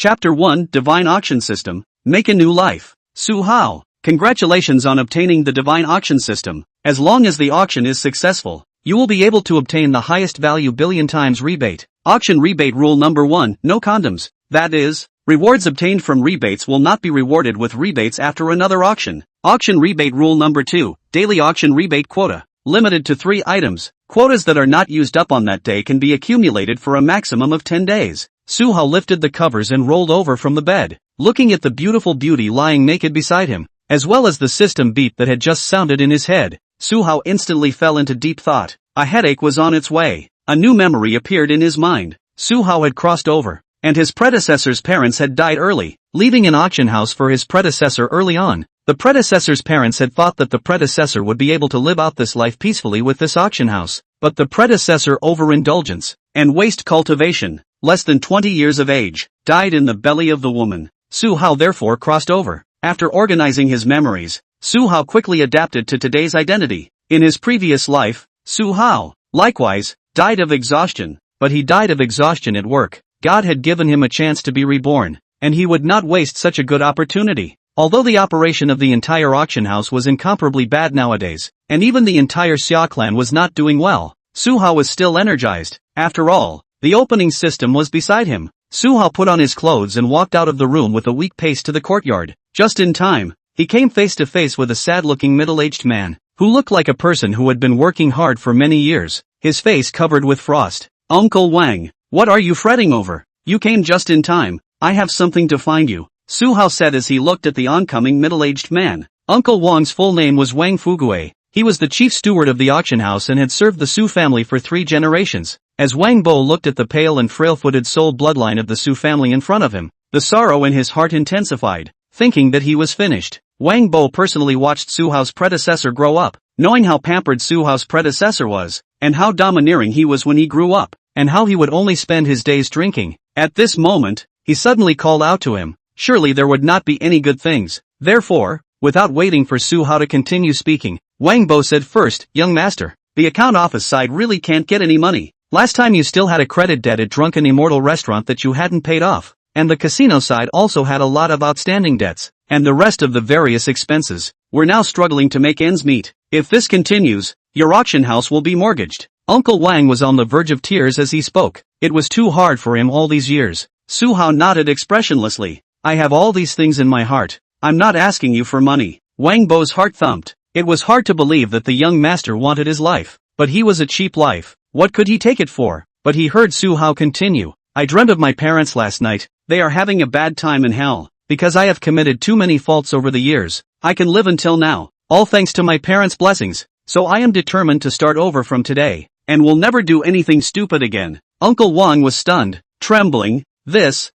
Chapter 1 Divine Auction System, Make a New Life. Su Hao, congratulations on obtaining the Divine Auction System. As long as the auction is successful, you will be able to obtain the highest value billion times rebate. Auction rebate rule number 1, no condoms. That is, rewards obtained from rebates will not be rewarded with rebates after another auction. Auction rebate rule number 2, daily auction rebate quota. Limited to 3 items. Quotas that are not used up on that day can be accumulated for a maximum of 10 days. Su Hao lifted the covers and rolled over from the bed, looking at the beautiful beauty lying naked beside him, as well as the system beep that had just sounded in his head. Su Hao instantly fell into deep thought. A headache was on its way. A new memory appeared in his mind. Su Hao had crossed over, and his predecessor's parents had died early, leaving an auction house for his predecessor early on. The predecessor's parents had thought that the predecessor would be able to live out this life peacefully with this auction house, but the predecessor overindulgence and waste cultivation, less than 20 years of age, died in the belly of the woman. Su Hao therefore crossed over. After organizing his memories, Su Hao quickly adapted to today's identity. In his previous life, Su Hao, likewise, died of exhaustion, but he died of exhaustion at work. God had given him a chance to be reborn, and he would not waste such a good opportunity. Although the operation of the entire auction house was incomparably bad nowadays, and even the entire Xia Clan was not doing well, Su Hao was still energized. After all, the opening system was beside him. Su Hao put on his clothes and walked out of the room with a weak pace to the courtyard. Just in time, he came face to face with a sad-looking middle-aged man, who looked like a person who had been working hard for many years, his face covered with frost. Uncle Wang, what are you fretting over? You came just in time. I have something to find you, Su Hao said as he looked at the oncoming middle-aged man. Uncle Wang's full name was Wang Fugue. He was the chief steward of the auction house and had served the Su family for 3 generations. As Wang Bo looked at the pale and frail-footed soul bloodline of the Su family in front of him, the sorrow in his heart intensified. Thinking that he was finished, Wang Bo personally watched Su Hao's predecessor grow up, knowing how pampered Su Hao's predecessor was, and how domineering he was when he grew up, and how he would only spend his days drinking. At this moment, he suddenly called out to him. Surely there would not be any good things. Therefore, without waiting for Su Hao to continue speaking, Wang Bo said first, young master, the account office side really can't get any money. Last time you still had a credit debt at Drunken Immortal Restaurant that you hadn't paid off, and the casino side also had a lot of outstanding debts, and the rest of the various expenses. We're now struggling to make ends meet. If this continues, your auction house will be mortgaged. Uncle Wang was on the verge of tears as he spoke. It was too hard for him all these years. Su Hao nodded expressionlessly. I have all these things in my heart. I'm not asking you for money. Wang Bo's heart thumped. It was hard to believe that the young master wanted his life. But he was a cheap life. What could he take it for? But he heard Su Hao continue. I dreamt of my parents last night. They are having a bad time in hell. Because I have committed too many faults over the years, I can live until now, all thanks to my parents' blessings. So I am determined to start over from today, and will never do anything stupid again. Uncle Wang was stunned, trembling. This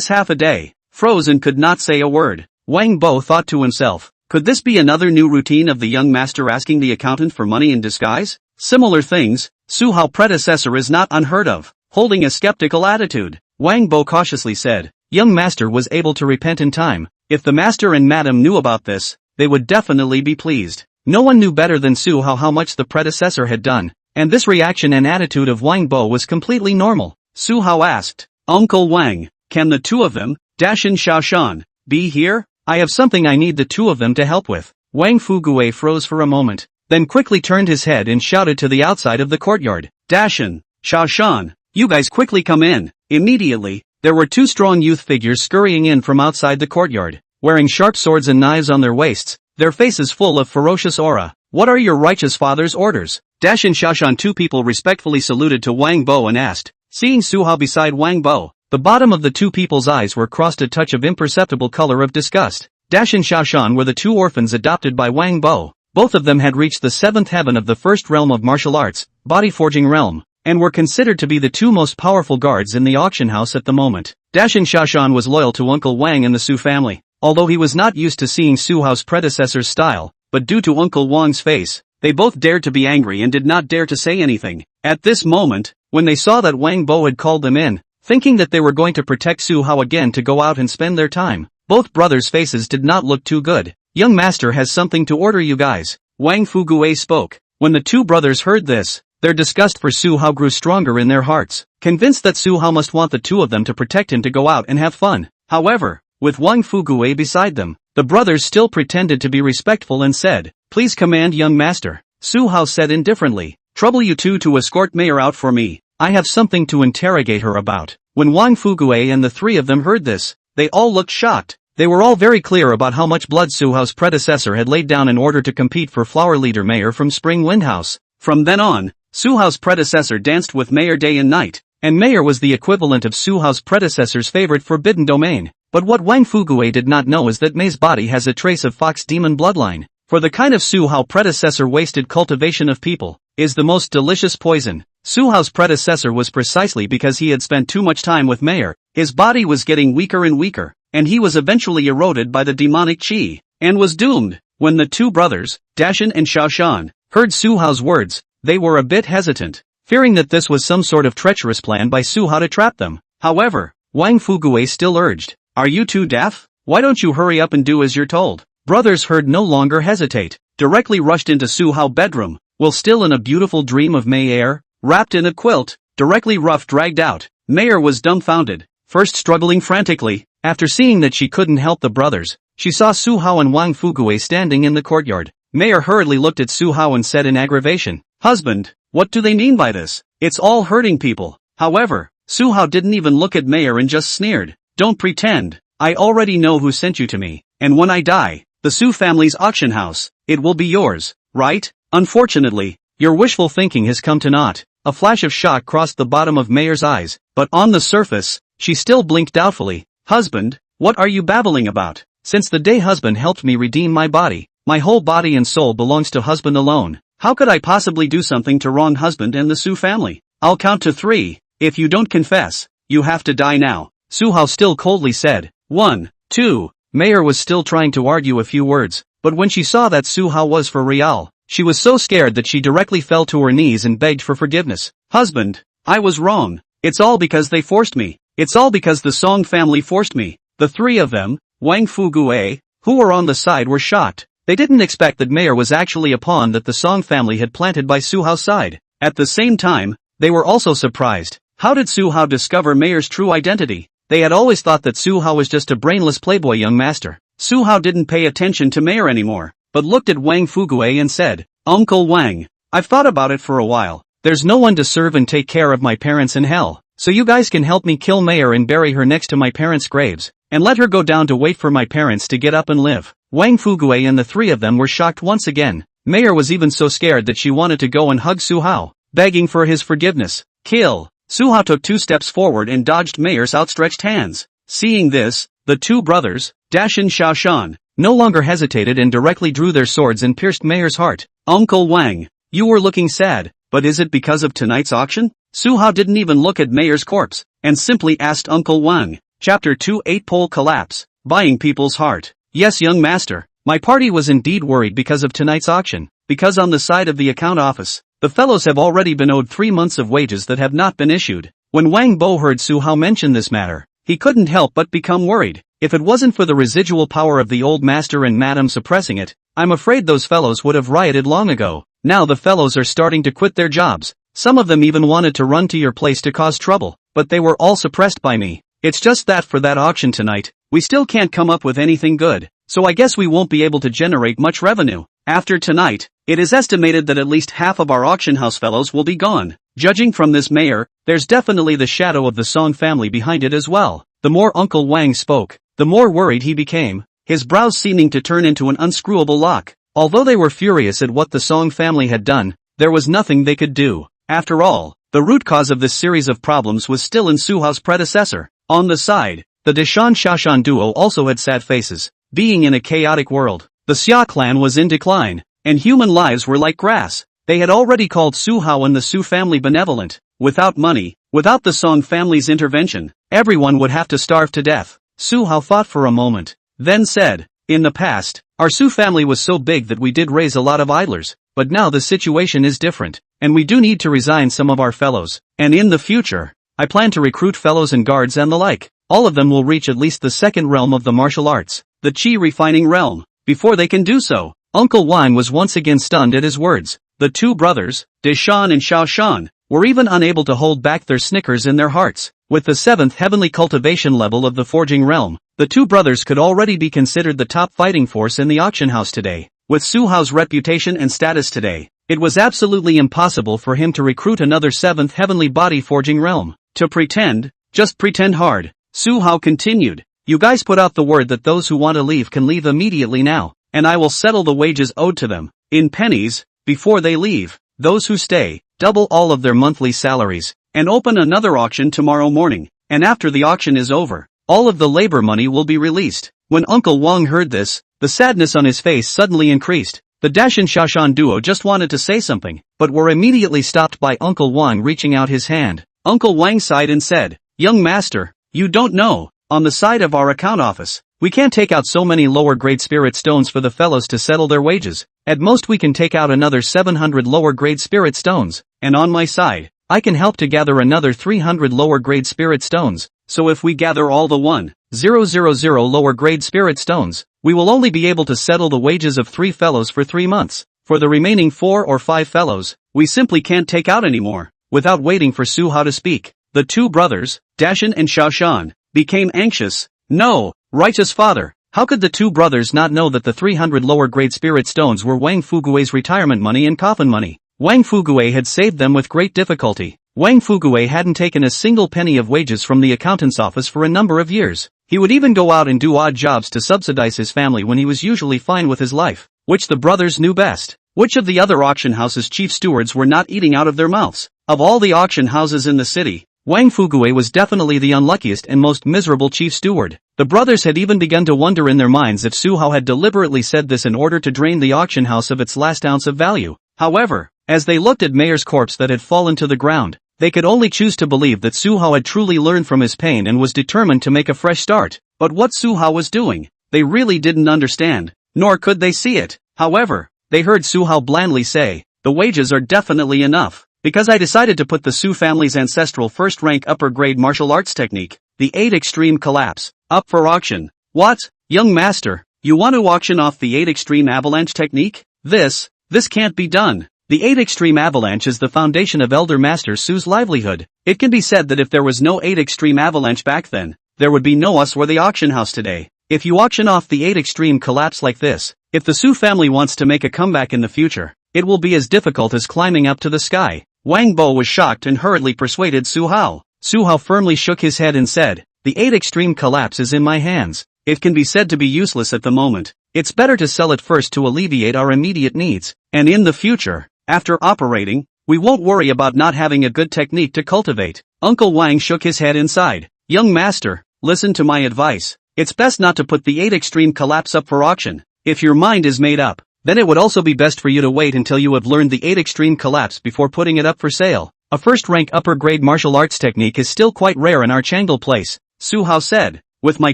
half a day, froze and could not say a word. Wang Bo thought to himself, could this be another new routine of the young master asking the accountant for money in disguise? Similar things, Su Hao predecessor is not unheard of. Holding a skeptical attitude, Wang Bo cautiously said, young master was able to repent in time. If the master and madam knew about this, they would definitely be pleased. No one knew better than Su Hao how much the predecessor had done, and this reaction and attitude of Wang Bo was completely normal. Su Hao asked, Uncle Wang, can the two of them, Dashin Shaoshan, be here? I have something I need the two of them to help with. Wang Fugue froze for a moment, then quickly turned his head and shouted to the outside of the courtyard. Dashin, Shaoshan, you guys quickly come in. Immediately, there were 2 strong youth figures scurrying in from outside the courtyard, wearing sharp swords and knives on their waists, their faces full of ferocious aura. What are your righteous father's orders? Dashin Shaoshan. 2 people respectfully saluted to Wang Bo and asked. Seeing Su Hao beside Wang Bo, the bottom of the 2 people's eyes were crossed a touch of imperceptible color of disgust. Dashin Shaoshan were the 2 orphans adopted by Wang Bo. Both of them had reached the 7th heaven of the first realm of martial arts, body forging realm, and were considered to be the 2 most powerful guards in the auction house at the moment. Dashin Shaoshan was loyal to Uncle Wang and the Su family, although he was not used to seeing Su Hao's predecessor's style, but due to Uncle Wang's face, they both dared to be angry and did not dare to say anything. At this moment, when they saw that Wang Bo had called them in, thinking that they were going to protect Su Hao again to go out and spend their time, both brothers' faces did not look too good. Young master has something to order you guys. Wang Fugue spoke. When the 2 brothers heard this, Their disgust for Su Hao grew stronger in their hearts, convinced that Su Hao must want the two of them to protect him to go out and have fun. However, with Wang Fugue beside them, the brothers still pretended to be respectful and said, "Please command, young master." Su Hao said indifferently, "Trouble you two to escort Mayor out for me. I have something to interrogate her about." When Wang Fugue and the three of them heard this, they all looked shocked. They were all very clear about how much blood Su Hao's predecessor had laid down in order to compete for flower leader Mayor from Spring Wind House. From then on, Su Hao's predecessor danced with Mayor day and night, and Mayor was the equivalent of Su Hao's predecessor's favorite forbidden domain. But what Wang Fugue did not know is that Mei's body has a trace of fox demon bloodline. For the kind of Su Hao predecessor wasted cultivation of people, is the most delicious poison. Su Hao's predecessor was precisely because he had spent too much time with Mayor. His body was getting weaker and weaker, and he was eventually eroded by the demonic qi, and was doomed. When the two brothers, Dashan and Xiaoshan, heard Su Hao's words, they were a bit hesitant, fearing that this was some sort of treacherous plan by Su Hao to trap them. However, Wang Fugue still urged, "Are you two deaf? Why don't you hurry up and do as you're told?" Brothers heard no longer hesitate, directly rushed into Su Hao's bedroom, while still in a beautiful dream of Mei air, wrapped in a quilt, directly dragged out. Mayor was dumbfounded, first struggling frantically. After seeing that she couldn't help the brothers, she saw Su Hao and Wang Fugue standing in the courtyard. Mayor hurriedly looked at Su Hao and said in aggravation, "Husband, what do they mean by this? It's all hurting people." However, Su Hao didn't even look at Mayor and just sneered, "Don't pretend. I already know who sent you to me, and when I die, the Su family's auction house, it will be yours, right? Unfortunately, your wishful thinking has come to naught." A flash of shock crossed the bottom of Mayor's eyes, but on the surface, she still blinked doubtfully. "Husband, what are you babbling about? Since the day husband helped me redeem my body, my whole body and soul belongs to husband alone. How could I possibly do something to wrong husband and the Su family? I'll count to 3. If you don't confess, you have to die now." Su Hao still coldly said, 1, 2. Mayor was still trying to argue a few words, but when she saw that Su Hao was for real, she was so scared that she directly fell to her knees and begged for forgiveness. "Husband, I was wrong. It's all because they forced me. It's all because the Song family forced me." The three of them, Wang Fugue, who were on the side, were shocked. They didn't expect that Mayor was actually a pawn that the Song family had planted by Su Hao's side. At the same time, they were also surprised. How did Su Hao discover Mayor's true identity? They had always thought that Su Hao was just a brainless playboy young master. Su Hao didn't pay attention to Mayor anymore, but looked at Wang Fugue and said, "Uncle Wang, I've thought about it for a while. There's no one to serve and take care of my parents in hell, so you guys can help me kill Mayor and bury her next to my parents' graves, and let her go down to wait for my parents to get up and live." Wang Fugue and the three of them were shocked once again. Mayor was even so scared that she wanted to go and hug Su Hao, begging for his forgiveness. "Kill." Su Hao took 2 steps forward and dodged Mayor's outstretched hands. Seeing this, the two brothers, Dash and Xiaoshan, no longer hesitated and directly drew their swords and pierced Mayor's heart. "Uncle Wang, you were looking sad, but is it because of tonight's auction?" Su Hao didn't even look at Mayor's corpse, and simply asked Uncle Wang. Chapter 2 8-Pole Collapse, Buying People's Heart. "Yes, young master, my party was indeed worried because of tonight's auction, because on the side of the account office, the fellows have already been owed 3 months of wages that have not been issued." When Wang Bo heard Su Hao mention this matter, he couldn't help but become worried. If it wasn't for the residual power of the old master and madam suppressing it, I'm afraid those fellows would have rioted long ago. Now the fellows are starting to quit their jobs. Some of them even wanted to run to your place to cause trouble, but they were all suppressed by me. It's just that for that auction tonight, we still can't come up with anything good, so I guess we won't be able to generate much revenue. After tonight, it is estimated that at least half of our auction house fellows will be gone. Judging from this Mayor, there's definitely the shadow of the Song family behind it as well. The more Uncle Wang spoke, the more worried he became, his brows seeming to turn into an unscrewable lock. Although they were furious at what the Song family had done, there was nothing they could do. After all, the root cause of this series of problems was still in Su Hao's predecessor. On the side, the Deshan Xiaoshan duo also had sad faces. Being in a chaotic world, the Xia Clan was in decline, and human lives were like grass. They had already called Su Hao and the Su family benevolent. Without money, without the Song family's intervention, everyone would have to starve to death. Su Hao thought for a moment, then said, "In the past, our Su family was so big that we did raise a lot of idlers, but now the situation is different, and we do need to resign some of our fellows, and in the future, I plan to recruit fellows and guards and the like. All of them will reach at least the second realm of the martial arts, the Qi refining realm. Before they can do so." Uncle Wang was once again stunned at his words. The two brothers, Deshan and Xiaoshan, were even unable to hold back their snickers in their hearts. With the 7th heavenly cultivation level of the forging realm, the two brothers could already be considered the top fighting force in the auction house today. With Su Hao's reputation and status today, it was absolutely impossible for him to recruit another 7th heavenly body forging realm. To pretend, just pretend hard. Su Hao continued, you guys put out the word that those who want to leave can leave immediately now, and I will settle the wages owed to them, in pennies, before they leave. Those who stay, double all of their monthly salaries, and open another auction tomorrow morning, and after the auction is over, all of the labor money will be released. When Uncle Wang heard this, the sadness on his face suddenly increased. The Dash and Xiaoshan duo just wanted to say something, but were immediately stopped by Uncle Wang reaching out his hand. Uncle Wang sighed and said, young master, you don't know, on the side of our account office, we can't take out so many lower grade spirit stones for the fellows to settle their wages. At most we can take out another 700 lower grade spirit stones, and on my side, I can help to gather another 300 lower grade spirit stones, so if we gather all the 1,000 lower grade spirit stones, we will only be able to settle the wages of 3 fellows for 3 months. For the remaining 4 or 5 fellows, we simply can't take out anymore. Without waiting for Su Hao to speak, the two brothers, Dashan and Xiaoshan, became anxious. No, righteous father, how could the two brothers not know that the 300 lower grade spirit stones were Wang Fugui's retirement money and coffin money? Wang Fugui had saved them with great difficulty. Wang Fugui hadn't taken a single penny of wages from the accountant's office for a number of years. He would even go out and do odd jobs to subsidize his family when he was usually fine with his life, which the brothers knew best. Which of the other auction house's chief stewards were not eating out of their mouths? Of all the auction houses in the city, Wang Fugui was definitely the unluckiest and most miserable chief steward. The brothers had even begun to wonder in their minds if Su Hao had deliberately said this in order to drain the auction house of its last ounce of value. However, as they looked at Mayor's corpse that had fallen to the ground, they could only choose to believe that Su Hao had truly learned from his pain and was determined to make a fresh start. But what Su Hao was doing, they really didn't understand, nor could they see it. However, they heard Su Hao blandly say, the wages are definitely enough, because I decided to put the Su family's ancestral first-rank upper-grade martial arts technique, the 8 Extreme Collapse, up for auction. What, young master, you want to auction off the 8 Extreme Avalanche technique? This can't be done. The 8 Extreme Avalanche is the foundation of Elder Master Su's livelihood. It can be said that if there was no 8 Extreme Avalanche back then, there would be no us or the auction house today. If you auction off the 8 Extreme Collapse like this, if the Su family wants to make a comeback in the future, it will be as difficult as climbing up to the sky. Wang Bo was shocked and hurriedly persuaded Su Hao. Su Hao firmly shook his head and said, the 8 Extreme Collapse is in my hands. It can be said to be useless at the moment. It's better to sell it first to alleviate our immediate needs, and in the future, after operating, we won't worry about not having a good technique to cultivate. Uncle Wang shook his head and sighed. Young master, listen to my advice. It's best not to put the 8 Extreme Collapse up for auction. If your mind is made up, then it would also be best for you to wait until you have learned the 8 Extreme Collapse before putting it up for sale. A first-rank upper-grade martial arts technique is still quite rare in our Changle place, Su Hao said. With my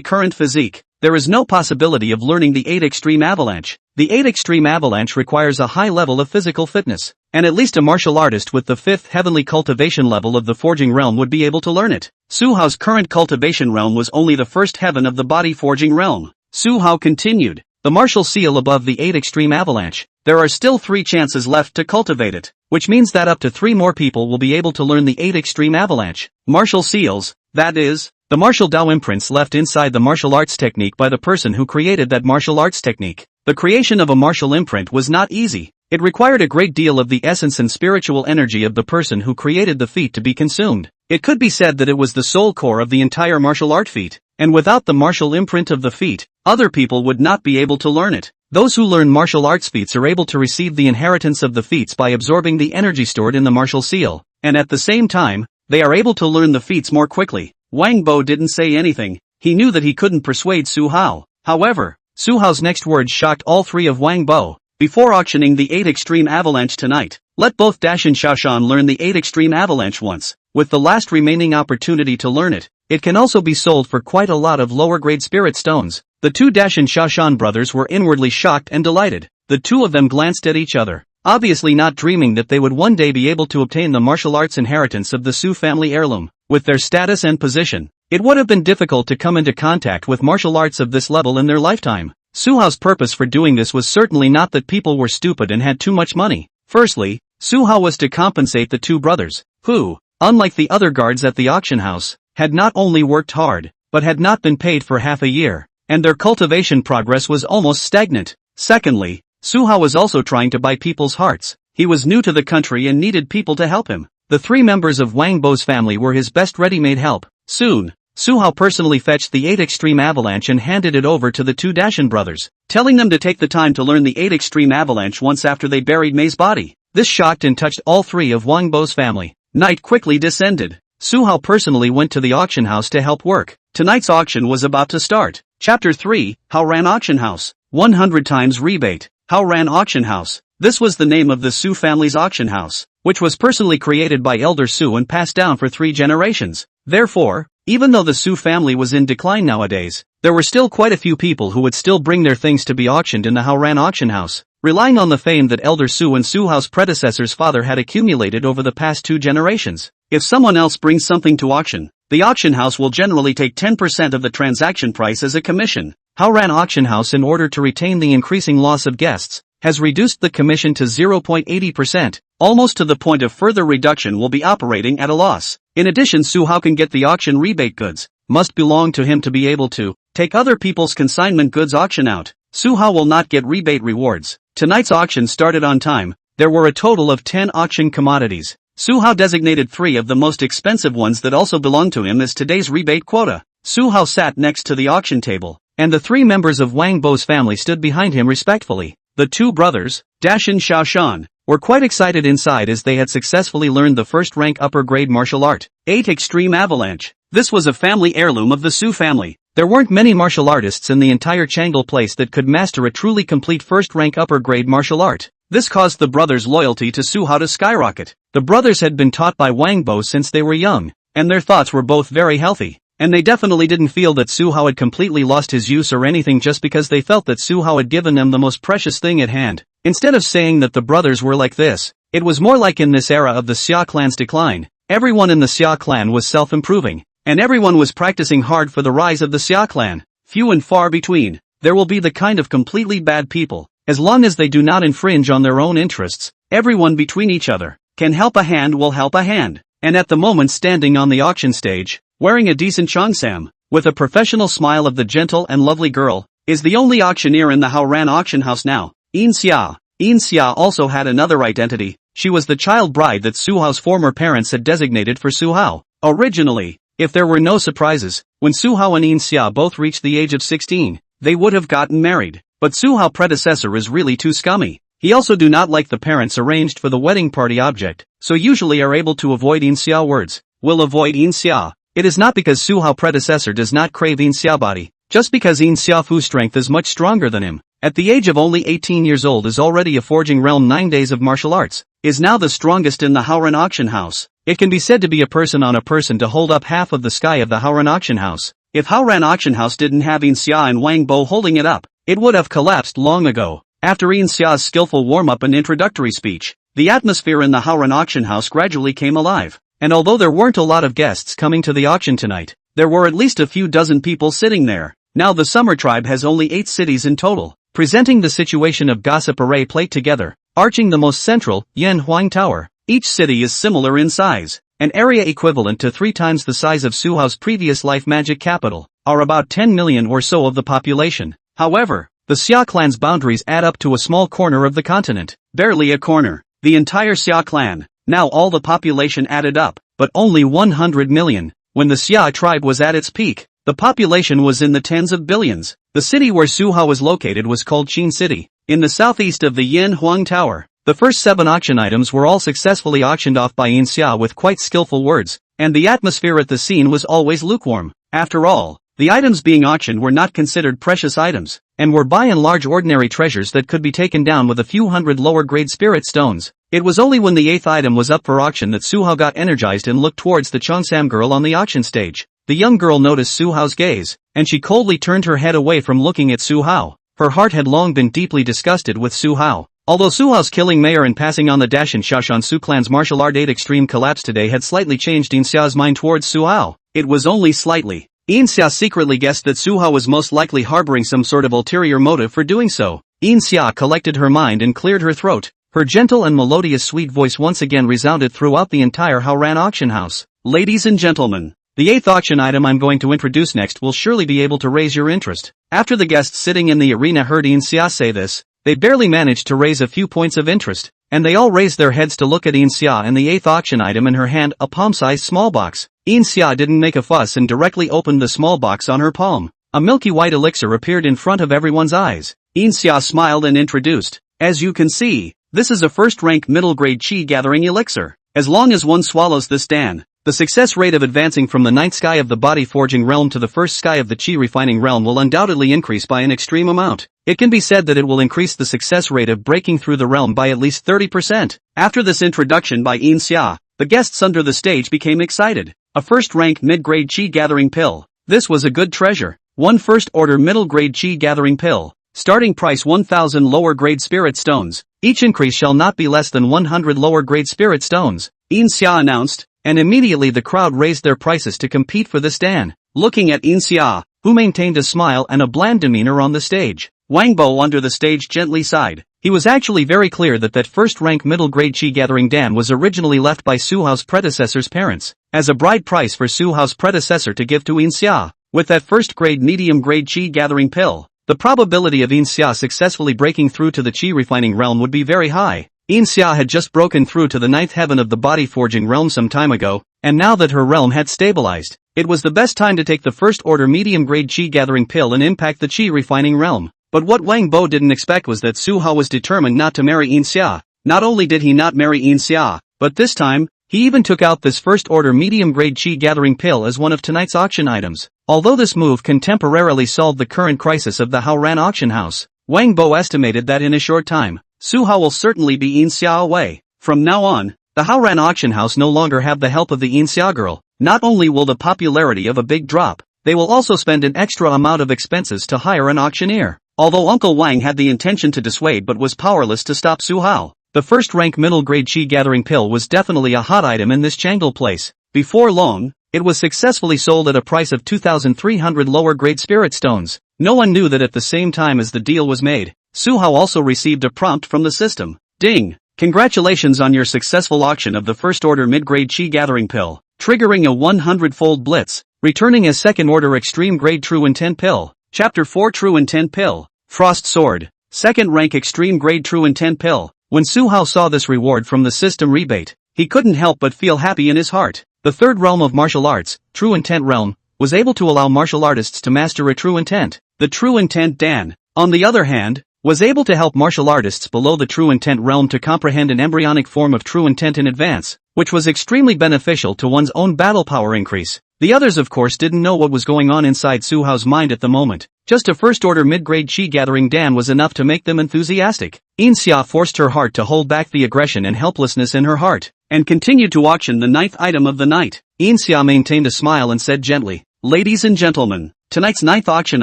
current physique, there is no possibility of learning the 8 Extreme Avalanche. The 8 Extreme Avalanche requires a high level of physical fitness, and at least a martial artist with the 5th heavenly cultivation level of the forging realm would be able to learn it. Su Hao's current cultivation realm was only the first heaven of the body forging realm. Su Hao continued, the martial seal above the 8 Extreme Avalanche. There are still 3 chances left to cultivate it, which means that up to 3 more people will be able to learn the 8 Extreme Avalanche. Martial seals, that is, the martial Dao imprints left inside the martial arts technique by the person who created that martial arts technique. The creation of a martial imprint was not easy. It required a great deal of the essence and spiritual energy of the person who created the feat to be consumed. It could be said that it was the soul core of the entire martial art feat, and without the martial imprint of the feat, other people would not be able to learn it. Those who learn martial arts feats are able to receive the inheritance of the feats by absorbing the energy stored in the martial seal, and at the same time, they are able to learn the feats more quickly. Wang Bo didn't say anything. He knew that he couldn't persuade Su Hao. However, Su Hao's next words shocked all 3 of Wang Bo. Before auctioning the 8 Extreme Avalanche tonight, let both Dash and Xiaoshan learn the 8 Extreme Avalanche once. With the last remaining opportunity to learn it, it can also be sold for quite a lot of lower-grade spirit stones. The 2 Dash and Xiaoshan brothers were inwardly shocked and delighted. The 2 of them glanced at each other, obviously not dreaming that they would one day be able to obtain the martial arts inheritance of the Su family heirloom. With their status and position, it would have been difficult to come into contact with martial arts of this level in their lifetime. Su Hao's purpose for doing this was certainly not that people were stupid and had too much money. Firstly, Su Hao was to compensate the two brothers, who, unlike the other guards at the auction house, had not only worked hard, but had not been paid for half a year, and their cultivation progress was almost stagnant. Secondly, Su Hao was also trying to buy people's hearts. He was new to the country and needed people to help him. The three members of Wang Bo's family were his best ready-made help. Soon, Su Hao personally fetched the 8 Extreme Avalanche and handed it over to the two Dashan brothers, telling them to take the time to learn the 8 Extreme Avalanche once after they buried Mei's body. This shocked and touched all three of Wang Bo's family. Night quickly descended. Su Hao personally went to the auction house to help work. Tonight's auction was about to start. Chapter 3, Haoran Auction House. 100 times rebate. Haoran Auction House. This was the name of the Su family's auction house, which was personally created by Elder Su and passed down for 3 generations. Therefore, even though the Su family was in decline nowadays, there were still quite a few people who would still bring their things to be auctioned in the Haoran Auction House, relying on the fame that Elder Su and Su Hao's predecessor's father had accumulated over the past 2 generations. If someone else brings something to auction, the auction house will generally take 10% of the transaction price as a commission. Haoran Auction House, in order to retain the increasing loss of guests, has reduced the commission to 0.80%, almost to the point of further reduction will be operating at a loss. In addition, Su Hao can get the auction rebate goods, must belong to him to be able to take other people's consignment goods auction out. Su Hao will not get rebate rewards. Tonight's auction started on time. There were a total of 10 auction commodities. Su Hao designated 3 of the most expensive ones that also belonged to him as today's rebate quota. Su Hao sat next to the auction table, and the 3 members of Wang Bo's family stood behind him respectfully. The 2 brothers, Dashan Xiaoshan, were quite excited inside as they had successfully learned the first-rank upper-grade martial art, 8 Extreme Avalanche. This was a family heirloom of the Su family. There weren't many martial artists in the entire Changle place that could master a truly complete first-rank upper-grade martial art. This caused the brothers' loyalty to Su Hao to skyrocket. The brothers had been taught by Wang Bo since they were young, and their thoughts were both very healthy. And they definitely didn't feel that Su Hao had completely lost his use or anything just because they felt that Su Hao had given them the most precious thing at hand. Instead of saying that the brothers were like this, it was more like in this era of the Xia Clan's decline, everyone in the Xia Clan was self-improving, and everyone was practicing hard for the rise of the Xia Clan. Few and far between. There will be the kind of completely bad people, as long as they do not infringe on their own interests. Everyone between each other can help a hand will help a hand. And at the moment standing on the auction stage, wearing a decent cheongsam, with a professional smile of the gentle and lovely girl, is the only auctioneer in the Haoran Auction House now, Yin Xia. Yin Xia also had another identity. She was the child bride that Su Hao's former parents had designated for Su Hao. Originally, if there were no surprises, when Su Hao and Yin Xia both reached the age of 16, they would have gotten married. But Su Hao's predecessor is really too scummy. He also do not like the parents arranged for the wedding party object, so usually are able to avoid Yin Xia words. Will avoid Yin Xia. It is not because Su Hao's predecessor does not crave Yin Xia body, just because Yin Xia Fu's strength is much stronger than him. At the age of only 18 years old is already a forging realm 9 days of martial arts, is now the strongest in the Haoran Auction House. It can be said to be a person on a person to hold up half of the sky of the Haoran Auction House. If Haoran Auction House didn't have Yin Xia and Wang Bo holding it up, it would have collapsed long ago. After Yin Xia's skillful warm-up and introductory speech, the atmosphere in the Haoran Auction House gradually came alive. And although there weren't a lot of guests coming to the auction tonight, there were at least a few dozen people sitting there. Now the Summer Tribe has only 8 cities in total, presenting the situation of gossip array plate together, arching the most central, Yan Huang Tower. Each city is similar in size, an area equivalent to 3 times the size of Su Hao's previous life magic capital, are about 10 million or so of the population. However, the Xia Clan's boundaries add up to a small corner of the continent. Barely a corner. The entire Xia Clan. Now all the population added up, but only 100 million. When the Xia tribe was at its peak, the population was in the tens of billions. The city where Su Hao was located was called Qin City, in the southeast of the Yan Huang Tower. The first 7 auction items were all successfully auctioned off by Yin Xia with quite skillful words, and the atmosphere at the scene was always lukewarm. After all, the items being auctioned were not considered precious items, and were by and large ordinary treasures that could be taken down with a few hundred lower-grade spirit stones. It was only when the 8th item was up for auction that Su Hao got energized and looked towards the cheongsam girl on the auction stage. The young girl noticed Su Hao's gaze, and she coldly turned her head away from looking at Su Hao. Her heart had long been deeply disgusted with Su Hao. Although Su Hao's killing mayor and passing on the Dashan Xiaoshan Su Clan's martial art 8 extreme collapse today had slightly changed Yin Xia's mind towards Su Hao. It was only slightly. Yin Xia secretly guessed that Su Hao was most likely harboring some sort of ulterior motive for doing so. Yin Xia collected her mind and cleared her throat. Her gentle and melodious sweet voice once again resounded throughout the entire Haoran Auction House. Ladies and gentlemen, the 8th auction item I'm going to introduce next will surely be able to raise your interest. After the guests sitting in the arena heard Xia say this, they barely managed to raise a few points of interest, and they all raised their heads to look at Xia and the 8th auction item in her hand, a palm-sized small box. Xia didn't make a fuss and directly opened the small box on her palm. A milky white elixir appeared in front of everyone's eyes. Xia smiled and introduced, "As you can see, this is a first-rank middle-grade chi gathering elixir. As long as one swallows this dan, the success rate of advancing from the 9th sky of the body forging realm to the 1st sky of the chi refining realm will undoubtedly increase by an extreme amount. It can be said that it will increase the success rate of breaking through the realm by at least 30%. After this introduction by Xia, the guests under the stage became excited. A first-rank mid-grade chi gathering pill. This was a good treasure. One first-order middle-grade chi gathering pill. Starting price 1,000 lower-grade spirit stones. Each increase shall not be less than 100 lower-grade spirit stones, Xia announced, and immediately the crowd raised their prices to compete for this dan. Looking at Xia, who maintained a smile and a bland demeanor on the stage, Wang Bo under the stage gently sighed. He was actually very clear that first-rank middle-grade chi gathering dan was originally left by Su Hao's predecessor's parents, as a bride price for Su Hao's predecessor to give to Xia. With that first-grade medium-grade chi gathering pill, the probability of Xia successfully breaking through to the chi refining realm would be very high. Xia had just broken through to the 9th heaven of the body forging realm some time ago, and now that her realm had stabilized, it was the best time to take the first-order medium-grade chi gathering pill and impact the chi refining realm. But what Wang Bo didn't expect was that Su Hao was determined not to marry Xia. Not only did he not marry Xia, but this time, he even took out this first-order medium-grade chi gathering pill as one of tonight's auction items. Although this move can temporarily solve the current crisis of the Haoran Auction House, Wang Bo estimated that in a short time, Su Hao will certainly be Xia away. From now on, the Haoran Auction House no longer have the help of the Xia girl. Not only will the popularity of a big drop, they will also spend an extra amount of expenses to hire an auctioneer. Although Uncle Wang had the intention to dissuade but was powerless to stop Su Hao, the first-rank middle-grade chi gathering pill was definitely a hot item in this Changle place. Before long, it was successfully sold at a price of 2,300 lower-grade spirit stones. No one knew that at the same time as the deal was made, Su Hao also received a prompt from the system. Ding! Congratulations on your successful auction of the first-order mid-grade chi gathering pill, triggering a 100-fold blitz, returning a second-order extreme-grade true intent pill. Chapter 4 True Intent Pill. Frost Sword. Second rank extreme grade true intent pill. When Su Hao saw this reward from the system rebate, he couldn't help but feel happy in his heart. The third realm of martial arts, True Intent Realm, was able to allow martial artists to master a true intent. The True Intent Dan, on the other hand, was able to help martial artists below the True Intent realm to comprehend an embryonic form of true intent in advance, which was extremely beneficial to one's own battle power increase. The others of course didn't know what was going on inside Su Hao's mind at the moment. Just a first-order mid-grade chi gathering dan was enough to make them enthusiastic. Xia forced her heart to hold back the aggression and helplessness in her heart, and continued to auction the 9th item of the night. Xia maintained a smile and said gently, "Ladies and gentlemen, tonight's 9th auction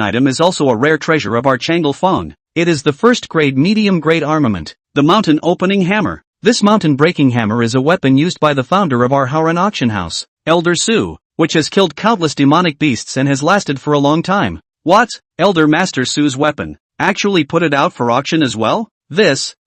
item is also a rare treasure of our Changle Fong. It is the first-grade medium-grade armament, the Mountain Opening Hammer. This mountain-breaking hammer is a weapon used by the founder of our Haoran Auction House, Elder Su, which has killed countless demonic beasts and has lasted for a long time." What? Elder Master Su's weapon actually put it out for auction as well?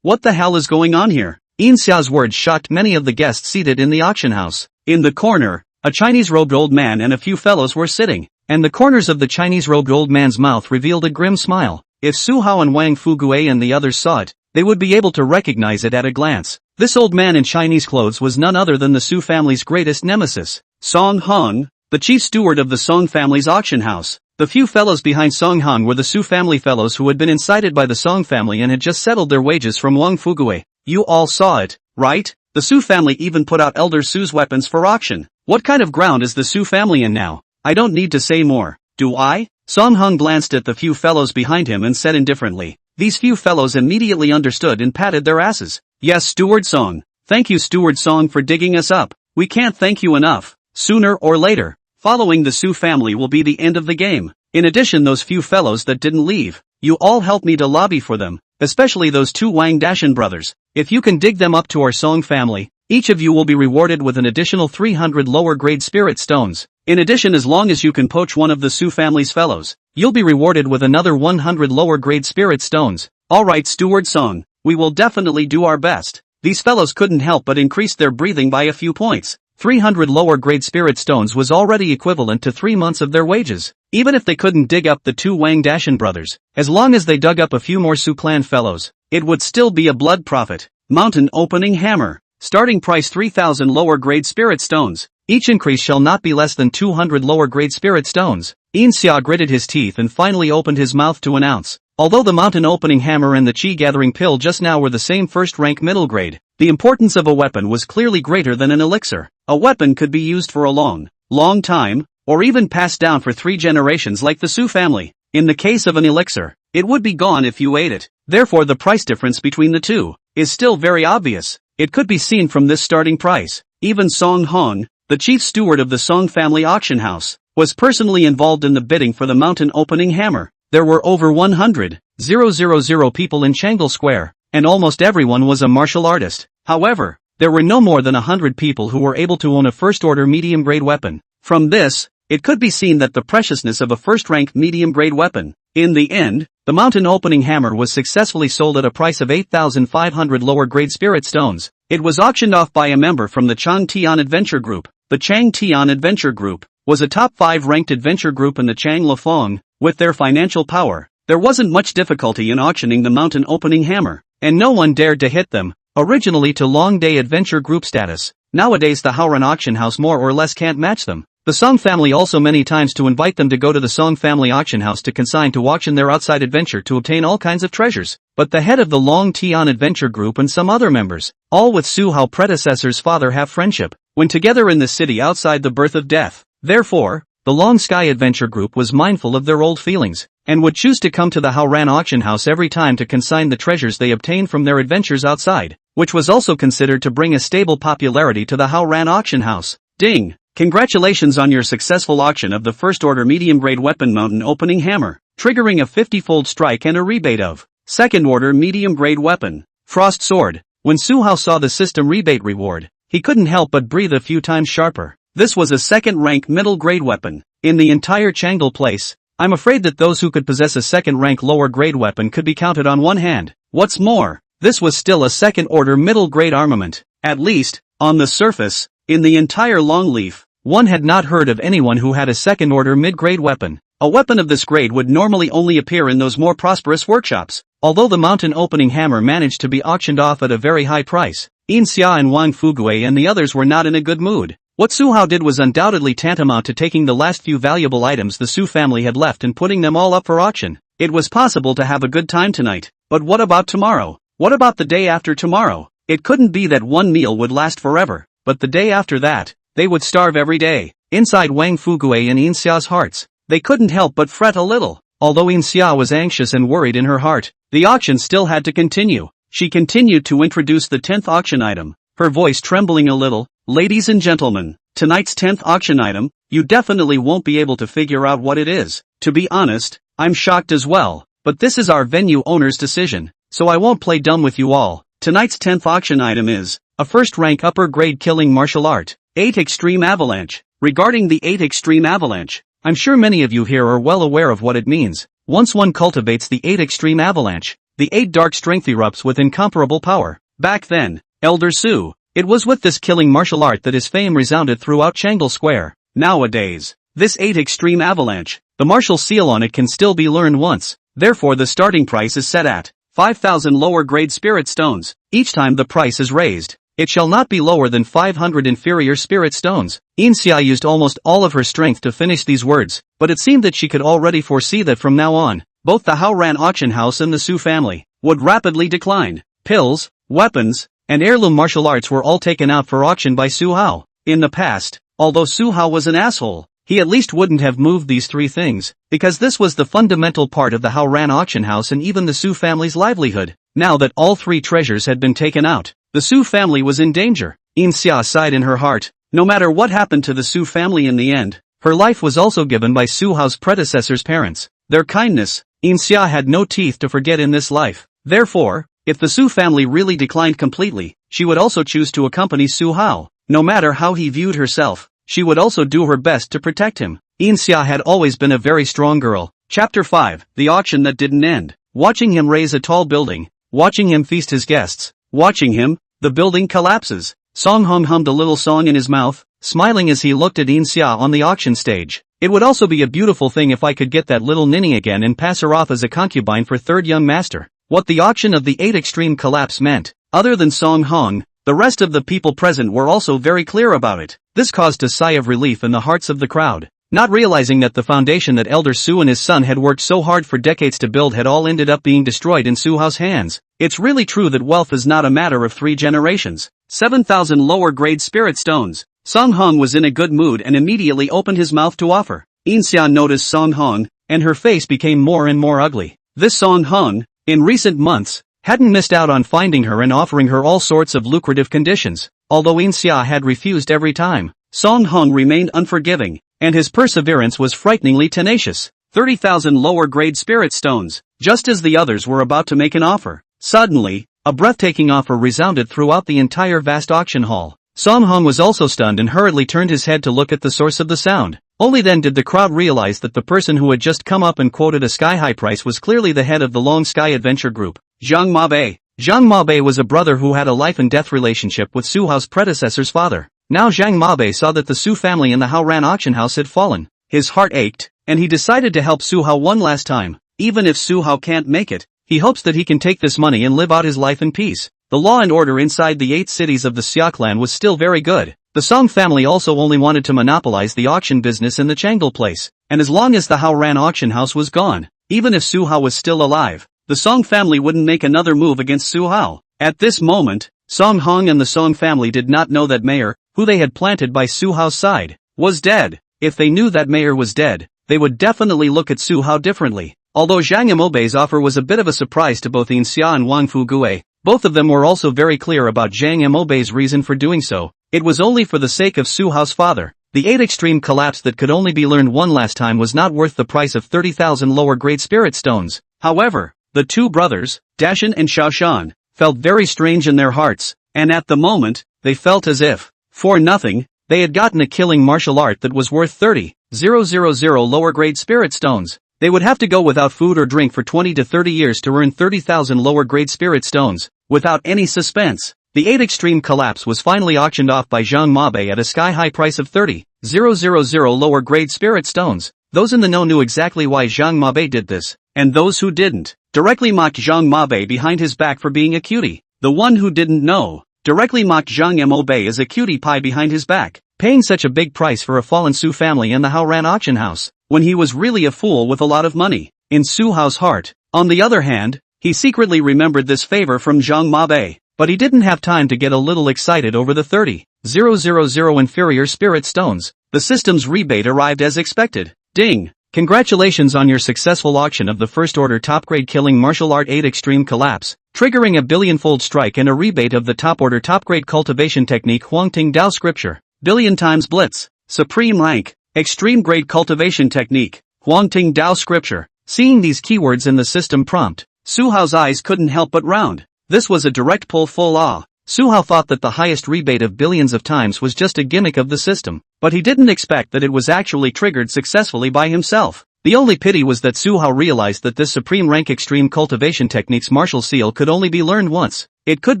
What the hell is going on here? Xia's words shocked many of the guests seated in the auction house. In the corner, a Chinese-robed old man and a few fellows were sitting, and the corners of the Chinese-robed old man's mouth revealed a grim smile. If Su Hao and Wang Fugue and the others saw it, they would be able to recognize it at a glance. This old man in Chinese clothes was none other than the Su family's greatest nemesis, Song Hong, the chief steward of the Song family's auction house. The few fellows behind Song Hong were the Su family fellows who had been incited by the Song family and had just settled their wages from Wang Fugue. You all saw it, right? The Su family even put out Elder Su's weapons for auction. What kind of ground is the Su family in now? I don't need to say more, do I? Song Hong glanced at the few fellows behind him and said indifferently. These few fellows immediately understood and patted their asses. Yes, Steward Song. Thank you, Steward Song, for digging us up. We can't thank you enough. Sooner or later, following the Su family will be the end of the game. In addition, those few fellows that didn't leave, you all helped me to lobby for them, especially those two Wang Dashan brothers. If you can dig them up to our Song family, each of you will be rewarded with an additional 300 lower grade spirit stones. In addition, as long as you can poach one of the Su family's fellows, you'll be rewarded with another 100 lower grade spirit stones. Alright, Steward Song, we will definitely do our best. These fellows couldn't help but increase their breathing by a few points. 300 lower grade spirit stones was already equivalent to 3 months of their wages. Even if they couldn't dig up the 2 Wang Dashan brothers, as long as they dug up a few more Xia Clan fellows, it would still be a blood profit. Mountain Opening Hammer. Starting price 3,000 lower grade spirit stones. Each increase shall not be less than 200 lower grade spirit stones. Xia gritted his teeth and finally opened his mouth to announce. Although the Mountain Opening Hammer and the Qi Gathering Pill just now were the same first rank middle grade, the importance of a weapon was clearly greater than an elixir. A weapon could be used for a long time, or even passed down for 3 generations like the Xu family. In the case of an elixir, it would be gone if you ate it. Therefore the price difference between the two is still very obvious. It could be seen from this starting price. Even Song Hong, the chief steward of the Song family auction house, was personally involved in the bidding for the Mountain Opening Hammer. There were over 100,000 people in Changle Square, and almost everyone was a martial artist. However, there were no more than 100 people who were able to own a first-order medium-grade weapon. From this, it could be seen that the preciousness of a first-rank medium-grade weapon. In the end, the Mountain Opening Hammer was successfully sold at a price of 8,500 lower-grade spirit stones. It was auctioned off by a member from the Chang Tian Adventure Group. The Chang Tian Adventure Group was a top 5 ranked adventure group in the Chang Lefeng. With their financial power, there wasn't much difficulty in auctioning the Mountain Opening Hammer, and no one dared to hit them. Originally to Long Day Adventure Group status, nowadays the Haoran Auction House more or less can't match them. The Song family also many times to invite them to go to the Song family auction house to consign to auction their outside adventure to obtain all kinds of treasures. But the head of the Long Tian Adventure Group and some other members, all with Su Hao predecessor's father have friendship, when together in the city outside the birth of death. Therefore, the Long Sky Adventure Group was mindful of their old feelings, and would choose to come to the Haoran Auction House every time to consign the treasures they obtained from their adventures outside, which was also considered to bring a stable popularity to the Haoran Auction House. Ding! Congratulations on your successful auction of the first-order medium-grade weapon Mountain Opening Hammer, triggering a 50-fold strike and a rebate of second-order medium-grade weapon, Frost Sword. When Su Hao saw the system rebate reward, he couldn't help but breathe a few times sharper. This was a second-rank middle-grade weapon. In the entire Changle place, I'm afraid that those who could possess a second-rank lower-grade weapon could be counted on one hand. What's more, this was still a second-order middle-grade armament. At least, on the surface, in the entire Longleaf, one had not heard of anyone who had a second-order mid-grade weapon. A weapon of this grade would normally only appear in those more prosperous workshops. Although the Mountain Opening Hammer managed to be auctioned off at a very high price, Xia and Wang Fugui and the others were not in a good mood. What Su Hao did was undoubtedly tantamount to taking the last few valuable items the Su family had left and putting them all up for auction. It was possible to have a good time tonight, but what about tomorrow? What about the day after tomorrow? It couldn't be that one meal would last forever, but the day after that, they would starve every day. Inside Wang Fugui and Xia's hearts, they couldn't help but fret a little. Although Xia was anxious and worried in her heart, the auction still had to continue. She continued to introduce the 10th auction item, her voice trembling a little. Ladies and gentlemen, tonight's 10th auction item, you definitely won't be able to figure out what it is. To be honest, I'm shocked as well, but this is our venue owner's decision, so I won't play dumb with you all. Tonight's 10th auction item is a first-rank upper-grade killing martial art, 8 Extreme Avalanche. Regarding the 8 Extreme Avalanche, I'm sure many of you here are well aware of what it means. Once one cultivates the 8 Extreme Avalanche, the 8 dark strength erupts with incomparable power. Back then, Elder Su, it was with this killing martial art that his fame resounded throughout Changle Square. Nowadays, this 8 Extreme Avalanche, the martial seal on it can still be learned once, therefore the starting price is set at 5,000 lower grade spirit stones. Each time the price is raised, it shall not be lower than 500 inferior spirit stones. Xia used almost all of her strength to finish these words, but it seemed that she could already foresee that from now on, both the Haoran Auction House and the Su family would rapidly decline. Pills, weapons, and heirloom martial arts were all taken out for auction by Su Hao. In the past, although Su Hao was an asshole, he at least wouldn't have moved these 3 things, because this was the fundamental part of the Haoran Auction House and even the Su family's livelihood. Now that all 3 treasures had been taken out, the Su family was in danger. Xia sighed in her heart. No matter what happened to the Su family in the end, her life was also given by Su Hao's predecessor's parents. Their kindness, Xia had no teeth to forget in this life. Therefore, if the Su family really declined completely, she would also choose to accompany Su Hao. No matter how he viewed herself, she would also do her best to protect him. Xia had always been a very strong girl. Chapter 5, The Auction That Didn't End. Watching him raise a tall building, watching him feast his guests. Watching him, the building collapses. Song Hong hummed a little song in his mouth, smiling as he looked at Yin Xia on the auction stage. It would also be a beautiful thing if I could get that little ninny again and pass her off as a concubine for third young master. What the auction of the 8 extreme collapse meant, other than Song Hong, the rest of the people present were also very clear about it. This caused a sigh of relief in the hearts of the crowd, not realizing that the foundation that Elder Su and his son had worked so hard for decades to build had all ended up being destroyed in Su Hao's hands. It's really true that wealth is not a matter of 3 generations. 7,000 lower grade spirit stones. Song Hong was in a good mood and immediately opened his mouth to offer. Yin Xia noticed Song Hong, and her face became more and more ugly. This Song Hong, in recent months, hadn't missed out on finding her and offering her all sorts of lucrative conditions. Although Yin Xia had refused every time, Song Hong remained unforgiving, and his perseverance was frighteningly tenacious. 30,000 lower grade spirit stones. Just as the others were about to make an offer, suddenly, a breathtaking offer resounded throughout the entire vast auction hall. Song Hong was also stunned and hurriedly turned his head to look at the source of the sound. Only then did the crowd realize that the person who had just come up and quoted a sky-high price was clearly the head of the Long Sky Adventure Group, Zhang Mabe. Zhang Mabe was a brother who had a life-and-death relationship with Su Hao's predecessor's father. Now Zhang Mabe saw that the Su family in the Haoran Auction House had fallen. His heart ached, and he decided to help Su Hao one last time. Even if Su Hao can't make it, he hopes that he can take this money and live out his life in peace. The law and order inside the 8 cities of the Xia Clan was still very good. The Song family also only wanted to monopolize the auction business in the Changel place, and as long as the Haoran Auction House was gone, even if Su Hao was still alive, the Song family wouldn't make another move against Su Hao. At this moment, Song Hong and the Song family did not know that Mayor, who they had planted by Su Hao's side, was dead. If they knew that Mayor was dead, they would definitely look at Su Hao differently. Although Zhang Amobe's offer was a bit of a surprise to both Yin Xia and Wang Fugue, both of them were also very clear about Zhang Amobe's reason for doing so. It was only for the sake of Su Hao's father. The 8 extreme collapse that could only be learned one last time was not worth the price of 30,000 lower grade spirit stones. However, the 2 brothers, Dashan and Xiaoshan, felt very strange in their hearts, and at the moment, they felt as if, for nothing, they had gotten a killing martial art that was worth 30,000 lower grade spirit stones. They would have to go without food or drink for 20 to 30 years to earn 30,000 lower grade spirit stones. Without any suspense, the 8 extreme collapse was finally auctioned off by Zhang Mabe at a sky-high price of 30,000 lower grade spirit stones. Those in the know knew exactly why Zhang Mabe did this, and those who didn't, directly mocked Zhang Mabe behind his back for being a cutie. The one who didn't know, directly mocked Zhang Mabe as a cutie pie behind his back, paying such a big price for a fallen Su family in the Haoran Auction House, when he was really a fool with a lot of money. In Su Hao's heart, on the other hand, he secretly remembered this favor from Zhang Mabe, but he didn't have time to get a little excited over the 30,000 inferior spirit stones. The system's rebate arrived as expected. Ding! Congratulations on your successful auction of the first order top grade killing martial art 8 extreme collapse, triggering a billion-fold strike and a rebate of the top order top grade cultivation technique Huangting Dao Scripture. Billion times blitz. Supreme rank. Extreme grade cultivation technique. Huangting Dao Scripture. Seeing these keywords in the system prompt, Su Hao's eyes couldn't help but round. This was a direct pull full awe. Su Hao thought that the highest rebate of billions of times was just a gimmick of the system, but he didn't expect that it was actually triggered successfully by himself. The only pity was that Su Hao realized that this supreme rank extreme cultivation technique's martial seal could only be learned once. It could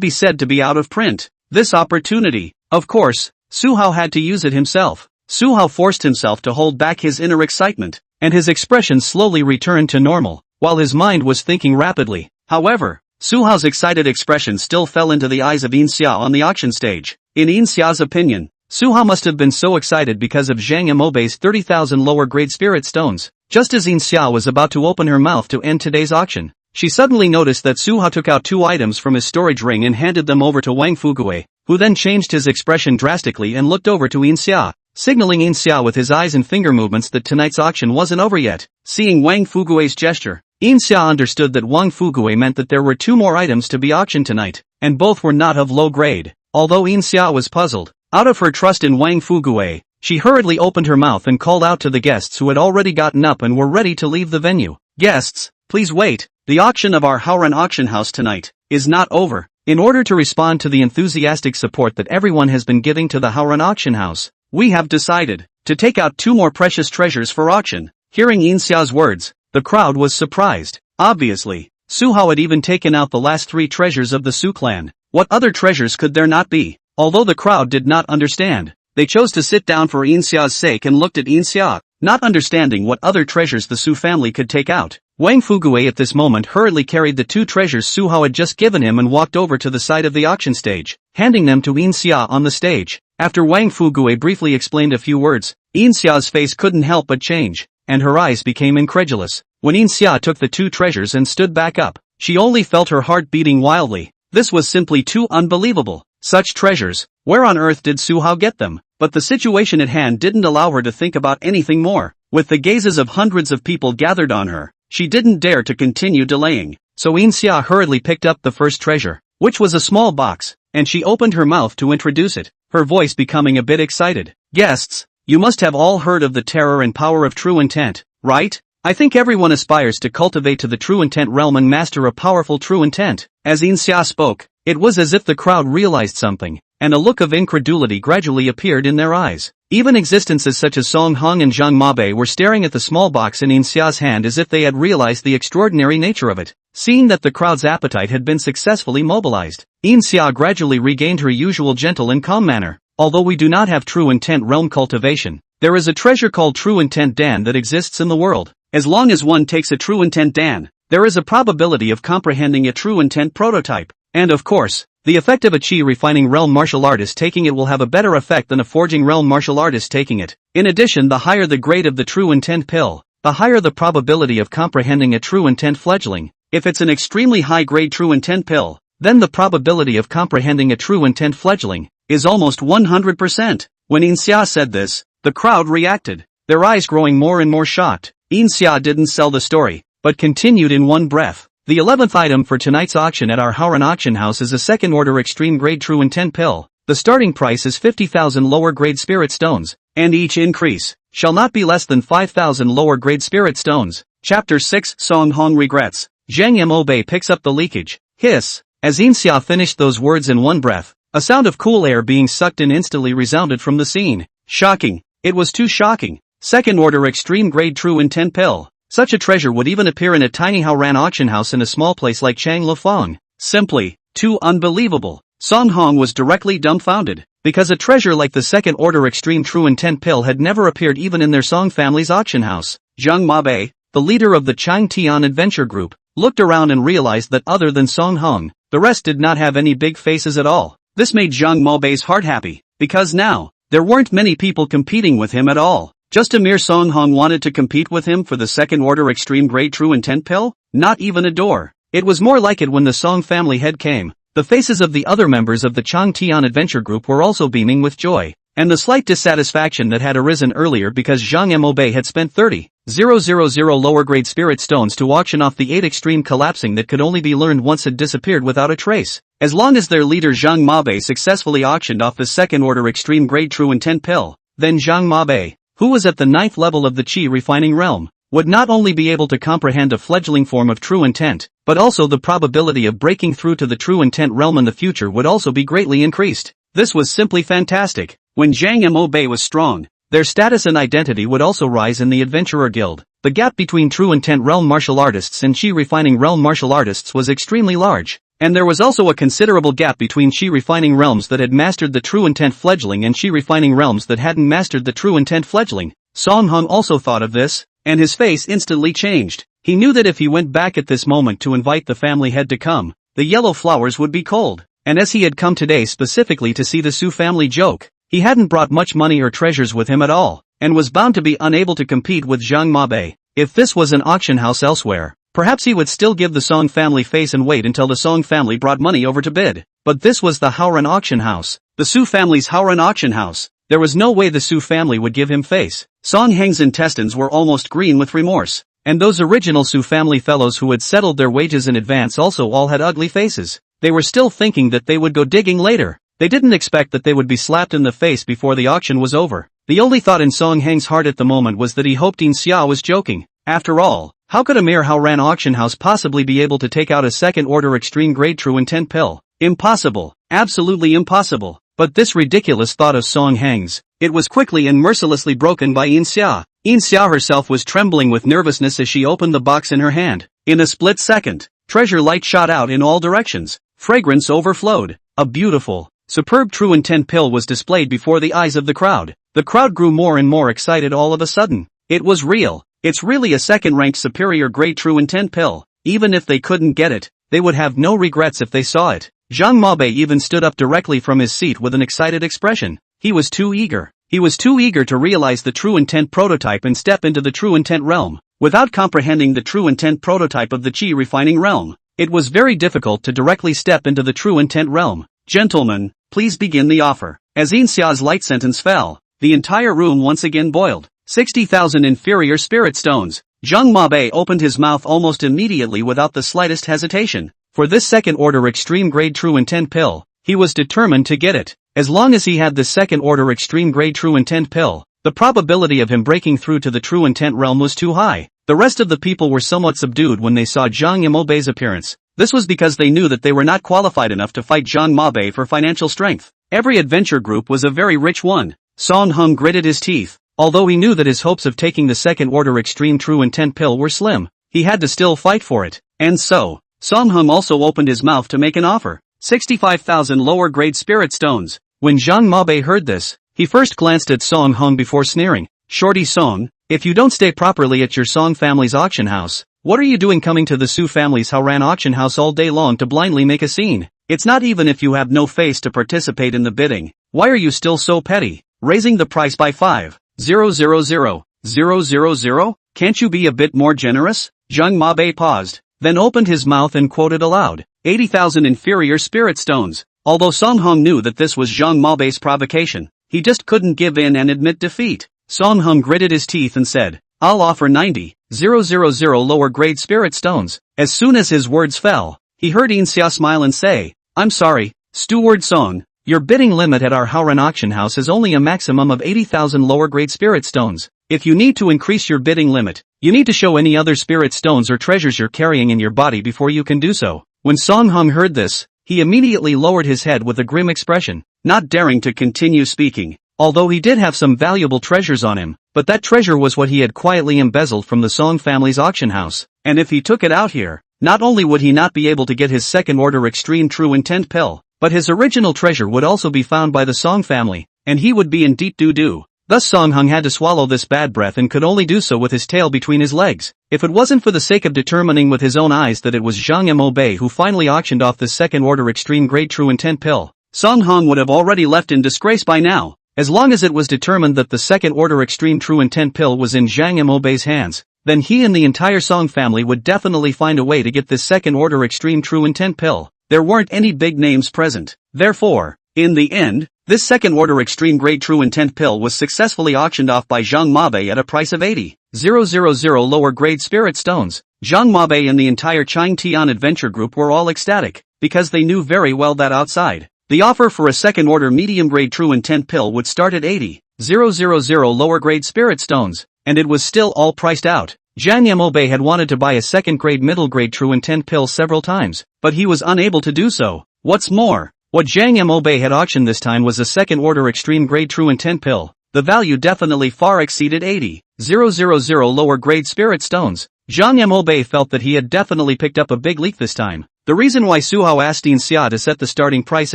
be said to be out of print. This opportunity, of course, Su Hao had to use it himself. Su Hao forced himself to hold back his inner excitement, and his expression slowly returned to normal, while his mind was thinking rapidly. However, Su Hao's excited expression still fell into the eyes of Yin Xia on the auction stage. In Yin Xia's opinion, Su Hao must have been so excited because of Zhang Amobe's 30,000 lower grade spirit stones. Just as Yin Xia was about to open her mouth to end today's auction, she suddenly noticed that Su Hao took out 2 items from his storage ring and handed them over to Wang Fugue, who then changed his expression drastically and looked over to Yin Xia, signaling Yin Xia with his eyes and finger movements that tonight's auction wasn't over yet. Seeing Wang Fugue's gesture, Yin Xia understood that Wang Fugue meant that there were 2 more items to be auctioned tonight, and both were not of low grade. Although Yin Xia was puzzled, out of her trust in Wang Fugue, she hurriedly opened her mouth and called out to the guests who had already gotten up and were ready to leave the venue. Guests, please wait. The auction of our Haoran Auction House tonight is not over. In order to respond to the enthusiastic support that everyone has been giving to the Haoran Auction House, we have decided to take out 2 more precious treasures for auction. Hearing Yin Xia's words, the crowd was surprised. Obviously, Su Hao had even taken out the last 3 treasures of the Su clan. What other treasures could there not be? Although the crowd did not understand, they chose to sit down for Yin Xia's sake and looked at Yin Xia, not understanding what other treasures the Su family could take out. Wang Fugui at this moment hurriedly carried the 2 treasures Su Hao had just given him and walked over to the side of the auction stage, handing them to Yin Xia on the stage. After Wang Fugui briefly explained a few words, Yin Xia's face couldn't help but change, and her eyes became incredulous. When Yin Xia took the 2 treasures and stood back up, she only felt her heart beating wildly. This was simply too unbelievable. Such treasures, where on earth did Su Hao get them? But the situation at hand didn't allow her to think about anything more. With the gazes of hundreds of people gathered on her, she didn't dare to continue delaying. So Yin Xia hurriedly picked up the first treasure, which was a small box, and she opened her mouth to introduce it, her voice becoming a bit excited. Guests, you must have all heard of the terror and power of true intent, right? I think everyone aspires to cultivate to the true intent realm and master a powerful true intent. As Yin Xia spoke, it was as if the crowd realized something, and a look of incredulity gradually appeared in their eyes. Even existences such as Song Hong and Zhang Mabe were staring at the small box in Yin Xia's hand as if they had realized the extraordinary nature of it. Seeing that the crowd's appetite had been successfully mobilized, Yin Xia gradually regained her usual gentle and calm manner. Although we do not have true intent realm cultivation, there is a treasure called true intent Dan that exists in the world. As long as one takes a true intent Dan, there is a probability of comprehending a true intent prototype. And of course, the effect of a Qi refining realm martial artist taking it will have a better effect than a forging realm martial artist taking it. In addition, the higher the grade of the true intent pill, the higher the probability of comprehending a true intent fledgling. If it's an extremely high grade true intent pill, then the probability of comprehending a true intent fledgling is almost 100%. When Yin Xia said this, the crowd reacted, their eyes growing more and more shocked. Yin Xia didn't sell the story, but continued in one breath. The 11th item for tonight's auction at our Haoran Auction House is a second-order extreme-grade true intent pill. The starting price is 50,000 lower-grade spirit stones, and each increase shall not be less than 5,000 lower-grade spirit stones. Chapter 6 Song Hong regrets. Zhang Mo Bei picks up the leakage. Hiss. As Yin Xia finished those words in one breath, a sound of cool air being sucked in instantly resounded from the scene. Shocking. It was too shocking. Second-order extreme-grade true intent pill. Such a treasure would even appear in a tiny Haoran auction house in a small place like Changlifang. Simply too unbelievable. Song Hong was directly dumbfounded, because a treasure like the second-order extreme true intent pill had never appeared even in their Song family's auction house. Zhang Mabe, the leader of the Changtian Adventure Group, looked around and realized that other than Song Hong, the rest did not have any big faces at all. This made Zhang Mabe's heart happy, because now, there weren't many people competing with him at all. Just a mere Song Hong wanted to compete with him for the second-order extreme-grade true intent pill? Not even a door. It was more like it when the Song family head came. The faces of the other members of the Changtian Adventure Group were also beaming with joy, and the slight dissatisfaction that had arisen earlier because Zhang Mo Bei had spent 30,000 lower-grade spirit stones to auction off the 8 extreme collapsing that could only be learned once had disappeared without a trace. As long as their leader Zhang Mabe successfully auctioned off the second-order extreme-grade true intent pill, then Zhang Mabe, who was at the 9th level of the Qi refining realm, would not only be able to comprehend a fledgling form of true intent, but also the probability of breaking through to the true intent realm in the future would also be greatly increased. This was simply fantastic. When Zhang Mo Bei was strong, their status and identity would also rise in the Adventurer Guild. The gap between true intent realm martial artists and Qi refining realm martial artists was extremely large. And there was also a considerable gap between Qi refining realms that had mastered the true intent fledgling and Qi refining realms that hadn't mastered the true intent fledgling. Song Hong also thought of this, and his face instantly changed. He knew that if he went back at this moment to invite the family head to come, the yellow flowers would be cold. And as he had come today specifically to see the Su family joke, he hadn't brought much money or treasures with him at all, and was bound to be unable to compete with Zhang Mabe. If this was an auction house elsewhere, perhaps he would still give the Song family face and wait until the Song family brought money over to bid. But this was the Haoran Auction House. The Su family's Haoran Auction House. There was no way the Su family would give him face. Song Heng's intestines were almost green with remorse. And those original Su family fellows who had settled their wages in advance also all had ugly faces. They were still thinking that they would go digging later. They didn't expect that they would be slapped in the face before the auction was over. The only thought in Song Heng's heart at the moment was that he hoped Yin Xia was joking. After all, how could a mere Haoran auction house possibly be able to take out a second-order extreme-grade true intent pill? Impossible. Absolutely impossible. But this ridiculous thought of Song Heng's, it was quickly and mercilessly broken by Yin Xia. Yin Xia herself was trembling with nervousness as she opened the box in her hand. In a split second, treasure light shot out in all directions. Fragrance overflowed. A beautiful, superb true intent pill was displayed before the eyes of the crowd. The crowd grew more and more excited all of a sudden. It was real. It's really a second-ranked superior grade true intent pill. Even if they couldn't get it, they would have no regrets if they saw it. Zhang Mabe even stood up directly from his seat with an excited expression. He was too eager. He was too eager to realize the true intent prototype and step into the true intent realm. Without comprehending the true intent prototype of the Qi refining realm, it was very difficult to directly step into the true intent realm. Gentlemen, please begin the offer. As Xia's light sentence fell, the entire room once again boiled. 60,000 inferior spirit stones. Zhang Mabe opened his mouth almost immediately without the slightest hesitation. For this second-order extreme-grade true intent pill, he was determined to get it. As long as he had the second-order extreme-grade true intent pill, the probability of him breaking through to the true intent realm was too high. The rest of the people were somewhat subdued when they saw Zhang Mabe's appearance. This was because they knew that they were not qualified enough to fight Zhang Mabe for financial strength. Every adventure group was a very rich one. Song Hung gritted his teeth. Although he knew that his hopes of taking the second-order extreme true intent pill were slim, he had to still fight for it. And so, Song Hung also opened his mouth to make an offer. 65,000 lower-grade spirit stones. When Zhang Mabe heard this, he first glanced at Song Hung before sneering. Shorty Song, if you don't stay properly at your Song family's auction house, what are you doing coming to the Su family's Haoran Auction House all day long to blindly make a scene? It's not even if you have no face to participate in the bidding. Why are you still so petty? Raising the price by 5,000,000? Can't you be a bit more generous? Zhang Mabe paused, then opened his mouth and quoted aloud. 80,000 inferior spirit stones. Although Song Hung knew that this was Zhang Mabe's provocation, he just couldn't give in and admit defeat. Song Hung gritted his teeth and said, I'll offer 90,000 lower grade spirit stones. As soon as his words fell, he heard Xia smile and say, I'm sorry, Steward Song, your bidding limit at our Haoran Auction House is only a maximum of 80,000 lower grade spirit stones. If you need to increase your bidding limit, you need to show any other spirit stones or treasures you're carrying in your body before you can do so. When Song Hung heard this, he immediately lowered his head with a grim expression, not daring to continue speaking. Although he did have some valuable treasures on him, but that treasure was what he had quietly embezzled from the Song family's auction house. And if he took it out here, not only would he not be able to get his second-order extreme true intent pill, but his original treasure would also be found by the Song family, and he would be in deep doo-doo. Thus Song Hung had to swallow this bad breath and could only do so with his tail between his legs. If it wasn't for the sake of determining with his own eyes that it was Zhang Mabe who finally auctioned off this second-order extreme grade true intent pill, Song Hung would have already left in disgrace by now. As long as it was determined that the second-order extreme true intent pill was in Zhang Mabe's hands, then he and the entire Song family would definitely find a way to get this second-order extreme true intent pill. There weren't any big names present. Therefore, in the end, this second-order extreme grade true intent pill was successfully auctioned off by Zhang Mabe at a price of 80,000 lower grade spirit stones. Zhang Mabe and the entire Qingtian adventure group were all ecstatic, because they knew very well that outside, the offer for a second-order medium-grade true intent pill would start at 80,000 lower-grade spirit stones, and it was still all priced out. Zhang Mabe had wanted to buy a second-grade middle-grade true intent pill several times, but he was unable to do so. What's more, what Zhang Mabe had auctioned this time was a second-order extreme-grade true intent pill. The value definitely far exceeded 80,000 lower-grade spirit stones. Zhang Mabe felt that he had definitely picked up a big leak this time. The reason why Su Hao asked Xia to set the starting price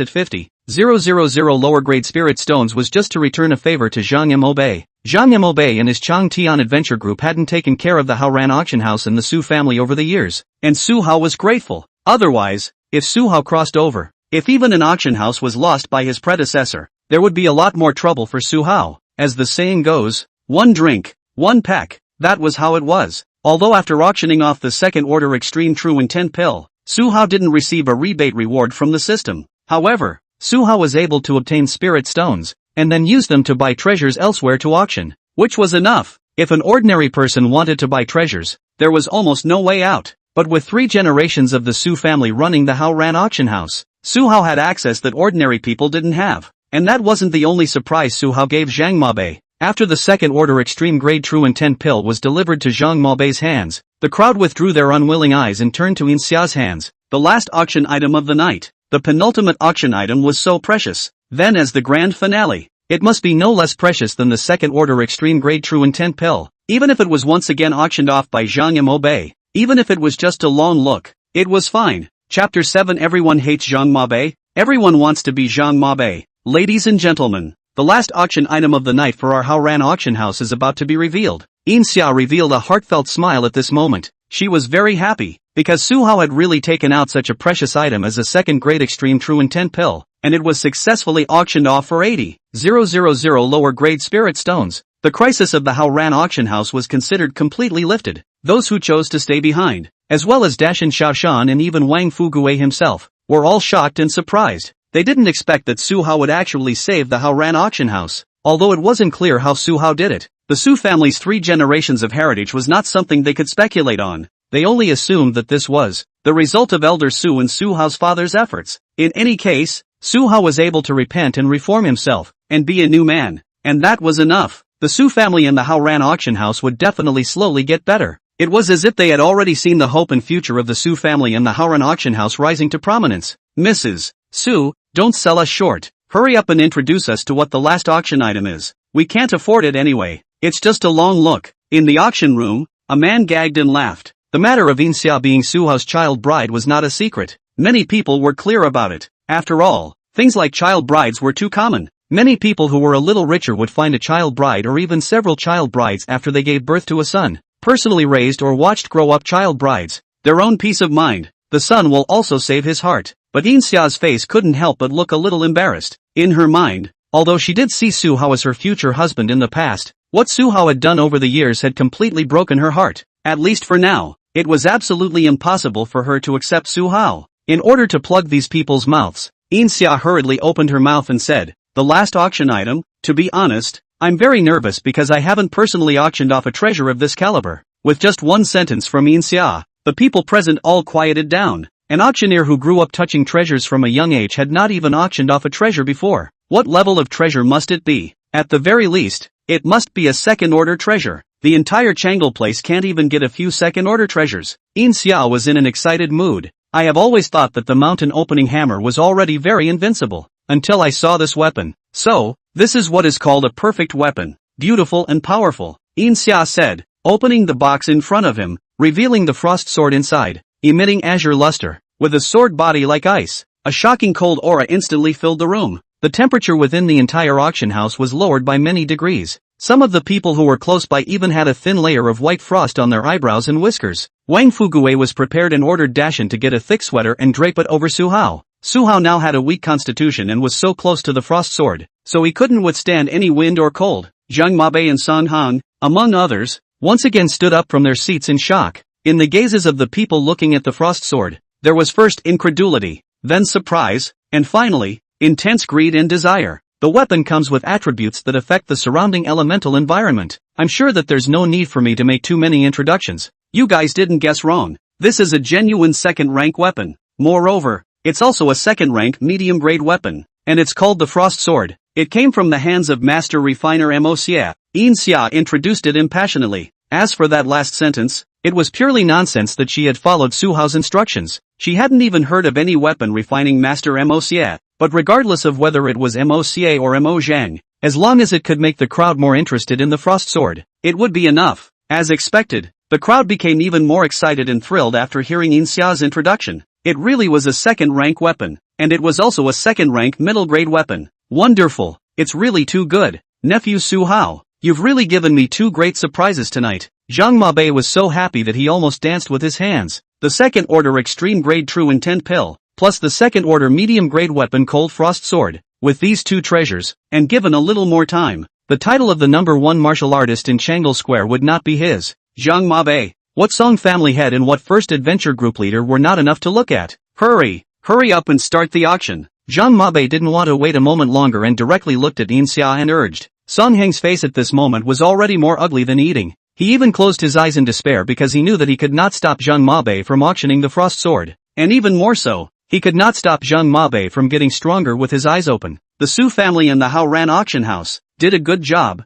at 50,000 lower-grade spirit stones was just to return a favor to Zhang Mabe. Zhang Mabe and his Qingtian adventure group hadn't taken care of the Haoran Auction House and the Su family over the years, and Su Hao was grateful. Otherwise, if Su Hao crossed over, if even an auction house was lost by his predecessor, there would be a lot more trouble for Su Hao. As the saying goes, one drink, one peck. That was how it was. Although after auctioning off the second-order extreme true intent pill, Su Hao didn't receive a rebate reward from the system. However, Su Hao was able to obtain spirit stones, and then use them to buy treasures elsewhere to auction, which was enough. If an ordinary person wanted to buy treasures, there was almost no way out. But with 3 generations of the Su family running the Haoran Auction House, Su Hao had access that ordinary people didn't have. And that wasn't the only surprise Su Hao gave Zhang Mabe. After the second-order extreme-grade true intent pill was delivered to Zhang Mabe's hands, the crowd withdrew their unwilling eyes and turned to Xia's hands. The last auction item of the night, the penultimate auction item, was so precious. Then as the grand finale, it must be no less precious than the second-order extreme-grade true intent pill. Even if it was once again auctioned off by Zhang Mabe, even if it was just a long look, It was fine. Chapter 7 Everyone hates Zhang Mabe. Everyone wants to be Zhang Mabe. Ladies and gentlemen, the last auction item of the night for our Haoran Auction House is about to be revealed. Xia revealed a heartfelt smile at this moment. She was very happy, because Su Hao had really taken out such a precious item as a second-grade extreme true intent pill, and it was successfully auctioned off for 80,000 lower-grade spirit stones. The crisis of the Haoran Auction House was considered completely lifted. Those who chose to stay behind, as well as Dashan Xiaoshan and even Wang Fugue himself, were all shocked and surprised. They didn't expect that Su Hao would actually save the Haoran Auction House. Although it wasn't clear how Su Hao did it, the Su family's 3 generations of heritage was not something they could speculate on. They only assumed that this was the result of Elder Su and Su Hao's father's efforts. In any case, Su Hao was able to repent and reform himself, and be a new man. And that was enough. The Su family and the Haoran Auction House would definitely slowly get better. It was as if they had already seen the hope and future of the Su family and the Haoran Auction House rising to prominence. Mrs. Su, don't sell us short. Hurry up and introduce us to what the last auction item is. We can't afford it anyway. It's just a long look. In the auction room, a man gagged and laughed. The matter of Xia being Su Hao's child bride was not a secret. Many people were clear about it. After all, things like child brides were too common. Many people who were a little richer would find a child bride or even several child brides after they gave birth to a son. Personally raised or watched grow up child brides. Their own peace of mind. The son will also save his heart. But Xia's face couldn't help but look a little embarrassed. In her mind, although she did see Su Hao as her future husband in the past, what Su Hao had done over the years had completely broken her heart. At least for now, it was absolutely impossible for her to accept Su Hao. In order to plug these people's mouths, Xia hurriedly opened her mouth and said, "The last auction item, to be honest, I'm very nervous because I haven't personally auctioned off a treasure of this caliber." With just one sentence from Xia, the people present all quieted down. An auctioneer who grew up touching treasures from a young age had not even auctioned off a treasure before. What level of treasure must it be? At the very least, it must be a second-order treasure. The entire Changle place can't even get a few second-order treasures. Xia was in an excited mood. I have always thought that the mountain opening hammer was already very invincible, until I saw this weapon. So, this is what is called a perfect weapon. Beautiful and powerful, Xia said, opening the box in front of him, revealing the frost sword inside, emitting azure luster, with a sword body like ice. A shocking cold aura instantly filled the room. The temperature within the entire auction house was lowered by many degrees. Some of the people who were close by even had a thin layer of white frost on their eyebrows and whiskers. Wang Fugue was prepared and ordered Dashan to get a thick sweater and drape it over Su Hao. Su Hao now had a weak constitution and was so close to the frost sword, so he couldn't withstand any wind or cold. Zhang Mabe and Song Hong, among others, once again stood up from their seats in shock. In the gazes of the people looking at the frost sword, there was first incredulity, then surprise, and finally, intense greed and desire. The weapon comes with attributes that affect the surrounding elemental environment. I'm sure that there's no need for me to make too many introductions. You guys didn't guess wrong. This is a genuine second-rank weapon. Moreover, it's also a second-rank medium-grade weapon, and it's called the Frost Sword. It came from the hands of Master Refiner Mo Xia. Xia introduced it impassionately. As for that last sentence, it was purely nonsense that she had followed Su Hao's instructions. She hadn't even heard of any weapon refining Master Mo Xia. But regardless of whether it was Mo Xia or Mo Zhang, as long as it could make the crowd more interested in the Frost Sword, it would be enough. As expected, the crowd became even more excited and thrilled after hearing Xia's introduction. It really was a second-rank weapon, and it was also a second-rank middle-grade weapon. Wonderful, it's really too good. Nephew Su Hao, you've really given me 2 great surprises tonight. Zhang Mabe was so happy that he almost danced with his hands. The second-order extreme-grade true intent pill, plus the second-order medium-grade weapon Cold Frost Sword. With these 2 treasures, and given a little more time, the title of the #1 martial artist in Changle Square would not be his. Zhang Mabe, what Song family head and what first adventure group leader were not enough to look at? Hurry up and start the auction. Zhang Mabe didn't want to wait a moment longer and directly looked at Xia and urged. Song Heng's face at this moment was already more ugly than eating. He even closed his eyes in despair because he knew that he could not stop Zhang Mabe from auctioning the Frost Sword. And even more so, he could not stop Zhang Mabe from getting stronger with his eyes open. The Su family and the Haoran Auction House did a good job,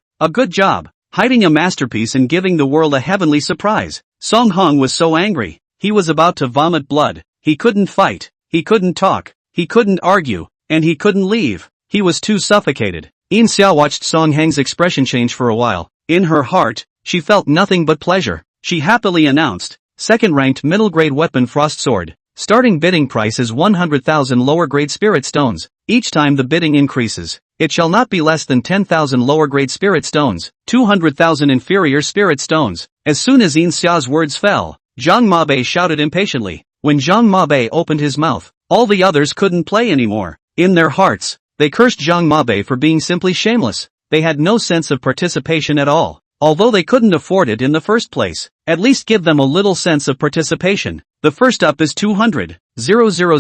hiding a masterpiece and giving the world a heavenly surprise. Song Hong was so angry, he was about to vomit blood. He couldn't fight, he couldn't talk, he couldn't argue, and he couldn't leave. He was too suffocated. Xia watched Song Heng's expression change for a while. In her heart, she felt nothing but pleasure. She happily announced, second-ranked middle-grade weapon Frost Sword. Starting bidding price is 100,000 lower-grade spirit stones. Each time the bidding increases, it shall not be less than 10,000 lower-grade spirit stones, 200,000 inferior spirit stones. As soon as Yin Xia's words fell, Zhang Mabe shouted impatiently. When Zhang Mabe opened his mouth, all the others couldn't play anymore. In their hearts, they cursed Zhang Mabe for being simply shameless. They had no sense of participation at all. Although they couldn't afford it in the first place, at least give them a little sense of participation. The first up is 200,000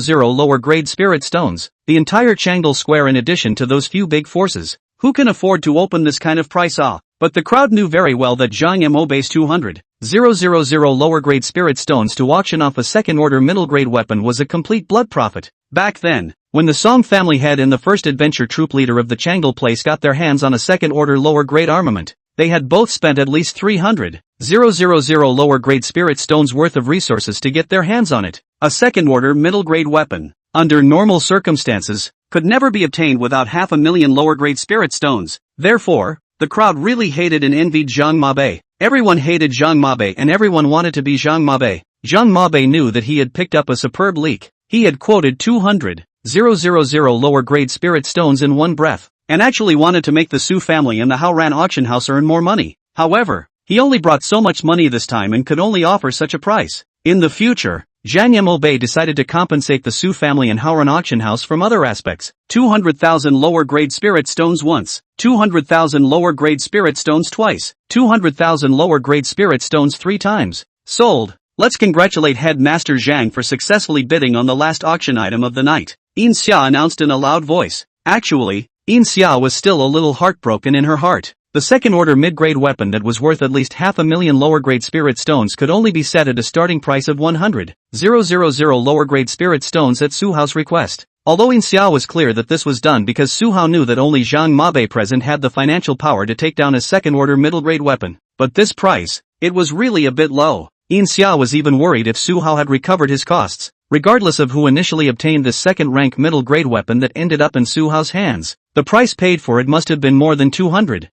lower-grade spirit stones, the entire Changdal Square in addition to those few big forces. Who can afford to open this kind of price off? But the crowd knew very well that Zhang Mobe's 200,000 lower-grade spirit stones to auction off a second-order middle-grade weapon was a complete blood profit. Back then, when the Song family head and the first adventure troop leader of the Changdal place got their hands on a second-order lower-grade armament, they had both spent at least 300,000 lower-grade spirit stones worth of resources to get their hands on it. A second-order middle-grade weapon, under normal circumstances, could never be obtained without 500,000 lower-grade spirit stones. Therefore, the crowd really hated and envied Zhang Mabe. Everyone hated Zhang Mabe and everyone wanted to be Zhang Mabe. Zhang Mabe knew that he had picked up a superb leak. He had quoted 200,000 lower-grade spirit stones in one breath, and actually wanted to make the Su family and the Haoran Auction House earn more money. However, he only brought so much money this time and could only offer such a price. In the future, Zhang Mobe decided to compensate the Su family and Haoran Auction House from other aspects. 200,000 lower-grade spirit stones once, 200,000 lower-grade spirit stones twice, 200,000 lower-grade spirit stones 3 times. Sold. Let's congratulate Headmaster Zhang for successfully bidding on the last auction item of the night, Yin Xia announced in a loud voice. Actually, Yin Xia was still a little heartbroken in her heart. The second-order mid-grade weapon that was worth at least 500,000 lower-grade spirit stones could only be set at a starting price of 100,000 lower-grade spirit stones at Su Hao's request. Although Yin Xia was clear that this was done because Su Hao knew that only Zhang Mabe present had the financial power to take down a second-order middle-grade weapon. But this price, it was really a bit low. Yin Xia was even worried if Su Hao had recovered his costs, regardless of who initially obtained this second-rank middle-grade weapon that ended up in Su Hao's hands. The price paid for it must have been more than 200,000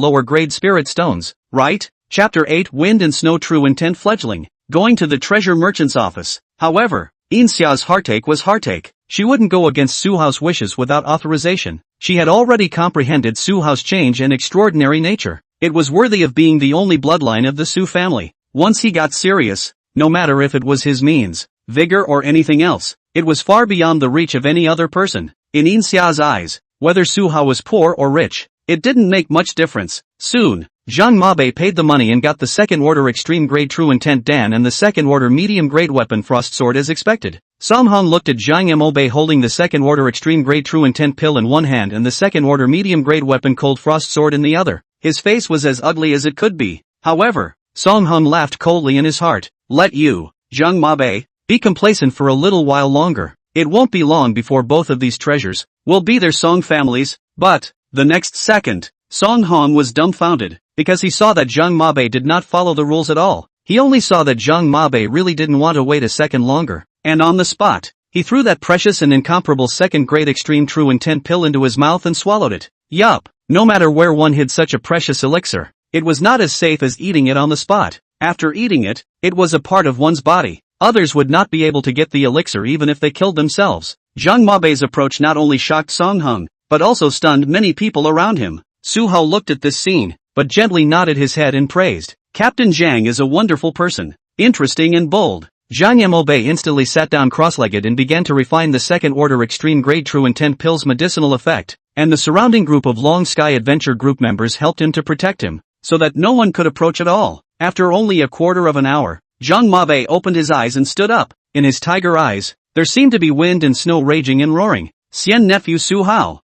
lower-grade spirit stones, right? Chapter 8 Wind and Snow True Intent Fledgling, going to the treasure merchant's office. However, Yin Xia's heartache was heartache. She wouldn't go against Su Hao's wishes without authorization. She had already comprehended Su Hao's change and extraordinary nature. It was worthy of being the only bloodline of the Su family. Once he got serious, no matter if it was his means, vigor or anything else, it was far beyond the reach of any other person. In Yin Xia's eyes, whether Su Hao was poor or rich, it didn't make much difference. Soon, Zhang Mabe paid the money and got the second-order extreme-grade True Intent Dan and the second-order medium-grade weapon Frost Sword as expected. Song Hong looked at Zhang Mabe holding the second-order extreme-grade True Intent pill in one hand and the second-order medium-grade weapon Cold Frost Sword in the other. His face was as ugly as it could be. However, Song Hong laughed coldly in his heart. Let you, Zhang Mabe, be complacent for a little while longer. It won't be long before both of these treasures will be their Song families. But, the next second, Song Hong was dumbfounded, because he saw that Zhang Mabe did not follow the rules at all. He only saw that Zhang Mabe really didn't want to wait a second longer, and on the spot, he threw that precious and incomparable second-grade extreme True Intent pill into his mouth and swallowed it. Yup, no matter where one hid such a precious elixir, it was not as safe as eating it on the spot. After eating it, it was a part of one's body. Others would not be able to get the elixir even if they killed themselves. Zhang Mabe's approach not only shocked Song Hong, but also stunned many people around him. Su Hao looked at this scene, but gently nodded his head and praised. Captain Zhang is a wonderful person, interesting and bold. Zhang Mobe instantly sat down cross-legged and began to refine the second-order extreme-grade True Intent pill's medicinal effect, and the surrounding group of Long Sky Adventure group members helped him to protect him, so that no one could approach at all. After only a quarter of an hour, Zhang Mabe opened his eyes and stood up. In his tiger eyes, there seemed to be wind and snow raging and roaring. Xian nephew Su Hao,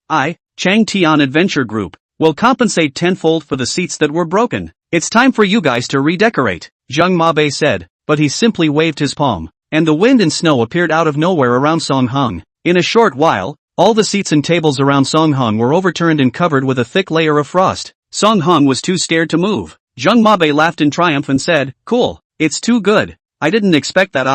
Chang Tian Adventure Group, will compensate tenfold for the seats that were broken. It's time for you guys to redecorate, Zhang Mabe said, but he simply waved his palm, and the wind and snow appeared out of nowhere around Song Hong. In a short while, all the seats and tables around Song Hong were overturned and covered with a thick layer of frost. Song Hong was too scared to move. Zhang Mabe laughed in triumph and said, "Cool, it's too good. I didn't expect that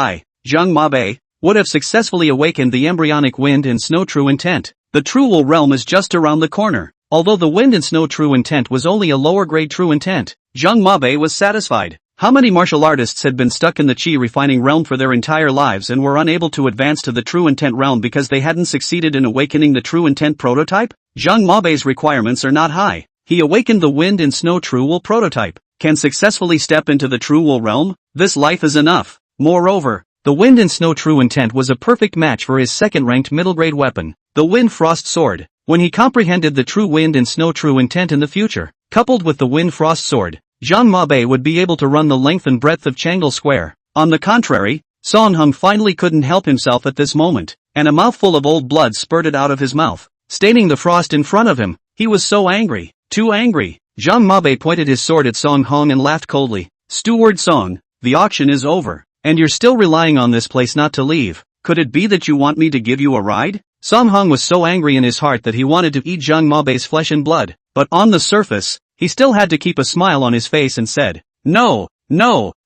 Zhang Mabe, would have successfully awakened the embryonic wind and snow True Intent. The True Wool realm is just around the corner." Although the wind and snow True Intent was only a lower grade True Intent, Zhang Mabe was satisfied. How many martial artists had been stuck in the Qi refining realm for their entire lives and were unable to advance to the true intent realm because they hadn't succeeded in awakening the true intent prototype? Zhang Mabei's requirements are not high. He awakened the wind and snow true wool prototype, can successfully step into the true wool realm. This life is enough. Moreover, the wind and snow true intent was a perfect match for his second-ranked middle-grade weapon, the Wind Frost Sword. When he comprehended the true wind and snow true intent in the future, coupled with the Wind Frost Sword, Zhang Mabei would be able to run the length and breadth of Chang'e Square. On the contrary, Song Hung finally couldn't help himself at this moment, and a mouthful of old blood spurted out of his mouth, staining the frost in front of him. He was so angry, too angry. Zhang Mabei pointed his sword at Song Hong and laughed coldly. Steward Song, the auction is over, and you're still relying on this place not to leave. Could it be that you want me to give you a ride? Song Hong was so angry in his heart that he wanted to eat Zhang Mabei's flesh and blood, but on the surface, he still had to keep a smile on his face and said, No,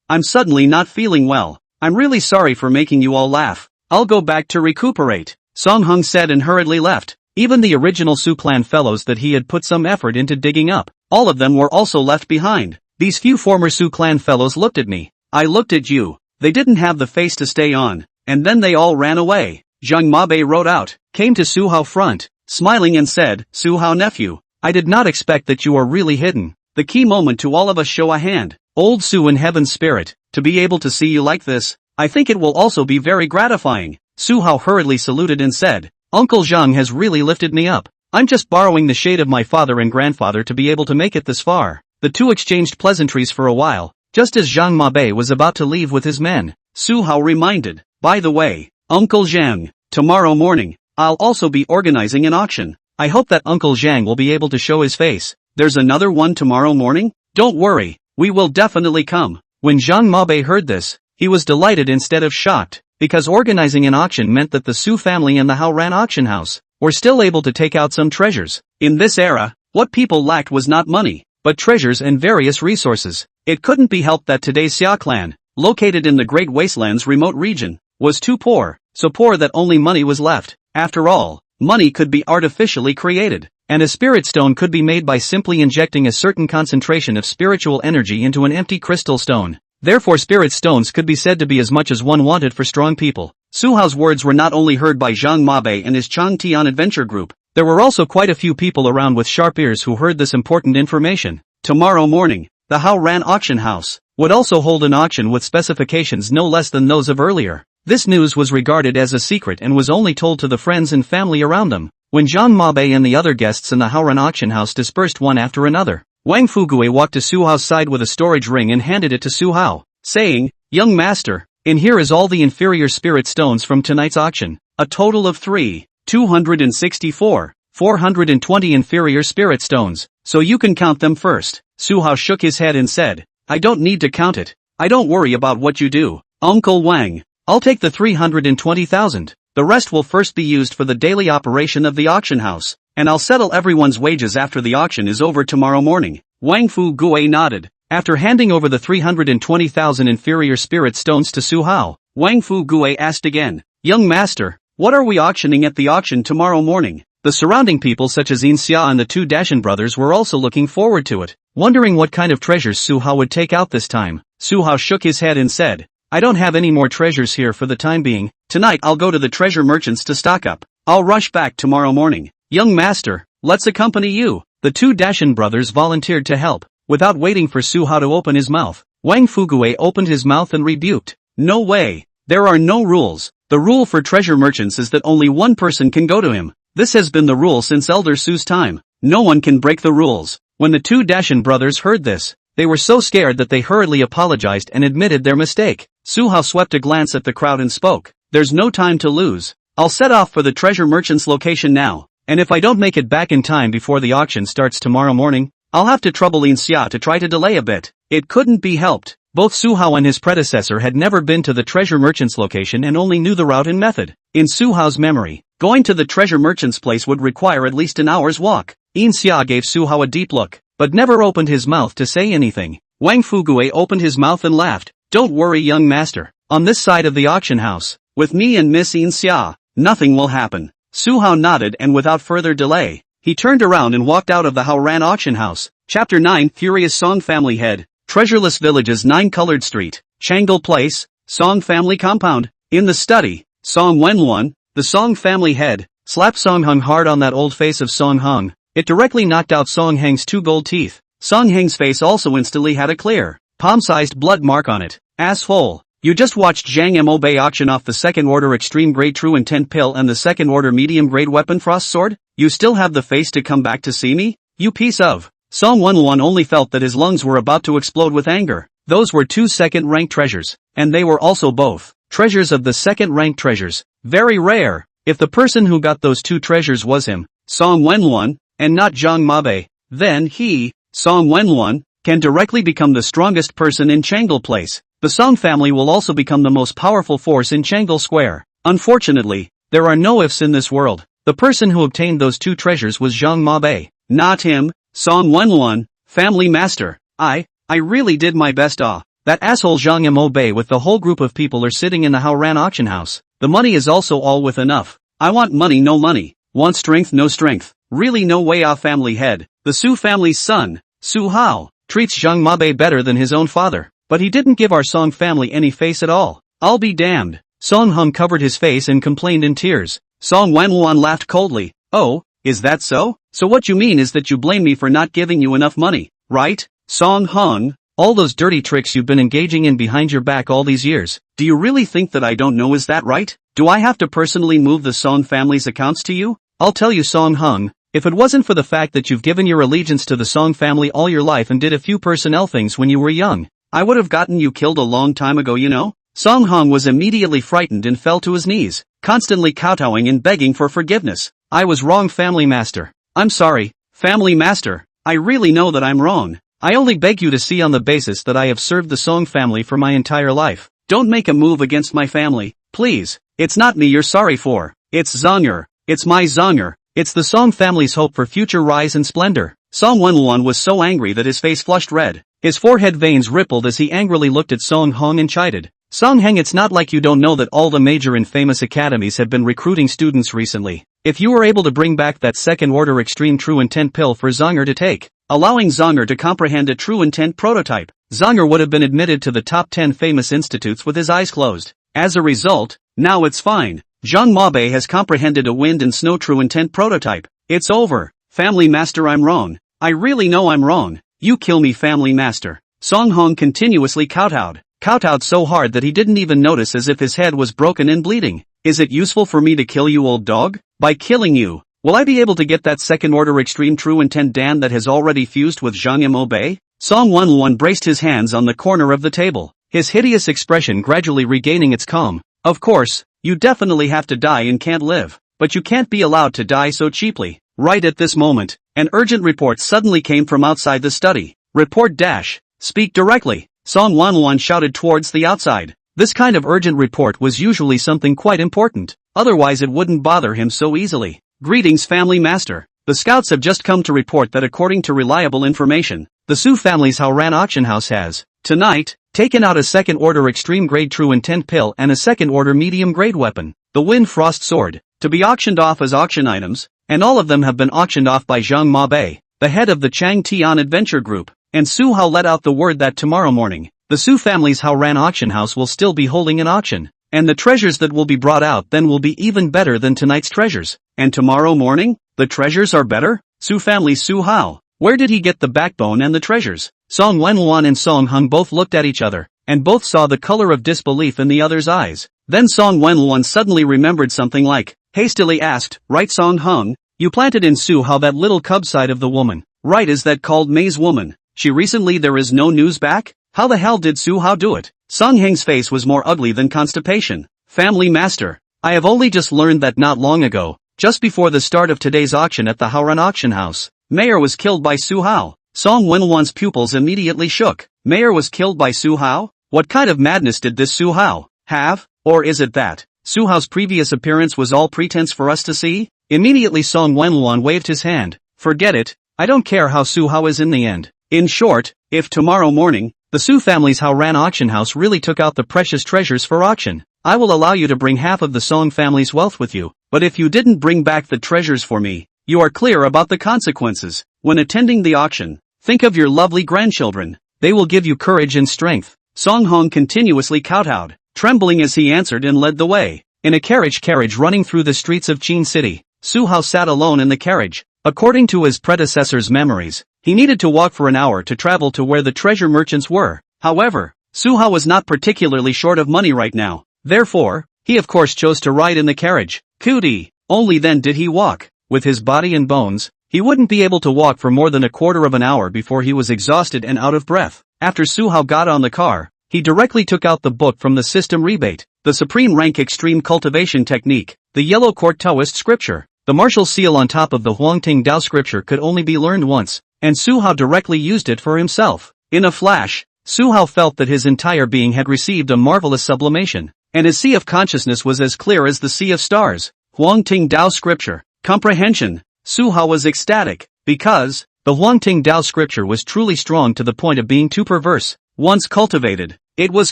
I'm suddenly not feeling well. I'm really sorry for making you all laugh. I'll go back to recuperate. Song Hong said and hurriedly left. Even the original Su Clan fellows that he had put some effort into digging up, all of them were also left behind. These few former Su Clan fellows looked at me. I looked at you. They didn't have the face to stay on, and then they all ran away. Zhang Mabei rode out, came to Su Hao front, smiling and said, Su Hao nephew, I did not expect that you are really hidden. The key moment to all of us, show a hand. Old Su in heaven's spirit, to be able to see you like this, I think it will also be very gratifying. Su Hao hurriedly saluted and said, Uncle Zhang has really lifted me up. I'm just borrowing the shade of my father and grandfather to be able to make it this far. The two exchanged pleasantries for a while, just as Zhang Mabei was about to leave with his men. Su Hao reminded, by the way, Uncle Zhang, tomorrow morning, I'll also be organizing an auction. I hope that Uncle Zhang will be able to show his face. There's another one tomorrow morning? Don't worry, we will definitely come. When Zhang Mabei heard this, he was delighted instead of shocked, because organizing an auction meant that the Su family and the Haoran Auction House were still able to take out some treasures. In this era, what people lacked was not money, but treasures and various resources. It couldn't be helped that today's Xia Clan, located in the Great Wasteland's remote region, was too poor, so poor that only money was left. After all, money could be artificially created, and a spirit stone could be made by simply injecting a certain concentration of spiritual energy into an empty crystal stone. Therefore spirit stones could be said to be as much as one wanted for strong people. Su Hao's words were not only heard by Zhang Mabei and his Changtian adventure group, there were also quite a few people around with sharp ears who heard this important information. Tomorrow morning, the Haoran Auction House would also hold an auction with specifications no less than those of earlier. This news was regarded as a secret and was only told to the friends and family around them. When Zhang Mabei and the other guests in the Haoran Auction House dispersed one after another, Wang Fugue walked to Su Hao's side with a storage ring and handed it to Su Hao, saying, Young master, in here is all the inferior spirit stones from tonight's auction, a total of 264, 420 inferior spirit stones, so you can count them first. Su Hao shook his head and said, I don't need to count it. I don't worry about what you do, Uncle Wang. I'll take the 320,000. The rest will first be used for the daily operation of the auction house, and I'll settle everyone's wages after the auction is over tomorrow morning. Wang Fugue nodded. After handing over the 320,000 inferior spirit stones to Su Hao, Wang Fugue asked again, Young master, what are we auctioning at the auction tomorrow morning? The surrounding people such as Yin Xia and the two Dashan brothers were also looking forward to it, wondering what kind of treasures Su Hao would take out this time. Su Hao shook his head and said, I don't have any more treasures here for the time being. Tonight I'll go to the treasure merchants to stock up. I'll rush back tomorrow morning. Young master, let's accompany you. The two Dashan brothers volunteered to help. Without waiting for Su Hao to open his mouth, Wang Fugue opened his mouth and rebuked. No way. There are no rules. The rule for treasure merchants is that only one person can go to him. This has been the rule since Elder Su's time. No one can break the rules. When the two Dashan brothers heard this, they were so scared that they hurriedly apologized and admitted their mistake. Su Hao swept a glance at the crowd and spoke. There's no time to lose. I'll set off for the treasure merchant's location now, and if I don't make it back in time before the auction starts tomorrow morning, I'll have to trouble Yin Xia to try to delay a bit. It couldn't be helped. Both Su Hao and his predecessor had never been to the treasure merchant's location and only knew the route and method. In Su Hao's memory, going to the treasure merchant's place would require at least an hour's walk. Yin Xia gave Su Hao a deep look, but never opened his mouth to say anything. Wang Fugue opened his mouth and laughed. Don't worry, young master. On this side of the auction house, with me and Miss Yin Xia, nothing will happen. Su Hao nodded and without further delay, he turned around and walked out of the Haoran Auction House. Chapter 9 Furious Song Family Head. Treasureless Village's 9-colored street, Changle Place, Song family compound. In the study, Song Wenwon, the Song family head, slapped Song Hung hard on that old face of Song Hung. It directly knocked out Song Heng's 2 gold teeth. Song Heng's face also instantly had a clear, palm-sized blood mark on it. Asshole. You just watched Zhang Mo Bei auction off the 2nd order extreme grade true intent pill and the 2nd order medium grade weapon frost sword? You still have the face to come back to see me? You piece of. Song Wenwon only felt that his lungs were about to explode with anger. Those were 2 second-ranked treasures, and they were also both treasures of the second-ranked treasures. Very rare. If the person who got those 2 treasures was him, Song Wenwon, and not Zhang Mabe, then he, Song Wenwon, can directly become the strongest person in Changle Place. The Song family will also become the most powerful force in Changle Square. Unfortunately, there are no ifs in this world. The person who obtained those 2 treasures was Zhang Mabe, not him, Song Wenwon, family master. I really did my best. That asshole Zhang Mo Bei with the whole group of people are sitting in the Haoran Auction House. The money is also all with enough. I want money, no money. Want strength, no strength. Really no way. Family head. The Su family's son, Su Hao, treats Zhang Mabe better than his own father. But he didn't give our Song family any face at all. I'll be damned. Song Hung covered his face and complained in tears. Song Wenwon laughed coldly. Oh, is that so? So what you mean is that you blame me for not giving you enough money, right? Song Hung, all those dirty tricks you've been engaging in behind your back all these years. Do you really think that I don't know? Is that right? Do I have to personally move the Song family's accounts to you? I'll tell you, Song Hung, if it wasn't for the fact that you've given your allegiance to the Song family all your life and did a few personnel things when you were young, I would have gotten you killed a long time ago, you know? Song Hung was immediately frightened and fell to his knees, constantly kowtowing and begging for forgiveness. I was wrong, family master. I'm sorry, family master. I really know that I'm wrong. I only beg you to see on the basis that I have served the Song family for my entire life. Don't make a move against my family, please. It's not me you're sorry for. It's Zonger. It's my Zonger. It's the Song family's hope for future rise and splendor. Song Wenwon was so angry that his face flushed red. His forehead veins rippled as he angrily looked at Song Hung and chided. Song Heng, it's not like you don't know that all the major and famous academies have been recruiting students recently. If you were able to bring back that 2nd order extreme true intent pill for Zonger to take, allowing Zonger to comprehend a true intent prototype, Zonger would have been admitted to the top 10 famous institutes with his eyes closed. As a result, now it's fine. Zhang Mabe has comprehended a wind and snow true intent prototype. It's over. Family master, I'm wrong. I really know I'm wrong. You kill me, family master. Song Hung continuously kowtowed so hard that he didn't even notice, as if his head was broken and bleeding. Is it useful for me to kill you, old dog? By killing you, will I be able to get that 2nd order extreme true intent Dan that has already fused with Zhang Mo Bei? Song Wenwon braced his hands on the corner of the table, his hideous expression gradually regaining its calm. Of course, you definitely have to die and can't live, but you can't be allowed to die so cheaply. Right at this moment, an urgent report suddenly came from outside the study. Report dash. Speak directly. Song Wenwon shouted towards the outside. This kind of urgent report was usually something quite important, otherwise it wouldn't bother him so easily. Greetings, family master. The scouts have just come to report that according to reliable information, the Su family's Haoran Auction House has, tonight, taken out a 2nd order extreme grade true intent pill and a 2nd order medium grade weapon, the Wind Frost Sword, to be auctioned off as auction items, and all of them have been auctioned off by Zhang Mabe, the head of the Chang Tian Adventure Group, and Su Hao let out the word that tomorrow morning, the Su family's Haoran Auction House will still be holding an auction, and the treasures that will be brought out then will be even better than tonight's treasures. And tomorrow morning, the treasures are better? Su family Su Hao, where did he get the backbone and the treasures? Song Wenwon and Song Hung both looked at each other, and both saw the color of disbelief in the other's eyes. Then Song Wenwon suddenly remembered something, like, hastily asked, right Song Hung, you planted in Su Hao that little cub side of the woman, right? Is that called May's woman? She recently there is no news back? How the hell did Su Hao do it? Song Heng's face was more ugly than constipation. Family master, I have only just learned that not long ago, just before the start of today's auction at the Haoran Auction House, Mayor was killed by Su Hao. Song Wenwon's pupils immediately shook. Mayor was killed by Su Hao? What kind of madness did this Su Hao have? Or is it that Su Hao's previous appearance was all pretense for us to see? Immediately Song Wenwon waved his hand. Forget it, I don't care how Su Hao is in the end. In short, if tomorrow morning, the Su family's Haoran Auction House really took out the precious treasures for auction, I will allow you to bring half of the Song family's wealth with you. But if you didn't bring back the treasures for me, you are clear about the consequences. When attending the auction, think of your lovely grandchildren. They will give you courage and strength. Song Hong continuously kowtowed, trembling as he answered and led the way. In a carriage running through the streets of Qin City, Su Hao sat alone in the carriage. According to his predecessor's memories, he needed to walk for an hour to travel to where the treasure merchants were. However, Su Hao was not particularly short of money right now. Therefore, he of course chose to ride in the carriage. Cootie. Only then did he walk. With his body and bones, he wouldn't be able to walk for more than a quarter of an hour before he was exhausted and out of breath. After Su Hao got on the car, he directly took out the book from the system Rebate, the Supreme Rank Extreme Cultivation Technique, the Yellow Court Taoist Scripture. The martial seal on top of the Huangting Dao Scripture could only be learned once, and Su Hao directly used it for himself. In a flash, Su Hao felt that his entire being had received a marvelous sublimation, and his sea of consciousness was as clear as the sea of stars. Huangting Dao Scripture. Comprehension. Su Hao was ecstatic, because the Huangting Dao Scripture was truly strong to the point of being too perverse. Once cultivated, it was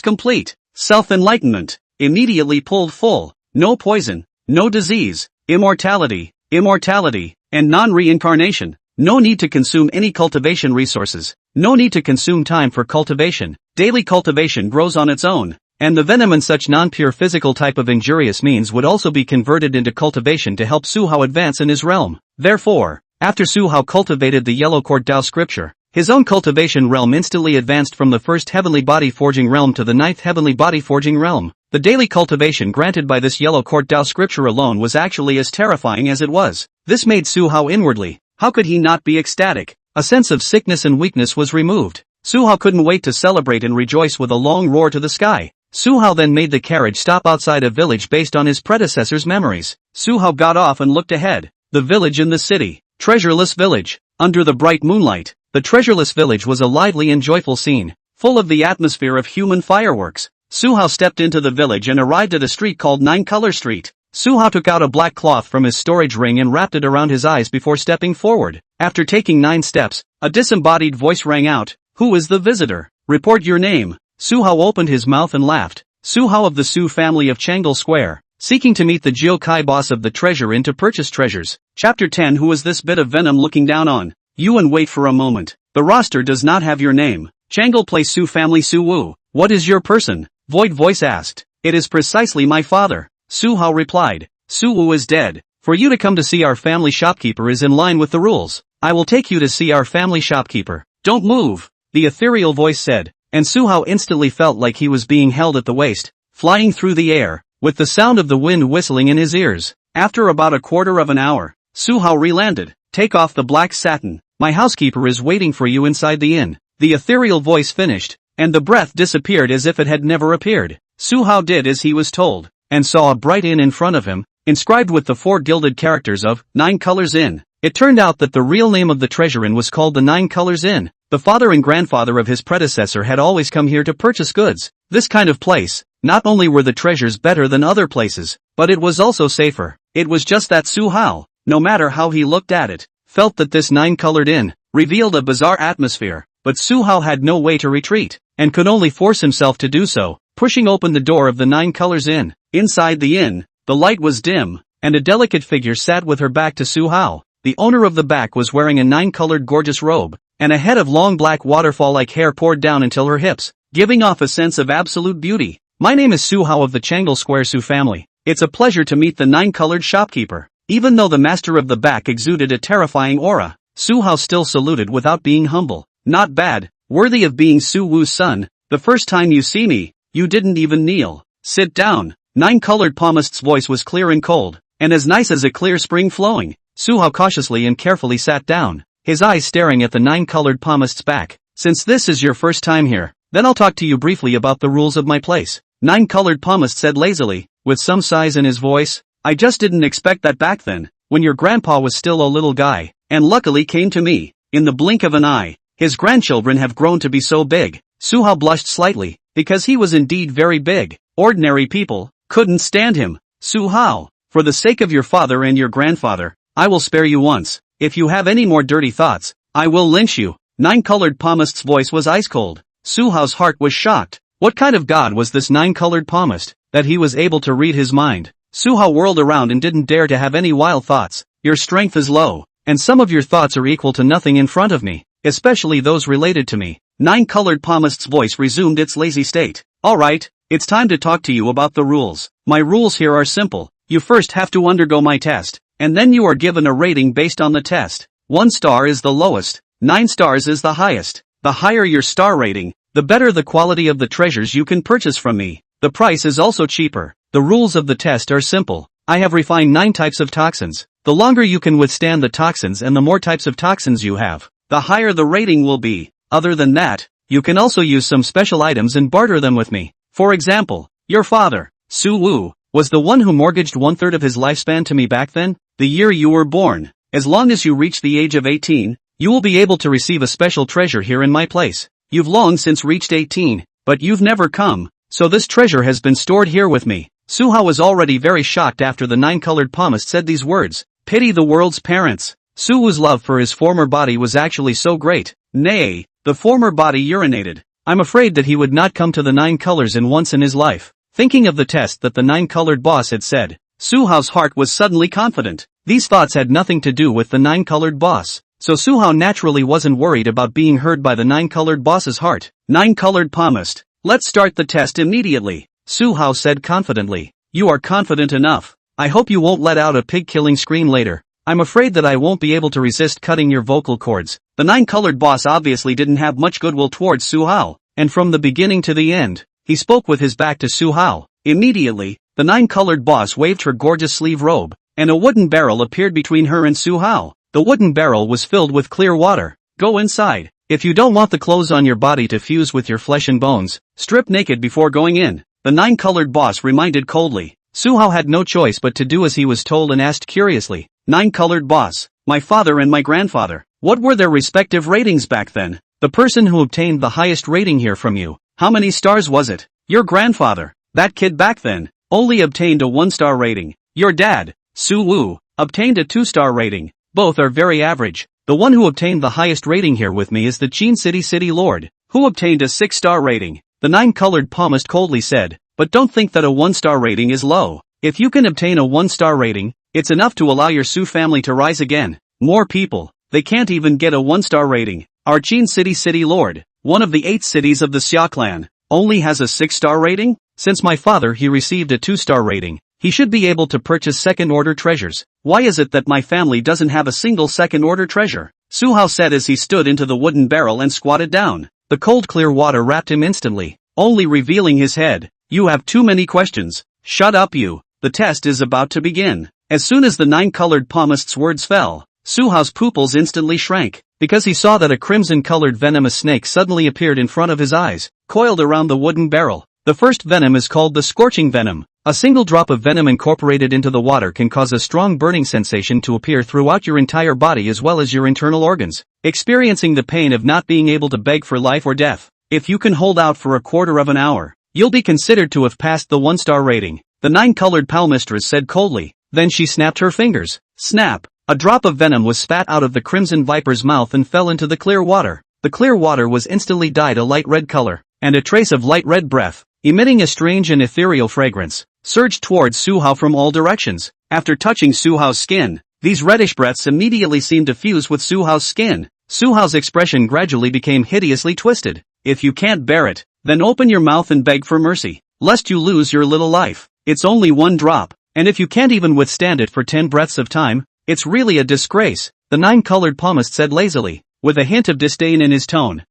complete. Self-enlightenment. Immediately pulled full. No poison, no disease, immortality, and non-reincarnation. No need to consume any cultivation resources. No need to consume time for cultivation. Daily cultivation grows on its own. And the venom and such non-pure physical type of injurious means would also be converted into cultivation to help Su Hao advance in his realm. Therefore, after Su Hao cultivated the Yellow Court Dao Scripture, his own cultivation realm instantly advanced from the first heavenly body forging realm to the ninth heavenly body forging realm. The daily cultivation granted by this Yellow Court Dao Scripture alone was actually as terrifying as it was. This made Su Hao inwardly. How could he not be ecstatic? A sense of sickness and weakness was removed. Su Hao couldn't wait to celebrate and rejoice with a long roar to the sky. Su Hao then made the carriage stop outside a village based on his predecessor's memories. Su Hao got off and looked ahead. The village in the city. Treasureless village. Under the bright moonlight, the treasureless village was a lively and joyful scene, full of the atmosphere of human fireworks. Su Hao stepped into the village and arrived at a street called Nine Color Street. Su Hao took out a black cloth from his storage ring and wrapped it around his eyes before stepping forward. After taking 9 steps, a disembodied voice rang out. Who is the visitor? Report your name. Su Hao opened his mouth and laughed. Su Hao of the Su family of Changle Square, seeking to meet the Jiu-Kai boss of the treasure inn to purchase treasures. Chapter 10. Who is this bit of venom looking down on you? And wait for a moment. The roster does not have your name. Changle Place Su family Su Wu. What is your person? Void voice asked. It is precisely my father. Su Hao replied. Su Wu is dead. For you to come to see our family shopkeeper is in line with the rules. I will take you to see our family shopkeeper. Don't move, the ethereal voice said. And Su Hao instantly felt like he was being held at the waist, flying through the air, with the sound of the wind whistling in his ears. After about a quarter of an hour, Su Hao re-landed. Take off the black satin. My housekeeper is waiting for you inside the inn. The ethereal voice finished, and the breath disappeared as if it had never appeared. Su Hao did as he was told, and saw a bright inn in front of him, inscribed with the 4 gilded characters of 9 Colors Inn. It turned out that the real name of the treasure inn was called the 9 Colors Inn. The father and grandfather of his predecessor had always come here to purchase goods. This kind of place, not only were the treasures better than other places, but it was also safer. It was just that Su Hao, no matter how he looked at it, felt that this 9-colored inn revealed a bizarre atmosphere, but Su Hao had no way to retreat, and could only force himself to do so, pushing open the door of the 9 Colors Inn. Inside the inn, the light was dim, and a delicate figure sat with her back to Su Hao. The owner of the back was wearing a 9-colored gorgeous robe, and a head of long black waterfall-like hair poured down until her hips, giving off a sense of absolute beauty. My name is Su Hao of the Changle Square Su family. It's a pleasure to meet the 9-colored shopkeeper. Even though the master of the back exuded a terrifying aura, Su Hao still saluted without being humble. Not bad, worthy of being Su Wu's son. The first time you see me, you didn't even kneel. Sit down. 9-colored palmist's voice was clear and cold, and as nice as a clear spring flowing. Su Hao cautiously and carefully sat down, his eyes staring at the 9-colored palmist's back. Since this is your first time here, then I'll talk to you briefly about the rules of my place. 9-colored palmist said lazily, with some sighs in his voice. I just didn't expect that back then, when your grandpa was still a little guy, and luckily came to me. In the blink of an eye, his grandchildren have grown to be so big. Su Hao blushed slightly, because he was indeed very big. Ordinary people couldn't stand him. Su Hao, for the sake of your father and your grandfather, I will spare you once. If you have any more dirty thoughts, I will lynch you. 9-colored palmist's voice was ice cold. Su Hao's heart was shocked. What kind of god was this 9-colored palmist, that he was able to read his mind? Su Hao whirled around and didn't dare to have any wild thoughts. Your strength is low, and some of your thoughts are equal to nothing in front of me, especially those related to me. Nine-colored palmist's voice resumed its lazy state. Alright, it's time to talk to you about the rules. My rules here are simple. You first have to undergo my test, and then you are given a rating based on the test. 1 star is the lowest, 9 stars is the highest. The higher your star rating, the better the quality of the treasures you can purchase from me. The price is also cheaper. The rules of the test are simple. I have refined 9 types of toxins. The longer you can withstand the toxins and the more types of toxins you have, the higher the rating will be. Other than that, you can also use some special items and barter them with me. For example, your father, Su Wu, was the one who mortgaged 1/3 of his lifespan to me back then, the year you were born. As long as you reach the age of 18, you will be able to receive a special treasure here in my place. You've long since reached 18, but you've never come, so this treasure has been stored here with me. Su Hao was already very shocked after the 9-colored palmist said these words. Pity the world's parents. Su Wu's love for his former body was actually so great. Nay, the former body urinated. I'm afraid that he would not come to the 9 colors in once in his life. Thinking of the test that the 9-colored boss had said, Su Hao's heart was suddenly confident. These thoughts had nothing to do with the 9-colored boss, so Su Hao naturally wasn't worried about being heard by the 9-colored boss's heart. 9-colored palmist, let's start the test immediately, Su Hao said confidently. You are confident enough. I hope you won't let out a pig-killing scream later. I'm afraid that I won't be able to resist cutting your vocal cords. The 9-colored boss obviously didn't have much goodwill towards Su Hao, and from the beginning to the end, he spoke with his back to Su Hao. Immediately, the 9-colored boss waved her gorgeous sleeve robe, and a wooden barrel appeared between her and Su Hao. The wooden barrel was filled with clear water. Go inside. If you don't want the clothes on your body to fuse with your flesh and bones, strip naked before going in, the 9-colored boss reminded coldly. Su Hao had no choice but to do as he was told and asked curiously, 9-colored boss, my father and my grandfather, what were their respective ratings back then? The person who obtained the highest rating here from you, how many stars was it? Your grandfather, that kid back then, only obtained a 1-star rating. Your dad, Su Wu, obtained a 2-star rating. Both are very average. The one who obtained the highest rating here with me is the Qin City City Lord, who obtained a 6-star rating. The 9-colored palmist coldly said, but don't think that a 1-star rating is low. If you can obtain a 1-star rating, it's enough to allow your Su family to rise again. More people, they can't even get a 1-star rating. Our Qin City City Lord, one of the 8 cities of the Xia Clan, only has a 6-star rating? Since my father he received a 2-star rating, he should be able to purchase second-order treasures. Why is it that my family doesn't have a single second-order treasure? Su Hao said as he stood into the wooden barrel and squatted down. The cold clear water wrapped him instantly, only revealing his head. You have too many questions. Shut up you. The test is about to begin. As soon as the 9-colored palmist's words fell, Su Hao's pupils instantly shrank, because he saw that a crimson-colored venomous snake suddenly appeared in front of his eyes, coiled around the wooden barrel. The first venom is called the scorching venom. A single drop of venom incorporated into the water can cause a strong burning sensation to appear throughout your entire body as well as your internal organs, experiencing the pain of not being able to beg for life or death. If you can hold out for a quarter of an hour, you'll be considered to have passed the 1-star rating, the 9-colored palmistress said coldly. Then she snapped her fingers. Snap! A drop of venom was spat out of the crimson viper's mouth and fell into the clear water. The clear water was instantly dyed a light red color, and a trace of light red breath, emitting a strange and ethereal fragrance, surged towards Su Hao from all directions. After touching Su Hao's skin, these reddish breaths immediately seemed to fuse with Su Hao's skin. Su Hao's expression gradually became hideously twisted. If you can't bear it, then open your mouth and beg for mercy, lest you lose your little life. It's only 1 drop, and if you can't even withstand it for 10 breaths of time, it's really a disgrace, the 9-colored palmist said lazily, with a hint of disdain in his tone.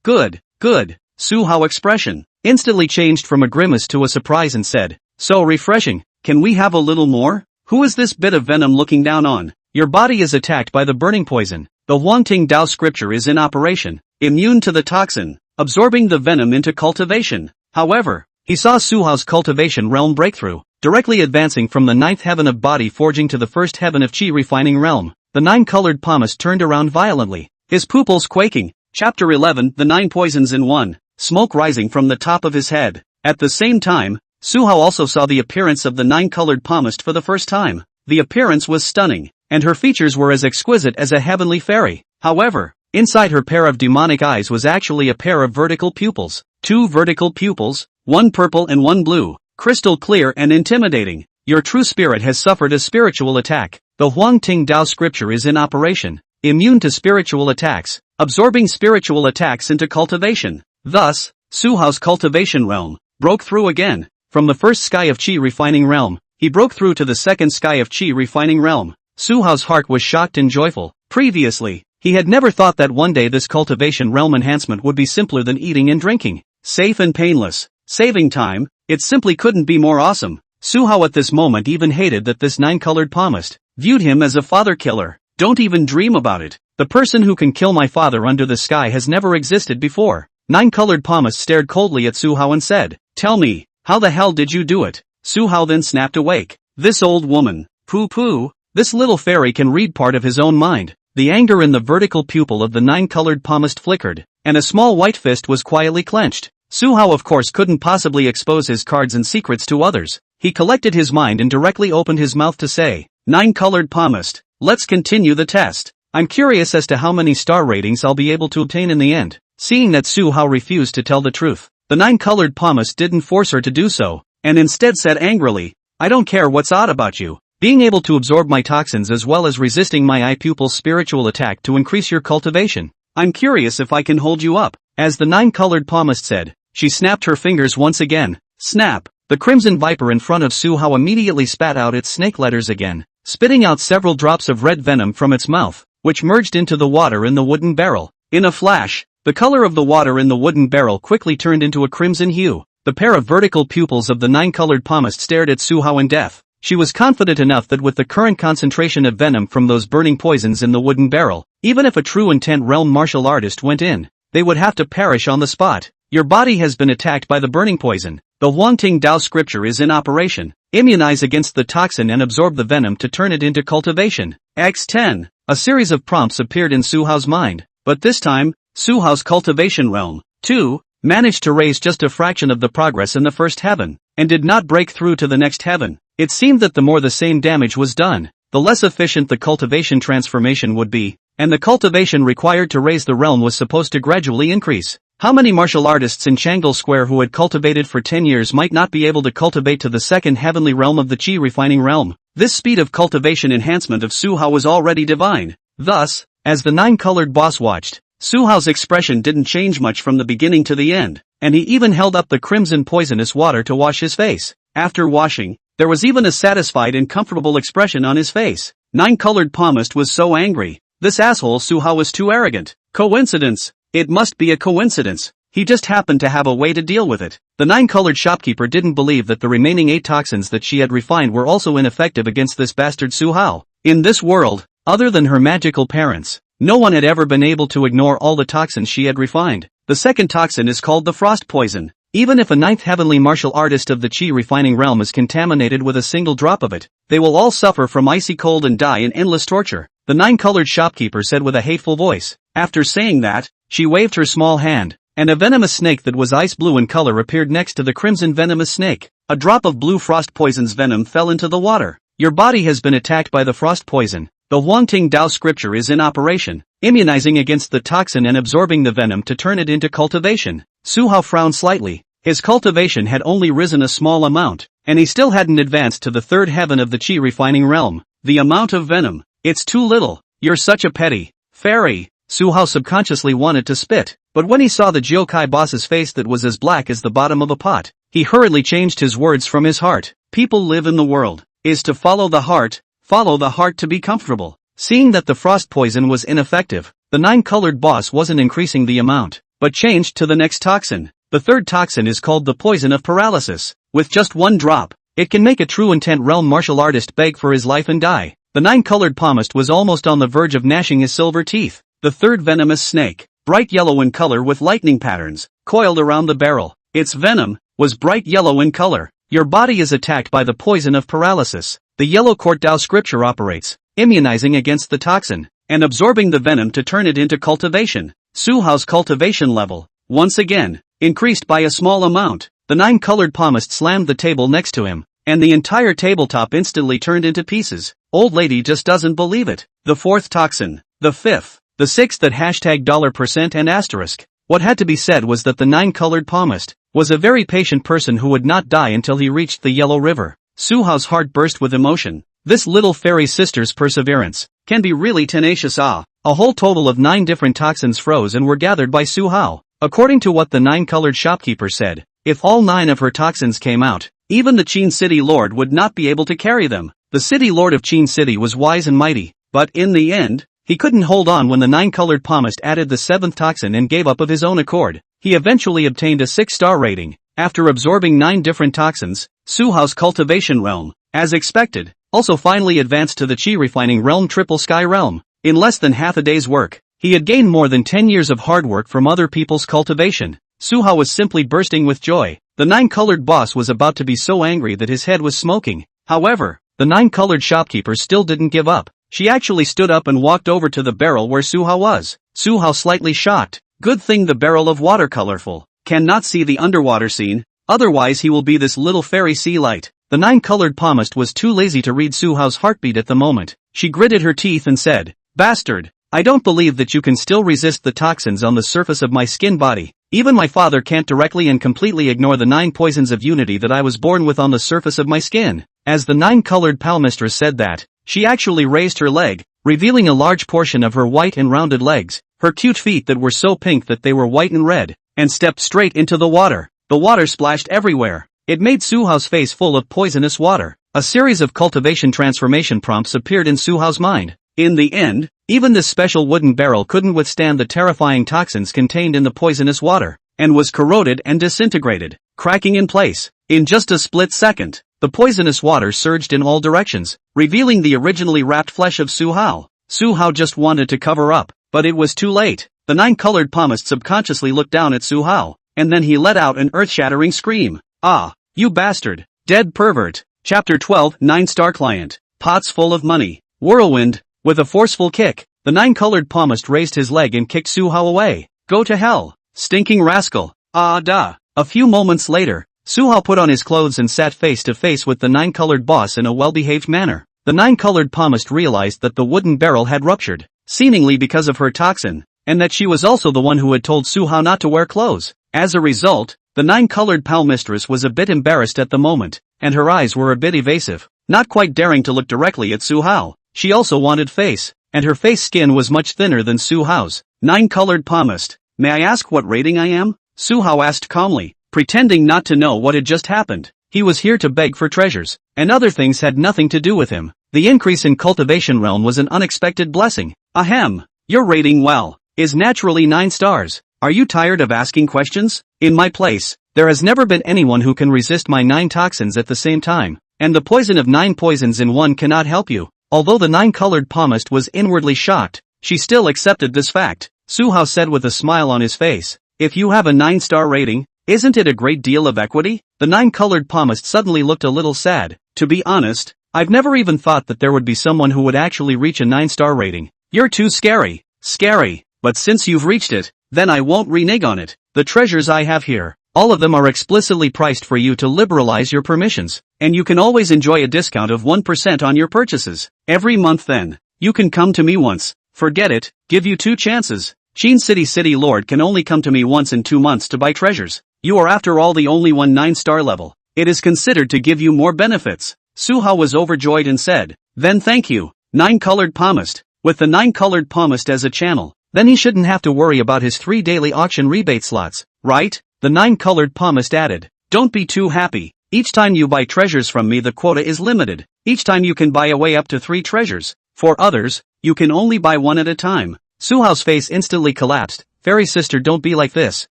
Good. Su Hao expression instantly changed from a grimace to a surprise and said, so refreshing, can we have a little more? Who is this bit of venom looking down on? Your body is attacked by the burning poison. The Huangting Dao Scripture is in operation, immune to the toxin, absorbing the venom into cultivation. However, he saw Su Hao's cultivation realm breakthrough, directly advancing from the 9th heaven of body forging to the 1st heaven of chi refining realm. The 9-colored palmist turned around violently, his pupils quaking. Chapter 11 The 9 Poisons in 1. Smoke rising from the top of his head. At the same time, Su Hao also saw the appearance of the 9-colored palmist for the first time. The appearance was stunning, and her features were as exquisite as a heavenly fairy. However, inside her pair of demonic eyes was actually a pair of vertical pupils. 2 vertical pupils, 1 purple and 1 blue, crystal clear and intimidating. Your true spirit has suffered a spiritual attack. The Huangting Dao Scripture is in operation. immune to spiritual attacks, absorbing spiritual attacks into cultivation. Thus, Su Hao's cultivation realm broke through again. From the first sky of Qi refining realm, he broke through to the second sky of Qi refining realm. Su Hao's heart was shocked and joyful. Previously, he had never thought that one day this cultivation realm enhancement would be simpler than eating and drinking. Safe and painless. Saving time, it simply couldn't be more awesome. Su Hao at this moment even hated that this nine-colored palmist viewed him as a father killer. Don't even dream about it. The person who can kill my father under the sky has never existed before. Nine-colored palmist stared coldly at Su Hao and said, "Tell me, how the hell did you do it?" Su Hao then snapped awake. This old woman. Pooh. This little fairy can read part of his own mind. The anger in the vertical pupil of the nine-colored palmist flickered, and a small white fist was quietly clenched. Su Hao of course couldn't possibly expose his cards and secrets to others. He collected his mind and directly opened his mouth to say, "Nine-colored palmist, let's continue the test. I'm curious as to how many star ratings I'll be able to obtain in the end." Seeing that Su Hao refused to tell the truth, the nine-colored palmist didn't force her to do so, and instead said angrily, "I don't care what's odd about you. Being able to absorb my toxins as well as resisting my eye pupil's spiritual attack to increase your cultivation. I'm curious if I can hold you up." As the nine-colored palmist said, she snapped her fingers once again. Snap! The crimson viper in front of Su Hao immediately spat out its snake letters again, spitting out several drops of red venom from its mouth, which merged into the water in the wooden barrel. In a flash, the color of the water in the wooden barrel quickly turned into a crimson hue. The pair of vertical pupils of the nine-colored palmist stared at Su Hao in death. She was confident enough that with the current concentration of venom from those burning poisons in the wooden barrel, even if a true intent realm martial artist went in, they would have to perish on the spot. Your body has been attacked by the burning poison. The Huangting Dao Scripture is in operation. Immunize against the toxin and absorb the venom to turn it into cultivation. X10. A series of prompts appeared in Su Hao's mind, but this time, Su Hao's cultivation realm, 2, managed to raise just a fraction of the progress in the first heaven, and did not break through to the next heaven. It seemed that the more the same damage was done, the less efficient the cultivation transformation would be, and the cultivation required to raise the realm was supposed to gradually increase. How many martial artists in Chang'e Square who had cultivated for 10 years might not be able to cultivate to the second heavenly realm of the Qi refining realm? This speed of cultivation enhancement of Su Hao was already divine. Thus, as the nine-colored boss watched, Su Hao's expression didn't change much from the beginning to the end, and he even held up the crimson poisonous water to wash his face. After washing, there was even a satisfied and comfortable expression on his face. Nine-colored palmist was so angry. This asshole Su Hao was too arrogant. Coincidence? It must be a coincidence. He just happened to have a way to deal with it. The nine-colored shopkeeper didn't believe that the remaining 8 toxins that she had refined were also ineffective against this bastard Su Hao. In this world, other than her magical parents, no one had ever been able to ignore all the toxins she had refined. The second toxin is called the frost poison. Even if a 9th heavenly martial artist of the Qi refining realm is contaminated with a single drop of it, they will all suffer from icy cold and die in endless torture, the nine-colored shopkeeper said with a hateful voice. After saying that, she waved her small hand, and a venomous snake that was ice blue in color appeared next to the crimson venomous snake. A drop of blue frost poison's venom fell into the water. Your body has been attacked by the frost poison. The Huangting Dao Scripture is in operation, immunizing against the toxin and absorbing the venom to turn it into cultivation. Su Hao frowned slightly. His cultivation had only risen a small amount, and he still hadn't advanced to the 3rd heaven of the Qi refining realm. The amount of venom. It's too little. You're such a petty fairy. Su Hao subconsciously wanted to spit, but when he saw the Jiokai boss's face that was as black as the bottom of a pot, he hurriedly changed his words from his heart. People live in the world, is to follow the heart to be comfortable. Seeing that the frost poison was ineffective, the nine-colored boss wasn't increasing the amount, but changed to the next toxin. The 3rd toxin is called the poison of paralysis. With just 1 drop, it can make a true intent realm martial artist beg for his life and die. The nine-colored palmist was almost on the verge of gnashing his silver teeth. The 3rd venomous snake, bright yellow in color with lightning patterns, coiled around the barrel. Its venom was bright yellow in color. Your body is attacked by the poison of paralysis. The yellow court Dao Scripture operates, immunizing against the toxin, and absorbing the venom to turn it into cultivation. Su Hao's cultivation level, once again, increased by a small amount. The nine-colored palmist slammed the table next to him, and the entire tabletop instantly turned into pieces. Old lady just doesn't believe it. The 4th toxin, the 5th, the 6th at $% and asterisk. What had to be said was that the nine-colored palmist was a very patient person who would not die until he reached the Yellow River. Su Hao's heart burst with emotion. This little fairy sister's perseverance can be really tenacious. A whole total of 9 different toxins froze and were gathered by Su Hao. According to what the 9-colored shopkeeper said, if all 9 of her toxins came out, even the Qin City Lord would not be able to carry them. The City Lord of Qin City was wise and mighty, but in the end, he couldn't hold on when the 9-colored palmist added the 7th toxin and gave up of his own accord. He eventually obtained a 6-star rating, after absorbing 9 different toxins. Su Hao's cultivation realm, as expected, also finally advanced to the Qi refining realm Triple Sky realm. In less than half a day's work, he had gained more than 10 years of hard work from other people's cultivation. Su Hao was simply bursting with joy. The 9-colored boss was about to be so angry that his head was smoking. However, the 9-colored shopkeeper still didn't give up. She actually stood up and walked over to the barrel where Su Hao was. Su Hao slightly shocked. Good thing the barrel of water colorful cannot see the underwater scene, otherwise he will be this little fairy sea light. The 9-colored palmist was too lazy to read Su Hao's heartbeat at the moment. She gritted her teeth and said, "Bastard, I don't believe that you can still resist the toxins on the surface of my skin body. Even my father can't directly and completely ignore the 9 poisons of unity that I was born with on the surface of my skin." As the 9-colored palmistress said that, she actually raised her leg, revealing a large portion of her white and rounded legs, her cute feet that were so pink that they were white and red, and stepped straight into the water. The water splashed everywhere. It made Su Hao's face full of poisonous water. A series of cultivation transformation prompts appeared in Su Hao's mind. In the end, even this special wooden barrel couldn't withstand the terrifying toxins contained in the poisonous water, and was corroded and disintegrated, cracking in place. In just a split second, the poisonous water surged in all directions, revealing the originally wrapped flesh of Su Hao. Su Hao just wanted to cover up, but it was too late. The 9-colored palmist subconsciously looked down at Su Hao, and then he let out an earth-shattering scream. "Ah, you bastard! Dead pervert!" Chapter 12, 9-star client. Pots full of money. Whirlwind. With a forceful kick, the 9-colored palmist raised his leg and kicked Su Hao away. "Go to hell, stinking rascal." "Ah duh." A few moments later, Su Hao put on his clothes and sat face to face with the 9-colored boss in a well-behaved manner. The 9-colored palmist realized that the wooden barrel had ruptured, seemingly because of her toxin, and that she was also the one who had told Su Hao not to wear clothes. As a result, the 9-colored palmistress was a bit embarrassed at the moment, and her eyes were a bit evasive, not quite daring to look directly at Su Hao. She also wanted face, and her face skin was much thinner than Su Hao's. 9-colored palmist, "May I ask what rating I am?" Su Hao asked calmly, pretending not to know what had just happened. He was here to beg for treasures, and other things had nothing to do with him. The increase in cultivation realm was an unexpected blessing. "Ahem, your rating, well, is naturally 9 stars. Are you tired of asking questions? In my place, there has never been anyone who can resist my 9 toxins at the same time, and the poison of 9 poisons in one cannot help you." Although the 9-colored palmist was inwardly shocked, she still accepted this fact. Su Hao said with a smile on his face, "If you have a 9-star rating, isn't it a great deal of equity?" The 9-colored palmist suddenly looked a little sad. "To be honest, I've never even thought that there would be someone who would actually reach a 9-star rating. You're too scary." "Scary, but since you've reached it, then I won't renege on it. The treasures I have here, all of them are explicitly priced for you to liberalize your permissions, and you can always enjoy a discount of 1% on your purchases every month. Then, you can come to me once. Forget it, give you 2 chances. Qin City Lord can only come to me once in 2 months to buy treasures. You are after all the only one 9-star level. It is considered to give you more benefits." Su Hao was overjoyed and said, "Then thank you, 9-colored palmist." With the 9-colored palmist as a channel, then he shouldn't have to worry about his 3 daily auction rebate slots, right? The 9-colored palmist added, "Don't be too happy. Each time you buy treasures from me the quota is limited. Each time you can buy away up to 3 treasures. For others, you can only buy 1 at a time." Su Hao's face instantly collapsed. "Fairy sister, don't be like this.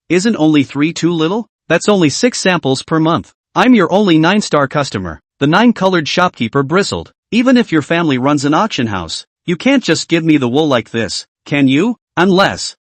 Isn't only 3 too little? That's only 6 samples per month. I'm your only 9-star customer." The 9-colored shopkeeper bristled. "Even if your family runs an auction house, you can't just give me the wool like this, can you? Unless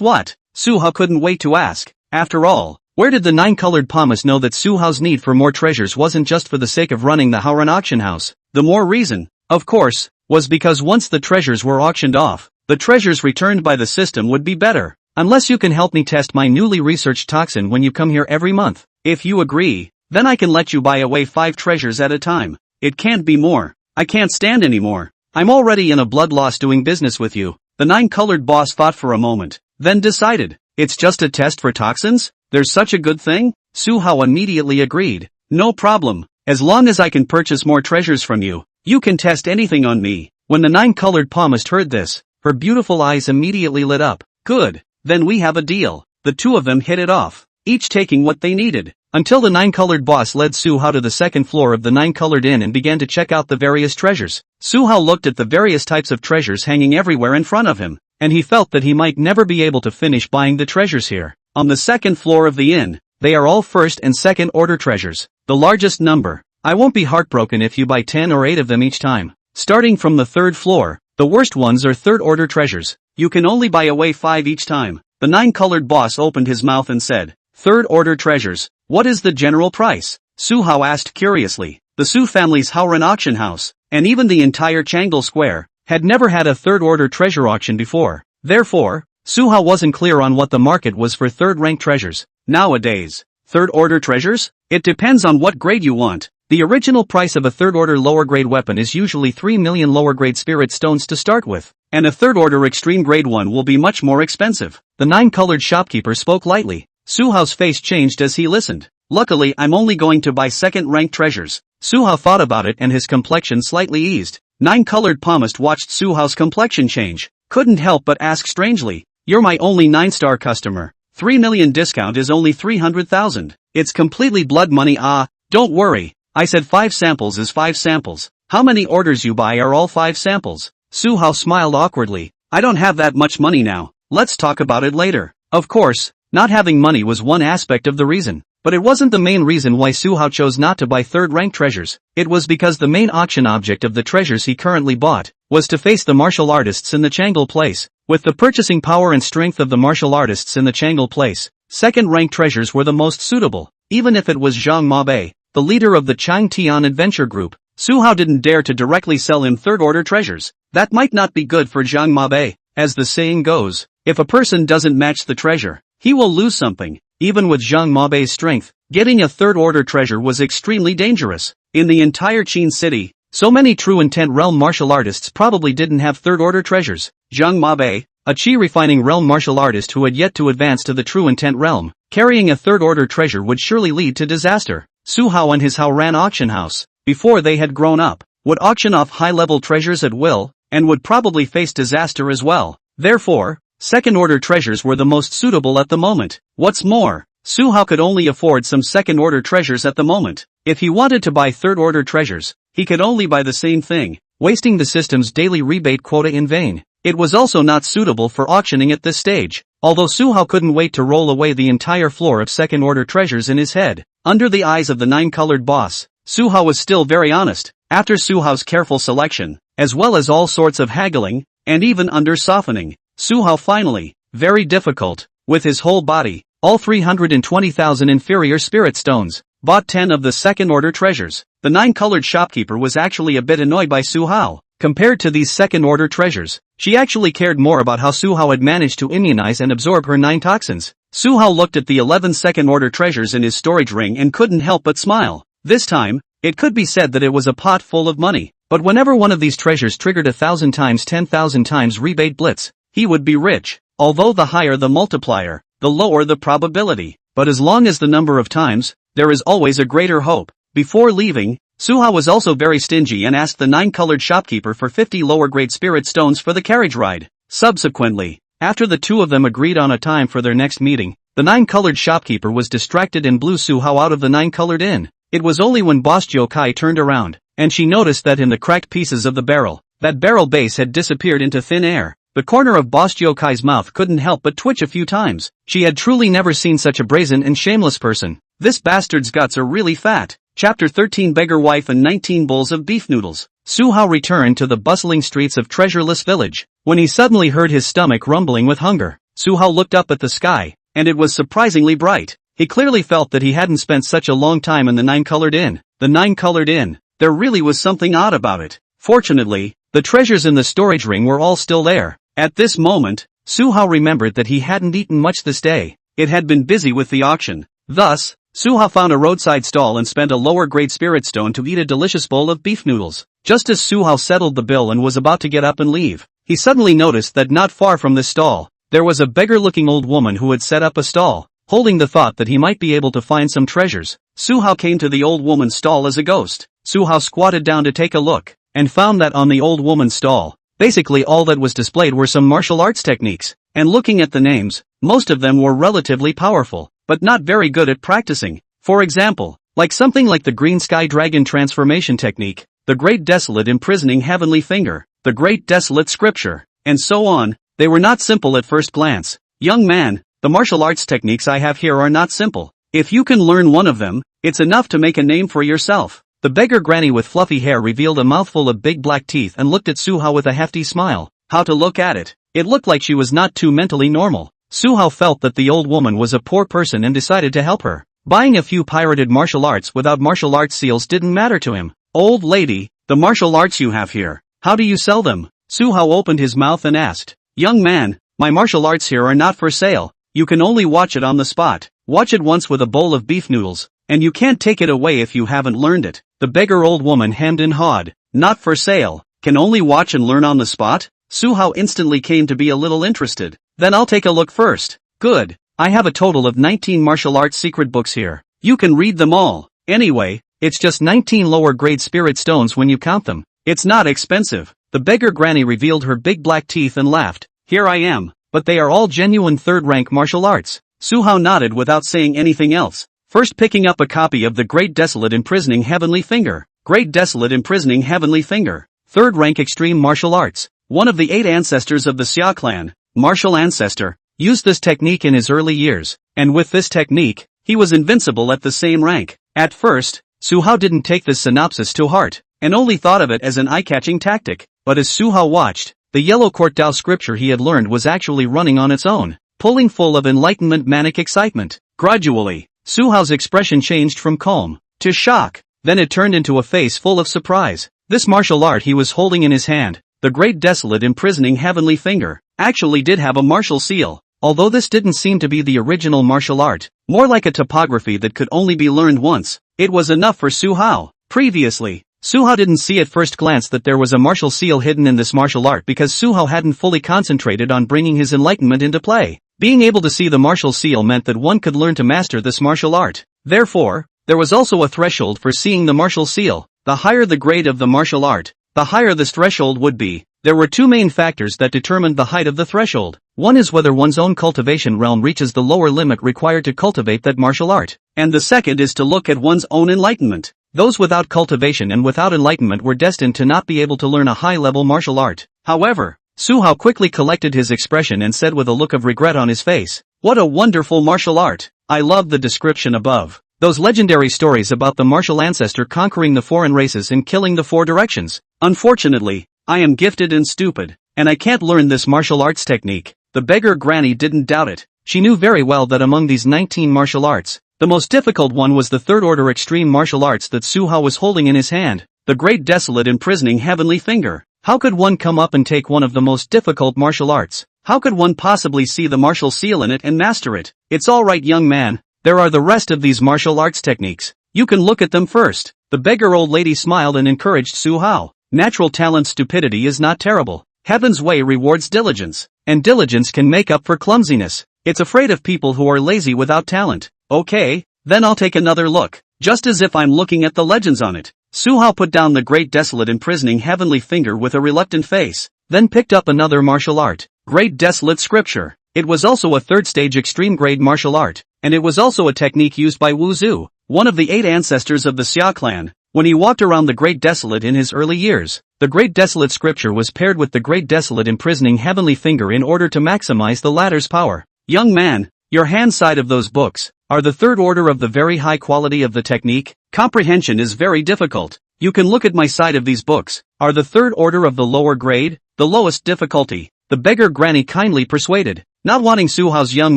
what?" Su Hao couldn't wait to ask. After all, where did the 9-colored palmist know that Su Hao's need for more treasures wasn't just for the sake of running the Haoran Auction House? The more reason, of course, was because once the treasures were auctioned off, the treasures returned by the system would be better. "Unless you can help me test my newly researched toxin when you come here every month. If you agree, then I can let you buy away 5 treasures at a time. It can't be more. I can't stand anymore. I'm already in a blood loss doing business with you." The 9-colored boss thought for a moment, then decided, "It's just a test for toxins? There's such a good thing?" Su Hao immediately agreed. "No problem. As long as I can purchase more treasures from you, you can test anything on me." When the 9-colored palmist heard this, her beautiful eyes immediately lit up. Good, then we have a deal. The two of them hit it off, each taking what they needed, until the nine-colored boss led Su Hao to the second floor of the nine-colored inn and began to check out the various treasures. Su Hao looked at the various types of treasures hanging everywhere in front of him, and he felt that he might never be able to finish buying the treasures here. On the second floor of the inn, they are all first and second order treasures, the largest number. I won't be heartbroken if you buy 10 or 8 of them each time. Starting from the third floor, the worst ones are third order treasures. You can only buy away 5 each time. The nine-colored boss opened his mouth and said, "Third order treasures, what is the general price?" Su Hao asked curiously. The Su family's Haoran Auction House, and even the entire Changdal Square, had never had a third order treasure auction before. Therefore, Su Hao wasn't clear on what the market was for third-ranked treasures. Nowadays, third-order treasures? It depends on what grade you want. The original price of a third-order lower-grade weapon is usually 3 million lower-grade spirit stones to start with, and a third-order extreme-grade one will be much more expensive. The nine-colored shopkeeper spoke lightly. Su Hao's face changed as he listened. Luckily, I'm only going to buy second-ranked treasures. Su Hao thought about it and his complexion slightly eased. Nine-colored palmist watched Su Hao's complexion change. Couldn't help but ask strangely, "You're my only 9-star customer. 3 million discount is only 300,000. It's completely blood money." "Ah, don't worry. I said 5 samples is 5 samples. How many orders you buy are all 5 samples." Su Hao smiled awkwardly. "I don't have that much money now. Let's talk about it later." Of course, not having money was one aspect of the reason, but it wasn't the main reason why Su Hao chose not to buy third-ranked treasures. It was because the main auction object of the treasures he currently bought was to face the martial artists in the Changdal place. With the purchasing power and strength of the martial artists in the Changdal place, second-ranked treasures were the most suitable. Even if it was Zhang Mabe, the leader of the Changtian adventure group, Su Hao didn't dare to directly sell him third-order treasures. That might not be good for Zhang Mabe. As the saying goes, if a person doesn't match the treasure, he will lose something. Even with Zhang Mabe's strength, getting a third-order treasure was extremely dangerous. In the entire Qin City, so many true intent realm martial artists probably didn't have third-order treasures. Zhang Mabe, a Qi refining realm martial artist who had yet to advance to the true intent realm, carrying a third-order treasure would surely lead to disaster. Su Hao and his Haoran Auction House, before they had grown up, would auction off high-level treasures at will, and would probably face disaster as well. Therefore, second-order treasures were the most suitable at the moment. What's more, Su Hao could only afford some second-order treasures at the moment. If he wanted to buy third-order treasures, he could only buy the same thing, wasting the system's daily rebate quota in vain. It was also not suitable for auctioning at this stage. Although Su Hao couldn't wait to roll away the entire floor of second-order treasures in his head, under the eyes of the nine-colored boss, Su Hao was still very honest. After Su Hao's careful selection, as well as all sorts of haggling, and even under softening, Su Hao finally, very difficult, with his whole body, all 320,000 inferior spirit stones, bought 10 of the second-order treasures. The nine-colored shopkeeper was actually a bit annoyed by Su Hao. Compared to these second-order treasures, she actually cared more about how Su Hao had managed to immunize and absorb her 9 toxins. Su Hao looked at the 11 second-order treasures in his storage ring and couldn't help but smile. This time, it could be said that it was a pot full of money, but whenever one of these treasures triggered 1,000 times 10,000 times rebate blitz, he would be rich. Although the higher the multiplier, the lower the probability, but as long as the number of times, there is always a greater hope. Before leaving, Su Hao was also very stingy and asked the nine-colored shopkeeper for 50 lower-grade spirit stones for the carriage ride. Subsequently, after the two of them agreed on a time for their next meeting, the nine-colored shopkeeper was distracted and blew Su Hao out of the nine-colored inn. It was only when Boss Jiu Kai turned around, and she noticed that in the cracked pieces of the barrel, that barrel base had disappeared into thin air. The corner of Boss Jiu Kai's mouth couldn't help but twitch a few times. She had truly never seen such a brazen and shameless person. This bastard's guts are really fat. Chapter 13 Beggar Wife and 19 Bowls of Beef Noodles. Su Hao returned to the bustling streets of Treasureless Village, when he suddenly heard his stomach rumbling with hunger. Su Hao looked up at the sky, and it was surprisingly bright. He clearly felt that he hadn't spent such a long time in the nine-colored inn. The nine-colored inn, there really was something odd about it. Fortunately, the treasures in the storage ring were all still there. At this moment, Su Hao remembered that he hadn't eaten much this day. It had been busy with the auction. Thus, Su Hao found a roadside stall and spent a lower-grade spirit stone to eat a delicious bowl of beef noodles. Just as Su Hao settled the bill and was about to get up and leave, he suddenly noticed that not far from this stall, there was a beggar-looking old woman who had set up a stall, holding the thought that he might be able to find some treasures. Su Hao came to the old woman's stall as a ghost. Su Hao squatted down to take a look, and found that on the old woman's stall, Basically all that was displayed were some martial arts techniques, and looking at the names, most of them were relatively powerful, but not very good at practicing. For example, like something like the Green Sky Dragon Transformation Technique, the Great Desolate Imprisoning Heavenly Finger, the Great Desolate Scripture, and so on. They were not simple at first glance. Young man, the martial arts techniques I have here are not simple. If you can learn one of them, it's enough to make a name for yourself. The beggar granny with fluffy hair revealed a mouthful of big black teeth and looked at Su-hao with a hefty smile. How to look at it? It looked like she was not too mentally normal. Su-hao felt that the old woman was a poor person and decided to help her. Buying a few pirated martial arts without martial arts seals didn't matter to him. Old lady, the martial arts you have here, how do you sell them? Su-hao opened his mouth and asked. Young man, my martial arts here are not for sale. You can only watch it on the spot. Watch it once with a bowl of beef noodles, and you can't take it away if you haven't learned it. The beggar old woman hemmed and hawed. Not for sale. Can only watch and learn on the spot? Su-hao instantly came to be a little interested. Then I'll take a look first. Good. I have a total of 19 martial arts secret books here. You can read them all. Anyway, it's just 19 lower grade spirit stones when you count them. It's not expensive. The beggar granny revealed her big black teeth and laughed. Here I am, but they are all genuine third-rank martial arts. Su-hao nodded without saying anything else, first picking up a copy of the Great Desolate Imprisoning Heavenly Finger. Great Desolate Imprisoning Heavenly Finger. Third-rank extreme martial arts. One of the 8 ancestors of the Xia Clan, Martial Ancestor, used this technique in his early years, and with this technique, he was invincible at the same rank. At first, Su-hao didn't take this synopsis to heart, and only thought of it as an eye-catching tactic, but as Su-hao watched, the yellow court Dao scripture he had learned was actually running on its own, pulling full of enlightenment manic excitement. Gradually, Su-hao's expression changed from calm to shock, then it turned into a face full of surprise. This martial art he was holding in his hand, the Great Desolate Imprisoning Heavenly Finger, actually did have a martial seal, although this didn't seem to be the original martial art, more like a topography that could only be learned once. It was enough for Su-hao. Previously, Su-hao didn't see at first glance that there was a martial seal hidden in this martial art because Su-hao hadn't fully concentrated on bringing his enlightenment into play. Being able to see the martial seal meant that one could learn to master this martial art. Therefore, there was also a threshold for seeing the martial seal. The higher the grade of the martial art, the higher this threshold would be. There were two main factors that determined the height of the threshold. One is whether one's own cultivation realm reaches the lower limit required to cultivate that martial art, and the second is to look at one's own enlightenment. Those without cultivation and without enlightenment were destined to not be able to learn a high-level martial art. However, Su-hao quickly collected his expression and said with a look of regret on his face, "What a wonderful martial art! I love the description above. Those legendary stories about the martial ancestor conquering the foreign races and killing the 4 directions. Unfortunately, I am gifted and stupid, and I can't learn this martial arts technique." The beggar granny didn't doubt it. She knew very well that among these 19 martial arts, the most difficult one was the third-order extreme martial arts that Su-hao was holding in his hand, the Great Desolate Imprisoning Heavenly Finger. How could one come up and take one of the most difficult martial arts? How could one possibly see the martial seal in it and master it? It's alright, young man, there are the rest of these martial arts techniques. You can look at them first. The beggar old lady smiled and encouraged Su-hao. Natural talent stupidity is not terrible. Heaven's way rewards diligence, and diligence can make up for clumsiness. It's afraid of people who are lazy without talent. Okay, then I'll take another look, just as if I'm looking at the legends on it. Su-hao put down the Great Desolate Imprisoning Heavenly Finger with a reluctant face, then picked up another martial art, Great Desolate Scripture. It was also a third-stage extreme-grade martial art, and it was also a technique used by Wu Zhu, one of the 8 ancestors of the Xia Clan, when he walked around the Great Desolate in his early years. The Great Desolate Scripture was paired with the Great Desolate Imprisoning Heavenly Finger in order to maximize the latter's power. Young man, your hand side of those books are the third order of the very high quality of the technique. Comprehension is very difficult. You can look at my side of these books, are the third order of the lower grade, the lowest difficulty. The beggar granny kindly persuaded, not wanting Su-hao's young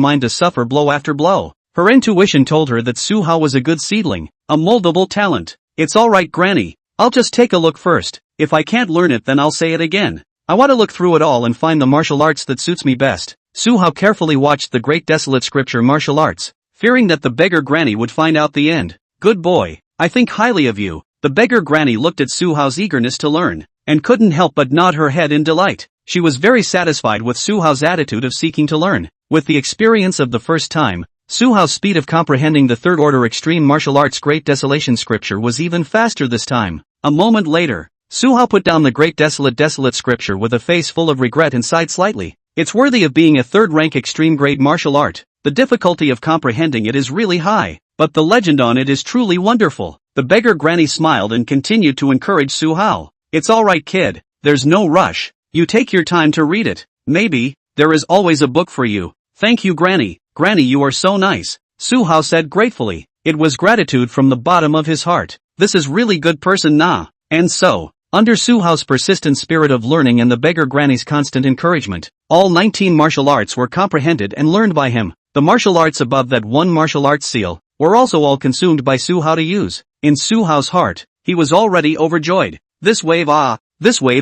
mind to suffer blow after blow. Her intuition told her that Su-hao was a good seedling, a moldable talent. It's alright, granny, I'll just take a look first. If I can't learn it, then I'll say it again. I want to look through it all and find the martial arts that suits me best. Su-hao carefully watched the Great Desolate Scripture martial arts, fearing that the beggar granny would find out the end. Good boy, I think highly of you. The beggar granny looked at Su-hao's eagerness to learn, and couldn't help but nod her head in delight. She was very satisfied with Su-hao's attitude of seeking to learn. With the experience of the first time, Su-hao's speed of comprehending the third-order extreme martial arts Great Desolation Scripture was even faster this time. A moment later, Su Hao put down the great desolate scripture with a face full of regret and sighed slightly. It's worthy of being a third-rank extreme-grade martial art. The difficulty of comprehending it is really high, but the legend on it is truly wonderful. The beggar granny smiled and continued to encourage Su Hao. It's alright kid, there's no rush. You take your time to read it. Maybe, there is always a book for you. Thank you Granny. Granny, you are so nice, Su Hao said gratefully. It was gratitude from the bottom of his heart. This is really good person nah. And so, under Su Hao's persistent spirit of learning and the beggar granny's constant encouragement, all 19 martial arts were comprehended and learned by him. The martial arts above that one martial arts seal were also all consumed by Su Hao to use. In Su Hao's heart, he was already overjoyed. This wave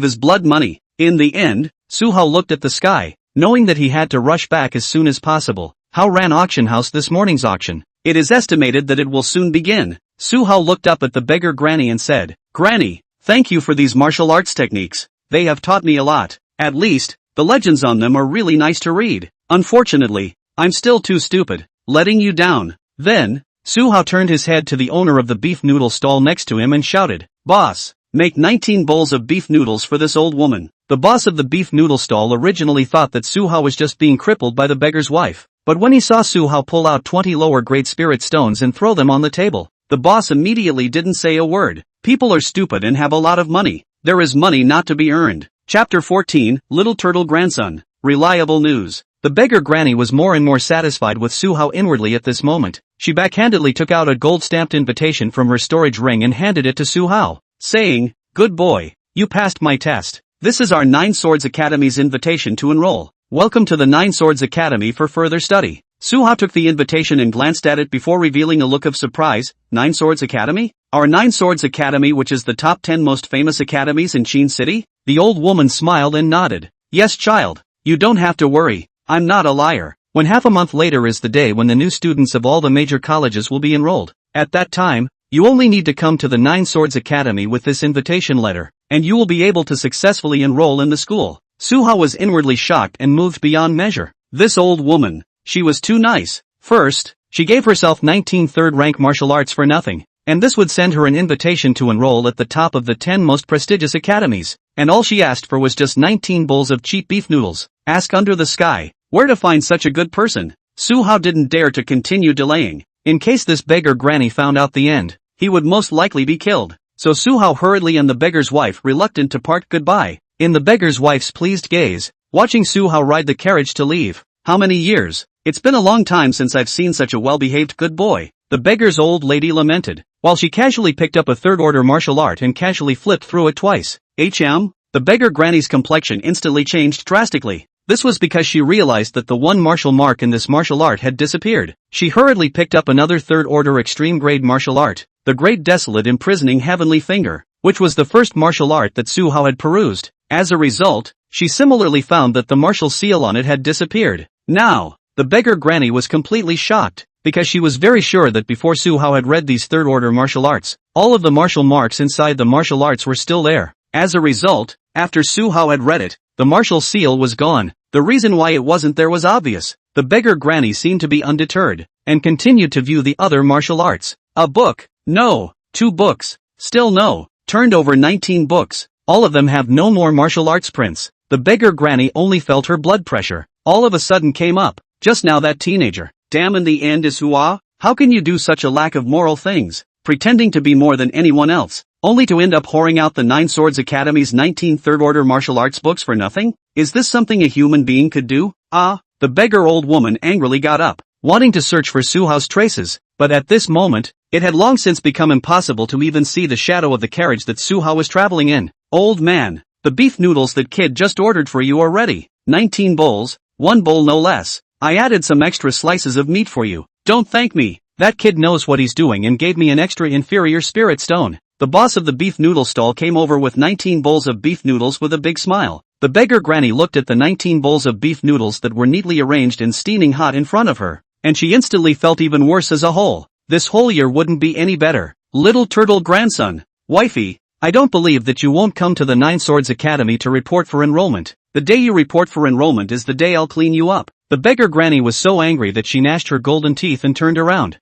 is blood money. In the end, Su Hao looked at the sky, knowing that he had to rush back as soon as possible. Haoran Auction House this morning's auction. It is estimated that it will soon begin. Su Hao looked up at the beggar granny and said, Granny, thank you for these martial arts techniques. They have taught me a lot. At least, the legends on them are really nice to read. Unfortunately, I'm still too stupid, letting you down. Then, Su Hao turned his head to the owner of the beef noodle stall next to him and shouted, Boss, make 19 bowls of beef noodles for this old woman. The boss of the beef noodle stall originally thought that Su Hao was just being crippled by the beggar's wife, but when he saw Su Hao pull out 20 lower grade spirit stones and throw them on the table, the boss immediately didn't say a word. People are stupid and have a lot of money. There is money not to be earned. Chapter 14, Little Turtle Grandson. Reliable news. The beggar granny was more and more satisfied with Su Hao inwardly at this moment. She backhandedly took out a gold-stamped invitation from her storage ring and handed it to Su Hao, saying, Good boy, you passed my test. This is our Nine Swords Academy's invitation to enroll. Welcome to the Nine Swords Academy for further study. Su Hao took the invitation and glanced at it before revealing a look of surprise. Nine Swords Academy? Our Nine Swords Academy, which is the top 10 most famous academies in Qin City? The old woman smiled and nodded. Yes child, you don't have to worry. I'm not a liar. When half a month later is the day when the new students of all the major colleges will be enrolled. At that time, you only need to come to the Nine Swords Academy with this invitation letter, and you will be able to successfully enroll in the school. Su Hao was inwardly shocked and moved beyond measure. This old woman, she was too nice. First, she gave herself 19 third-rank martial arts for nothing, and this would send her an invitation to enroll at the top of the 10 most prestigious academies, and all she asked for was just 19 bowls of cheap beef noodles. Ask under the sky, where to find such a good person? Su Hao didn't dare to continue delaying. In case this beggar granny found out the end, he would most likely be killed. So Su Hao hurriedly and the beggar's wife reluctant to part goodbye. In the beggar's wife's pleased gaze, watching Su Hao ride the carriage to leave. How many years? It's been a long time since I've seen such a well-behaved good boy. The beggar's old lady lamented, while she casually picked up a third-order martial art and casually flipped through it twice. The beggar granny's complexion instantly changed drastically. This was because she realized that the one martial mark in this martial art had disappeared. She hurriedly picked up another third-order extreme-grade martial art, the Great Desolate Imprisoning Heavenly Finger, which was the first martial art that Su Hao had perused. As a result, she similarly found that the martial seal on it had disappeared. Now, the beggar granny was completely shocked, because she was very sure that before Su Hao had read these third-order martial arts, all of the martial marks inside the martial arts were still there. As a result, after Su Hao had read it, the martial seal was gone. The reason why it wasn't there was obvious. The beggar granny seemed to be undeterred, and continued to view the other martial arts. A book? No. 2 books? Still no. Turned over 19 books. All of them have no more martial arts prints. The beggar granny only felt her blood pressure. All of a sudden came up. Just now that teenager. Damn, in the end is Hua? How can you do such a lack of moral things? Pretending to be more than anyone else, only to end up whoring out the Nine Swords Academy's 19 third-order martial arts books for nothing? Is this something a human being could do? The beggar old woman angrily got up, wanting to search for Su Hao's traces, but at this moment, it had long since become impossible to even see the shadow of the carriage that Su Hao was traveling in. Old man, the beef noodles that kid just ordered for you are ready. 19 bowls, 1 bowl no less. I added some extra slices of meat for you. Don't thank me. That kid knows what he's doing and gave me an extra inferior spirit stone. The boss of the beef noodle stall came over with 19 bowls of beef noodles with a big smile. The beggar granny looked at the 19 bowls of beef noodles that were neatly arranged and steaming hot in front of her, and she instantly felt even worse as a whole. This whole year wouldn't be any better. Little turtle grandson. Wifey, I don't believe that you won't come to the Nine Swords Academy to report for enrollment. The day you report for enrollment is the day I'll clean you up. The beggar granny was so angry that she gnashed her golden teeth and turned around.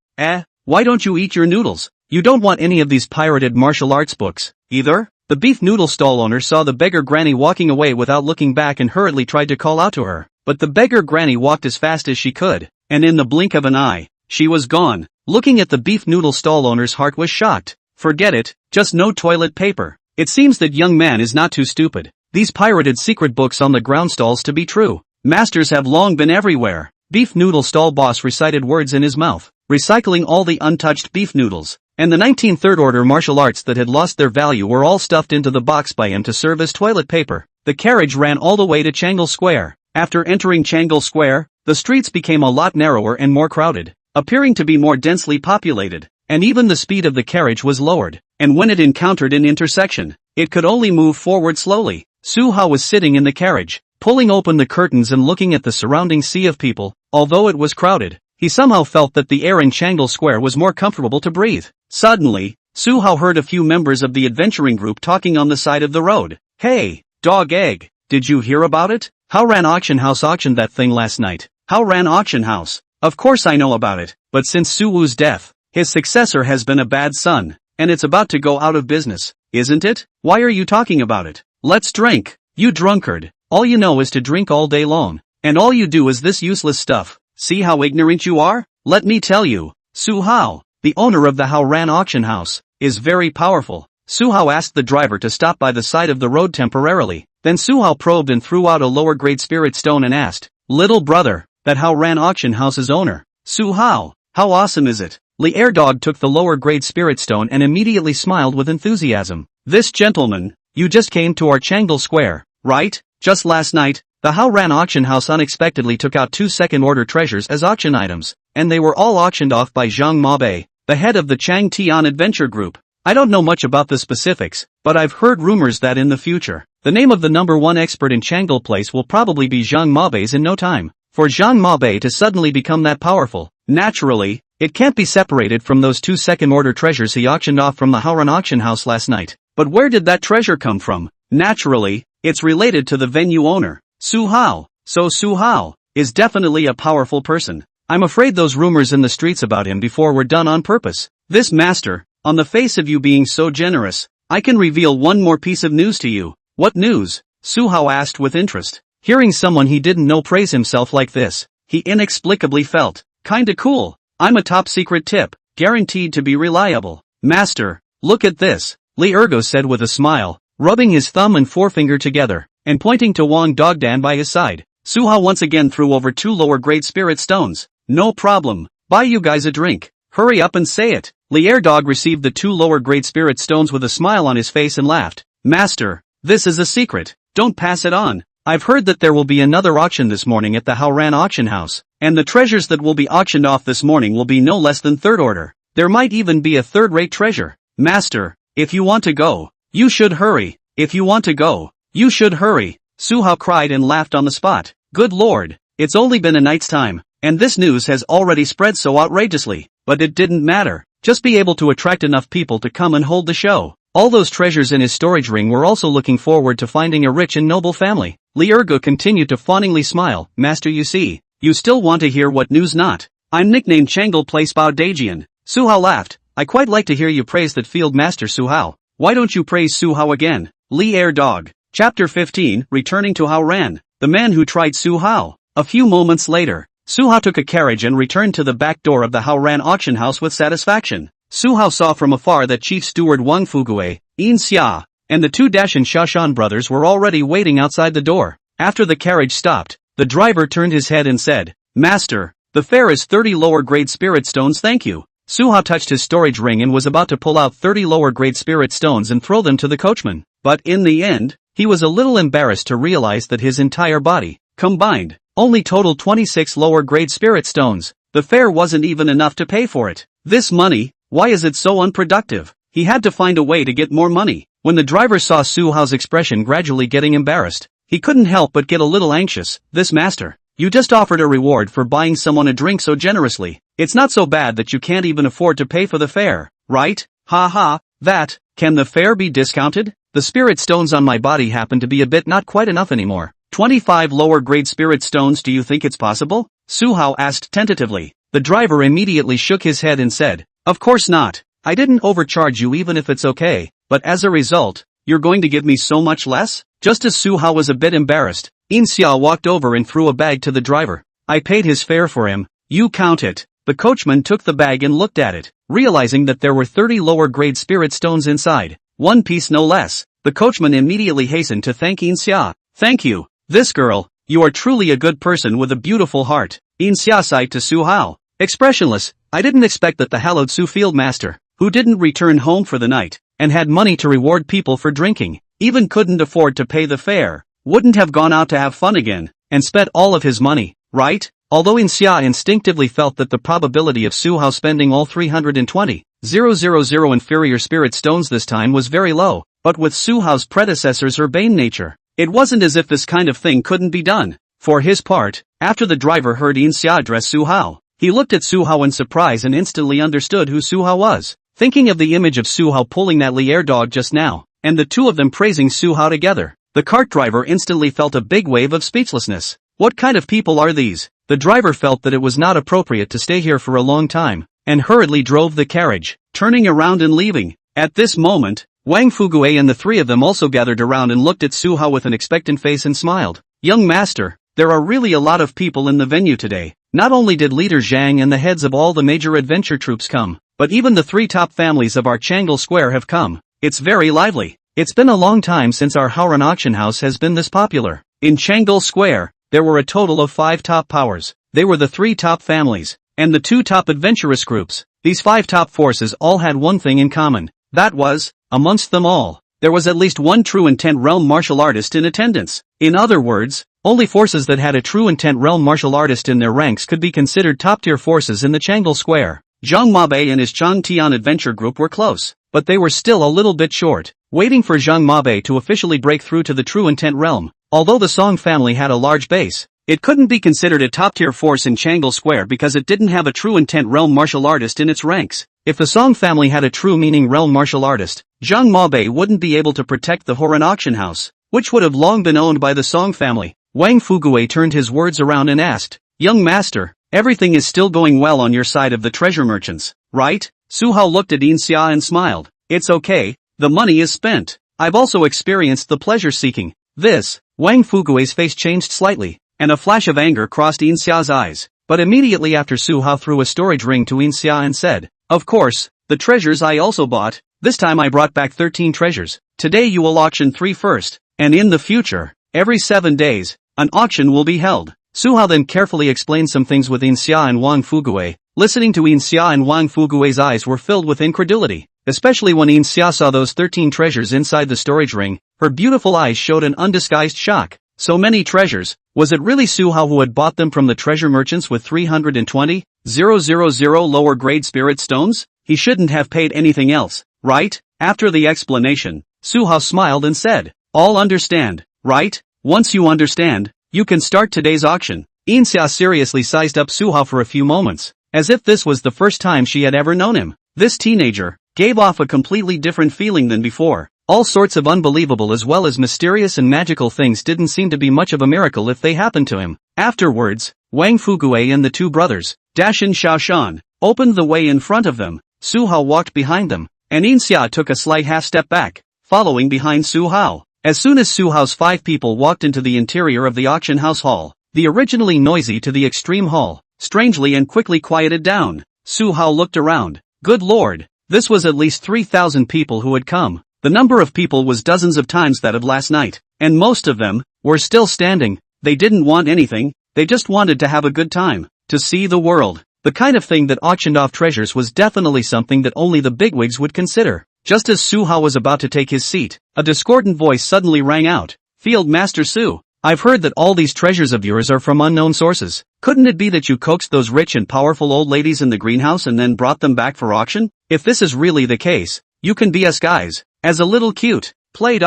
Why don't you eat your noodles? You don't want any of these pirated martial arts books, either? The The beef noodle stall owner saw the beggar granny walking away without looking back and hurriedly tried to call out to her, but the beggar granny walked as fast as she could, and in the blink of an eye, she was gone. Looking at the beef noodle stall owner's heart was shocked. Forget it, just no toilet paper. It seems that young man is not too stupid. These pirated secret books on the ground stalls to be true. Masters have long been everywhere. Beef noodle stall boss recited words in his mouth, recycling all the untouched beef noodles, and the 19 third order martial arts that had lost their value were all stuffed into the box by him to serve as toilet paper. The carriage ran all the way to Changle Square. After entering Changle Square, the streets became a lot narrower and more crowded, appearing to be more densely populated, and even the speed of the carriage was lowered, and when it encountered an intersection, it could only move forward slowly. Su Hao was sitting in the carriage, pulling open the curtains and looking at the surrounding sea of people. Although it was crowded, he somehow felt that the air in Changle Square was more comfortable to breathe. Suddenly, Su Hao heard a few members of the adventuring group talking on the side of the road. Hey, dog egg, did you hear about it? Haoran Auction House auctioned that thing last night. Haoran Auction House. Of course I know about it, but since Su Wu's death, his successor has been a bad son, and it's about to go out of business, isn't it? Why are you talking about it? Let's drink. You drunkard. All you know is to drink all day long, and all you do is this useless stuff. See how ignorant you are? Let me tell you, Su Hao, the owner of the Haoran Auction House, is very powerful. Su Hao asked the driver to stop by the side of the road temporarily. Then Su Hao probed and threw out a lower grade spirit stone and asked, "Little brother, that Haoran Auction House's owner, Su Hao, how awesome is it?" Li Air Dog took the lower grade spirit stone and immediately smiled with enthusiasm. "This gentleman, you just came to our Changle Square, right? Just last night, the Haoran Auction House unexpectedly took out 2 second-order treasures as auction items, and they were all auctioned off by Zhang Mabe, the head of the Chang Tian Adventure Group. I don't know much about the specifics, but I've heard rumors that in the future, the name of the #1 expert in Changle Place will probably be Zhang Mabe's in no time. For Zhang Mabe to suddenly become that powerful, naturally, it can't be separated from those 2 second-order treasures he auctioned off from the Haoran Auction House last night. But where did that treasure come from? Naturally, it's related to the venue owner, Su Hao. So Su Hao is definitely a powerful person. I'm afraid those rumors in the streets about him before were done on purpose. This master, on the face of you being so generous, I can reveal one more piece of news to you. What news? Su Hao asked with interest. Hearing someone he didn't know praise himself like this, he inexplicably felt kinda cool. I'm a top secret tip, guaranteed to be reliable. Master, look at this, Li Ergo said with a smile, rubbing his thumb and forefinger together, and pointing to Wang Dogdan by his side. Su Hao once again threw over 2 lower grade spirit stones. No problem, buy you guys a drink. Hurry up and say it. Li Air Dog received the 2 lower grade spirit stones with a smile on his face and laughed. Master, this is a secret, don't pass it on. I've heard that there will be another auction this morning at the Haoran Auction House, and the treasures that will be auctioned off this morning will be no less than 3rd order. There might even be a 3rd-rate treasure. Master, if you want to go, you should hurry. If you want to go, you should hurry. Su Hao cried and laughed on the spot. Good lord, it's only been a night's time, and this news has already spread so outrageously. But it didn't matter. Just be able to attract enough people to come and hold the show. All those treasures in his storage ring were also looking forward to finding a rich and noble family. Li Ergo continued to fawningly smile. Master, you see, you still want to hear what news not? I'm nicknamed Changle Place Bao Dajian. Su Hao laughed. I quite like to hear you praise that field master Su Hao. Why don't you praise Su Hao again? Li Air Dog. Chapter 15, Returning to Haoran. The man who tried Su Hao. A few moments later, Su Hao took a carriage and returned to the back door of the Haoran Auction House with satisfaction. Su Hao saw from afar that Chief Steward Wang Fugue, Yin Xia, and the 2 Dashan Shashan brothers were already waiting outside the door. After the carriage stopped, the driver turned his head and said, Master, the fare is 30 lower grade spirit stones, thank you. Su Hao touched his storage ring and was about to pull out 30 lower grade spirit stones and throw them to the coachman. But in the end, he was a little embarrassed to realize that his entire body, combined, only totaled 26 lower grade spirit stones. The fare wasn't even enough to pay for it. This money, why is it so unproductive? He had to find a way to get more money. When the driver saw Su Hao's expression gradually getting embarrassed, he couldn't help but get a little anxious. This master, you just offered a reward for buying someone a drink so generously. It's not so bad that you can't even afford to pay for the fare, right? Ha ha, that, can the fare be discounted? The spirit stones on my body happen to be a bit not quite enough anymore. 25 lower grade spirit stones, do you think it's possible? Su Hao asked tentatively. The driver immediately shook his head and said, Of course not. I didn't overcharge you even if it's okay, but as a result, You're going to give me so much less? Just as Su Hao was a bit embarrassed, Xia walked over and threw a bag to the driver. I paid his fare for him. You count it. The coachman took the bag and looked at it, realizing that there were 30 lower-grade spirit stones inside. 1 piece no less. The coachman immediately hastened to thank Xia. Thank you. This girl, you are truly a good person with a beautiful heart. Xia sighed to Su Hao. Expressionless, I didn't expect that the hallowed Su field master, who didn't return home for the night, and had money to reward people for drinking, even couldn't afford to pay the fare, wouldn't have gone out to have fun again, and spent all of his money, right? Although Xia instinctively felt that the probability of Su Hao spending all 320,000 inferior spirit stones this time was very low, but with Su Hao's predecessor's urbane nature, it wasn't as if this kind of thing couldn't be done. For his part, after the driver heard Xia address Su Hao, he looked at Su Hao in surprise and instantly understood who Su Hao was. Thinking of the image of Su Hao pulling that Lier dog just now, and the two of them praising Su Hao together, the cart driver instantly felt a big wave of speechlessness. What kind of people are these? The driver felt that it was not appropriate to stay here for a long time, and hurriedly drove the carriage, turning around and leaving. At this moment, Wang Fugui and the three of them also gathered around and looked at Su Hao with an expectant face and smiled. Young master, there are really a lot of people in the venue today. Not only did Leader Zhang and the heads of all the major adventure troops come, but even the 3 top families of our Changle Square have come. It's very lively. It's been a long time since our Haoran Auction House has been this popular. In Changle Square, there were a total of 5 top powers. They were the 3 top families, and the 2 top adventurous groups. These 5 top forces all had one thing in common. That was, amongst them all, there was at least one true intent realm martial artist in attendance. In other words, only forces that had a true intent realm martial artist in their ranks could be considered top-tier forces in the Changle Square. Zhang Mabe and his Changtian adventure group were close, but they were still a little bit short, waiting for Zhang Mabe to officially break through to the true intent realm. Although the Song family had a large base, it couldn't be considered a top-tier force in Changle Square because it didn't have a true intent realm martial artist in its ranks. If the Song family had a true meaning realm martial artist, Zhang Mabe wouldn't be able to protect the Haoran Auction House, which would have long been owned by the Song family. Wang Fugui turned his words around and asked, Young master, everything is still going well on your side of the treasure merchants, right? Su Hao looked at Xia and smiled. It's okay, the money is spent. I've also experienced the pleasure seeking. This, Wang Fugui's face changed slightly, and a flash of anger crossed Xia's eyes. But immediately after Su Hao threw a storage ring to Xia and said, Of course, the treasures I also bought. This time I brought back 13 treasures. Today you will auction 3 first, and in the future, every 7 days, an auction will be held. Su Hao then carefully explained some things with Xia and Wang Fugui. Listening to Xia and Wang Fugui's eyes were filled with incredulity, especially when Xia saw those 13 treasures inside the storage ring. Her beautiful eyes showed an undisguised shock. So many treasures, was it really Su Hao who had bought them from the treasure merchants with 320,000 lower grade spirit stones? He shouldn't have paid anything else, right? After the explanation, Su Hao smiled and said, All understand, right? Once you understand, you can start today's auction. Xia seriously sized up Su Hao for a few moments, as if this was the first time she had ever known him. This teenager gave off a completely different feeling than before. All sorts of unbelievable as well as mysterious and magical things didn't seem to be much of a miracle if they happened to him. Afterwards, Wang Fugui and the 2 brothers, Dash and Xiaoshan, opened the way in front of them. Su Hao walked behind them, and Xia took a slight half-step back, following behind Su Hao. As soon as Su Hao's 5 people walked into the interior of the auction house hall, the originally noisy to the extreme hall, strangely and quickly quieted down. Su Hao looked around. Good lord, this was at least 3,000 people who had come. The number of people was dozens of times that of last night, and most of them were still standing. They didn't want anything, they just wanted to have a good time, to see the world. The kind of thing that auctioned off treasures was definitely something that only the bigwigs would consider. Just as Su Hao was about to take his seat, a discordant voice suddenly rang out. Field Master Su, I've heard that all these treasures of yours are from unknown sources. Couldn't it be that you coaxed those rich and powerful old ladies in the greenhouse and then brought them back for auction? If this is really the case, you can be us guys, as a little cute, played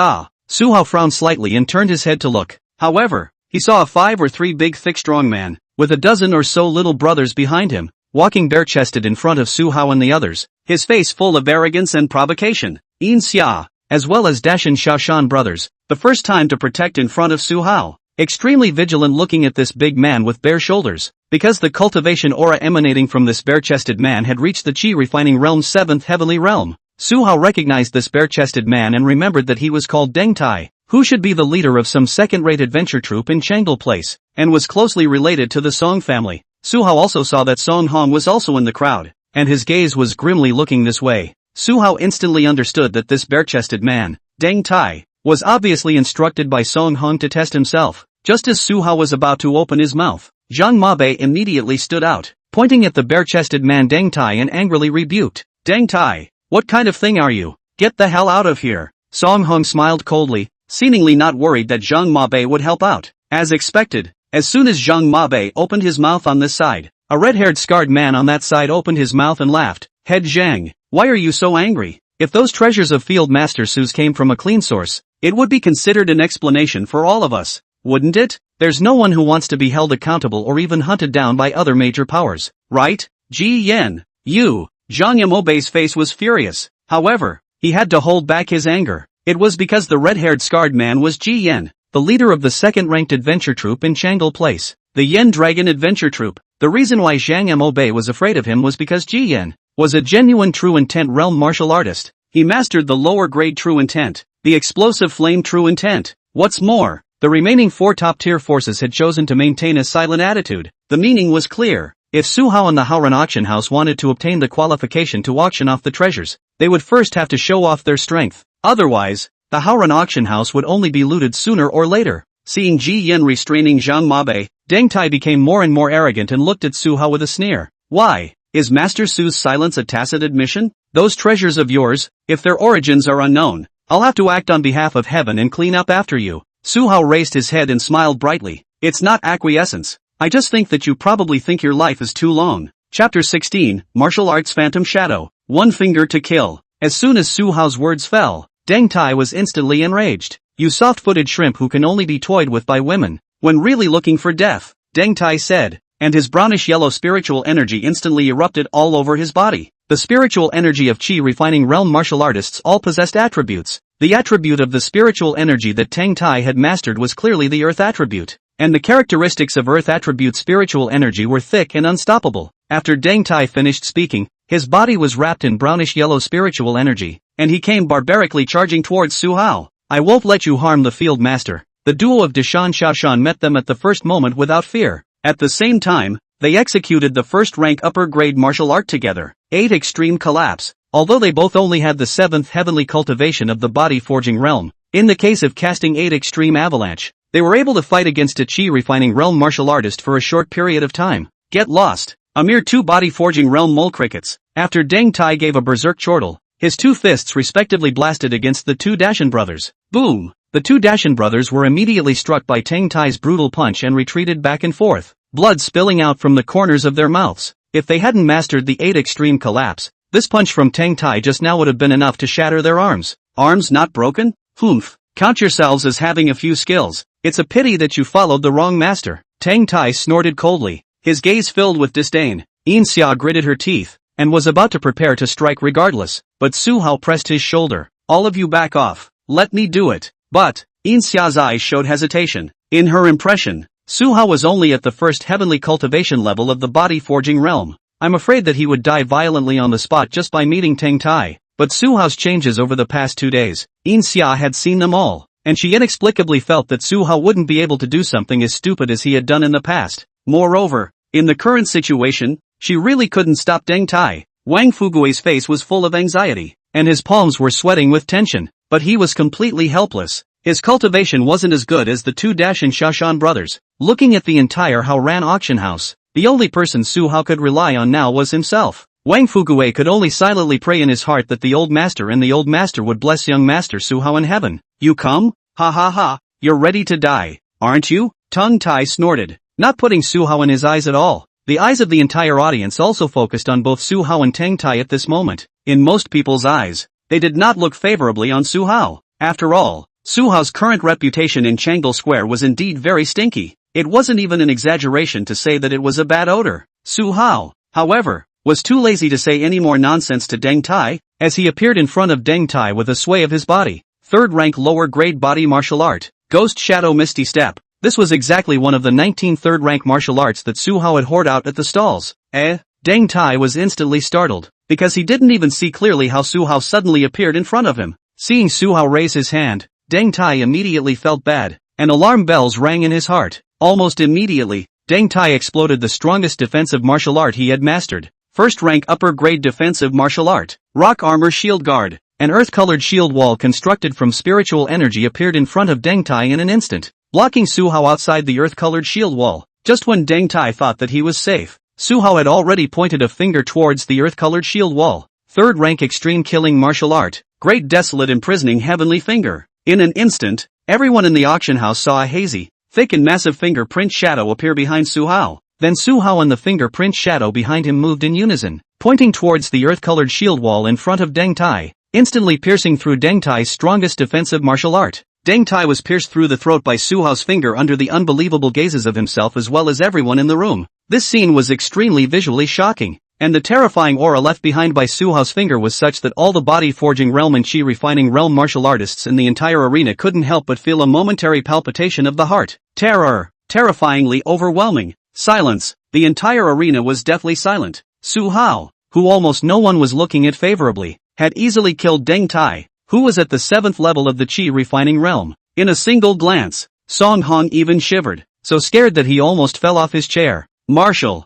Su Hao frowned slightly and turned his head to look. However, he saw a 5 or 3 big thick strong man, with a dozen or so little brothers behind him, walking bare-chested in front of Su Hao and the others, his face full of arrogance and provocation. Xia, as well as Dash and Xiaoshan brothers, the first time to protect in front of Su Hao, extremely vigilant looking at this big man with bare shoulders, because the cultivation aura emanating from this bare-chested man had reached the Qi refining realm's 7th heavenly realm. Su Hao recognized this bare-chested man and remembered that he was called Deng Tai, who should be the leader of some second-rate adventure troupe in Chang'e Place, and was closely related to the Song family. Su Hao also saw that Song Hong was also in the crowd, and his gaze was grimly looking this way. Su Hao instantly understood that this bare-chested man, Deng Tai, was obviously instructed by Song Hong to test himself. Just as Su Hao was about to open his mouth, Zhang Mabe immediately stood out, pointing at the bare-chested man Deng Tai and angrily rebuked. Deng Tai, what kind of thing are you? Get the hell out of here. Song Hong smiled coldly, seemingly not worried that Zhang Mabe would help out. As expected, as soon as Zhang Mabe opened his mouth on this side, a red-haired scarred man on that side opened his mouth and laughed. Head Zhang, why are you so angry? If those treasures of Field Master Su's came from a clean source, it would be considered an explanation for all of us, wouldn't it? There's no one who wants to be held accountable or even hunted down by other major powers, right? Ji Yen, you. Zhang Yamobe's face was furious. However, he had to hold back his anger. It was because the red-haired scarred man was Ji Yen, the leader of the second-ranked adventure troupe in Chang'e Place, the Yen Dragon Adventure Troupe. The reason why Zhang Yamobe was afraid of him was because Ji Yen was a genuine true intent realm martial artist. He mastered the lower-grade true intent, the explosive flame true intent. What's more, the remaining 4 top-tier forces had chosen to maintain a silent attitude. The meaning was clear. If Su Hao and the Haoran Auction House wanted to obtain the qualification to auction off the treasures, they would first have to show off their strength. Otherwise, the Haoran Auction House would only be looted sooner or later. Seeing Ji Yen restraining Zhang Mabe, Deng Tai became more and more arrogant and looked at Su Hao with a sneer. Why? Is Master Su's silence a tacit admission? Those treasures of yours, if their origins are unknown, I'll have to act on behalf of heaven and clean up after you. Su Hao raised his head and smiled brightly. It's not acquiescence. I just think that you probably think your life is too long. Chapter 16, Martial Arts Phantom Shadow. One finger to kill. As soon as Su Hao's words fell, Deng Tai was instantly enraged. You soft-footed shrimp who can only be toyed with by women, when really looking for death, Deng Tai said, and his brownish-yellow spiritual energy instantly erupted all over his body. The spiritual energy of Qi refining realm martial artists all possessed attributes. The attribute of the spiritual energy that Deng Tai had mastered was clearly the earth attribute, and the characteristics of earth attribute spiritual energy were thick and unstoppable. After Deng Tai finished speaking, his body was wrapped in brownish-yellow spiritual energy, and he came barbarically charging towards Su Hao. I won't let you harm the field master. The duo of Deshan Xiaoshan met them at the first moment without fear. At the same time, they executed the first-rank upper-grade martial art together, 8 Extreme Collapse. Although they both only had the 7th heavenly cultivation of the body-forging realm, in the case of casting 8 Extreme Avalanche, they were able to fight against a Qi-refining realm martial artist for a short period of time. Get lost. A mere 2 body-forging realm mole crickets. After Deng Tai gave a berserk chortle, his 2 fists respectively blasted against the 2 Dashan brothers. Boom! The 2 Dashan brothers were immediately struck by Deng Tai's brutal punch and retreated back and forth, blood spilling out from the corners of their mouths. If they hadn't mastered the 8 Extreme Collapse, this punch from Deng Tai just now would have been enough to shatter their arms. Arms not broken? Humph. Count yourselves as having a few skills. It's a pity that you followed the wrong master. Deng Tai snorted coldly, his gaze filled with disdain. Xia gritted her teeth, and was about to prepare to strike regardless, but Su Hao pressed his shoulder. All of you back off. Let me do it. But, Xia's eyes showed hesitation. In her impression, Su Hao was only at the first heavenly cultivation level of the body-forging realm. I'm afraid that he would die violently on the spot just by meeting Deng Tai. But Su Hao's changes over the past 2 days, Xia had seen them all, and she inexplicably felt that Su Hao wouldn't be able to do something as stupid as he had done in the past. Moreover, in the current situation, she really couldn't stop Deng Tai. Wang Fugui's face was full of anxiety, and his palms were sweating with tension, but he was completely helpless. His cultivation wasn't as good as the 2 Dashan Xiaoshan brothers. Looking at the entire Haoran Auction House, the only person Su Hao could rely on now was himself. Wang Fugui could only silently pray in his heart that the old master and the old master would bless young master Su Hao in heaven. You come? Ha ha ha, you're ready to die, aren't you? Tung Tai snorted, not putting Su Hao in his eyes at all. The eyes of the entire audience also focused on both Su Hao and Deng Tai at this moment. In most people's eyes, they did not look favorably on Su Hao. After all, Su Hao's current reputation in Chang'e Square was indeed very stinky. It wasn't even an exaggeration to say that it was a bad odor. Su Hao, however, was too lazy to say any more nonsense to Deng Tai, as he appeared in front of Deng Tai with a sway of his body. 3rd rank lower grade body martial art, Ghost Shadow Misty Step. This was exactly one of the 19 3rd rank martial arts that Su Hao had hoarded out at the stalls. Deng Tai was instantly startled. because he didn't even see clearly how Su Hao suddenly appeared in front of him. Seeing Su Hao raise his hand, Deng Tai immediately felt bad, and alarm bells rang in his heart. Almost immediately, Deng Tai exploded the strongest defensive martial art he had mastered. First rank upper grade defensive martial art, rock armor shield guard. An earth-colored shield wall constructed from spiritual energy appeared in front of Deng Tai in an instant, blocking Su Hao outside the earth-colored shield wall. Just when Deng Tai thought that he was safe, Su Hao had already pointed a finger towards the earth-colored shield wall. Third rank extreme killing martial art, great desolate imprisoning heavenly finger. In an instant, everyone in the auction house saw a hazy, thick and massive fingerprint shadow appear behind Su Hao. Then Su Hao and the fingerprint shadow behind him moved in unison, pointing towards the earth-colored shield wall in front of Deng Tai, instantly piercing through Deng Tai's strongest defensive martial art. Deng Tai was pierced through the throat by Su Hao's finger under the unbelievable gazes of himself as well as everyone in the room. This scene was extremely visually shocking, and the terrifying aura left behind by Su Hao's finger was such that all the body-forging realm and chi-refining realm martial artists in the entire arena couldn't help but feel a momentary palpitation of the heart. Terror. Terrifyingly overwhelming. Silence. The entire arena was deathly silent. Su Hao, who almost no one was looking at favorably, had easily killed Deng Tai, who was at the 7th level of the chi-refining realm. In a single glance, Song Hong even shivered, so scared that he almost fell off his chair. Martial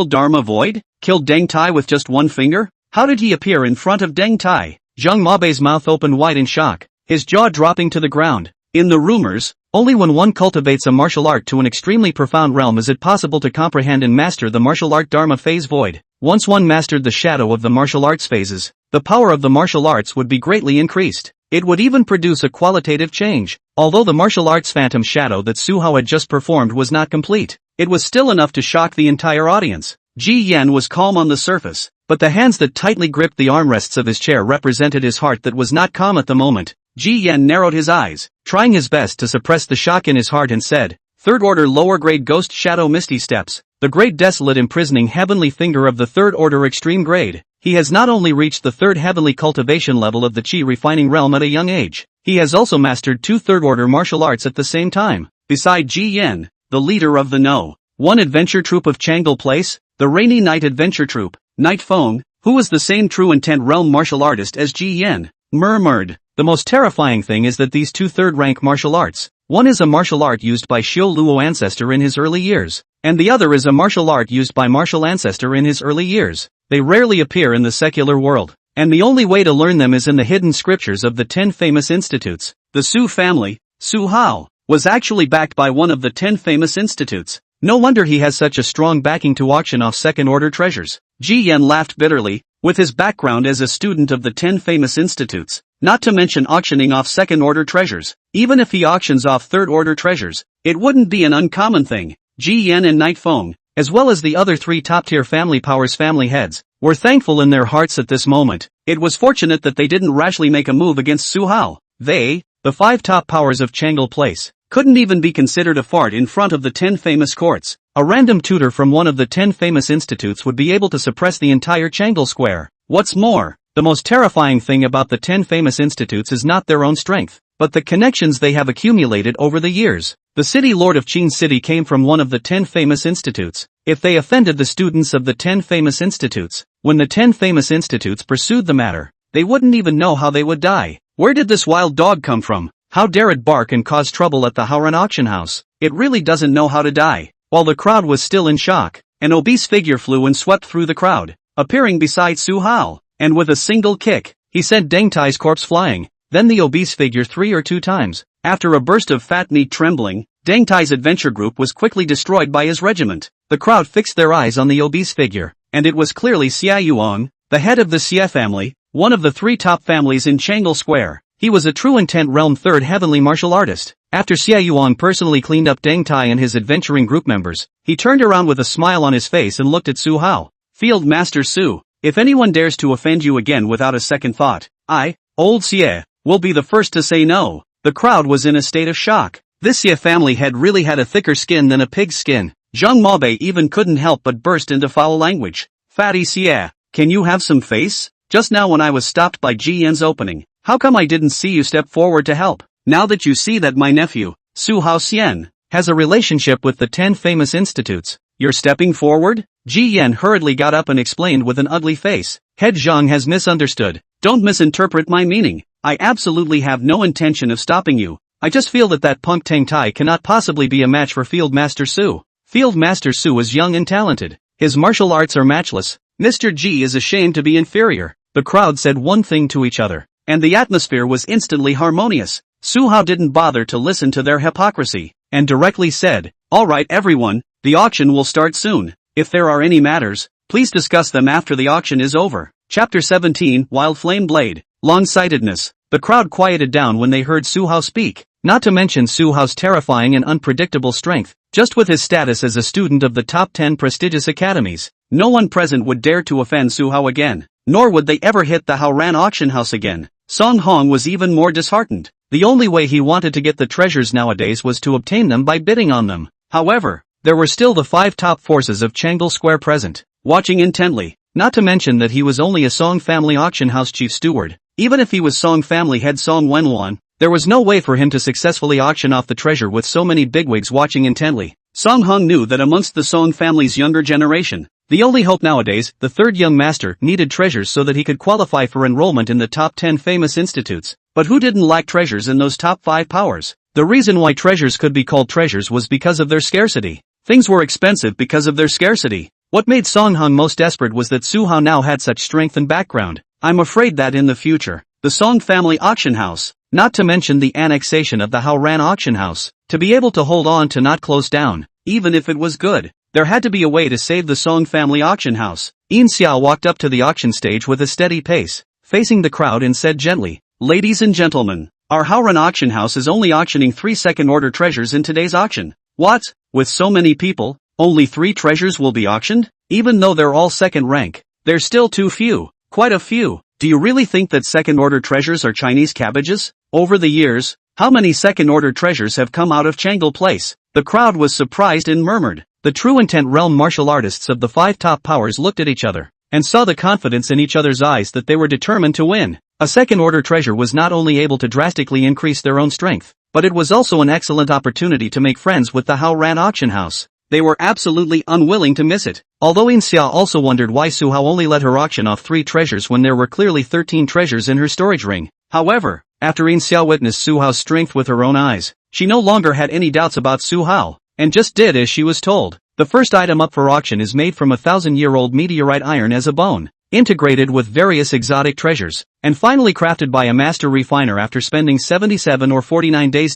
Dharma Void? Killed Deng Tai with just one finger? How did he appear in front of Deng Tai? Zhang Mabei's mouth opened wide in shock, his jaw dropping to the ground. In the rumors, only when one cultivates a martial art to an extremely profound realm is it possible to comprehend and master the martial art Dharma phase void. Once one mastered the shadow of the martial arts phases, the power of the martial arts would be greatly increased. It would even produce a qualitative change. Although the martial arts phantom shadow that Su Hao had just performed was not complete, it was still enough to shock the entire audience. Ji Yan was calm on the surface, but the hands that tightly gripped the armrests of his chair represented his heart that was not calm at the moment. Ji Yan narrowed his eyes, trying his best to suppress the shock in his heart and said, Third order lower grade ghost shadow misty steps, the great desolate imprisoning heavenly finger of the third order extreme grade. He has not only reached the third heavenly cultivation level of the chi refining realm at a young age, he has also mastered 2 third order martial arts at the same time. Beside Ji Yan, the leader of the No. 1 adventure troupe of Changle Place, the Rainy Night Adventure Troupe, Night Feng, who was the same true intent realm martial artist as Ji Yan, murmured. The most terrifying thing is that these 2 third-rank martial arts, one is a martial art used by Xiao Luo Ancestor in his early years, and the other is a martial art used by Martial Ancestor in his early years. They rarely appear in the secular world, and the only way to learn them is in the hidden scriptures of the 10 famous institutes. The Su family, Su Hao, was actually backed by one of the 10 famous institutes. No wonder he has such a strong backing to auction off second-order treasures. Ji Yan laughed bitterly, with his background as a student of the 10 famous institutes, not to mention auctioning off second-order treasures. Even if he auctions off third-order treasures, it wouldn't be an uncommon thing. Ji Yan and Night Feng, as well as the other 3 top-tier family powers family heads, were thankful in their hearts at this moment. It was fortunate that they didn't rashly make a move against Su Hao. They, the 5 top powers of Changle Place, couldn't even be considered a fart in front of the 10 famous courts. A random tutor from one of the 10 famous institutes would be able to suppress the entire Changle Square. What's more, the most terrifying thing about the 10 famous institutes is not their own strength, but the connections they have accumulated over the years. The city lord of Qin City came from one of the 10 famous institutes. If they offended the students of the 10 famous institutes, when the 10 famous institutes pursued the matter, they wouldn't even know how they would die. Where did this wild dog come from? How dare it bark and cause trouble at the Haoran Auction House? It really doesn't know how to die. While the crowd was still in shock, an obese figure flew and swept through the crowd, appearing beside Su Hao, and with a single kick, he sent Deng Tai's corpse flying. Then the obese figure 3 or 2 times. After a burst of fat meat trembling, Deng Tai's adventure group was quickly destroyed by his regiment. The crowd fixed their eyes on the obese figure, and it was clearly Xia Yuan, the head of the Xia family, one of the 3 top families in Changle Square. He was a true intent realm 3rd heavenly martial artist. After Xia Yuan personally cleaned up Deng Tai and his adventuring group members, he turned around with a smile on his face and looked at Su Hao. Field Master Su, if anyone dares to offend you again without a second thought, I, old Xie, will be the first to say no. The crowd was in a state of shock. This Xie family head really had a thicker skin than a pig's skin. Zhang Mabei even couldn't help but burst into foul language. Fatty Xie, can you have some face? Just now when I was stopped by Ji Yan's opening, how come I didn't see you step forward to help? Now that you see that my nephew, Su Hao Xian, has a relationship with the 10 famous institutes, you're stepping forward? Ji Yan hurriedly got up and explained with an ugly face. Head Zhang has misunderstood. Don't misinterpret my meaning. I absolutely have no intention of stopping you. I just feel that punk Tang Tai cannot possibly be a match for Field Master Su. Field Master Su is young and talented. His martial arts are matchless. Mr. G is ashamed to be inferior. The crowd said one thing to each other, and the atmosphere was instantly harmonious. Su Hao didn't bother to listen to their hypocrisy, and directly said, "Alright everyone, the auction will start soon. If there are any matters, please discuss them after the auction is over." Chapter 17, Wild Flame Blade. Long-sightedness. The crowd quieted down when they heard Su Hao speak, not to mention Su Hao's terrifying and unpredictable strength. Just with his status as a student of the top 10 prestigious academies, no one present would dare to offend Su Hao again, nor would they ever hit the Haoran Auction House again. Song Hong was even more disheartened. The only way he wanted to get the treasures nowadays was to obtain them by bidding on them. However, there were still the 5 top forces of Changle Square present, watching intently, not to mention that he was only a Song family auction house chief steward. Even if he was Song family head Song Wenwan, there was no way for him to successfully auction off the treasure with so many bigwigs watching intently. Song Hong knew that amongst the Song family's younger generation, the only hope nowadays, the third young master, needed treasures so that he could qualify for enrollment in the top 10 famous institutes. But who didn't lack treasures in those top 5 powers? The reason why treasures could be called treasures was because of their scarcity. Things were expensive because of their scarcity. What made Song Hong most desperate was that Su Hao now had such strength and background. I'm afraid that in the future, the Song family auction house, not to mention the annexation of the Haoran Auction House, to be able to hold on to not close down, even if it was good, there had to be a way to save the Song family auction house. Yin Xiao walked up to the auction stage with a steady pace, facing the crowd and said gently, "Ladies and gentlemen, our Haoran Auction House is only auctioning 3 second-order treasures in today's auction." What? With so many people, only 3 treasures will be auctioned? Even though they're all second rank, they're still too few. Quite a few. Do you really think that second-order treasures are Chinese cabbages? Over the years, how many second-order treasures have come out of Changle Place? The crowd was surprised and murmured. The true intent realm martial artists of the 5 top powers looked at each other, and saw the confidence in each other's eyes that they were determined to win. A second-order treasure was not only able to drastically increase their own strength, but it was also an excellent opportunity to make friends with the Haoran Auction House. They were absolutely unwilling to miss it. Although Yin Xia also wondered why Su Hao only let her auction off 3 treasures when there were clearly 13 treasures in her storage ring. However, after Yin Xia witnessed Su Hao's strength with her own eyes, she no longer had any doubts about Su Hao, and just did as she was told. The first item up for auction is made from a 1,000-year-old meteorite iron as a bone, integrated with various exotic treasures, and finally crafted by a master refiner after spending 77 or 49 days.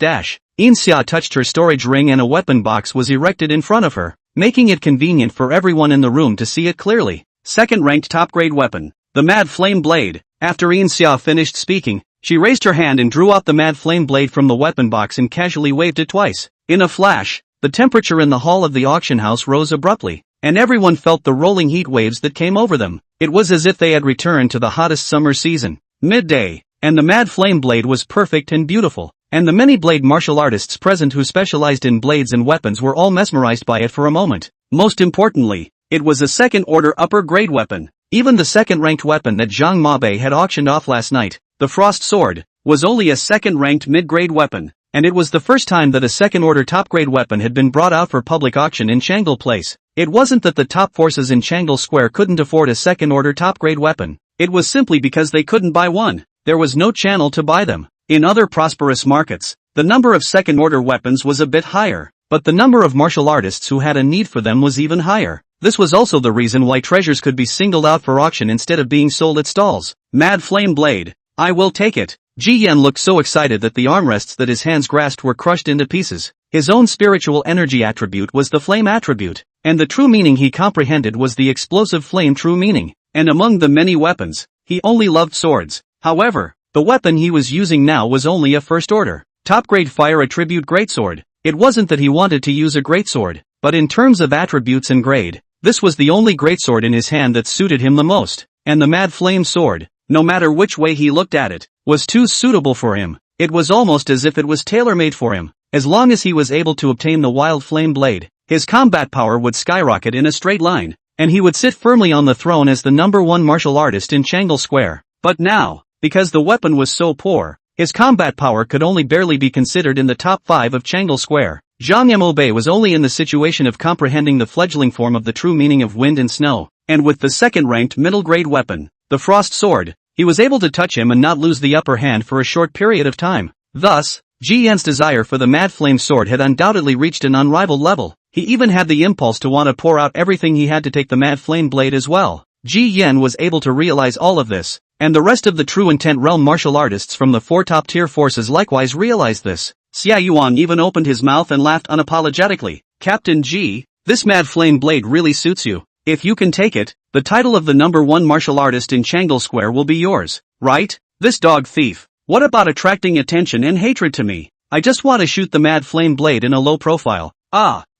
Yin Xia touched her storage ring and a weapon box was erected in front of her, making it convenient for everyone in the room to see it clearly. Second-ranked top-grade weapon, the Mad Flame Blade. After Yin Xia finished speaking, she raised her hand and drew out the Mad Flame Blade from the weapon box and casually waved it twice. In a flash, the temperature in the hall of the auction house rose abruptly, and everyone felt the rolling heat waves that came over them. It was as if they had returned to the hottest summer season. Midday, and the Mad Flame Blade was perfect and beautiful, and the many blade martial artists present who specialized in blades and weapons were all mesmerized by it for a moment. Most importantly, it was a second-order upper-grade weapon. Even the second-ranked weapon that Zhang Mabe had auctioned off last night, the Frost Sword, was only a second-ranked mid-grade weapon, and it was the first time that a second-order top-grade weapon had been brought out for public auction in Changle Place. It wasn't that the top forces in Changle Square couldn't afford a second-order top-grade weapon. It was simply because they couldn't buy one. There was no channel to buy them. In other prosperous markets, the number of second-order weapons was a bit higher, but the number of martial artists who had a need for them was even higher. This was also the reason why treasures could be singled out for auction instead of being sold at stalls. Mad Flame Blade. I will take it. Ji Yan looked so excited that the armrests that his hands grasped were crushed into pieces. His own spiritual energy attribute was the flame attribute, and the true meaning he comprehended was the explosive flame true meaning. And among the many weapons, he only loved swords. However, the weapon he was using now was only a first-order, top-grade fire attribute greatsword. It wasn't that he wanted to use a greatsword, but in terms of attributes and grade, this was the only greatsword in his hand that suited him the most, and the Mad Flame Sword, no matter which way he looked at it, was too suitable for him. It was almost as if it was tailor-made for him. As long as he was able to obtain the Wild Flame Blade, his combat power would skyrocket in a straight line, and he would sit firmly on the throne as the #1 martial artist in Changle Square. But now, because the weapon was so poor, his combat power could only barely be considered in the top 5 of Changle Square. Zhang Mobe was only in the situation of comprehending the fledgling form of the true meaning of wind and snow, and with the second-ranked middle-grade weapon, the Frost Sword. He was able to touch him and not lose the upper hand for a short period of time. Thus, Ji Yan's desire for the Mad Flame Sword had undoubtedly reached an unrivaled level. He even had the impulse to want to pour out everything he had to take the Mad Flame Blade as well. Ji Yan was able to realize all of this, and the rest of the True Intent Realm martial artists from the 4 top-tier forces likewise realized this. Xia Yuan even opened his mouth and laughed unapologetically. Captain Ji, this Mad Flame Blade really suits you. If you can take it, the title of the #1 martial artist in Changle Square will be yours, right? This dog thief. What about attracting attention and hatred to me? I just want to shoot the Mad Flame Blade in a low profile.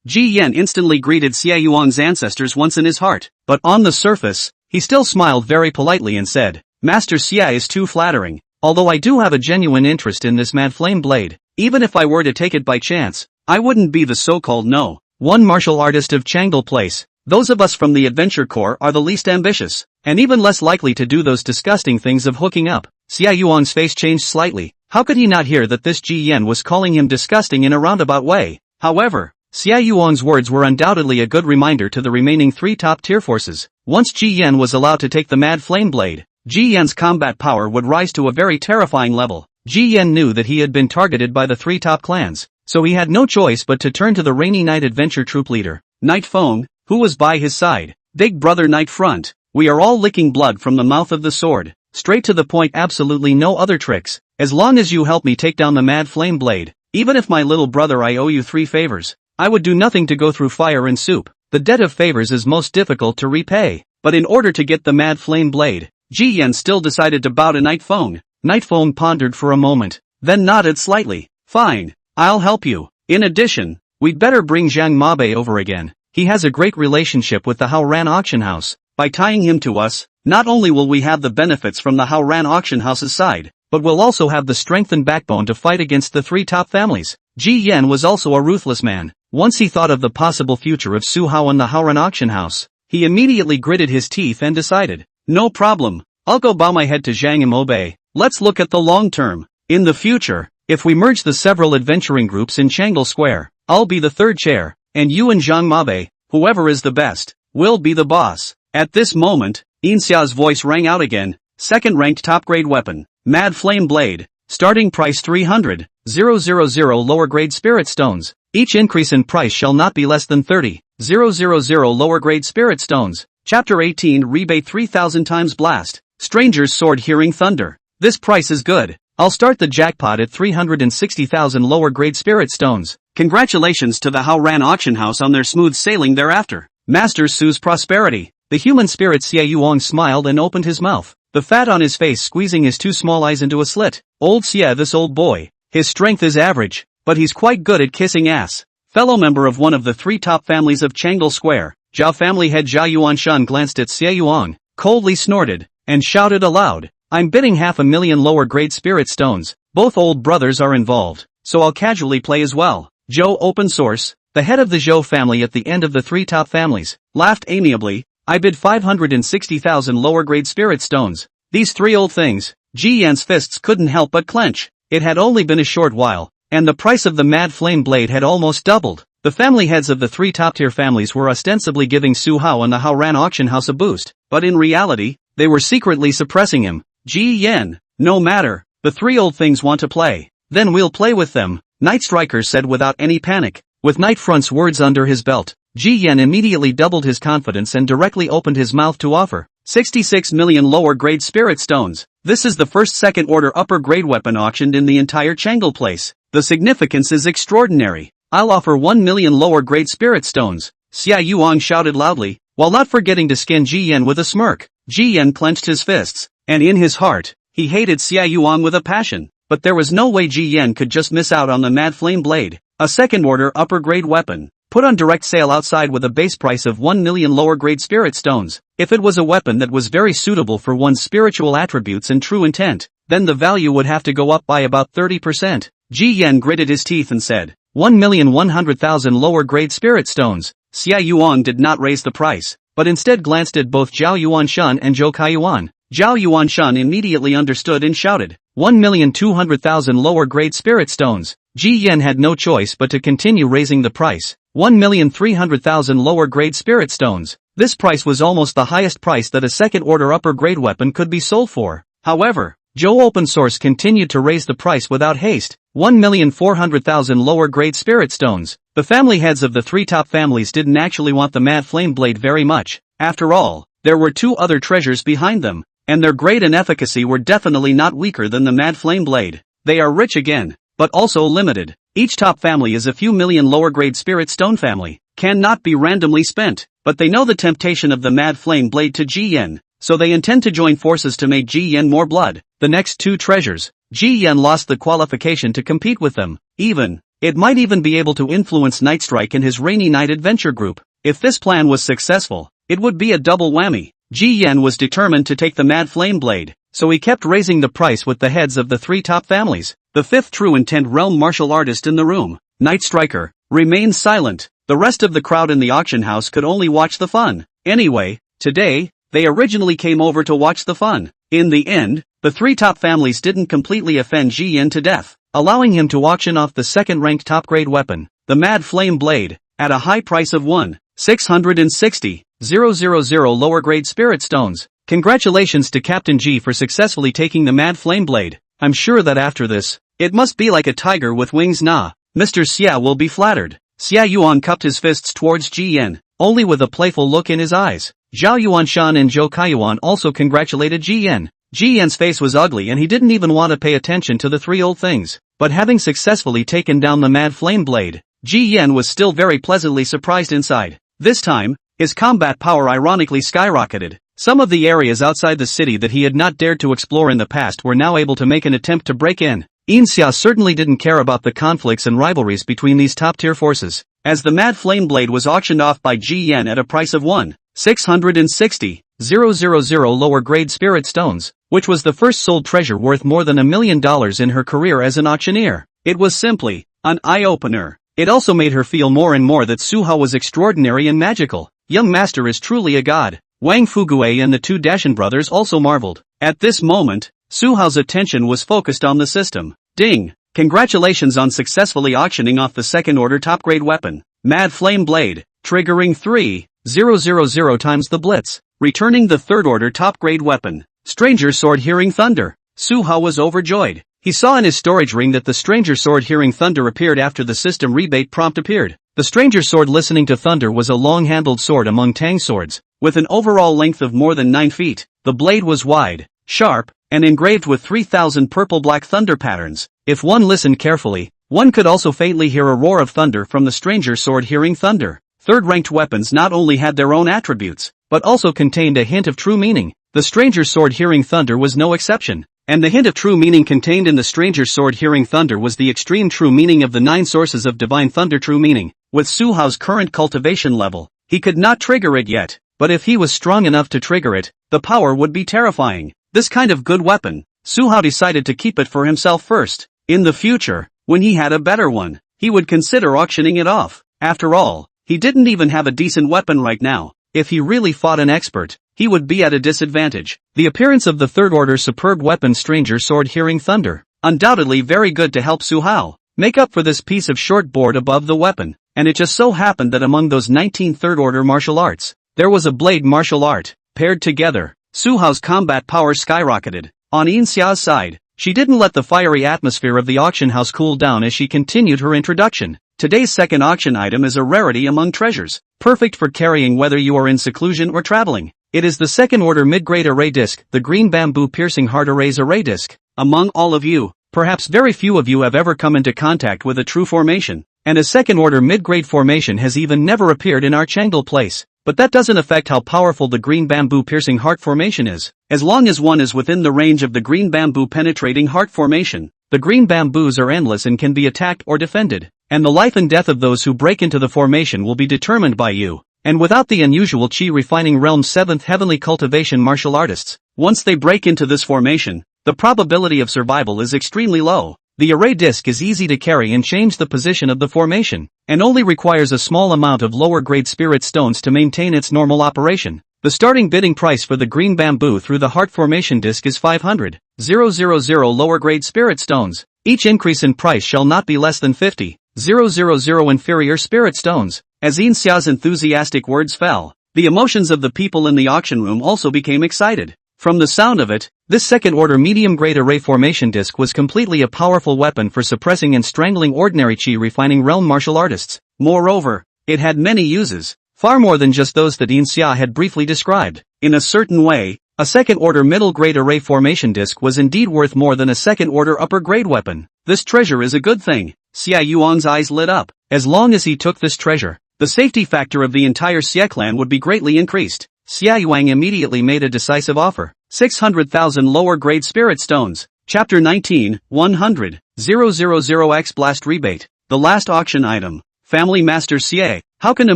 Ji Yan instantly greeted Xia Yuan's ancestors once in his heart, but on the surface, he still smiled very politely and said, Master Xia is too flattering, although I do have a genuine interest in this Mad Flame Blade. Even if I were to take it by chance, I wouldn't be the so-called #1 martial artist of Changle Place. Those of us from the Adventure Corps are the least ambitious, and even less likely to do those disgusting things of hooking up. Xia Yuan's face changed slightly. How could he not hear that this Ji Yan was calling him disgusting in a roundabout way? However, Xia Yuan's words were undoubtedly a good reminder to the remaining 3 top-tier forces. Once Ji Yan was allowed to take the Mad Flame Blade, Ji Yan's combat power would rise to a very terrifying level. Ji Yan knew that he had been targeted by the 3 top clans, so he had no choice but to turn to the Rainy Night Adventure troop leader, Night Feng, who was by his side. Big brother Night Front, we are all licking blood from the mouth of the sword. Straight to the point, absolutely no other tricks. As long as you help me take down the Mad Flame Blade, even if my little brother I owe you 3 favors, I would do nothing to go through fire and soup. The debt of favors is most difficult to repay, but in order to get the Mad Flame Blade, Ji Yan still decided to bow to Night Feng. Night Feng pondered for a moment, then nodded slightly. Fine, I'll help you. In addition, we'd better bring Zhang Mabe over again. He has a great relationship with the Haoran Auction House. By tying him to us, not only will we have the benefits from the Haoran Auction House's side, but we'll also have the strength and backbone to fight against the 3 top families. Ji Yan was also a ruthless man. Once he thought of the possible future of Su Hao and the Haoran Auction House, he immediately gritted his teeth and decided, no problem, I'll go bow my head to Zhang Mabe. Let's look at the long term. In the future, if we merge the several adventuring groups in Changle Square, I'll be the 3rd chair, and you and Zhang Mabe, whoever is the best, will be the boss. At this moment, Inxia's voice rang out again. 2nd ranked top-grade weapon, Mad Flame Blade. Starting price 300,000 lower grade spirit stones. Each increase in price shall not be less than 30,000 lower grade spirit stones. Chapter 18 Rebate 3000 times blast. Stranger's sword hearing thunder. This price is good. I'll start the jackpot at 360,000 lower grade spirit stones. Congratulations to the Haoran Auction House on their smooth sailing thereafter. Master Su's prosperity. The human spirit Xia Yuan smiled and opened his mouth, the fat on his face squeezing his 2 small eyes into a slit. Old Xia, this old boy. His strength is average, but he's quite good at kissing ass. Fellow member of one of the 3 top families of Changle Square, Zhao family head Zhao Yuanshan glanced at Xia Yuan, coldly snorted, and shouted aloud, I'm bidding 500,000 lower grade spirit stones. Both old brothers are involved, so I'll casually play as well. Zhou Open Source, the head of the Zhou family at the end of the 3 top families, laughed amiably. I bid 560,000 lower grade spirit stones. These 3 old things. Ji Yan's fists couldn't help but clench. It had only been a short while, and the price of the Mad Flame Blade had almost doubled. The family heads of the 3 top-tier families were ostensibly giving Su Hao and the Haoran Auction House a boost, but in reality, they were secretly suppressing him. Ji Yan, no matter, the 3 old things want to play. Then we'll play with them, Night Striker said without any panic. With Night Front's words under his belt, Ji Yan immediately doubled his confidence and directly opened his mouth to offer 66 million lower grade spirit stones. This is the first second order upper grade weapon auctioned in the entire Changle Place. The significance is extraordinary. I'll offer 1 million lower grade spirit stones. Xia Yuan shouted loudly, while not forgetting to skin Ji Yan with a smirk. Ji Yan clenched his fists, and in his heart, he hated Xia Yuan with a passion. But there was no way Ji Yan could just miss out on the Mad Flame Blade, a second order upper grade weapon. Put on direct sale outside with a base price of 1 million lower grade spirit stones. If it was a weapon that was very suitable for one's spiritual attributes and true intent, then the value would have to go up by about 30%. Ji Yan gritted his teeth and said, 1,100,000 lower grade spirit stones. Xia Yuan did not raise the price, but instead glanced at both Zhao Yuanshan and Zhou Kaiyuan. Zhao Yuanshan immediately understood and shouted, 1,200,000 lower grade spirit stones. Ji Yan had no choice but to continue raising the price. 1,300,000 lower grade spirit stones. This price was almost the highest price that a second-order upper-grade weapon could be sold for. However, Joe Open Source continued to raise the price without haste, 1,400,000 lower-grade spirit stones. The family heads of the three top families didn't actually want the Mad Flame Blade very much. After all, there were two other treasures behind them, and their grade and efficacy were definitely not weaker than the Mad Flame Blade. They are rich again, but also limited. Each top family is a few million lower-grade spirit stone family, cannot be randomly spent, but they know the temptation of the Mad Flame Blade to Ji Yen, so they intend to join forces to make Ji Yen more blood. The next two treasures, Ji Yen lost the qualification to compete with them. It might even be able to influence Nightstrike and his Rainy Night Adventure group. If this plan was successful, it would be a double whammy. Ji Yen was determined to take the Mad Flame Blade, so he kept raising the price with the heads of the three top families. The fifth true intent realm martial artist in the room, Nightstriker, remained silent. The rest of the crowd in the auction house could only watch the fun. Anyway, today, they originally came over to watch the fun. In the end, the three top families didn't completely offend Ji Yen to death, allowing him to auction off the second-ranked top-grade weapon, the Mad Flame Blade, at a high price of 1,660,000 lower-grade spirit stones. Congratulations to Captain G for successfully taking the Mad Flame Blade. I'm sure that after this, it must be like a tiger with wings. Nah, Mr. Xia will be flattered. Xia Yuan cupped his fists towards Ji Yen, only with a playful look in his eyes. Zhao Yuanshan and Zhou Kaiyuan also congratulated Ji Yen. Ji Yen's face was ugly and he didn't even want to pay attention to the three old things. But having successfully taken down the Mad Flame Blade, Ji Yen was still very pleasantly surprised inside. This time, his combat power ironically skyrocketed. Some of the areas outside the city that he had not dared to explore in the past were now able to make an attempt to break in. Xia certainly didn't care about the conflicts and rivalries between these top-tier forces. As the Mad Flame Blade was auctioned off by Ji Yen at a price of 1,660,000 lower-grade spirit stones, which was the first sold treasure worth more than $1 million in her career as an auctioneer. It was simply an eye-opener. It also made her feel more and more that Su Hao was extraordinary and magical. Young master is truly a god. Wang Fugue and the two Dashan brothers also marveled. At this moment, Su Hao's attention was focused on the system. Ding! Congratulations on successfully auctioning off the second-order top-grade weapon, Mad Flame Blade, triggering 3,000 times the blitz, returning the third-order top-grade weapon, Stranger Sword Hearing Thunder. Su Hao was overjoyed. He saw in his storage ring that the Stranger Sword Hearing Thunder appeared after the system rebate prompt appeared. The Stranger Sword Listening to Thunder was a long-handled sword among Tang swords, with an overall length of more than 9 feet. The blade was wide, sharp, and engraved with 3,000 purple-black thunder patterns. If one listened carefully, one could also faintly hear a roar of thunder from the Stranger Sword Hearing Thunder. Third-ranked weapons not only had their own attributes, but also contained a hint of true meaning. The Stranger Sword Hearing Thunder was no exception. And the hint of true meaning contained in the Stranger Sword Hearing Thunder was the extreme true meaning of the 9 sources of divine thunder true meaning. With Su Hao's current cultivation level, he could not trigger it yet, but if he was strong enough to trigger it, the power would be terrifying. This kind of good weapon, Su Hao decided to keep it for himself first. In the future, when he had a better one, he would consider auctioning it off. After all, he didn't even have a decent weapon right now. If he really fought an expert, he would be at a disadvantage. The appearance of the third-order superb weapon Stranger Sword Hearing Thunder, undoubtedly very good to help Su Hao make up for this piece of short board above the weapon. And it just so happened that among those 19 third-order martial arts, there was a blade martial art. Paired together, Su Hao's combat power skyrocketed. On Xia's side, she didn't let the fiery atmosphere of the auction house cool down as she continued her introduction. Today's second auction item is a rarity among treasures, perfect for carrying whether you are in seclusion or traveling. It is the second-order mid-grade array disc, the green bamboo piercing heart arrays array disc. Among all of you, perhaps very few of you have ever come into contact with a true formation, and a second-order mid-grade formation has even never appeared in our Changdal place. But that doesn't affect how powerful the green bamboo piercing heart formation is. As long as one is within the range of the green bamboo penetrating heart formation, the green bamboos are endless and can be attacked or defended, and the life and death of those who break into the formation will be determined by you. And without the unusual Qi refining realm's 7th heavenly cultivation martial artists, once they break into this formation, the probability of survival is extremely low. The array disc is easy to carry and change the position of the formation, and only requires a small amount of lower-grade spirit stones to maintain its normal operation. The starting bidding price for the green bamboo through the heart formation disc is 500,000 lower-grade spirit stones. Each increase in price shall not be less than 50,000 inferior spirit stones. As Xia's enthusiastic words fell, The emotions of the people in the auction room also became excited. From the sound of it, this second-order medium-grade array formation disc was completely a powerful weapon for suppressing and strangling ordinary chi refining realm martial artists. Moreover, it had many uses, far more than just those that Xia had briefly described. In a certain way, a second-order middle-grade array formation disc was indeed worth more than a second-order upper-grade weapon. This treasure is a good thing. Xia Yuan's eyes lit up. As long as he took this treasure, the safety factor of the entire Xia Clan would be greatly increased. Xia Yuan immediately made a decisive offer. 600,000 lower-grade spirit stones. Chapter 19, 100, 000X Blast Rebate. The last auction item. Family Master Xie. How can a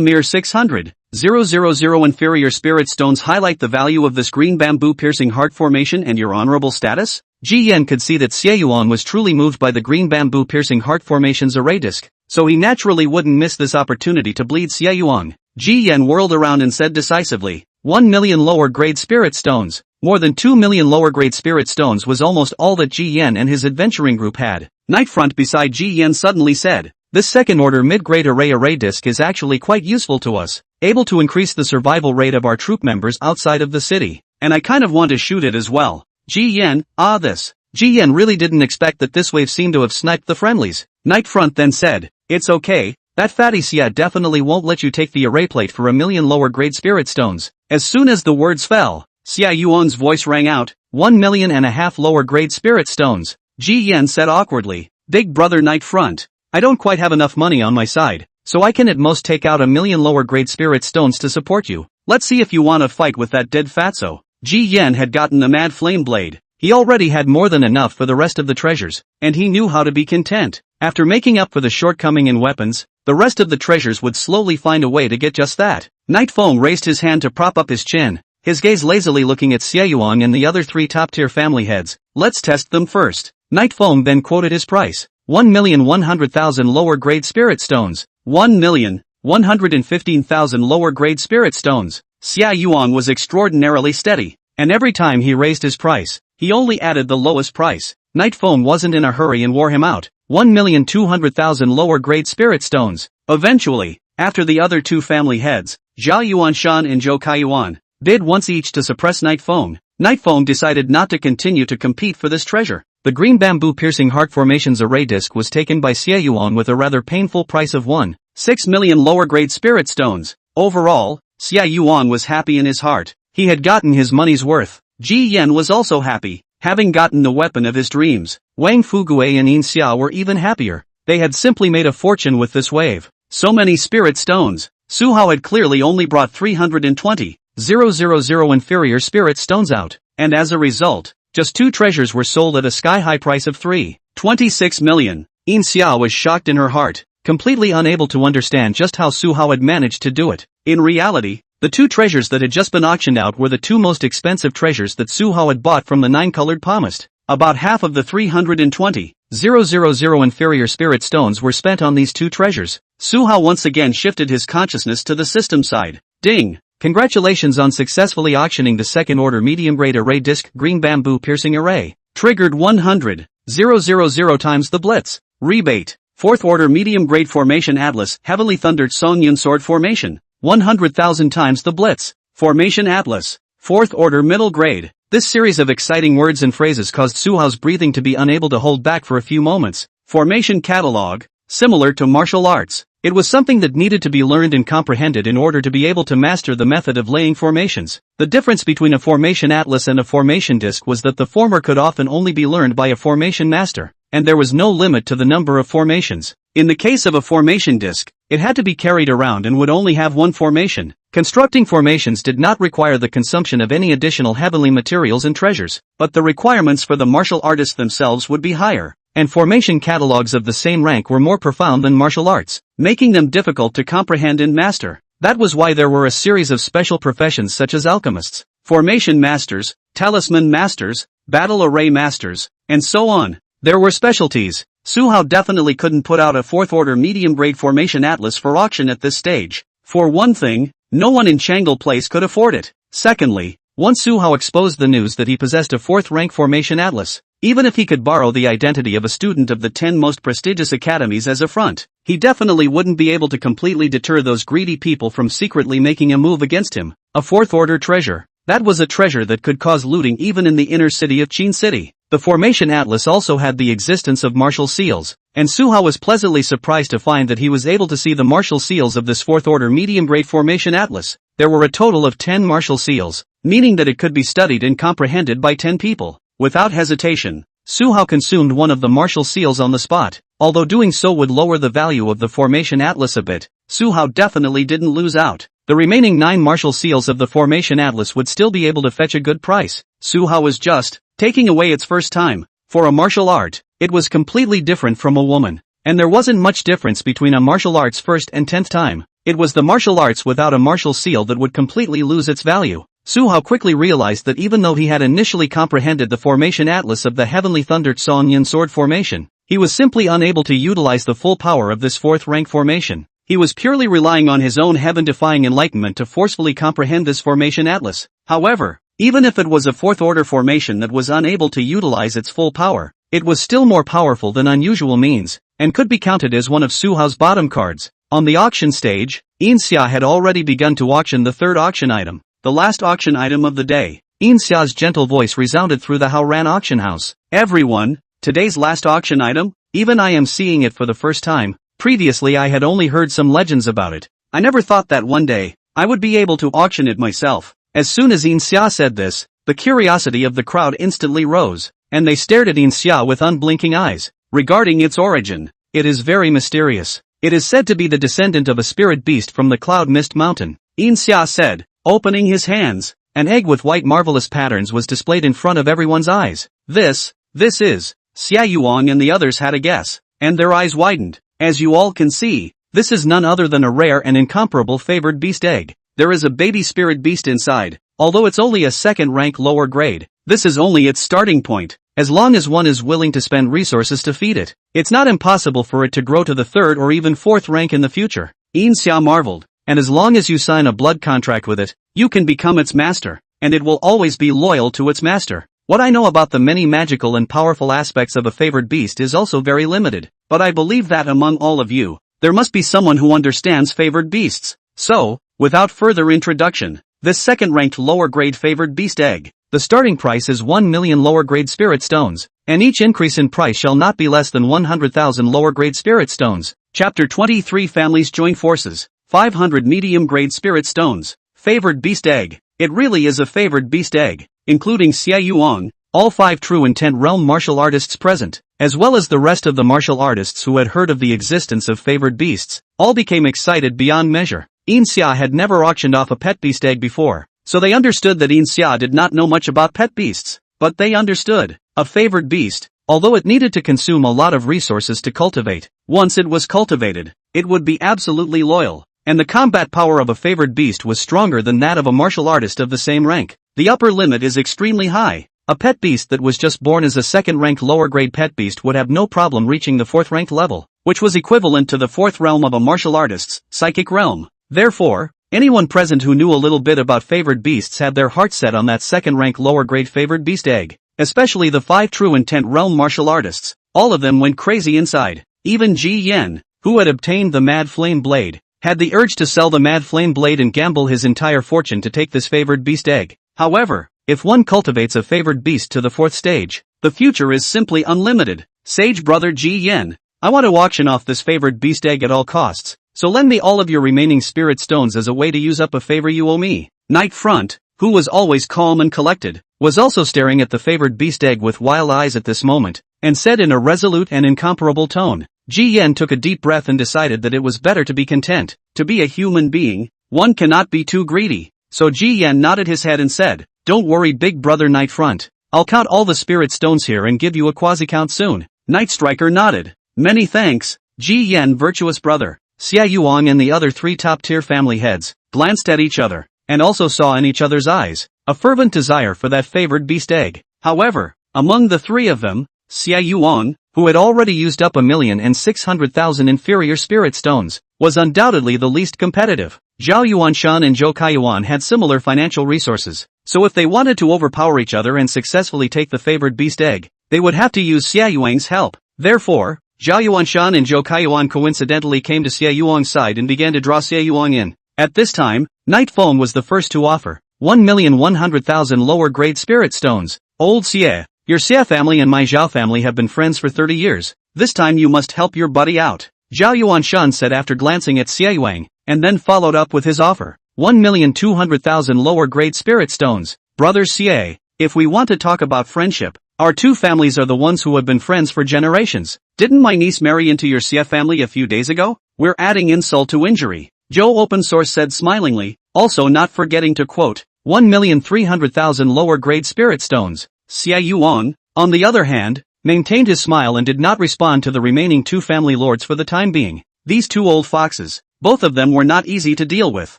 mere 600, 000 inferior spirit stones highlight the value of this green bamboo piercing heart formation and your honorable status? Ji Yan could see that Xie Yuan was truly moved by the green bamboo piercing heart formation's array disc, so he naturally wouldn't miss this opportunity to bleed Xie Yuan. Ji Yan whirled around and said decisively, 1 million lower-grade spirit stones. More than 2 million lower-grade spirit stones was almost all that Ji Yan and his adventuring group had. Nightfront beside Ji Yan suddenly said, this second-order mid-grade array disc is actually quite useful to us, able to increase the survival rate of our troop members outside of the city, and I kind of want to shoot it as well. Ji Yan, this. Ji Yan really didn't expect that this wave seemed to have sniped the friendlies. Nightfront then said, it's okay, that fatty Xia definitely won't let you take the array plate for 1 million lower-grade spirit stones. As soon as the words fell, Xia Yuan's voice rang out, 1.5 million lower-grade spirit stones. Ji Yan said awkwardly, big brother Nightfront, I don't quite have enough money on my side, so I can at most take out 1 million lower-grade spirit stones to support you. Let's see if you want to fight with that dead fatso. Ji Yan had gotten the mad flame blade. He already had more than enough for the rest of the treasures, and he knew how to be content. After making up for the shortcoming in weapons, the rest of the treasures would slowly find a way to get just that. Nightfong raised his hand to prop up his chin, his gaze lazily looking at Xie Yuan and the other 3 top-tier family heads. Let's test them first. Nightfong then quoted his price. 1,100,000 lower-grade spirit stones. 1,115,000 lower-grade spirit stones. Xia Yuan was extraordinarily steady, and every time he raised his price, he only added the lowest price. Nightfong wasn't in a hurry and wore him out. 1,200,000 lower-grade spirit stones. Eventually, after the other 2 family heads, Zhao Yuanshan and Zhou Kaiyuan, bid once each to suppress Nightfong, Nightfong decided not to continue to compete for this treasure. The green bamboo piercing heart formation's array disc was taken by Xie Yuan with a rather painful price of 1.6 million lower-grade spirit stones. Overall, Xie Yuan was happy in his heart. He had gotten his money's worth. Ji Yan was also happy, having gotten the weapon of his dreams. Wang Fugue and Yin Xia were even happier. They had simply made a fortune with this wave. So many spirit stones. Su Hao had clearly only brought 320,000 inferior spirit stones out, and as a result, just 2 treasures were sold at a sky-high price of 3.26 million. Yin Xia was shocked in her heart, completely unable to understand just how Su Hao had managed to do it. In reality, the 2 treasures that had just been auctioned out were the 2 most expensive treasures that Su Hao had bought from the 9-colored palmist. About half of the 320,000 inferior spirit stones were spent on these 2 treasures. Su Hao once again shifted his consciousness to the system side. Ding! Congratulations on successfully auctioning the second-order medium-grade array disc green bamboo piercing array. Triggered 100,000 times the blitz. Rebate. 4th-order medium-grade formation Atlas Heavenly Thundered Song Yun Sword Formation. 100,000 times the blitz. Formation Atlas. 4th-order middle grade. This series of exciting words and phrases caused Su Hao's breathing to be unable to hold back for a few moments. Formation Catalog. Similar to martial arts, it was something that needed to be learned and comprehended in order to be able to master the method of laying formations. The difference between a formation atlas and a formation disc was that the former could often only be learned by a formation master, and there was no limit to the number of formations. In the case of a formation disc, it had to be carried around and would only have 1 formation. Constructing formations did not require the consumption of any additional heavenly materials and treasures, but the requirements for the martial artists themselves would be higher, and formation catalogs of the same rank were more profound than martial arts, making them difficult to comprehend and master. That was why there were a series of special professions such as alchemists, formation masters, talisman masters, battle array masters, and so on. There were specialties. Su Hao definitely couldn't put out a 4th-order medium-grade formation atlas for auction at this stage. For one thing, no one in Changle Place could afford it. Secondly, once Su Hao exposed the news that he possessed a 4th-rank formation atlas, even if he could borrow the identity of a student of the 10 most prestigious academies as a front, he definitely wouldn't be able to completely deter those greedy people from secretly making a move against him. A fourth-order treasure. That was a treasure that could cause looting even in the inner city of Qin City. The Formation Atlas also had the existence of martial seals, and Su Hao was pleasantly surprised to find that he was able to see the martial seals of this fourth-order medium-grade Formation Atlas. There were a total of 10 martial seals, meaning that it could be studied and comprehended by 10 people. Without hesitation, Su Hao consumed one of the martial seals on the spot. Although doing so would lower the value of the Formation Atlas a bit, Su Hao definitely didn't lose out. The remaining 9 martial seals of the Formation Atlas would still be able to fetch a good price. Su Hao was just taking away its first time. For a martial art, it was completely different from a woman. And there wasn't much difference between a martial art's first and 10th time. It was the martial arts without a martial seal that would completely lose its value. Su Hao quickly realized that even though he had initially comprehended the Formation Atlas of the Heavenly Thundered Song Yin Sword Formation, he was simply unable to utilize the full power of this fourth-rank formation. He was purely relying on his own heaven-defying enlightenment to forcefully comprehend this Formation Atlas. However, even if it was a fourth-order formation that was unable to utilize its full power, it was still more powerful than unusual means, and could be counted as one of Su Hao's bottom cards. On the auction stage, Xia had already begun to auction the third auction item, the last auction item of the day. Xia's gentle voice resounded through the Haoran Auction House. Everyone, today's last auction item? Even I am seeing it for the first time. Previously I had only heard some legends about it. I never thought that one day, I would be able to auction it myself. As soon as Xia said this, the curiosity of the crowd instantly rose, and they stared at Xia with unblinking eyes. Regarding its origin, it is very mysterious. It is said to be the descendant of a spirit beast from the Cloud Mist Mountain. Xia said, opening his hands. An egg with white marvelous patterns was displayed in front of everyone's eyes. This is. Xia Yuang and the others had a guess, and their eyes widened. As you all can see, this is none other than a rare and incomparable favored beast egg. There is a baby spirit beast inside, although it's only a second rank lower grade. This is only its starting point. As long as one is willing to spend resources to feed it, it's not impossible for it to grow to the third or even fourth rank in the future. Xia marveled, and as long as you sign a blood contract with it, you can become its master, and it will always be loyal to its master. What I know about the many magical and powerful aspects of a favored beast is also very limited, but I believe that among all of you, there must be someone who understands favored beasts. So, without further introduction, this second-ranked lower-grade favored beast egg, the starting price is 1 million lower-grade spirit stones, and each increase in price shall not be less than 100,000 lower-grade spirit stones. Chapter 23 Families Join Forces, 500 medium-grade spirit stones, favored beast egg. It really is a favored beast egg, including Xia Yuang, all 5 true intent realm martial artists present, as well as the rest of the martial artists who had heard of the existence of favored beasts, all became excited beyond measure. Xia had never auctioned off a pet beast egg before, so they understood that Xia did not know much about pet beasts, but they understood. A favored beast, although it needed to consume a lot of resources to cultivate, once it was cultivated, it would be absolutely loyal, and the combat power of a favored beast was stronger than that of a martial artist of the same rank. The upper limit is extremely high. A pet beast that was just born as a second-ranked lower-grade pet beast would have no problem reaching the 4th-ranked level, which was equivalent to the 4th realm of a martial artist's psychic realm. Therefore, anyone present who knew a little bit about favored beasts had their heart set on that second-rank lower-grade favored beast egg, especially the 5 true intent realm martial artists. All of them went crazy inside. Even Ji Yen, who had obtained the Mad Flame Blade, had the urge to sell the Mad Flame Blade and gamble his entire fortune to take this favored beast egg. However, if one cultivates a favored beast to the 4th stage, the future is simply unlimited. Sage brother Ji Yen, I want to auction off this favored beast egg at all costs, so lend me all of your remaining spirit stones as a way to use up a favor you owe me. Knight Front, who was always calm and collected, was also staring at the favored beast egg with wild eyes at this moment, and said in a resolute and incomparable tone. Ji Yen took a deep breath and decided that it was better to be content. To be a human being, one cannot be too greedy. So Ji Yen nodded his head and said, "Don't worry big brother Knight Front. I'll count all the spirit stones here and give you a quasi-count soon." Night Striker nodded. "Many thanks, Ji Yen virtuous brother." Xia Yuang and the other 3 top-tier family heads glanced at each other, and also saw in each other's eyes a fervent desire for that favored beast egg. However, among the 3 of them, Xia Yuang, who had already used up 1,600,000 inferior spirit stones, was undoubtedly the least competitive. Zhao Yuanshan and Zhou Kaiyuan had similar financial resources, so if they wanted to overpower each other and successfully take the favored beast egg, they would have to use Xia Yuang's help. Therefore, Zhao Yuanshan and Zhou Kaiyuan coincidentally came to Xia Yuang's side and began to draw Xia Yuang in. At this time, Night Foam was the first to offer 1,100,000 lower-grade spirit stones. Old Xia, your Xia family and my Zhao family have been friends for 30 years. This time you must help your buddy out, Zhao Yuanshan said after glancing at Xia Yuang, and then followed up with his offer. 1,200,000 lower-grade spirit stones. Brother Xia, if we want to talk about friendship, our two families are the ones who have been friends for generations. Didn't my niece marry into your Xia family a few days ago? We're adding insult to injury, Joe Open Source said smilingly, also not forgetting to quote, 1,300,000 lower-grade spirit stones. Xia Yuang, on the other hand, maintained his smile and did not respond to the remaining two family lords for the time being. These two old foxes, both of them were not easy to deal with.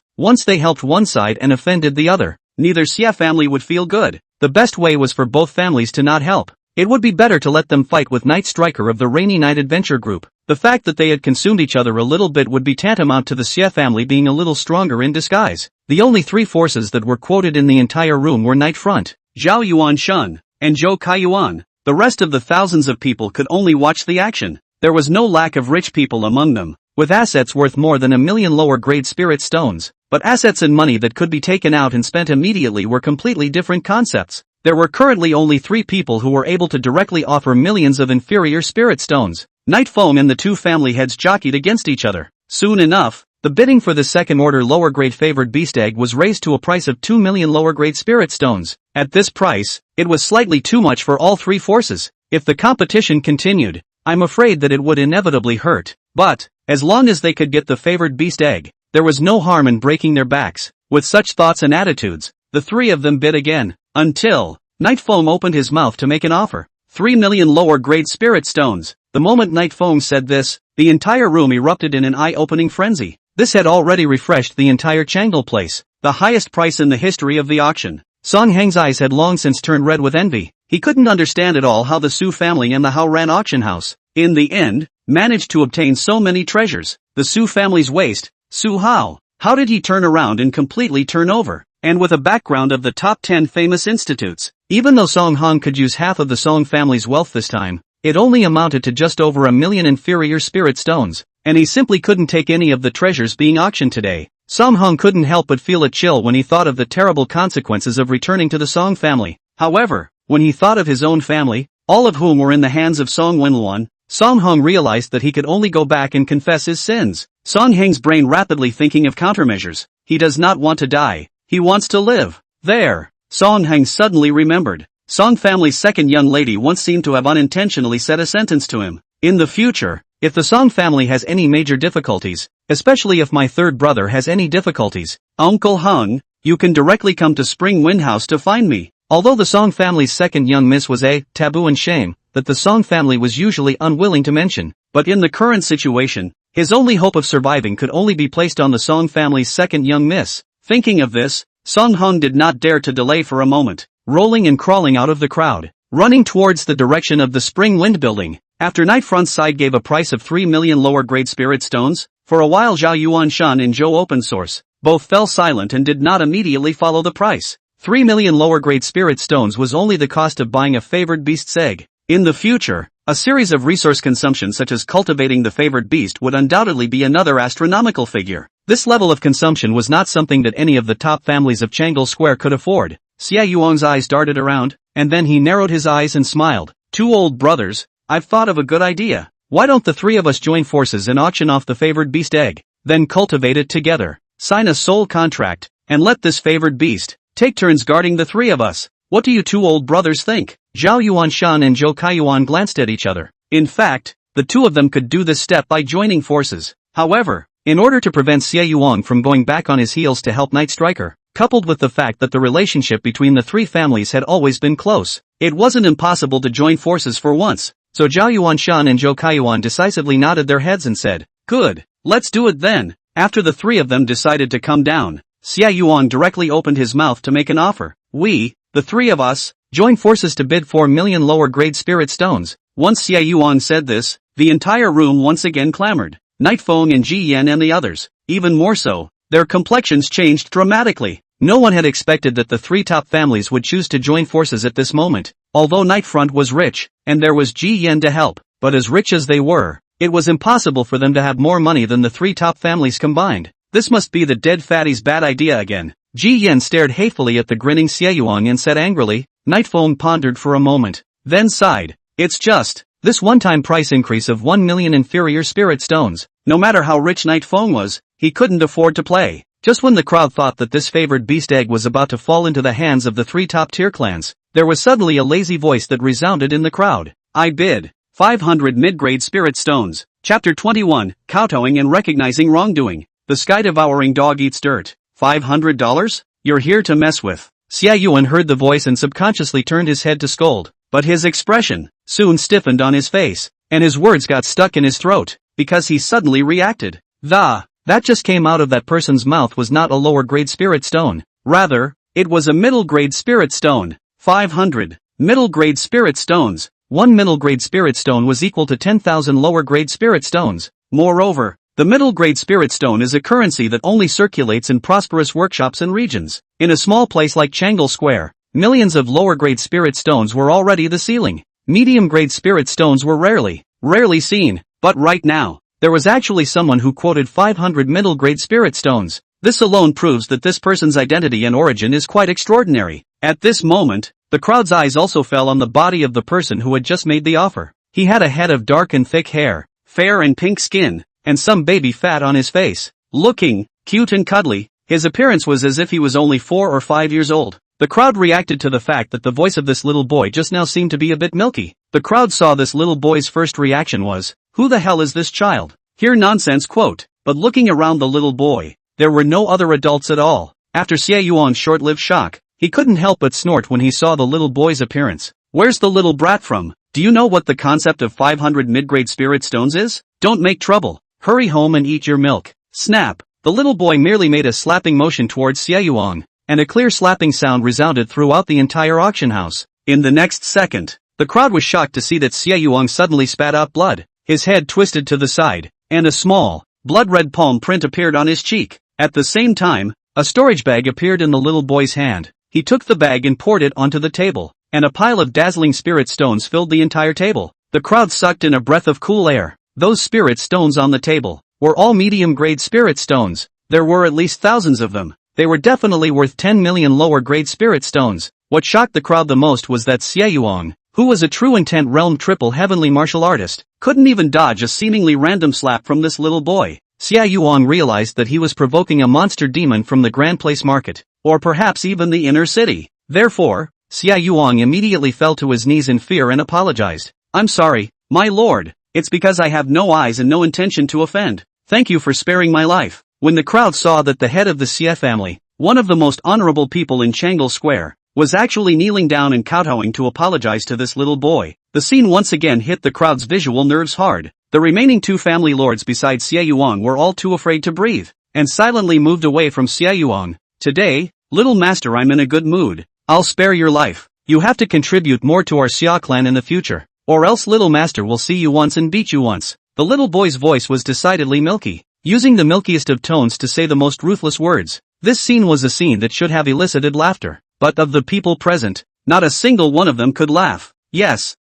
Once they helped one side and offended the other, neither Xia family would feel good. The best way was for both families to not help. It would be better to let them fight with Night Striker of the Rainy Night Adventure Group. The fact that they had consumed each other a little bit would be tantamount to the Xia family being a little stronger in disguise. The only three forces that were quoted in the entire room were Night Front, Zhao Yuanshan, and Zhou Kaiyuan. The rest of the thousands of people could only watch the action. There was no lack of rich people among them, with assets worth more than 1 million lower-grade spirit stones. But assets and money that could be taken out and spent immediately were completely different concepts. There were currently only 3 people who were able to directly offer millions of inferior spirit stones. Night Foam and the two family heads jockeyed against each other. Soon enough, the bidding for the second-order lower-grade favored beast egg was raised to a price of 2 million lower-grade spirit stones. At this price, it was slightly too much for all three forces. If the competition continued, I'm afraid that it would inevitably hurt. But, as long as they could get the favored beast egg, there was no harm in breaking their backs. With such thoughts and attitudes, the three of them bid again, until Night Foam opened his mouth to make an offer. 3 million lower-grade spirit stones. The moment Night Foam said this, the entire room erupted in an eye-opening frenzy. This had already refreshed the entire Changle place, the highest price in the history of the auction. Song Heng's eyes had long since turned red with envy. He couldn't understand at all how the Su family and the Haoran Auction House, in the end, managed to obtain so many treasures. The Su family's waste, Su Hao. How did he turn around and completely turn over? And with a background of the top 10 famous institutes, even though Song Hong could use half of the Song family's wealth this time, it only amounted to just over 1 million inferior spirit stones, and he simply couldn't take any of the treasures being auctioned today. Song Hong couldn't help but feel a chill when he thought of the terrible consequences of returning to the Song family. However, when he thought of his own family, all of whom were in the hands of Song Wenluan, Song Hong realized that he could only go back and confess his sins. Song Heng's brain rapidly thinking of countermeasures. He does not want to die. He wants to live. There, Song Heng suddenly remembered. Song family's second young lady once seemed to have unintentionally said a sentence to him. In the future, if the Song family has any major difficulties, especially if my third brother has any difficulties, Uncle Hung, you can directly come to Spring Wind House to find me. Although the Song family's second young miss was a taboo and shame that the Song family was usually unwilling to mention, but in the current situation, his only hope of surviving could only be placed on the Song family's second young miss. Thinking of this, Song Hong did not dare to delay for a moment, rolling and crawling out of the crowd, running towards the direction of the Spring Wind building. After Night Front's side gave a price of 3 million lower-grade spirit stones, for a while Zhao Yuanshan and Zhou Open Source both fell silent and did not immediately follow the price. 3 million lower-grade spirit stones was only the cost of buying a favored beast's egg. In the future, a series of resource consumption such as cultivating the favored beast would undoubtedly be another astronomical figure. This level of consumption was not something that any of the top families of Changle Square could afford. Xia Yuang's eyes darted around, and then he narrowed his eyes and smiled. 2 old brothers, I've thought of a good idea. Why don't the 3 of us join forces and auction off the favored beast egg, then cultivate it together, sign a soul contract, and let this favored beast take turns guarding the 3 of us? What do you 2 old brothers think? Zhao Yuanshan and Zhou Kaiyuan glanced at each other. In fact, the 2 of them could do this step by joining forces. However, in order to prevent Xia Yuang from going back on his heels to help Night Striker, coupled with the fact that the relationship between the 3 families had always been close, it wasn't impossible to join forces for once. So Zhao Yuanshan and Zhou Kaiyuan decisively nodded their heads and said, "Good, let's do it then." After the 3 of them decided to come down, Xia Yuang directly opened his mouth to make an offer. We, the 3 of us, join forces to bid 4 million lower-grade spirit stones. Once Xia Yuang said this, the entire room once again clamored. Night Fong and Ji Yan and the others, even more so, their complexions changed dramatically. No one had expected that the 3 top families would choose to join forces at this moment. Although Night Front was rich, and there was Ji Yan to help, but as rich as they were, it was impossible for them to have more money than the 3 top families combined. This must be the dead fatty's bad idea again. Ji Yan stared hatefully at the grinning Xia Yuang and said angrily. Nightphone pondered for a moment, then sighed. It's just this one-time price increase of 1 million inferior spirit stones. No matter how rich Nightphone was, he couldn't afford to play. Just when the crowd thought that this favored beast egg was about to fall into the hands of the 3 top-tier clans, there was suddenly a lazy voice that resounded in the crowd. I bid 500 mid-grade spirit stones. Chapter 21, Kowtowing and Recognizing Wrongdoing. The sky-devouring dog eats dirt. $500? You're here to mess with. Xia Yuan heard the voice and subconsciously turned his head to scold, but his expression soon stiffened on his face, and his words got stuck in his throat, because he suddenly reacted. That just came out of that person's mouth was not a lower-grade spirit stone. Rather, it was a middle-grade spirit stone. 500 middle-grade spirit stones. 1 middle-grade spirit stone was equal to 10,000 lower-grade spirit stones. Moreover, the middle-grade spirit stone is a currency that only circulates in prosperous workshops and regions. In a small place like Changle Square, millions of lower-grade spirit stones were already the ceiling. Medium-grade spirit stones were rarely seen, but right now, there was actually someone who quoted 500 middle-grade spirit stones. This alone proves that this person's identity and origin is quite extraordinary. At this moment, the crowd's eyes also fell on the body of the person who had just made the offer. He had a head of dark and thick hair, fair and pink skin, and some baby fat on his face. Looking cute and cuddly, his appearance was as if he was only 4 or 5 years old. The crowd reacted to the fact that the voice of this little boy just now seemed to be a bit milky. The crowd saw this little boy's first reaction was, who the hell is this child? Hear nonsense quote. But looking around the little boy, there were no other adults at all. After Xia Yuan's short-lived shock, he couldn't help but snort when he saw the little boy's appearance. Where's the little brat from? Do you know what the concept of 500 mid-grade spirit stones is? Don't make trouble. Hurry home and eat your milk. Snap. The little boy merely made a slapping motion towards Xia Yuan, and a clear slapping sound resounded throughout the entire auction house. In the next second, the crowd was shocked to see that Xia Yuan suddenly spat out blood. His head twisted to the side, and a small, blood-red palm print appeared on his cheek. At the same time, a storage bag appeared in the little boy's hand. He took the bag and poured it onto the table, and a pile of dazzling spirit stones filled the entire table. The crowd sucked in a breath of cool air. Those spirit stones on the table were all medium-grade spirit stones. There were at least thousands of them. They were definitely worth 10 million lower-grade spirit stones. What shocked the crowd the most was that Xia Yuan, who was a true intent realm triple heavenly martial artist, couldn't even dodge a seemingly random slap from this little boy. Xia Yuan realized that he was provoking a monster demon from the Grand Place Market, or perhaps even the inner city. Therefore, Xia Yuan immediately fell to his knees in fear and apologized. I'm sorry, my lord. It's because I have no eyes and no intention to offend. Thank you for sparing my life. When the crowd saw that the head of the Xia family, one of the most honorable people in Changle Square, was actually kneeling down and kowtowing to apologize to this little boy, the scene once again hit the crowd's visual nerves hard. The remaining 2 family lords besides Xia Yuan were all too afraid to breathe, and silently moved away from Xia Yuan. Today, little master, I'm in a good mood. I'll spare your life. You have to contribute more to our Xia clan in the future, or else little master will see you once and beat you once. The little boy's voice was decidedly milky, using the milkiest of tones to say the most ruthless words. This scene was a scene that should have elicited laughter, but of the people present, not a single one of them could laugh. Yes,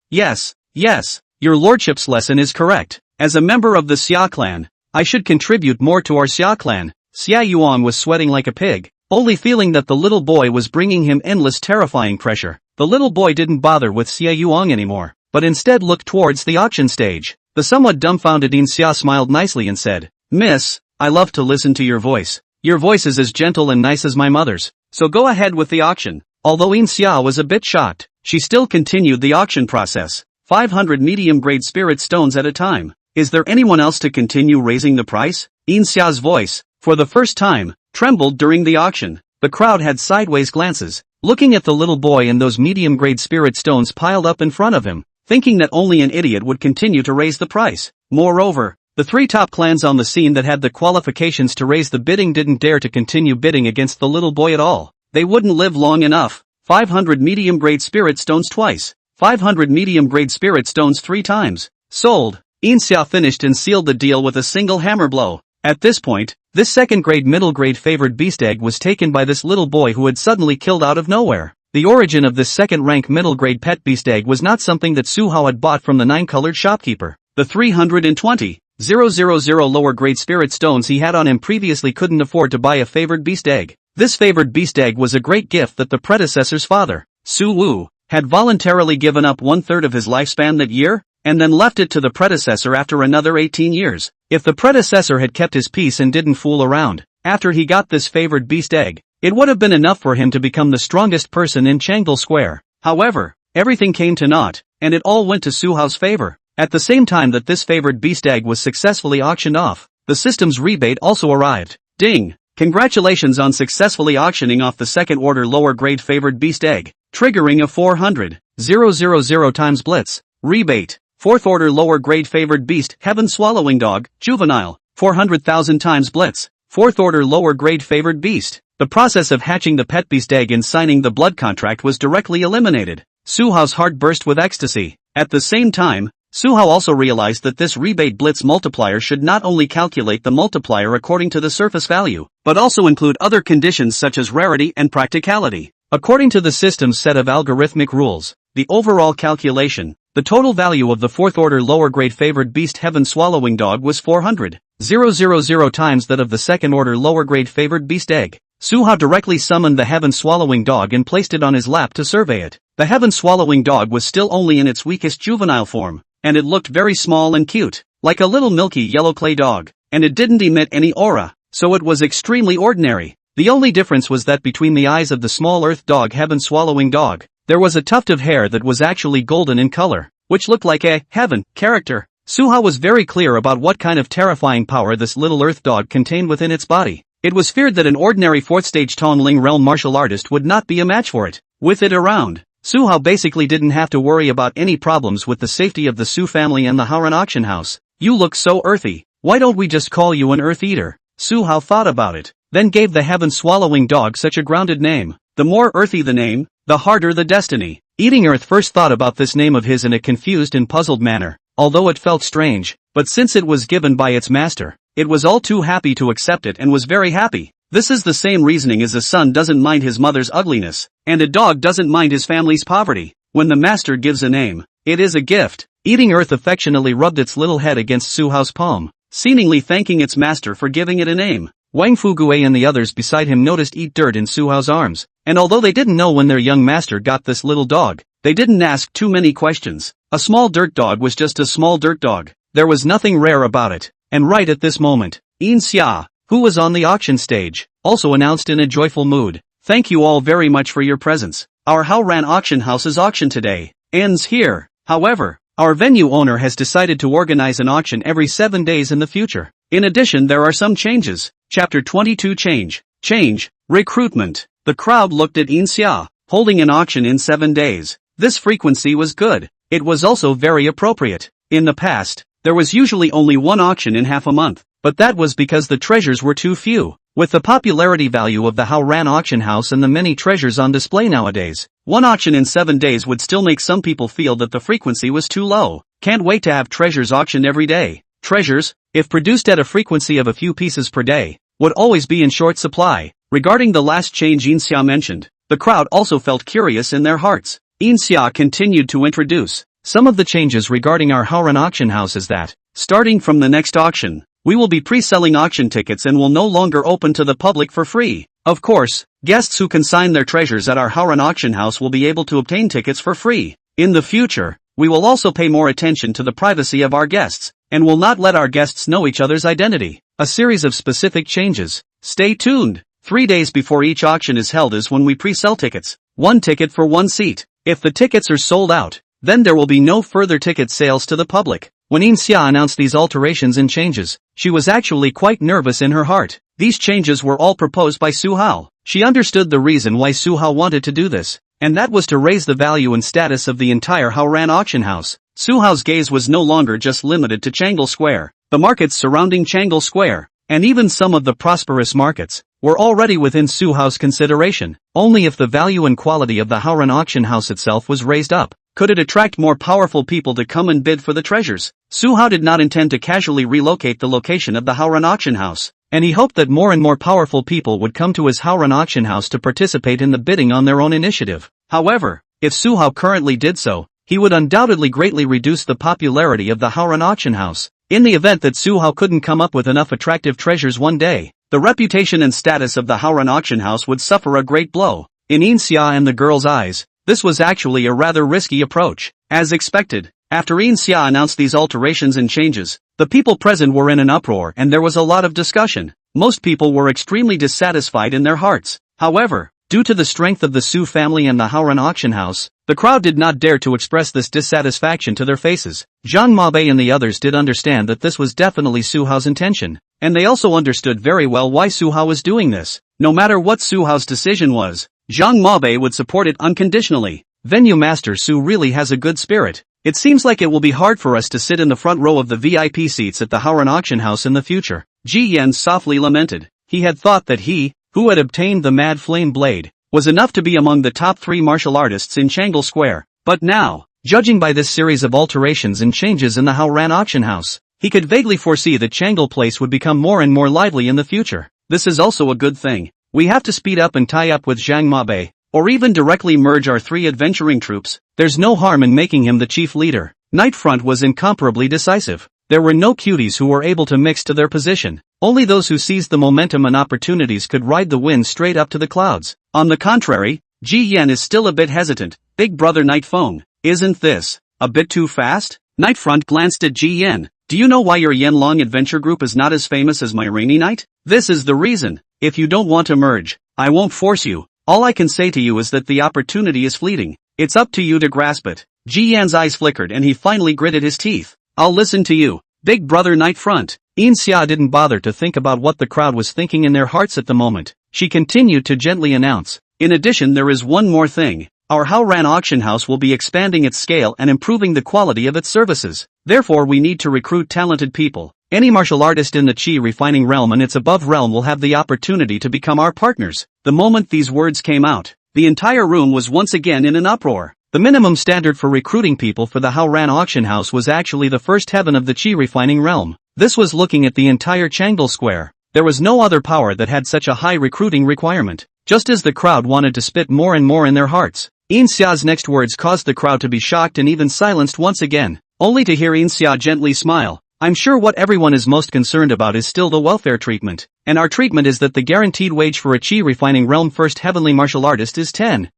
your lordship's lesson is correct. As a member of the Xia clan, I should contribute more to our Xia clan. Xia Yuan was sweating like a pig, only feeling that the little boy was bringing him endless terrifying pressure. The little boy didn't bother with Xia Yuan anymore, but instead looked towards the auction stage. The somewhat dumbfounded Yin Xia smiled nicely and said, Miss, I love to listen to your voice. Your voice is as gentle and nice as my mother's, so go ahead with the auction. Although Yin Xia was a bit shocked, she still continued the auction process. 500 medium-grade spirit stones at a time. Is there anyone else to continue raising the price? Yin Xia's voice, for the first time, trembled during the auction. The crowd had sideways glances, looking at the little boy and those medium-grade spirit stones piled up in front of him, thinking that only an idiot would continue to raise the price. Moreover, the 3 top clans on the scene that had the qualifications to raise the bidding didn't dare to continue bidding against the little boy at all. They wouldn't live long enough. 500 medium-grade spirit stones twice. 500 medium-grade spirit stones 3 times. Sold. Yin Xia finished and sealed the deal with a single hammer blow. At this point, this second-grade middle-grade favored beast egg was taken by this little boy who had suddenly killed out of nowhere. The origin of this second-rank middle-grade pet beast egg was not something that Su Hao had bought from the 9-colored shopkeeper. The 320,000 lower-grade spirit stones he had on him previously couldn't afford to buy a favored beast egg. This favored beast egg was a great gift that the predecessor's father, Su Wu, had voluntarily given up 1/3 of his lifespan that year, and then left it to the predecessor after another 18 years. If the predecessor had kept his peace and didn't fool around, after he got this favored beast egg, it would have been enough for him to become the strongest person in Changle Square. However, everything came to naught, and it all went to Su Hao's favor. At the same time that this favored beast egg was successfully auctioned off, the system's rebate also arrived. Ding! Congratulations on successfully auctioning off the second-order lower-grade favored beast egg, triggering a 400,000 times blitz. Rebate. Fourth-order lower-grade favored beast, Heaven Swallowing Dog, juvenile, 400,000 times blitz. Fourth-order lower-grade favored beast. The process of hatching the pet beast egg and signing the blood contract was directly eliminated. Su Hao's heart burst with ecstasy. At the same time, Su Hao also realized that this rebate blitz multiplier should not only calculate the multiplier according to the surface value, but also include other conditions such as rarity and practicality. According to the system's set of algorithmic rules, the overall calculation, the total value of the fourth-order lower-grade favored beast Heaven Swallowing Dog was 400,000 times that of the second-order lower-grade favored beast egg. Su Hao directly summoned the Heaven Swallowing Dog and placed it on his lap to survey it. The Heaven Swallowing Dog was still only in its weakest juvenile form, and it looked very small and cute, like a little milky yellow clay dog, and it didn't emit any aura, so it was extremely ordinary. The only difference was that between the eyes of the small earth dog Heaven Swallowing Dog, there was a tuft of hair that was actually golden in color, which looked like a heaven character. Su Hao was very clear about what kind of terrifying power this little earth dog contained within its body. It was feared that an ordinary fourth-stage Tongling realm martial artist would not be a match for it. With it around, Su Hao basically didn't have to worry about any problems with the safety of the Su family and the Haoran Auction House. You look so earthy, why don't we just call you an Earth Eater? Su Hao thought about it, then gave the Heaven Swallowing Dog such a grounded name. The more earthy the name, the harder the destiny. Eating Earth first thought about this name of his in a confused and puzzled manner, although it felt strange, but since it was given by its master, it was all too happy to accept it and was very happy. This is the same reasoning as a son doesn't mind his mother's ugliness, and a dog doesn't mind his family's poverty. When the master gives a name, it is a gift. Eating Earth affectionately rubbed its little head against Su Hao's palm, seemingly thanking its master for giving it a name. Wang Fugue and the others beside him noticed Eat Dirt in Su Hao's arms, and although they didn't know when their young master got this little dog, they didn't ask too many questions. A small dirt dog was just a small dirt dog. There was nothing rare about it. And right at this moment, Xia, who was on the auction stage, also announced in a joyful mood, "Thank you all very much for your presence. Our Haoran Auction House's auction today ends here. However, our venue owner has decided to organize an auction every 7 days in the future. In addition, there are some changes." Chapter 22 Change, Recruitment. The crowd looked at Xia, holding an auction in 7 days. This frequency was good. It was also very appropriate. In the past, there was usually only one auction in half a month, but that was because the treasures were too few. With the popularity value of the Haoran Auction House and the many treasures on display nowadays, one auction in 7 days would still make some people feel that the frequency was too low. Can't wait to have treasures auctioned every day. Treasures, if produced at a frequency of a few pieces per day, would always be in short supply. Regarding the last change Xia mentioned, the crowd also felt curious in their hearts. Xia continued to introduce some of the changes regarding our Haoran Auction House is that, starting from the next auction, we will be pre-selling auction tickets and will no longer open to the public for free. Of course, guests who consign their treasures at our Haoran Auction House will be able to obtain tickets for free. In the future, we will also pay more attention to the privacy of our guests, and will not let our guests know each other's identity. A series of specific changes. Stay tuned. 3 days before each auction is held is when we pre-sell tickets. 1 ticket for 1 seat. If the tickets are sold out, then there will be no further ticket sales to the public. When Xia announced these alterations and changes, she was actually quite nervous in her heart. These changes were all proposed by Su Hao. She understood the reason why Su Hao wanted to do this, and that was to raise the value and status of the entire Haoran Auction House. Su Hao's gaze was no longer just limited to Changle Square. The markets surrounding Changle Square, and even some of the prosperous markets, were already within Su Hao's consideration. Only if the value and quality of the Haoran Auction House itself was raised up, could it attract more powerful people to come and bid for the treasures. Su Hao did not intend to casually relocate the location of the Haoran Auction House, and he hoped that more and more powerful people would come to his Haoran Auction House to participate in the bidding on their own initiative. However, if Su Hao currently did so, he would undoubtedly greatly reduce the popularity of the Haoran Auction House. In the event that Su Hao couldn't come up with enough attractive treasures one day, the reputation and status of the Haoran Auction House would suffer a great blow. In Xia and the girl's eyes, this was actually a rather risky approach. As expected, after Xia announced these alterations and changes, the people present were in an uproar and there was a lot of discussion. Most people were extremely dissatisfied in their hearts. However, due to the strength of the Su family and the Haoran Auction House, the crowd did not dare to express this dissatisfaction to their faces. Zhang Mabe and the others did understand that this was definitely Su Hao's intention, and they also understood very well why Su Hao was doing this. No matter what Su Hao's decision was, Zhang Mabe would support it unconditionally. Venue Master Su really has a good spirit. It seems like it will be hard for us to sit in the front row of the VIP seats at the Haoran Auction House in the future. Ji Yan softly lamented. He had thought that he, who had obtained the Mad Flame Blade, was enough to be among the top 3 martial artists in Changle Square. But now, judging by this series of alterations and changes in the Haoran Auction House, he could vaguely foresee that Changle Place would become more and more lively in the future. This is also a good thing. We have to speed up and tie up with Zhang Mabe, or even directly merge our 3 adventuring troops. There's no harm in making him the chief leader. Night Front was incomparably decisive. There were no cuties who were able to mix to their position. Only those who seized the momentum and opportunities could ride the wind straight up to the clouds. On the contrary, Ji Yan is still a bit hesitant. Big brother Night Feng, isn't this a bit too fast? Night Front glanced at Ji Yan. Do you know why your Yanlong adventure group is not as famous as my Rainy Night? This is the reason. If you don't want to merge, I won't force you. All I can say to you is that the opportunity is fleeting. It's up to you to grasp it. Ji Yan's eyes flickered and he finally gritted his teeth. I'll listen to you, big brother Night Front. Xia didn't bother to think about what the crowd was thinking in their hearts at the moment. She continued to gently announce. In addition, there is one more thing. Our Haoran Auction House will be expanding its scale and improving the quality of its services. Therefore we need to recruit talented people. Any martial artist in the Qi refining realm and its above realm will have the opportunity to become our partners. The moment these words came out, the entire room was once again in an uproar. The minimum standard for recruiting people for the Haoran Auction House was actually the first heaven of the Qi refining realm. This was looking at the entire Changle Square. There was no other power that had such a high recruiting requirement. Just as the crowd wanted to spit more and more in their hearts, Xia's next words caused the crowd to be shocked and even silenced once again, only to hear Xia gently smile. I'm sure what everyone is most concerned about is still the welfare treatment, and our treatment is that the guaranteed wage for a Qi refining realm first heavenly martial artist is 10,000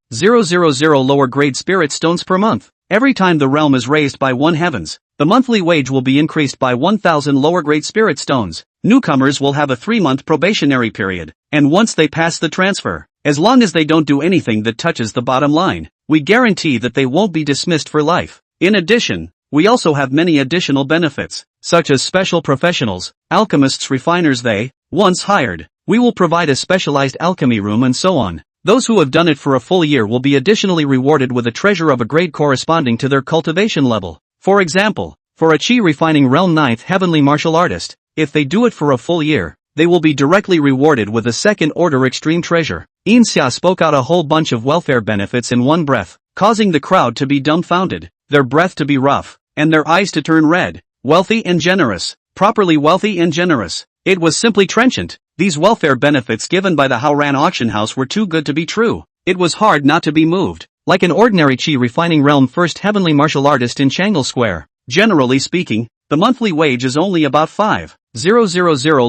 lower grade spirit stones per month. Every time the realm is raised by 1 heavens, the monthly wage will be increased by 1,000 lower grade spirit stones. Newcomers will have a 3-month probationary period, and once they pass the transfer, as long as they don't do anything that touches the bottom line, we guarantee that they won't be dismissed for life. In addition, we also have many additional benefits, such as special professionals, alchemists, refiners they once hired. We will provide a specialized alchemy room and so on. Those who have done it for a full year will be additionally rewarded with a treasure of a grade corresponding to their cultivation level. For example, for a Qi refining realm 9th heavenly martial artist, if they do it for a full year, they will be directly rewarded with a second order extreme treasure. Xia spoke out a whole bunch of welfare benefits in one breath, causing the crowd to be dumbfounded, their breath to be rough, and their eyes to turn red. Wealthy and generous, properly wealthy and generous. It was simply trenchant. These welfare benefits given by the Haoran Auction House were too good to be true. It was hard not to be moved. Like an ordinary Qi refining realm first heavenly martial artist in Changle Square, generally speaking, the monthly wage is only about 5,000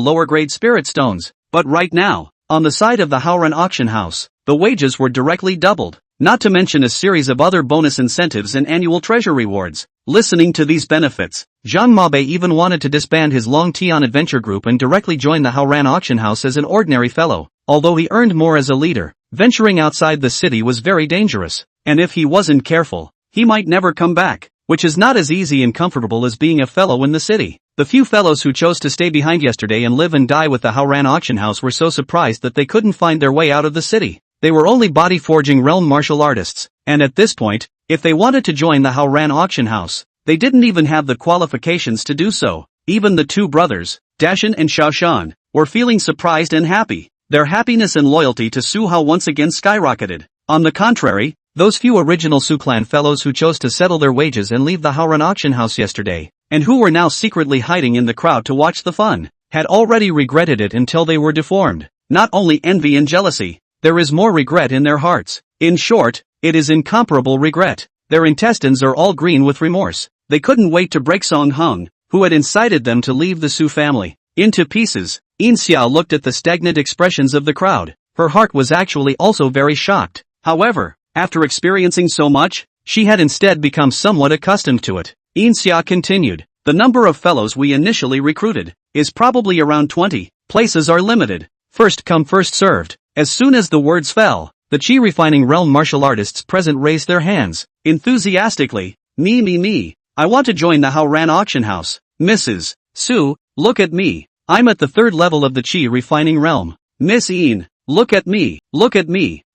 lower grade spirit stones. But right now, on the side of the Haoran Auction House, the wages were directly doubled, not to mention a series of other bonus incentives and annual treasure rewards. Listening to these benefits, Zhang Mabe even wanted to disband his Long Tian adventure group and directly join the Haoran Auction House as an ordinary fellow. Although he earned more as a leader, venturing outside the city was very dangerous, and if he wasn't careful, he might never come back, which is not as easy and comfortable as being a fellow in the city. The few fellows who chose to stay behind yesterday and live and die with the Haoran Auction House were so surprised that they couldn't find their way out of the city. They were only body-forging realm martial artists, and at this point, if they wanted to join the Haoran Auction House, they didn't even have the qualifications to do so. Even the 2 brothers, Dashan and Shaoshan, were feeling surprised and happy. Their happiness and loyalty to Su Hao once again skyrocketed. On the contrary, those few original Su Clan fellows who chose to settle their wages and leave the Haoran Auction House yesterday, and who were now secretly hiding in the crowd to watch the fun, had already regretted it until they were deformed. Not only envy and jealousy, there is more regret in their hearts. In short, it is incomparable regret. Their intestines are all green with remorse. They couldn't wait to break Song Hung, who had incited them to leave the Su family, into pieces. Xia looked at the stagnant expressions of the crowd. Her heart was actually also very shocked. However, after experiencing so much, she had instead become somewhat accustomed to it. Xia continued, the number of fellows we initially recruited is probably around 20. Places are limited. First come first served. As soon as the words fell, the Qi refining realm martial artists present raised their hands, enthusiastically. Me. I want to join the Haoran Auction House. Mrs. Su, look at me. I'm at the 3rd level of the Qi refining realm. Miss Ian, look at me.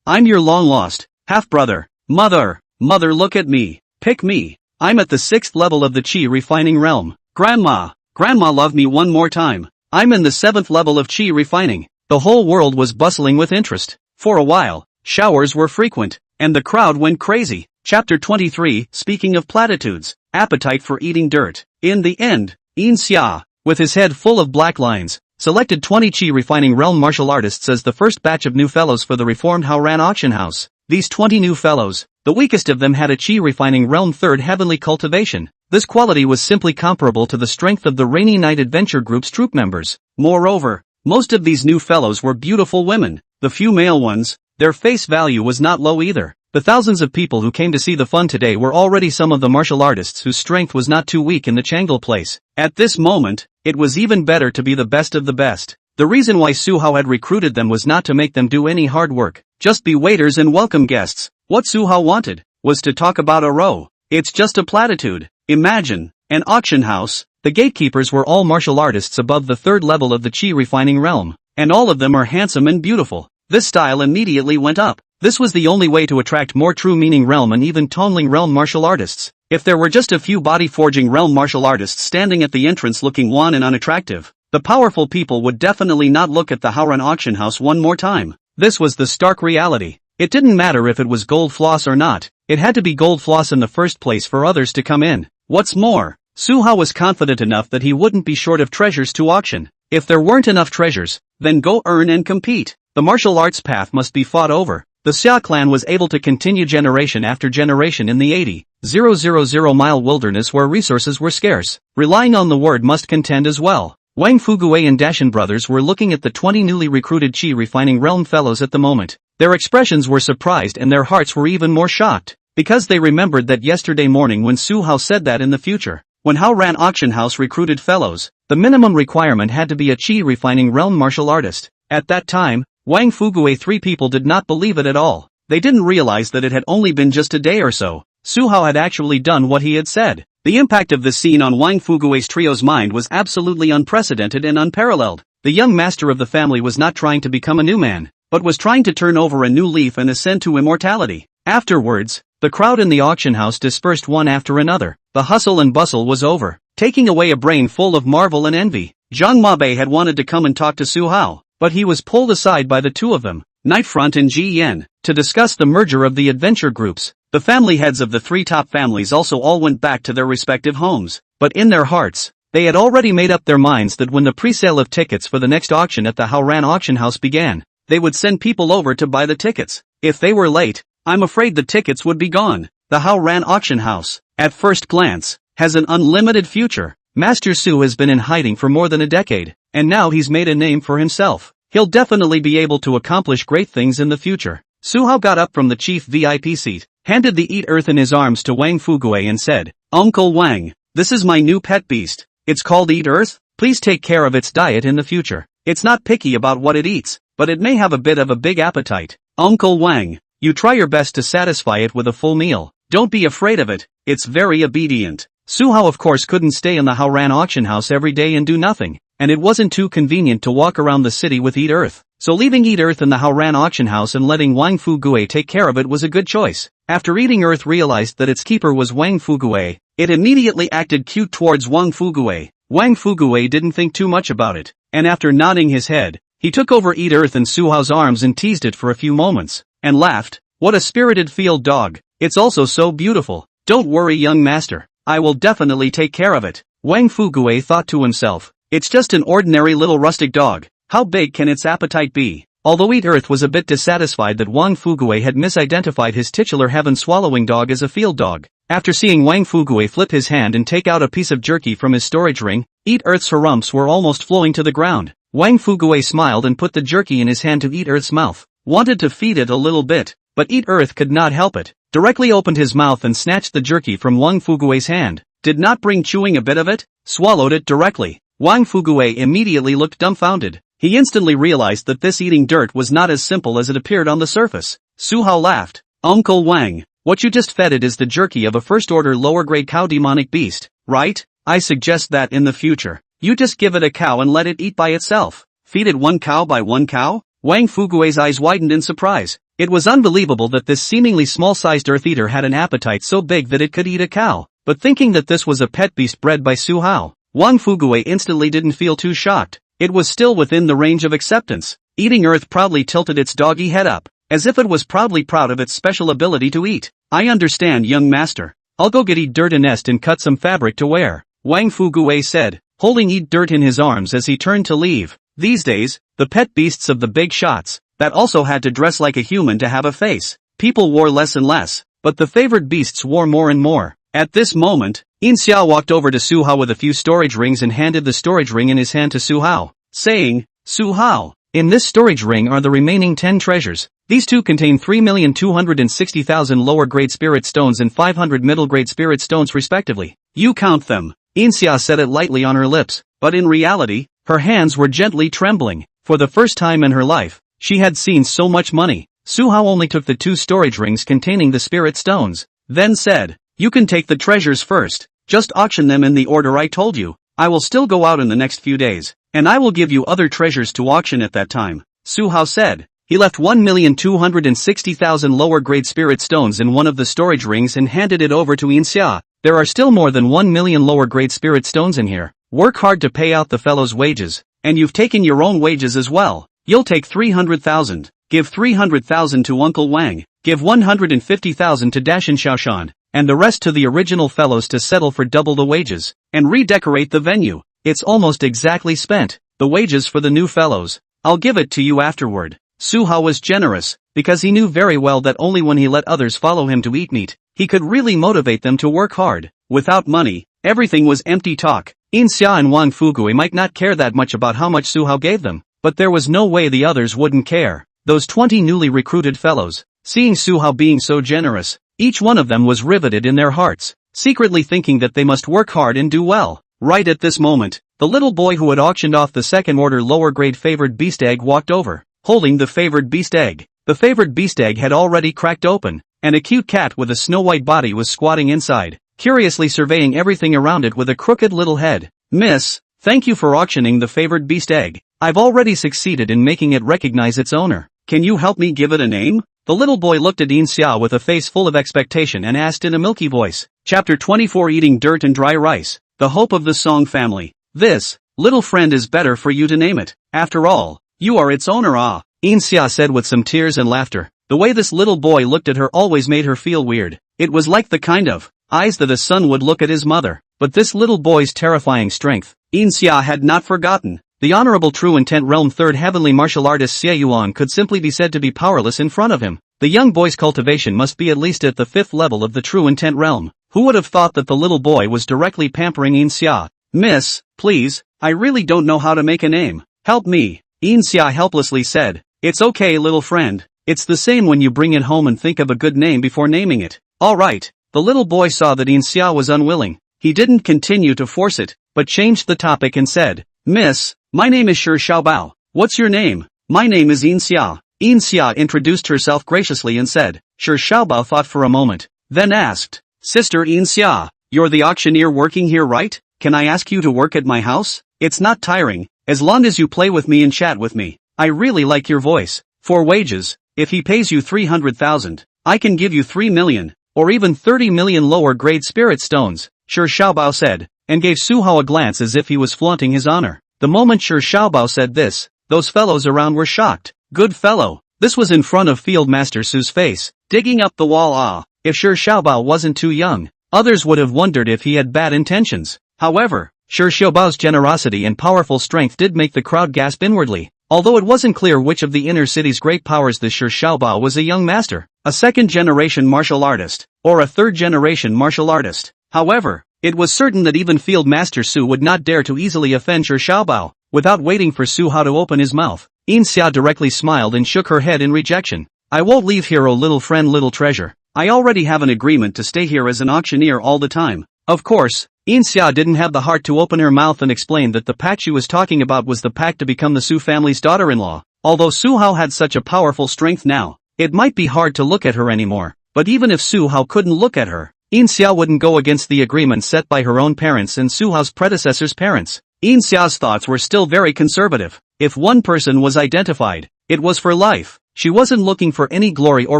I'm your long-lost half-brother. Mother, look at me. Pick me. I'm at the 6th level of the Qi refining realm. Grandma, love me one more time. I'm in the 7th level of Qi refining. The whole world was bustling with interest. For a while, showers were frequent, and the crowd went crazy. Chapter 23, speaking of platitudes, appetite for eating dirt. In the end, Xia, with his head full of black lines, selected 20 Qi refining realm martial artists as the first batch of new fellows for the reformed Haoran Auction House. These 20 new fellows, the weakest of them had a Qi refining realm 3rd heavenly cultivation. This quality was simply comparable to the strength of the Rainy Night Adventure Group's troop members. Moreover, most of these new fellows were beautiful women. The few male ones, their face value was not low either. The thousands of people who came to see the fun today were already some of the martial artists whose strength was not too weak in the Changle place. At this moment, it was even better to be the best of the best. The reason why Su Hao had recruited them was not to make them do any hard work, just be waiters and welcome guests. What Su Hao wanted was to talk about a row. It's just a platitude. Imagine an auction house. The gatekeepers were all martial artists above the 3rd level of the Qi refining realm, and all of them are handsome and beautiful. This style immediately went up. This was the only way to attract more true meaning realm and even Tongling realm martial artists. If there were just a few body forging realm martial artists standing at the entrance looking wan and unattractive, the powerful people would definitely not look at the Haoran Auction House one more time. This was the stark reality. It didn't matter if it was gold floss or not. It had to be gold floss in the first place for others to come in. What's more, Su Hao was confident enough that he wouldn't be short of treasures to auction. If there weren't enough treasures, then go earn and compete. The martial arts path must be fought over. The Xia Clan was able to continue generation after generation in the 80,000-mile wilderness where resources were scarce. Relying on the word must contend as well. Wang Fuguei and Dashan brothers were looking at the 20 newly recruited Qi refining realm fellows at the moment. Their expressions were surprised and their hearts were even more shocked, because they remembered that yesterday morning when Su Hao said that in the future, when Haoran Auction House recruited fellows, the minimum requirement had to be a Qi refining realm martial artist. At that time, Wang Fuguei 3 people did not believe it at all. They didn't realize that it had only been just a day or so. Su Hao had actually done what he had said. The impact of this scene on Wang Fuguei's trio's mind was absolutely unprecedented and unparalleled. The young master of the family was not trying to become a new man, but was trying to turn over a new leaf and ascend to immortality. Afterwards, the crowd in the auction house dispersed one after another. The hustle and bustle was over, taking away a brain full of marvel and envy. Zhang Mabe had wanted to come and talk to Su Hao, but he was pulled aside by the two of them, Nightfront and Ji Yan, to discuss the merger of the adventure groups. The family heads of the 3 top families also all went back to their respective homes, but in their hearts, they had already made up their minds that when the pre-sale of tickets for the next auction at the Haoran Auction House began, they would send people over to buy the tickets. If they were late, I'm afraid the tickets would be gone. The Haoran Auction House, at first glance, has an unlimited future. Master Su has been in hiding for more than a decade, and now he's made a name for himself. He'll definitely be able to accomplish great things in the future. Su Hao got up from the chief VIP seat, handed the Eat Earth in his arms to Wang Fuguei and said, Uncle Wang, this is my new pet beast. It's called Eat Earth. Please take care of its diet in the future. It's not picky about what it eats, but it may have a bit of a big appetite. Uncle Wang, you try your best to satisfy it with a full meal. Don't be afraid of it. It's very obedient. Su Hao of course couldn't stay in the Haoran Auction House every day and do nothing, and it wasn't too convenient to walk around the city with Eat Earth. So leaving Eat Earth in the Haoran Auction House and letting Wang Fuguei take care of it was a good choice. After Eating Earth realized that its keeper was Wang Fuguei, it immediately acted cute towards Wang Fuguei. Wang Fuguei didn't think too much about it, and after nodding his head, he took over Eat Earth in Su Hao's arms and teased it for a few moments, and laughed. What a spirited field dog. It's also so beautiful. Don't worry, young master. I will definitely take care of it. Wang Fuguei thought to himself. It's just an ordinary little rustic dog. How big can its appetite be? Although Eat Earth was a bit dissatisfied that Wang Fugue had misidentified his titular heaven-swallowing dog as a field dog. After seeing Wang Fugue flip his hand and take out a piece of jerky from his storage ring, Eat Earth's harumphs were almost flowing to the ground. Wang Fugue smiled and put the jerky in his hand to Eat Earth's mouth. Wanted to feed it a little bit, but Eat Earth could not help it. Directly opened his mouth and snatched the jerky from Wang Fugue's hand. Did not bring chewing a bit of it, swallowed it directly. Wang Fugue immediately looked dumbfounded. He instantly realized that this eating dirt was not as simple as it appeared on the surface. Su Hao laughed. Uncle Wang, what you just fed it is the jerky of a first-order lower-grade cow demonic beast, right? I suggest that in the future, you just give it a cow and let it eat by itself. Feed it one cow by one cow? Wang Fugue's eyes widened in surprise. It was unbelievable that this seemingly small-sized earth eater had an appetite so big that it could eat a cow. But thinking that this was a pet beast bred by Su Hao, Wang Fugue instantly didn't feel too shocked. It was still within the range of acceptance. Eating Earth proudly tilted its doggy head up, as if it was proudly proud of its special ability to eat. I understand, young master. I'll go get Eat Dirt a nest and cut some fabric to wear, Wang Fugue said, holding Eat Dirt in his arms as he turned to leave. These days, the pet beasts of the big shots, that also had to dress like a human to have a face, people wore less and less, but the favored beasts wore more and more. At this moment, Xia walked over to Su Hao with a few storage rings and handed the storage ring in his hand to Su Hao, saying, Su Hao, in this storage ring are the remaining 10 treasures. These two contain 3,260,000 lower-grade spirit stones and 500 middle-grade spirit stones respectively. You count them. Xia said it lightly on her lips, but in reality, her hands were gently trembling. For the first time in her life, she had seen so much money. Su Hao only took the 2 storage rings containing the spirit stones, then said, you can take the treasures first, just auction them in the order I told you. I will still go out in the next few days, and I will give you other treasures to auction at that time, Su Hao said. He left 1,260,000 lower-grade spirit stones in one of the storage rings and handed it over to Xia. There are still more than 1 million lower-grade spirit stones in here. Work hard to pay out the fellow's wages, and you've taken your own wages as well. You'll take 300,000, give 300,000 to Uncle Wang, give 150,000 to Dashin Xiaoshan, and the rest to the original fellows to settle for double the wages, and redecorate the venue. It's almost exactly spent. The wages for the new fellows. I'll give it to you afterward. Su Hao was generous, because he knew very well that only when he let others follow him to eat meat, he could really motivate them to work hard. Without money, everything was empty talk. Xia and Wang Fugue might not care that much about how much Su Hao gave them, but there was no way the others wouldn't care. Those 20 newly recruited fellows, seeing Su Hao being so generous, each one of them was riveted in their hearts, secretly thinking that they must work hard and do well. Right at this moment, the little boy who had auctioned off the second-order lower-grade favored beast egg walked over, holding the favored beast egg. The favored beast egg had already cracked open, and a cute cat with a snow-white body was squatting inside, curiously surveying everything around it with a crooked little head. Miss, thank you for auctioning the favored beast egg. I've already succeeded in making it recognize its owner. Can you help me give it a name? The little boy looked at Xia with a face full of expectation and asked in a milky voice. Chapter 24 Eating Dirt and Dry Rice. The Hope of the Song Family. This, little friend, is better for you to name it. After all, you are its owner. Ah, Xia said with some tears and laughter. The way this little boy looked at her always made her feel weird. It was like the kind of eyes that a son would look at his mother. But this little boy's terrifying strength, Xia had not forgotten. The Honorable True Intent Realm Third Heavenly Martial Artist Xie Yuan could simply be said to be powerless in front of him. The young boy's cultivation must be at least at the 5th level of the True Intent Realm. Who would have thought that the little boy was directly pampering Xia? Miss, please, I really don't know how to make a name. Help me, Xia helplessly said. It's okay, little friend. It's the same when you bring it home and think of a good name before naming it. Alright. The little boy saw that Xia was unwilling. He didn't continue to force it, but changed the topic and said, Miss, my name is Shi Xiaobao. What's your name? My name is Xia. Xia introduced herself graciously and said. Shi Xiaobao thought for a moment, then asked, Sister Xia, you're the auctioneer working here, right? Can I ask you to work at my house? It's not tiring, as long as you play with me and chat with me. I really like your voice. For wages, if he pays you 300,000, I can give you 3 million, or even 30 million lower grade spirit stones, Shi Xiaobao said, and gave Su Hao a glance as if he was flaunting his honor. The moment Shi Xiaobao said this, those fellows around were shocked. Good fellow. This was in front of Field Master Su's face, digging up the wall. Ah, if Shi Xiaobao wasn't too young, others would have wondered if he had bad intentions. However, Sure, Xiaobao's generosity and powerful strength did make the crowd gasp inwardly. Although it wasn't clear which of the inner city's great powers this Sure Xiaobao was, a young master, a second-generation martial artist, or a third-generation martial artist. However, it was certain that even Field Master Su would not dare to easily offend Sure Xiaobao. Without waiting for Su Hao to open his mouth, Xia directly smiled and shook her head in rejection. I won't leave here, oh little friend, little treasure. I already have an agreement to stay here as an auctioneer all the time. Of course, Xia didn't have the heart to open her mouth and explain that the pact she was talking about was the pact to become the Su family's daughter-in-law. Although Su Hao had such a powerful strength now, it might be hard to look at her anymore. But even if Su Hao couldn't look at her, Xia wouldn't go against the agreement set by her own parents and Su Hao's predecessor's parents. Xia's thoughts were still very conservative. If one person was identified, it was for life. She wasn't looking for any glory or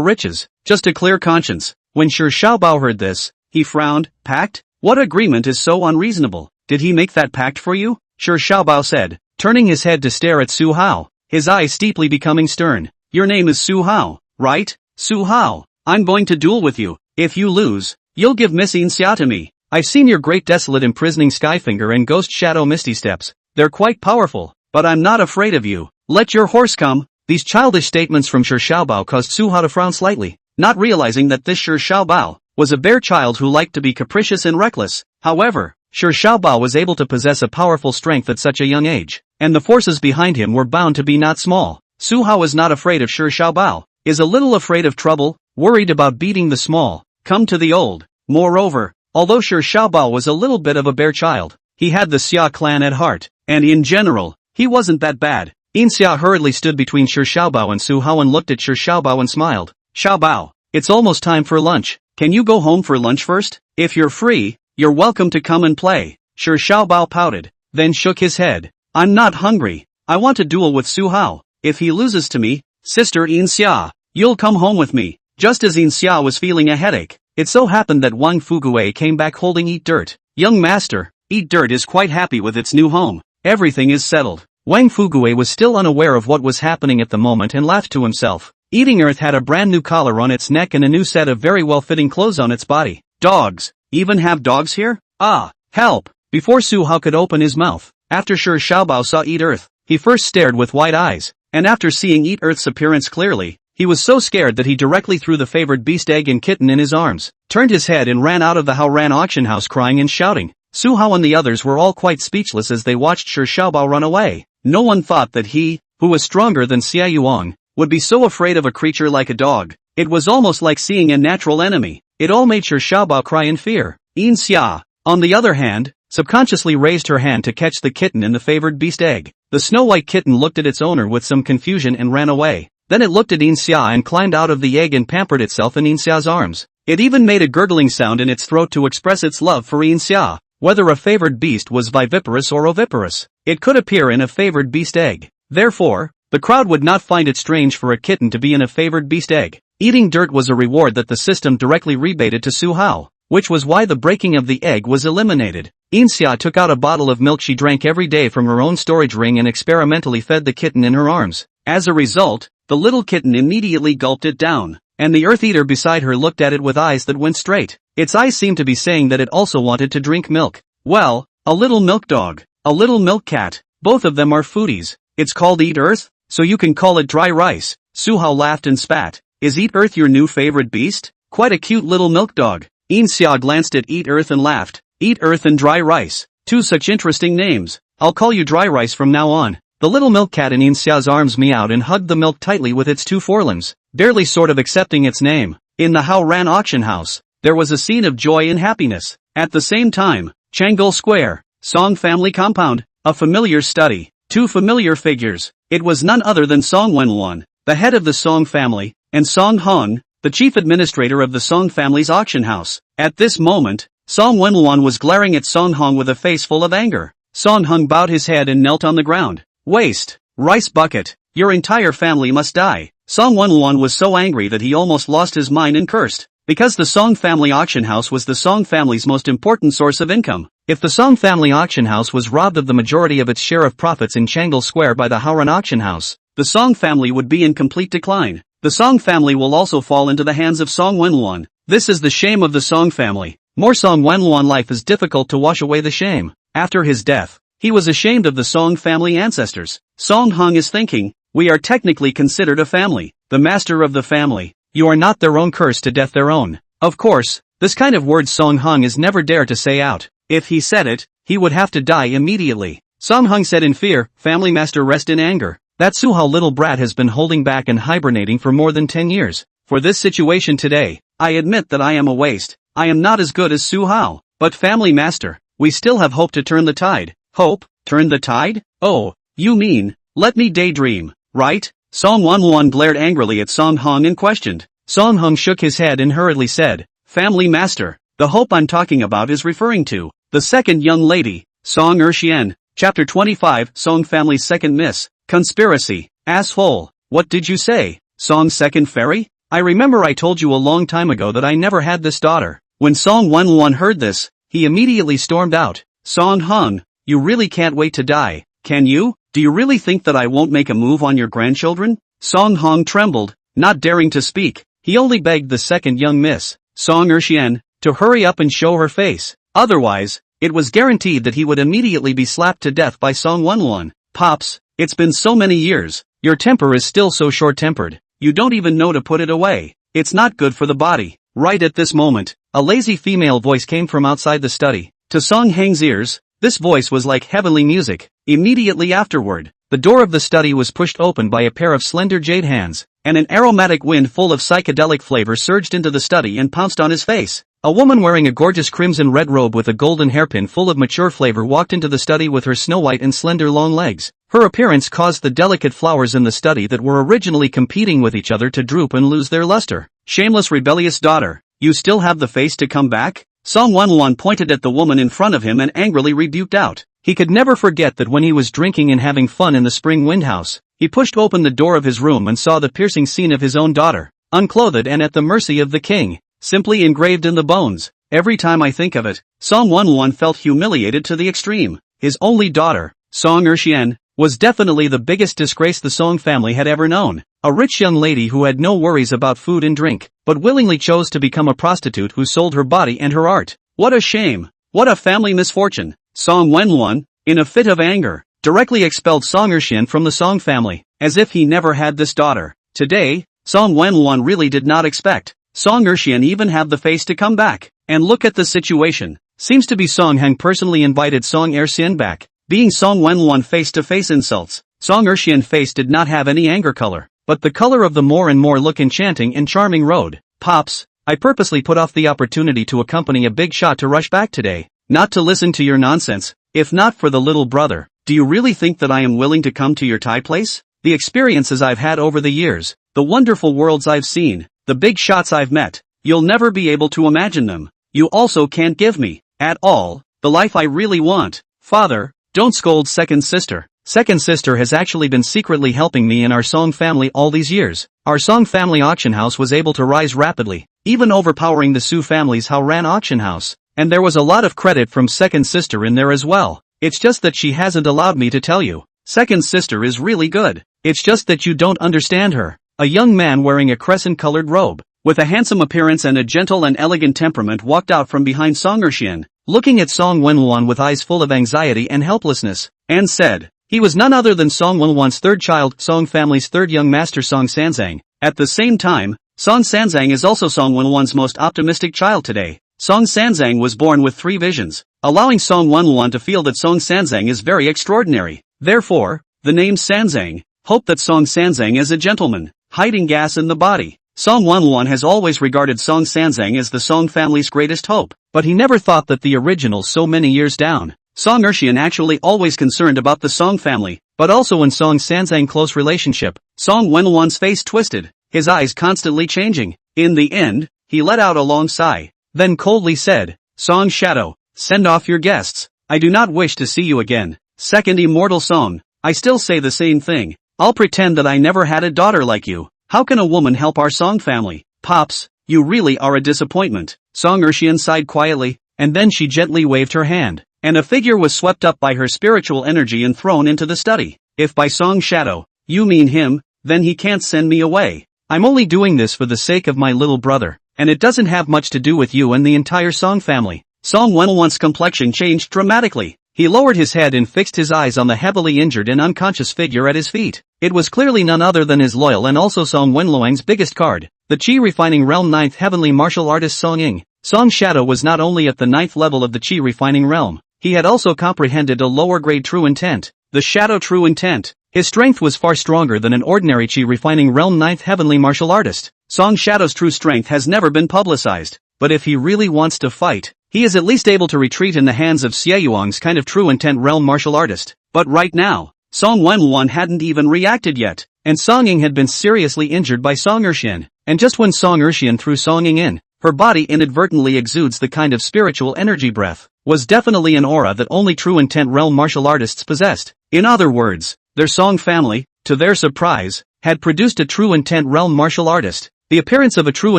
riches, just a clear conscience. When Sure Xiaobao heard this, he frowned. Pact? What agreement is so unreasonable? Did he make that pact for you? Sure Xiaobao said, turning his head to stare at Su Hao, his eyes steeply becoming stern. Your name is Su Hao, right? Su Hao, I'm going to duel with you. If you lose, you'll give Miss Xia to me. I've seen your great desolate imprisoning Skyfinger and Ghost Shadow Misty Steps. They're quite powerful, but I'm not afraid of you. Let your horse come. These childish statements from Sure Xiaobao caused Su Hao to frown slightly, not realizing that this Sure Xiaobao was a bear child who liked to be capricious and reckless. However, Sure Xiaobao was able to possess a powerful strength at such a young age, and the forces behind him were bound to be not small. Su Hao is not afraid of Sure Xiaobao, is a little afraid of trouble, worried about beating the small, come to the old. Moreover, although Sure Xiaobao was a little bit of a bear child, he had the Xia Clan at heart, and in general, he wasn't that bad. Xia hurriedly stood between Sure Xiaobao and Su Hao and looked at Sure Xiaobao and smiled. Xiaobao, it's almost time for lunch. Can you go home for lunch first? If you're free, you're welcome to come and play. Sure Xiaobao pouted, then shook his head. I'm not hungry. I want to duel with Su Hao. If he loses to me, Sister Xia, you'll come home with me. Just as Xia was feeling a headache, it so happened that Wang Fuguei came back holding Eat Dirt. Young master, Eat Dirt is quite happy with its new home. Everything is settled. Wang Fuguei was still unaware of what was happening at the moment and laughed to himself. Eating Earth had a brand new collar on its neck and a new set of very well-fitting clothes on its body. Dogs. Even have dogs here? Ah, help! Before Su Hao could open his mouth, after Sure Xiaobao saw Eat Earth, he first stared with wide eyes, and after seeing Eat Earth's appearance clearly, he was so scared that he directly threw the favored beast egg and kitten in his arms, turned his head and ran out of the Haoran Auction House crying and shouting. Su Hao and the others were all quite speechless as they watched Sure Xiaobao run away. No one thought that he, who was stronger than Xia Yuang, would be so afraid of a creature like a dog. It was almost like seeing a natural enemy. It all made Sure Xiaobao cry in fear. Xia, on the other hand, subconsciously raised her hand to catch the kitten in the favored beast egg. The snow-white kitten looked at its owner with some confusion and ran away. Then it looked at Xia and climbed out of the egg and pampered itself in Xia's arms. It even made a gurgling sound in its throat to express its love for Xia. Whether a favored beast was viviparous or oviparous, it could appear in a favored beast egg. Therefore, the crowd would not find it strange for a kitten to be in a favored beast egg. Eating dirt was a reward that the system directly rebated to Su Hao, which was why the breaking of the egg was eliminated. Xia took out a bottle of milk she drank every day from her own storage ring and experimentally fed the kitten in her arms. As a result, the little kitten immediately gulped it down, and the earth eater beside her looked at it with eyes that went straight. Its eyes seemed to be saying that it also wanted to drink milk. Well, a little milk dog, a little milk cat, both of them are foodies. It's called Eat Earth, so you can call it dry rice. Su Hao laughed and spat. Is Eat Earth your new favorite beast? Quite a cute little milk dog. Xia glanced at Eat Earth and laughed. Eat Earth and Dry Rice. Two such interesting names. I'll call you Dry Rice from now on. The little milk cat in Xia's arms meowed and hugged the milk tightly with its two forelimbs, barely sort of accepting its name. In the Haoran Auction House, there was a scene of joy and happiness. At the same time, Changul Square, Song Family Compound, a familiar study, two familiar figures. It was none other than Song Wenluan, the head of the Song family, and Song Hong, the chief administrator of the Song family's auction house. At this moment, Song Wenluan was glaring at Song Hong with a face full of anger. Song Hong bowed his head and knelt on the ground. Waste, rice bucket, your entire family must die. Song Wenluan was so angry that he almost lost his mind and cursed. Because the Song family auction house was the Song family's most important source of income. If the Song family auction house was robbed of the majority of its share of profits in Changul Square by the Haoran auction house, the Song family would be in complete decline. The Song family will also fall into the hands of Song Wenluan. This is the shame of the Song family. More Song Wenluan life is difficult to wash away the shame. After his death, he was ashamed of the Song family ancestors. Song Hong is thinking, we are technically considered a family, the master of the family. You are not their own, curse to death their own. Of course, this kind of word Song Hong is never dare to say out. If he said it, he would have to die immediately. Song Hong said in fear, family master, rest in anger. That Su Hao little brat has been holding back and hibernating for more than 10 years. For this situation today, I admit that I am a waste. I am not as good as Su Hao. But family master, we still have hope to turn the tide. Hope? Turn the tide? Oh, you mean, let me daydream, right? Song Wanwan glared angrily at Song Hong and questioned. Song Hong shook his head and hurriedly said, family master, the hope I'm talking about is referring to the second young lady, Song Xian. Chapter 25, Song family's second miss. Conspiracy. Asshole. What did you say? Song's second fairy? I remember I told you a long time ago that I never had this daughter. When Song Wanwan heard this, he immediately stormed out. Song Hong, you really can't wait to die, can you? Do you really think that I won't make a move on your grandchildren? Song Hong trembled, not daring to speak. He only begged the second young miss, Song Xian, to hurry up and show her face. Otherwise, it was guaranteed that he would immediately be slapped to death by Song Wanwan. Pops, it's been so many years, your temper is still so short-tempered. You don't even know to put it away. It's not good for the body. Right at this moment, a lazy female voice came from outside the study. To Song Heng's ears, this voice was like heavenly music. Immediately afterward, the door of the study was pushed open by a pair of slender jade hands, and an aromatic wind full of psychedelic flavor surged into the study and pounced on his face. A woman wearing a gorgeous crimson-red robe with a golden hairpin full of mature flavor walked into the study with her snow-white and slender long legs. Her appearance caused the delicate flowers in the study that were originally competing with each other to droop and lose their luster. Shameless rebellious daughter, you still have the face to come back? Song Wanwan pointed at the woman in front of him and angrily rebuked out. He could never forget that when he was drinking and having fun in the spring wind house, he pushed open the door of his room and saw the piercing scene of his own daughter, unclothed and at the mercy of the king, simply engraved in the bones. Every time I think of it, Song Wanwan felt humiliated to the extreme. His only daughter, Song Xian, was definitely the biggest disgrace the Song family had ever known. A rich young lady who had no worries about food and drink, but willingly chose to become a prostitute who sold her body and her art. What a shame! What a family misfortune! Song Wenwan, in a fit of anger, directly expelled Song Xian from the Song family, as if he never had this daughter. Today, Song Wenwan really did not expect Song Xian even have the face to come back. And look at the situation. Seems to be Song Heng personally invited Song Xian back. Being Song Wenwan face-to-face insults, Song Xian face did not have any anger color, but the color of the more and more look enchanting and charming road. Pops, I purposely put off the opportunity to accompany a big shot to rush back today, not to listen to your nonsense. If not for the little brother, do you really think that I am willing to come to your Thai place? The experiences I've had over the years, the wonderful worlds I've seen, the big shots I've met, you'll never be able to imagine them. You also can't give me, at all, the life I really want. Father, don't scold second sister. Second sister has actually been secretly helping me in our Song family all these years. Our Song family auction house was able to rise rapidly, even overpowering the Su family's Haoran Auction House. And there was a lot of credit from second sister in there as well. It's just that she hasn't allowed me to tell you. Second sister is really good. It's just that you don't understand her. A young man wearing a crescent-colored robe, with a handsome appearance and a gentle and elegant temperament walked out from behind Song Xian, looking at Song Wenwan with eyes full of anxiety and helplessness, and said, he was none other than Song Wenwan's third child, Song family's third young master Song Sanzang. At the same time, Song Sanzang is also Song Wenwan's most optimistic child today. Song Sanzang was born with 3 visions, allowing Song Wenwan to feel that Song Sanzang is very extraordinary. Therefore, the name Sanzang, hope that Song Sanzang is a gentleman, hiding gas in the body. Song Wenwan has always regarded Song Sanzang as the Song family's greatest hope, but he never thought that the original so many years down. Song Xian actually always concerned about the Song family, but also in Song Sanzang close relationship. Song Wenwan's face twisted, his eyes constantly changing. In the end, he let out a long sigh, then coldly said, Song Shadow, send off your guests. I do not wish to see you again. Second immortal Song, I still say the same thing. I'll pretend that I never had a daughter like you. How can a woman help our Song family? Pops, you really are a disappointment. Song Xian sighed quietly, and then she gently waved her hand, and a figure was swept up by her spiritual energy and thrown into the study. If by Song Shadow, you mean him, then he can't send me away. I'm only doing this for the sake of my little brother, and it doesn't have much to do with you and the entire Song family. Song Wenwan's complexion changed dramatically. He lowered his head and fixed his eyes on the heavily injured and unconscious figure at his feet. It was clearly none other than his loyal and also Song Wenloang's biggest card, the Qi Refining Realm 9th Heavenly Martial Artist Song Ying. Song's shadow was not only at the 9th level of the Qi Refining Realm, he had also comprehended a lower grade True Intent, the Shadow True Intent. His strength was far stronger than an ordinary Qi Refining Realm 9th Heavenly Martial Artist. Song Shadow's true strength has never been publicized, but if he really wants to fight, he is at least able to retreat in the hands of Xie Yuang's kind of True Intent Realm Martial Artist. But right now, Song Wenluan hadn't even reacted yet, and Song Ying had been seriously injured by Song Erxian. And just when Song Erxian threw Song Ying in, her body inadvertently exudes the kind of spiritual energy breath, was definitely an aura that only True Intent Realm Martial Artists possessed. In other words, their Song family, to their surprise, had produced a True Intent Realm Martial Artist. The appearance of a True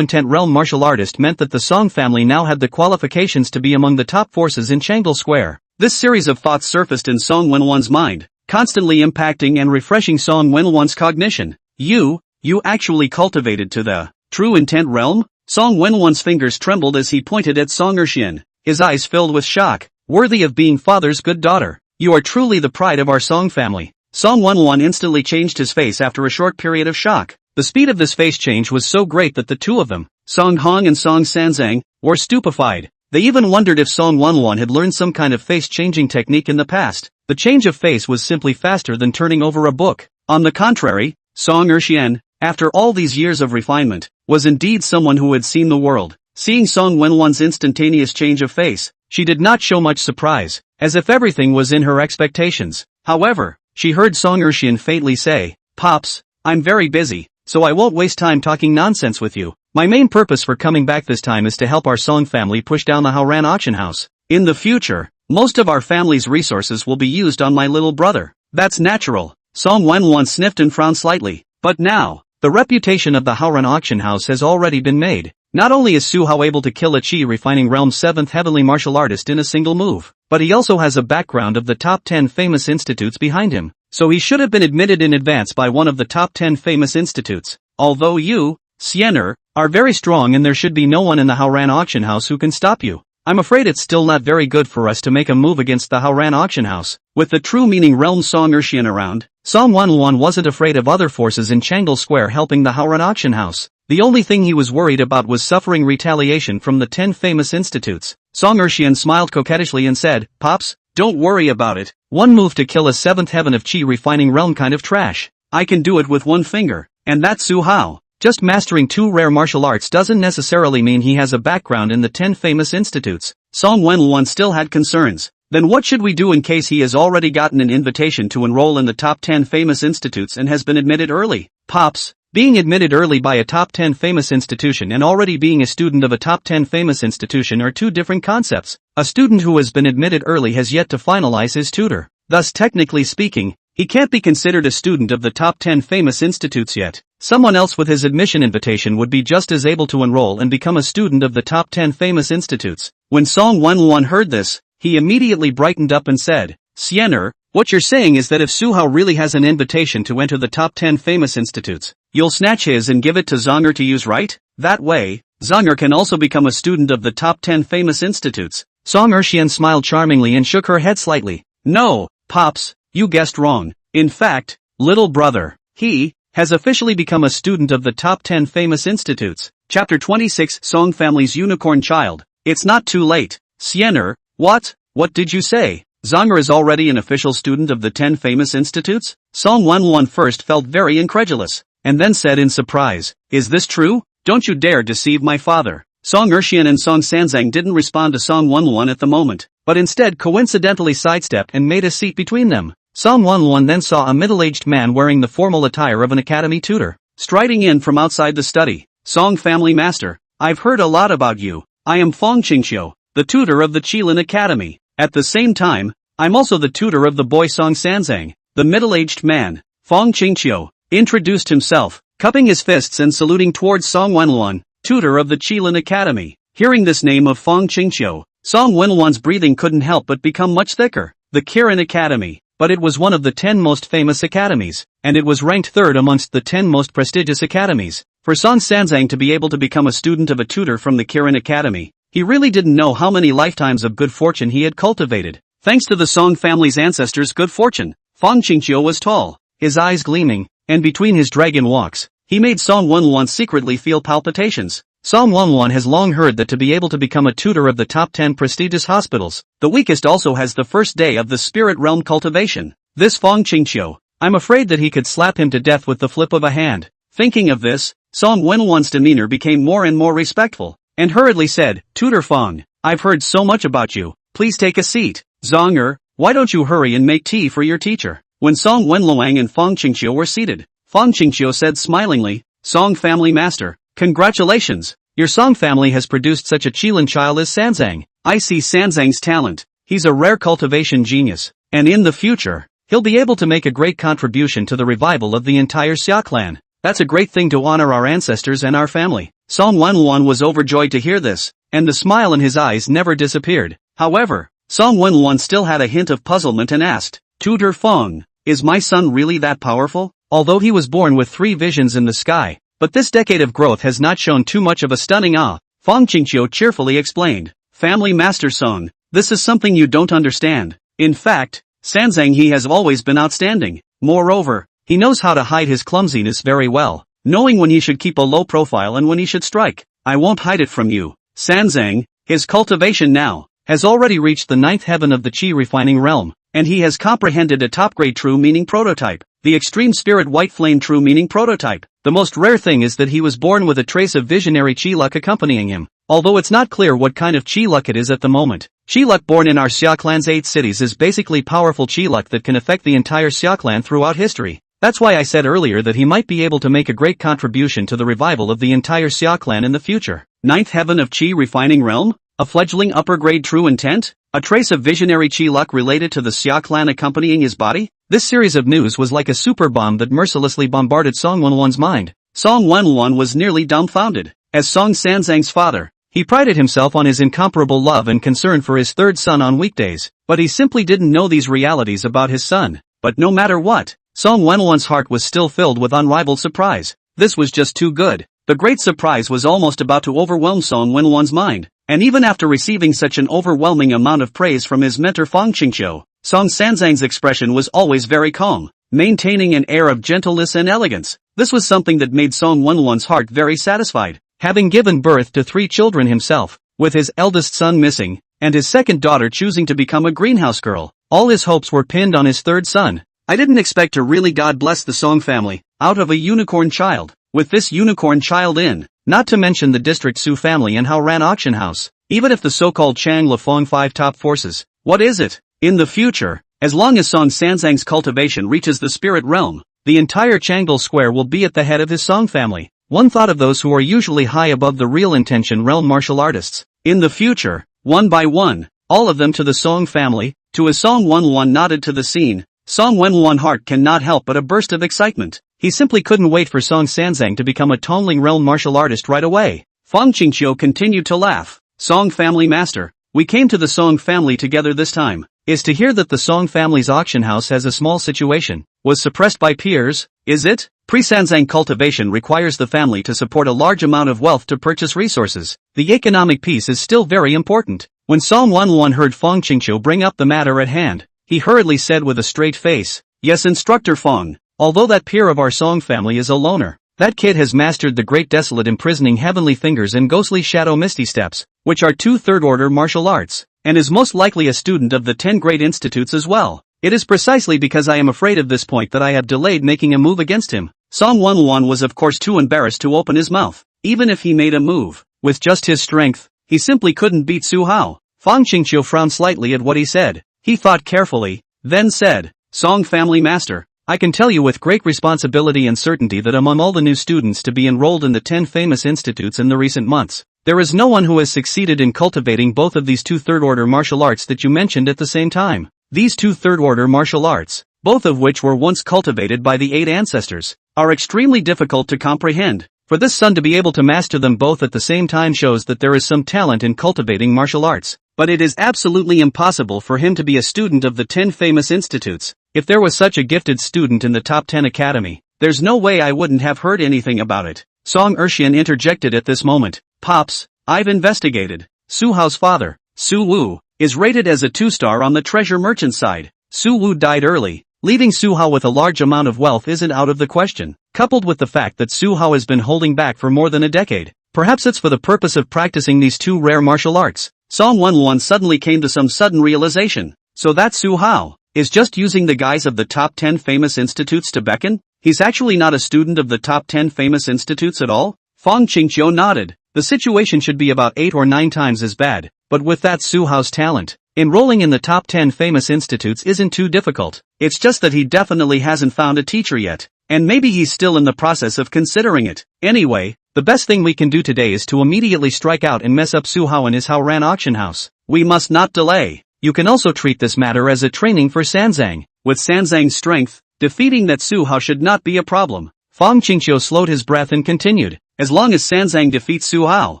Intent Realm Martial Artist meant that the Song family now had the qualifications to be among the top forces in Changle Square. This series of thoughts surfaced in Song Wenluan's mind, constantly impacting and refreshing Song Wenluan's cognition. You actually cultivated to the True Intent Realm? Song Wenluan's fingers trembled as he pointed at Song Erxian, his eyes filled with shock. Worthy of being father's good daughter. You are truly the pride of our Song family. Song Wenluan instantly changed his face after a short period of shock. The speed of this face change was so great that the two of them, Song Hong and Song Sanzang, were stupefied. They even wondered if Song Wenluan had learned some kind of face-changing technique in the past. The change of face was simply faster than turning over a book. On the contrary, Song Erxian, after all these years of refinement, was indeed someone who had seen the world. Seeing Song Wenluan's instantaneous change of face, she did not show much surprise, as if everything was in her expectations. However, she heard Song Erxian faintly say, "Pops, I'm very busy, so I won't waste time talking nonsense with you. My main purpose for coming back this time is to help our Song family push down the Haoran Auction House. In the future, most of our family's resources will be used on my little brother." That's natural. Song Wenluan sniffed and frowned slightly. But now, the reputation of the Haoran Auction House has already been made. Not only is Su Hao able to kill a Qi Refining Realm 7th Heavenly Martial Artist in a single move, but he also has a background of the top 10 famous institutes behind him, so he should have been admitted in advance by one of the top 10 famous institutes. Although you, Xiener, are very strong and there should be no one in the Haoran Auction House who can stop you, I'm afraid it's still not very good for us to make a move against the Haoran Auction House. With the true meaning realm Song Erxian around, Song Wenluan wasn't afraid of other forces in Changle Square helping the Haoran Auction House. The only thing he was worried about was suffering retaliation from the 10 famous institutes. Song Erxian smiled coquettishly and said, "Pops, don't worry about it. One move to kill a 7th heaven of Qi Refining Realm kind of trash. I can do it with one finger, and that's Su Hao." Just mastering 2 rare martial arts doesn't necessarily mean he has a background in the 10 famous institutes. Song Wenluan still had concerns. Then what should we do in case he has already gotten an invitation to enroll in the top 10 famous institutes and has been admitted early? Pops, being admitted early by a top 10 famous institution and already being a student of a top 10 famous institution are two different concepts. A student who has been admitted early has yet to finalize his tutor. Thus, technically speaking, he can't be considered a student of the top 10 famous institutes yet. Someone else with his admission invitation would be just as able to enroll and become a student of the top 10 famous institutes. When Song Wenluan heard this, he immediately brightened up and said, "Xiener, what you're saying is that if Su Hao really has an invitation to enter the top 10 famous institutes, you'll snatch his and give it to Zonger to use, right? That way, Zonger can also become a student of the top 10 famous institutes." Song Erxian smiled charmingly and shook her head slightly. "No, Pops, you guessed wrong. In fact, little brother, he has officially become a student of the top 10 famous institutes." Chapter 26 Song Family's Unicorn Child. It's not too late. Xiener, what did you say? Zonger is already an official student of the 10 famous institutes? Song Wenluan first felt very incredulous, and then said in surprise, "Is this true? Don't you dare deceive my father." Song Erxian and Song Sanzang didn't respond to Song Wenluan at the moment, but instead coincidentally sidestepped and made a seat between them. Song Wenluan then saw a middle-aged man wearing the formal attire of an academy tutor, striding in from outside the study. "Song family master, I've heard a lot about you. I am Fong Qingqiu, the tutor of the Qilin Academy. At the same time, I'm also the tutor of the boy Song Sanzang." The middle-aged man, Fong Qingqiu, introduced himself, cupping his fists and saluting towards Song Wenluan, tutor of the Qilin Academy. Hearing this name of Fong Qingqiu, Song Wenluan's breathing couldn't help but become much thicker. The Kirin Academy. But it was one of the 10 most famous academies, and it was ranked 3rd amongst the 10 most prestigious academies. For Song Sanzang to be able to become a student of a tutor from the Kirin Academy, he really didn't know how many lifetimes of good fortune he had cultivated. Thanks to the Song family's ancestors' good fortune, Fang Qingqiu was tall, his eyes gleaming, and between his dragon walks, he made Song Wenluan secretly feel palpitations. Song Wenluan has long heard that to be able to become a tutor of the top 10 prestigious hospitals, the weakest also has the first day of the spirit realm cultivation. This Fang Qingqiu, I'm afraid that he could slap him to death with the flip of a hand. Thinking of this, Song Wenluan's demeanor became more and more respectful, and hurriedly said, Tutor Fang, I've heard so much about you, please take a seat. Zhang why don't you hurry and make tea for your teacher? When Song Wenluang and Fang Qingqiu were seated, Fang Qingqiu said smilingly, Song family master, congratulations, your Song family has produced such a Qilin child as Sanzang. I see Sanzang's talent, he's a rare cultivation genius, and in the future, he'll be able to make a great contribution to the revival of the entire Xia Clan. That's a great thing to honor our ancestors and our family. Song Wenluan was overjoyed to hear this, and the smile in his eyes never disappeared. However, Song Wenluan still had a hint of puzzlement and asked, Tutor Feng, is my son really that powerful? Although he was born with 3 visions in the sky, but this decade of growth has not shown too much of a stunning awe, Fang Qingqiu cheerfully explained. Family Master Song, this is something you don't understand. In fact, Sanzang he has always been outstanding. Moreover, he knows how to hide his clumsiness very well, knowing when he should keep a low profile and when he should strike. I won't hide it from you. Sanzang, his cultivation now, has already reached the 9th heaven of the Qi refining realm, and he has comprehended a top-grade true meaning prototype, the extreme spirit white flame true meaning prototype. The most rare thing is that he was born with a trace of visionary Qi luck accompanying him, although it's not clear what kind of Qi luck it is at the moment. Qi luck born in our Xia Clan's 8 cities is basically powerful Qi luck that can affect the entire Xia Clan throughout history. That's why I said earlier that he might be able to make a great contribution to the revival of the entire Xia Clan in the future. 9th heaven of Qi refining realm? A fledgling upper-grade true intent? A trace of visionary Qi luck related to the Xia Clan accompanying his body? This series of news was like a super bomb that mercilessly bombarded Song Wenluan's mind. Song Wenluan was nearly dumbfounded. As Song Sanzang's father, he prided himself on his incomparable love and concern for his third son on weekdays, but he simply didn't know these realities about his son. But no matter what, Song Wenluan's heart was still filled with unrivaled surprise. This was just too good. The great surprise was almost about to overwhelm Song Wenluan's mind. And even after receiving such an overwhelming amount of praise from his mentor Fang Qingqiu, Song Sanzang's expression was always very calm, maintaining an air of gentleness and elegance. This was something that made Song Wenluan's heart very satisfied. Having given birth to 3 children himself, with his eldest son missing, and his second daughter choosing to become a greenhouse girl, all his hopes were pinned on his third son. I didn't expect to really God bless the Song family, out of a unicorn child. With this unicorn child in, not to mention the District Su family and Haoran Auction House, even if the so-called Chang Lefeng 5 top forces, what is it? In the future, as long as Song Sanzang's cultivation reaches the spirit realm, the entire Changdal Square will be at the head of his Song family. One thought of those who are usually high above the real intention realm martial artists. In the future, one by one, all of them to the Song family, to as Song Wenluan nodded to the scene, Song Wenluan's heart cannot help but a burst of excitement. He simply couldn't wait for Song Sanzang to become a Tongling realm martial artist right away. Fang Qingqiu continued to laugh. Song family master, we came to the Song family together this time, is to hear that the Song family's auction house has a small situation, was suppressed by peers, is it? Pre-Sanzang cultivation requires the family to support a large amount of wealth to purchase resources. The economic piece is still very important. When Song Wenluan heard Fang Qingqiu bring up the matter at hand, he hurriedly said with a straight face, yes Instructor Fang. Although that peer of our Song family is a loner, that kid has mastered the Great Desolate Imprisoning Heavenly Fingers and Ghostly Shadow Misty Steps, which are 2 third-order martial arts, and is most likely a student of the 10 great institutes as well. It is precisely because I am afraid of this point that I have delayed making a move against him. Song Wenluan was of course too embarrassed to open his mouth. Even if he made a move, with just his strength, he simply couldn't beat Su Hao. Fang Qingqiu frowned slightly at what he said. He thought carefully, then said, Song family master, I can tell you with great responsibility and certainty that among all the new students to be enrolled in the 10 famous institutes in the recent months, there is no one who has succeeded in cultivating both of these 2 third-order martial arts that you mentioned at the same time. These 2 third-order martial arts, both of which were once cultivated by the 8 ancestors, are extremely difficult to comprehend. For this son to be able to master them both at the same time shows that there is some talent in cultivating martial arts, but it is absolutely impossible for him to be a student of the 10 famous institutes. If there was such a gifted student in the top 10 academy, there's no way I wouldn't have heard anything about it. Song Erxian interjected at this moment. Pops, I've investigated. Su Hao's father, Su Wu, is rated as a 2-star on the treasure merchant side. Su Wu died early. Leaving Su Hao with a large amount of wealth isn't out of the question, coupled with the fact that Su Hao has been holding back for more than a decade. Perhaps it's for the purpose of practicing these two rare martial arts. Song Wenwon suddenly came to some sudden realization. So that Su Hao is just using the guise of the top 10 famous institutes to beckon? He's actually not a student of the top 10 famous institutes at all? Fong Qingqiu nodded. The situation should be about 8 or 9 times as bad, but with that Su Hao's talent, enrolling in the top 10 famous institutes isn't too difficult. It's just that he definitely hasn't found a teacher yet, and maybe he's still in the process of considering it. Anyway, the best thing we can do today is to immediately strike out and mess up Su Hao and his Haoran Auction House. We must not delay. You can also treat this matter as a training for Sanzang. With Sanzang's strength, defeating that Su Hao should not be a problem. Fong Qingqiu slowed his breath and continued. As long as Sanzang defeats Su Hao,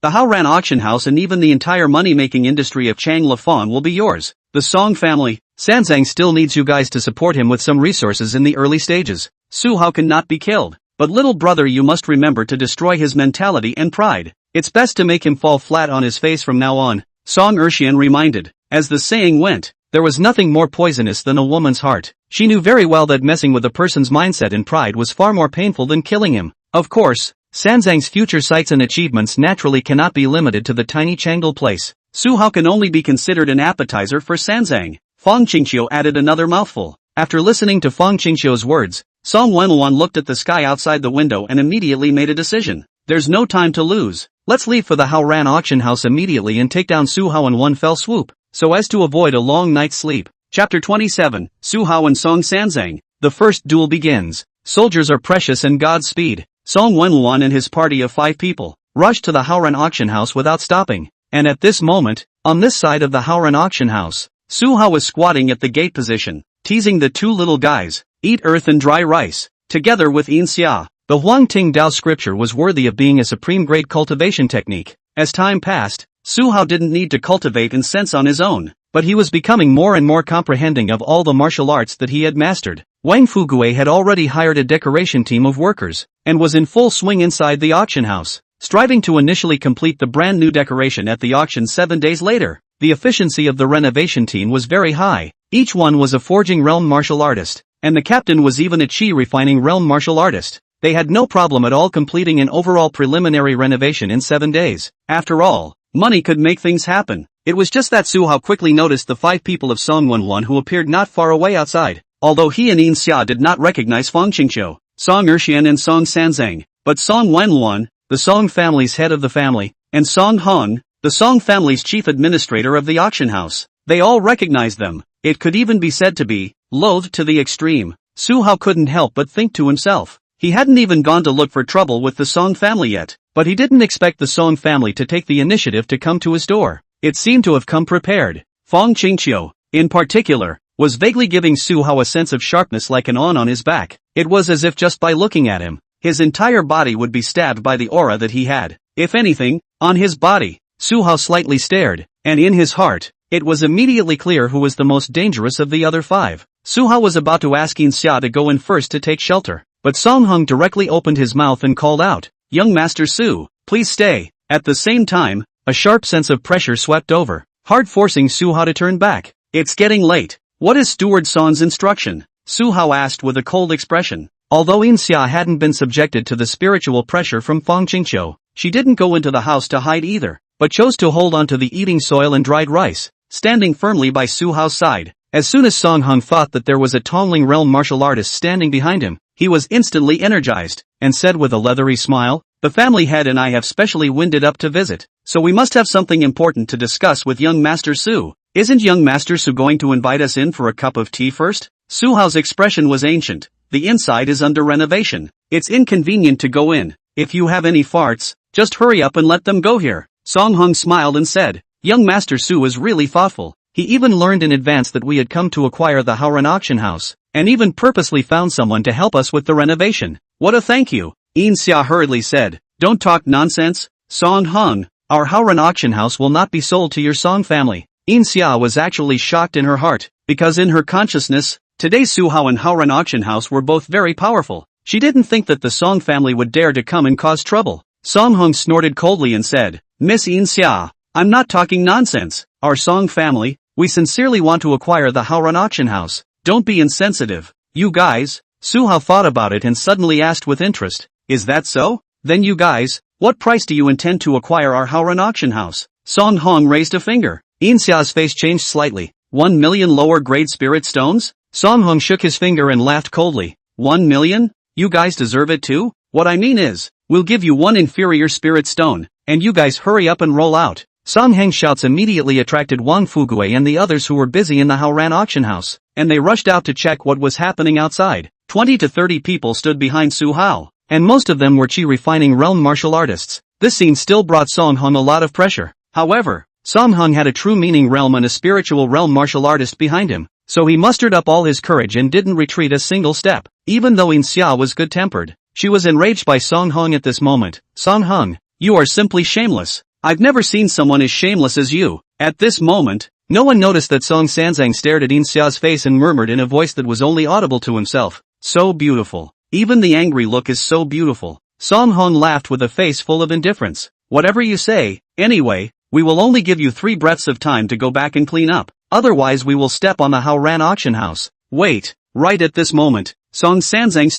the Haoran Auction House and even the entire money-making industry of Changlifan will be yours. The Song family, Sanzang still needs you guys to support him with some resources in the early stages. Su Hao cannot be killed, but little brother, you must remember to destroy his mentality and pride. It's best to make him fall flat on his face from now on, Song Erxian reminded. As the saying went, there was nothing more poisonous than a woman's heart. She knew very well that messing with a person's mindset and pride was far more painful than killing him. Of course, Sanzang's future sights and achievements naturally cannot be limited to the tiny Changle place. Su Hao can only be considered an appetizer for Sanzang. Fong Qingqiu added another mouthful. After listening to Fong Qingqiu's words, Song Wenluan looked at the sky outside the window and immediately made a decision. There's no time to lose. Let's leave for the Haoran Auction House immediately and take down Su Hao in one fell swoop, so as to avoid a long night's sleep. Chapter 27, Su Hao and Song Sanzang. The first duel begins. Soldiers are precious and Godspeed. Song Wenluan and his party of 5 people rushed to the Haoran Auction House without stopping. And at this moment, on this side of the Haoran Auction House, Su Hao was squatting at the gate position, teasing the 2 little guys. Eat earth and dry rice. Together with Xia, the Huangting Dao Scripture was worthy of being a supreme-grade cultivation technique. As time passed, Su Hao didn't need to cultivate incense on his own, but he was becoming more and more comprehending of all the martial arts that he had mastered. Wang Fugue had already hired a decoration team of workers, and was in full swing inside the auction house, striving to initially complete the brand new decoration at the auction 7 days later. The efficiency of the renovation team was very high. Each one was a forging realm martial artist, and the captain was even a chi refining realm martial artist. They had no problem at all completing an overall preliminary renovation in 7 days. After all, money could make things happen. It was just that Su Hao quickly noticed the 5 people of Song Wenluan who appeared not far away outside. Although he and Xia did not recognize Fong Qingqiu, Song Erxian and Song Sanzang, but Song Wenluan, the Song family's head of the family, and Song Hong, the Song family's chief administrator of the auction house, they all recognized them. It could even be said to be loathed to the extreme. Su Hao couldn't help but think to himself. He hadn't even gone to look for trouble with the Song family yet, but he didn't expect the Song family to take the initiative to come to his door. It seemed to have come prepared. Fong Qingqiu, in particular, was vaguely giving Su Hao a sense of sharpness like an on his back. It was as if just by looking at him, his entire body would be stabbed by the aura that he had. If anything, on his body. Su Hao slightly stared, and in his heart, it was immediately clear who was the most dangerous of the other 5. Su Hao was about to ask Xia to go in first to take shelter, but Song Hong directly opened his mouth and called out, "Young Master Su, please stay." At the same time, a sharp sense of pressure swept over, hard forcing Su Hao to turn back. "It's getting late. What is Steward Song's instruction?" Su Hao asked with a cold expression. Although Xia hadn't been subjected to the spiritual pressure from Fong Qingqiu, she didn't go into the house to hide either, but chose to hold on to the eating soil and dried rice, standing firmly by Su Hao's side. As soon as Song Hong thought that there was a Tongling realm martial artist standing behind him, he was instantly energized, and said with a leathery smile, "The family head and I have specially winded up to visit, so we must have something important to discuss with young Master Su. Isn't young Master Su going to invite us in for a cup of tea first?" Su Hao's expression was ancient. "The inside is under renovation. It's inconvenient to go in. If you have any farts, just hurry up and let them go here." Song Hong smiled and said, "Young Master Su is really thoughtful. He even learned in advance that we had come to acquire the Haoran Auction House, and even purposely found someone to help us with the renovation. What a thank you." Xia hurriedly said, "Don't talk nonsense, Song Hong. Our Haoran Auction House will not be sold to your Song family." Xia was actually shocked in her heart, because in her consciousness, today Su Hao and Haoran Auction House were both very powerful. She didn't think that the Song family would dare to come and cause trouble. Song Hong snorted coldly and said, "Miss Xia, I'm not talking nonsense. Our Song family, we sincerely want to acquire the Haoran Auction House. Don't be insensitive. You guys? Su Hao thought about it and suddenly asked with interest, is that so? Then you guys, what price do you intend to acquire our Haoran Auction House? Song Hong raised a finger. Xia's face changed slightly. 1 million lower grade spirit stones? Song Hong shook his finger and laughed coldly. 1 million? You guys deserve it too? What I mean is, we'll give you 1 inferior spirit stone, and you guys hurry up and roll out. Song Heng's shouts immediately attracted Wang Fugui and the others who were busy in the Haoran Auction House, and they rushed out to check what was happening outside. 20 to 30 people stood behind Su Hao, and most of them were Qi refining realm martial artists. This scene still brought Song Hong a lot of pressure. However, Song Hong had a true meaning realm and a spiritual realm martial artist behind him, so he mustered up all his courage and didn't retreat a single step. Even though Xia was good-tempered, she was enraged by Song Hong at this moment. Song Hong, you are simply shameless. I've never seen someone as shameless as you. At this moment, no one noticed that Song Sanzang stared at Xia's face and murmured in a voice that was only audible to himself. So beautiful. Even the angry look is so beautiful. Song Hong laughed with a face full of indifference. Whatever you say, anyway, we will only give you 3 breaths of time to go back and clean up. Otherwise we will step on the Haoran Auction House. Wait. Right at this moment, Song Sanzang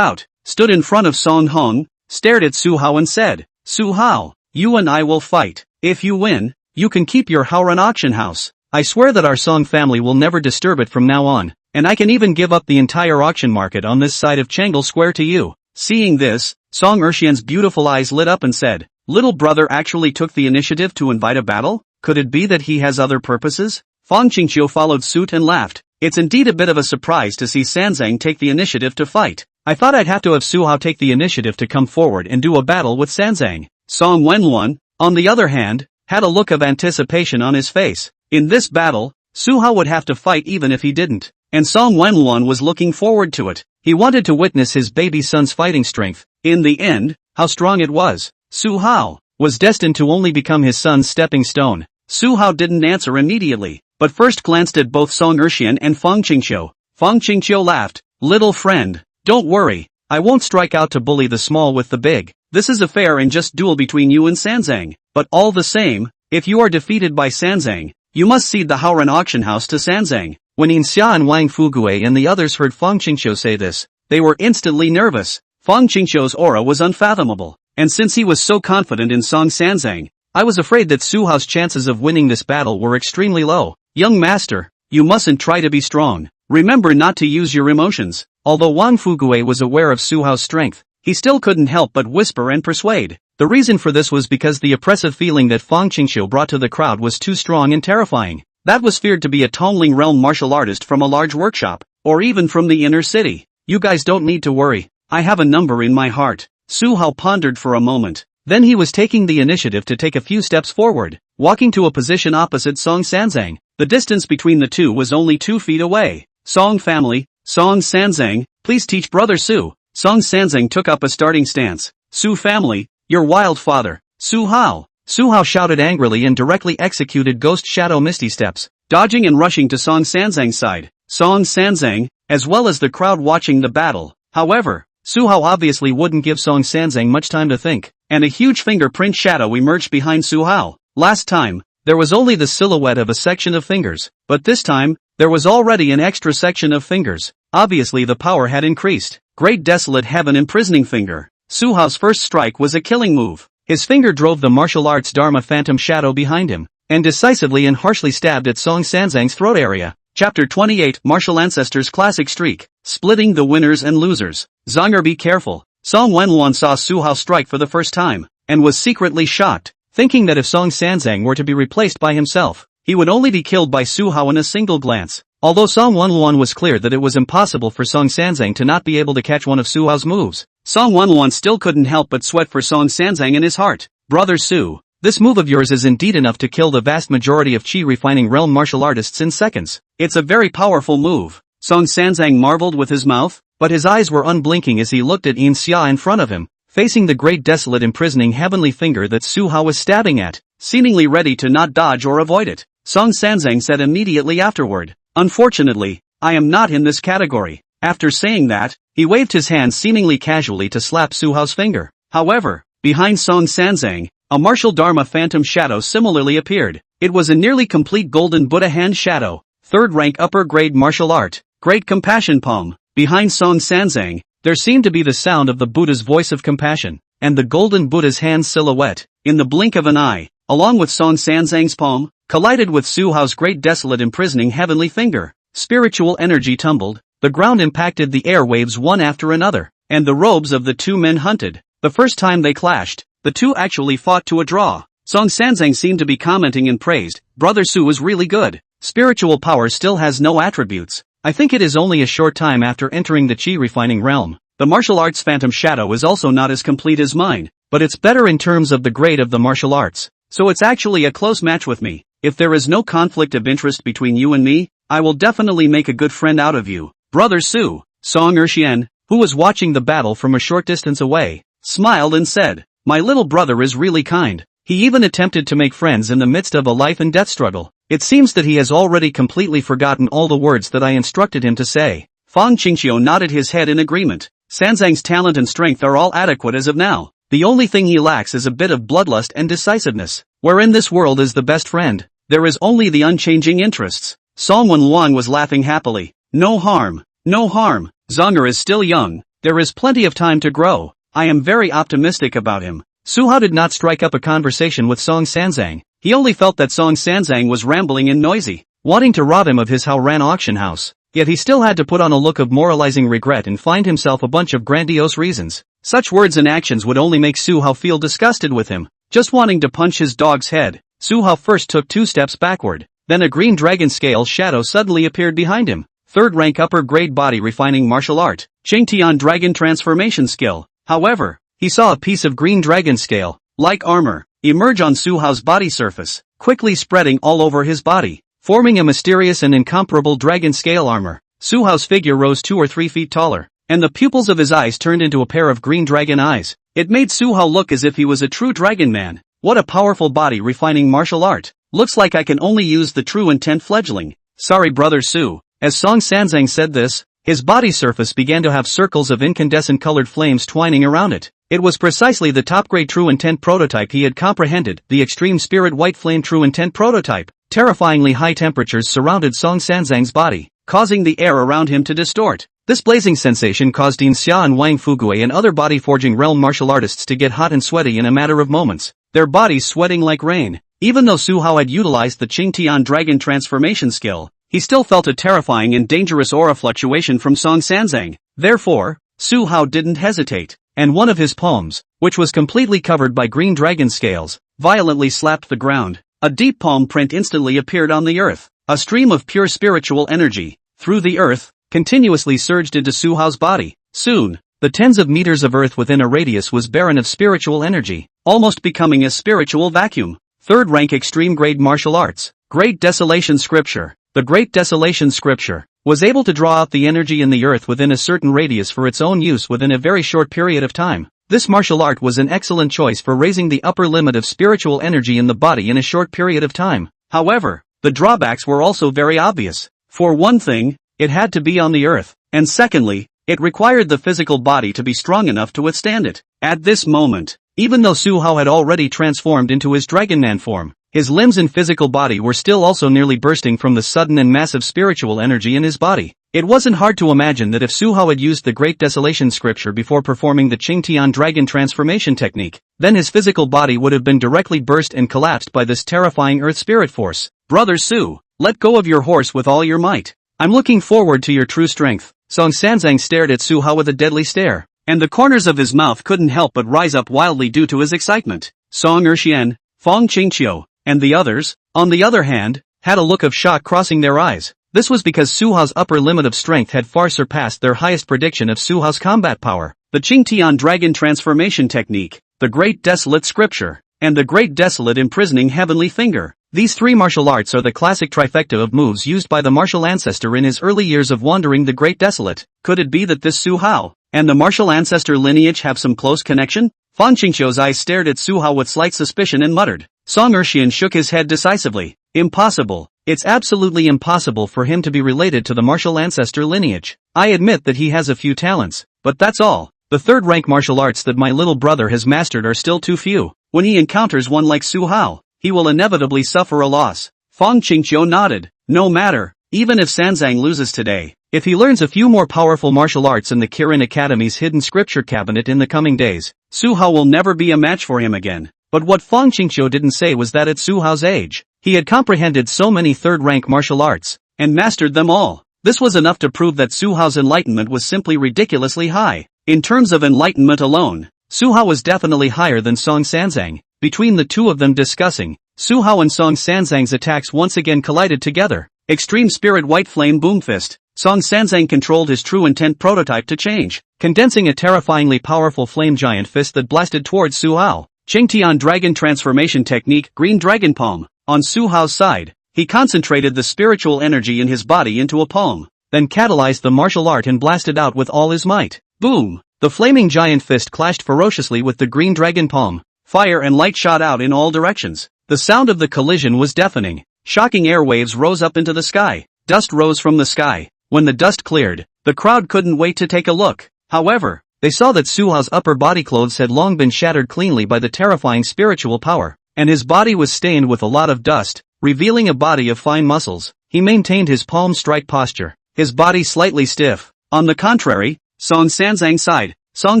stood in front of Song Hong, stared at Su Hao and said, Su Hao, you and I will fight. If you win, you can keep your Haoran Auction House. I swear that our Song family will never disturb it from now on, and I can even give up the entire auction market on this side of Changle Square to you. Seeing this, Song Erxian's beautiful eyes lit up and said, little brother actually took the initiative to invite a battle? Could it be that he has other purposes? Fang Qingqiu followed suit and laughed. It's indeed a bit of a surprise to see Sanzang take the initiative to fight. I thought I'd have to have Su Hao take the initiative to come forward and do a battle with Sanzang. Song Wenluan, on the other hand, had a look of anticipation on his face. In this battle, Su Hao would have to fight even if he didn't, and Song Wenluan was looking forward to it. He wanted to witness his baby son's fighting strength. In the end, how strong it was. Su Hao was destined to only become his son's stepping stone. Su Hao didn't answer immediately, but first glanced at both Song Erxian and Fang Qingqiu. Fang Qingqiu laughed. Little friend, don't worry, I won't strike out to bully the small with the big. This is a fair and just duel between you and Sanzang. But all the same, if you are defeated by Sanzang, you must cede the Haoran Auction House to Sanzang. When Xia and Wang Fugui and the others heard Fang Qingqiu say this, they were instantly nervous. Fang Qingqiu's aura was unfathomable, and since he was so confident in Song Sanzang, I was afraid that Su Hao's chances of winning this battle were extremely low. Young master, you mustn't try to be strong. Remember not to use your emotions. Although Wang Fugui was aware of Su Hao's strength, he still couldn't help but whisper and persuade. The reason for this was because the oppressive feeling that Fang Qingqiu brought to the crowd was too strong and terrifying. That was feared to be a Tongling realm martial artist from a large workshop, or even from the inner city. You guys don't need to worry. I have a number in my heart. Su Hao pondered for a moment. Then he was taking the initiative to take a few steps forward, walking to a position opposite Song Sanzang. The distance between the two was only 2 feet away. Song family, Song Sanzang, please teach brother Su. Song Sanzang took up a starting stance. Su family, your wild father, Su Hao. Su Hao shouted angrily and directly executed Ghost Shadow Misty Steps, dodging and rushing to Song Sanzang's side. Song Sanzang, as well as the crowd watching the battle. However, Su Hao obviously wouldn't give Song Sanzang much time to think, and a huge fingerprint shadow emerged behind Su Hao. Last time, there was only the silhouette of a section of fingers, but this time, there was already an extra section of fingers. Obviously the power had increased. Great Desolate Heaven Imprisoning Finger. Su Hao's first strike was a killing move. His finger drove the martial arts Dharma Phantom Shadow behind him, and decisively and harshly stabbed at Song Sanzang's throat area. Chapter 28 Martial Ancestors Classic Streak. Splitting the winners and losers. Zonger, be careful. Song Wenluan saw Su Hao strike for the first time, and was secretly shocked, thinking that if Song Sanzang were to be replaced by himself, he would only be killed by Su Hao in a single glance. Although Song Wenluan was clear that it was impossible for Song Sanzang to not be able to catch one of Su Hao's moves, Song Wenluan still couldn't help but sweat for Song Sanzang in his heart. Brother Su, this move of yours is indeed enough to kill the vast majority of Qi refining realm martial artists in seconds. It's a very powerful move. Song Sanzang marveled with his mouth, but his eyes were unblinking as he looked at Xia in front of him, facing the great desolate imprisoning heavenly finger that Su Hao was stabbing at, seemingly ready to not dodge or avoid it. Song Sanzang said immediately afterward, unfortunately, I am not in this category. After saying that, he waved his hand seemingly casually to slap Su Hao's finger. However, behind Song Sanzang, a martial Dharma phantom shadow similarly appeared. It was a nearly complete golden Buddha hand shadow, 3rd rank upper grade martial art, Great Compassion Palm. Behind Song Sanzang, there seemed to be the sound of the Buddha's voice of compassion, and the golden Buddha's hand silhouette, in the blink of an eye, along with Song Sanzang's palm, collided with Su Hao's great desolate imprisoning heavenly finger. Spiritual energy tumbled, the ground impacted the airwaves one after another, and the robes of the two men hunted. The first time they clashed, the two actually fought to a draw. Song Sanzang seemed to be commenting and praised, "Brother Su is really good. Spiritual power still has no attributes. I think it is only a short time after entering the Qi refining realm. The martial arts phantom shadow is also not as complete as mine, but it's better in terms of the grade of the martial arts. So it's actually a close match with me. If there is no conflict of interest between you and me, I will definitely make a good friend out of you, Brother Su." Song Erxian, who was watching the battle from a short distance away, smiled and said, "My little brother is really kind. He even attempted to make friends in the midst of a life and death struggle. It seems that he has already completely forgotten all the words that I instructed him to say." Fang Qingqiu nodded his head in agreement. Sanzang's talent and strength are all adequate as of now. The only thing he lacks is a bit of bloodlust and decisiveness. Where in this world is the best friend? There is only the unchanging interests. Song Wenluang was laughing happily. No harm. No harm. Zonger is still young. There is plenty of time to grow. I am very optimistic about him. Su Hao did not strike up a conversation with Song Sanzang. He only felt that Song Sanzang was rambling and noisy, wanting to rob him of his Haoran Auction House. Yet he still had to put on a look of moralizing regret and find himself a bunch of grandiose reasons. Such words and actions would only make Su Hao feel disgusted with him, just wanting to punch his dog's head. Su Hao first took 2 steps backward, then a green dragon scale shadow suddenly appeared behind him. 3rd rank upper grade body refining martial art, Qingtian dragon transformation skill. However, he saw a piece of green dragon scale, like armor, emerge on Su Hao's body surface, quickly spreading all over his body, forming a mysterious and incomparable dragon scale armor. Su Hao's figure rose 2 or 3 feet taller, and the pupils of his eyes turned into a pair of green dragon eyes. It made Su Hao look as if he was a true dragon man. What a powerful body refining martial art. Looks like I can only use the true intent fledgling. Sorry Brother Su. As Song Sanzang said this, his body surface began to have circles of incandescent colored flames twining around it. It was precisely the top-grade true intent prototype he had comprehended, the extreme spirit white flame true intent prototype. Terrifyingly high temperatures surrounded Song Sanzang's body, causing the air around him to distort. This blazing sensation caused Din Xia and Wang Fugui and other body-forging realm martial artists to get hot and sweaty in a matter of moments, their bodies sweating like rain. Even though Su Hao had utilized the Qingtian dragon transformation skill, he still felt a terrifying and dangerous aura fluctuation from Song Sanzang. Therefore, Su Hao didn't hesitate, and one of his palms, which was completely covered by green dragon scales, violently slapped the ground. A deep palm print instantly appeared on the earth. A stream of pure spiritual energy, through the earth, continuously surged into Su Hao's body. Soon, the tens of meters of earth within a radius was barren of spiritual energy, almost becoming a spiritual vacuum. 3rd rank extreme grade martial arts, Great Desolation Scripture. The Great Desolation Scripture was able to draw out the energy in the earth within a certain radius for its own use within a very short period of time. This martial art was an excellent choice for raising the upper limit of spiritual energy in the body in a short period of time. However, the drawbacks were also very obvious. For one thing, it had to be on the earth, and secondly, it required the physical body to be strong enough to withstand it. At this moment, even though Su Hao had already transformed into his Dragonman form, his limbs and physical body were still also nearly bursting from the sudden and massive spiritual energy in his body. It wasn't hard to imagine that if Su Hao had used the Great Desolation Scripture before performing the Qingtian Dragon Transformation technique, then his physical body would have been directly burst and collapsed by this terrifying earth spirit force. Brother Su, let go of your horse with all your might. I'm looking forward to your true strength. Song Sanzang stared at Su Hao with a deadly stare, and the corners of his mouth couldn't help but rise up wildly due to his excitement. Song Erxian, Fang Qingqiu, and the others, on the other hand, had a look of shock crossing their eyes. This was because Su Hao's upper limit of strength had far surpassed their highest prediction of Su Hao's combat power. The Qingtian Dragon Transformation Technique, the Great Desolate Scripture, and the Great Desolate Imprisoning Heavenly Finger. These 3 martial arts are the classic trifecta of moves used by the martial ancestor in his early years of wandering the Great Desolate. Could it be that this Su Hao and the martial ancestor lineage have some close connection? Fang Qingqiu's eyes stared at Su Hao with slight suspicion and muttered. Song Erxian shook his head decisively. Impossible. It's absolutely impossible for him to be related to the martial ancestor lineage. I admit that he has a few talents, but that's all. The 3rd rank martial arts that my little brother has mastered are still too few. when he encounters one like Su Hao, he will inevitably suffer a loss. Fang Qingqiu nodded. No matter, even if Sanzang loses today, if he learns a few more powerful martial arts in the Kirin Academy's hidden scripture cabinet in the coming days, Su Hao will never be a match for him again. But what Fang Qingqiu didn't say was that at Su Hao's age, he had comprehended so many third-rank martial arts, and mastered them all. This was enough to prove that Su Hao's enlightenment was simply ridiculously high. In terms of enlightenment alone, Su Hao was definitely higher than Song Sanzang. Between the two of them discussing, Su Hao and Song Sanzang's attacks once again collided together. Extreme Spirit White Flame Boom Fist. Song Sanzang controlled his true intent prototype to change, condensing a terrifyingly powerful flame giant fist that blasted towards Su Hao. Qingtian Dragon Transformation Technique Green Dragon Palm. On Su Hao's side, he concentrated the spiritual energy in his body into a palm, then catalyzed the martial art and blasted out with all his might. Boom! The flaming giant fist clashed ferociously with the green dragon palm. Fire and light shot out in all directions. The sound of the collision was deafening. Shocking airwaves rose up into the sky. Dust rose from the sky. When the dust cleared, the crowd couldn't wait to take a look. However, they saw that Su Hao's upper body clothes had long been shattered cleanly by the terrifying spiritual power, and his body was stained with a lot of dust, revealing a body of fine muscles. He maintained his palm strike posture, his body slightly stiff. On the contrary, Song Sanzang's side, Song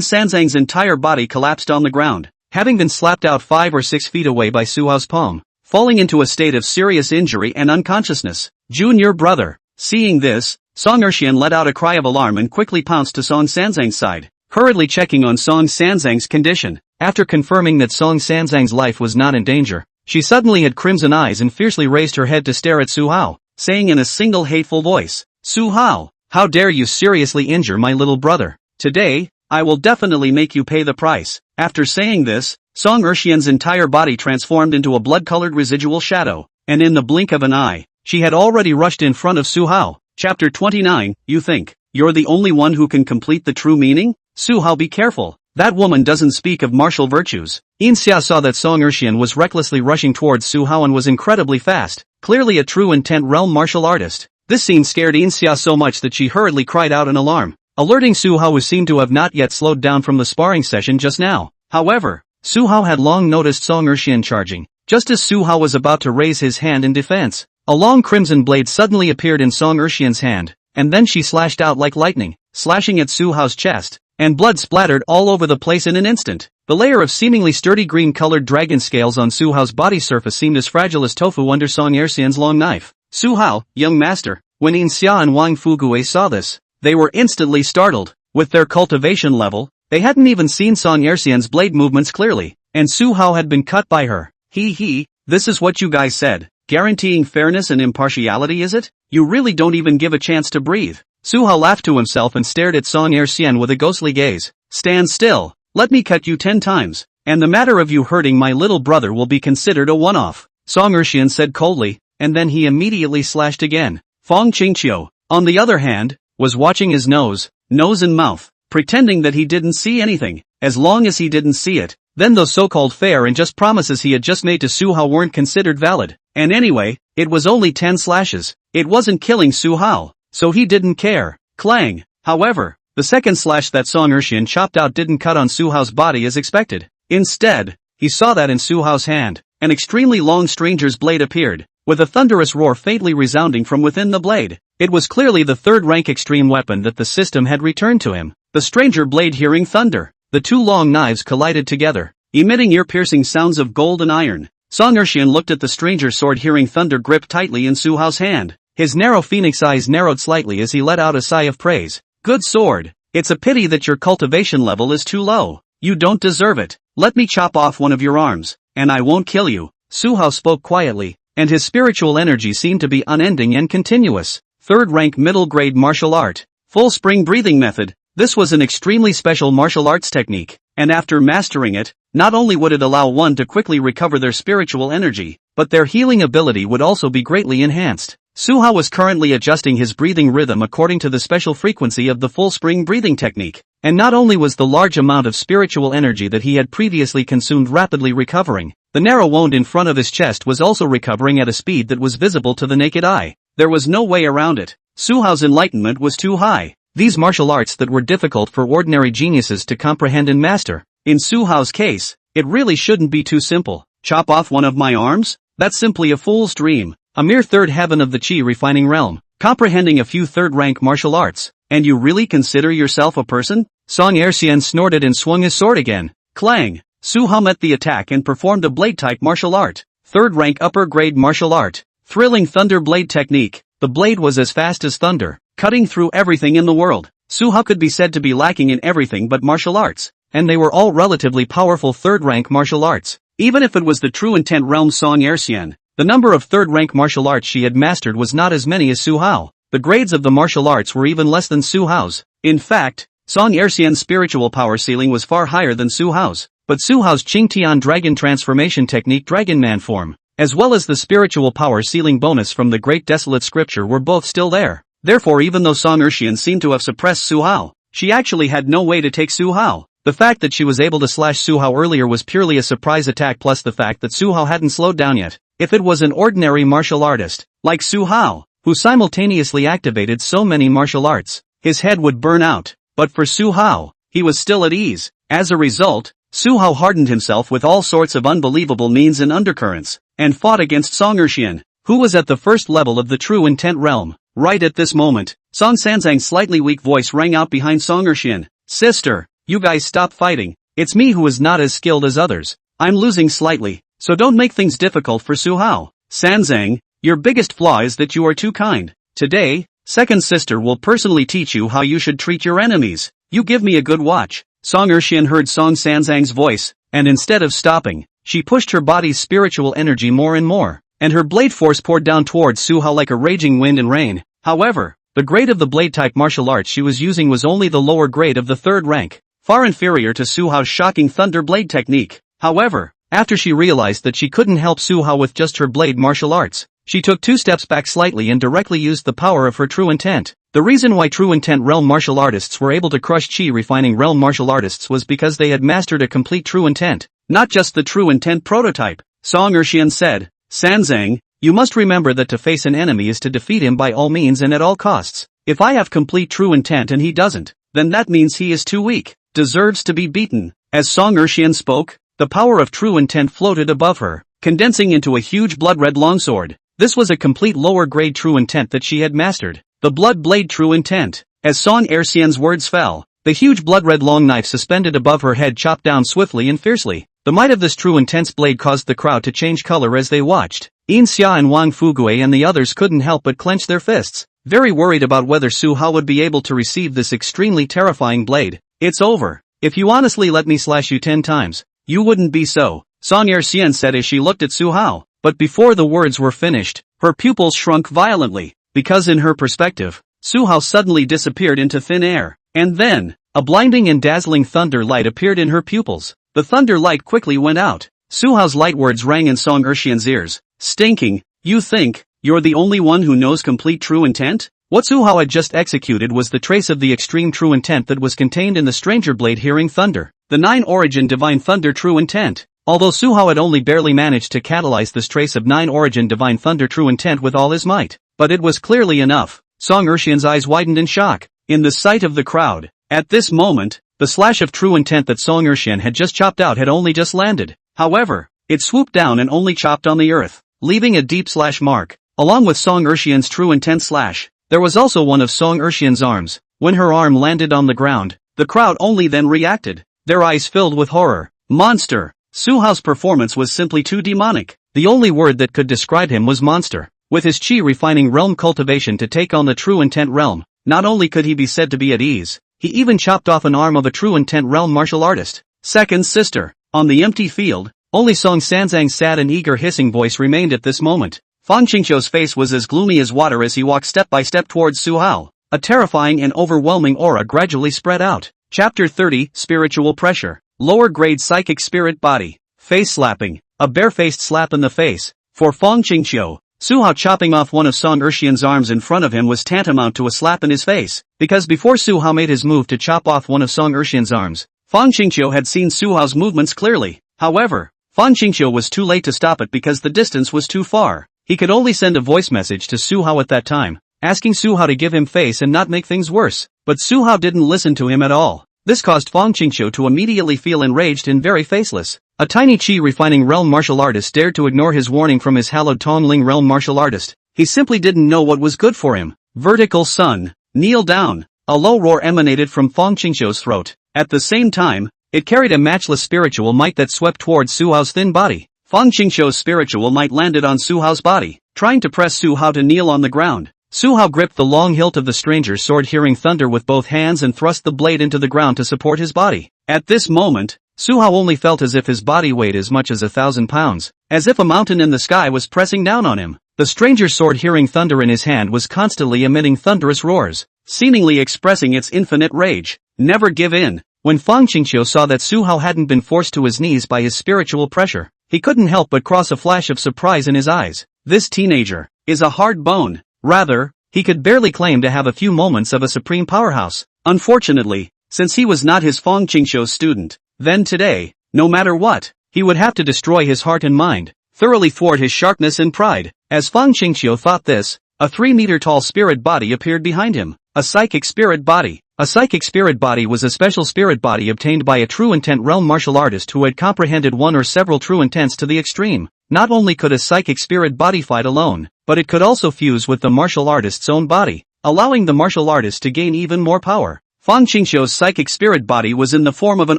Sanzang's entire body collapsed on the ground, having been slapped out 5 or 6 feet away by Su Hao's palm, falling into a state of serious injury and unconsciousness. Junior brother. Seeing this, Song Erxian let out a cry of alarm and quickly pounced to Song Sanzang's side, hurriedly checking on Song Sanzang's condition. After confirming that Song Sanzang's life was not in danger, she suddenly had crimson eyes and fiercely raised her head to stare at Su Hao, saying in a single hateful voice, "Su Hao, how dare you seriously injure my little brother? Today, I will definitely make you pay the price." After saying this, Song Erxian's entire body transformed into a blood-colored residual shadow, and in the blink of an eye, she had already rushed in front of Su Hao. Chapter 29, You think you're the only one who can complete the true meaning? Su Hao, be careful. That woman doesn't speak of martial virtues. Xia saw that Song Erxian was recklessly rushing towards Su Hao and was incredibly fast, clearly a true intent realm martial artist. This scene scared Xia so much that she hurriedly cried out in alarm, alerting Su Hao, who seemed to have not yet slowed down from the sparring session just now. However, Su Hao had long noticed Song Erxian charging. Just as Su Hao was about to raise his hand in defense, a long crimson blade suddenly appeared in Song Erxian's hand, and then she slashed out like lightning, slashing at Su Hao's chest, and blood splattered all over the place in an instant. The layer of seemingly sturdy green-colored dragon scales on Su Hao's body surface seemed as fragile as tofu under Song Erxian's long knife. Su Hao, young master. When Xia and Wang Fugue saw this, they were instantly startled. With their cultivation level, they hadn't even seen Song Erxian's blade movements clearly, and Su Hao had been cut by her. This is what you guys said. Guaranteeing fairness and impartiality, is it? You really don't even give a chance to breathe. Su Hao laughed to himself and stared at Song Erxian with a ghostly gaze. Stand still. Let me cut you 10 times, and the matter of you hurting my little brother will be considered a one-off. Song Erxian said coldly, and then he immediately slashed again. Fang Qingqiu, on the other hand, was watching his nose and mouth, pretending that he didn't see anything. As long as he didn't see it, then those so-called fair and just promises he had just made to Su Hao weren't considered valid. And anyway, it was only 10 slashes. It wasn't killing Su Hao, so he didn't care. Clang. However, the second slash that Song Erxian chopped out didn't cut on Su Hao's body as expected. Instead, he saw that in Su Hao's hand, an extremely long stranger's blade appeared, with a thunderous roar faintly resounding from within the blade. It was clearly the third-rank extreme weapon that the system had returned to him. The stranger blade hearing thunder. The two long knives collided together, emitting ear-piercing sounds of gold and iron. Song Erxian looked at the stranger's sword hearing thunder gripped tightly in Su Hao's hand. His narrow phoenix eyes narrowed slightly as he let out a sigh of praise. Good sword. It's a pity that your cultivation level is too low. You don't deserve it. Let me chop off one of your arms, and I won't kill you. Su Hao spoke quietly, and his spiritual energy seemed to be unending and continuous. Third-rank middle-grade martial art. Full spring breathing method. This was an extremely special martial arts technique, and after mastering it, not only would it allow one to quickly recover their spiritual energy, but their healing ability would also be greatly enhanced. Su Hao was currently adjusting his breathing rhythm according to the special frequency of the full spring breathing technique, and not only was the large amount of spiritual energy that he had previously consumed rapidly recovering, the narrow wound in front of his chest was also recovering at a speed that was visible to the naked eye. There was no way around it. Su Hao's enlightenment was too high. These martial arts that were difficult for ordinary geniuses to comprehend and master. In Su Hao's case, It really shouldn't be too simple. Chop off one of my arms? That's simply a fool's dream. A mere third heaven of the Qi refining realm, comprehending a few third-rank martial arts. And you really consider yourself a person? Song Erxian snorted and swung his sword again. Clang! Su Hao met the attack and performed a blade-type martial art. Third-rank upper-grade martial art. Thrilling thunder blade technique. The blade was as fast as thunder, cutting through everything in the world. Su Hao could be said to be lacking in everything but martial arts, and they were all relatively powerful third-rank martial arts. Even if it was the true intent realm Song Erxian, the number of third-rank martial arts she had mastered was not as many as Su Hao. The grades of the martial arts were even less than Su Hao's. In fact, Song Erxian's spiritual power ceiling was far higher than Su Hao's, but Su Hao's Qingtian dragon transformation technique Dragon Man form, as well as the spiritual power ceiling bonus from the Great Desolate Scripture were both still there. Therefore, even though Song Erxian seemed to have suppressed Su Hao, she actually had no way to take Su Hao. The fact that she was able to slash Su Hao earlier was purely a surprise attack, plus the fact that Su Hao hadn't slowed down yet. If it was an ordinary martial artist, like Su Hao, who simultaneously activated so many martial arts, his head would burn out. But for Su Hao, he was still at ease. As a result, Su Hao hardened himself with all sorts of unbelievable means and undercurrents, and fought against Song Erxian, who was at the first level of the true intent realm. Right at this moment, Song Sanzang's slightly weak voice rang out behind Song Erxian. Sister, you guys stop fighting. It's me who is not as skilled as others. I'm losing slightly, so don't make things difficult for Su Hao. Sanzang, your biggest flaw is that you are too kind. Today, second sister will personally teach you how you should treat your enemies. You give me a good watch. Song Erxian heard Song Sanzang's voice, and instead of stopping, she pushed her body's spiritual energy more and more, and her blade force poured down towards Su Hao like a raging wind and rain. However, the grade of the blade-type martial arts she was using was only the lower grade of the third rank, far inferior to Su Hao's shocking thunder blade technique. However, after she realized that she couldn't help Su Hao with just her blade martial arts, she took 2 steps back slightly and directly used the power of her true intent. The reason why true intent realm martial artists were able to crush Qi refining realm martial artists was because they had mastered a complete true intent, not just the true intent prototype. Song Erxian said, Sanzang, you must remember that to face an enemy is to defeat him by all means and at all costs. If I have complete true intent and he doesn't, then that means he is too weak, deserves to be beaten. As Song Erxian spoke, the power of true intent floated above her, condensing into a huge blood-red longsword. This was a complete lower-grade true intent that she had mastered, the blood blade true intent. As Song Erxian's words fell, the huge blood-red long knife suspended above her head chopped down swiftly and fiercely. The might of this true intense blade caused the crowd to change color as they watched. Yin Xia and Wang Fugui and the others couldn't help but clench their fists, very worried about whether Su Hao would be able to receive this extremely terrifying blade. It's over. If you honestly let me slash you 10 times, you wouldn't be so, Song Erxian said as she looked at Su Hao. But before the words were finished, her pupils shrunk violently, because in her perspective, Su Hao suddenly disappeared into thin air. And then, a blinding and dazzling thunder light appeared in her pupils. The thunder light quickly went out. Su Hao's light words rang in Song Erxian's ears. Stinking, you think, you're the only one who knows complete true intent? What Su Hao had just executed was the trace of the extreme true intent that was contained in the Stranger Blade Hearing Thunder, the 9-origin Divine Thunder true intent. Although Su Hao had only barely managed to catalyze this trace of 9-origin Divine Thunder true intent with all his might, but it was clearly enough. Song Erxian's eyes widened in shock, in the sight of the crowd. At this moment, the slash of true intent that Song Erxian had just chopped out had only just landed. However, it swooped down and only chopped on the earth, leaving a deep slash mark. Along with Song Erxian's true intent slash, there was also one of Song Erxian's arms. When her arm landed on the ground, the crowd only then reacted, their eyes filled with horror. Monster! Su Hao's performance was simply too demonic. The only word that could describe him was monster. With his Qi refining realm cultivation to take on the true intent realm, not only could he be said to be at ease, he even chopped off an arm of a true intent realm martial artist. Second sister. On the empty field, only Song Sanzang's sad and eager hissing voice remained at this moment. Fang Qingqiu's face was as gloomy as water as he walked step by step towards Su Hao. A terrifying and overwhelming aura gradually spread out. Chapter 30, Spiritual Pressure. Lower grade psychic spirit body. Face slapping. A barefaced slap in the face. For Fang Qingqiu, Su Hao chopping off one of Song Erxian's arms in front of him was tantamount to a slap in his face, because before Su Hao made his move to chop off one of Song Erxian's arms, Fang Qingqiu had seen Su Hao's movements clearly. However, Fang Qingqiu was too late to stop it because the distance was too far. He could only send a voice message to Su Hao at that time, asking Su Hao to give him face and not make things worse, but Su Hao didn't listen to him at all. This caused Fang Qingqiu to immediately feel enraged and very faceless. A tiny Qi-refining realm martial artist dared to ignore his warning from his hallowed Tongling realm martial artist. He simply didn't know what was good for him. Vertical sun. Kneel down. A low roar emanated from Fang Qingqiu's throat. At the same time, it carried a matchless spiritual might that swept towards Su Hao's thin body. Fang Qingqiu's spiritual might landed on Su Hao's body, trying to press Su Hao to kneel on the ground. Su Hao gripped the long hilt of the stranger's sword, hearing thunder with both hands, and thrust the blade into the ground to support his body. At this moment, Su Hao only felt as if his body weighed as much as 1,000 pounds, as if a mountain in the sky was pressing down on him. The stranger's sword, hearing thunder in his hand, was constantly emitting thunderous roars, seemingly expressing its infinite rage. Never give in. When Fang Qingqiu saw that Su Hao hadn't been forced to his knees by his spiritual pressure, he couldn't help but cross a flash of surprise in his eyes. This teenager is a hard bone. Rather, he could barely claim to have a few moments of a supreme powerhouse. Unfortunately, since he was not his Fang Qingqiu's student, then today, no matter what, he would have to destroy his heart and mind, thoroughly thwart his sharpness and pride. As Fang Qingqiu thought this, a 3-meter-tall spirit body appeared behind him. A psychic spirit body. A psychic spirit body was a special spirit body obtained by a true intent realm martial artist who had comprehended one or several true intents to the extreme. Not only could a psychic spirit body fight alone, but it could also fuse with the martial artist's own body, allowing the martial artist to gain even more power. Fang Qingqiu's psychic spirit body was in the form of an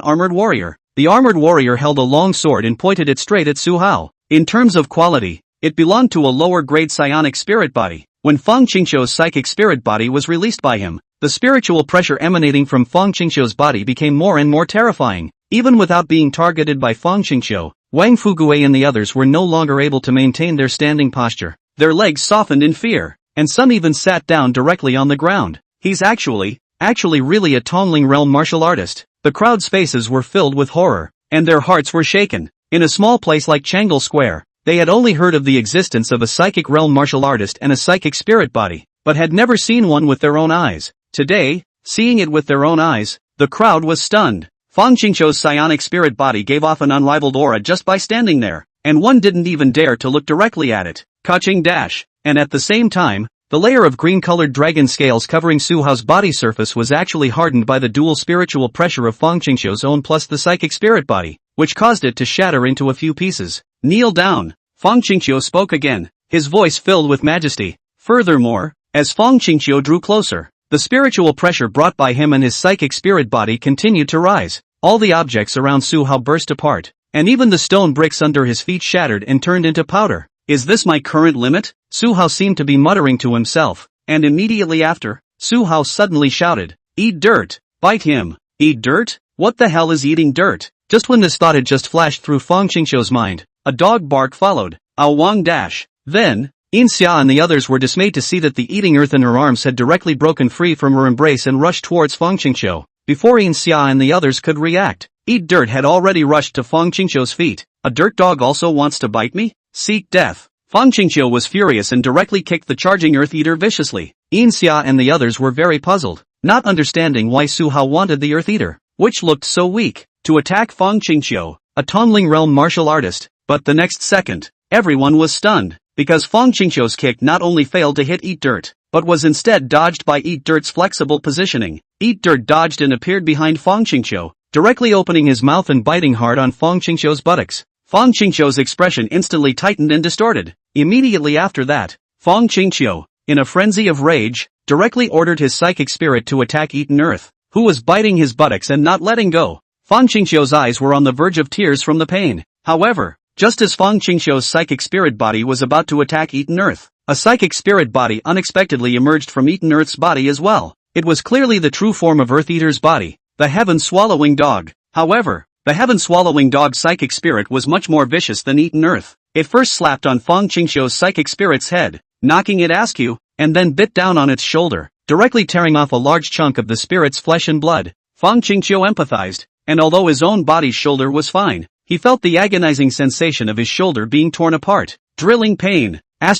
armored warrior. The armored warrior held a long sword and pointed it straight at Su Hao. In terms of quality, it belonged to a lower-grade psionic spirit body. When Fang Qingqiu's psychic spirit body was released by him, the spiritual pressure emanating from Fang Qingqiu's body became more and more terrifying. Even without being targeted by Fang Qingqiu, Wang Fugue and the others were no longer able to maintain their standing posture. Their legs softened in fear, and some even sat down directly on the ground. He's actually really a Tongling realm martial artist. The crowd's faces were filled with horror, and their hearts were shaken. In a small place like Changle Square, they had only heard of the existence of a psychic realm martial artist and a psychic spirit body, but had never seen one with their own eyes. Today, seeing it with their own eyes, the crowd was stunned. Fang Qingqiu's psionic spirit body gave off an unrivaled aura just by standing there, and one didn't even dare to look directly at it. Kaching dash. And at the same time, the layer of green-colored dragon scales covering Su Hao's body surface was actually hardened by the dual spiritual pressure of Fang Qingqiu's own plus the psychic spirit body, which caused it to shatter into a few pieces. Kneel down. Fang Qingqiu spoke again, his voice filled with majesty. Furthermore, as Fang Qingqiu drew closer, the spiritual pressure brought by him and his psychic spirit body continued to rise. All the objects around Su Hao burst apart, and even the stone bricks under his feet shattered and turned into powder. Is this my current limit? Su Hao seemed to be muttering to himself, and immediately after, Su Hao suddenly shouted, "Eat dirt! Bite him! Eat dirt? What the hell is eating dirt?" Just when this thought had just flashed through Fang Qingqiu's mind, a dog bark followed. A Wang dash. Then, Xia and the others were dismayed to see that the eating earth in her arms had directly broken free from her embrace and rushed towards Fang Qingqiu. Before Xia and the others could react, Eat Dirt had already rushed to Fang Qingqiu's feet. A dirt dog also wants to bite me? Seek death. Fang Qingqiu was furious and directly kicked the charging earth eater viciously. Xia and the others were very puzzled, not understanding why Su Hao wanted the earth eater, which looked so weak, to attack Fang Qingqiu, a Tongling realm martial artist. But the next second, everyone was stunned, because Fang Qingqiu's kick not only failed to hit Eat Dirt, but was instead dodged by Eat Dirt's flexible positioning. Eat Dirt dodged and appeared behind Fang Qingqiu, directly opening his mouth and biting hard on Fang Qingqiu's buttocks. Fang Qingqiu's expression instantly tightened and distorted. Immediately after that, Fang Qingqiu, in a frenzy of rage, directly ordered his psychic spirit to attack Eaten Earth, who was biting his buttocks and not letting go. Fang Qingqiu's eyes were on the verge of tears from the pain. However, just as Fang Qingqiu's psychic spirit body was about to attack Eaten Earth, a psychic spirit body unexpectedly emerged from Eaten Earth's body as well. It was clearly the true form of Earth Eater's body, the Heaven-swallowing dog. However, the Heaven-swallowing dog's psychic spirit was much more vicious than Eaten Earth. It first slapped on Fang Qingqiu's psychic spirit's head, knocking it askew, and then bit down on its shoulder, directly tearing off a large chunk of the spirit's flesh and blood. Fang Qingqiu empathized, and although his own body's shoulder was fine, he felt the agonizing sensation of his shoulder being torn apart. Drilling pain. I'm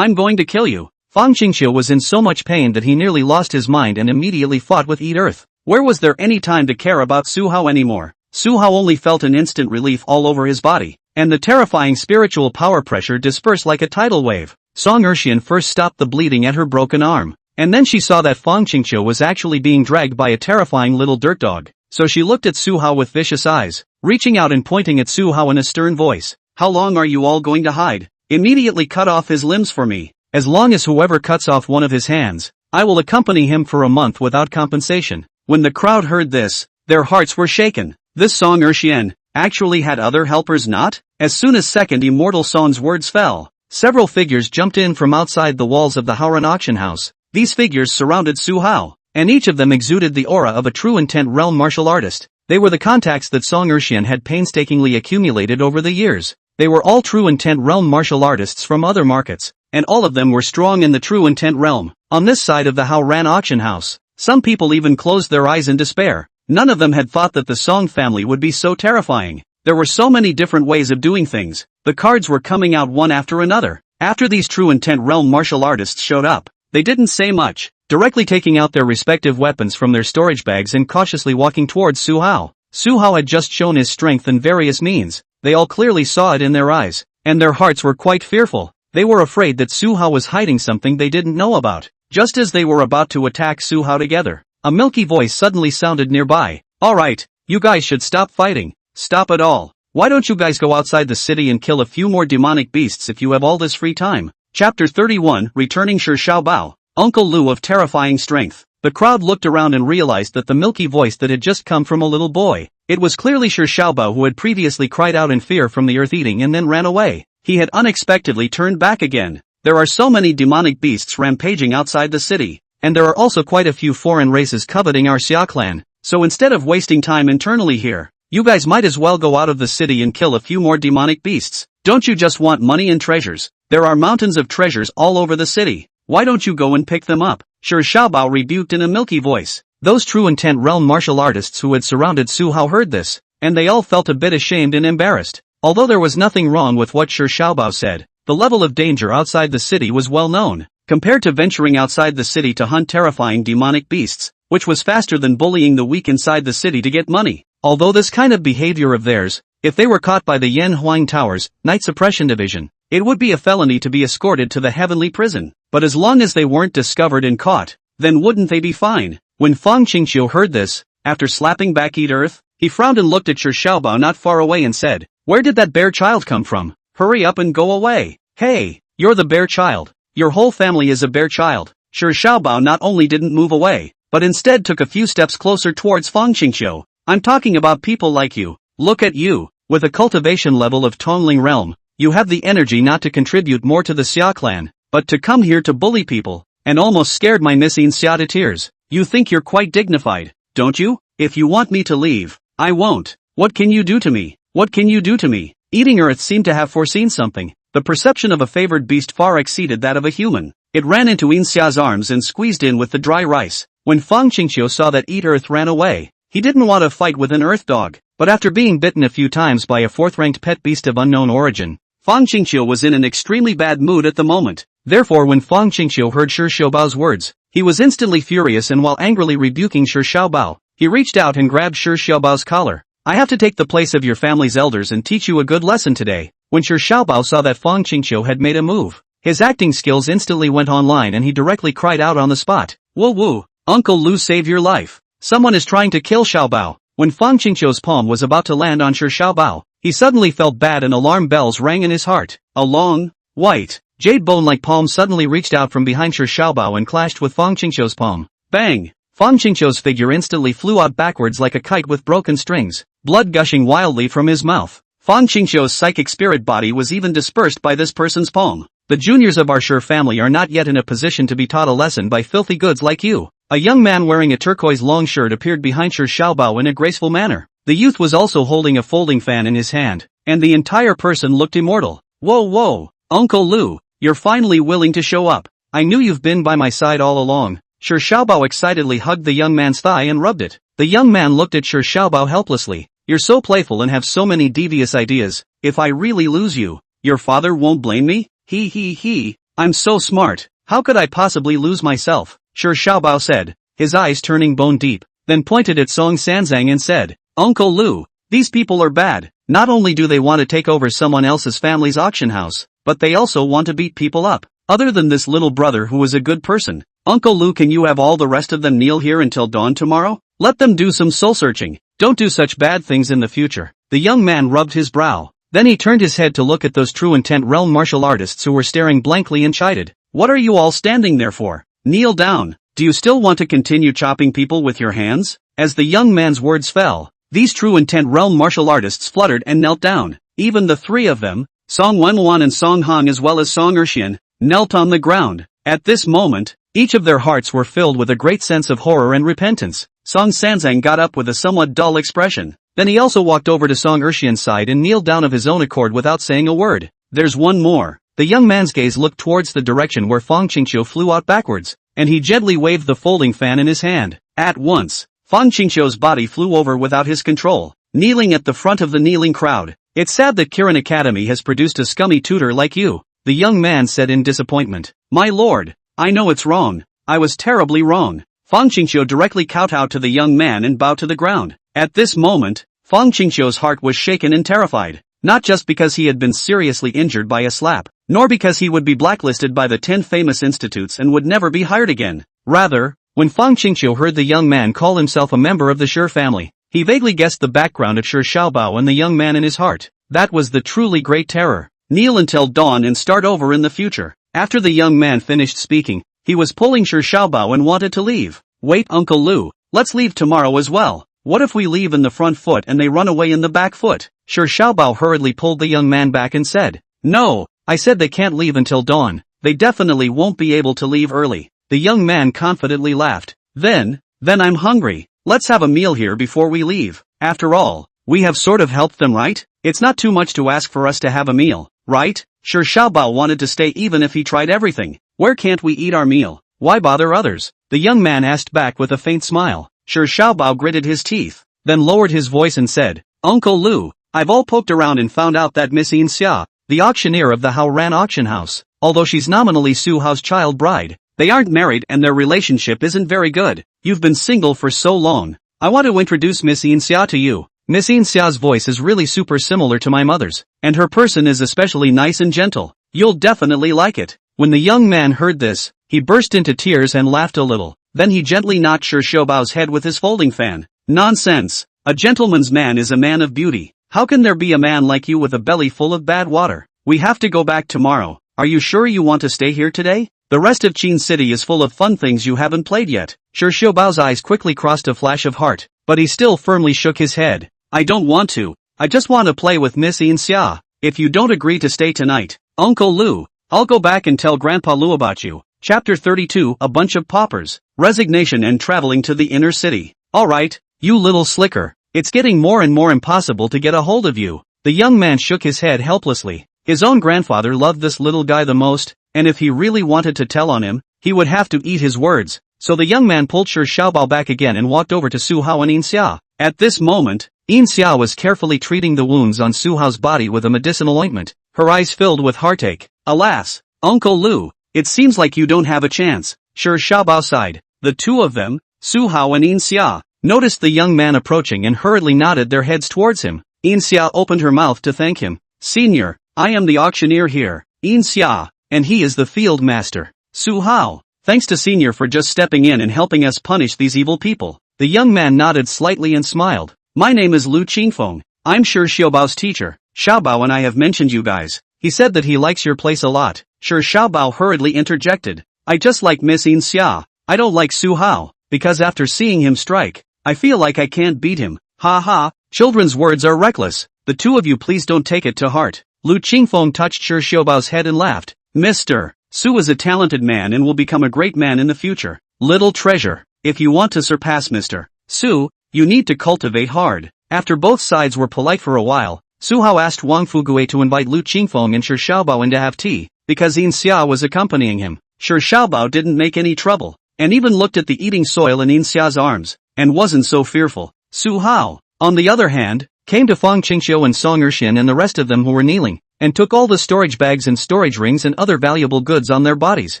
going to kill you. Fang Qingqiu was in so much pain that he nearly lost his mind and immediately fought with Eat Earth. Where was there any time to care about Su Hao anymore? Su Hao only felt an instant relief all over his body, and the terrifying spiritual power pressure dispersed like a tidal wave. Song Erxian first stopped the bleeding at her broken arm, and then she saw that Fang Qingqiu was actually being dragged by a terrifying little dirt dog. so she looked at Su Hao with vicious eyes, reaching out and pointing at Su Hao in a stern voice. How long are you all going to hide? Immediately cut off his limbs for me. As long as whoever cuts off one of his hands, I will accompany him for a month without compensation. When the crowd heard this, their hearts were shaken. This Song Erxian actually had other helpers not? As soon as second immortal Song's words fell, several figures jumped in from outside the walls of the Haoran Auction House. These figures surrounded Su Hao, and each of them exuded the aura of a true intent realm martial artist. They were the contacts that Song Erxian had painstakingly accumulated over the years. They were all true intent realm martial artists from other markets, and all of them were strong in the true intent realm. On this side of the Haoran Auction House, some people even closed their eyes in despair. None of them had thought that the Song family would be so terrifying. There were so many different ways of doing things. The cards were coming out one after another. After these true intent realm martial artists showed up, they didn't say much, directly taking out their respective weapons from their storage bags and cautiously walking towards Su Hao. Su Hao had just shown his strength in various means. They all clearly saw it in their eyes, and their hearts were quite fearful. They were afraid that Su Hao was hiding something they didn't know about. Just as they were about to attack Su Hao together, a milky voice suddenly sounded nearby. Alright, you guys should stop fighting. Stop it all. Why don't you guys go outside the city and kill a few more demonic beasts if you have all this free time? Chapter 31, Returning Shi Xiaobao, Uncle Lu of Terrifying Strength. The crowd looked around and realized that the milky voice that had just come from a little boy. It was clearly Shi Xiaobao, who had previously cried out in fear from the earth-eating and then ran away. He had unexpectedly turned back again. There are so many demonic beasts rampaging outside the city, and there are also quite a few foreign races coveting our Xia Clan. So instead of wasting time internally here, you guys might as well go out of the city and kill a few more demonic beasts. Don't you just want money and treasures? There are mountains of treasures all over the city. Why don't you go and pick them up? Shi Xiaobao rebuked in a milky voice. Those true intent realm martial artists who had surrounded Su Hao heard this, and they all felt a bit ashamed and embarrassed. Although there was nothing wrong with what Shi Xiaobao said, the level of danger outside the city was well known. Compared to venturing outside the city to hunt terrifying demonic beasts, which was faster than bullying the weak inside the city to get money. Although this kind of behavior of theirs, if they were caught by the Yan Huang Towers, Night Suppression Division, it would be a felony to be escorted to the heavenly prison. But as long as they weren't discovered and caught, then wouldn't they be fine? When Fang Qingqiu heard this, after slapping back Eat Earth, he frowned and looked at Shi Xiaobao not far away and said, "Where did that bear child come from? Hurry up and go away." "Hey, you're the bear child. Your whole family is a bear child." Shi Xiaobao not only didn't move away, but instead took a few steps closer towards Fang Qingqiu. "I'm talking about people like you. Look at you. With a cultivation level of Tongling realm, you have the energy not to contribute more to the Xia Clan, but to come here to bully people, and almost scared my missing Xia to tears. You think you're quite dignified, don't you? If you want me to leave, I won't. What can you do to me? What can you do to me?" Eating Earth seemed to have foreseen something. The perception of a favored beast far exceeded that of a human. It ran into In Xia's arms and squeezed in with the dry rice. When Fang Qingqiu saw that Eat Earth ran away, he didn't want to fight with an earth dog, but after being bitten a few times by a fourth-ranked pet beast of unknown origin, Fang Qingqiu was in an extremely bad mood at the moment. Therefore when Fang Qingqiu heard Shi Xiaobao's words, he was instantly furious, and while angrily rebuking Shi Xiaobao, he reached out and grabbed Shi Xiaobao's collar. "I have to take the place of your family's elders and teach you a good lesson today." When Shi Xiaobao saw that Fang Qingqiu had made a move, his acting skills instantly went online and he directly cried out on the spot, "Woo woo, Uncle Lu, save your life. Someone is trying to kill Xiaobao." When Fang Qingqiu's palm was about to land on Shi Xiaobao, he suddenly felt bad and alarm bells rang in his heart. A long, white, jade bone-like palm suddenly reached out from behind Shi Xiaobao and clashed with Fang Qingqiu's palm. Bang! Fang Qingqiu's figure instantly flew out backwards like a kite with broken strings, blood gushing wildly from his mouth. Fang Qingqiu's psychic spirit body was even dispersed by this person's palm. "The juniors of our Shi family are not yet in a position to be taught a lesson by filthy goods like you." A young man wearing a turquoise long shirt appeared behind Shi Xiaobao in a graceful manner. The youth was also holding a folding fan in his hand, and the entire person looked immortal. "Whoa whoa, Uncle Lu, you're finally willing to show up. I knew you've been by my side all along." Shi Xiaobao excitedly hugged the young man's thigh and rubbed it. The young man looked at Shi Xiaobao helplessly. "You're so playful and have so many devious ideas. If I really lose you, your father won't blame me? He. I'm so smart. How could I possibly lose myself?" Shi Xiaobao said, his eyes turning bone deep, then pointed at Song Sanzang and said, "Uncle Lu, these people are bad. Not only do they want to take over someone else's family's auction house, but they also want to beat people up. Other than this little brother who is a good person, Uncle Lu, can you have all the rest of them kneel here until dawn tomorrow? Let them do some soul-searching. Don't do such bad things in the future. The young man rubbed his brow. Then he turned his head to look at those true intent realm martial artists who were staring blankly and chided. What are you all standing there for? Kneel down. Do you still want to continue chopping people with your hands? As the young man's words fell, these true intent realm martial artists fluttered and knelt down. Even the three of them, Song Wenwan and Song Hong as well as Song Erxian, knelt on the ground. At this moment, each of their hearts were filled with a great sense of horror and repentance. Song Sanzang got up with a somewhat dull expression. Then he also walked over to Song Erxian's side and kneeled down of his own accord without saying a word. There's one more. The young man's gaze looked towards the direction where Fang Qingqiu flew out backwards, and he gently waved the folding fan in his hand. At once, Fang Qingqiu's body flew over without his control, kneeling at the front of the kneeling crowd. It's sad that Kirin Academy has produced a scummy tutor like you, the young man said in disappointment. My lord, I know it's wrong. I was terribly wrong. Fang Qingqiu directly kowtowed to the young man and bowed to the ground. At this moment, Fang Qingqiu's heart was shaken and terrified, not just because he had been seriously injured by a slap, nor because he would be blacklisted by the 10 famous institutes and would never be hired again. Rather, when Fang Qingqiu heard the young man call himself a member of the Shi family, he vaguely guessed the background of Shi Xiaobao and the young man in his heart. That was the truly great terror. Kneel until dawn and start over in the future. After the young man finished speaking, he was pulling Shi Xiaobao and wanted to leave. Wait, Uncle Lu, let's leave tomorrow as well. What if we leave in the front foot and they run away in the back foot? Shi Xiaobao hurriedly pulled the young man back and said, No, I said they can't leave until dawn. They definitely won't be able to leave early. The young man confidently laughed. Then I'm hungry. Let's have a meal here before we leave. After all, we have sort of helped them, right? It's not too much to ask for us to have a meal, right? Shi Xiaobao wanted to stay even if he tried everything. Where can't we eat our meal? Why bother others? The young man asked back with a faint smile. Shi Xiaobao gritted his teeth, then lowered his voice and said, Uncle Lu, I've all poked around and found out that Miss Xia, the auctioneer of the Haoran Auction House, although she's nominally Su Hao's child bride, they aren't married and their relationship isn't very good. You've been single for so long. I want to introduce Miss Xia to you. Miss Xia's voice is really super similar to my mother's, and her person is especially nice and gentle. You'll definitely like it. When the young man heard this, he burst into tears and laughed a little. Then he gently knocked Shi Xiaobao's head with his folding fan. Nonsense! A gentleman's man is a man of beauty. How can there be a man like you with a belly full of bad water? We have to go back tomorrow. Are you sure you want to stay here today? The rest of Qin City is full of fun things you haven't played yet. Shi Xiaobao's eyes quickly crossed a flash of heart, but he still firmly shook his head. I don't want to. I just want to play with Miss Xia. If you don't agree to stay tonight, Uncle Lu, I'll go back and tell Grandpa Lu about you. Chapter 32, A Bunch of Paupers, Resignation and Traveling to the Inner City. Alright, you little slicker. It's getting more and more impossible to get a hold of you. The young man shook his head helplessly. His own grandfather loved this little guy the most, and if he really wanted to tell on him, he would have to eat his words. So the young man pulled Shi Xiaobao back again and walked over to Su Hao and Xia. At this moment, Xia was carefully treating the wounds on Su Hao's body with a medicinal ointment, her eyes filled with heartache. Alas, Uncle Lu, it seems like you don't have a chance. Shi Xiaobao sighed. The two of them, Su Hao and Xia, noticed the young man approaching and hurriedly nodded their heads towards him. Xia opened her mouth to thank him. Senior, I am the auctioneer here, Xia, and he is the field master, Su Hao. Thanks to Senior for just stepping in and helping us punish these evil people. The young man nodded slightly and smiled. My name is Lu Qingfeng. I'm Shi Xiaobao's teacher. Xiaobao and I have mentioned you guys. He said that he likes your place a lot. Shi Xiaobao hurriedly interjected. I just like Miss Xia. I don't like Su Hao, because after seeing him strike, I feel like I can't beat him. Ha ha, children's words are reckless. The two of you please don't take it to heart. Lu Qingfeng touched Shi Xiaobao's head and laughed. Mr. Su is a talented man and will become a great man in the future. Little treasure, if you want to surpass Mr. Su, you need to cultivate hard. After both sides were polite for a while, Su Hao asked Wang Fugue to invite Lu Qingfeng and Shi Xiaobao in to have tea, because Xia was accompanying him. Shi Xiaobao didn't make any trouble, and even looked at the eating soil in Xia's arms, and wasn't so fearful. Su Hao, on the other hand, came to Fang Qingqiu and Song Erxian and the rest of them who were kneeling, and took all the storage bags and storage rings and other valuable goods on their bodies.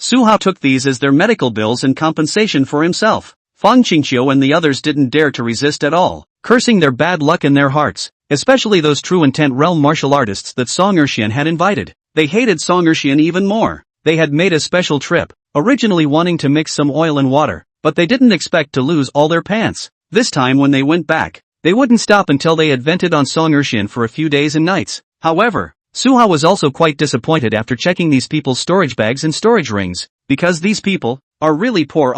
Su Hao took these as their medical bills and compensation for himself. Fang Qingqiu and the others didn't dare to resist at all, cursing their bad luck in their hearts, especially those true intent realm martial artists that Song Erxian had invited. They hated Song Erxian even more. They had made a special trip, originally wanting to mix some oil and water, but they didn't expect to lose all their pants. This time when they went back, they wouldn't stop until they had vented on Song Urshan for a few days and nights. However, Su Hao was also quite disappointed after checking these people's storage bags and storage rings, because these people are really poor.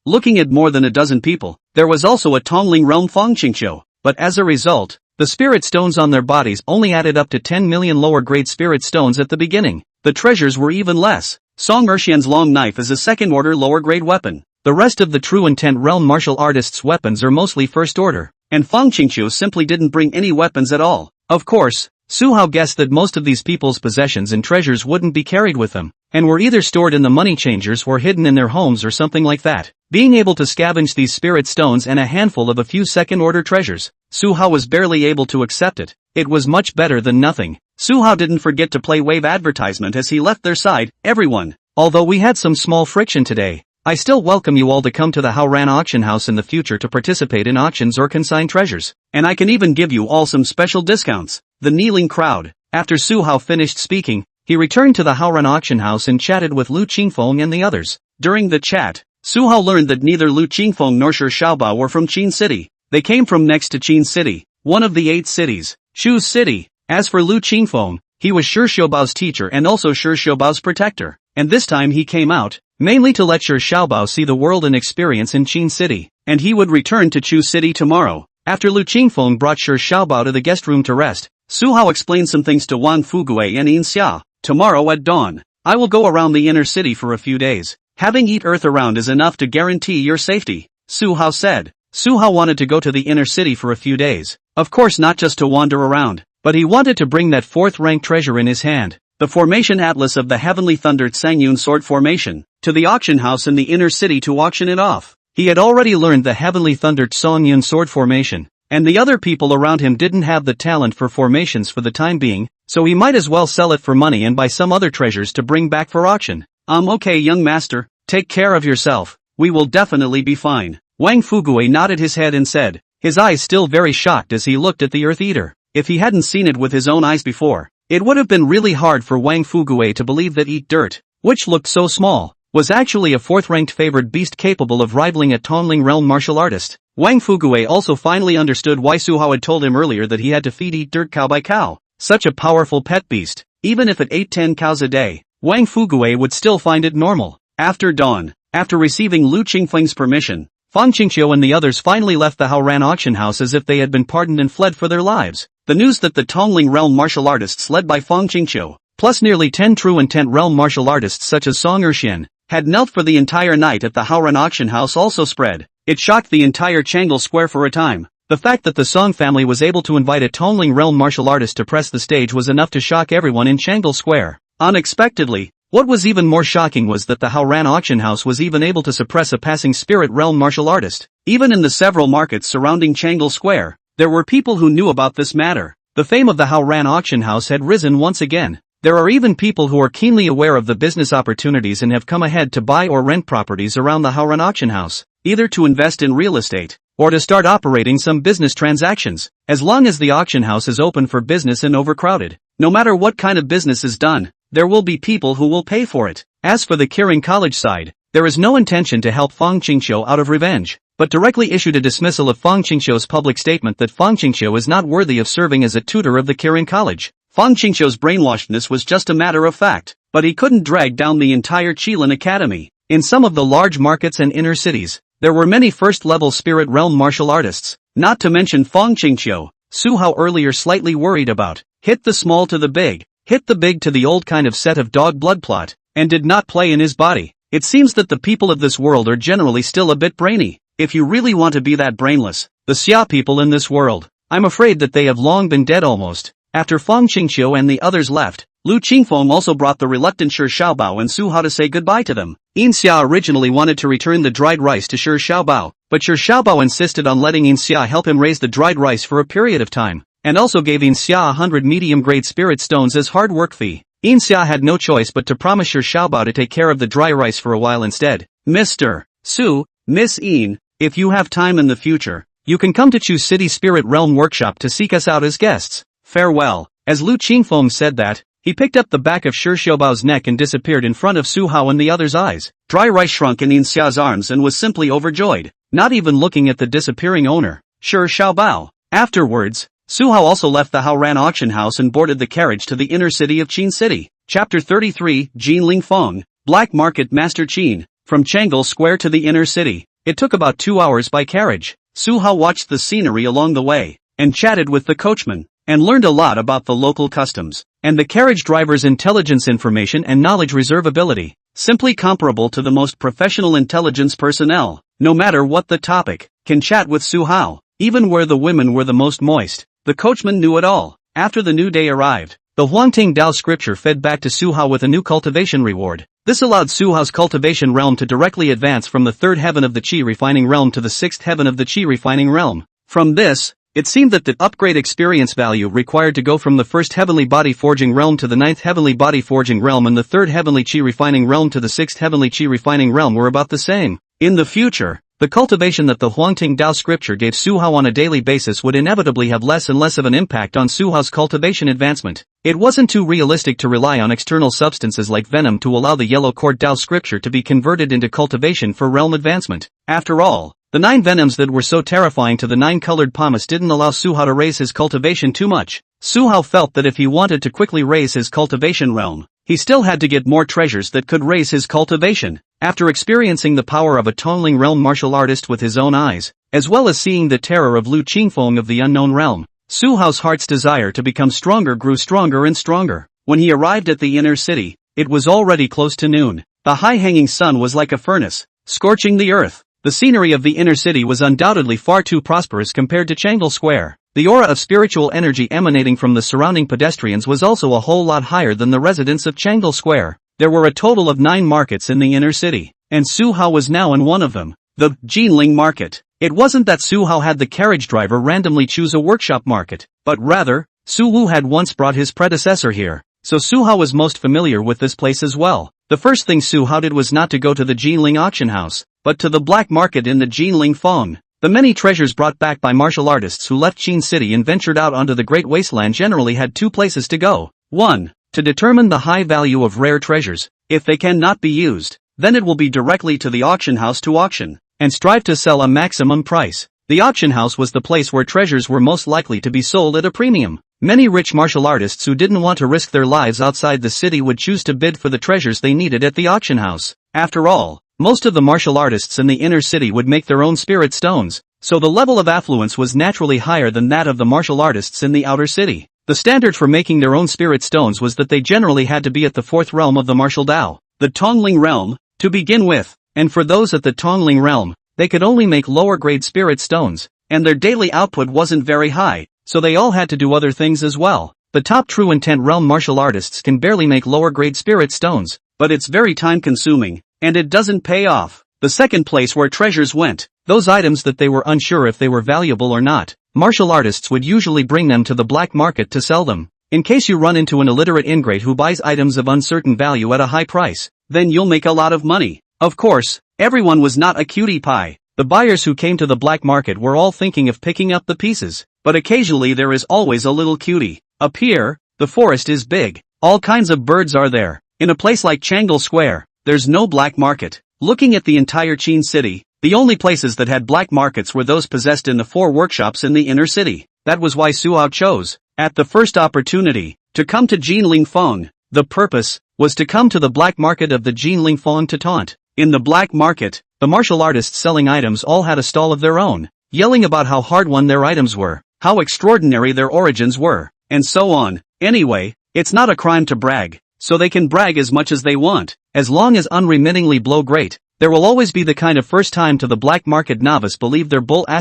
Looking at more than a dozen people, there was also a Tongling realm Fangqingqiu, but as a result, the spirit stones on their bodies only added up to 10 million lower grade spirit stones at the beginning. The treasures were even less. Song Urshan's long knife is a second order lower grade weapon. The rest of the true intent realm martial artists' weapons are mostly first order, and Fangqingqiu simply didn't bring any weapons at all. Of course, Su Hao guessed that most of these people's possessions and treasures wouldn't be carried with them, and were either stored in the money changers or hidden in their homes or something like that. Being able to scavenge these spirit stones and a handful of a few second-order treasures, Su Hao was barely able to accept it. It was much better than nothing. Su Hao didn't forget to play wave advertisement as he left their side. Everyone, although we had some small friction today, I still welcome you all to come to the Haoran Auction House in the future to participate in auctions or consign treasures, and I can even give you all some special discounts. The kneeling crowd. After Su Hao finished speaking, he returned to the Haoran Auction House and chatted with Lu Qingfeng and the others. During the chat, Su Hao learned that neither Lu Qingfeng nor Shi Xiaobao were from Qin City. They came from next to Qin City, one of the 8 cities, Shu City. As for Lu Qingfeng, he was Shi Xiaobao's teacher and also Shi Xiaobao's protector, and this time he came out, mainly to let Shi Xiaobao see the world and experience in Qin City, and he would return to Chu City tomorrow. After Lu Qingfeng brought Shi Xiaobao to the guest room to rest, Su Hao explained some things to Wang Fugui and Yin Xia. Tomorrow at dawn, I will go around the inner city for a few days. Having eat earth around is enough to guarantee your safety, Su Hao said. Su Hao wanted to go to the inner city for a few days. Of course not just to wander around, but he wanted to bring that 4th rank treasure in his hand, the Formation Atlas of the Heavenly Thundered Sangyun Sword Formation, to the auction house in the inner city to auction it off. He had already learned the Heavenly Thundered Sangyun Sword Formation, and the other people around him didn't have the talent for formations for the time being, so he might as well sell it for money and buy some other treasures to bring back for auction. Okay young master, take care of yourself, we will definitely be fine. Wang Fugui nodded his head and said, his eyes still very shocked as he looked at the Earth Eater. If he hadn't seen it with his own eyes before, it would have been really hard for Wang Fugui to believe that Eat Dirt, which looked so small, was actually a 4th-ranked favored beast capable of rivaling a Tongling realm martial artist. Wang Fugui also finally understood why Su Hao had told him earlier that he had to feed Eat Dirt cow by cow. Such a powerful pet beast, even if it ate 10 cows a day, Wang Fugui would still find it normal. After dawn, after receiving Lu Qingfeng's permission, Fangqingqiu and the others finally left the Haoran Auction House as if they had been pardoned and fled for their lives. The news that the Tongling realm martial artists led by Fangqingqiu, plus nearly 10 true intent realm martial artists such as Song Urshan, had knelt for the entire night at the Haoran Auction House also spread. It shocked the entire Changle Square for a time. The fact that the Song family was able to invite a Tongling realm martial artist to press the stage was enough to shock everyone in Changle Square. Unexpectedly, what was even more shocking was that the Haoran Auction House was even able to suppress a passing spirit realm martial artist. Even in the several markets surrounding Changle Square, there were people who knew about this matter. The fame of the Haoran Auction House had risen once again. There are even people who are keenly aware of the business opportunities and have come ahead to buy or rent properties around the Haoran Auction House, either to invest in real estate, or to start operating some business transactions, as long as the auction house is open for business and overcrowded. No matter what kind of business is done, there will be people who will pay for it. As for the Kirin College side, there is no intention to help Fangqingqiu out of revenge, but directly issued a dismissal of Fangqingqiu's public statement that Fangqingqiu is not worthy of serving as a tutor of the Kirin College. Fangqingqiu's brainwashedness was just a matter of fact, but he couldn't drag down the entire Qilin Academy. In some of the large markets and inner cities, there were many first-level spirit realm martial artists, not to mention Fangqingqiu. Su Hao earlier slightly worried about, hit the small to the big, hit the big to the old kind of set of dog blood plot, and did not play in his body. It seems that the people of this world are generally still a bit brainy. If you really want to be that brainless, the Xia people in this world, I'm afraid that they have long been dead almost. After Fangqingqiu and the others left, Lu Qingfeng also brought the reluctant Shi Xiaobao and Su Hao to say goodbye to them. Yin Xia originally wanted to return the dried rice to Shi Xiaobao, but Shi Xiaobao insisted on letting Yin Xia help him raise the dried rice for a period of time, and also gave Yin Xia 100 medium-grade spirit stones as hard work fee. Yin Xia had no choice but to promise Shi Xiaobao to take care of the dry rice for a while instead. Mr. Su, Miss Yin, if you have time in the future, you can come to Chu City Spirit Realm Workshop to seek us out as guests. Farewell. As Lu Qingfeng said that, He picked up the back of Shi Xiaobao's neck and disappeared in front of Su Hao and the other's eyes. Dry rice shrunk in Xia's arms and was simply overjoyed, not even looking at the disappearing owner, Shi Xiaobao. Afterwards, Su Hao also left the Haoran Auction House and boarded the carriage to the inner city of Qin City. Chapter 33, Jinling Feng, Black Market Master Qin. From Chang'e Square to the inner city, it took about 2 hours by carriage. Su Hao watched the scenery along the way, and chatted with the coachman, and learned a lot about the local customs, and the carriage driver's intelligence information and knowledge reserve ability, simply comparable to the most professional intelligence personnel, no matter what the topic, can chat with Su Hao, even where the women were the most moist. The coachman knew it all. After the new day arrived, the Huangting Dao Scripture fed back to Su Hao with a new cultivation reward. This allowed Su Hao's cultivation realm to directly advance from the 3rd heaven of the Qi refining realm to the 6th heaven of the Qi refining realm. From this, it seemed that the upgrade experience value required to go from the 1st heavenly body forging realm to the 9th heavenly body forging realm and the 3rd heavenly Qi refining realm to the 6th heavenly Qi refining realm were about the same. In the future, the cultivation that the Huangting Dao Scripture gave Su Hao on a daily basis would inevitably have less and less of an impact on Su Hao's cultivation advancement. It wasn't too realistic to rely on external substances like venom to allow the Yellow Cord Dao Scripture to be converted into cultivation for realm advancement. After all, the 9 venoms that were so terrifying to the 9-colored pomace didn't allow Su Hao to raise his cultivation too much. Su Hao felt that if he wanted to quickly raise his cultivation realm, he still had to get more treasures that could raise his cultivation. After experiencing the power of a Tongling realm martial artist with his own eyes, as well as seeing the terror of Lu Qingfeng of the unknown realm, Su Hao's heart's desire to become stronger grew stronger and stronger. When he arrived at the inner city, it was already close to noon. The high-hanging sun was like a furnace, scorching the earth. The scenery of the inner city was undoubtedly far too prosperous compared to Chang'e Square. The aura of spiritual energy emanating from the surrounding pedestrians was also a whole lot higher than the residents of Chang'e Square. There were a total of 9 markets in the inner city, and Su Hao was now in one of them, the Jinling Market. It wasn't that Su Hao had the carriage driver randomly choose a workshop market, but rather, Su Wu had once brought his predecessor here, so Su Hao was most familiar with this place as well. The first thing Su Hao did was not to go to the Jinling Auction House, but to the black market in the Jinling Feng. The many treasures brought back by martial artists who left Qin City and ventured out onto the Great Wasteland generally had 2 places to go. 1. To determine the high value of rare treasures. If they cannot be used, then it will be directly to the auction house to auction, and strive to sell a maximum price. The auction house was the place where treasures were most likely to be sold at a premium. Many rich martial artists who didn't want to risk their lives outside the city would choose to bid for the treasures they needed at the auction house. After all, most of the martial artists in the inner city would make their own spirit stones, so the level of affluence was naturally higher than that of the martial artists in the outer city. The standard for making their own spirit stones was that they generally had to be at the 4th realm of the martial Dao, the Tongling realm, to begin with, and for those at the Tongling realm, they could only make lower grade spirit stones, and their daily output wasn't very high, so they all had to do other things as well. The top true intent realm martial artists can barely make lower grade spirit stones, but it's very time consuming, and it doesn't pay off. The second place where treasures went, those items that they were unsure if they were valuable or not, martial artists would usually bring them to the black market to sell them. In case you run into an illiterate ingrate who buys items of uncertain value at a high price, then you'll make a lot of money. Of course, everyone was not a cutie pie. The buyers who came to the black market were all thinking of picking up the pieces, but occasionally there is always a little cutie. Up here, the forest is big. All kinds of birds are there. In a place like Chang'e Square, there's no black market. Looking at the entire Qin City, the only places that had black markets were those possessed in the 4 workshops in the inner city. That was why Su Hao chose, at the first opportunity, to come to Jinling Feng. The purpose was to come to the black market of the Jinling Feng to taunt. In the black market, the martial artists selling items all had a stall of their own, yelling about how hard-won their items were, how extraordinary their origins were, and so on. Anyway, it's not a crime to brag, so they can brag as much as they want, as long as unremittingly blow great. There will always be the kind of first time to the black market novice believe their bull ********.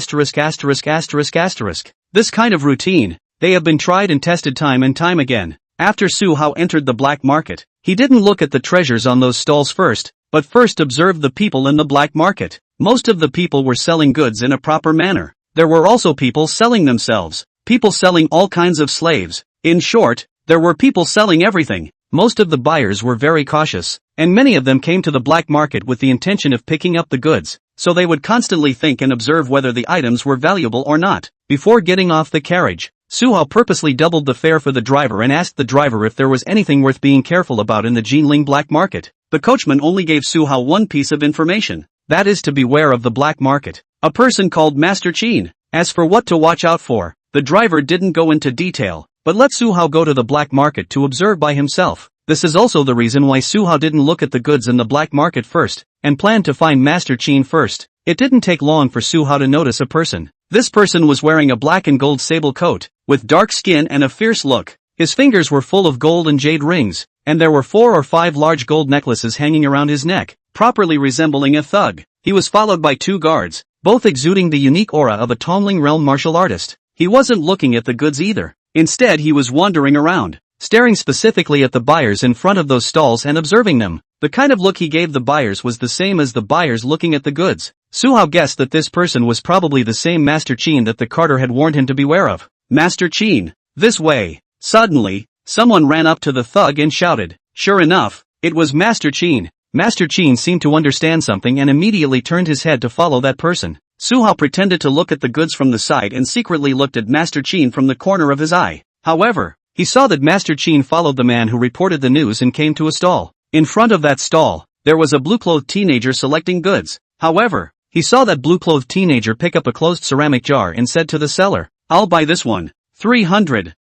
This kind of routine, they have been tried and tested time and time again. After Su Hao entered the black market, he didn't look at the treasures on those stalls first, but first observed the people in the black market. Most of the people were selling goods in a proper manner. There were also people selling themselves, people selling all kinds of slaves. In short, there were people selling everything. Most of the buyers were very cautious, and many of them came to the black market with the intention of picking up the goods, so they would constantly think and observe whether the items were valuable or not. Before getting off the carriage, Su Hao purposely doubled the fare for the driver and asked the driver if there was anything worth being careful about in the Jinling black market. The coachman only gave Su Hao one piece of information. That is to beware of the black market. A person called Master Qin. As for what to watch out for, the driver didn't go into detail, but let Su Hao go to the black market to observe by himself. This is also the reason why Su Hao didn't look at the goods in the black market first, and planned to find Master Qin first. It didn't take long for Su Hao to notice a person. This person was wearing a black and gold sable coat, with dark skin and a fierce look. His fingers were full of gold and jade rings, and there were 4 or 5 large gold necklaces hanging around his neck, properly resembling a thug. He was followed by 2 guards, both exuding the unique aura of a Tongling realm martial artist. He wasn't looking at the goods either. Instead he was wandering around, staring specifically at the buyers in front of those stalls and observing them. The kind of look he gave the buyers was the same as the buyers looking at the goods. Su Hao guessed that this person was probably the same Master Qin that the carter had warned him to beware of. Master Qin, this way. Suddenly, someone ran up to the thug and shouted. Sure enough, it was Master Qin. Master Qin seemed to understand something and immediately turned his head to follow that person. Su Hao pretended to look at the goods from the side and secretly looked at Master Qin from the corner of his eye. However, he saw that Master Qin followed the man who reported the news and came to a stall. In front of that stall, there was a blue-clothed teenager selecting goods. However, he saw that blue-clothed teenager pick up a closed ceramic jar and said to the seller, I'll buy this one. 300,000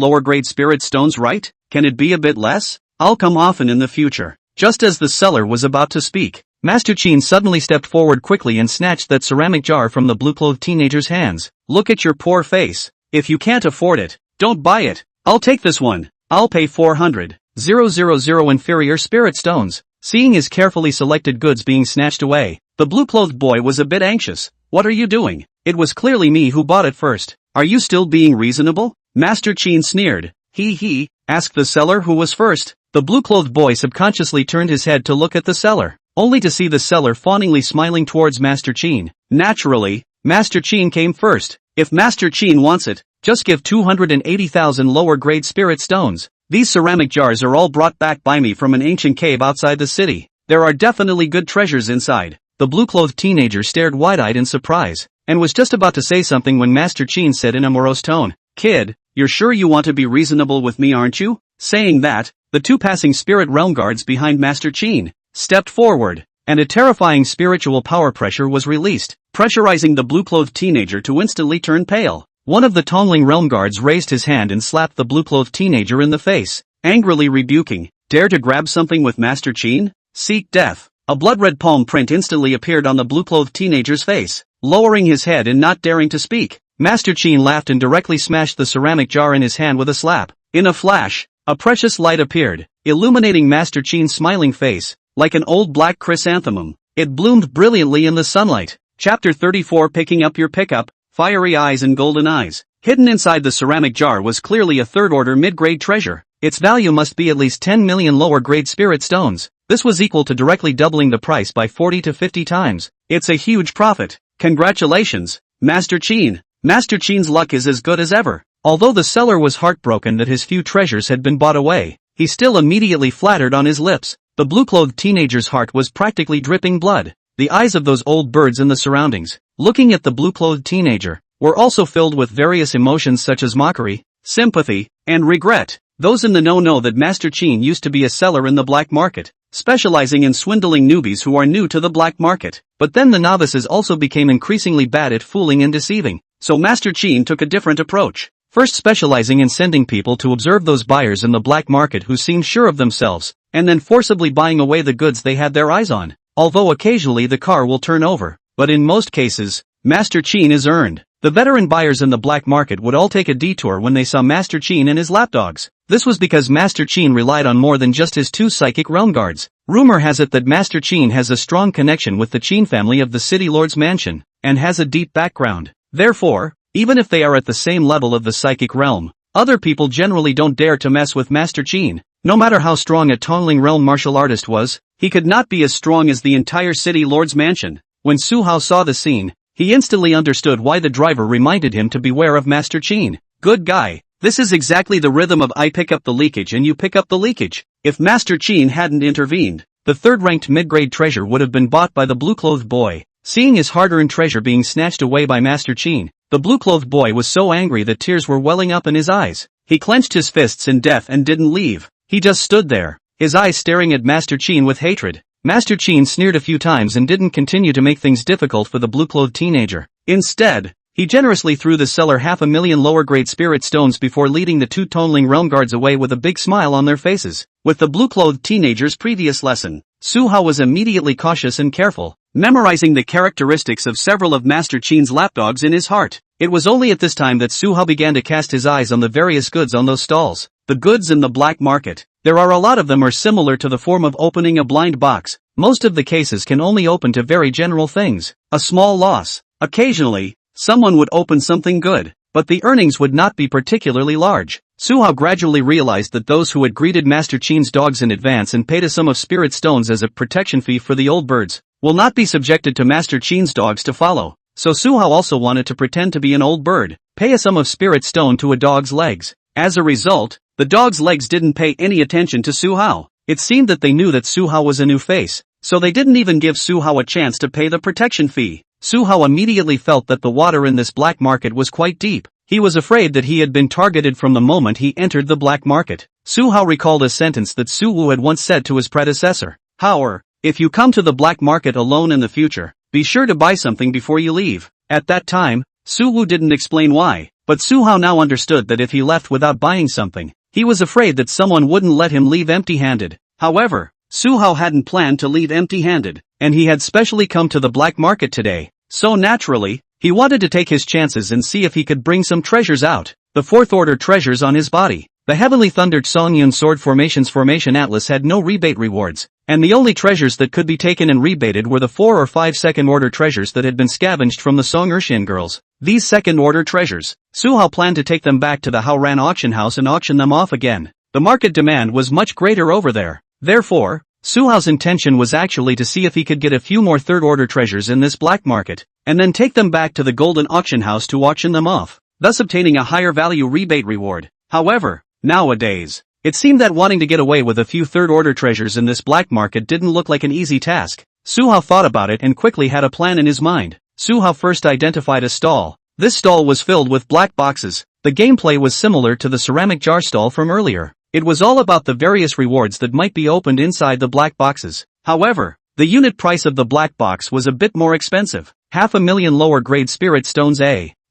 lower grade spirit stones, right? Can it be a bit less? I'll come often in the future. Just as the seller was about to speak, Master Qin suddenly stepped forward quickly and snatched that ceramic jar from the blue-clothed teenager's hands. Look at your poor face. If you can't afford it, don't buy it. I'll take this one. I'll pay 400,000 inferior spirit stones. Seeing his carefully selected goods being snatched away, the blue-clothed boy was a bit anxious. What are you doing? It was clearly me who bought it first. Are you still being reasonable? Master Qin sneered. He, asked the seller who was first. The blue-clothed boy subconsciously turned his head to look at the seller, only to see the seller fawningly smiling towards Master Qin. Naturally, Master Qin came first. If Master Qin wants it, just give 280,000 lower grade spirit stones. These ceramic jars are all brought back by me from an ancient cave outside the city. There are definitely good treasures inside. The blue-clothed teenager stared wide-eyed in surprise, and was just about to say something when Master Qin said in a morose tone, Kid, you're sure you want to be reasonable with me, aren't you? Saying that, the 2 passing spirit realm guards behind Master Qin stepped forward, and a terrifying spiritual power pressure was released, pressurizing the blue-clothed teenager to instantly turn pale. One of the Tongling realm guards raised his hand and slapped the blue-clothed teenager in the face, angrily rebuking, Dare to grab something with Master Qin? Seek death. A blood-red palm print instantly appeared on the blue-clothed teenager's face. Lowering his head and not daring to speak, Master Qin laughed and directly smashed the ceramic jar in his hand with a slap. In a flash, a precious light appeared, illuminating Master Qin's smiling face, like an old black chrysanthemum. It bloomed brilliantly in the sunlight. Chapter 34 Picking up your pickup, fiery eyes and golden eyes. Hidden inside the ceramic jar was clearly a third-order mid-grade treasure. Its value must be at least 10 million lower-grade spirit stones. This was equal to directly doubling the price by 40 to 50 times. It's a huge profit. Congratulations, Master Qin. Master Qin's luck is as good as ever. Although the seller was heartbroken that his few treasures had been bought away, he still immediately flattered on his lips. The blue-clothed teenager's heart was practically dripping blood. The eyes of those old birds in the surroundings, looking at the blue-clothed teenager, were also filled with various emotions such as mockery, sympathy, and regret. Those in the know that Master Qin used to be a seller in the black market, specializing in swindling newbies who are new to the black market. But then the novices also became increasingly bad at fooling and deceiving. So Master Qin took a different approach. First specializing in sending people to observe those buyers in the black market who seemed sure of themselves, and then forcibly buying away the goods they had their eyes on. Although occasionally the car will turn over, but in most cases, Master Qin is earned. The veteran buyers in the black market would all take a detour when they saw Master Qin and his lapdogs. This was because Master Qin relied on more than just his 2 psychic realm guards. Rumor has it that Master Qin has a strong connection with the Qin family of the City Lord's mansion, and has a deep background. Therefore, even if they are at the same level of the psychic realm, other people generally don't dare to mess with Master Qin. No matter how strong a Tongling realm martial artist was, he could not be as strong as the entire City Lord's mansion. When Su Hao saw the scene, he instantly understood why the driver reminded him to beware of Master Qin. Good guy. This is exactly the rhythm of I pick up the leakage and you pick up the leakage. If Master Qin hadn't intervened, the third-ranked mid-grade treasure would have been bought by the blue-clothed boy. Seeing his hard-earned treasure being snatched away by Master Qin, The blue-clothed boy was so angry that tears were welling up in his eyes. He clenched his fists in death and didn't leave. He just stood there, his eyes staring at Master Qin with hatred. Master Qin sneered a few times and didn't continue to make things difficult for the blue-clothed teenager. Instead, he generously threw the seller 500,000 lower-grade spirit stones before leading the two Toneling realm guards away with a big smile on their faces. With the blue-clothed teenager's previous lesson, Su Hao was immediately cautious and careful, memorizing the characteristics of several of Master Qin's lapdogs in his heart. It was only at this time that Su Hao began to cast his eyes on the various goods on those stalls. The goods in the black market. There are a lot of them are similar to the form of opening a blind box. Most of the cases can only open to very general things. A small loss. Occasionally, someone would open something good, but the earnings would not be particularly large. Su Hao gradually realized that those who had greeted Master Qin's dogs in advance and paid a sum of spirit stones as a protection fee for the old birds, will not be subjected to Master Qin's dogs to follow. So Su Hao also wanted to pretend to be an old bird, pay a sum of spirit stone to a dog's legs. As a result, the dog's legs didn't pay any attention to Su Hao. It seemed that they knew that Su Hao was a new face, so they didn't even give Su Hao a chance to pay the protection fee. Su Hao immediately felt that the water in this black market was quite deep. He was afraid that he had been targeted from the moment he entered the black market. Su Hao recalled a sentence that Su Wu had once said to his predecessor. However, if you come to the black market alone in the future, be sure to buy something before you leave. At that time, Su Wu didn't explain why, but Su Hao now understood that if he left without buying something, he was afraid that someone wouldn't let him leave empty-handed. However, Su Hao hadn't planned to leave empty-handed, and he had specially come to the black market today. So naturally, he wanted to take his chances and see if he could bring some treasures out. The fourth-order treasures on his body. The heavily thundered Songyun Sword Formation's Formation Atlas had no rebate rewards, and the only treasures that could be taken and rebated were the 4 or 5 second-order treasures that had been scavenged from the Song Urshan girls. These second-order treasures, Su Hao planned to take them back to the Haoran Auction House and auction them off again. The market demand was much greater over there. Therefore, Su Hao's intention was actually to see if he could get a few more third-order treasures in this black market, and then take them back to the Golden Auction House to auction them off, thus obtaining a higher value rebate reward. However, nowadays, it seemed that wanting to get away with a few third-order treasures in this black market didn't look like an easy task. Su Hao thought about it and quickly had a plan in his mind. Su Hao first identified a stall. This stall was filled with black boxes. The gameplay was similar to the ceramic jar stall from earlier. It was all about the various rewards that might be opened inside the black boxes. However, the unit price of the black box was a bit more expensive. 500,000 lower grade spirit stones.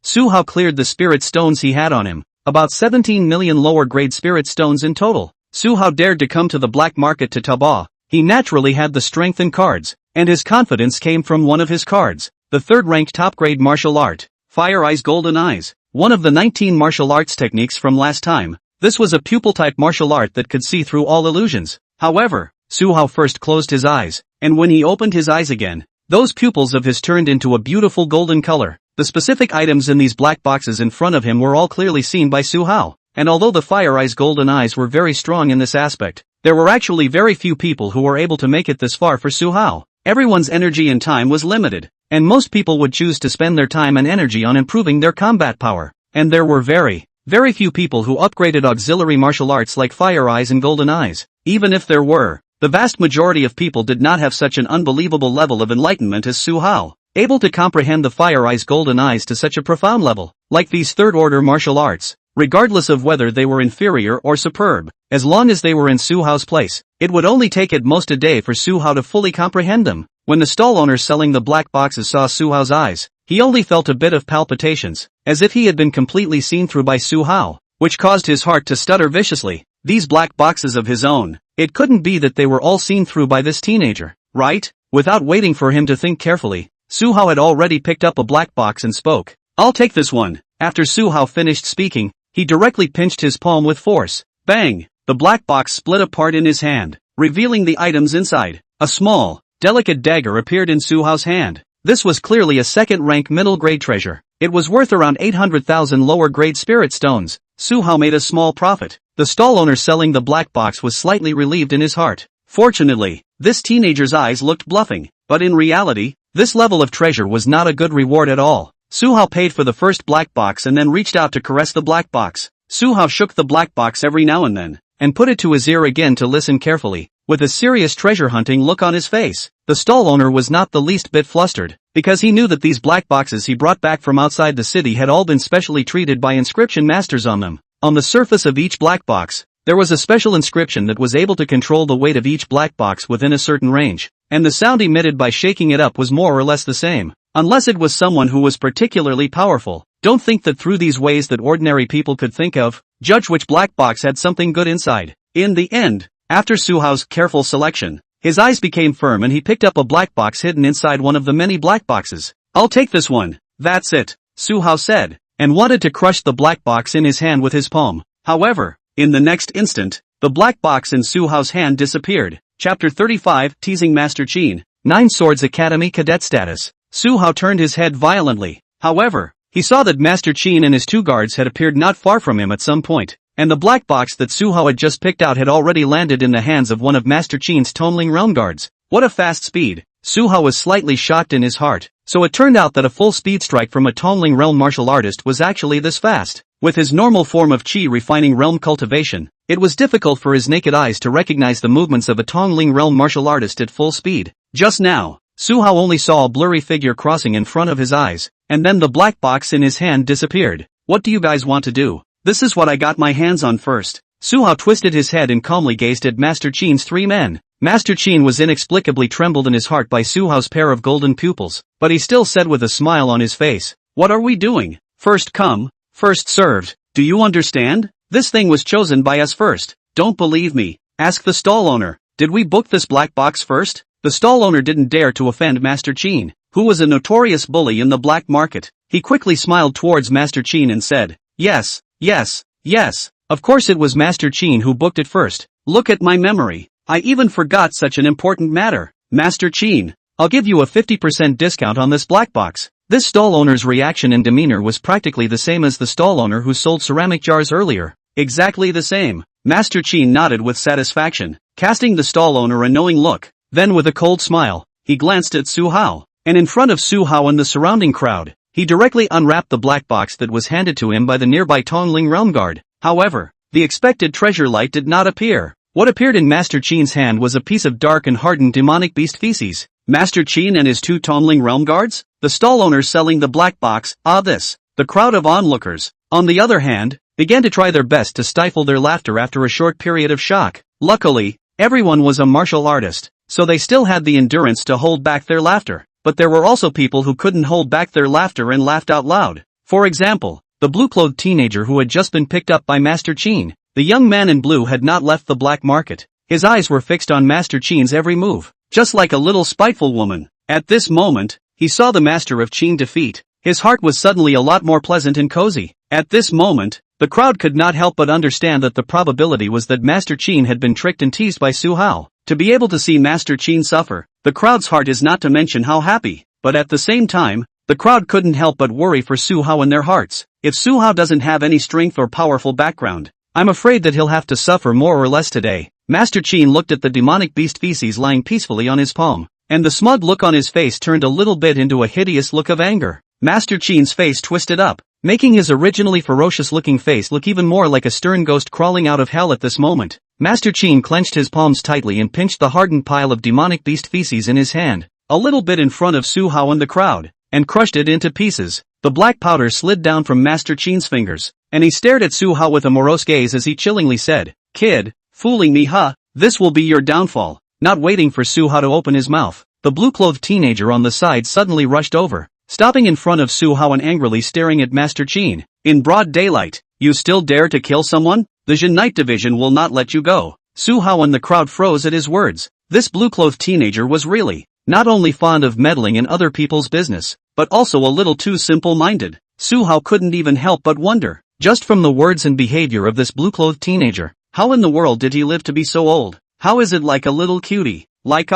Su Hao cleared the spirit stones he had on him. About 17 million lower grade spirit stones in total. Su Hao dared to come to the black market to Taba. He naturally had the strength in cards, and his confidence came from one of his cards. The third-ranked top-grade martial art, Fire Eyes Golden Eyes, one of the 19 martial arts techniques from last time. This was a pupil-type martial art that could see through all illusions. However, Su Hao first closed his eyes, and when he opened his eyes again, those pupils of his turned into a beautiful golden color. The specific items in these black boxes in front of him were all clearly seen by Su Hao, and although the Fire Eyes Golden Eyes were very strong in this aspect, there were actually very few people who were able to make it this far for Su Hao. Everyone's energy and time was limited, and most people would choose to spend their time and energy on improving their combat power, and there were very few people who upgraded auxiliary martial arts like Fire Eyes and Golden Eyes. Even if there were, the vast majority of people did not have such an unbelievable level of enlightenment as Su Hao, able to comprehend the Fire Eyes Golden Eyes to such a profound level. Like these third-order martial arts, regardless of whether they were inferior or superb, as long as they were in Su Hao's place, it would only take at most a day for Su Hao to fully comprehend them. When the stall owner selling the black boxes saw Su Hao's eyes, he only felt a bit of palpitations, as if he had been completely seen through by Su Hao, which caused his heart to stutter viciously. These black boxes of his own, it couldn't be that they were all seen through by this teenager, right? Without waiting for him to think carefully, Su Hao had already picked up a black box and spoke. "I'll take this one." After Su Hao finished speaking, he directly pinched his palm with force. Bang! The black box split apart in his hand, revealing the items inside. A small, delicate dagger appeared in Su Hao's hand. This was clearly a second-rank middle-grade treasure. It was worth around 800,000 lower-grade spirit stones. Su Hao made a small profit. The stall owner selling the black box was slightly relieved in his heart. Fortunately, this teenager's eyes looked bluffing, but in reality, this level of treasure was not a good reward at all. Su Hao paid for the first black box and then reached out to caress the black box. Su Hao shook the black box every now and then, and put it to his ear again to listen carefully, with a serious treasure-hunting look on his face. The stall owner was not the least bit flustered, because he knew that these black boxes he brought back from outside the city had all been specially treated by inscription masters on them. On the surface of each black box, there was a special inscription that was able to control the weight of each black box within a certain range, and the sound emitted by shaking it up was more or less the same. Unless it was someone who was particularly powerful, don't think that through these ways that ordinary people could think of, judge which black box had something good inside. In the end, after Su Hao's careful selection, his eyes became firm and he picked up a black box hidden inside one of the many black boxes. "I'll take this one." "That's it," Su Hao said, and wanted to crush the black box in his hand with his palm. However, in the next instant, the black box in Su Hao's hand disappeared. Chapter 35, Teasing Master Qin. 9 Swords Academy Cadet Status. Su Hao turned his head violently. However, he saw that Master Qin and his 2 guards had appeared not far from him at some point, and the black box that Su Hao had just picked out had already landed in the hands of one of Master Qin's Toneling Realm guards. What a fast speed! Su Hao was slightly shocked in his heart. So it turned out that a full speed strike from a Toneling Realm martial artist was actually this fast. With his normal form of Qi refining realm cultivation, it was difficult for his naked eyes to recognize the movements of a Toneling Realm martial artist at full speed. Just now, Su Hao only saw a blurry figure crossing in front of his eyes, and then the black box in his hand disappeared. "What do you guys want to do? This is what I got my hands on first." Su Hao twisted his head and calmly gazed at Master Qin's 3 men. Master Qin was inexplicably trembled in his heart by Su Hao's pair of golden pupils, but he still said with a smile on his face, "What are we doing? First come, first served. Do you understand? This thing was chosen by us first. Don't believe me? Ask the stall owner. Did we book this black box first?" The stall owner didn't dare to offend Master Qin, who was a notorious bully in the black market. He quickly smiled towards Master Qin and said, "Yes, yes, yes. Of course it was Master Qin who booked it first. Look at my memory. I even forgot such an important matter. Master Qin, I'll give you a 50% discount on this black box." This stall owner's reaction and demeanor was practically the same as the stall owner who sold ceramic jars earlier. Exactly the same. Master Qin nodded with satisfaction, casting the stall owner a knowing look. Then with a cold smile, he glanced at Su Hao, and in front of Su Hao and the surrounding crowd, he directly unwrapped the black box that was handed to him by the nearby Toneling Realm guard. However, the expected treasure light did not appear. What appeared in Master Qin's hand was a piece of dark and hardened demonic beast feces. Master Qin and his 2 Toneling Realm guards? The stall owners selling the black box, this. The crowd of onlookers, on the other hand, began to try their best to stifle their laughter after a short period of shock. Luckily, everyone was a martial artist, so they still had the endurance to hold back their laughter. But there were also people who couldn't hold back their laughter and laughed out loud. For example, the blue-clothed teenager who had just been picked up by Master Qin. The young man in blue had not left the black market. His eyes were fixed on Master Qin's every move, just like a little spiteful woman. At this moment, he saw the master of Qin defeat. His heart was suddenly a lot more pleasant and cozy. At this moment, the crowd could not help but understand that the probability was that Master Qin had been tricked and teased by Su Hao. To be able to see Master Qin suffer, the crowd's heart is not to mention how happy, but at the same time, the crowd couldn't help but worry for Su Hao in their hearts. If Su Hao doesn't have any strength or powerful background, I'm afraid that he'll have to suffer more or less today. Master Qin looked at the demonic beast feces lying peacefully on his palm, and the smug look on his face turned a little bit into a hideous look of anger. Master Qin's face twisted up, making his originally ferocious-looking face look even more like a stern ghost crawling out of hell at this moment. Master Qin clenched his palms tightly and pinched the hardened pile of demonic beast feces in his hand, a little bit in front of Su Hao and the crowd, and crushed it into pieces. The black powder slid down from Master Qin's fingers, and he stared at Su Hao with a morose gaze as he chillingly said, "Kid, fooling me huh? This will be your downfall." Not waiting for Su Hao to open his mouth, the blue-clothed teenager on the side suddenly rushed over, stopping in front of Su Hao and angrily staring at Master Qin. "In broad daylight, you still dare to kill someone? The Jin Night Division will not let you go." Su Hao and the crowd froze at his words. This blue-clothed teenager was really not only fond of meddling in other people's business, but also a little too simple-minded. Su Hao couldn't even help but wonder, just from the words and behavior of this blue-clothed teenager, how in the world did he live to be so old? How is it like a little cutie? Like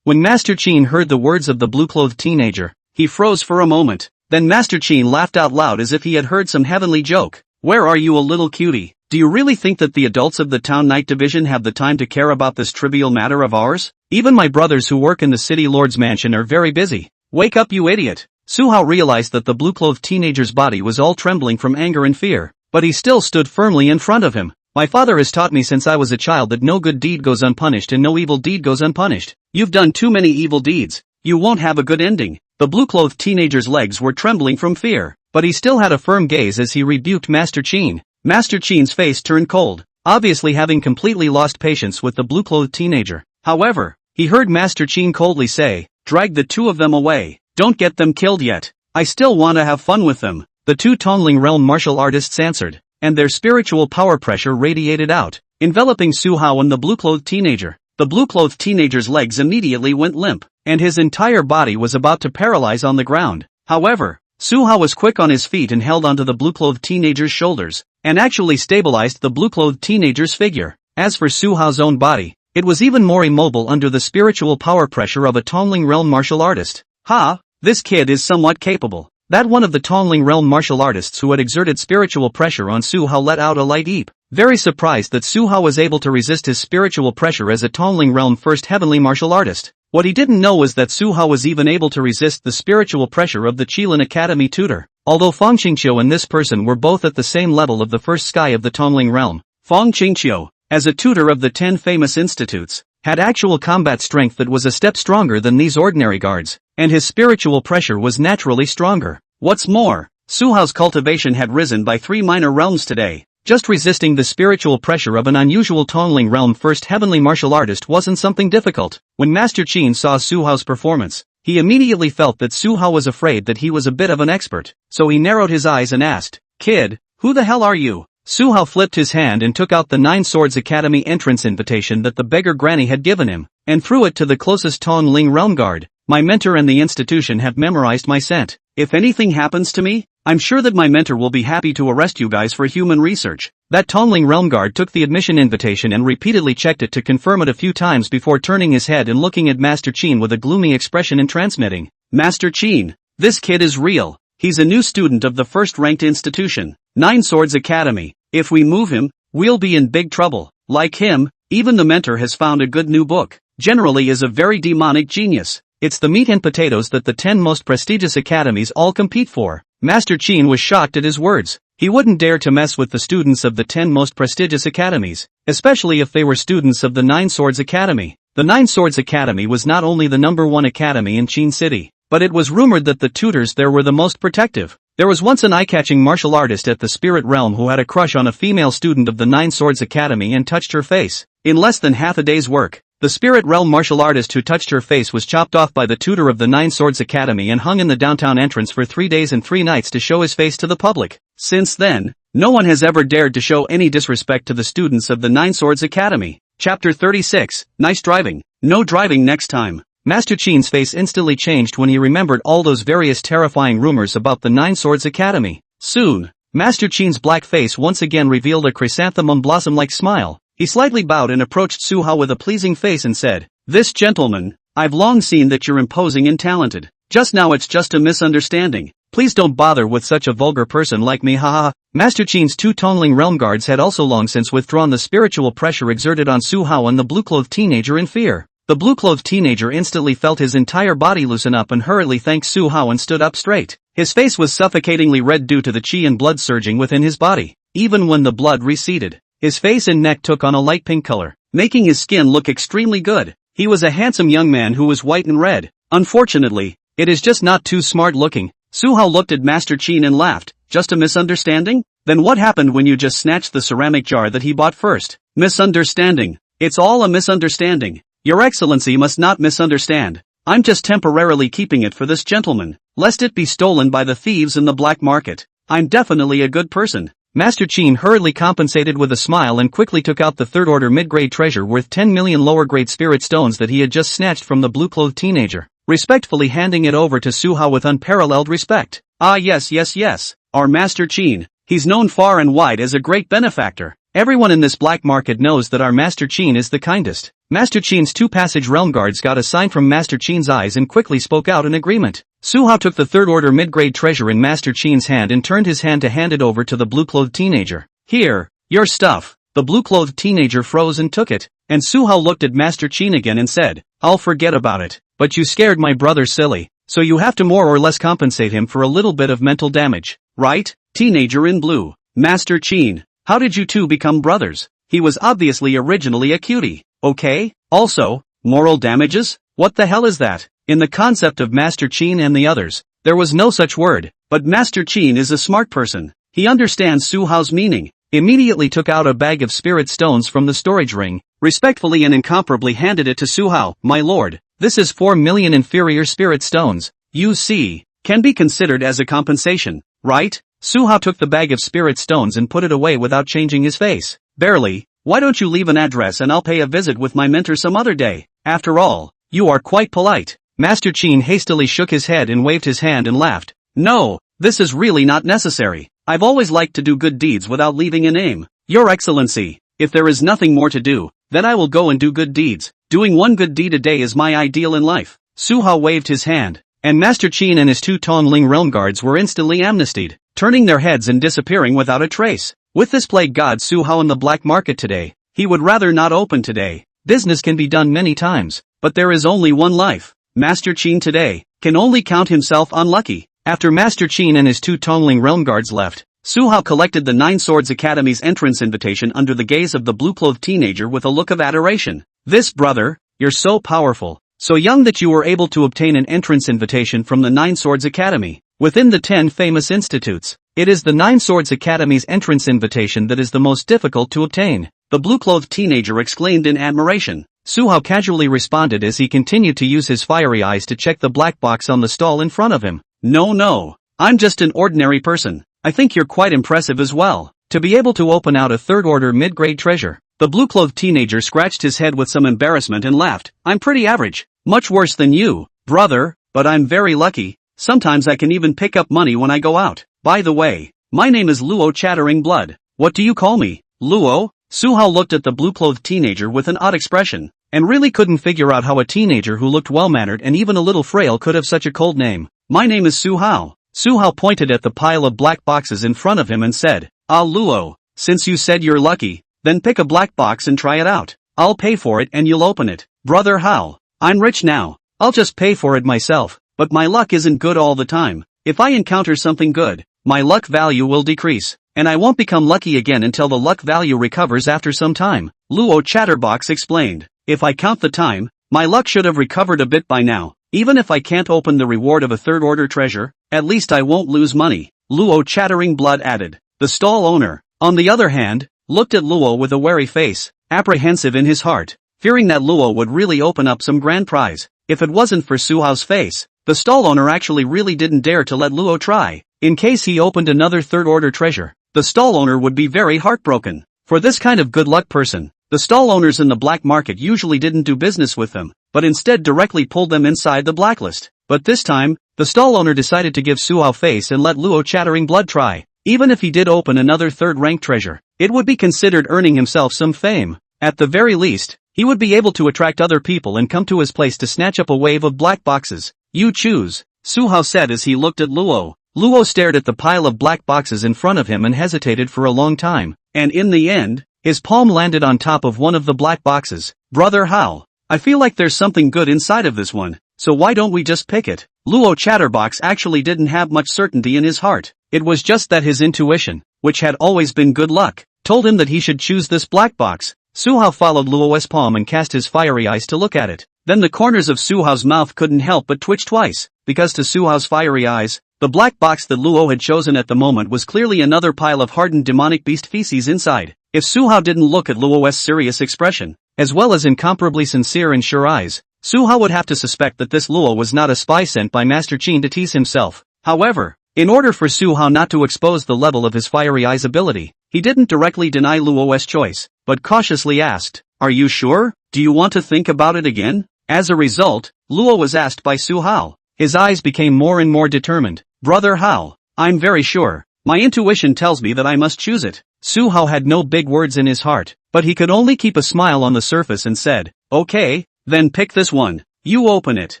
When Master Qin heard the words of the blue-clothed teenager, he froze for a moment. Then Master Qin laughed out loud as if he had heard some heavenly joke. "Where are you, a little cutie? Do you really think that the adults of the Town Night Division have the time to care about this trivial matter of ours? Even my brothers who work in the City Lord's mansion are very busy. Wake up, you idiot." Su Hao realized that the blue-clothed teenager's body was all trembling from anger and fear, but he still stood firmly in front of him. My father has taught me since I was a child that no good deed goes unpunished and no evil deed goes unpunished. You've done too many evil deeds. You won't have a good ending. The blue-clothed teenager's legs were trembling from fear, but he still had a firm gaze as he rebuked Master Qin. Master Qin's face turned cold, obviously having completely lost patience with the blue-clothed teenager. However, he heard Master Qin coldly say, "Drag the two of them away. Don't get them killed yet. I still want to have fun with them." The two Tongling realm martial artists answered, and their spiritual power pressure radiated out, enveloping Su Hao and the blue-clothed teenager. The blue-clothed teenager's legs immediately went limp, and his entire body was about to paralyze on the ground. However, Su Hao was quick on his feet and held onto the blue-clothed teenager's shoulders, and actually stabilized the blue-clothed teenager's figure. As for Su Hao's own body, it was even more immobile under the spiritual power pressure of a Tongling realm martial artist. Ha! This kid is somewhat capable. That one of the Tongling realm martial artists who had exerted spiritual pressure on Su Hao let out a light eep, very surprised that Su Hao was able to resist his spiritual pressure as a Tongling realm first heavenly martial artist. What he didn't know was that Su Hao was even able to resist the spiritual pressure of the Qilin Academy tutor. Although Fang Qingqiu and this person were both at the same level of the first sky of the Tongling realm, Fang Qingqiu, as a tutor of the 10 famous institutes, had actual combat strength that was a step stronger than these ordinary guards, and his spiritual pressure was naturally stronger. What's more, Su Hao's cultivation had risen by 3 minor realms today. Just resisting the spiritual pressure of an unusual Tongling realm first heavenly martial artist wasn't something difficult. When Master Qin saw Su Hao's performance, he immediately felt that Su Hao was afraid that he was a bit of an expert, so he narrowed his eyes and asked, "Kid, who the hell are you?" Su Hao flipped his hand and took out the 9 Swords Academy entrance invitation that the beggar granny had given him, and threw it to the closest Tongling realm guard. "My mentor and the institution have memorized my scent. If anything happens to me, I'm sure that my mentor will be happy to arrest you guys for human research." That Tongling realm guard took the admission invitation and repeatedly checked it to confirm it a few times before turning his head and looking at Master Qin with a gloomy expression and transmitting, "Master Qin, this kid is real. He's a new student of the first-ranked institution, 9 Swords Academy. If we move him, we'll be in big trouble. Like him, even the mentor has found a good new book. Generally is a very demonic genius. It's the meat and potatoes that the 10 most prestigious academies all compete for." Master Qin was shocked at his words. He wouldn't dare to mess with the students of the 10 most prestigious academies, especially if they were students of the 9 Swords Academy. The 9 Swords Academy was not only the #1 academy in Qin City, but it was rumored that the tutors there were the most protective. There was once an eye-catching martial artist at the spirit realm who had a crush on a female student of the 9 Swords Academy and touched her face. In less than half a day's work, the spirit realm martial artist who touched her face was chopped off by the tutor of the 9 Swords Academy and hung in the downtown entrance for 3 days and 3 nights to show his face to the public. Since then, no one has ever dared to show any disrespect to the students of the 9 Swords Academy. Chapter 36, Nice driving. No driving next time. Master Qin's face instantly changed when he remembered all those various terrifying rumors about the 9 Swords Academy. Soon, Master Qin's black face once again revealed a chrysanthemum blossom-like smile. He slightly bowed and approached Su Hao with a pleasing face and said, "This gentleman, I've long seen that you're imposing and talented. Just now it's just a misunderstanding. Please don't bother with such a vulgar person like me, haha." Master Qin's 2 Tongling realm guards had also long since withdrawn the spiritual pressure exerted on Su Hao and the blue-clothed teenager in fear. The blue-clothed teenager instantly felt his entire body loosen up and hurriedly thanked Su Hao and stood up straight. His face was suffocatingly red due to the qi and blood surging within his body. Even when the blood receded, his face and neck took on a light pink color, making his skin look extremely good. He was a handsome young man who was white and red. Unfortunately, it is just not too smart looking. Su Hao looked at Master Qin and laughed. "Just a misunderstanding? Then what happened when you just snatched the ceramic jar that he bought first?" "Misunderstanding. It's all a misunderstanding. Your Excellency must not misunderstand. I'm just temporarily keeping it for this gentleman, lest it be stolen by the thieves in the black market. I'm definitely a good person." Master Qin hurriedly compensated with a smile and quickly took out the 3rd order mid-grade treasure worth 10 million lower-grade spirit stones that he had just snatched from the blue-clothed teenager, respectfully handing it over to Su Hao with unparalleled respect. "Ah yes, our Master Qin. He's known far and wide as a great benefactor. Everyone in this black market knows that our Master Qin is the kindest." Master Qin's 2 passage realm guards got a sign from Master Qin's eyes and quickly spoke out in agreement. Su Hao took the 3rd order mid-grade treasure in Master Qin's hand and turned his hand to hand it over to the blue-clothed teenager. "Here, your stuff." The blue-clothed teenager froze and took it, and Su Hao looked at Master Qin again and said, "I'll forget about it. But you scared my brother silly, so you have to more or less compensate him for a little bit of mental damage, right?" Teenager in blue. "Master Qin, How did you two become brothers? He was obviously originally a cutie, okay? Also, moral damages? What the hell is that? In the concept of Master Qin and the others, there was no such word, but Master Qin is a smart person. He understands Su Hao's meaning, immediately took out a bag of spirit stones from the storage ring, respectfully and incomparably handed it to Su Hao. My lord, this is 4 million inferior spirit stones. You see, can be considered as a compensation, right? Su Hao took the bag of spirit stones and put it away without changing his face. Barely. Why don't you leave an address and I'll pay a visit with my mentor some other day? After all, you are quite polite. Master Qin hastily shook his head and waved his hand and laughed. No, this is really not necessary. I've always liked to do good deeds without leaving a name. Your Excellency, if there is nothing more to do, then I will go and do good deeds. Doing one good deed a day is my ideal in life. Su Hao waved his hand, and Master Qin and his 2 Tongling realm guards were instantly amnestied, turning their heads and disappearing without a trace. With this plague god Su Hao in the black market today, he would rather not open today. Business can be done many times, but there is only one life. Master Qin today can only count himself unlucky. After Master Qin and his 2 Tongling realm guards left, Su Hao collected the 9 Swords Academy's entrance invitation under the gaze of the blue-clothed teenager with a look of adoration. This brother, you're so powerful, so young that you were able to obtain an entrance invitation from the 9 Swords Academy. Within the 10 famous institutes, it is the 9 Swords Academy's entrance invitation that is the most difficult to obtain. The blue-clothed teenager exclaimed in admiration. Su Hao casually responded as he continued to use his fiery eyes to check the black box on the stall in front of him. No, I'm just an ordinary person. I think you're quite impressive as well. To be able to open out a third-order mid-grade treasure. The blue-clothed teenager scratched his head with some embarrassment and laughed. I'm pretty average. Much worse than you, brother, but I'm very lucky. Sometimes I can even pick up money when I go out. By the way, my name is Luo Chattering Blood. What do you call me? Luo? Su Hao looked at the blue-clothed teenager with an odd expression, and really couldn't figure out how a teenager who looked well-mannered and even a little frail could have such a cold name. My name is Su Hao. Su Hao pointed at the pile of black boxes in front of him and said, Ah Luo, since you said you're lucky, then pick a black box and try it out. I'll pay for it and you'll open it. Brother Hao, I'm rich now. I'll just pay for it myself, but my luck isn't good all the time. If I encounter something good, my luck value will decrease, and I won't become lucky again until the luck value recovers after some time. Luo Chatterbox explained. If I count the time, my luck should have recovered a bit by now. Even if I can't open the reward of a third-order treasure, at least I won't lose money. Luo Chattering Blood added. The stall owner, on the other hand, looked at Luo with a wary face, apprehensive in his heart, fearing that Luo would really open up some grand prize. If it wasn't for Su Hao's face, the stall owner actually really didn't dare to let Luo try. In case he opened another third-order treasure, the stall owner would be very heartbroken. For this kind of good luck person, the stall owners in the black market usually didn't do business with them, but instead directly pulled them inside the blacklist. But this time, the stall owner decided to give Su Hao face and let Luo Chattering Blood try. Even if he did open another third-rank treasure, it would be considered earning himself some fame. At the very least, he would be able to attract other people and come to his place to snatch up a wave of black boxes. You choose, Su Hao said as he looked at Luo. Luo stared at the pile of black boxes in front of him and hesitated for a long time, and in the end, his palm landed on top of one of the black boxes. Brother Hao, I feel like there's something good inside of this one, so why don't we just pick it? Luo Chatterbox actually didn't have much certainty in his heart. It was just that his intuition, which had always been good luck, told him that he should choose this black box. Su Hao followed Luo's palm and cast his fiery eyes to look at it. Then the corners of Su Hao's mouth couldn't help but twitch twice, because to Su Hao's fiery eyes, the black box that Luo had chosen at the moment was clearly another pile of hardened demonic beast feces inside. If Su Hao didn't look at Luo's serious expression, as well as incomparably sincere and sure eyes, Su Hao would have to suspect that this Luo was not a spy sent by Master Qin to tease himself. However, in order for Su Hao not to expose the level of his fiery eyes ability, he didn't directly deny Luo's choice, but cautiously asked, Are you sure? Do you want to think about it again? As a result, Luo was asked by Su Hao. His eyes became more and more determined. Brother Hao, I'm very sure. My intuition tells me that I must choose it. Su Hao had no big words in his heart, but he could only keep a smile on the surface and said, Okay, then pick this one. You open it,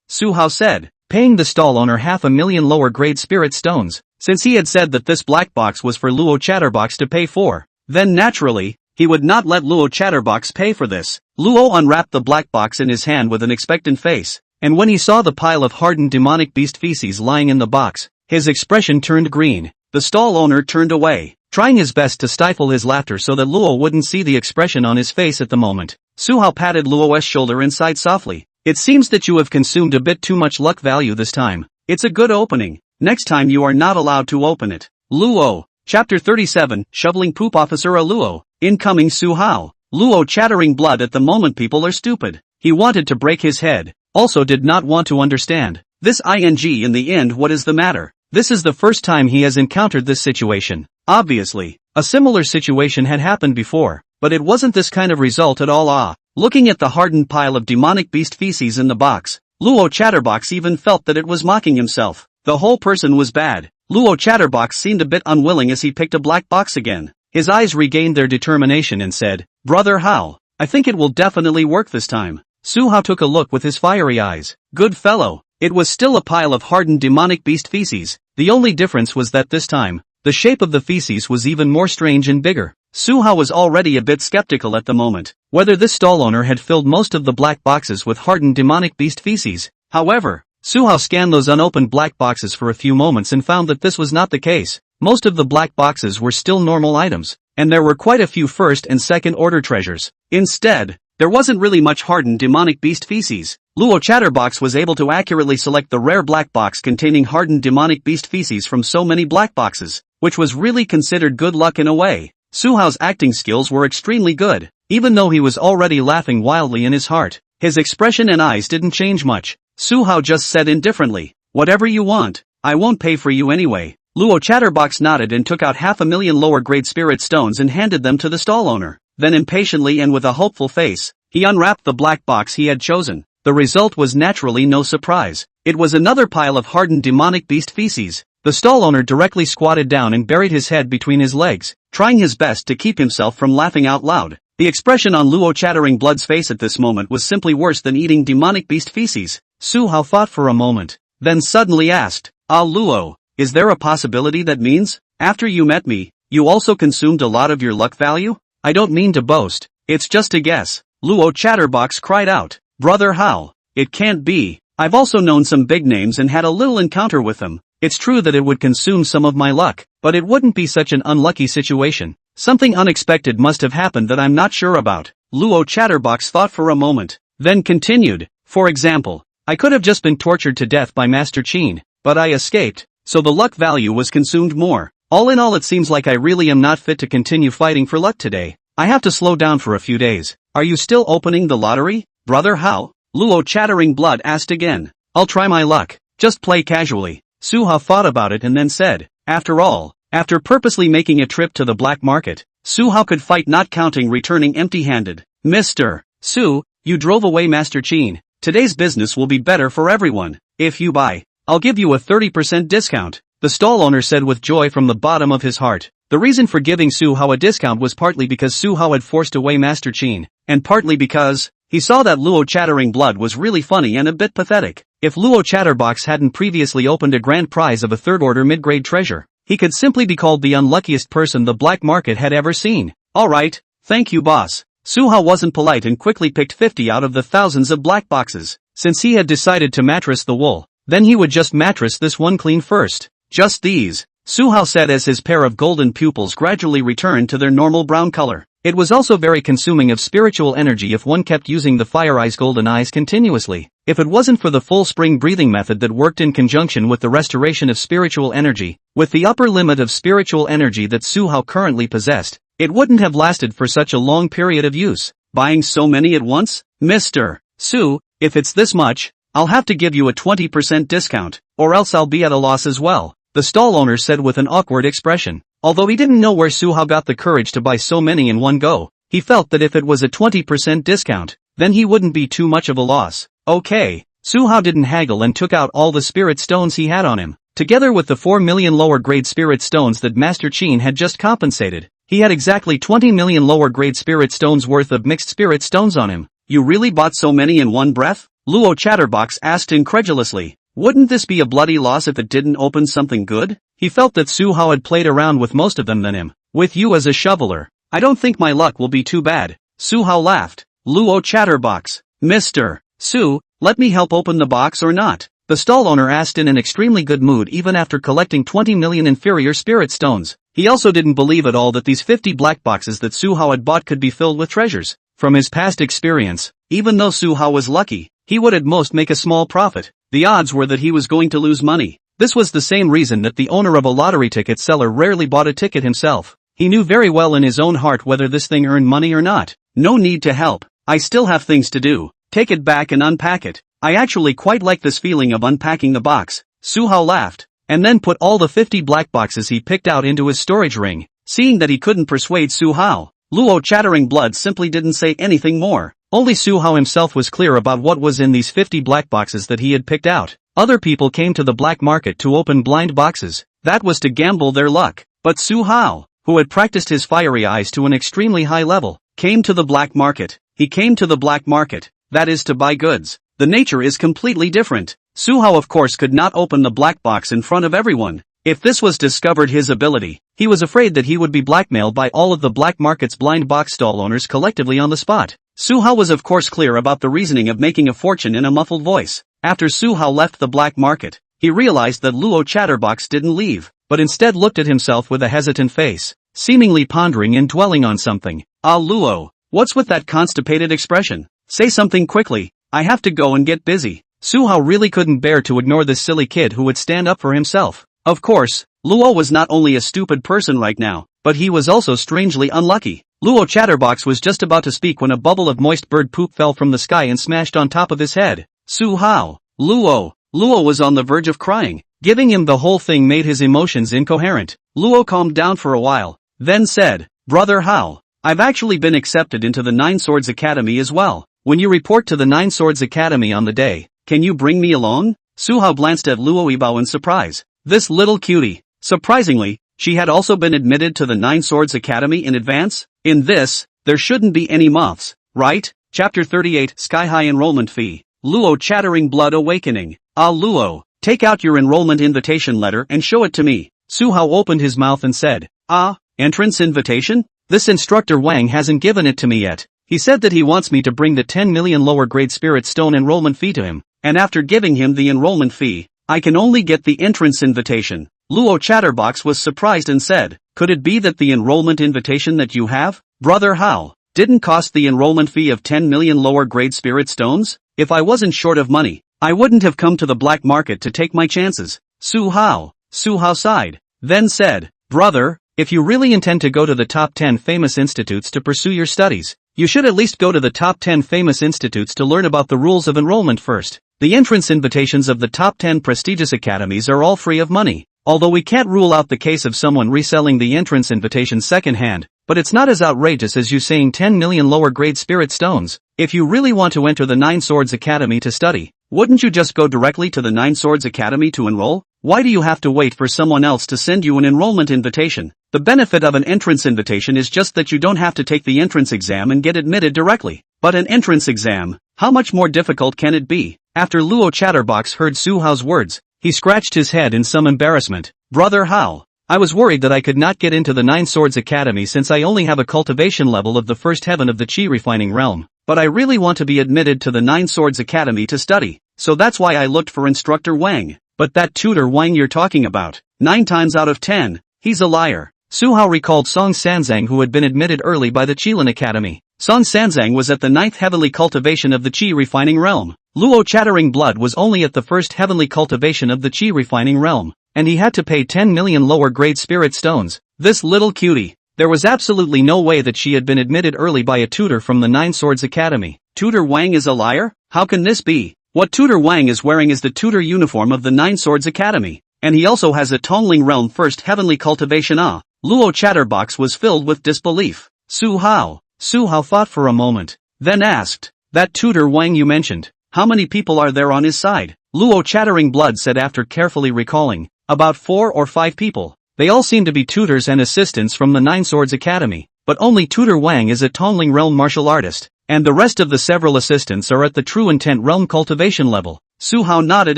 Su Hao said, paying the stall owner 500,000 lower grade spirit stones, since he had said that this black box was for Luo Chatterbox to pay for. Then naturally, he would not let Luo Chatterbox pay for this. Luo unwrapped the black box in his hand with an expectant face, and when he saw the pile of hardened demonic beast feces lying in the box, his expression turned green. The stall owner turned away, trying his best to stifle his laughter so that Luo wouldn't see the expression on his face at the moment. Su Hao patted Luo's shoulder and sighed softly. It seems that you have consumed a bit too much luck value this time. It's a good opening. Next time you are not allowed to open it. Luo. Chapter 37, Shoveling Poop Officer A Luo. Incoming Su Hao. Luo chattering blood at the moment. People are stupid. He wanted to break his head. Also did not want to understand. This ing in the end, what is the matter? This is the first time he has encountered this situation. Obviously, a similar situation had happened before, but it wasn't this kind of result at all. Looking at the hardened pile of demonic beast feces in the box, Luo Chatterbox even felt that it was mocking himself. The whole person was bad. Luo Chatterbox seemed a bit unwilling as he picked a black box again. His eyes regained their determination and said, "Brother Hao, I think it will definitely work this time." Su Hao took a look with his fiery eyes. Good fellow. It was still a pile of hardened demonic beast feces. The only difference was that this time, the shape of the feces was even more strange and bigger. Su Hao was already a bit skeptical at the moment, whether this stall owner had filled most of the black boxes with hardened demonic beast feces. However, Su Hao scanned those unopened black boxes for a few moments and found that this was not the case. Most of the black boxes were still normal items, and there were quite a few first and second order treasures. Instead, there wasn't really much hardened demonic beast feces. Luo Chatterbox was able to accurately select the rare black box containing hardened demonic beast feces from so many black boxes, which was really considered good luck in a way. Su Hao's acting skills were extremely good, even though he was already laughing wildly in his heart. His expression and eyes didn't change much. Su Hao just said indifferently, "Whatever you want, I won't pay for you anyway." Luo Chatterbox nodded and took out 500,000 lower grade spirit stones and handed them to the stall owner. Then impatiently and with a hopeful face, he unwrapped the black box he had chosen. The result was naturally no surprise. It was another pile of hardened demonic beast feces. The stall owner directly squatted down and buried his head between his legs, trying his best to keep himself from laughing out loud. The expression on Luo Chattering Blood's face at this moment was simply worse than eating demonic beast feces. Su Hao thought for a moment, then suddenly asked, "Ah Luo, is there a possibility that means, after you met me, you also consumed a lot of your luck value? I don't mean to boast, it's just a guess." Luo Chatterbox cried out, "Brother Hao, it can't be. I've also known some big names and had a little encounter with them. It's true that it would consume some of my luck, but it wouldn't be such an unlucky situation. Something unexpected must have happened that I'm not sure about." Luo Chatterbox thought for a moment, then continued, "For example, I could have just been tortured to death by Master Qin, but I escaped, so the luck value was consumed more. All in all, it seems like I really am not fit to continue fighting for luck today. I have to slow down for a few days. Are you still opening the lottery, Brother Hao?" Luo Chattering Blood asked again. "I'll try my luck, just play casually." Su Hao thought about it and then said, "After all, after purposely making a trip to the black market, Su Hao could fight not counting returning empty-handed. Mr. Su, you drove away Master Qin. Today's business will be better for everyone. If you buy, I'll give you a 30% discount." The stall owner said with joy from the bottom of his heart. The reason for giving Su Hao a discount was partly because Su Hao had forced away Master Qin, and partly because he saw that Luo Chattering Blood was really funny and a bit pathetic. If Luo Chatterbox hadn't previously opened a grand prize of a third-order mid-grade treasure, he could simply be called the unluckiest person the black market had ever seen. "Alright, thank you boss." Su Hao wasn't polite and quickly picked 50 out of the thousands of black boxes. Since he had decided to mattress the wool, then he would just mattress this one clean first. "Just these," Su Hao said as his pair of golden pupils gradually returned to their normal brown color. It was also very consuming of spiritual energy if one kept using the Fire Eyes Golden Eyes continuously. If it wasn't for the full spring breathing method that worked in conjunction with the restoration of spiritual energy, with the upper limit of spiritual energy that Su Hao currently possessed, it wouldn't have lasted for such a long period of use. "Buying so many at once? Mr. Su, if it's this much, I'll have to give you a 20% discount, or else I'll be at a loss as well," the stall owner said with an awkward expression. Although he didn't know where Su Hao got the courage to buy so many in one go, he felt that if it was a 20% discount, then he wouldn't be too much of a loss. Okay, Su Hao didn't haggle and took out all the spirit stones he had on him. Together with the 4 million lower grade spirit stones that Master Qin had just compensated, he had exactly 20 million lower grade spirit stones worth of mixed spirit stones on him. "You really bought so many in one breath?" Luo Chatterbox asked incredulously. "Wouldn't this be a bloody loss if it didn't open something good?" He felt that Su Hao had played around with most of them than him. "With you as a shoveler, I don't think my luck will be too bad." Su Hao laughed. Luo Chatterbox, "Mr. Su, let me help open the box or not?" the stall owner asked in an extremely good mood. Even after collecting 20 million inferior spirit stones, He also didn't believe at all that these 50 black boxes that Su Hao had bought could be filled with treasures. From his past experience, even though Su Hao was lucky, he would at most make a small profit. The odds were that he was going to lose money. This was the same reason that the owner of a lottery ticket seller rarely bought a ticket himself. He knew very well in his own heart whether this thing earned money or not. No need to help. I still have things to do. Take it back and unpack it. I actually quite like this feeling of unpacking the box. Su Hao laughed, and then put all the 50 black boxes he picked out into his storage ring. Seeing that he couldn't persuade Su Hao, Luo Chattering Blood simply didn't say anything more. Only Su Hao himself was clear about what was in these 50 black boxes that he had picked out. Other people came to the black market to open blind boxes. That was to gamble their luck. But Su Hao, who had practiced his fiery eyes to an extremely high level, came to the black market. He came to the black market, that is to buy goods. The nature is completely different. Su Hao of course could not open the black box in front of everyone. If this was discovered his ability, he was afraid that he would be blackmailed by all of the black market's blind box stall owners collectively on the spot. Su Hao was of course clear about the reasoning of making a fortune in a muffled voice. After Su Hao left the black market, he realized that Luo Chatterbox didn't leave, but instead looked at himself with a hesitant face, seemingly pondering and dwelling on something. Ah Luo, what's with that constipated expression? Say something quickly, I have to go and get busy. Su Hao really couldn't bear to ignore this silly kid who would stand up for himself. Of course, Luo was not only a stupid person right now, but he was also strangely unlucky. Luo Chatterbox was just about to speak when a bubble of moist bird poop fell from the sky and smashed on top of his head. Su Hao, Luo was on the verge of crying. Giving him the whole thing made his emotions incoherent. Luo calmed down for a while, then said, Brother Hao, I've actually been accepted into the Nine Swords Academy as well. When you report to the Nine Swords Academy on the day, can you bring me along? Su Hao glanced at Luo Yibao in surprise. This little cutie. Surprisingly, she had also been admitted to the Nine Swords Academy in advance. In this, there shouldn't be any muffs, right? Chapter 38 Sky High Enrollment Fee. Luo Chattering Blood Awakening. Ah Luo, take out your enrollment invitation letter and show it to me. Su Hao opened his mouth and said, Ah, entrance invitation? This instructor Wang hasn't given it to me yet. He said that he wants me to bring the 10 million lower grade spirit stone enrollment fee to him, and after giving him the enrollment fee, I can only get the entrance invitation. Luo Chatterbox was surprised and said, could it be that the enrollment invitation that you have, Brother Hao, didn't cost the enrollment fee of 10 million lower grade spirit stones? If I wasn't short of money, I wouldn't have come to the black market to take my chances. Su Hao sighed, then said, Brother, if you really intend to go to the top 10 famous institutes to pursue your studies, you should at least go to the top 10 famous institutes to learn about the rules of enrollment first. The entrance invitations of the top 10 prestigious academies are all free of money. Although we can't rule out the case of someone reselling the entrance invitation secondhand, but it's not as outrageous as you saying 10 million lower grade spirit stones. If you really want to enter the Nine Swords Academy to study, wouldn't you just go directly to the Nine Swords Academy to enroll? Why do you have to wait for someone else to send you an enrollment invitation? The benefit of an entrance invitation is just that you don't have to take the entrance exam and get admitted directly. But an entrance exam, how much more difficult can it be? After Luo Chatterbox heard Su Hao's words, he scratched his head in some embarrassment. Brother Hao, I was worried that I could not get into the Nine Swords Academy since I only have a cultivation level of the first heaven of the Qi refining realm. But I really want to be admitted to the Nine Swords Academy to study, so that's why I looked for Instructor Wang. But that tutor Wang you're talking about, 9 times out of 10, he's a liar. Su Hao recalled Song Sanzang who had been admitted early by the Qilin Academy. Song Sanzang was at the 9th heavenly cultivation of the Qi refining realm. Luo Chattering Blood was only at the 1st heavenly cultivation of the Qi refining realm, and he had to pay 10 million lower grade spirit stones. This little cutie. There was absolutely no way that she had been admitted early by a tutor from the Nine Swords Academy. Tutor Wang is a liar? How can this be? What Tutor Wang is wearing is the tutor uniform of the Nine Swords Academy, and he also has a Tongling Realm 1st heavenly cultivation. Luo Chatterbox was filled with disbelief. Su Hao thought for a moment, then asked, that tutor Wang you mentioned, how many people are there on his side? Luo Chattering Blood said after carefully recalling, about 4 or 5 people. They all seem to be tutors and assistants from the Nine Swords Academy, but only Tutor Wang is a Tongling Realm martial artist, and the rest of the several assistants are at the True Intent Realm cultivation level. Su Hao nodded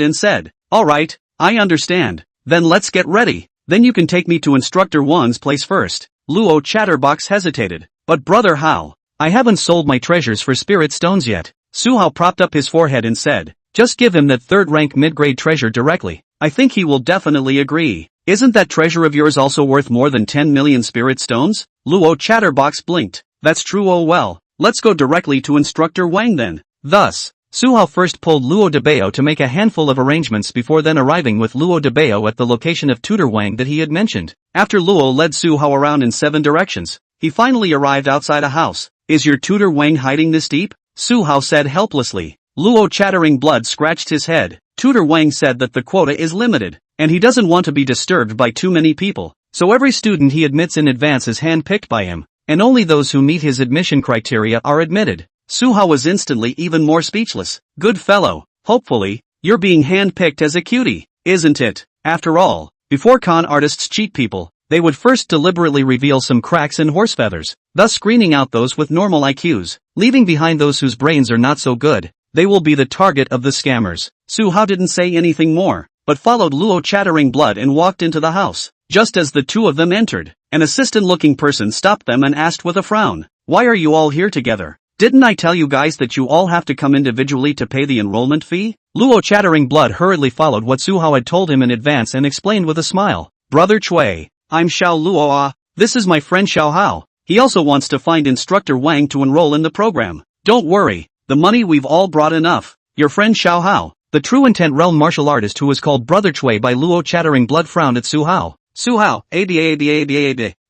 and said, alright, I understand, then let's get ready, then you can take me to Instructor Wan's place first. Luo Chatterbox hesitated, but Brother Hao, I haven't sold my treasures for spirit stones yet. Su Hao propped up his forehead and said, just give him that 3rd rank mid-grade treasure directly, I think he will definitely agree. Isn't that treasure of yours also worth more than 10 million spirit stones? Luo Chatterbox blinked. That's true. Oh well, let's go directly to Instructor Wang then. Thus, Su Hao first pulled Luo de Bao to make a handful of arrangements before then arriving with Luo de Bao at the location of Tutor Wang that he had mentioned. After Luo led Su Hao around in 7 directions, he finally arrived outside a house. Is your Tutor Wang hiding this deep? Su Hao said helplessly. Luo Chattering Blood scratched his head. Tutor Wang said that the quota is limited, and he doesn't want to be disturbed by too many people, so every student he admits in advance is hand-picked by him, and only those who meet his admission criteria are admitted. Su Hao was instantly even more speechless. Good fellow, hopefully, you're being hand-picked as a cutie, isn't it? After all, before con artists cheat people, they would first deliberately reveal some cracks in horse feathers, thus screening out those with normal IQs, leaving behind those whose brains are not so good. They will be the target of the scammers. Su Hao didn't say anything more, but followed Luo Chattering Blood and walked into the house. Just as the two of them entered, an assistant-looking person stopped them and asked with a frown, "Why are you all here together? Didn't I tell you guys that you all have to come individually to pay the enrollment fee?" Luo Chattering Blood hurriedly followed what Su Hao had told him in advance and explained with a smile. "Brother Cui, I'm Xiao Luo. This is my friend Xiao Hao. He also wants to find Instructor Wang to enroll in the program. Don't worry, the money we've all brought enough. Your friend Xiao Hao." The true intent realm martial artist who was called Brother Cui by Luo Chattering Blood frowned at Su Hao. Su Hao,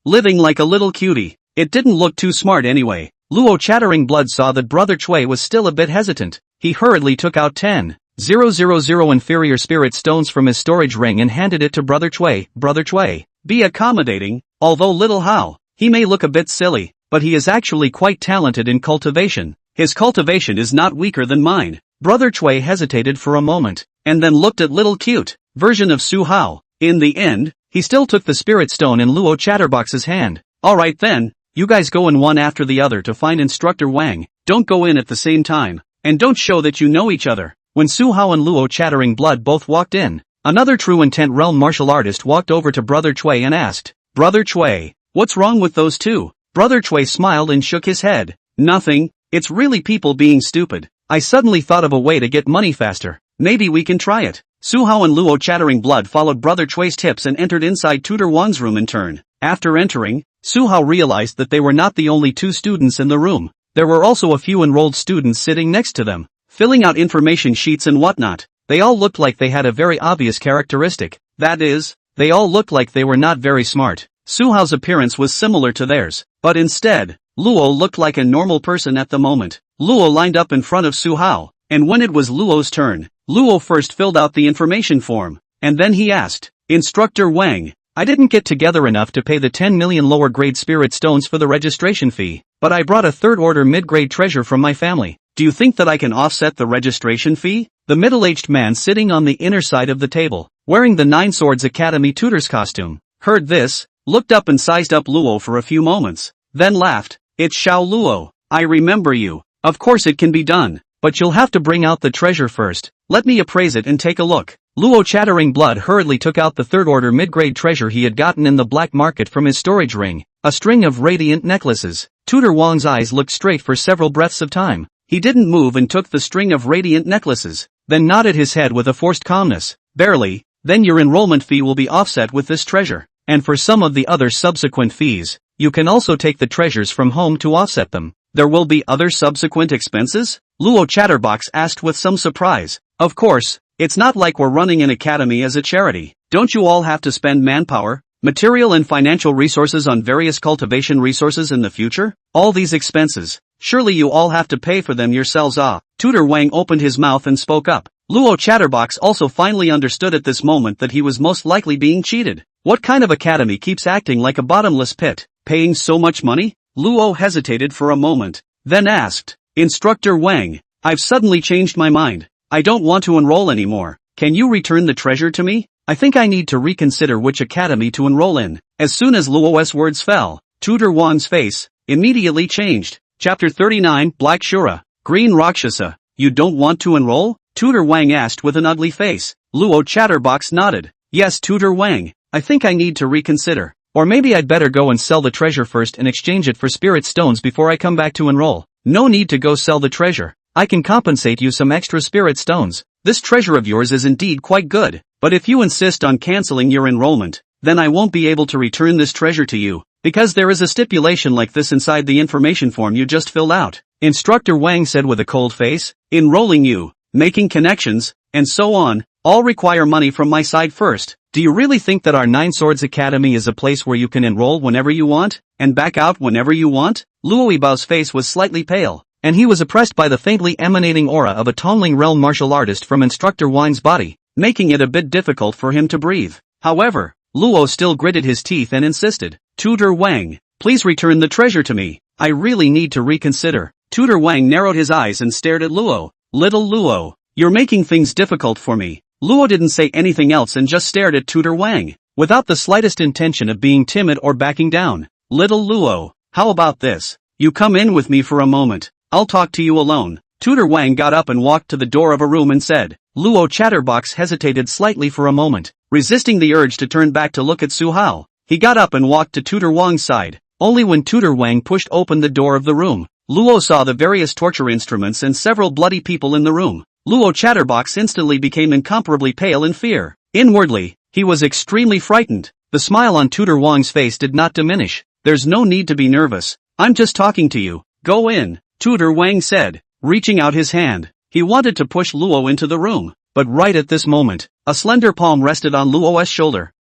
living like a little cutie. It didn't look too smart anyway. Luo Chattering Blood saw that Brother Cui was still a bit hesitant. He hurriedly took out 10,000 inferior spirit stones from his storage ring and handed it to Brother Cui. "Brother Cui, be accommodating, although little Hao, he may look a bit silly, but he is actually quite talented in cultivation. His cultivation is not weaker than mine." Brother Cui hesitated for a moment, and then looked at little cute version of Su Hao. In the end, he still took the spirit stone in Luo Chatterbox's hand. "Alright then, you guys go in one after the other to find Instructor Wang. Don't go in at the same time, and don't show that you know each other." When Su Hao and Luo Chattering Blood both walked in, another true intent realm martial artist walked over to Brother Cui and asked, "Brother Cui, what's wrong with those two?" Brother Cui smiled and shook his head. "Nothing, it's really people being stupid. I suddenly thought of a way to get money faster. Maybe we can try it." Su Hao and Luo Chattering Blood followed Brother Cui's tips and entered inside Tutor Wang's room in turn. After entering, Su Hao realized that they were not the only two students in the room. There were also a few enrolled students sitting next to them, filling out information sheets and whatnot. They all looked like they had a very obvious characteristic. That is, they all looked like they were not very smart. Su Hao's appearance was similar to theirs, but instead, Luo looked like a normal person at the moment. Luo lined up in front of Su Hao, and when it was Luo's turn, Luo first filled out the information form, and then he asked, "Instructor Wang, I didn't get together enough to pay the 10 million lower grade spirit stones for the registration fee, but I brought a third order mid-grade treasure from my family. Do you think that I can offset the registration fee?" The middle-aged man sitting on the inner side of the table, wearing the Nine Swords Academy tutor's costume, heard this, looked up and sized up Luo for a few moments, then laughed. "It's Xiao Luo, I remember you. Of course it can be done, but you'll have to bring out the treasure first. Let me appraise it and take a look." Luo Chattering Blood hurriedly took out the third-order mid-grade treasure he had gotten in the black market from his storage ring, a string of radiant necklaces. Tutor Wang's eyes looked straight for several breaths of time. He didn't move and took the string of radiant necklaces, then nodded his head with a forced calmness. "Barely, then your enrollment fee will be offset with this treasure, and for some of the other subsequent fees, you can also take the treasures from home to offset them." "There will be other subsequent expenses?" Luo Chatterbox asked with some surprise. "Of course, it's not like we're running an academy as a charity. Don't you all have to spend manpower, material and financial resources on various cultivation resources in the future? All these expenses, surely you all have to pay for them yourselves." Tutor Wang opened his mouth and spoke up. Luo Chatterbox also finally understood at this moment that he was most likely being cheated. What kind of academy keeps acting like a bottomless pit, paying so much money? Luo hesitated for a moment, then asked, "Instructor Wang, I've suddenly changed my mind. I don't want to enroll anymore. Can you return the treasure to me? I think I need to reconsider which academy to enroll in." As soon as Luo's words fell, Tutor Wang's face immediately changed. Chapter 39 Black Shura, Green Rakshasa. "You don't want to enroll?" Tutor Wang asked with an ugly face. Luo Chatterbox nodded. "Yes, Tutor Wang, I think I need to reconsider. Or maybe I'd better go and sell the treasure first and exchange it for spirit stones before I come back to enroll." "No need to go sell the treasure. I can compensate you some extra spirit stones. This treasure of yours is indeed quite good. But if you insist on canceling your enrollment, then I won't be able to return this treasure to you, because there is a stipulation like this inside the information form you just filled out. Instructor Wang said with a cold face. Enrolling you, making connections, and so on, all require money from my side first. Do you really think that our Nine Swords Academy is a place where you can enroll whenever you want, and back out whenever you want? Luo Yibao's face was slightly pale, and he was oppressed by the faintly emanating aura of a Tongling realm martial artist from Instructor Wang's body, making it a bit difficult for him to breathe. However, Luo still gritted his teeth and insisted, Tutor Wang, please return the treasure to me. I really need to reconsider. Tutor Wang narrowed his eyes and stared at Luo. Little Luo, you're making things difficult for me. Luo didn't say anything else and just stared at Tutor Wang, without the slightest intention of being timid or backing down. Little Luo, how about this? You come in with me for a moment. I'll talk to you alone. Tutor Wang got up and walked to the door of a room and said. Luo Chatterbox hesitated slightly for a moment, resisting the urge to turn back to look at Su Hao. He got up and walked to Tutor Wang's side. Only when Tutor Wang pushed open the door of the room, Luo saw the various torture instruments and several bloody people in the room. Luo Chatterbox instantly became incomparably pale in fear. Inwardly, he was extremely frightened. The smile on Tutor Wang's face did not diminish. There's no need to be nervous. I'm just talking to you. Go in, Tutor Wang said, reaching out his hand. He wanted to push Luo into the room, but right at this moment, a slender palm rested on Luo's shoulder.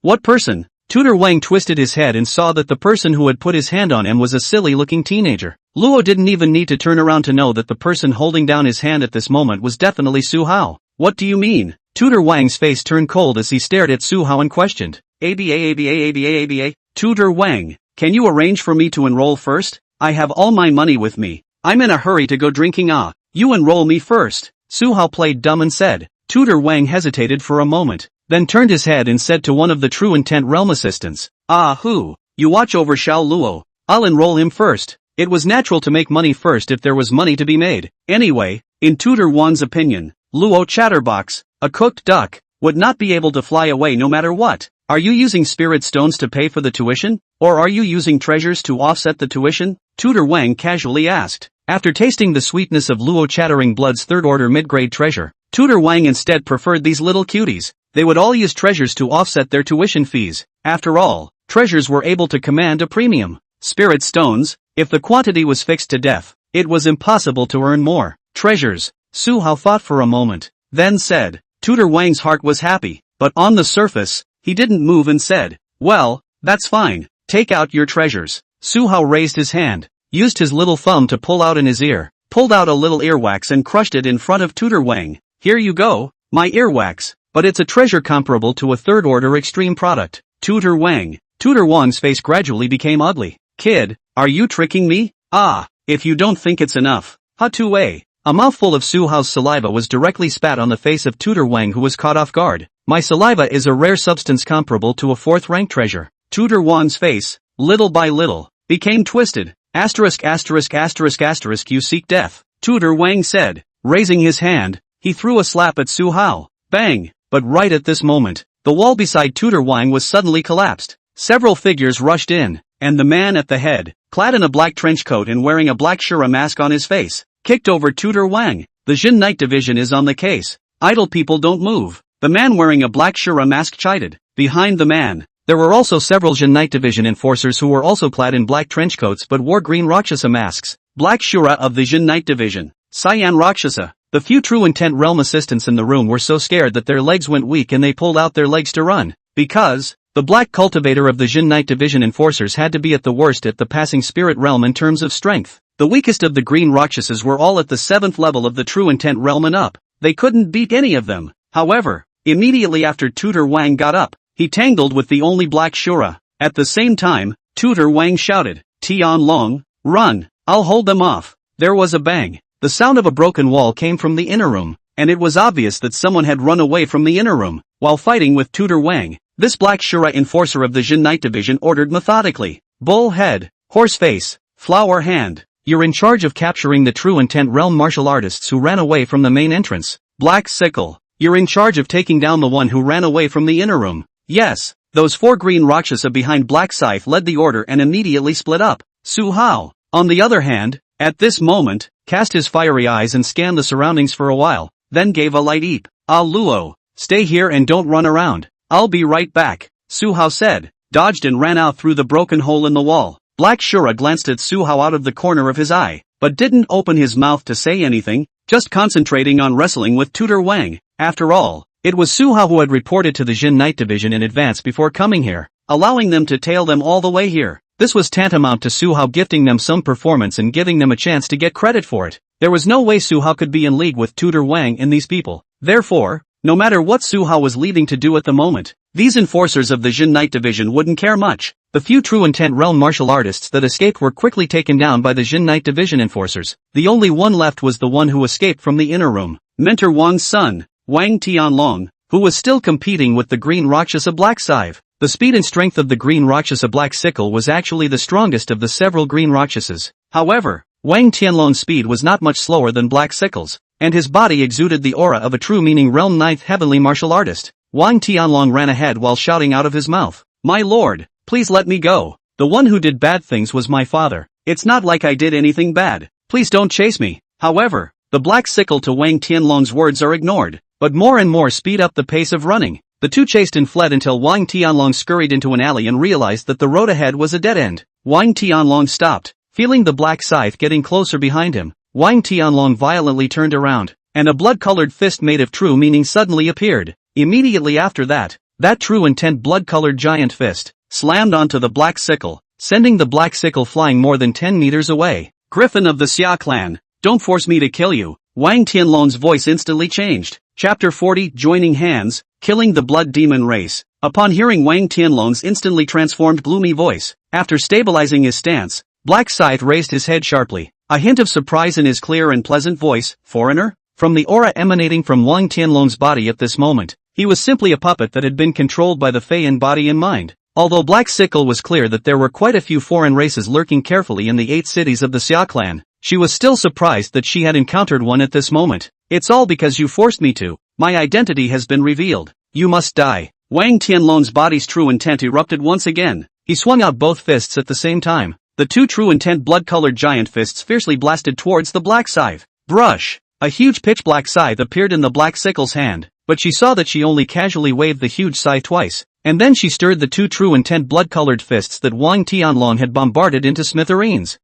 What person? Tutor Wang twisted his head and saw that the person who had put his hand on him was a silly-looking teenager. Luo didn't even need to turn around to know that the person holding down his hand at this moment was definitely Su Hao. What do you mean? Tutor Wang's face turned cold as he stared at Su Hao and questioned. ABA. Tutor Wang, can you arrange for me to enroll first? I have all my money with me. I'm in a hurry to go drinking. You enroll me first. Su Hao played dumb and said. Tutor Wang hesitated for a moment, then turned his head and said to one of the True Intent Realm assistants. Who? You watch over Xiao Luo. I'll enroll him first. It was natural to make money first if there was money to be made. Anyway, in Tutor Wang's opinion, Luo Chatterbox, a cooked duck, would not be able to fly away no matter what. Are you using spirit stones to pay for the tuition? Or are you using treasures to offset the tuition? Tutor Wang casually asked. After tasting the sweetness of Luo Chattering Blood's third-order mid-grade treasure, Tutor Wang instead preferred these little cuties. They would all use treasures to offset their tuition fees. After all, treasures were able to command a premium. Spirit stones, if the quantity was fixed to death, it was impossible to earn more. Treasures. Su Hao thought for a moment, then said. Tutor Wang's heart was happy, but on the surface, he didn't move and said, well, that's fine, take out your treasures. Su Hao raised his hand, used his little thumb to pull out in his ear, pulled out a little earwax and crushed it in front of Tutor Wang. Here you go, my earwax, but it's a treasure comparable to a third-order extreme product. Tutor Wang. Tutor Wang's face gradually became ugly. Kid, are you tricking me? If you don't think it's enough. Ha-tu-way. A mouthful of Su Hao's saliva was directly spat on the face of Tutor Wang, who was caught off guard. My saliva is a rare substance comparable to a fourth-rank treasure. Tutor Wang's face, little by little, became twisted. You seek death. Tutor Wang said. Raising his hand, he threw a slap at Su Hao. Bang! But right at this moment, the wall beside Tutor Wang was suddenly collapsed. Several figures rushed in, and the man at the head, clad in a black trench coat and wearing a black Shura mask on his face, kicked over Tutor Wang. The Jin Knight Division is on the case. Idle people don't move. The man wearing a black Shura mask chided. Behind the man, there were also several Jin Knight Division enforcers who were also clad in black trench coats but wore green Rakshasa masks. Black Shura of the Jin Knight Division. Cyan Rakshasa. The few True Intent Realm assistants in the room were so scared that their legs went weak and they pulled out their legs to run. Because the black cultivator of the Jin Knight Division enforcers had to be at the worst at the passing spirit realm in terms of strength. The weakest of the green Rakshasas were all at the 7th level of the True Intent Realm and up. They couldn't beat any of them. However, immediately after Tutor Wang got up, he tangled with the only black Shura. At the same time, Tutor Wang shouted, Tian Long, run, I'll hold them off. There was a bang. The sound of a broken wall came from the inner room, and it was obvious that someone had run away from the inner room. While fighting with Tutor Wang, this black Shura enforcer of the Jin Knight Division ordered methodically. Bull head, horse face, flower hand. You're in charge of capturing the True Intent Realm martial artists who ran away from the main entrance. Black sickle. You're in charge of taking down the one who ran away from the inner room. Yes, those 4 green Rakshasa behind Black Scythe led the order and immediately split up. Su Hao, on the other hand, at this moment, cast his fiery eyes and scanned the surroundings for a while, then gave a light eep. Luo, stay here and don't run around. I'll be right back, Su Hao said, dodged and ran out through the broken hole in the wall. Black Shura glanced at Su Hao out of the corner of his eye, but didn't open his mouth to say anything, just concentrating on wrestling with Tutor Wang. After all, it was Su Hao who had reported to the Jin Night Division in advance before coming here, allowing them to tail them all the way here. This was tantamount to Su Hao gifting them some performance and giving them a chance to get credit for it. There was no way Su Hao could be in league with Tutor Wang and these people. Therefore, no matter what Su Hao was leaving to do at the moment, these enforcers of the Jin Night Division wouldn't care much. The few true intent realm martial artists that escaped were quickly taken down by the Jin Night Division enforcers. The only one left was the one who escaped from the inner room, Mentor Wang's son, Wang Tianlong, who was still competing with the Green Rakshasa Black Scythe. The speed and strength of the Green Rakshasa Black Sickle was actually the strongest of the several Green Rakshasas. However, Wang Tianlong's speed was not much slower than Black Sickle's, and his body exuded the aura of a true meaning realm 9th heavenly martial artist. Wang Tianlong ran ahead while shouting out of his mouth, "My lord, please let me go. The one who did bad things was my father. It's not like I did anything bad. Please don't chase me." However, the Black Sickle to Wang Tianlong's words are ignored, but more and more speed up the pace of running. The two chased and fled until Wang Tianlong scurried into an alley and realized that the road ahead was a dead end. Wang Tianlong stopped, feeling the black scythe getting closer behind him. Wang Tianlong violently turned around, and a blood-colored fist made of true meaning suddenly appeared. Immediately after that, that true intent blood-colored giant fist slammed onto the black sickle, sending the black sickle flying more than 10 meters away. "Griffin of the Xia Clan, don't force me to kill you." Wang Tianlong's voice instantly changed. Chapter 40 Joining Hands, Killing the Blood Demon Race. Upon hearing Wang Tianlong's instantly transformed gloomy voice, after stabilizing his stance, Black Scythe raised his head sharply, a hint of surprise in his clear and pleasant voice. "Foreigner?" From the aura emanating from Wang Tianlong's body at this moment, he was simply a puppet that had been controlled by the Fey in body and mind. Although Black Sickle was clear that there were quite a few foreign races lurking carefully in the 8 cities of the Xia Clan, she was still surprised that she had encountered one at this moment. "It's all because you forced me to. My identity has been revealed. You must die." Wang Tianlong's body's true intent erupted once again. He swung out both fists at the same time. The two true intent blood-colored giant fists fiercely blasted towards the black scythe. Brush! A huge pitch-black scythe appeared in the black sickle's hand, but she saw that she only casually waved the huge scythe twice, and then she stirred the two true intent blood-colored fists that Wang Tianlong had bombarded into smithereens.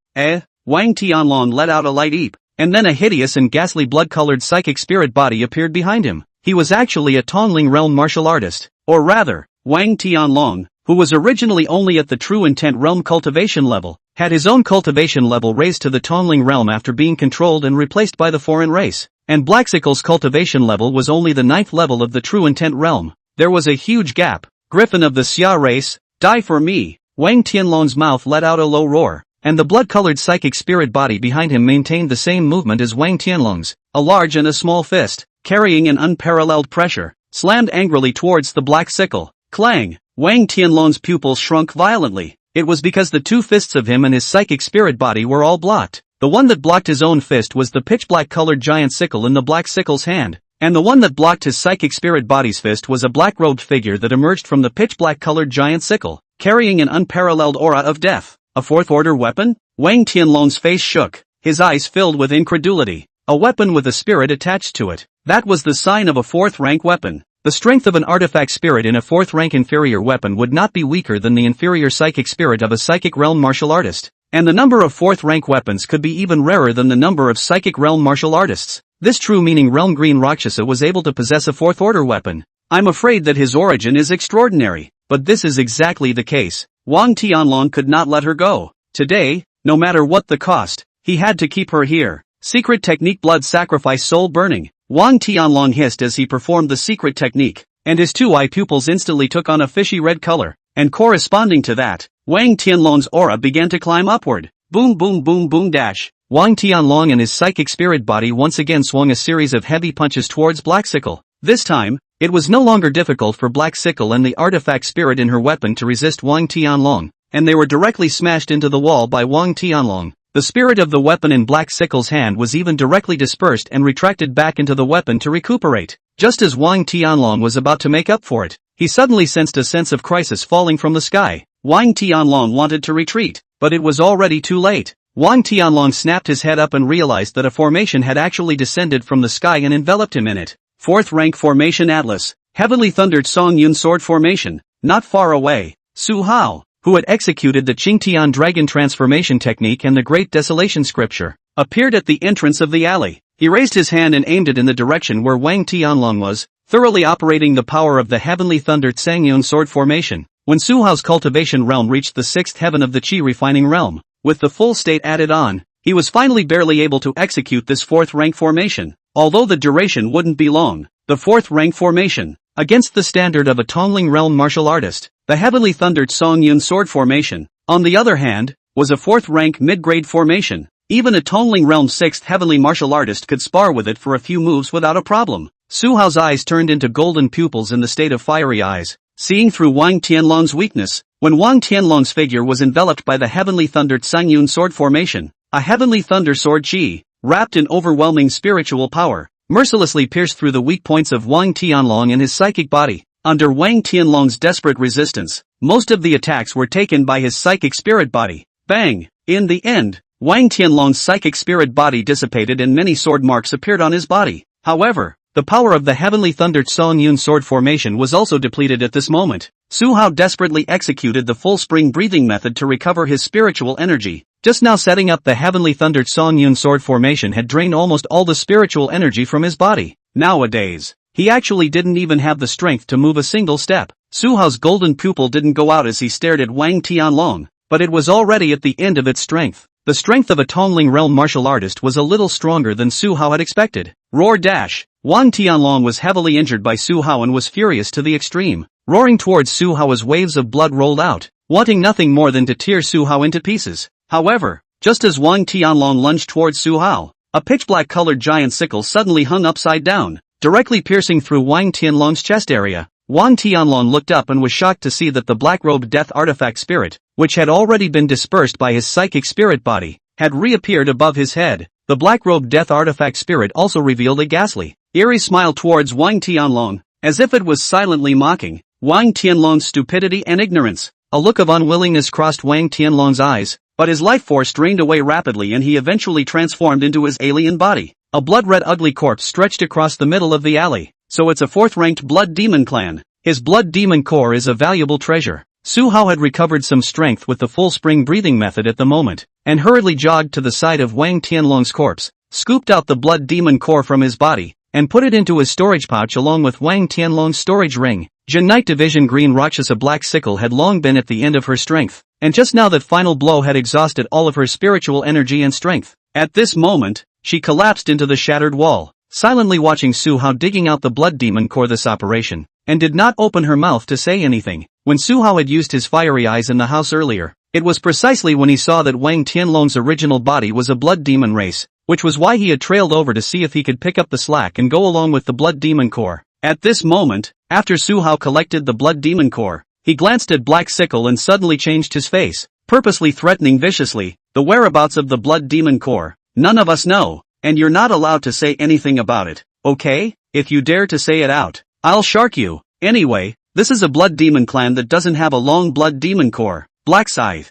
Wang Tianlong let out a light eep, and then a hideous and ghastly blood-colored psychic spirit body appeared behind him. He was actually a Tongling realm martial artist, or rather, Wang Tianlong, who was originally only at the true intent realm cultivation level, had his own cultivation level raised to the Tongling realm after being controlled and replaced by the foreign race, and Blacksickle's cultivation level was only the 9th level of the true intent realm. There was a huge gap. "Griffin of the Xia race, die for me." Wang Tianlong's mouth let out a low roar, and the blood-colored psychic spirit body behind him maintained the same movement as Wang Tianlong's, a large and a small fist, carrying an unparalleled pressure, slammed angrily towards the black sickle. Clang! Wang Tianlong's pupils shrunk violently. It was because the two fists of him and his psychic spirit body were all blocked. The one that blocked his own fist was the pitch-black colored giant sickle in the black sickle's hand, and the one that blocked his psychic spirit body's fist was a black-robed figure that emerged from the pitch-black colored giant sickle, carrying an unparalleled aura of death. A fourth-order weapon? Wang Tianlong's face shook, his eyes filled with incredulity. A weapon with a spirit attached to it. That was the sign of a 4th-rank weapon. The strength of an artifact spirit in a 4th-rank inferior weapon would not be weaker than the inferior psychic spirit of a psychic realm martial artist, and the number of 4th-rank weapons could be even rarer than the number of psychic realm martial artists. This true meaning realm Green Rakshasa was able to possess a 4th-order weapon. I'm afraid that his origin is extraordinary, but this is exactly the case. Wang Tianlong could not let her go. Today, no matter what the cost, he had to keep her here. Secret technique blood sacrifice soul burning. Wang Tianlong hissed as he performed the secret technique, and his two eye pupils instantly took on a fishy red color, and corresponding to that, Wang Tianlong's aura began to climb upward. Boom boom boom boom dash. Wang Tianlong and his psychic spirit body once again swung a series of heavy punches towards Black Sickle. This time, it was no longer difficult for Black Sickle and the artifact spirit in her weapon to resist Wang Tianlong, and they were directly smashed into the wall by Wang Tianlong. The spirit of the weapon in Black Sickle's hand was even directly dispersed and retracted back into the weapon to recuperate. Just as Wang Tianlong was about to make up for it, he suddenly sensed a sense of crisis falling from the sky. Wang Tianlong wanted to retreat, but it was already too late. Wang Tianlong snapped his head up and realized that a formation had actually descended from the sky and enveloped him in it. 4th rank formation Atlas. Heavenly Thundered Songyun Sword Formation. Not far away, Su Hao, who had executed the Qingtian Dragon Transformation Technique and the Great Desolation Scripture, appeared at the entrance of the alley. He raised his hand and aimed it in the direction where Wang Tianlong was, thoroughly operating the power of the Heavenly Thundered Songyun Sword Formation. When Su Hao's cultivation realm reached the 6th heaven of the Qi refining realm, with the full state added on, he was finally barely able to execute this 4th rank formation. Although the duration wouldn't be long, the 4th rank formation, against the standard of a Tongling realm martial artist, the Heavenly Thundered Songyun Sword Formation, on the other hand, was a 4th rank mid-grade formation. Even a Tongling realm 6th heavenly martial artist could spar with it for a few moves without a problem. Su Hao's eyes turned into golden pupils in the state of fiery eyes, seeing through Wang Tianlong's weakness. When Wang Tianlong's figure was enveloped by the Heavenly Thundered Songyun Sword Formation, a Heavenly Thunder Sword Qi, wrapped in overwhelming spiritual power, mercilessly pierced through the weak points of Wang Tianlong and his psychic body. Under Wang Tianlong's desperate resistance, most of the attacks were taken by his psychic spirit body. Bang! In the end, Wang Tianlong's psychic spirit body dissipated and many sword marks appeared on his body. However, the power of the Heavenly Thundered Songyun Sword Formation was also depleted at this moment. Su Hao desperately executed the full spring breathing method to recover his spiritual energy. Just now setting up the Heavenly Thundered Songyun Sword Formation had drained almost all the spiritual energy from his body. Nowadays, he actually didn't even have the strength to move a single step. Su Hao's golden pupil didn't go out as he stared at Wang Tianlong, but it was already at the end of its strength. The strength of a Tongling realm martial artist was a little stronger than Su Hao had expected. Roar dash! Wang Tianlong was heavily injured by Su Hao and was furious to the extreme. Roaring towards Su Hao as waves of blood rolled out, wanting nothing more than to tear Su Hao into pieces. However, just as Wang Tianlong lunged towards Su Hao, a pitch-black colored giant sickle suddenly hung upside down, directly piercing through Wang Tianlong's chest area. Wang Tianlong looked up and was shocked to see that the black-robed death artifact spirit, which had already been dispersed by his psychic spirit body, had reappeared above his head. The black-robed death artifact spirit also revealed a ghastly, eerie smile towards Wang Tianlong, as if it was silently mocking Wang Tianlong's stupidity and ignorance. A look of unwillingness crossed Wang Tianlong's eyes, but his life force drained away rapidly and he eventually transformed into his alien body. A blood-red ugly corpse stretched across the middle of the alley. So it's a 4th-ranked blood demon clan. His blood demon core is a valuable treasure. Su Hao had recovered some strength with the full spring breathing method at the moment, and hurriedly jogged to the side of Wang Tianlong's corpse, scooped out the blood demon core from his body, and put it into his storage pouch along with Wang Tianlong's storage ring. Jin Night Division Green Rakshasa Black Sickle had long been at the end of her strength, and just now that final blow had exhausted all of her spiritual energy and strength. At this moment, she collapsed into the shattered wall, silently watching Su Hao digging out the blood demon core this operation, and did not open her mouth to say anything. When Su Hao had used his fiery eyes in the house earlier, it was precisely when he saw that Wang Tianlong's original body was a blood demon race, which was why he had trailed over to see if he could pick up the slack and go along with the blood demon core. At this moment, after Su Hao collected the blood demon core, he glanced at Black Sickle and suddenly changed his face, purposely threatening viciously, "The whereabouts of the blood demon core, none of us know, and you're not allowed to say anything about it, okay? If you dare to say it out, I'll shark you. Anyway, this is a blood demon clan that doesn't have a long blood demon core." Black Scythe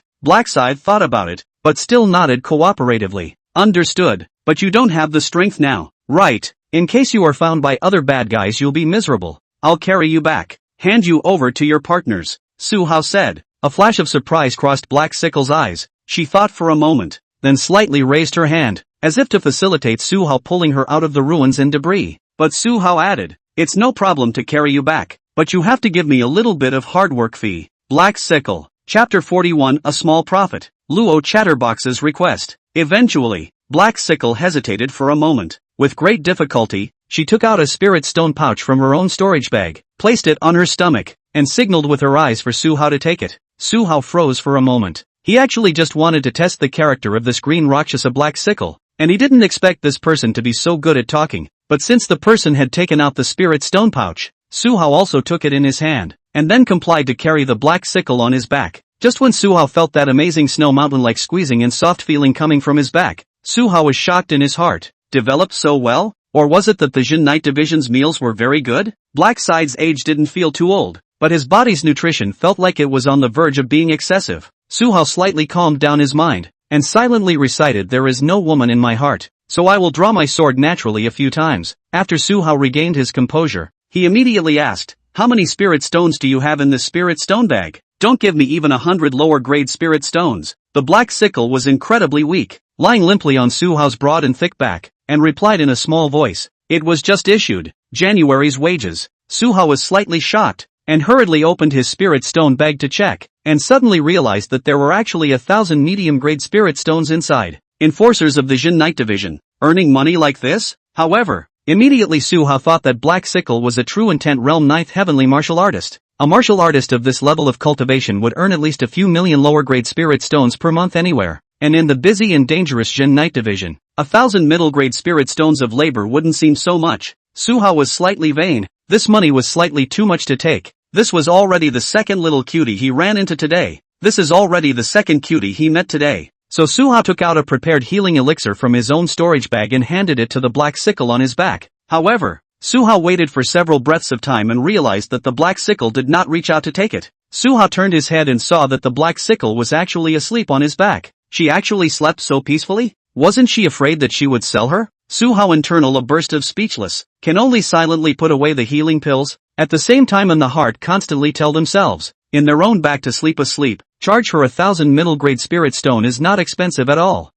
thought about it, but still nodded cooperatively. "Understood, but you don't have the strength now, right? In case you are found by other bad guys you'll be miserable. I'll carry you back, hand you over to your partners," Su Hao said. A flash of surprise crossed Black Sickle's eyes. She thought for a moment, then slightly raised her hand, as if to facilitate Su Hao pulling her out of the ruins and debris. But Su Hao added, "It's no problem to carry you back, but you have to give me a little bit of hard work fee." Black Sickle. Chapter 41 A Small Profit. Luo Chatterbox's request. Eventually, Black Sickle hesitated for a moment. With great difficulty, she took out a spirit stone pouch from her own storage bag, placed it on her stomach, and signaled with her eyes for Su Hao to take it. Su Hao froze for a moment. He actually just wanted to test the character of this green Rakshasa Black Sickle, and he didn't expect this person to be so good at talking. But since the person had taken out the spirit stone pouch, Su Hao also took it in his hand, and then complied to carry the Black Sickle on his back. Just when Su Hao felt that amazing snow mountain-like squeezing and soft feeling coming from his back, Su Hao was shocked in his heart. Developed so well? Or was it that the Jin Night Division's meals were very good? Black Side's age didn't feel too old, but his body's nutrition felt like it was on the verge of being excessive. Su Hao slightly calmed down his mind, and silently recited, "There is no woman in my heart, so I will draw my sword naturally a few times." After Su Hao regained his composure, he immediately asked, How many spirit stones do you have in this spirit stone bag? Don't give me even 100 lower grade spirit stones. The black sickle was incredibly weak, lying limply on Su Hao's broad and thick back, and replied in a small voice. It was just issued, January's wages. Su Hao was slightly shocked, and hurriedly opened his spirit stone bag to check, and suddenly realized that there were actually 1,000 medium-grade spirit stones inside. Enforcers of the Jin Knight Division, earning money like this? However, immediately Su Hao thought that Black Sickle was a true intent realm 9th heavenly martial artist. A martial artist of this level of cultivation would earn at least a few million lower-grade spirit stones per month anywhere, and in the busy and dangerous Jin Knight Division, 1,000 middle-grade spirit stones of labor wouldn't seem so much. Su Hao was slightly vain. This money was slightly too much to take. This was already the second little cutie he ran into today. This is already the second cutie he met today. So Su Hao took out a prepared healing elixir from his own storage bag and handed it to the black sickle on his back. However, Su Hao waited for several breaths of time and realized that the black sickle did not reach out to take it. Su Hao turned his head and saw that the black sickle was actually asleep on his back. She actually slept so peacefully? Wasn't she afraid that she would sell her? Su Hao internal a burst of speechless, can only silently put away the healing pills, at the same time in the heart constantly tell themselves, in their own back to sleep asleep, charge her 1,000 middle grade spirit stone is not expensive at all.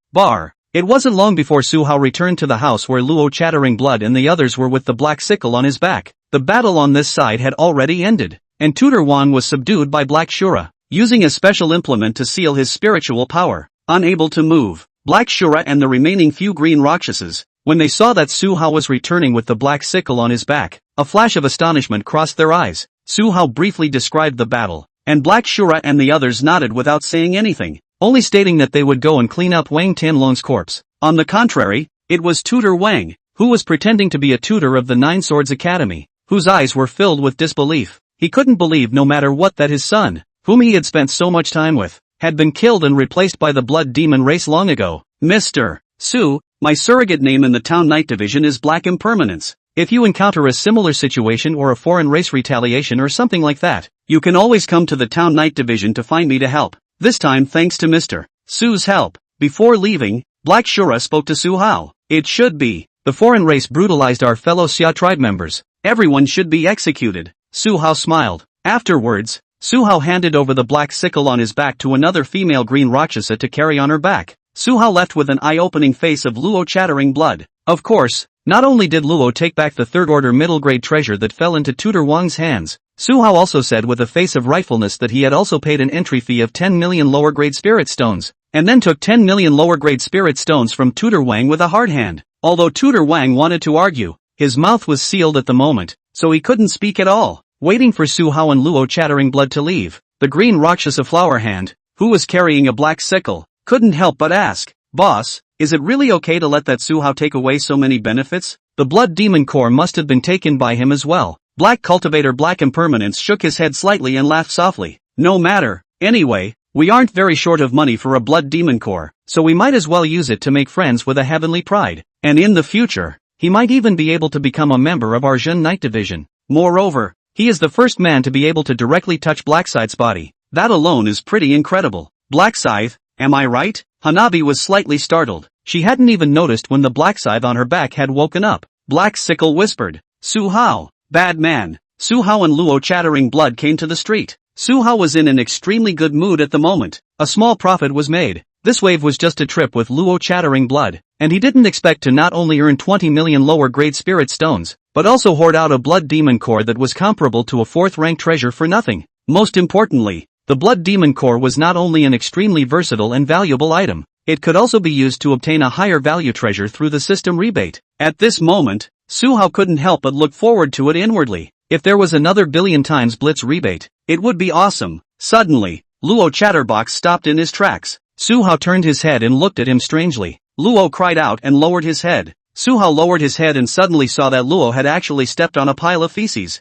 It wasn't long before Su Hao returned to the house where Luo Chattering Blood and the others were with the black sickle on his back. The battle on this side had already ended, and Tutor Wan was subdued by Black Shura, using a special implement to seal his spiritual power, unable to move. Black Shura and the remaining few green Rakshasas, when they saw that Su Hao was returning with the black sickle on his back, a flash of astonishment crossed their eyes. Su Hao briefly described the battle, and Black Shura and the others nodded without saying anything, only stating that they would go and clean up Wang Tianlong's corpse. On the contrary, it was Tutor Wang, who was pretending to be a tutor of the Nine Swords Academy, whose eyes were filled with disbelief. He couldn't believe no matter what that his son, whom he had spent so much time with, had been killed and replaced by the blood demon race long ago. Mr. Su, my surrogate name in the Town Knight Division is Black Impermanence. If you encounter a similar situation or a foreign race retaliation or something like that, you can always come to the Town Knight Division to find me to help. This time thanks to Mr. Su's help. Before leaving, Black Shura spoke to Su Hao. It should be. The foreign race brutalized our fellow Xia tribe members. Everyone should be executed. Su Hao smiled. Afterwards, Su Hao handed over the black sickle on his back to another female green Rakshasa to carry on her back. Su Hao left with an eye-opening face of Luo Chattering Blood. Of course, not only did Luo take back the third-order middle-grade treasure that fell into Tutor Wang's hands, Su Hao also said with a face of rightfulness that he had also paid an entry fee of 10 million lower-grade spirit stones, and then took 10 million lower-grade spirit stones from Tutor Wang with a hard hand. Although Tutor Wang wanted to argue, his mouth was sealed at the moment, so he couldn't speak at all. Waiting for Su Hao and Luo Chattering Blood to leave, the green Rakshasa Flower Hand, who was carrying a black sickle, couldn't help but ask, "Boss, is it really okay to let that Su Hao take away so many benefits?" The blood demon core must have been taken by him as well. Black Cultivator Black Impermanence shook his head slightly and laughed softly. No matter, anyway, we aren't very short of money for a blood demon core, so we might as well use it to make friends with a heavenly pride, and in the future, he might even be able to become a member of our Jin Knight Division. Moreover, he is the first man to be able to directly touch Blackscythe's body. That alone is pretty incredible. Blackscythe, am I right? Hanabi was slightly startled. She hadn't even noticed when the Blackscythe on her back had woken up. Black Sickle whispered, "Su Hao, bad man." Su Hao and Luo Chattering Blood came to the street. Su Hao was in an extremely good mood at the moment. A small profit was made. This wave was just a trip with Luo Chattering Blood, and he didn't expect to not only earn 20 million lower grade spirit stones, but also hoard out a blood demon core that was comparable to a 4th rank treasure for nothing. Most importantly, the blood demon core was not only an extremely versatile and valuable item, it could also be used to obtain a higher value treasure through the system rebate. At this moment, Su Hao couldn't help but look forward to it inwardly. If there was another billion times blitz rebate, it would be awesome. Suddenly, Luo Chatterbox stopped in his tracks. Su Hao turned his head and looked at him strangely. Luo cried out and lowered his head. Su Hao lowered his head and suddenly saw that Luo had actually stepped on a pile of feces.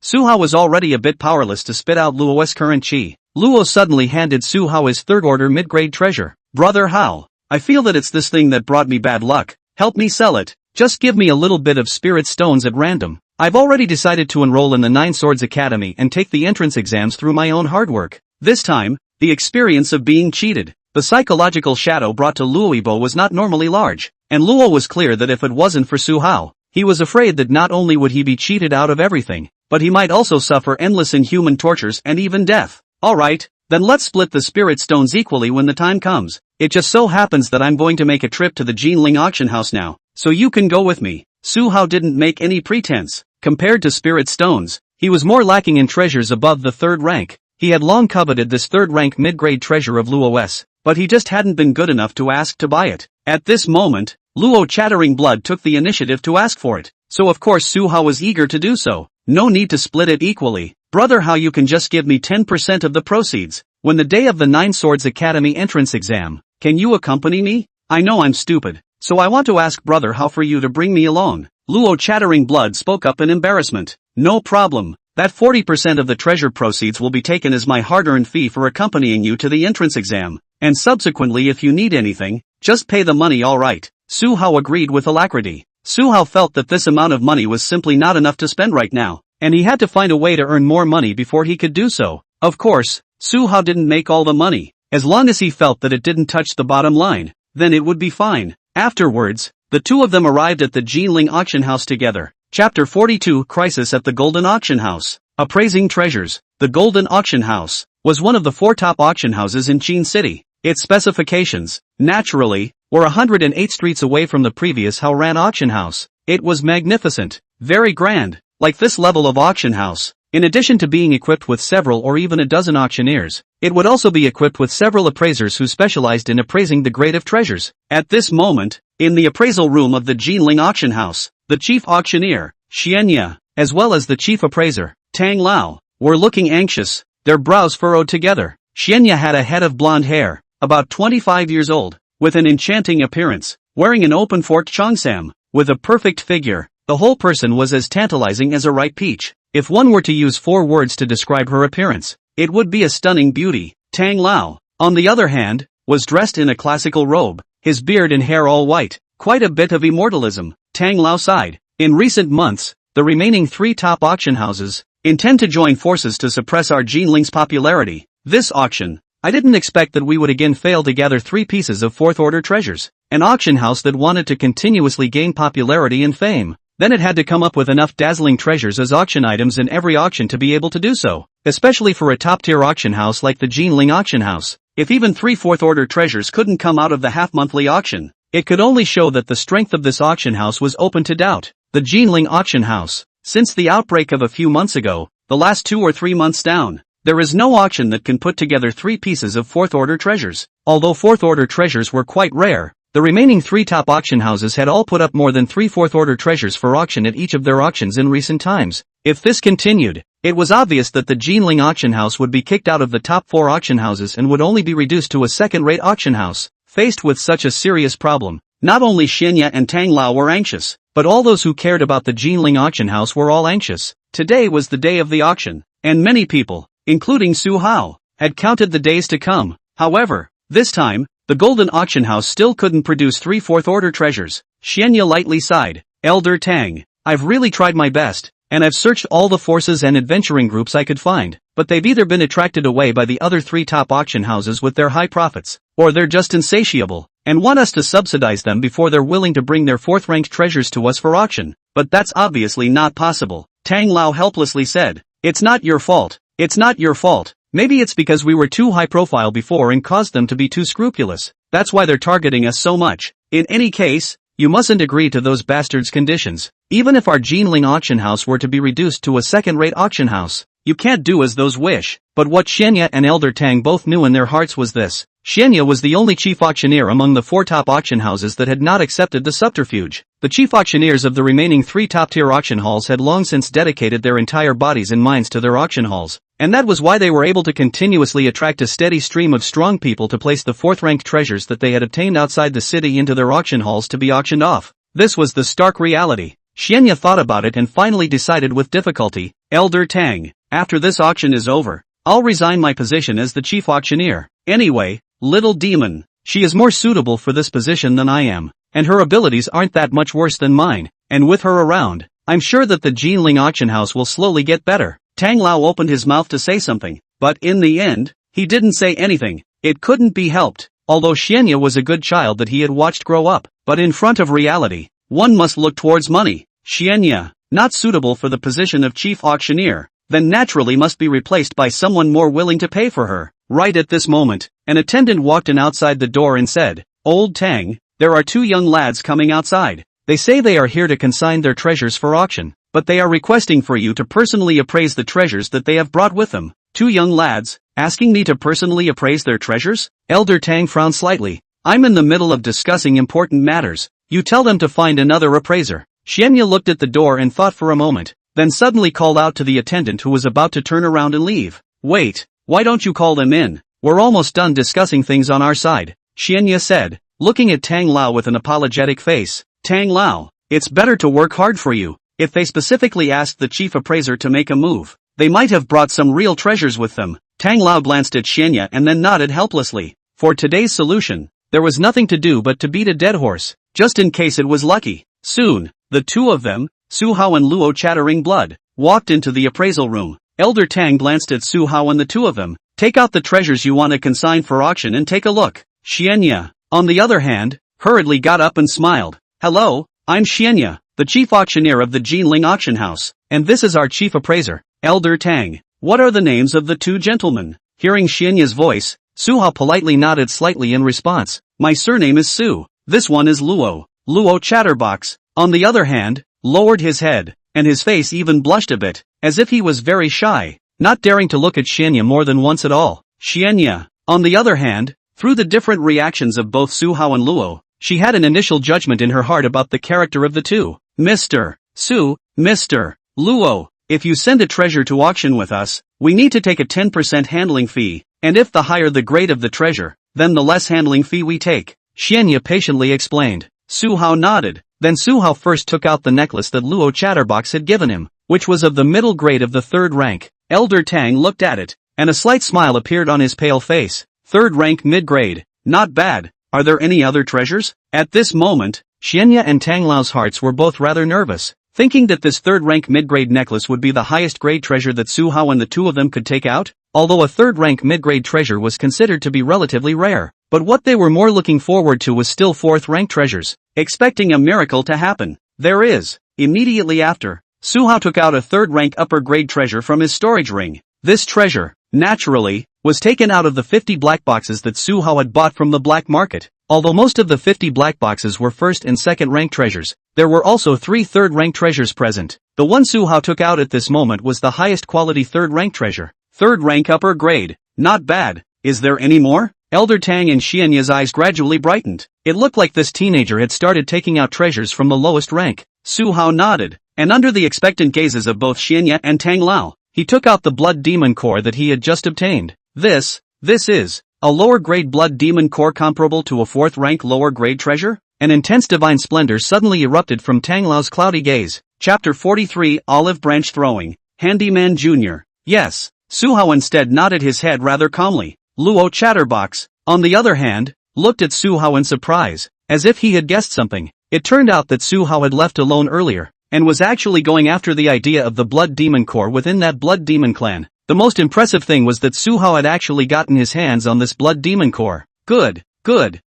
Su Hao was already a bit powerless to spit out Luo's current chi. Luo suddenly handed Su Hao his third-order mid-grade treasure. "Brother Hao, I feel that it's this thing that brought me bad luck. Help me sell it. Just give me a little bit of spirit stones at random. I've already decided to enroll in the Nine Swords Academy and take the entrance exams through my own hard work." This time, the experience of being cheated. The psychological shadow brought to Luoibo was not normally large, and Luo was clear that if it wasn't for Su Hao, he was afraid that not only would he be cheated out of everything, but he might also suffer endless inhuman tortures and even death. Alright, then let's split the spirit stones equally when the time comes. It just so happens that I'm going to make a trip to the Jinling Auction House now, so you can go with me. Su Hao didn't make any pretense. Compared to spirit stones, he was more lacking in treasures above the third rank. He had long coveted this third-rank mid-grade treasure of Luo's, but he just hadn't been good enough to ask to buy it. At this moment, Luo Chattering Blood took the initiative to ask for it, so of course Su Hao was eager to do so. No need to split it equally. Brother Hao, you can just give me 10% of the proceeds. When the day of the Nine Swords Academy entrance exam, can you accompany me? I know I'm stupid, so I want to ask Brother Hao for you to bring me along. Luo Chattering Blood spoke up in embarrassment. No problem. That 40% of the treasure proceeds will be taken as my hard-earned fee for accompanying you to the entrance exam, and subsequently if you need anything, just pay the money. Alright. Su Hao agreed with alacrity. Su Hao felt that this amount of money was simply not enough to spend right now, and he had to find a way to earn more money before he could do so. Of course, Su Hao didn't make all the money. As long as he felt that it didn't touch the bottom line, then it would be fine. Afterwards, the two of them arrived at the Jinling Auction House together. Chapter 42 Crisis at the Golden Auction House. Appraising treasures. The Golden Auction House was one of the 4 top auction houses in Qin City. Its specifications, naturally, were 108 streets away from the previous Haoran Auction House. It was magnificent, very grand. Like this level of auction house, in addition to being equipped with several or even a dozen auctioneers, it would also be equipped with several appraisers who specialized in appraising the grade of treasures. At this moment, in the appraisal room of the Jinling Auction House, the chief auctioneer, Xianya, as well as the chief appraiser, Tang Lao, were looking anxious, their brows furrowed together. Xianya had a head of blonde hair, about 25 years old, with an enchanting appearance, wearing an open-forked cheongsam, with a perfect figure. The whole person was as tantalizing as a ripe peach. If one were to use 4 words to describe her appearance, it would be a stunning beauty. Tang Lao, on the other hand, was dressed in a classical robe, his beard and hair all white, quite a bit of immortalism. Tang Lao sighed. In recent months, the remaining 3 top auction houses intend to join forces to suppress our Jinling's popularity. This auction, I didn't expect that we would again fail to gather 3 pieces of 4th-order treasures. An auction house that wanted to continuously gain popularity and fame. Then it had to come up with enough dazzling treasures as auction items in every auction to be able to do so, especially for a top-tier auction house like the Jinling Auction House. If even 3 4th-order treasures couldn't come out of the half-monthly auction, it could only show that the strength of this auction house was open to doubt. The Jinling Auction House. Since the outbreak of a few months ago, the last 2 or 3 months down, there is no auction that can put together 3 pieces of 4th-order treasures. Although 4th-order treasures were quite rare, the remaining 3 top auction houses had all put up more than 3 4th-order treasures for auction at each of their auctions in recent times. If this continued, it was obvious that the Jinling Auction House would be kicked out of the top 4 auction houses and would only be reduced to a second-rate auction house. Faced with such a serious problem, not only Xianya and Tang Lao were anxious, but all those who cared about the Jinling Auction House were all anxious. Today was the day of the auction, and many people, including Su Hao, had counted the days to come. However, this time, the Golden Auction House still couldn't produce 3 4th-order treasures. Xianya lightly sighed. Elder Tang, I've really tried my best, and I've searched all the forces and adventuring groups I could find, but they've either been attracted away by the other 3 top auction houses with their high profits, or they're just insatiable, and want us to subsidize them before they're willing to bring their 4th-ranked treasures to us for auction. But that's obviously not possible. Tang Lao helplessly said. It's not your fault. It's not your fault. Maybe it's because we were too high profile before and caused them to be too scrupulous. That's why they're targeting us so much. In any case, you mustn't agree to those bastards' conditions. Even if our Jinling Auction House were to be reduced to a second-rate auction house, you can't do as those wish. But what Xianya and Elder Tang both knew in their hearts was this. Xianya was the only chief auctioneer among the 4 top auction houses that had not accepted the subterfuge. The chief auctioneers of the remaining 3 top-tier auction halls had long since dedicated their entire bodies and minds to their auction halls, and that was why they were able to continuously attract a steady stream of strong people to place the 4th-ranked treasures that they had obtained outside the city into their auction halls to be auctioned off. This was the stark reality. Xianya thought about it and finally decided with difficulty. Elder Tang, after this auction is over, I'll resign my position as the chief auctioneer. Anyway, little demon, she is more suitable for this position than I am, and her abilities aren't that much worse than mine, and with her around, I'm sure that the Jinling Auction House will slowly get better. Tang Lao opened his mouth to say something, but in the end, he didn't say anything. It couldn't be helped, although Xianya was a good child that he had watched grow up, but in front of reality, one must look towards money. Xianya, not suitable for the position of chief auctioneer, then naturally must be replaced by someone more willing to pay for her. Right at this moment, an attendant walked in outside the door and said, "Old Tang, there are 2 young lads coming outside. They say they are here to consign their treasures for auction, but they are requesting for you to personally appraise the treasures that they have brought with them." 2 young lads, asking me to personally appraise their treasures? Elder Tang frowned slightly. "I'm in the middle of discussing important matters. You tell them to find another appraiser." Xianya looked at the door and thought for a moment, then suddenly called out to the attendant who was about to turn around and leave. "Wait, why don't you call them in? We're almost done discussing things on our side," Xianya said, looking at Tang Lao with an apologetic face. "Tang Lao, it's better to work hard for you. If they specifically asked the chief appraiser to make a move, they might have brought some real treasures with them." Tang Lao glanced at Xianya and then nodded helplessly. For today's solution, there was nothing to do but to beat a dead horse, just in case it was lucky. Soon, the 2 of them, Su Hao and Luo chattering blood, walked into the appraisal room. Elder Tang glanced at Su Hao and the 2 of them. "Take out the treasures you want to consign for auction and take a look." Xianya, on the other hand, hurriedly got up and smiled. "Hello, I'm Xianya, the chief auctioneer of the Jinling Auction House, and this is our chief appraiser, Elder Tang. What are the names of the 2 gentlemen?" Hearing Xianya's voice, Su Hao politely nodded slightly in response. "My surname is Su. This one is Luo." Luo Chatterbox, on the other hand, lowered his head, and his face even blushed a bit, as if he was very shy, not daring to look at Xianya more than once at all. Xianya, on the other hand, through the different reactions of both Su Hao and Luo, she had an initial judgment in her heart about the character of the 2. "Mr. Su, Mr. Luo, if you send a treasure to auction with us, we need to take a 10% handling fee, and if the higher the grade of the treasure, then the less handling fee we take," Xianya patiently explained. Su Hao nodded. Then Su Hao first took out the necklace that Luo Chatterbox had given him, which was of the middle grade of the 3rd rank. Elder Tang looked at it, and a slight smile appeared on his pale face. 3rd rank mid-grade, not bad. Are there any other treasures? At this moment, Xianya and Tang Lao's hearts were both rather nervous, thinking that this 3rd rank mid-grade necklace would be the highest grade treasure that Su Hao and the 2 of them could take out, although a 3rd rank mid-grade treasure was considered to be relatively rare. But what they were more looking forward to was still 4th rank treasures, expecting a miracle to happen. There is. Immediately after, Su Hao took out a 3rd rank upper grade treasure from his storage ring. This treasure, naturally, was taken out of the 50 black boxes that Su Hao had bought from the black market. Although most of the 50 black boxes were 1st and 2nd rank treasures, there were also 3 3rd rank treasures present. The one Su Hao took out at this moment was the highest quality 3rd rank treasure. 3rd rank upper grade. Not bad. Is there any more? Elder Tang and Xianya's eyes gradually brightened. It looked like this teenager had started taking out treasures from the lowest rank. Su Hao nodded, and under the expectant gazes of both Xianya and Tang Lao, he took out the blood demon core that he had just obtained. This is a lower grade blood demon core comparable to a 4th rank lower grade treasure? An intense divine splendor suddenly erupted from Tang Lao's cloudy gaze. Chapter 43 Olive Branch Throwing. Handyman Jr. Yes. Su Hao instead nodded his head rather calmly. Luo Chatterbox, on the other hand, looked at Su Hao in surprise, as if he had guessed something. It turned out that Su Hao had left alone earlier, and was actually going after the idea of the blood demon core within that blood demon clan. The most impressive thing was that Su Hao had actually gotten his hands on this blood demon core. Good, great.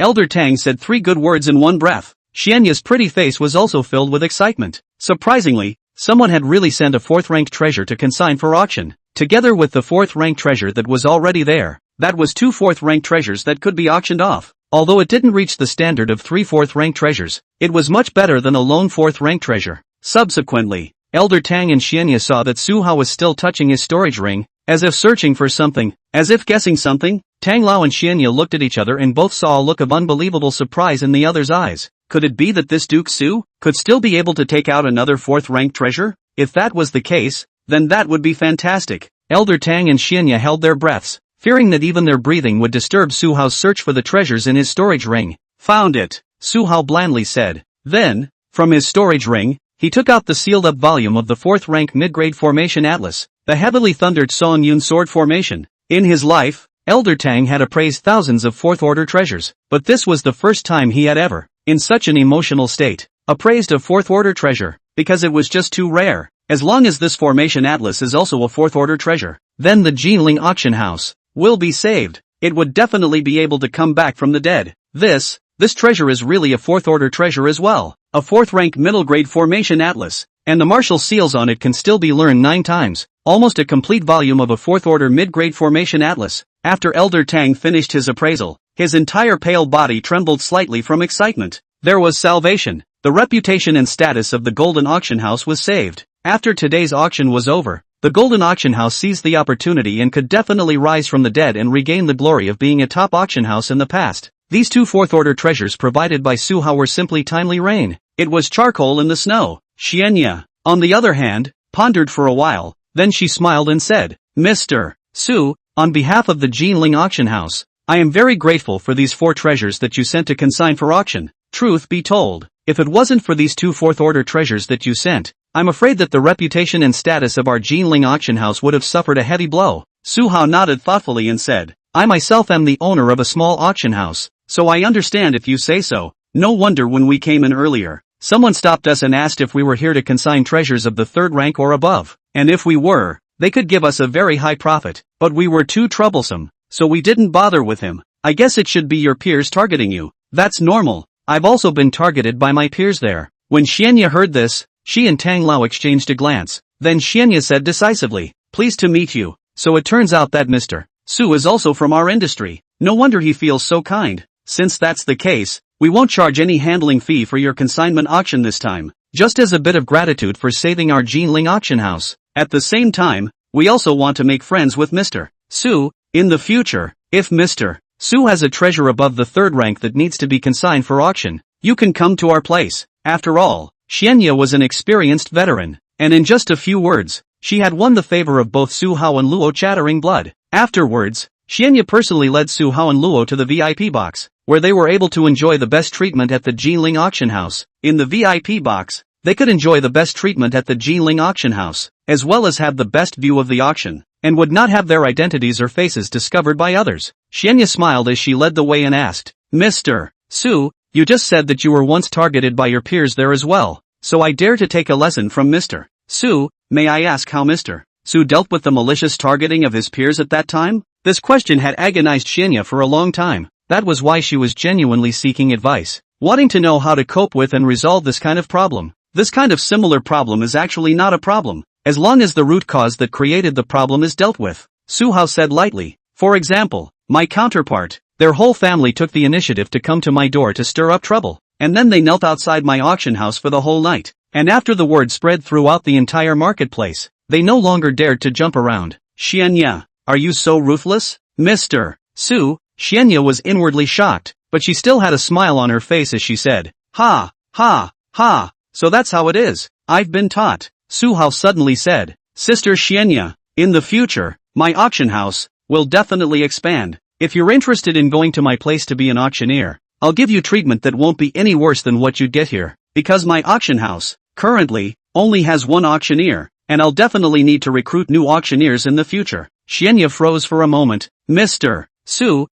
Elder Tang said 3 good words in one breath. Xianya's pretty face was also filled with excitement. Surprisingly, someone had really sent a 4th rank treasure to consign for auction. Together with the 4th rank treasure that was already there, that was 2 4th rank treasures that could be auctioned off. Although it didn't reach the standard of 3 4th rank treasures, it was much better than a lone 4th rank treasure. Subsequently, Elder Tang and Xianya saw that Su Hao was still touching his storage ring, as if searching for something, as if guessing something. Tang Lao and Xianya looked at each other and both saw a look of unbelievable surprise in the other's eyes. Could it be that this Duke Su could still be able to take out another 4th rank treasure? If that was the case, then that would be fantastic. Elder Tang and Xianya held their breaths, fearing that even their breathing would disturb Su Hao's search for the treasures in his storage ring. Found it, Su Hao blandly said. Then, from his storage ring, he took out the sealed-up volume of the 4th rank mid-grade formation atlas, the heavily thundered Song Yun sword formation. In his life, Elder Tang had appraised thousands of 4th-order treasures, but this was the first time he had ever, in such an emotional state, appraised a 4th-order treasure, because it was just too rare. As long as this formation atlas is also a 4th-order treasure, then the Jinling Auction House will be saved. It would definitely be able to come back from the dead. This This treasure is really a 4th order treasure as well. A 4th rank middle grade formation atlas. And the martial seals on it can still be learned 9 times. Almost a complete volume of a 4th order mid-grade formation atlas. After Elder Tang finished his appraisal, his entire pale body trembled slightly from excitement. There was salvation. The reputation and status of the Golden Auction House was saved. After today's auction was over, the Golden Auction House seized the opportunity and could definitely rise from the dead and regain the glory of being a top auction house in the past. These 2 4th order treasures provided by Su Hao were simply timely rain. It was charcoal in the snow. Xianya, on the other hand, pondered for a while, then she smiled and said, Mr. Su, on behalf of the Jinling Auction House, I am very grateful for these 4 treasures that you sent to consign for auction. Truth be told, if it wasn't for these 2 4th order treasures that you sent, I'm afraid that the reputation and status of our Jinling Auction House would have suffered a heavy blow. Su Hao nodded thoughtfully and said, I myself am the owner of a small auction house, so I understand if you say so. No wonder when we came in earlier, someone stopped us and asked if we were here to consign treasures of the 3rd rank or above, and if we were, they could give us a very high profit, but we were too troublesome, so we didn't bother with him. I guess it should be your peers targeting you. That's normal. I've also been targeted by my peers there. When Xianya heard this, she and Tang Lao exchanged a glance. Then Xianya said decisively, pleased to meet you. So it turns out that Mr. Su is also from our industry. No wonder he feels so kind. Since that's the case, we won't charge any handling fee for your consignment auction this time, just as a bit of gratitude for saving our Jinling Auction House. At the same time, we also want to make friends with Mr. Su. In the future, if Mr. Su has a treasure above the 3rd rank that needs to be consigned for auction, you can come to our place. After all, Xianya was an experienced veteran, and in just a few words, she had won the favor of both Su Hao and Luo Chattering Blood. Afterwards, Xianya personally led Su Hao and Luo to the VIP box, where they were able to enjoy the best treatment at the Jinling Auction House. In the VIP box, they could enjoy the best treatment at the Jinling Auction House, as well as have the best view of the auction, and would not have their identities or faces discovered by others. Xianya smiled as she led the way and asked, Mr. Su, you just said that you were once targeted by your peers there as well, so I dare to take a lesson from Mr. Su. May I ask how Mr. Su dealt with the malicious targeting of his peers at that time? This question had agonized Xianya for a long time. That was why she was genuinely seeking advice, wanting to know how to cope with and resolve this kind of problem. This kind of similar problem is actually not a problem, as long as the root cause that created the problem is dealt with. Su Hao said lightly. For example, my counterpart, their whole family took the initiative to come to my door to stir up trouble, and then they knelt outside my auction house for the whole night. And after the word spread throughout the entire marketplace, they no longer dared to jump around. Xianya, are you so ruthless? Mr. Su. Xianya was inwardly shocked, but she still had a smile on her face as she said, ha, ha, ha, so that's how it is. I've been taught. Su Hao suddenly said, Sister Xianya, in the future, my auction house will definitely expand. If you're interested in going to my place to be an auctioneer, I'll give you treatment that won't be any worse than what you'd get here, because my auction house, currently, only has 1 auctioneer, and I'll definitely need to recruit new auctioneers in the future. Xianya froze for a moment. Mr. Su,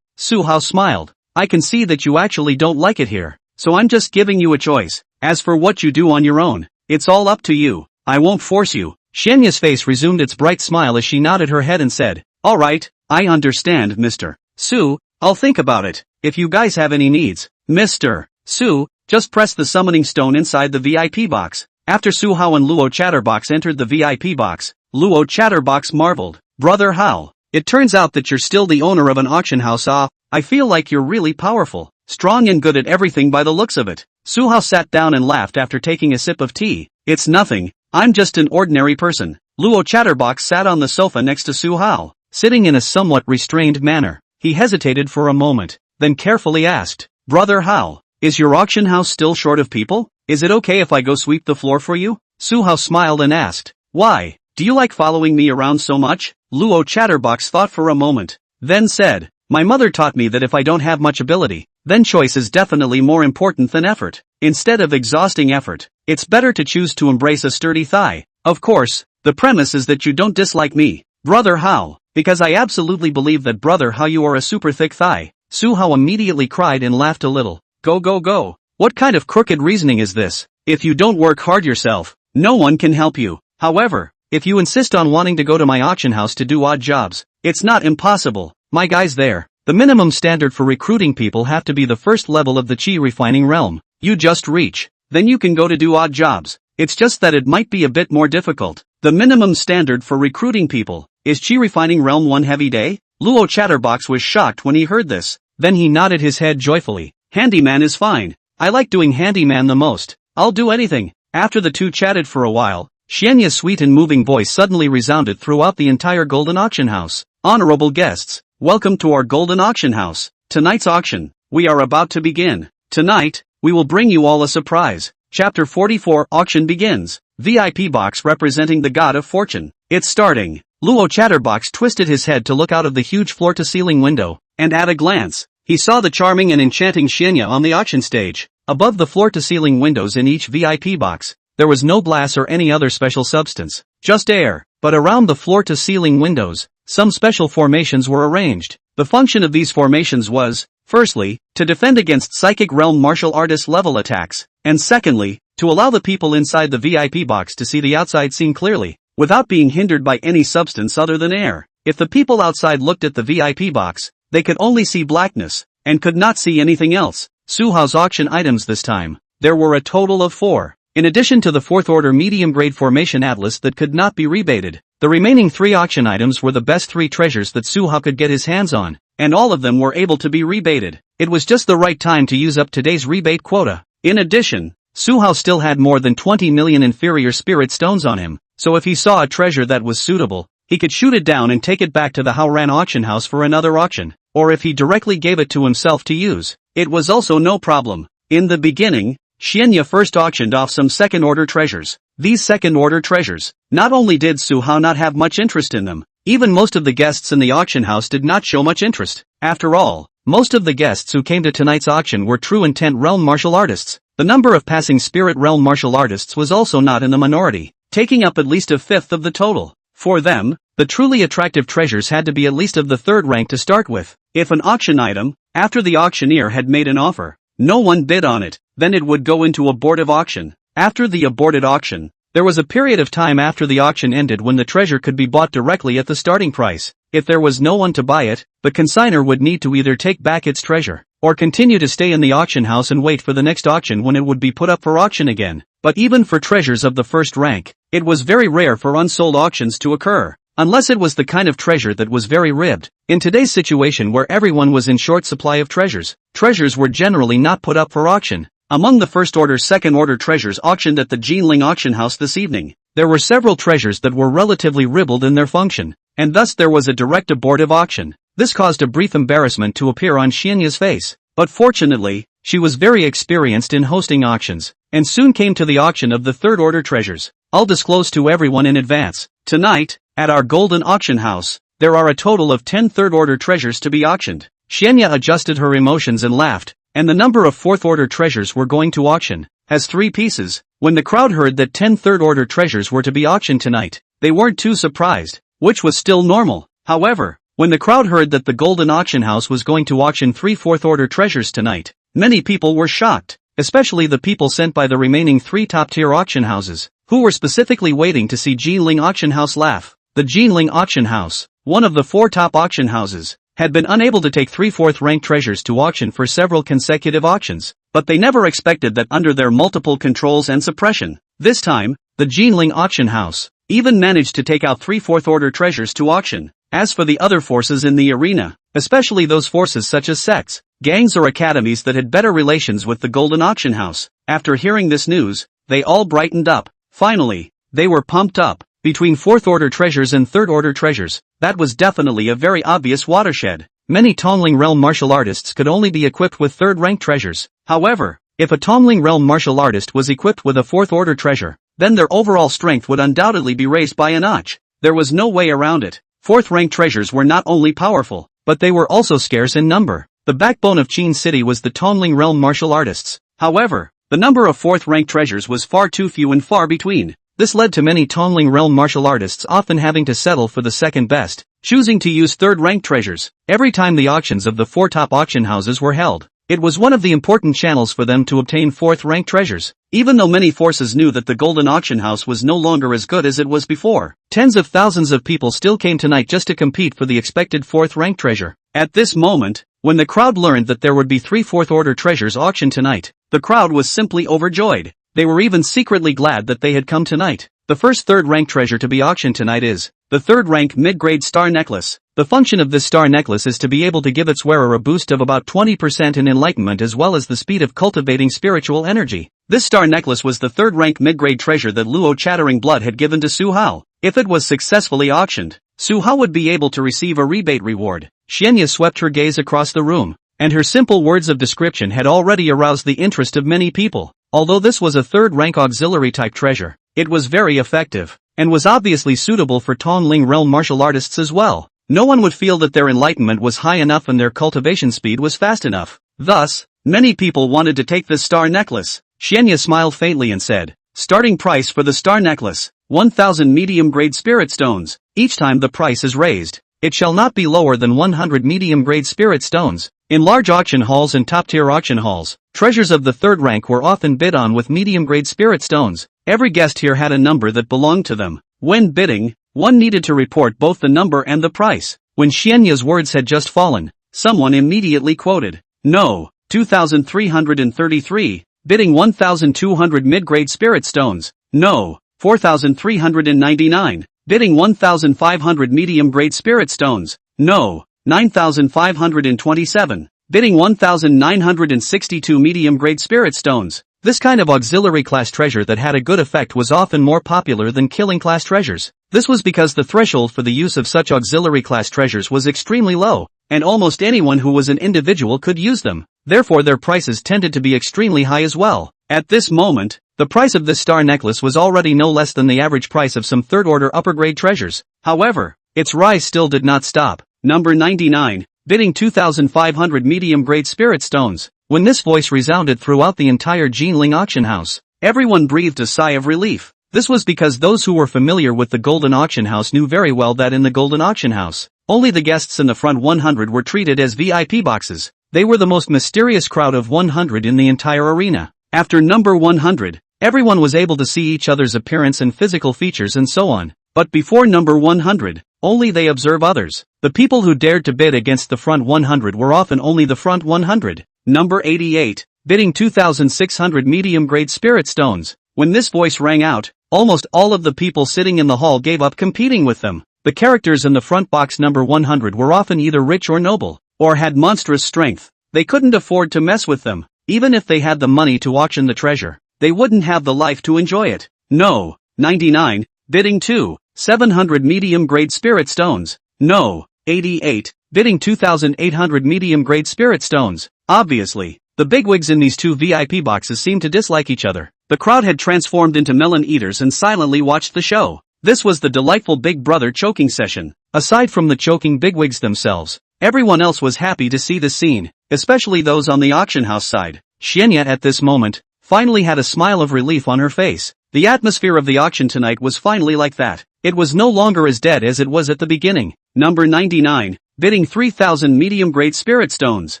Su Hao smiled. I can see that you actually don't like it here, so I'm just giving you a choice. As for what you do on your own, it's all up to you. I won't force you. Xianya's face resumed its bright smile as she nodded her head and said, alright, I understand Mr. Su, I'll think about it. If you guys have any needs, Mr. Su, just press the summoning stone inside the VIP box. After Su Hao and Luo Chatterbox entered the VIP box, Luo Chatterbox marveled. Brother Hao, it turns out that you're still the owner of an auction house. I feel like you're really powerful, strong and good at everything by the looks of it. Su Hao sat down and laughed after taking a sip of tea. It's nothing, I'm just an ordinary person. Luo Chatterbox sat on the sofa next to Su Hao, sitting in a somewhat restrained manner. He hesitated for a moment, then carefully asked, Brother Hao, is your auction house still short of people? Is it okay if I go sweep the floor for you? Su Hao smiled and asked, why, do you like following me around so much? Luo Chatterbox thought for a moment, then said, my mother taught me that if I don't have much ability, then choice is definitely more important than effort. Instead of exhausting effort, it's better to choose to embrace a sturdy thigh. Of course, the premise is that you don't dislike me, Brother Hao, because I absolutely believe that Brother Hao you are a super thick thigh. Su Hao immediately cried and laughed a little. Go go go. What kind of crooked reasoning is this? If you don't work hard yourself, no one can help you. However, if you insist on wanting to go to my auction house to do odd jobs, it's not impossible. My guy's there. The minimum standard for recruiting people have to be the first level of the Qi refining realm. You just reach. Then you can go to do odd jobs. It's just that it might be a bit more difficult. The minimum standard for recruiting people is Qi refining realm 1 heavy day? Luo Chatterbox was shocked when he heard this. Then he nodded his head joyfully. Handyman is fine. I like doing handyman the most. I'll do anything. After the two chatted for a while, Xianya's sweet and moving voice suddenly resounded throughout the entire Golden Auction House. Honorable guests, welcome to our Golden Auction House. Tonight's auction, we are about to begin. Tonight, we will bring you all a surprise. Chapter 44 Auction begins. VIP box representing the God of Fortune. It's starting. Luo Chatterbox twisted his head to look out of the huge floor-to-ceiling window, and at a glance, he saw the charming and enchanting Xianya on the auction stage. Above the floor-to-ceiling windows in each VIP box, there was no glass or any other special substance, just air. But around the floor-to-ceiling windows, some special formations were arranged. The function of these formations was, firstly, to defend against psychic realm martial artist level attacks, and secondly, to allow the people inside the VIP box to see the outside scene clearly, without being hindered by any substance other than air. If the people outside looked at the VIP box, they could only see blackness, and could not see anything else. Su Hao's auction items this time, there were a total of 4. In addition to the 4th order medium-grade formation atlas that could not be rebated, the remaining 3 auction items were the best 3 treasures that Su Hao could get his hands on, and all of them were able to be rebated. It was just the right time to use up today's rebate quota. In addition, Su Hao still had more than 20 million inferior spirit stones on him, so if he saw a treasure that was suitable, he could shoot it down and take it back to the Haoran Auction House for another auction, or if he directly gave it to himself to use, it was also no problem. In the beginning, Xianya first auctioned off some second-order treasures. These second-order treasures, not only did Su Hao not have much interest in them, even most of the guests in the auction house did not show much interest. After all, most of the guests who came to tonight's auction were true intent realm martial artists. The number of passing spirit realm martial artists was also not in the minority, taking up at least a fifth of the total. For them, the truly attractive treasures had to be at least of the 3rd rank to start with. If an auction item, after the auctioneer had made an offer, no one bid on it, then it would go into abortive auction. After the aborted auction, there was a period of time after the auction ended when the treasure could be bought directly at the starting price. If there was no one to buy it, the consignor would need to either take back its treasure, or continue to stay in the auction house and wait for the next auction when it would be put up for auction again. But even for treasures of the 1st rank, it was very rare for unsold auctions to occur, unless it was the kind of treasure that was very ribbed. In today's situation where everyone was in short supply of treasures, treasures were generally not put up for auction. Among the 1st order second order treasures auctioned at the Jinling Auction House this evening, there were several treasures that were relatively ribald in their function, and thus there was a direct abortive auction. This caused a brief embarrassment to appear on Xianya's face, but fortunately, she was very experienced in hosting auctions, and soon came to the auction of the 3rd order treasures. I'll disclose to everyone in advance. Tonight, at our Golden Auction House, there are a total of 10 3rd order treasures to be auctioned. Xianya adjusted her emotions and laughed, and the number of 4th order treasures were going to auction has 3 pieces. When the crowd heard that 10 3rd order treasures were to be auctioned tonight, they weren't too surprised, which was still normal. However, when the crowd heard that the Golden Auction House was going to auction 3 4th order treasures tonight, many people were shocked, especially the people sent by the remaining 3 top-tier auction houses, who were specifically waiting to see Jinling Auction House laugh. The Jinling Auction House, one of the 4 top auction houses, had been unable to take 3 4th rank treasures to auction for several consecutive auctions, but they never expected that under their multiple controls and suppression. This time, the Jinling Auction House even managed to take out 3 4th order treasures to auction. As for the other forces in the arena, especially those forces such as sects, gangs or academies that had better relations with the Golden Auction House, after hearing this news, they all brightened up. Finally, they were pumped up. Between 4th order treasures and 3rd order treasures, that was definitely a very obvious watershed. Many Tongling realm martial artists could only be equipped with 3rd rank treasures. However, if a Tongling realm martial artist was equipped with a 4th order treasure, then their overall strength would undoubtedly be raised by a notch. There was no way around it. 4th rank treasures were not only powerful, but they were also scarce in number. The backbone of Qin City was the Tongling realm martial artists. However, the number of 4th rank treasures was far too few and far between. This led to many Tongling realm martial artists often having to settle for the second best, choosing to use 3rd rank treasures. Every time the auctions of the 4 top auction houses were held, it was one of the important channels for them to obtain 4th rank treasures. Even though many forces knew that the Golden Auction House was no longer as good as it was before, tens of thousands of people still came tonight just to compete for the expected 4th rank treasure. At this moment, when the crowd learned that there would be 3 fourth-order treasures auctioned tonight, the crowd was simply overjoyed. They were even secretly glad that they had come tonight. The first third-rank treasure to be auctioned tonight is the third-rank mid-grade star necklace. The function of this star necklace is to be able to give its wearer a boost of about 20% in enlightenment as well as the speed of cultivating spiritual energy. This star necklace was the third-rank mid-grade treasure that Luo Chattering Blood had given to Su Hao. If it was successfully auctioned, Su Hao would be able to receive a rebate reward. Xianya swept her gaze across the room, and her simple words of description had already aroused the interest of many people. Although this was a third-rank auxiliary-type treasure, it was very effective, and was obviously suitable for Tongling realm martial artists as well. No one would feel that their enlightenment was high enough and their cultivation speed was fast enough. Thus, many people wanted to take this star necklace. Xianya smiled faintly and said, "Starting price for the star necklace, 1,000 medium-grade spirit stones. Each time the price is raised, it shall not be lower than 100 medium-grade spirit stones." In large auction halls and top-tier auction halls, treasures of the third rank were often bid on with medium-grade spirit stones. Every guest here had a number that belonged to them. When bidding, one needed to report both the number and the price. When Xianya's words had just fallen, someone immediately quoted, "No, 2,333, bidding 1,200 mid-grade spirit stones. No, 4,399, bidding 1,500 medium-grade spirit stones. No, 9,527, bidding 1,962 medium-grade spirit stones." This kind of auxiliary class treasure that had a good effect was often more popular than killing class treasures. This was because the threshold for the use of such auxiliary class treasures was extremely low, and almost anyone who was an individual could use them. Therefore their prices tended to be extremely high as well. At this moment, the price of this star necklace was already no less than the average price of some third-order upper-grade treasures. However, its rise still did not stop. Number 99, bidding 2,500 medium-grade spirit stones. When this voice resounded throughout the entire Jinling auction house, everyone breathed a sigh of relief. This was because those who were familiar with the Golden Auction House knew very well that in the Golden Auction House, only the guests in the front 100 were treated as VIP boxes. They were the most mysterious crowd of 100 in the entire arena. After number 100, everyone was able to see each other's appearance and physical features and so on. But before number 100, only they observe others. The people who dared to bid against the front 100 were often only the front 100. Number 88, bidding 2,600 medium-grade spirit stones. When this voice rang out, almost all of the people sitting in the hall gave up competing with them. The characters in the front box number 100 were often either rich or noble, or had monstrous strength. They couldn't afford to mess with them. Even if they had the money to auction the treasure, they wouldn't have the life to enjoy it. No, 99, bidding 2,700 medium-grade spirit stones. No, 88, bidding 2,800 medium-grade spirit stones. Obviously, the bigwigs in these two VIP boxes seemed to dislike each other. The crowd had transformed into melon eaters and silently watched the show. This was the delightful Big Brother choking session. Aside from the choking bigwigs themselves, everyone else was happy to see the scene, especially those on the auction house side. Xianya at this moment finally had a smile of relief on her face. The atmosphere of the auction tonight was finally like that. It was no longer as dead as it was at the beginning. Number 99, bidding 3,000 medium-grade spirit stones.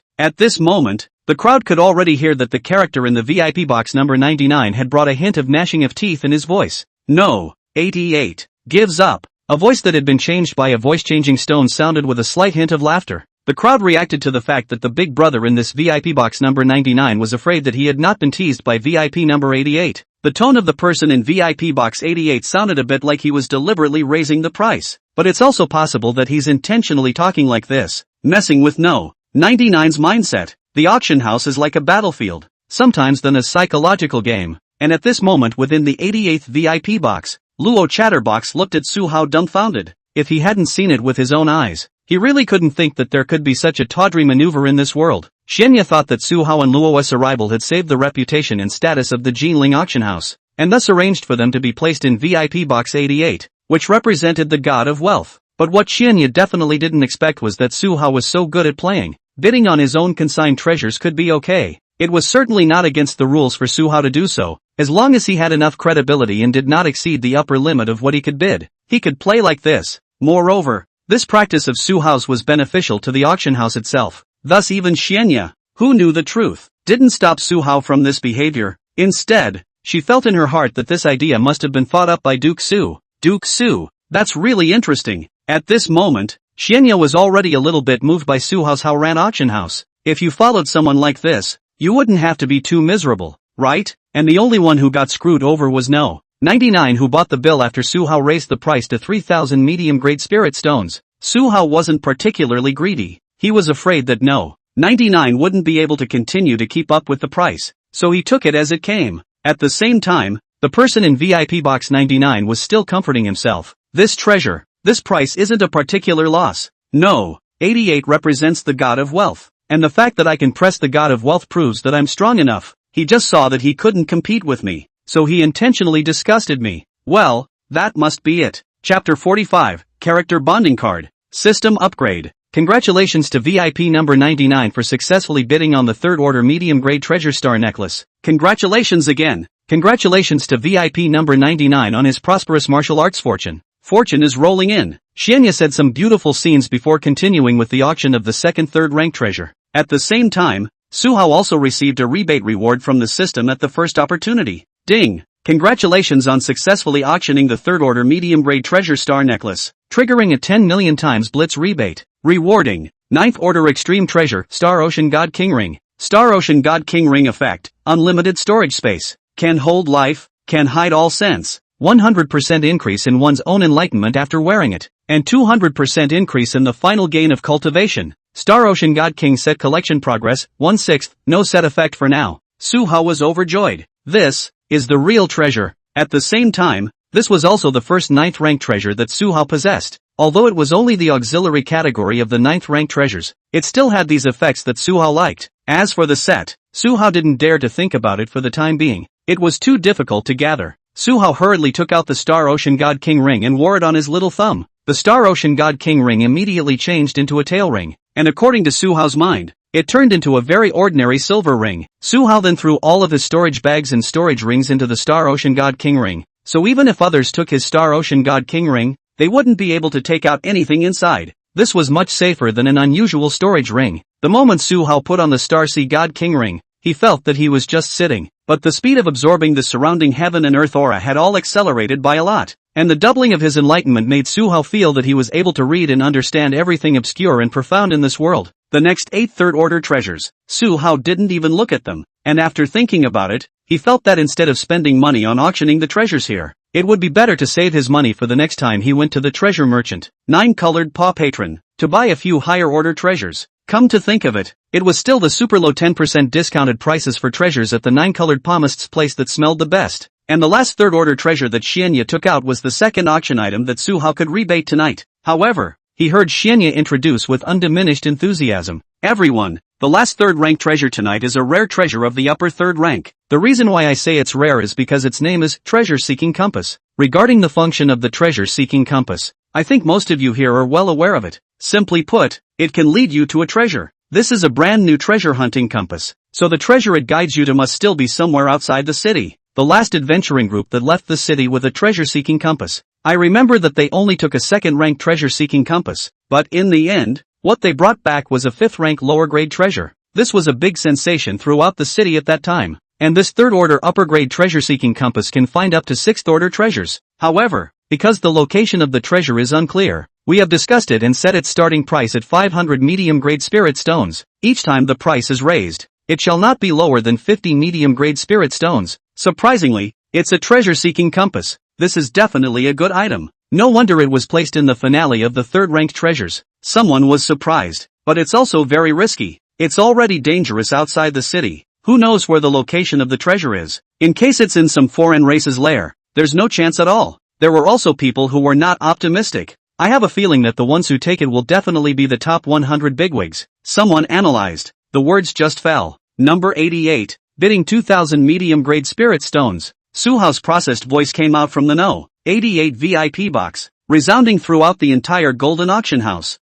At this moment, the crowd could already hear that the character in the VIP box number 99 had brought a hint of gnashing of teeth in his voice. No, 88, gives up. A voice that had been changed by a voice-changing stone sounded with a slight hint of laughter. The crowd reacted to the fact that the big brother in this VIP box number 99 was afraid that he had not been teased by VIP number 88. The tone of the person in VIP box 88 sounded a bit like he was deliberately raising the price. But it's also possible that he's intentionally talking like this, messing with no 99's mindset. The auction house is like a battlefield, sometimes then a psychological game. And at this moment within the 88th VIP box, Luo Chatterbox looked at Su Hao dumbfounded. If he hadn't seen it with his own eyes, he really couldn't think that there could be such a tawdry maneuver in this world. Xianya thought that Su Hao and Luo's arrival had saved the reputation and status of the Jinling auction house, and thus arranged for them to be placed in VIP box 88, which represented the god of wealth. But what Xianya definitely didn't expect was that Su Hao was so good at playing. Bidding on his own consigned treasures could be okay. It was certainly not against the rules for Su Hao to do so, as long as he had enough credibility and did not exceed the upper limit of what he could bid. He could play like this. Moreover, this practice of Su Hao's was beneficial to the auction house itself. Thus even Xianya, who knew the truth, didn't stop Su Hao from this behavior. Instead, she felt in her heart that this idea must have been thought up by Duke Su. Duke Su, that's really interesting. At this moment, Xianya was already a little bit moved by Su Hao's Haoran Auction House. If you followed someone like this, you wouldn't have to be too miserable, right? And the only one who got screwed over was No. 99, who bought the bill after Su Hao raised the price to 3,000 medium-grade spirit stones. Su Hao wasn't particularly greedy. He was afraid that No. 99 wouldn't be able to continue to keep up with the price, so he took it as it came. At the same time, the person in VIP box 99 was still comforting himself. This treasure, this price isn't a particular loss. No. 88 represents the god of wealth, and the fact that I can press the god of wealth proves that I'm strong enough. He just saw that he couldn't compete with me, so he intentionally disgusted me. Well, that must be it. Chapter 45, Character Bonding Card. System Upgrade. Congratulations to VIP number 99 for successfully bidding on the third order medium grade treasure star necklace. Congratulations again. Congratulations to VIP number 99 on his prosperous martial arts fortune. Fortune is rolling in. Xianya said some beautiful scenes before continuing with the auction of the second third rank treasure. At the same time, Su Hao also received a rebate reward from the system at the first opportunity. Ding! Congratulations on successfully auctioning the third order medium grade treasure star necklace, triggering a 10 million times blitz rebate. Rewarding. 9th order extreme treasure, Star Ocean God King Ring. Star Ocean God King Ring effect, unlimited storage space, can hold life, can hide all sense, 100% increase in one's own enlightenment after wearing it, and 200% increase in the final gain of cultivation. Star Ocean God King set collection progress, 1/6, no set effect for now. Su Hao was overjoyed. This is the real treasure. At the same time, this was also the first 9th rank treasure that Su Hao possessed. Although it was only the auxiliary category of the 9th rank treasures, it still had these effects that Su Hao liked. As for the set, Su Hao didn't dare to think about it for the time being. It was too difficult to gather. Su Hao hurriedly took out the Star Ocean God King ring and wore it on his little thumb. The Star Ocean God King ring immediately changed into a tail ring, and according to Su Hao's mind, it turned into a very ordinary silver ring. Su Hao then threw all of his storage bags and storage rings into the Star Ocean God King ring, so even if others took his Star Ocean God King ring, they wouldn't be able to take out anything inside. This was much safer than an unusual storage ring. The moment Su Hao put on the Star Sea God King ring, he felt that he was just sitting, but the speed of absorbing the surrounding heaven and earth aura had all accelerated by a lot, and the doubling of his enlightenment made Su Hao feel that he was able to read and understand everything obscure and profound in this world. The next 8 third-order treasures, Su Hao didn't even look at them, and after thinking about it, he felt that instead of spending money on auctioning the treasures here, it would be better to save his money for the next time he went to the treasure merchant, 9-colored paw patron, to buy a few higher-order treasures. Come to think of it, it was still the super low 10% discounted prices for treasures at the 9-colored palmist's place that smelled the best, and the last third-order treasure that Xianya took out was the second auction item that Su Hao could rebate tonight. However, he heard Xianya introduce with undiminished enthusiasm. Everyone, the last third-rank treasure tonight is a rare treasure of the upper third rank. The reason why I say it's rare is because its name is Treasure-Seeking Compass. Regarding the function of the Treasure-Seeking Compass, I think most of you here are well aware of it. Simply put, it can lead you to a treasure. This is a brand new treasure hunting compass, so the treasure it guides you to must still be somewhere outside the city. The last adventuring group that left the city with a treasure-seeking compass, I remember that they only took a second-rank treasure-seeking compass, but in the end, what they brought back was a 5th-rank lower-grade treasure. This was a big sensation throughout the city at that time, and this third-order upper-grade treasure-seeking compass can find up to 6th-order treasures. However, because the location of the treasure is unclear, we have discussed it and set its starting price at 500 medium-grade spirit stones. Each time the price is raised, it shall not be lower than 50 medium-grade spirit stones. Surprisingly, it's a treasure-seeking compass. This is definitely a good item. No wonder it was placed in the finale of the third-ranked treasures. Someone was surprised, but it's also very risky. It's already dangerous outside the city. Who knows where the location of the treasure is? In case it's in some foreign race's lair, there's no chance at all. There were also people who were not optimistic. I have a feeling that the ones who take it will definitely be the top 100 bigwigs. Someone analyzed. The words just fell. Number 88, bidding 2,000 medium-grade spirit stones. Su Hao's processed voice came out from the No. 88 VIP box, resounding throughout the entire golden auction house.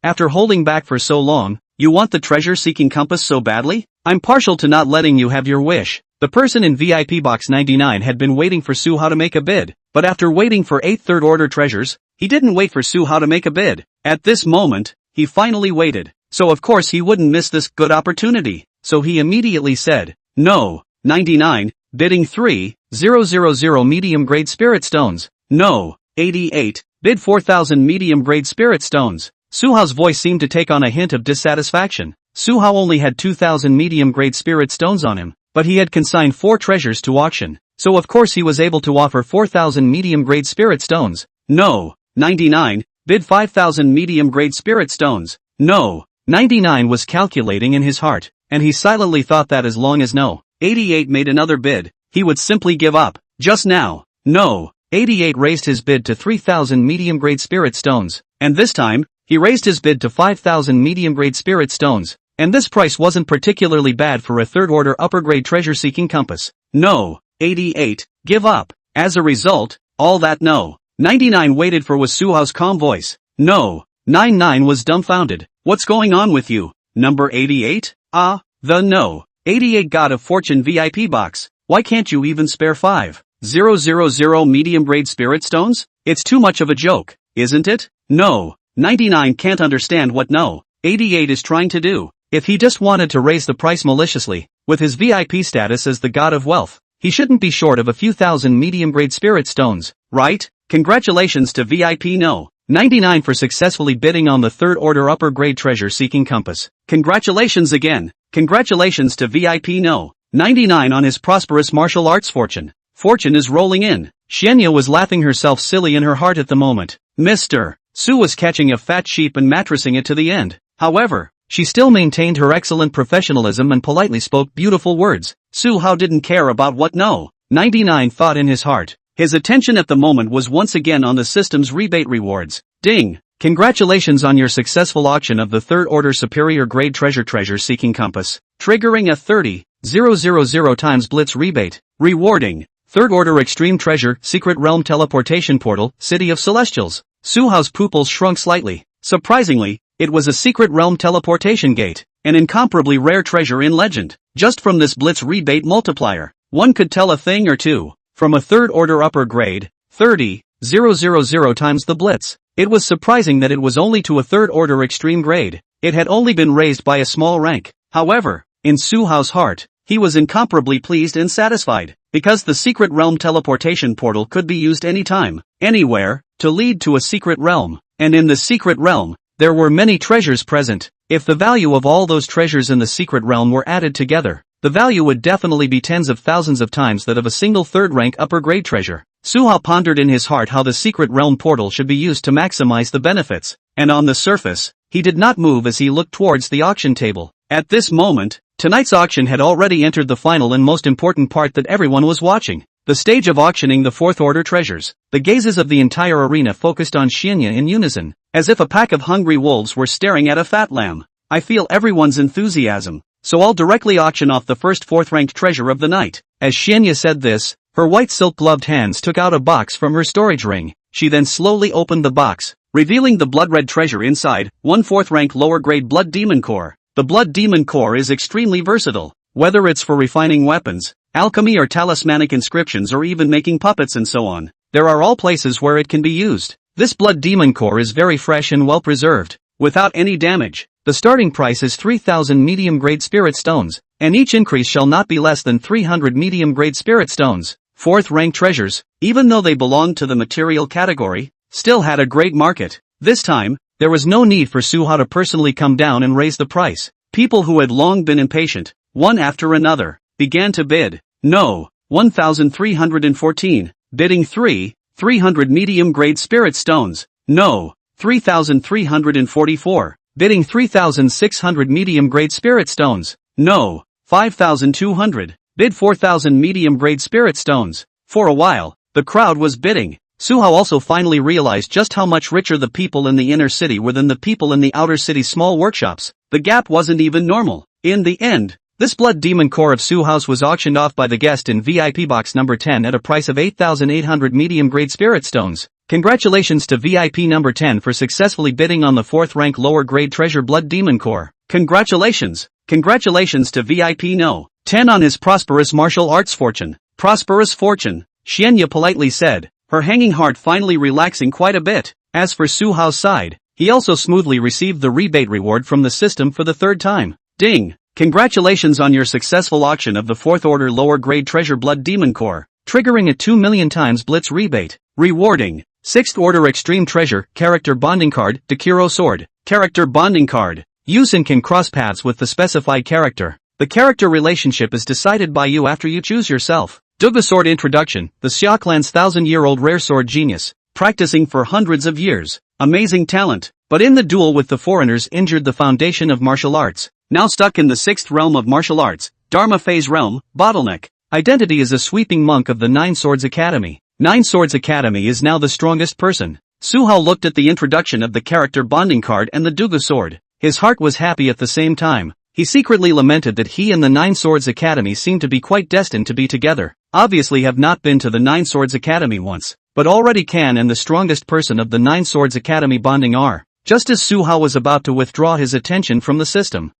After holding back for so long, you want the treasure-seeking compass so badly? I'm partial to not letting you have your wish. The person in VIP box 99 had been waiting for Su Hao to make a bid, but after waiting for 8 third-order treasures, he didn't wait for Su Hao to make a bid. At this moment, he finally waited, so of course he wouldn't miss this good opportunity. So he immediately said, No. 99, bidding 3,000 medium-grade spirit stones. No. 88, Bid 4,000 medium-grade spirit stones. Su Hao's voice seemed to take on a hint of dissatisfaction. Su Hao only had 2,000 medium-grade spirit stones on him, but he had consigned 4 treasures to auction, so of course he was able to offer 4,000 medium-grade spirit stones. No. 99. Bid 5,000 medium-grade spirit stones. No. 99 was calculating in his heart, and he silently thought that as long as No. 88 made another bid, he would simply give up. Just now, No. 88 raised his bid to 3,000 medium-grade spirit stones, and this time, he raised his bid to 5,000 medium-grade spirit stones, and this price wasn't particularly bad for a third-order upper-grade treasure-seeking compass. No. 88, give up. As a result, all that No. 99 waited for was Su Hao's calm voice. No. 99 was dumbfounded. What's going on with you? Number 88? The No. 88 God of Fortune VIP box. Why can't you even spare 5,000 medium-grade spirit stones? It's too much of a joke, isn't it? No. 99 can't understand what No. 88 is trying to do. If he just wanted to raise the price maliciously, with his VIP status as the god of wealth, he shouldn't be short of a few thousand medium-grade spirit stones, right? Congratulations to VIP No. 99 for successfully bidding on the third-order upper-grade treasure-seeking compass. Congratulations again. Congratulations to VIP No. 99 on his prosperous martial arts fortune. Fortune is rolling in. Xianya was laughing herself silly in her heart at the moment. Mr. Su was catching a fat sheep and mattressing it to the end. However, she still maintained her excellent professionalism and politely spoke beautiful words. Su Hao didn't care about what No. 99 thought in his heart. His attention at the moment was once again on the system's rebate rewards. Ding! Congratulations on your successful auction of the third-order superior grade treasure-seeking compass, triggering a 30,000 times blitz rebate. Rewarding. Third-order extreme treasure, secret realm teleportation portal, City of Celestials. Su Hao's pupils shrunk slightly. Surprisingly, it was a secret realm teleportation gate, an incomparably rare treasure in legend. Just from this blitz rebate multiplier, one could tell a thing or two. From a third-order upper grade, 30,000 times the blitz. It was surprising that it was only to a third-order extreme grade. It had only been raised by a small rank. However, in Su Hao's heart, he was incomparably pleased and satisfied, because the secret realm teleportation portal could be used anytime, anywhere, to lead to a secret realm. And in the secret realm, there were many treasures present. If the value of all those treasures in the secret realm were added together, the value would definitely be tens of thousands of times that of a single third-rank upper-grade treasure. Su Hao pondered in his heart how the secret realm portal should be used to maximize the benefits, and on the surface, he did not move as he looked towards the auction table. At this moment, tonight's auction had already entered the final and most important part that everyone was watching. The stage of auctioning the fourth-order treasures. The gazes of the entire arena focused on Xianya in unison, as if a pack of hungry wolves were staring at a fat lamb. I feel everyone's enthusiasm, so I'll directly auction off the first fourth-ranked treasure of the night. As Xianya said this, her white silk-gloved hands took out a box from her storage ring. She then slowly opened the box, revealing the blood-red treasure inside, one fourth-rank lower-grade blood demon core. The blood demon core is extremely versatile, whether it's for refining weapons, alchemy or talismanic inscriptions or even making puppets and so on. There are all places where it can be used. This blood demon core is very fresh and well preserved, without any damage. The starting price is 3,000 medium-grade spirit stones, and each increase shall not be less than 300 medium-grade spirit stones. Fourth-rank treasures, even though they belonged to the material category, still had a great market. This time, there was no need for Su Hao to personally come down and raise the price. People who had long been impatient, one after another, began to bid. No. 1,314, bidding 300 medium-grade spirit stones. No. 3,344, bidding 3,600 medium-grade spirit stones. No. 5,200, bid 4,000 medium-grade spirit stones. For a while, the crowd was bidding. Su Hao also finally realized just how much richer the people in the inner city were than the people in the outer city's small workshops. The gap wasn't even normal. In the end, this blood demon core of Su Hao's was auctioned off by the guest in VIP box number 10 at a price of 8,800 medium-grade spirit stones. Congratulations to VIP number 10 for successfully bidding on the fourth-rank lower-grade treasure blood demon core. Congratulations! Congratulations to VIP No. 10 on his prosperous martial arts fortune. Prosperous fortune, Xianya politely said, her hanging heart finally relaxing quite a bit. As for Su Hao's side, he also smoothly received the rebate reward from the system for the third time. Ding! Congratulations on your successful auction of the fourth-order lower-grade treasure blood demon core, triggering a 2 million times blitz rebate. Rewarding. 6th Order Extreme Treasure, Character Bonding Card, Dekiro Sword. Character Bonding Card. Use and can cross paths with the specified character. The character relationship is decided by you after you choose yourself. Duga Sword Introduction, the Xia Clan's 1,000-year-old rare sword genius. Practicing for hundreds of years. Amazing talent. But in the duel with the foreigners injured the foundation of martial arts. Now stuck in the 6th realm of martial arts, Dharma Phase Realm, Bottleneck. Identity is a sweeping monk of the Nine Swords Academy. Nine Swords Academy is now the strongest person. Su Hao looked at the introduction of the character bonding card and the Duga sword. His heart was happy at the same time. He secretly lamented that he and the Nine Swords Academy seemed to be quite destined to be together. Obviously have not been to the Nine Swords Academy once, but already can and the strongest person of the Nine Swords Academy bonding are. Just as Su Hao was about to withdraw his attention from the system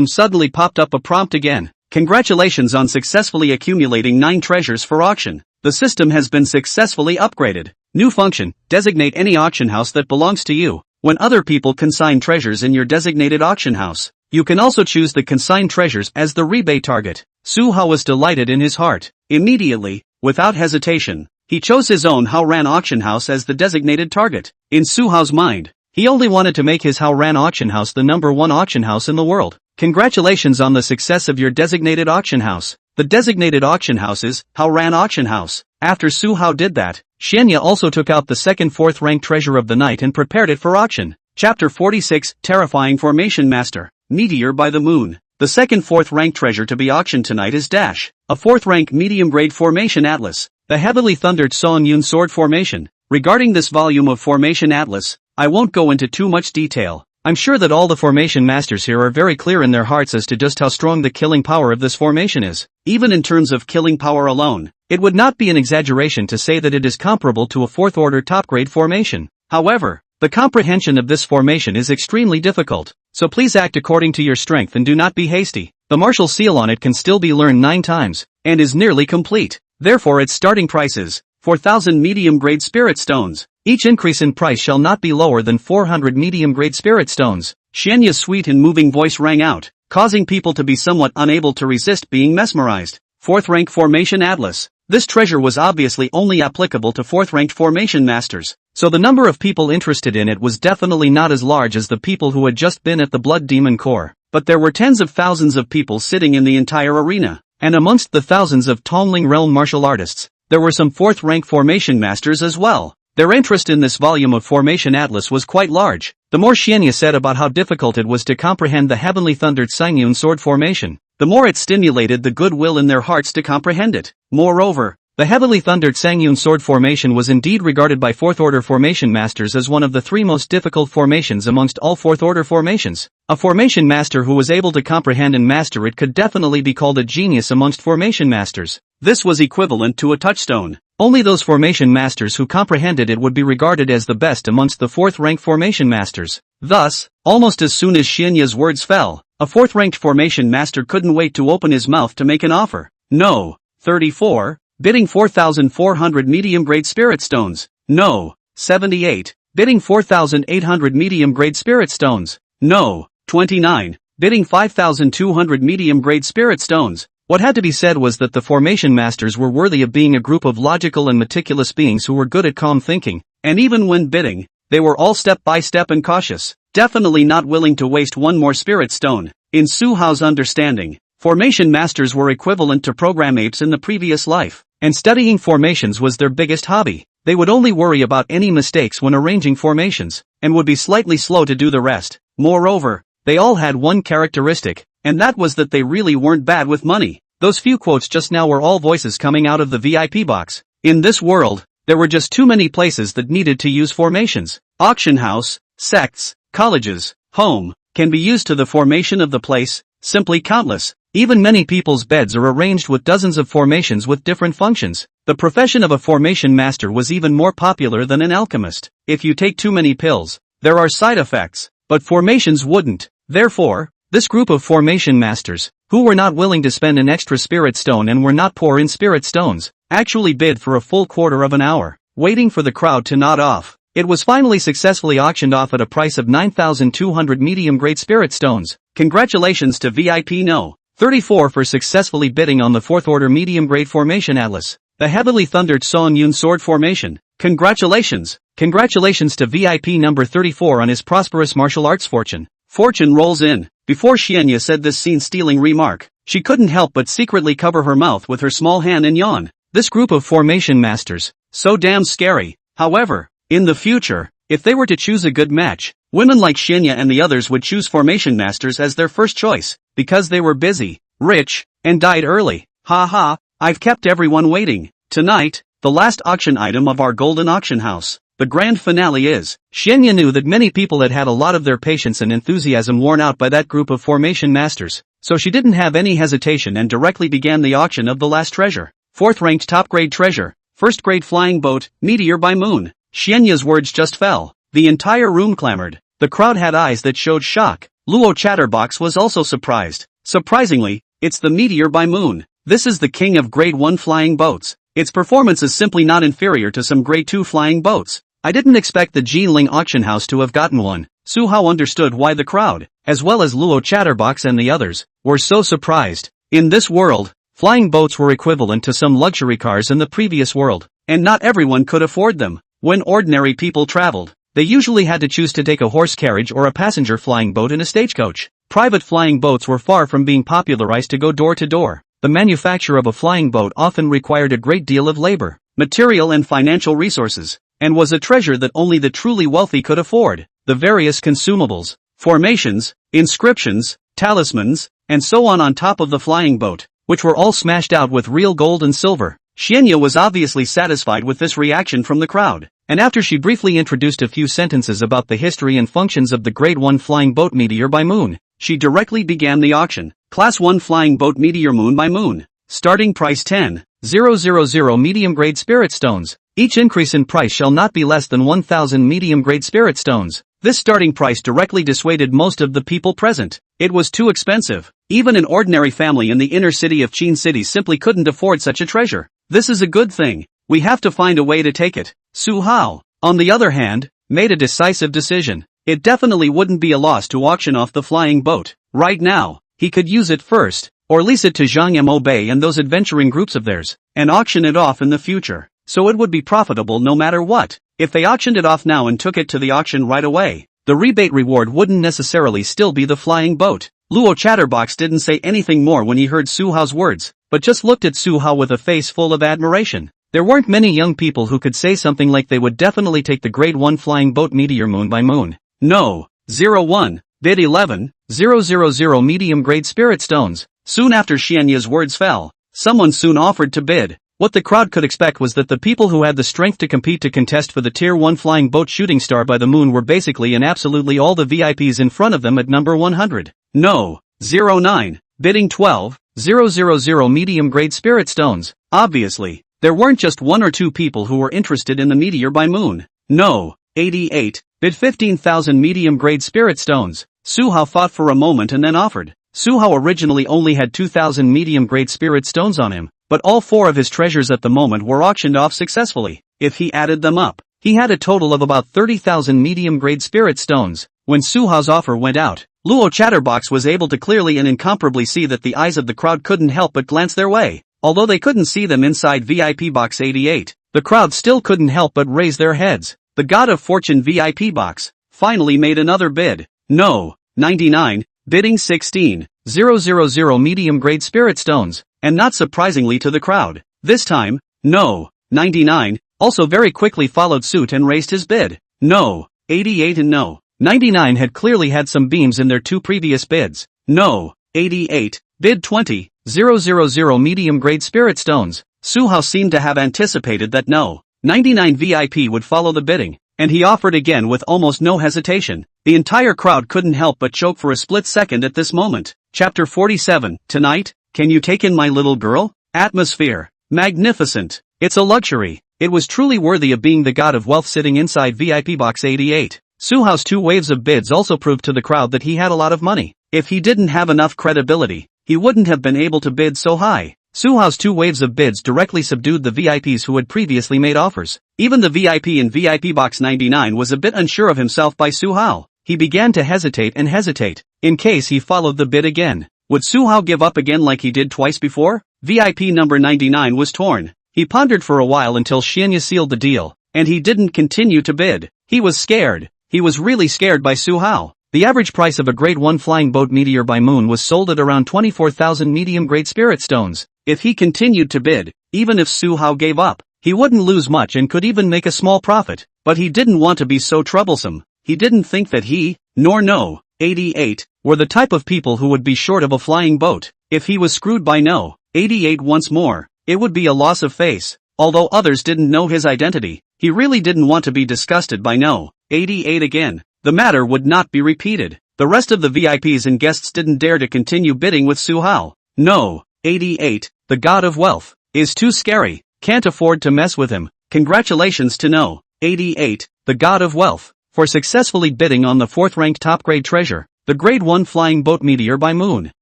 suddenly popped up a prompt again. Congratulations on successfully accumulating 9 treasures for auction. The system has been successfully upgraded. New function, designate any auction house that belongs to you. When other people consign treasures in your designated auction house, you can also choose the consigned treasures as the rebate target. Su Hao was delighted in his heart. Immediately, without hesitation, he chose his own Haoran Auction House as the designated target. In Su Hao's mind, he only wanted to make his Haoran Auction House the #1 auction house in the world. Congratulations on the success of your designated auction house. The designated auction house is Haoran Auction House. After Su Hao did that, Xianya also took out the second 4th rank treasure of the night and prepared it for auction. Chapter 46, Terrifying Formation Master. Meteor by the Moon. The second 4th rank treasure to be auctioned tonight is Dash, a 4th rank medium grade formation atlas. The heavily thundered Song Yun sword formation. Regarding this volume of formation atlas, I won't go into too much detail. I'm sure that all the formation masters here are very clear in their hearts as to just how strong the killing power of this formation is. Even in terms of killing power alone, it would not be an exaggeration to say that it is comparable to a 4th order top grade formation. However, the comprehension of this formation is extremely difficult, so please act according to your strength and do not be hasty. The martial seal on it can still be learned 9 times, and is nearly complete. Therefore its starting price is 4,000 medium-grade spirit stones. Each increase in price shall not be lower than 400 medium-grade spirit stones. Xianya's sweet and moving voice rang out, causing people to be somewhat unable to resist being mesmerized. 4th rank formation atlas. This treasure was obviously only applicable to 4th ranked formation masters, so the number of people interested in it was definitely not as large as the people who had just been at the Blood Demon Core. But there were tens of thousands of people sitting in the entire arena, and amongst the thousands of Tongling realm martial artists, there were some 4th rank formation masters as well. Their interest in this volume of Formation Atlas was quite large. The more Xianya said about how difficult it was to comprehend the heavenly thundered Sangyun sword formation, the more it stimulated the goodwill in their hearts to comprehend it. Moreover, the heavily thundered Sangyun sword formation was indeed regarded by 4th order formation masters as one of the 3 most difficult formations amongst all 4th order formations. A formation master who was able to comprehend and master it could definitely be called a genius amongst formation masters. This was equivalent to a touchstone. Only those formation masters who comprehended it would be regarded as the best amongst the 4th rank formation masters. Thus, almost as soon as Xianya's words fell, a 4th ranked formation master couldn't wait to open his mouth to make an offer. No. 34. Bidding 4,400 medium-grade spirit stones. No. 78. Bidding 4,800 medium-grade spirit stones. No. 29. Bidding 5,200 medium-grade spirit stones. What had to be said was that the formation masters were worthy of being a group of logical and meticulous beings who were good at calm thinking, and even when bidding, they were all step by step and cautious, definitely not willing to waste one more spirit stone. In Su Hao's understanding, formation masters were equivalent to program apes in the previous life, and studying formations was their biggest hobby. They would only worry about any mistakes when arranging formations, and would be slightly slow to do the rest. Moreover, they all had one characteristic, and that was that they really weren't bad with money. Those few quotes just now were all voices coming out of the VIP box. In this world, there were just too many places that needed to use formations. Auction house, sects, colleges, home, can be used to the formation of the place, simply countless. Even many people's beds are arranged with dozens of formations with different functions. The profession of a formation master was even more popular than an alchemist. If you take too many pills, there are side effects, but formations wouldn't. Therefore, this group of formation masters, who were not willing to spend an extra spirit stone and were not poor in spirit stones, actually bid for a full quarter of an hour, waiting for the crowd to nod off. It was finally successfully auctioned off at a price of 9,200 medium-grade spirit stones. Congratulations to VIP No. 34 for successfully bidding on the 4th order medium-grade formation atlas. The heavily thundered Song Yun sword formation. Congratulations! Congratulations to VIP number 34 on his prosperous martial arts fortune. Fortune rolls in. Before Xianya said this scene-stealing remark, she couldn't help but secretly cover her mouth with her small hand and yawn. This group of formation masters, so damn scary. However, in the future, if they were to choose a good match, women like Xianya and the others would choose formation masters as their first choice, because they were busy, rich, and died early. Ha, I've kept everyone waiting. Tonight, the last auction item of our golden auction house. The grand finale is, Xianya knew that many people had had a lot of their patience and enthusiasm worn out by that group of formation masters, so she didn't have any hesitation and directly began the auction of the last treasure. 4th ranked top grade treasure, 1st grade flying boat, meteor by moon. Xianya's words just fell. The entire room clamored. The crowd had eyes that showed shock. Luo Chatterbox was also surprised. Surprisingly, it's the meteor by moon. This is the king of grade 1 flying boats. Its performance is simply not inferior to some grade 2 flying boats. I didn't expect the Jinling auction house to have gotten one. Su Hao understood why the crowd, as well as Luo Chatterbox and the others, were so surprised. In this world, flying boats were equivalent to some luxury cars in the previous world, and not everyone could afford them. When ordinary people traveled, they usually had to choose to take a horse carriage or a passenger flying boat in a stagecoach. Private flying boats were far from being popularized to go door to door. The manufacture of a flying boat often required a great deal of labor, material and financial resources, and was a treasure that only the truly wealthy could afford. The various consumables, formations, inscriptions, talismans, and so on top of the flying boat, which were all smashed out with real gold and silver. Xianya was obviously satisfied with this reaction from the crowd, and after she briefly introduced a few sentences about the history and functions of the Grade 1 flying boat Meteor by Moon, she directly began the auction. Class 1 flying boat Meteor Moon by Moon. Starting price 10,000 medium-grade spirit stones. Each increase in price shall not be less than 1,000 medium-grade spirit stones. This starting price directly dissuaded most of the people present. It was too expensive. Even an ordinary family in the inner city of Qin City simply couldn't afford such a treasure. This is a good thing. We have to find a way to take it. Su Hao, on the other hand, made a decisive decision. It definitely wouldn't be a loss to auction off the flying boat. Right now, he could use it first, or lease it to Zhang Mo Bei and those adventuring groups of theirs, and auction it off in the future. So it would be profitable no matter what. If they auctioned it off now and took it to the auction right away, the rebate reward wouldn't necessarily still be the flying boat. Luo Chatterbox didn't say anything more when he heard Su Hao's words, but just looked at Su Hao with a face full of admiration. There weren't many young people who could say something like they would definitely take the Grade 1 flying boat Meteor Moon by Moon. No. 01. Bid 11,000 medium-grade spirit stones. Soon after Xianya's words fell, someone soon offered to bid. What the crowd could expect was that the people who had the strength to compete to contest for the Tier 1 flying boat Shooting Star by the Moon were basically and absolutely all the VIPs in front of them at number 100. No. 09. Bidding 12,000 medium-grade spirit stones. Obviously, there weren't just one or two people who were interested in the Meteor by Moon. No. 88. Bid 15,000 medium-grade spirit stones. Su Hao thought for a moment and then offered. Su Hao originally only had 2,000 medium-grade spirit stones on him, but all four of his treasures at the moment were auctioned off successfully. If he added them up, he had a total of about 30,000 medium-grade spirit stones. When Su Hao's offer went out, Luo Chatterbox was able to clearly and incomparably see that the eyes of the crowd couldn't help but glance their way. Although they couldn't see them inside VIP box 88, the crowd still couldn't help but raise their heads. The God of Fortune VIP box finally made another bid. No. 99. Bidding 16,000 medium-grade spirit stones, and not surprisingly to the crowd, this time, No. 99, also very quickly followed suit and raised his bid. No. 88 and No. 99 had clearly had some beams in their two previous bids. No. 88, bid 20,000 medium-grade spirit stones. Su Hao seemed to have anticipated that No. 99 VIP would follow the bidding, and he offered again with almost no hesitation. The entire crowd couldn't help but choke for a split second at this moment. Chapter 47. Tonight, can you take in my little girl? Atmosphere. Magnificent. It's a luxury. It was truly worthy of being the god of wealth sitting inside VIP box 88. Su Hao's two waves of bids also proved to the crowd that he had a lot of money. If he didn't have enough credibility, he wouldn't have been able to bid so high. Su Hao's two waves of bids directly subdued the VIPs who had previously made offers. Even the VIP in VIP box 99 was a bit unsure of himself by Su Hao. He began to hesitate, in case he followed the bid again. Would Su Hao give up again like he did twice before? VIP number 99 was torn. He pondered for a while until Xianya sealed the deal, and he didn't continue to bid. He was scared. He was really scared by Su Hao. The average price of a grade 1 flying boat meteor by moon was sold at around 24,000 medium-grade spirit stones. If he continued to bid, even if Su Hao gave up, he wouldn't lose much and could even make a small profit. But he didn't want to be so troublesome. He didn't think that he, nor No. 88, were the type of people who would be short of a flying boat. If he was screwed by No. 88 once more, it would be a loss of face. Although others didn't know his identity, he really didn't want to be disgusted by No. 88 again. The matter would not be repeated. The rest of the VIPs and guests didn't dare to continue bidding with Su Hao. No. 88, the god of wealth, is too scary. Can't afford to mess with him. Congratulations to No. 88, the god of wealth, for successfully bidding on the 4th-ranked top-grade treasure, the grade 1 flying boat meteor by moon.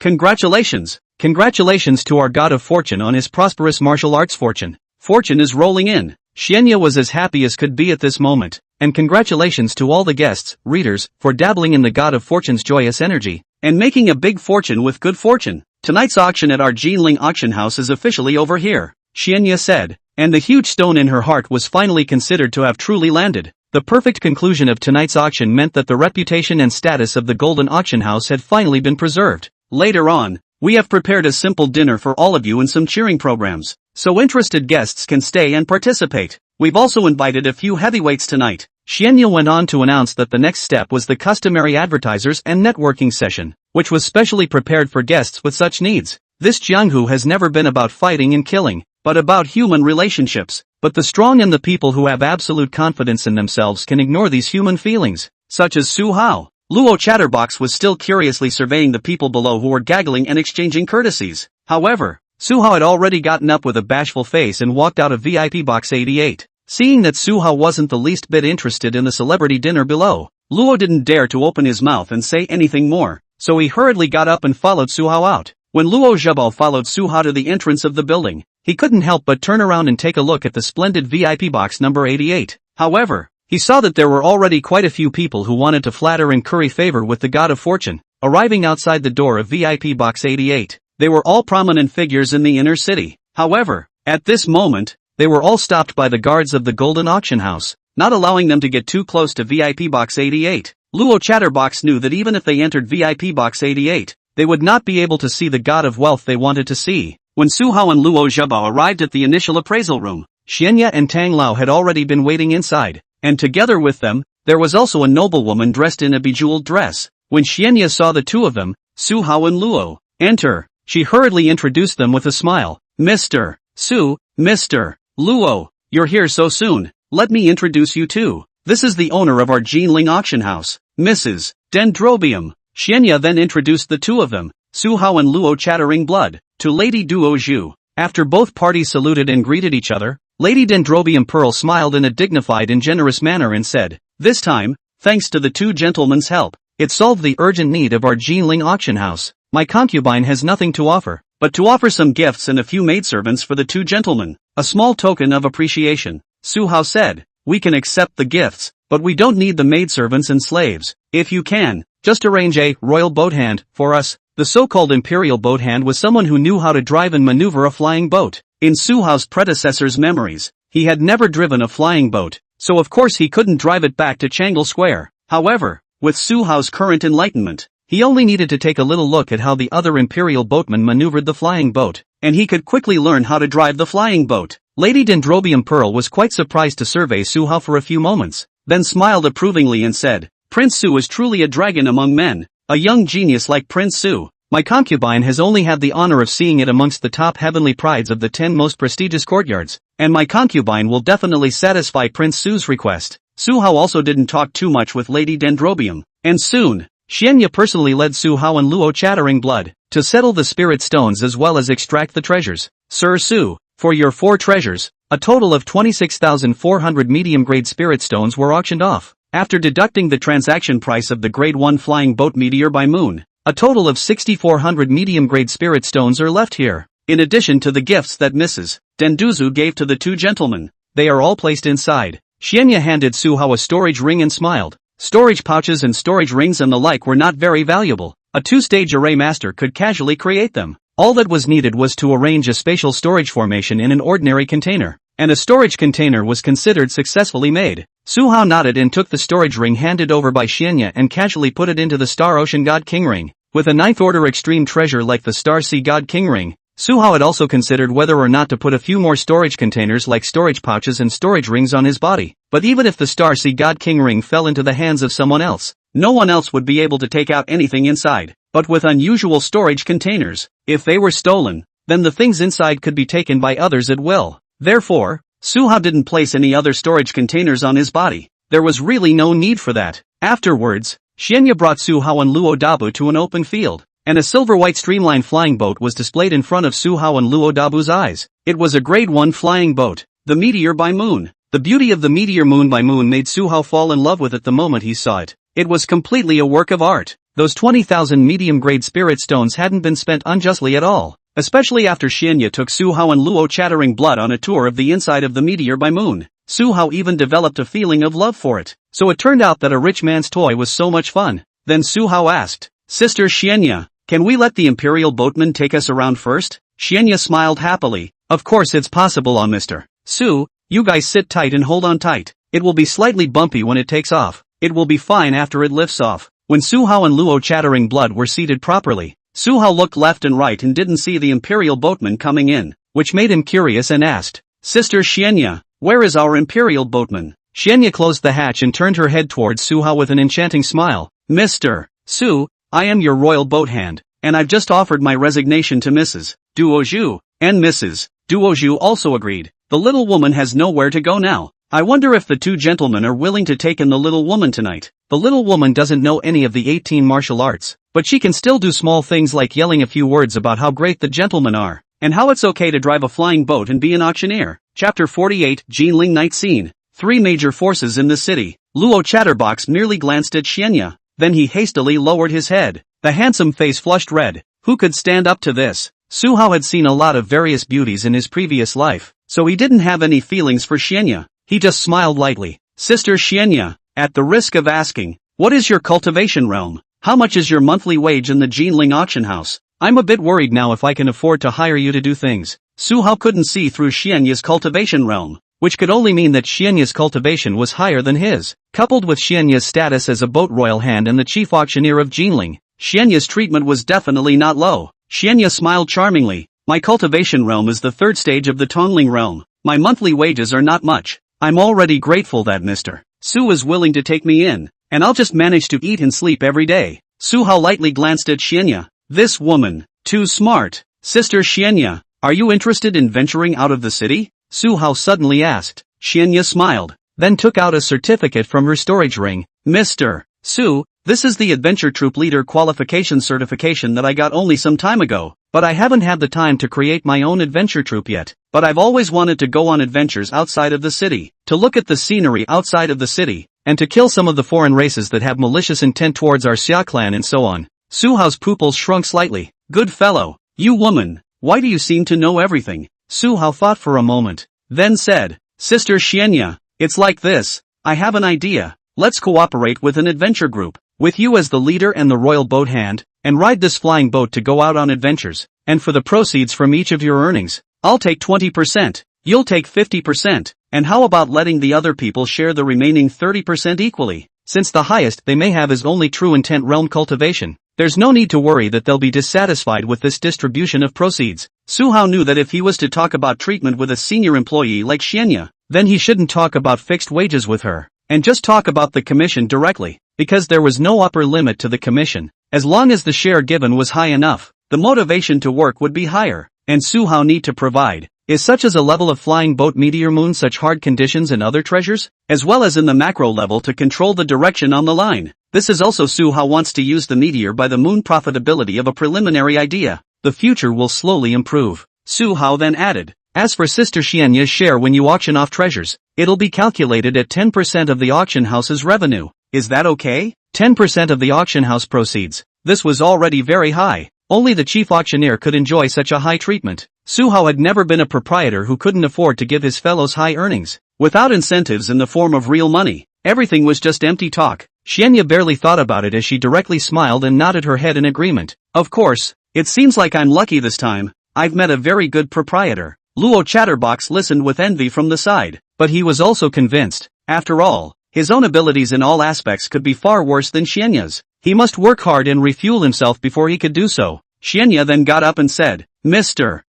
Congratulations! Congratulations to our god of fortune on his prosperous martial arts fortune. Fortune is rolling in. Xianya was as happy as could be at this moment. And congratulations to all the guests, readers, for dabbling in the god of fortune's joyous energy, and making a big fortune with good fortune. Tonight's auction at our Haoran Auction House is officially over here, Xianya said, and the huge stone in her heart was finally considered to have truly landed. The perfect conclusion of tonight's auction meant that the reputation and status of the Golden Auction House had finally been preserved. Later on, we have prepared a simple dinner for all of you and some cheering programs, so interested guests can stay and participate. We've also invited a few heavyweights tonight. Xianya went on to announce that the next step was the customary advertisers and networking session, which was specially prepared for guests with such needs. This Jianghu has never been about fighting and killing, but about human relationships. But the strong and the people who have absolute confidence in themselves can ignore these human feelings, such as Su Hao. Luo Chatterbox was still curiously surveying the people below who were gaggling and exchanging courtesies. However, Su Hao had already gotten up with a bashful face and walked out of VIP box 88. Seeing that Su Hao wasn't the least bit interested in the celebrity dinner below, Luo didn't dare to open his mouth and say anything more, so he hurriedly got up and followed Su Hao out. When Luo Zhebao followed Su Hao to the entrance of the building, he couldn't help but turn around and take a look at the splendid VIP box number 88. However, he saw that there were already quite a few people who wanted to flatter and curry favor with the god of fortune, arriving outside the door of VIP box 88. They were all prominent figures in the inner city. However, at this moment, they were all stopped by the guards of the Golden Auction House, not allowing them to get too close to VIP box 88. Luo Chatterbox knew that even if they entered VIP box 88, they would not be able to see the god of wealth they wanted to see. When Su Hao and Luo Zhebao arrived at the initial appraisal room, Xianya and Tang Lao had already been waiting inside, and together with them, there was also a noblewoman dressed in a bejeweled dress. When Xianya saw the two of them, Su Hao and Luo, enter, she hurriedly introduced them with a smile. Mr. Su, Mr. Luo, you're here so soon. Let me introduce you to. This is the owner of our Haoran Auction House, Mrs. Dendrobium. Xianya then introduced the two of them, Su Hao and Luo Chattering Blood, to Lady Duo Zhu. After both parties saluted and greeted each other, Lady Dendrobium Pearl smiled in a dignified and generous manner and said, "This time, thanks to the two gentlemen's help, it solved the urgent need of our Haoran Auction House. My concubine has nothing to offer, but to offer some gifts and a few maidservants for the two gentlemen, a small token of appreciation." Su Hao said, "We can accept the gifts, but we don't need the maidservants and slaves. If you can, just arrange a royal boat hand for us." The so-called imperial boat hand was someone who knew how to drive and maneuver a flying boat. In Su Hao's predecessor's memories, he had never driven a flying boat, so of course he couldn't drive it back to Changle Square. However, with Su Hao's current enlightenment, he only needed to take a little look at how the other imperial boatmen maneuvered the flying boat, and he could quickly learn how to drive the flying boat. Lady Dendrobium Pearl was quite surprised to survey Su Hao for a few moments, then smiled approvingly and said, "Prince Su is truly a dragon among men. A young genius like Prince Su. My concubine has only had the honor of seeing it amongst the top heavenly prides of the 10 most prestigious courtyards, and my concubine will definitely satisfy Prince Su's request." Su Hao also didn't talk too much with Lady Dendrobium, and soon, Xianya personally led Su Hao and Luo Chattering Blood to settle the spirit stones as well as extract the treasures. "Sir Su, for your 4 treasures, a total of 26,400 medium-grade spirit stones were auctioned off. After deducting the transaction price of the Grade 1 flying boat meteor by moon, a total of 6,400 medium-grade spirit stones are left here, in addition to the gifts that Mrs. Denduzu gave to the two gentlemen. They are all placed inside." Xianya handed Su Hao a storage ring and smiled. Storage pouches and storage rings and the like were not very valuable. A 2-stage array master could casually create them. All that was needed was to arrange a spatial storage formation in an ordinary container, and a storage container was considered successfully made. Su Hao nodded and took the storage ring handed over by Xianya and casually put it into the Star Ocean God King ring. With a ninth order extreme treasure like the Star Sea God King ring, Su Hao had also considered whether or not to put a few more storage containers like storage pouches and storage rings on his body. But even if the Star Sea God King ring fell into the hands of someone else, no one else would be able to take out anything inside. But with unusual storage containers, if they were stolen, then the things inside could be taken by others at will. Therefore, Su Hao didn't place any other storage containers on his body. There was really no need for that. Afterwards, Xianya brought Su Hao and Luo Dabu to an open field, and a silver-white streamlined flying boat was displayed in front of Su Hao and Luo Dabu's eyes. It was a grade 1 flying boat, the Meteor by Moon. The beauty of the Meteor Moon by Moon made Su Hao fall in love with it the moment he saw it. It was completely a work of art. Those 20,000 medium-grade spirit stones hadn't been spent unjustly at all, especially after Xianya took Su Hao and Luo Chattering Blood on a tour of the inside of the Meteor by Moon. Su Hao even developed a feeling of love for it. So it turned out that a rich man's toy was so much fun. Then Su Hao asked, "Sister Xianya, can we let the Imperial boatman take us around first?" Xianya smiled happily. "Of course it's possible, Mr. Su, you guys sit tight and hold on tight. It will be slightly bumpy when it takes off. It will be fine after it lifts off." When Su Hao and Luo Chattering Blood were seated properly, Su Hao looked left and right and didn't see the Imperial boatman coming in, which made him curious and asked, "Sister Xianya, where is our Imperial boatman?" Xianya closed the hatch and turned her head towards Su Hao with an enchanting smile. "Mr. Su, I am your royal boat hand, and I've just offered my resignation to Mrs. Duozhu." And Mrs. Duozhu also agreed. "The little woman has nowhere to go now. I wonder if the two gentlemen are willing to take in the little woman tonight." The little woman doesn't know any of the 18 martial arts, but she can still do small things like yelling a few words about how great the gentlemen are, and how it's okay to drive a flying boat and be an auctioneer. Chapter 48, Jinling Night Scene. 3 major forces in the city. Luo Chatterbox merely glanced at Xianya, then he hastily lowered his head. The handsome face flushed red. Who could stand up to this? Su Hao had seen a lot of various beauties in his previous life, so he didn't have any feelings for Xianya. He just smiled lightly. "Sister Xianya, at the risk of asking, what is your cultivation realm? How much is your monthly wage in the Jinling Auction House? I'm a bit worried now if I can afford to hire you to do things." Su Hao couldn't see through Xianya's cultivation realm, which could only mean that Xianya's cultivation was higher than his. Coupled with Xianya's status as a boat royal hand and the chief auctioneer of Jinling, Xianya's treatment was definitely not low. Xianya smiled charmingly. "My cultivation realm is the 3rd stage of the Tongling realm. My monthly wages are not much. I'm already grateful that Mr. Su is willing to take me in, and I'll just manage to eat and sleep every day." Su Hao lightly glanced at Xianya. This woman, too smart. "Sister Xianya, are you interested in venturing out of the city?" Su Hao suddenly asked. Xianya smiled, then took out a certificate from her storage ring. "Mr. Su, this is the Adventure Troop Leader Qualification Certification that I got only some time ago, but I haven't had the time to create my own adventure troop yet. But I've always wanted to go on adventures outside of the city, to look at the scenery outside of the city, and to kill some of the foreign races that have malicious intent towards our Xia Clan and so on." Su Hao's pupils shrunk slightly. "Good fellow, you woman, why do you seem to know everything?" Su Hao thought for a moment, then said, "Sister Xianya, it's like this, I have an idea. Let's cooperate with an adventure group, with you as the leader and the royal boat hand, and ride this flying boat to go out on adventures, and for the proceeds from each of your earnings, I'll take 20%, you'll take 50%, and how about letting the other people share the remaining 30% equally? Since the highest they may have is only true intent realm cultivation, there's no need to worry that they'll be dissatisfied with this distribution of proceeds." Su Hao knew that if he was to talk about treatment with a senior employee like Xianya, then he shouldn't talk about fixed wages with her, and just talk about the commission directly, because there was no upper limit to the commission. As long as the share given was high enough, the motivation to work would be higher, and Su Hao need to provide is such as a level of flying boat Meteor Moon, such hard conditions and other treasures, as well as in the macro level to control the direction on the line. This is also Su Hao wants to use the Meteor by the Moon profitability of a preliminary idea. The future will slowly improve. Su Hao then added, "As for Sister Xianya's share when you auction off treasures, it'll be calculated at 10% of the auction house's revenue. Is that okay?" 10% of the auction house proceeds. This was already very high. Only the chief auctioneer could enjoy such a high treatment. Su Hao had never been a proprietor who couldn't afford to give his fellows high earnings. Without incentives in the form of real money, everything was just empty talk. Xianya barely thought about it as she directly smiled and nodded her head in agreement. Of course, It seems like I'm lucky this time. I've met a very good proprietor. Luo Chatterbox listened with envy from the side, but he was also convinced. After all, his own abilities in all aspects could be far worse than Xianya's. He must work hard and refuel himself before he could do so. Xianya then got up and said, Mr.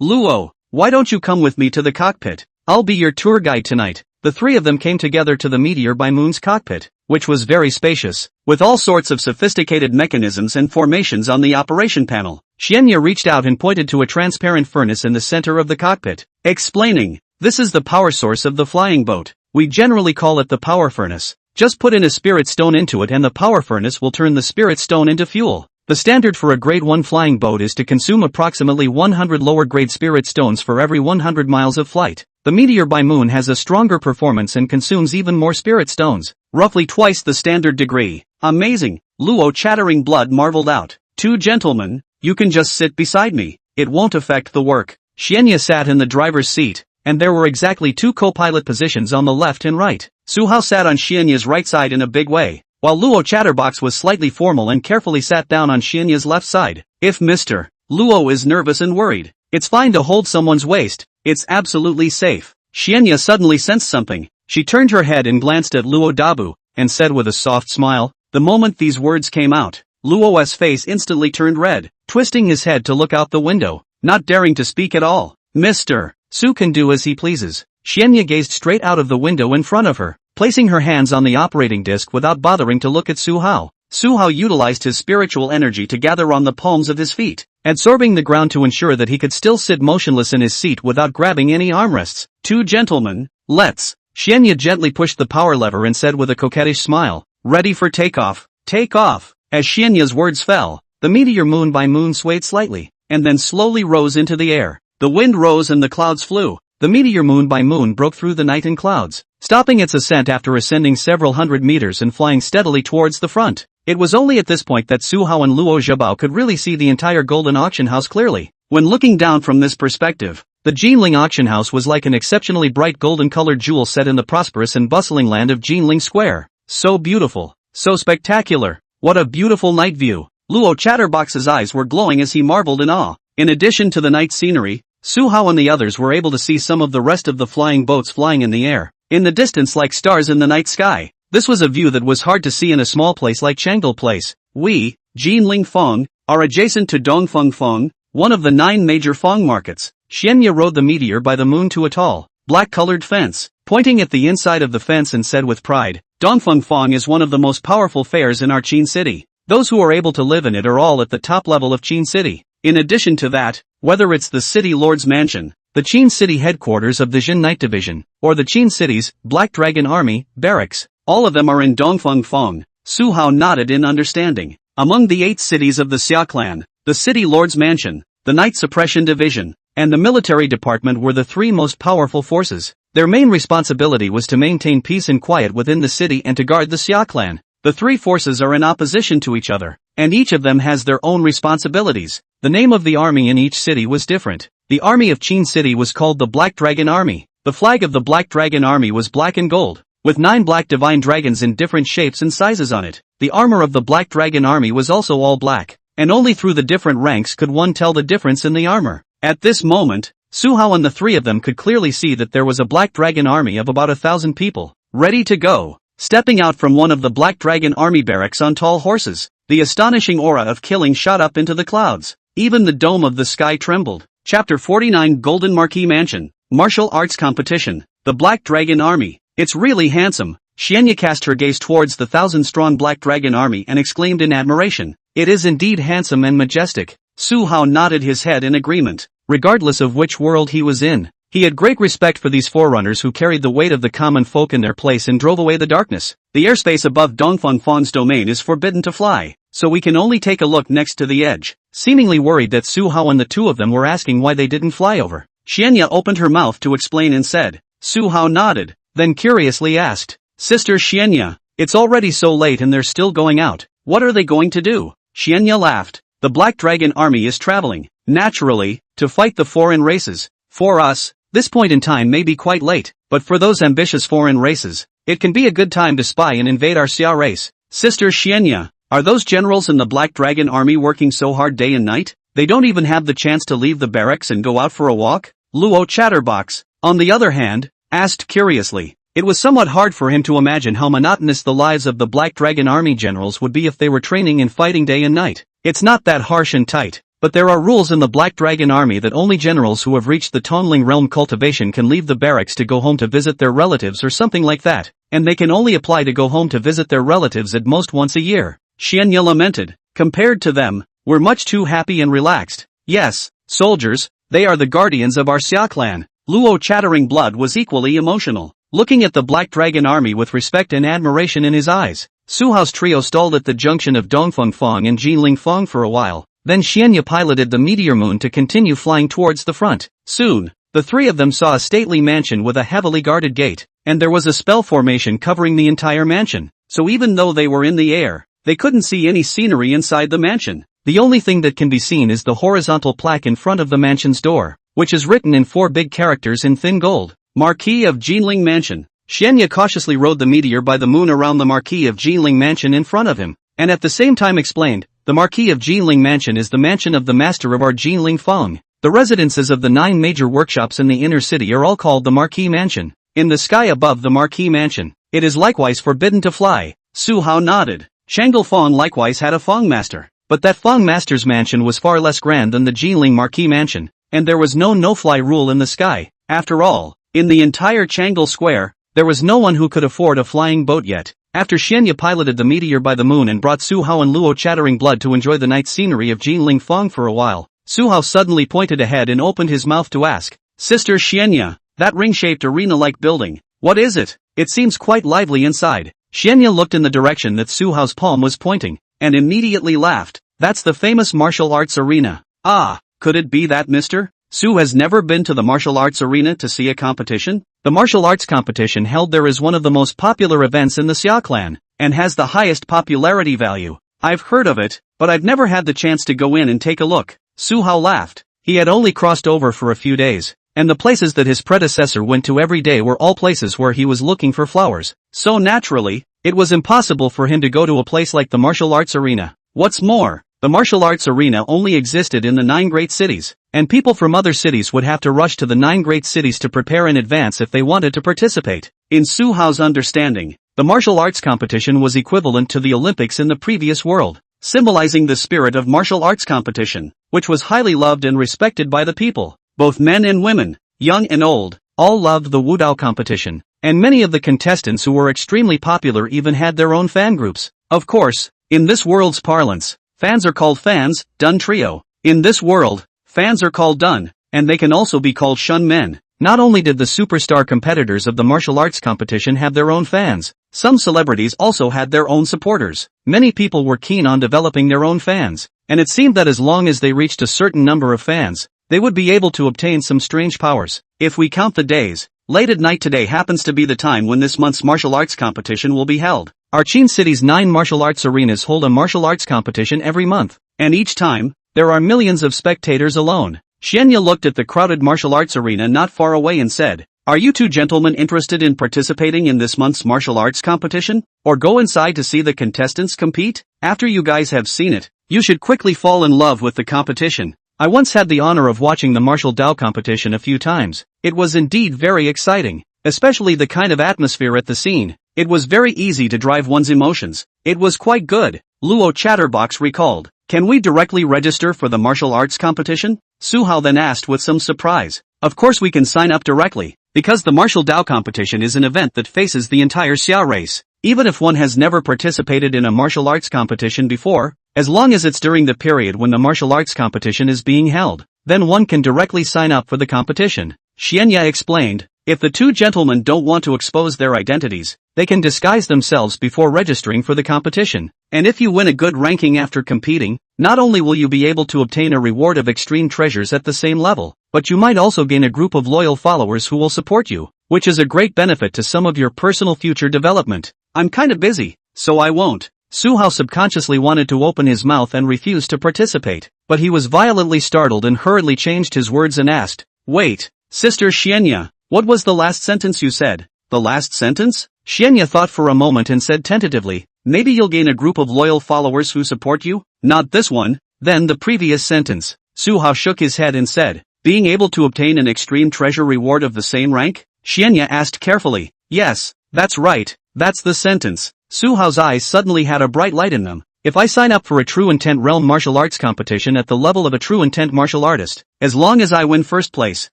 Luo, why don't you come with me to the cockpit? I'll be your tour guide tonight. The three of them came together to the Meteor by Moon's cockpit, which was very spacious, with all sorts of sophisticated mechanisms and formations on the operation panel. Xianya reached out and pointed to a transparent furnace in the center of the cockpit, explaining, this is the power source of the flying boat. We generally call it the power furnace. Just put in a spirit stone into it and the power furnace will turn the spirit stone into fuel. The standard for a grade 1 flying boat is to consume approximately 100 lower grade spirit stones for every 100 miles of flight. The Meteor by Moon has a stronger performance and consumes even more spirit stones, roughly twice the standard degree. Amazing, Luo Chattering Blood marveled out. Two gentlemen, you can just sit beside me. It won't affect the work. Xianya sat in the driver's seat, and there were exactly two co-pilot positions on the left and right. Su Hao sat on Xianya's right side in a big way, while Luo Chatterbox was slightly formal and carefully sat down on Xianya's left side. If Mr. Luo is nervous and worried, it's fine to hold someone's waist. It's absolutely safe. Xianya suddenly sensed something. She turned her head and glanced at Luo Dabu, and said with a soft smile. The moment these words came out, Luo's face instantly turned red, twisting his head to look out the window, not daring to speak at all. Mr. Su can do as he pleases. Xianya gazed straight out of the window in front of her, placing her hands on the operating disc without bothering to look at Su Hao. Su Hao utilized his spiritual energy to gather on the palms of his feet, absorbing the ground to ensure that he could still sit motionless in his seat without grabbing any armrests. Two gentlemen, let's. Xianya gently pushed the power lever and said with a coquettish smile, ready for takeoff. Take off. As Xianya's words fell, the Meteor Moon by Moon swayed slightly, and then slowly rose into the air. The wind rose and the clouds flew. The Meteor Moon by Moon broke through the night in clouds, stopping its ascent after ascending several hundred meters and flying steadily towards the front. It was only at this point that Su Hao and Luo Zhabao could really see the entire golden auction house clearly. When looking down from this perspective, the Jinling auction house was like an exceptionally bright golden-colored jewel set in the prosperous and bustling land of Jinling Square. So beautiful, so spectacular. What a beautiful night view. Luo Chatterbox's eyes were glowing as he marveled in awe. In addition to the night scenery, Su Hao and the others were able to see some of the rest of the flying boats flying in the air, in the distance like stars in the night sky. This was a view that was hard to see in a small place like Changdal Place. We, Jinling Feng, are adjacent to Dongfeng Feng, one of the 9 major Feng markets. Xianya rode the Meteor by the Moon to a tall, black-colored fence, pointing at the inside of the fence and said with pride, Dongfeng Feng is one of the most powerful fairs in our Qin City. Those who are able to live in it are all at the top level of Qin City. In addition to that, whether it's the City Lord's Mansion, the Qin City headquarters of the Jin Night Division, or the Qin City's Black Dragon Army barracks, all of them are in Dongfeng Feng. Su Hao nodded in understanding. Among the 8 cities of the Xia Clan, the City Lord's Mansion, the Night Suppression Division, and the military department were the 3 most powerful forces. Their main responsibility was to maintain peace and quiet within the city and to guard the Xia Clan. The 3 forces are in opposition to each other, and each of them has their own responsibilities. The name of the army in each city was different. The army of Qin City was called the Black Dragon Army. The flag of the Black Dragon Army was black and gold, with 9 black divine dragons in different shapes and sizes on it. The armor of the Black Dragon Army was also all black, and only through the different ranks could one tell the difference in the armor. At this moment, Su Hao and the 3 of them could clearly see that there was a Black Dragon Army of about 1,000 people, ready to go. Stepping out from one of the Black Dragon Army barracks on tall horses, the astonishing aura of killing shot up into the clouds. Even the dome of the sky trembled. Chapter 49 Golden Marquee Mansion, Martial Arts Competition, the Black Dragon Army. It's really handsome. Xianya cast her gaze towards the 1,000-strong Black Dragon Army and exclaimed in admiration. It is indeed handsome and majestic. Su Hao nodded his head in agreement. Regardless of which world he was in, he had great respect for these forerunners who carried the weight of the common folk in their place and drove away the darkness. The airspace above Dongfeng Feng's domain is forbidden to fly, so we can only take a look next to the edge. Seemingly worried that Su Hao and the 2 of them were asking why they didn't fly over, Xianya opened her mouth to explain and said. Su Hao nodded, then curiously asked, Sister Xianya, it's already so late and they're still going out. What are they going to do? Xianya laughed. The Black Dragon Army is traveling, naturally, to fight the foreign races. For us, this point in time may be quite late, but for those ambitious foreign races, it can be a good time to spy and invade our Xia race. Sister Xianya, Are those generals in the Black Dragon army working so hard day and night? They don't even have the chance to leave the barracks and go out for a walk? Luo Chatterbox, on the other hand, asked curiously. It was somewhat hard for him to imagine how monotonous the lives of the Black Dragon army generals would be if they were training and fighting day and night. It's not that harsh and tight, but there are rules in the Black Dragon army that only generals who have reached the Tonling realm cultivation can leave the barracks to go home to visit their relatives or something like that, and they can only apply to go home to visit their relatives at most once a year. Xianya lamented. Compared to them, we're much too happy and relaxed. Yes, soldiers, they are the guardians of our Xia Clan. Luo Chattering Blood was equally emotional, looking at the Black Dragon army with respect and admiration in his eyes. Su Hao's trio stalled at the junction of Dongfeng Fong and Jinling Fong for a while, then Xianya piloted the meteor moon to continue flying towards the front. Soon, the three of them saw a stately mansion with a heavily guarded gate, and there was a spell formation covering the entire mansion, so even though they were in the air, they couldn't see any scenery inside the mansion. The only thing that can be seen is the horizontal plaque in front of the mansion's door, which is written in 4 big characters in thin gold. Marquis of Jinling Mansion. Xianya cautiously rode the meteor by the moon around the Marquis of Jinling Mansion in front of him, and at the same time explained, the Marquis of Jinling Mansion is the mansion of the master of our Jinling Feng. The residences of the 9 major workshops in the inner city are all called the Marquis Mansion. In the sky above the Marquis Mansion, it is likewise forbidden to fly. Su Hao nodded. Shangle Fong likewise had a Fong master, but that Fong master's mansion was far less grand than the Jinling Marquis Mansion, and there was no no-fly rule in the sky. After all, in the entire Changle Square, there was no one who could afford a flying boat yet. After Xianya piloted the meteor by the moon and brought Su Hao and Luo Chattering Blood to enjoy the night scenery of Jinling Fong for a while, Su Hao suddenly pointed ahead and opened his mouth to ask, Sister Xianya, that ring-shaped arena-like building, what is it? It seems quite lively inside. Xianya looked in the direction that Su Hao's palm was pointing, and immediately laughed. That's the famous martial arts arena. Ah, could it be that, mister? Su has never been to the martial arts arena to see a competition? The martial arts competition held there is one of the most popular events in the Xia Clan, and has the highest popularity value. I've heard of it, but I've never had the chance to go in and take a look. Su Hao laughed. He had only crossed over for a few days, and the places that his predecessor went to every day were all places where he was looking for flowers. So naturally, it was impossible for him to go to a place like the martial arts arena. What's more, the martial arts arena only existed in the 9 great cities, and people from other cities would have to rush to the 9 great cities to prepare in advance if they wanted to participate. In Su Hao's understanding, the martial arts competition was equivalent to the Olympics in the previous world, symbolizing the spirit of martial arts competition, which was highly loved and respected by the people. Both men and women, young and old, all loved the Wudao competition, and many of the contestants who were extremely popular even had their own fan groups. Of course, in this world's parlance, fans are called fans, Dun Trio. In this world, fans are called Dun, and they can also be called Shun Men. Not only did the superstar competitors of the martial arts competition have their own fans, some celebrities also had their own supporters. Many people were keen on developing their own fans, and it seemed that as long as they reached a certain number of fans, they would be able to obtain some strange powers. If we count the days, late at night today happens to be the time when this month's martial arts competition will be held. Our Qin City's 9 martial arts arenas hold a martial arts competition every month, and each time, there are millions of spectators alone. Xianya looked at the crowded martial arts arena not far away and said, Are you 2 gentlemen interested in participating in this month's martial arts competition? Or go inside to see the contestants compete? After you guys have seen it, you should quickly fall in love with the competition. I once had the honor of watching the martial Dao competition a few times. It was indeed very exciting, especially the kind of atmosphere at the scene. It was very easy to drive one's emotions. It was quite good, Luo Chatterbox recalled. Can we directly register for the martial arts competition? Su Hao then asked with some surprise. Of course we can sign up directly, because the martial Dao competition is an event that faces the entire Xia race. Even if one has never participated in a martial arts competition before, as long as it's during the period when the martial arts competition is being held, then one can directly sign up for the competition. Xianya explained, if the 2 gentlemen don't want to expose their identities, they can disguise themselves before registering for the competition. And if you win a good ranking after competing, not only will you be able to obtain a reward of extreme treasures at the same level, but you might also gain a group of loyal followers who will support you, which is a great benefit to some of your personal future development. I'm kinda busy, so I won't. Su Hao subconsciously wanted to open his mouth and refuse to participate, but he was violently startled and hurriedly changed his words and asked, Wait, Sister Xianya, what was the last sentence you said? The last sentence? Xianya thought for a moment and said tentatively, Maybe you'll gain a group of loyal followers who support you? Not this one. Then the previous sentence. Su Hao shook his head and said, being able to obtain an extreme treasure reward of the same rank? Xianya asked carefully. Yes, that's right, that's the sentence. Su Hao's eyes suddenly had a bright light in them. If I sign up for a True Intent Realm martial arts competition at the level of a True Intent martial artist, as long as I win first place,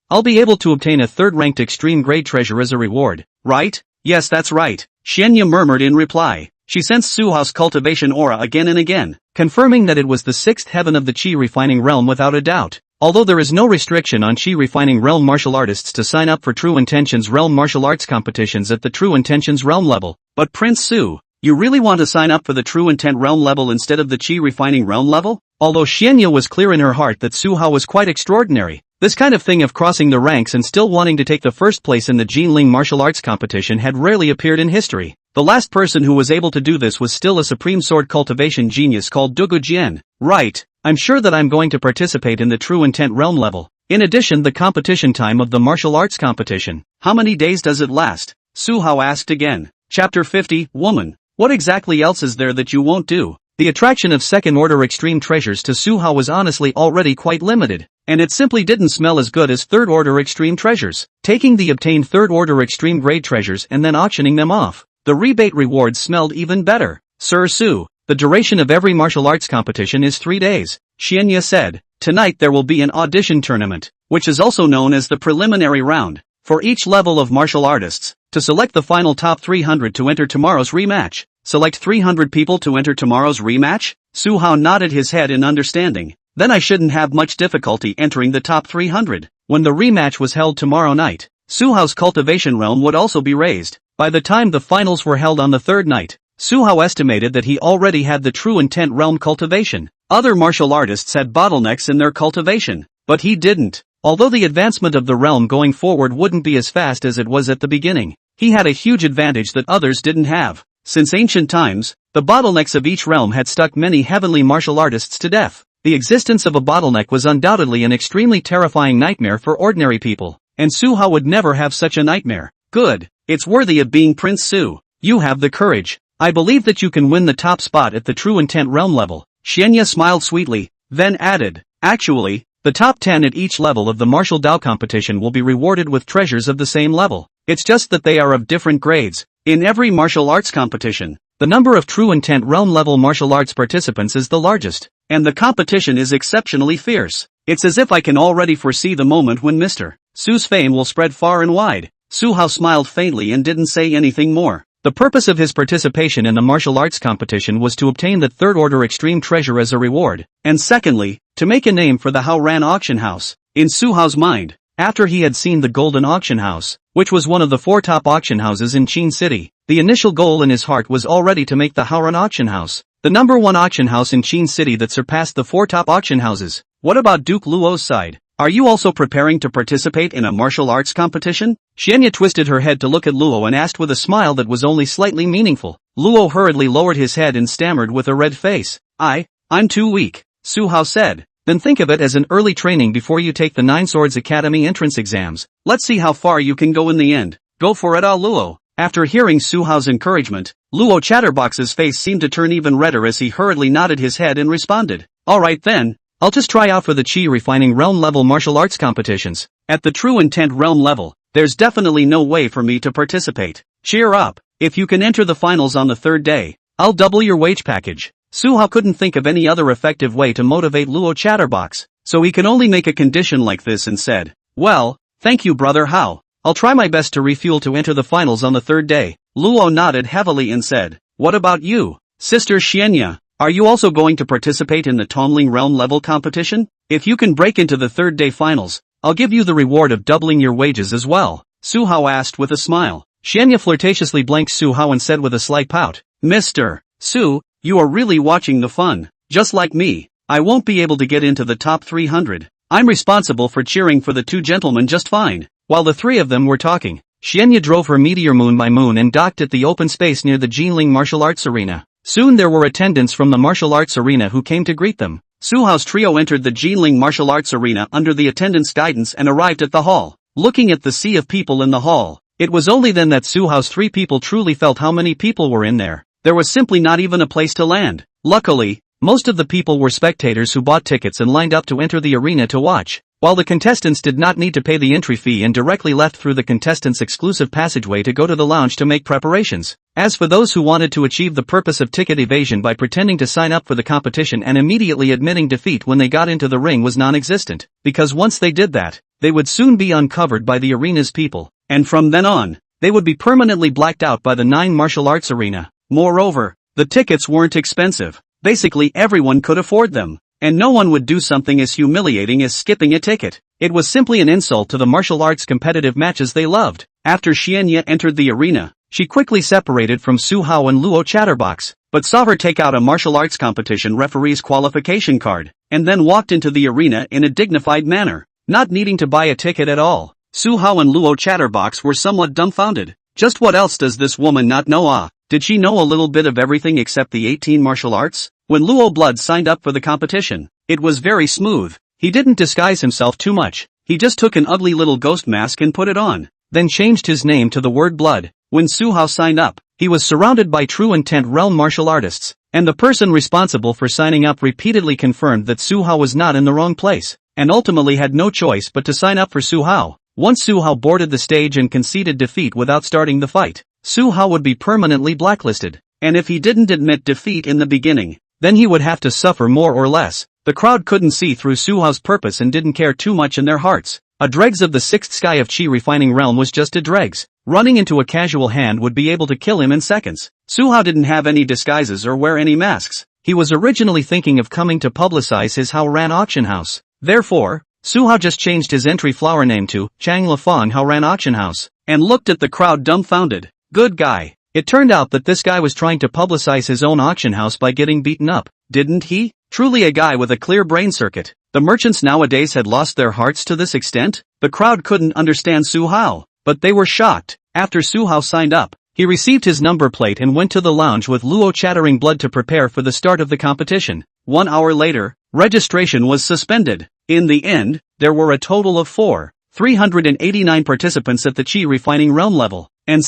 I'll be able to obtain a third-ranked extreme grade treasure as a reward, right? Yes, that's right, Xianya murmured in reply. She sensed Su Hao's cultivation aura again and again, confirming that it was the sixth heaven of the Qi refining realm without a doubt. Although there is no restriction on Qi refining realm martial artists to sign up for True Intentions realm martial arts competitions at the True Intentions realm level, but Prince Su, you really want to sign up for the True Intent realm level instead of the Qi refining realm level? Although Xianya was clear in her heart that Su Hao was quite extraordinary, this kind of thing of crossing the ranks and still wanting to take the first place in the Jinling martial arts competition had rarely appeared in history. The last person who was able to do this was still a supreme sword cultivation genius called Dugu Jian. Right, I'm sure that I'm going to participate in the True Intent realm level. In addition, the competition time of the martial arts competition. How many days does it last? Su Hao asked again. Chapter 50, Woman. What exactly else is there that you won't do? The attraction of second-order extreme treasures to Su Hao was honestly already quite limited, and it simply didn't smell as good as third-order extreme treasures. Taking the obtained third-order extreme grade treasures and then auctioning them off. The rebate rewards smelled even better. Sir Su, the duration of every martial arts competition is 3 days, Xianya said. Tonight there will be an audition tournament, which is also known as the preliminary round, for each level of martial artists, to select the final top 300 to enter tomorrow's rematch. Select 300 people to enter tomorrow's rematch? Su Hao nodded his head in understanding. Then I shouldn't have much difficulty entering the top 300. When the rematch was held tomorrow night, Su Hao's cultivation realm would also be raised. By the time the finals were held on the third night, Su Hao estimated that he already had the True Intent realm cultivation. Other martial artists had bottlenecks in their cultivation, but he didn't. Although the advancement of the realm going forward wouldn't be as fast as it was at the beginning, he had a huge advantage that others didn't have. Since ancient times, the bottlenecks of each realm had stuck many heavenly martial artists to death. The existence of a bottleneck was undoubtedly an extremely terrifying nightmare for ordinary people, and Su Hao would never have such a nightmare. Good. It's worthy of being Prince Su. You have the courage. I believe that you can win the top spot at the True Intent realm level. Xianya smiled sweetly, then added, actually, the top 10 at each level of the martial Dao competition will be rewarded with treasures of the same level. It's just that they are of different grades. In every martial arts competition, the number of True Intent realm level martial arts participants is the largest, and the competition is exceptionally fierce. It's as if I can already foresee the moment when Mr. Su's fame will spread far and wide. Su Hao smiled faintly and didn't say anything more. The purpose of his participation in the martial arts competition was to obtain the third-order extreme treasure as a reward, and secondly, to make a name for the Haoran Auction House. In Su Hao's mind, after he had seen the Golden Auction House, which was one of the 4 top auction houses in Qin City, the initial goal in his heart was already to make the Haoran Auction House the number 1 auction house in Qin City that surpassed the 4 top auction houses. What about Duke Luo's side? Are you also preparing to participate in a martial arts competition? Xianya twisted her head to look at Luo and asked with a smile that was only slightly meaningful. Luo hurriedly lowered his head and stammered with a red face. I'm too weak, Su Hao said. Then think of it as an early training before you take the 9 Swords Academy entrance exams. Let's see how far you can go in the end. Go for it, Luo. After hearing Su Hao's encouragement, Luo Chatterbox's face seemed to turn even redder as he hurriedly nodded his head and responded. Alright then. I'll just try out for the Qi refining realm level martial arts competitions. At the True Intent realm level, there's definitely no way for me to participate. Cheer up. If you can enter the finals on the 3rd day, I'll double your wage package. Su Hao couldn't think of any other effective way to motivate Luo Chatterbox, so he could only make a condition like this and said, well, thank you brother Hao. I'll try my best to refuel to enter the finals on the 3rd day. Luo nodded heavily and said, what about you, Sister Xianya? Are you also going to participate in the Tongling realm level competition? If you can break into the 3rd day finals, I'll give you the reward of doubling your wages as well. Su Hao asked with a smile. Xianya flirtatiously blinked Su Hao and said with a slight pout, Mr. Su, you are really watching the fun. Just like me, I won't be able to get into the top 300. I'm responsible for cheering for the 2 gentlemen just fine. While the 3 of them were talking, Xianya drove her meteor moon by moon and docked at the open space near the Jinling martial arts arena. Soon there were attendants from the martial arts arena who came to greet them. Su Hao's trio entered the Jinling martial arts arena under the attendant's guidance and arrived at the hall. Looking at the sea of people in the hall, it was only then that Su Hao's 3 people truly felt how many people were in there. There was simply not even a place to land. Luckily, most of the people were spectators who bought tickets and lined up to enter the arena to watch, while the contestants did not need to pay the entry fee and directly left through the contestants' exclusive passageway to go to the lounge to make preparations. As for those who wanted to achieve the purpose of ticket evasion by pretending to sign up for the competition and immediately admitting defeat when they got into the ring was non-existent, because once they did that, they would soon be uncovered by the arena's people, and from then on, they would be permanently blacked out by the 9 martial arts arena. Moreover, the tickets weren't expensive. Basically everyone could afford them. And no one would do something as humiliating as skipping a ticket. It was simply an insult to the martial arts competitive matches they loved. After Xianya entered the arena, she quickly separated from Su Hao and Luo Chatterbox, but saw her take out a martial arts competition referee's qualification card, and then walked into the arena in a dignified manner, not needing to buy a ticket at all. Su Hao and Luo Chatterbox were somewhat dumbfounded. Just what else does this woman not know? Did she know a little bit of everything except the 18 martial arts? When Luo Blood signed up for the competition, it was very smooth. He didn't disguise himself too much. He just took an ugly little ghost mask and put it on, then changed his name to the word Blood. When Su Hao signed up, he was surrounded by true intent realm martial artists, and the person responsible for signing up repeatedly confirmed that Su Hao was not in the wrong place, and ultimately had no choice but to sign up for Su Hao. Once Su Hao boarded the stage and conceded defeat without starting the fight, Su Hao would be permanently blacklisted, and if he didn't admit defeat in the beginning, then he would have to suffer more or less. The crowd couldn't see through Su Hao's purpose and didn't care too much in their hearts. A dregs of the 6th sky of Qi refining realm was just a dregs. Running into a casual hand would be able to kill him in seconds. Su Hao didn't have any disguises or wear any masks. He was originally thinking of coming to publicize his Haoran Auction House. Therefore, Su Hao just changed his entry flower name to Chang Lafang Haoran Auction House, and looked at the crowd dumbfounded. Good guy. It turned out that this guy was trying to publicize his own auction house by getting beaten up, didn't he? Truly a guy with a clear brain circuit. The merchants nowadays had lost their hearts to this extent? The crowd couldn't understand Su Hao, but they were shocked. After Su Hao signed up, he received his number plate and went to the lounge with Luo Chattering Blood to prepare for the start of the competition. 1 hour later, registration was suspended. In the end, there were a total of 389 participants at the Qi refining realm level, and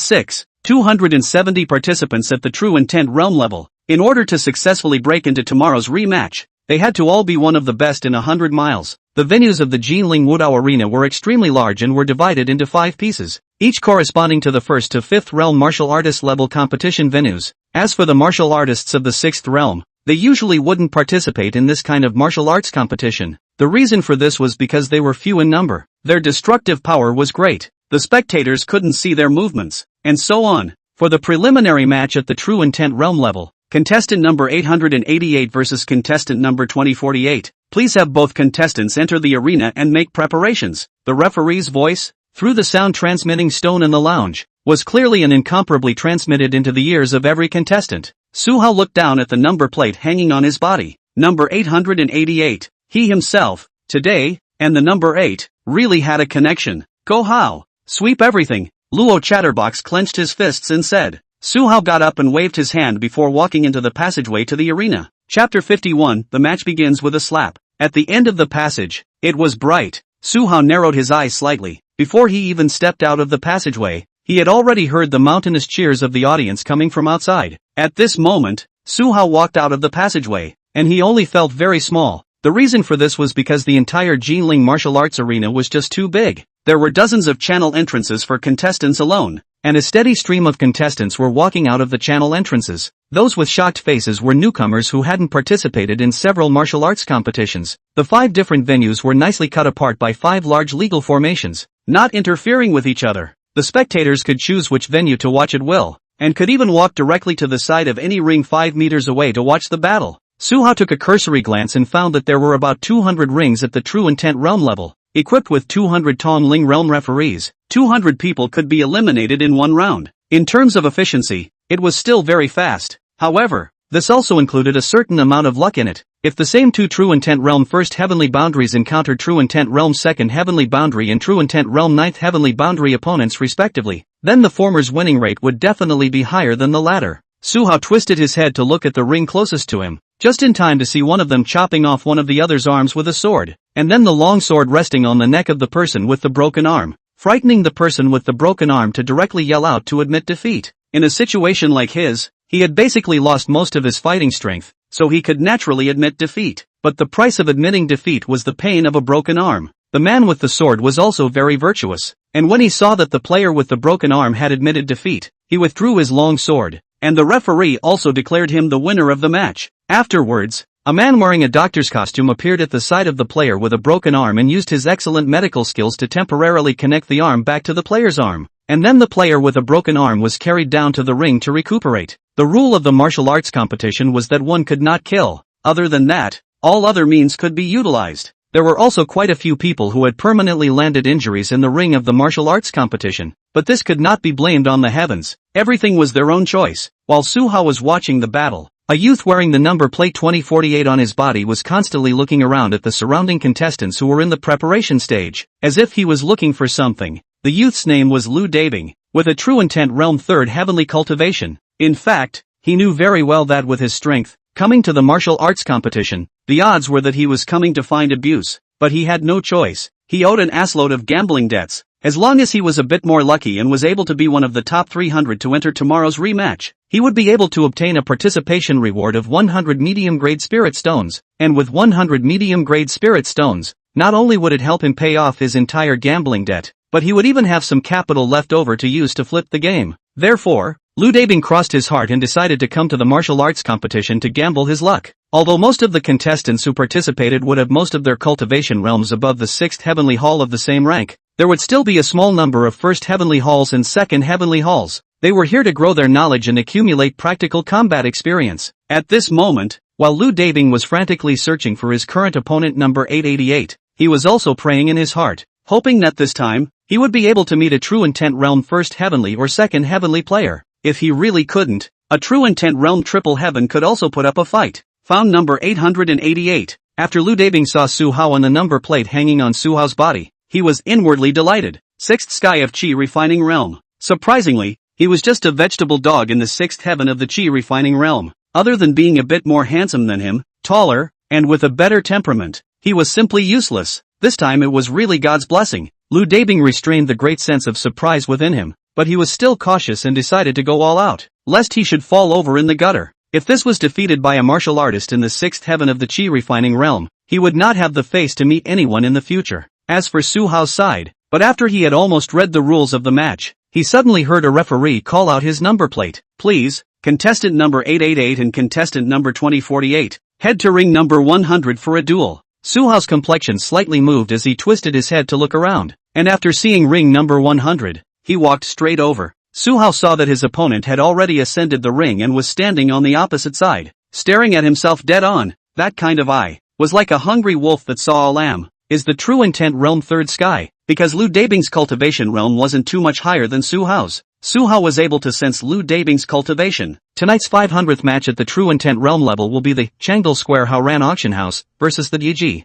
270 participants at the True Intent realm level. In order to successfully break into tomorrow's rematch, they had to all be one of the best in 100 miles. The venues of the Jinling Wudao Arena were extremely large and were divided into 5 pieces, each corresponding to the 1st to 5th realm martial artist level competition venues. As for the martial artists of the 6th realm, they usually wouldn't participate in this kind of martial arts competition. The reason for this was because they were few in number. Their destructive power was great. The spectators couldn't see their movements, and so on. For the preliminary match at the True Intent realm level, contestant number 888 versus contestant number 2048, please have both contestants enter the arena and make preparations. The referee's voice, through the sound transmitting stone in the lounge, was clearly and incomparably transmitted into the ears of every contestant. Su Hao looked down at the number plate hanging on his body. Number 888, he himself, today, and the number 8, really had a connection. Go Hao, sweep everything. Luo Chatterbox clenched his fists and said. Su Hao got up and waved his hand before walking into the passageway to the arena. Chapter 51, the match begins with a slap. At the end of the passage, it was bright. Su Hao narrowed his eyes slightly. Before he even stepped out of the passageway, he had already heard the mountainous cheers of the audience coming from outside. At this moment, Su Hao walked out of the passageway, and he only felt very small. The reason for this was because the entire Jinling martial arts arena was just too big. There were dozens of channel entrances for contestants alone, and a steady stream of contestants were walking out of the channel entrances. Those with shocked faces were newcomers who hadn't participated in several martial arts competitions. The 5 different venues were nicely cut apart by 5 large legal formations, not interfering with each other. The spectators could choose which venue to watch at will, and could even walk directly to the side of any ring 5 meters away to watch the battle. Su Hao took a cursory glance and found that there were about 200 rings at the True Intent realm level. Equipped with 200 Tong Ling realm referees, 200 people could be eliminated in 1 round. In terms of efficiency, it was still very fast. However, this also included a certain amount of luck in it. If the same 2 True Intent realm first heavenly boundaries encountered True Intent realm second heavenly boundary and True Intent realm ninth heavenly boundary opponents respectively, then the former's winning rate would definitely be higher than the latter. Su Hao twisted his head to look at the ring closest to him, just in time to see one of them chopping off one of the other's arms with a sword, and then the long sword resting on the neck of the person with the broken arm, frightening the person with the broken arm to directly yell out to admit defeat. In a situation like his, He had basically lost most of his fighting strength, so he could naturally admit defeat. But the price of admitting defeat was the pain of a broken arm. The man with the sword was also very virtuous, and when he saw that the player with the broken arm had admitted defeat, he withdrew his long sword, and the referee also declared him the winner of the match. Afterwards, a man wearing a doctor's costume appeared at the side of the player with a broken arm and used his excellent medical skills to temporarily connect the arm back to the player's arm, and then the player with a broken arm was carried down to the ring to recuperate. The rule of the martial arts competition was that one could not kill. Other than that, all other means could be utilized. There were also quite a few people who had permanently landed injuries in the ring of the martial arts competition, but this could not be blamed on the heavens. Everything was their own choice. While Su Hao was watching the battle, a youth wearing the number plate 2048 on his body was constantly looking around at the surrounding contestants who were in the preparation stage, as if he was looking for something. The youth's name was Lu Dabing, with a true intent realm 3rd heavenly cultivation. In fact, he knew very well that with his strength, coming to the martial arts competition, the odds were that he was coming to find abuse, but he had no choice. He owed an assload of gambling debts. As long as he was a bit more lucky and was able to be one of the top 300 to enter tomorrow's rematch, he would be able to obtain a participation reward of 100 medium-grade spirit stones, and with 100 medium-grade spirit stones, not only would it help him pay off his entire gambling debt, but he would even have some capital left over to use to flip the game. Therefore, Lu Dabing crossed his heart and decided to come to the martial arts competition to gamble his luck. Although most of the contestants who participated would have most of their cultivation realms above the 6th heavenly hall of the same rank, there would still be a small number of 1st heavenly halls and 2nd heavenly halls. They were here to grow their knowledge and accumulate practical combat experience. At this moment, while Lu Dabing was frantically searching for his current opponent number 888, he was also praying in his heart, hoping that this time, he would be able to meet a true intent realm 1st heavenly or 2nd heavenly player. If he really couldn't, a true intent realm triple heaven could also put up a fight. Found number 888. After Lu Dabing saw Su Hao on the number plate hanging on Su Hao's body, he was inwardly delighted. 6th sky of Qi refining realm. Surprisingly, he was just a vegetable dog in the 6th heaven of the Qi refining realm. Other than being a bit more handsome than him, taller, and with a better temperament, he was simply useless. This time it was really God's blessing. Lu Dabing restrained the great sense of surprise within him, but he was still cautious and decided to go all out, lest he should fall over in the gutter. If this was defeated by a martial artist in the 6th heaven of the Qi refining realm, he would not have the face to meet anyone in the future. As for Su Hao's side, but after he had almost read the rules of the match, he suddenly heard a referee call out his number plate. Please, contestant number 888 and contestant number 2048, head to ring number 100 for a duel. Su Hao's complexion slightly moved as he twisted his head to look around, and after seeing ring number 100, he walked straight over. Su Hao saw that his opponent had already ascended the ring and was standing on the opposite side, staring at himself dead on. That kind of eye was like a hungry wolf that saw a lamb. Is the true intent realm 3rd sky? Because Lu Dabing's cultivation realm wasn't too much higher than Su Hao's, Su Hao was able to sense Lu Dabing's cultivation. Tonight's 500th match at the true intent realm level will be the Changdal Square Haoran Auction House versus the Diji.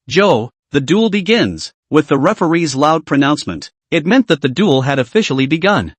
Joe. The duel begins. With the referee's loud pronouncement, it meant that the duel had officially begun.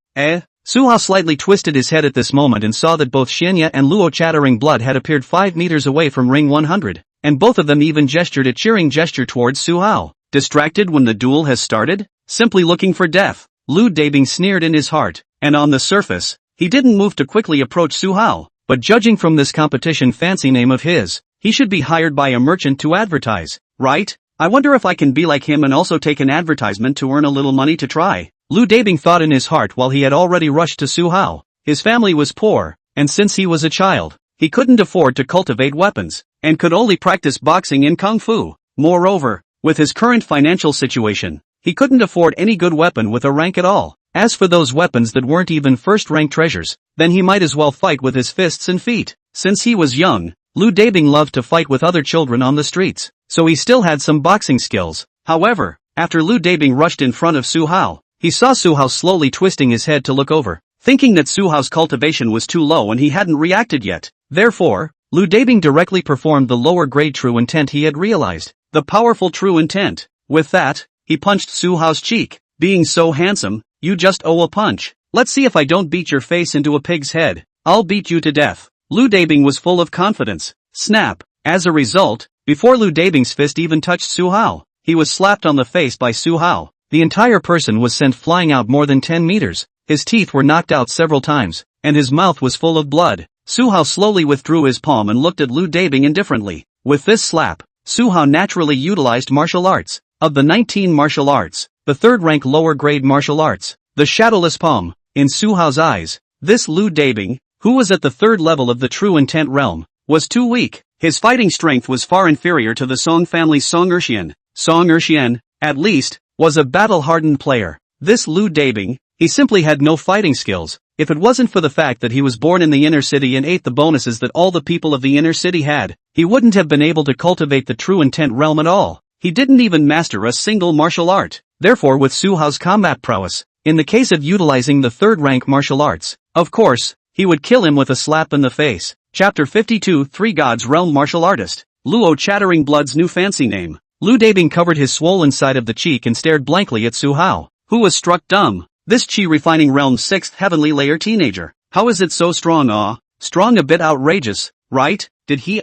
Su Hao slightly twisted his head at this moment and saw that both Xianya and Luo Chattering Blood had appeared 5 meters away from ring 100, and both of them even gestured a cheering gesture towards Su Hao. Distracted when the duel has started? Simply looking for death. Lu Dabing sneered in his heart, and on the surface, he didn't move to quickly approach Su Hao, but judging from this competition fancy name of his, he should be hired by a merchant to advertise, right? I wonder if I can be like him and also take an advertisement to earn a little money to try. Lu Dabing thought in his heart while he had already rushed to Su Hao. His family was poor, and since he was a child, he couldn't afford to cultivate weapons, and could only practice boxing and kung fu. Moreover, with his current financial situation, he couldn't afford any good weapon with a rank at all. As for those weapons that weren't even first-rank treasures, then he might as well fight with his fists and feet. Since he was young, Lu Dabing loved to fight with other children on the streets, so he still had some boxing skills. However, after Lu Dabing rushed in front of Su Hao, he saw Su Hao slowly twisting his head to look over, thinking that Su Hao's cultivation was too low and he hadn't reacted yet. Therefore, Lu Dabing directly performed the lower grade true intent he had realized, the powerful true intent. With that, he punched Su Hao's cheek. Being so handsome, you just owe a punch. Let's see if I don't beat your face into a pig's head. I'll beat you to death. Lu Dabing was full of confidence. Snap. As a result, before Lu Dabing's fist even touched Su Hao, he was slapped on the face by Su Hao. The entire person was sent flying out more than 10 meters. His teeth were knocked out several times, and his mouth was full of blood. Su Hao slowly withdrew his palm and looked at Lu Dabing indifferently. With this slap, Su Hao naturally utilized martial arts. Of the 19 martial arts, the third rank lower grade martial arts, the Shadowless Palm. In Su Hao's eyes, this Lu Dabing, who was at the third level of the True Intent realm, was too weak. His fighting strength was far inferior to the Song family's Song Erxian. Song Erxian, at least, was a battle-hardened player. This Lu Dabing, he simply had no fighting skills. If it wasn't for the fact that he was born in the inner city and ate the bonuses that all the people of the inner city had, he wouldn't have been able to cultivate the True Intent realm at all. He didn't even master a single martial art. Therefore, with Su Hao's combat prowess, in the case of utilizing the third rank martial arts, of course, he would kill him with a slap in the face. Chapter 52 Three Gods Realm Martial Artist. Luo Chattering Blood's new fancy name. Lu Dabing covered his swollen side of the cheek and stared blankly at Su Hao, who was struck dumb. This Qi Refining Realm's 6th heavenly layer teenager. How is it so strong? Strong, a bit outrageous, right? Did he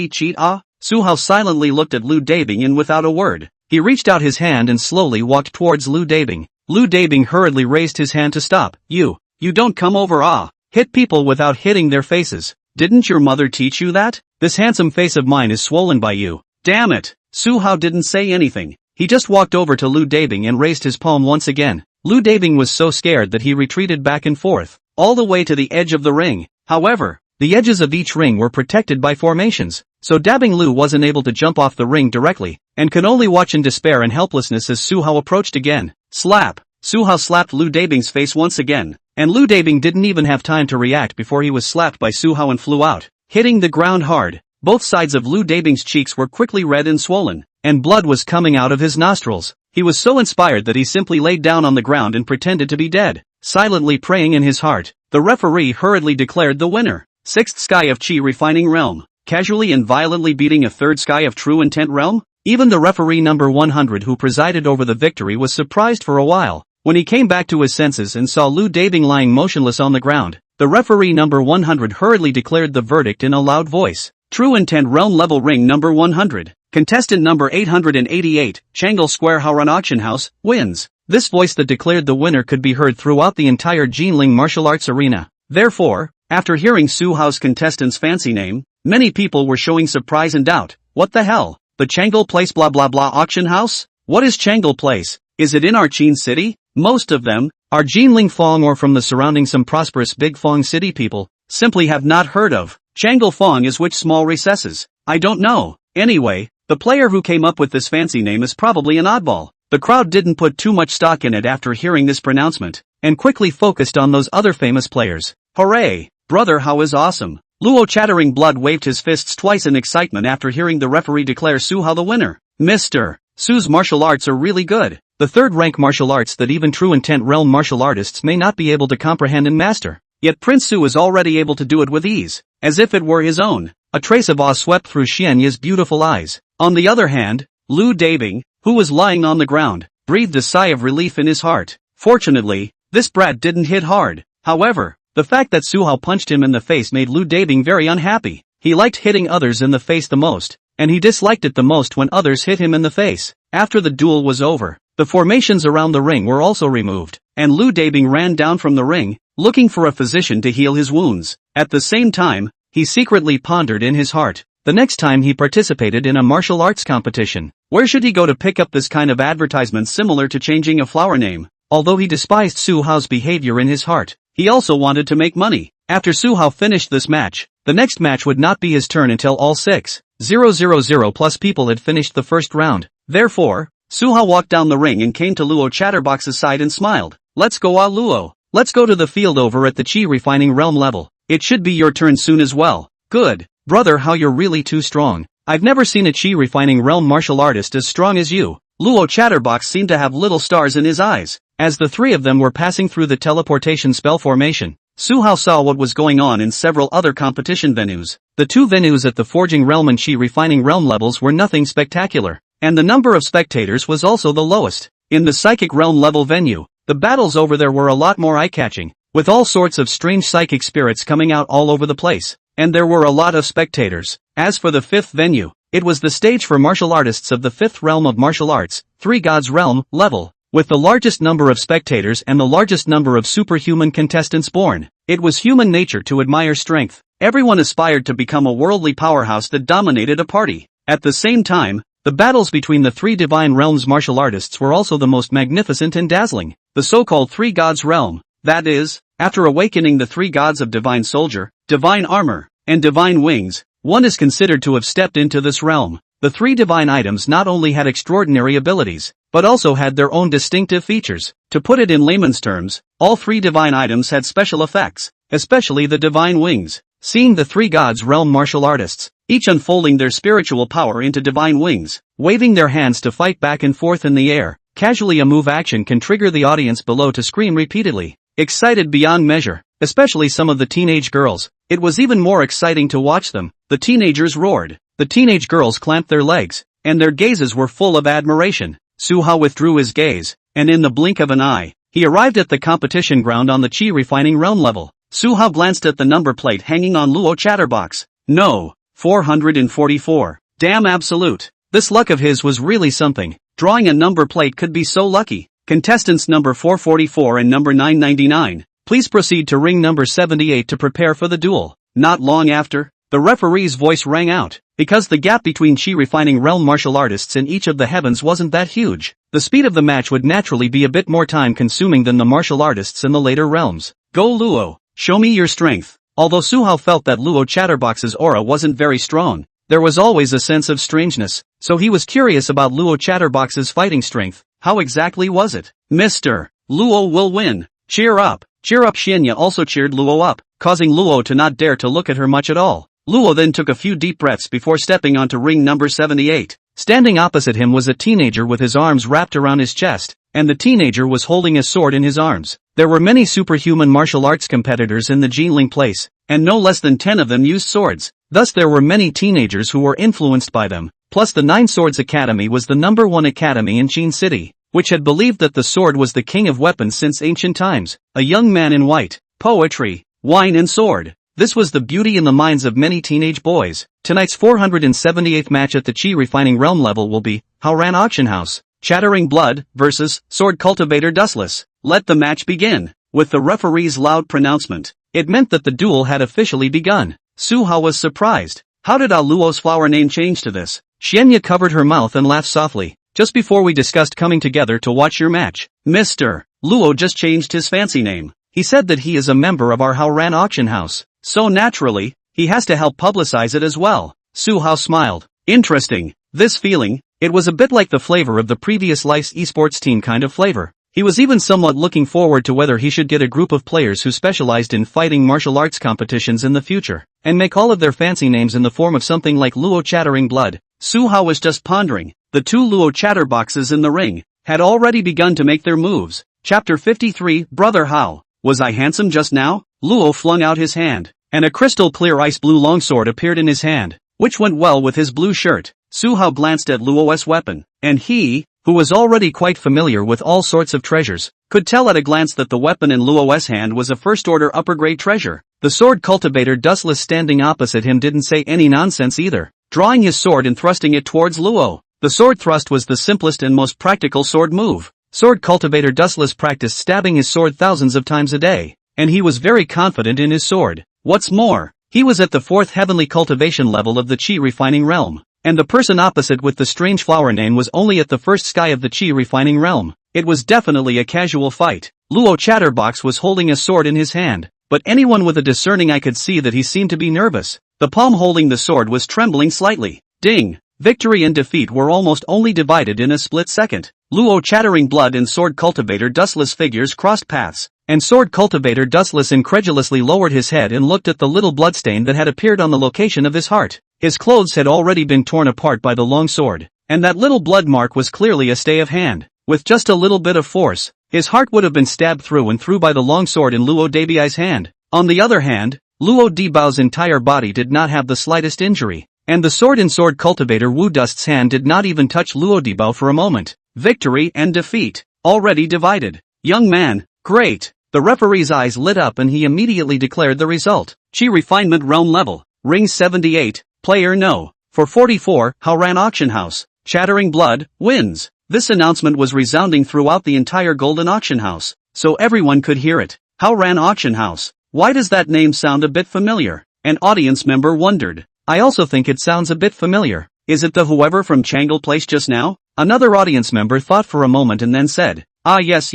cheat? Su Hao silently looked at Lu Dabing and without a word, he reached out his hand and slowly walked towards Lu Dabing. Lu Dabing hurriedly raised his hand to stop. You don't come over. Hit people without hitting their faces. Didn't your mother teach you that? This handsome face of mine is swollen by you. Damn it. Su Hao didn't say anything. He just walked over to Lu Dabing and raised his palm once again. Lu Dabing was so scared that he retreated back and forth, all the way to the edge of the ring. However, the edges of each ring were protected by formations, so Dabbing Lu wasn't able to jump off the ring directly, and could only watch in despair and helplessness as Su Hao approached again. Slap! Su Hao slapped Lu Dabing's face once again, and Lu Dabing didn't even have time to react before he was slapped by Su Hao and flew out, hitting the ground hard. Both sides of Lu Dabing's cheeks were quickly red and swollen, and blood was coming out of his nostrils. He was so inspired that he simply laid down on the ground and pretended to be dead, silently praying in his heart. The referee hurriedly declared the winner. 6th Sky of Qi Refining Realm, casually and violently beating a 3rd Sky of True Intent Realm? Even the referee number 100 who presided over the victory was surprised for a while. When he came back to his senses and saw Lu Dabing lying motionless on the ground, the referee number 100 hurriedly declared the verdict in a loud voice. True Intent Realm Level Ring number 100. Contestant number 888, Changle Square Haoran Auction House, wins. This voice that declared the winner could be heard throughout the entire Jinling martial arts arena. Therefore, after hearing Su Hao's contestant's fancy name, many people were showing surprise and doubt. What the hell? The Changle Place blah blah blah auction house? What is Changle Place? Is it in our Qin City? Most of them, are Jinling Fong or from the surrounding some prosperous Big Fong City people, simply have not heard of. Changle Fong is which small recesses? I don't know. Anyway, the player who came up with this fancy name is probably an oddball. The crowd didn't put too much stock in it after hearing this pronouncement, and quickly focused on those other famous players. Hooray! Brother Hao is awesome. Luo Chattering Blood waved his fists twice in excitement after hearing the referee declare Su Hao the winner. Mr. Su's martial arts are really good. The third rank martial arts that even True Intent Realm martial artists may not be able to comprehend and master. Yet Prince Su is already able to do it with ease, as if it were his own. A trace of awe swept through Xianye's beautiful eyes. On the other hand, Lu Dabing, who was lying on the ground, breathed a sigh of relief in his heart. Fortunately, this brat didn't hit hard. However, the fact that Su Hao punched him in the face made Lu Dabing very unhappy. He liked hitting others in the face the most, and he disliked it the most when others hit him in the face. After the duel was over, the formations around the ring were also removed, and Lu Dabing ran down from the ring, looking for a physician to heal his wounds. At the same time, he secretly pondered in his heart, the next time he participated in a martial arts competition, where should he go to pick up this kind of advertisement similar to changing a flower name? Although he despised Su Hao's behavior in his heart, he also wanted to make money. After Su Hao finished this match, the next match would not be his turn until all 6,000 plus people had finished the first round. Therefore, Su Hao walked down the ring and came to Luo Chatterbox's side and smiled. Let's go Luo. Let's go to the field over at the Qi Refining Realm level. It should be your turn soon as well. Good. Brother Hao, you're really too strong. I've never seen a Qi Refining Realm martial artist as strong as you. Luo Chatterbox seemed to have little stars in his eyes. As the three of them were passing through the teleportation spell formation, Su Hao saw what was going on in several other competition venues. The two venues at the Forging Realm and Qi Refining Realm levels were nothing spectacular, and the number of spectators was also the lowest. In the Psychic Realm level venue, the battles over there were a lot more eye-catching, with all sorts of strange psychic spirits coming out all over the place, and there were a lot of spectators. As for the fifth venue, it was the stage for martial artists of the fifth realm of martial arts, Three Gods Realm level. With the largest number of spectators and the largest number of superhuman contestants born, it was human nature to admire strength. Everyone aspired to become a worldly powerhouse that dominated a party. At the same time, the battles between the three divine realms martial artists were also the most magnificent and dazzling. The so-called three gods realm, that is, after awakening the three gods of divine soldier, divine armor, and divine wings, one is considered to have stepped into this realm. The three divine items not only had extraordinary abilities, but also had their own distinctive features. To put it in layman's terms, all three divine items had special effects, especially the divine wings. Seeing the three gods realm martial artists, each unfolding their spiritual power into divine wings, waving their hands to fight back and forth in the air, casually a move action can trigger the audience below to scream repeatedly, excited beyond measure, especially some of the teenage girls. It was even more exciting to watch them. The teenagers roared. The teenage girls clamped their legs, and their gazes were full of admiration. Su Hao withdrew his gaze, and in the blink of an eye, he arrived at the competition ground on the Qi refining realm level. Su Hao glanced at the number plate hanging on Luo Chatterbox. No, 444. Damn absolute. This luck of his was really something. Drawing a number plate could be so lucky. Contestants number 444 and number 999, please proceed to ring number 78 to prepare for the duel. Not long after, the referee's voice rang out. Because the gap between Qi refining realm martial artists in each of the heavens wasn't that huge, the speed of the match would naturally be a bit more time consuming than the martial artists in the later realms. Go Luo, show me your strength. Although Su Hao felt that Luo Chatterbox's aura wasn't very strong, there was always a sense of strangeness, so he was curious about Luo Chatterbox's fighting strength. How exactly was it? Mr. Luo will win. Cheer up. Cheer up. Xianya also cheered Luo up, causing Luo to not dare to look at her much at all. Luo then took a few deep breaths before stepping onto ring number 78. Standing opposite him was a teenager with his arms wrapped around his chest, and the teenager was holding a sword in his arms. There were many superhuman martial arts competitors in the Jinling place, and no less than 10 of them used swords. Thus there were many teenagers who were influenced by them. Plus the Nine Swords Academy was the #1 academy in Qin City, which had believed that the sword was the king of weapons since ancient times. A young man in white, poetry, wine and sword. This was the beauty in the minds of many teenage boys. Tonight's 478th match at the Qi refining realm level will be Haoran Auction House, Chattering Blood versus Sword Cultivator Dustless. Let the match begin. With the referee's loud pronouncement, it meant that the duel had officially begun. Su Hao was surprised. How did Luo's flower name change to this? Xianya covered her mouth and laughed softly. Just before we discussed coming together to watch your match, Mr. Luo just changed his fancy name. He said that he is a member of our Haoran Auction House. So naturally, he has to help publicize it as well. Su Hao smiled. Interesting. This feeling, it was a bit like the flavor of the previous Lice esports team kind of flavor. He was even somewhat looking forward to whether he should get a group of players who specialized in fighting martial arts competitions in the future, and make all of their fancy names in the form of something like Luo Chattering Blood. Su Hao was just pondering. The two Luo Chatterboxes in the ring had already begun to make their moves. Chapter 53, Brother Hao. Was I handsome just now? Luo flung out his hand, and a crystal-clear ice-blue longsword appeared in his hand, which went well with his blue shirt. Su Hao glanced at Luo's weapon, and he, who was already quite familiar with all sorts of treasures, could tell at a glance that the weapon in Luo's hand was a first-order upper-grade treasure. The sword cultivator Dustless standing opposite him didn't say any nonsense either, drawing his sword and thrusting it towards Luo. The sword thrust was the simplest and most practical sword move. Sword cultivator Dustless practiced stabbing his sword thousands of times a day, and he was very confident in his sword. What's more, he was at the 4th heavenly cultivation level of the Qi refining realm, and the person opposite with the strange flower name was only at the 1st sky of the Qi refining realm. It was definitely a casual fight. Luo Chatterbox was holding a sword in his hand, but anyone with a discerning eye could see that he seemed to be nervous. The palm holding the sword was trembling slightly. Ding! Victory and defeat were almost only divided in a split second. Luo Chattering Blood and Sword Cultivator Dustless figures crossed paths, and Sword Cultivator Dustless incredulously lowered his head and looked at the little bloodstain that had appeared on the location of his heart. His clothes had already been torn apart by the long sword, and that little blood mark was clearly a stay of hand. With just a little bit of force, his heart would have been stabbed through and through by the long sword in Luo Debiai's hand. On the other hand, Luo Debao's entire body did not have the slightest injury, and the sword in Sword Cultivator Wu Dust's hand did not even touch Luo Debao for a moment. Victory and defeat, already divided. Young man, great. The referee's eyes lit up and he immediately declared the result. Qi refinement realm level, ring 78, player no. For 44, Haoran Auction House, Chattering Blood wins. This announcement was resounding throughout the entire Golden Auction House, so everyone could hear it. Haoran Auction House. Why does that name sound a bit familiar? An audience member wondered. I also think it sounds a bit familiar. Is it the whoever from Changle Place just now? Another audience member thought for a moment and then said, ah yes,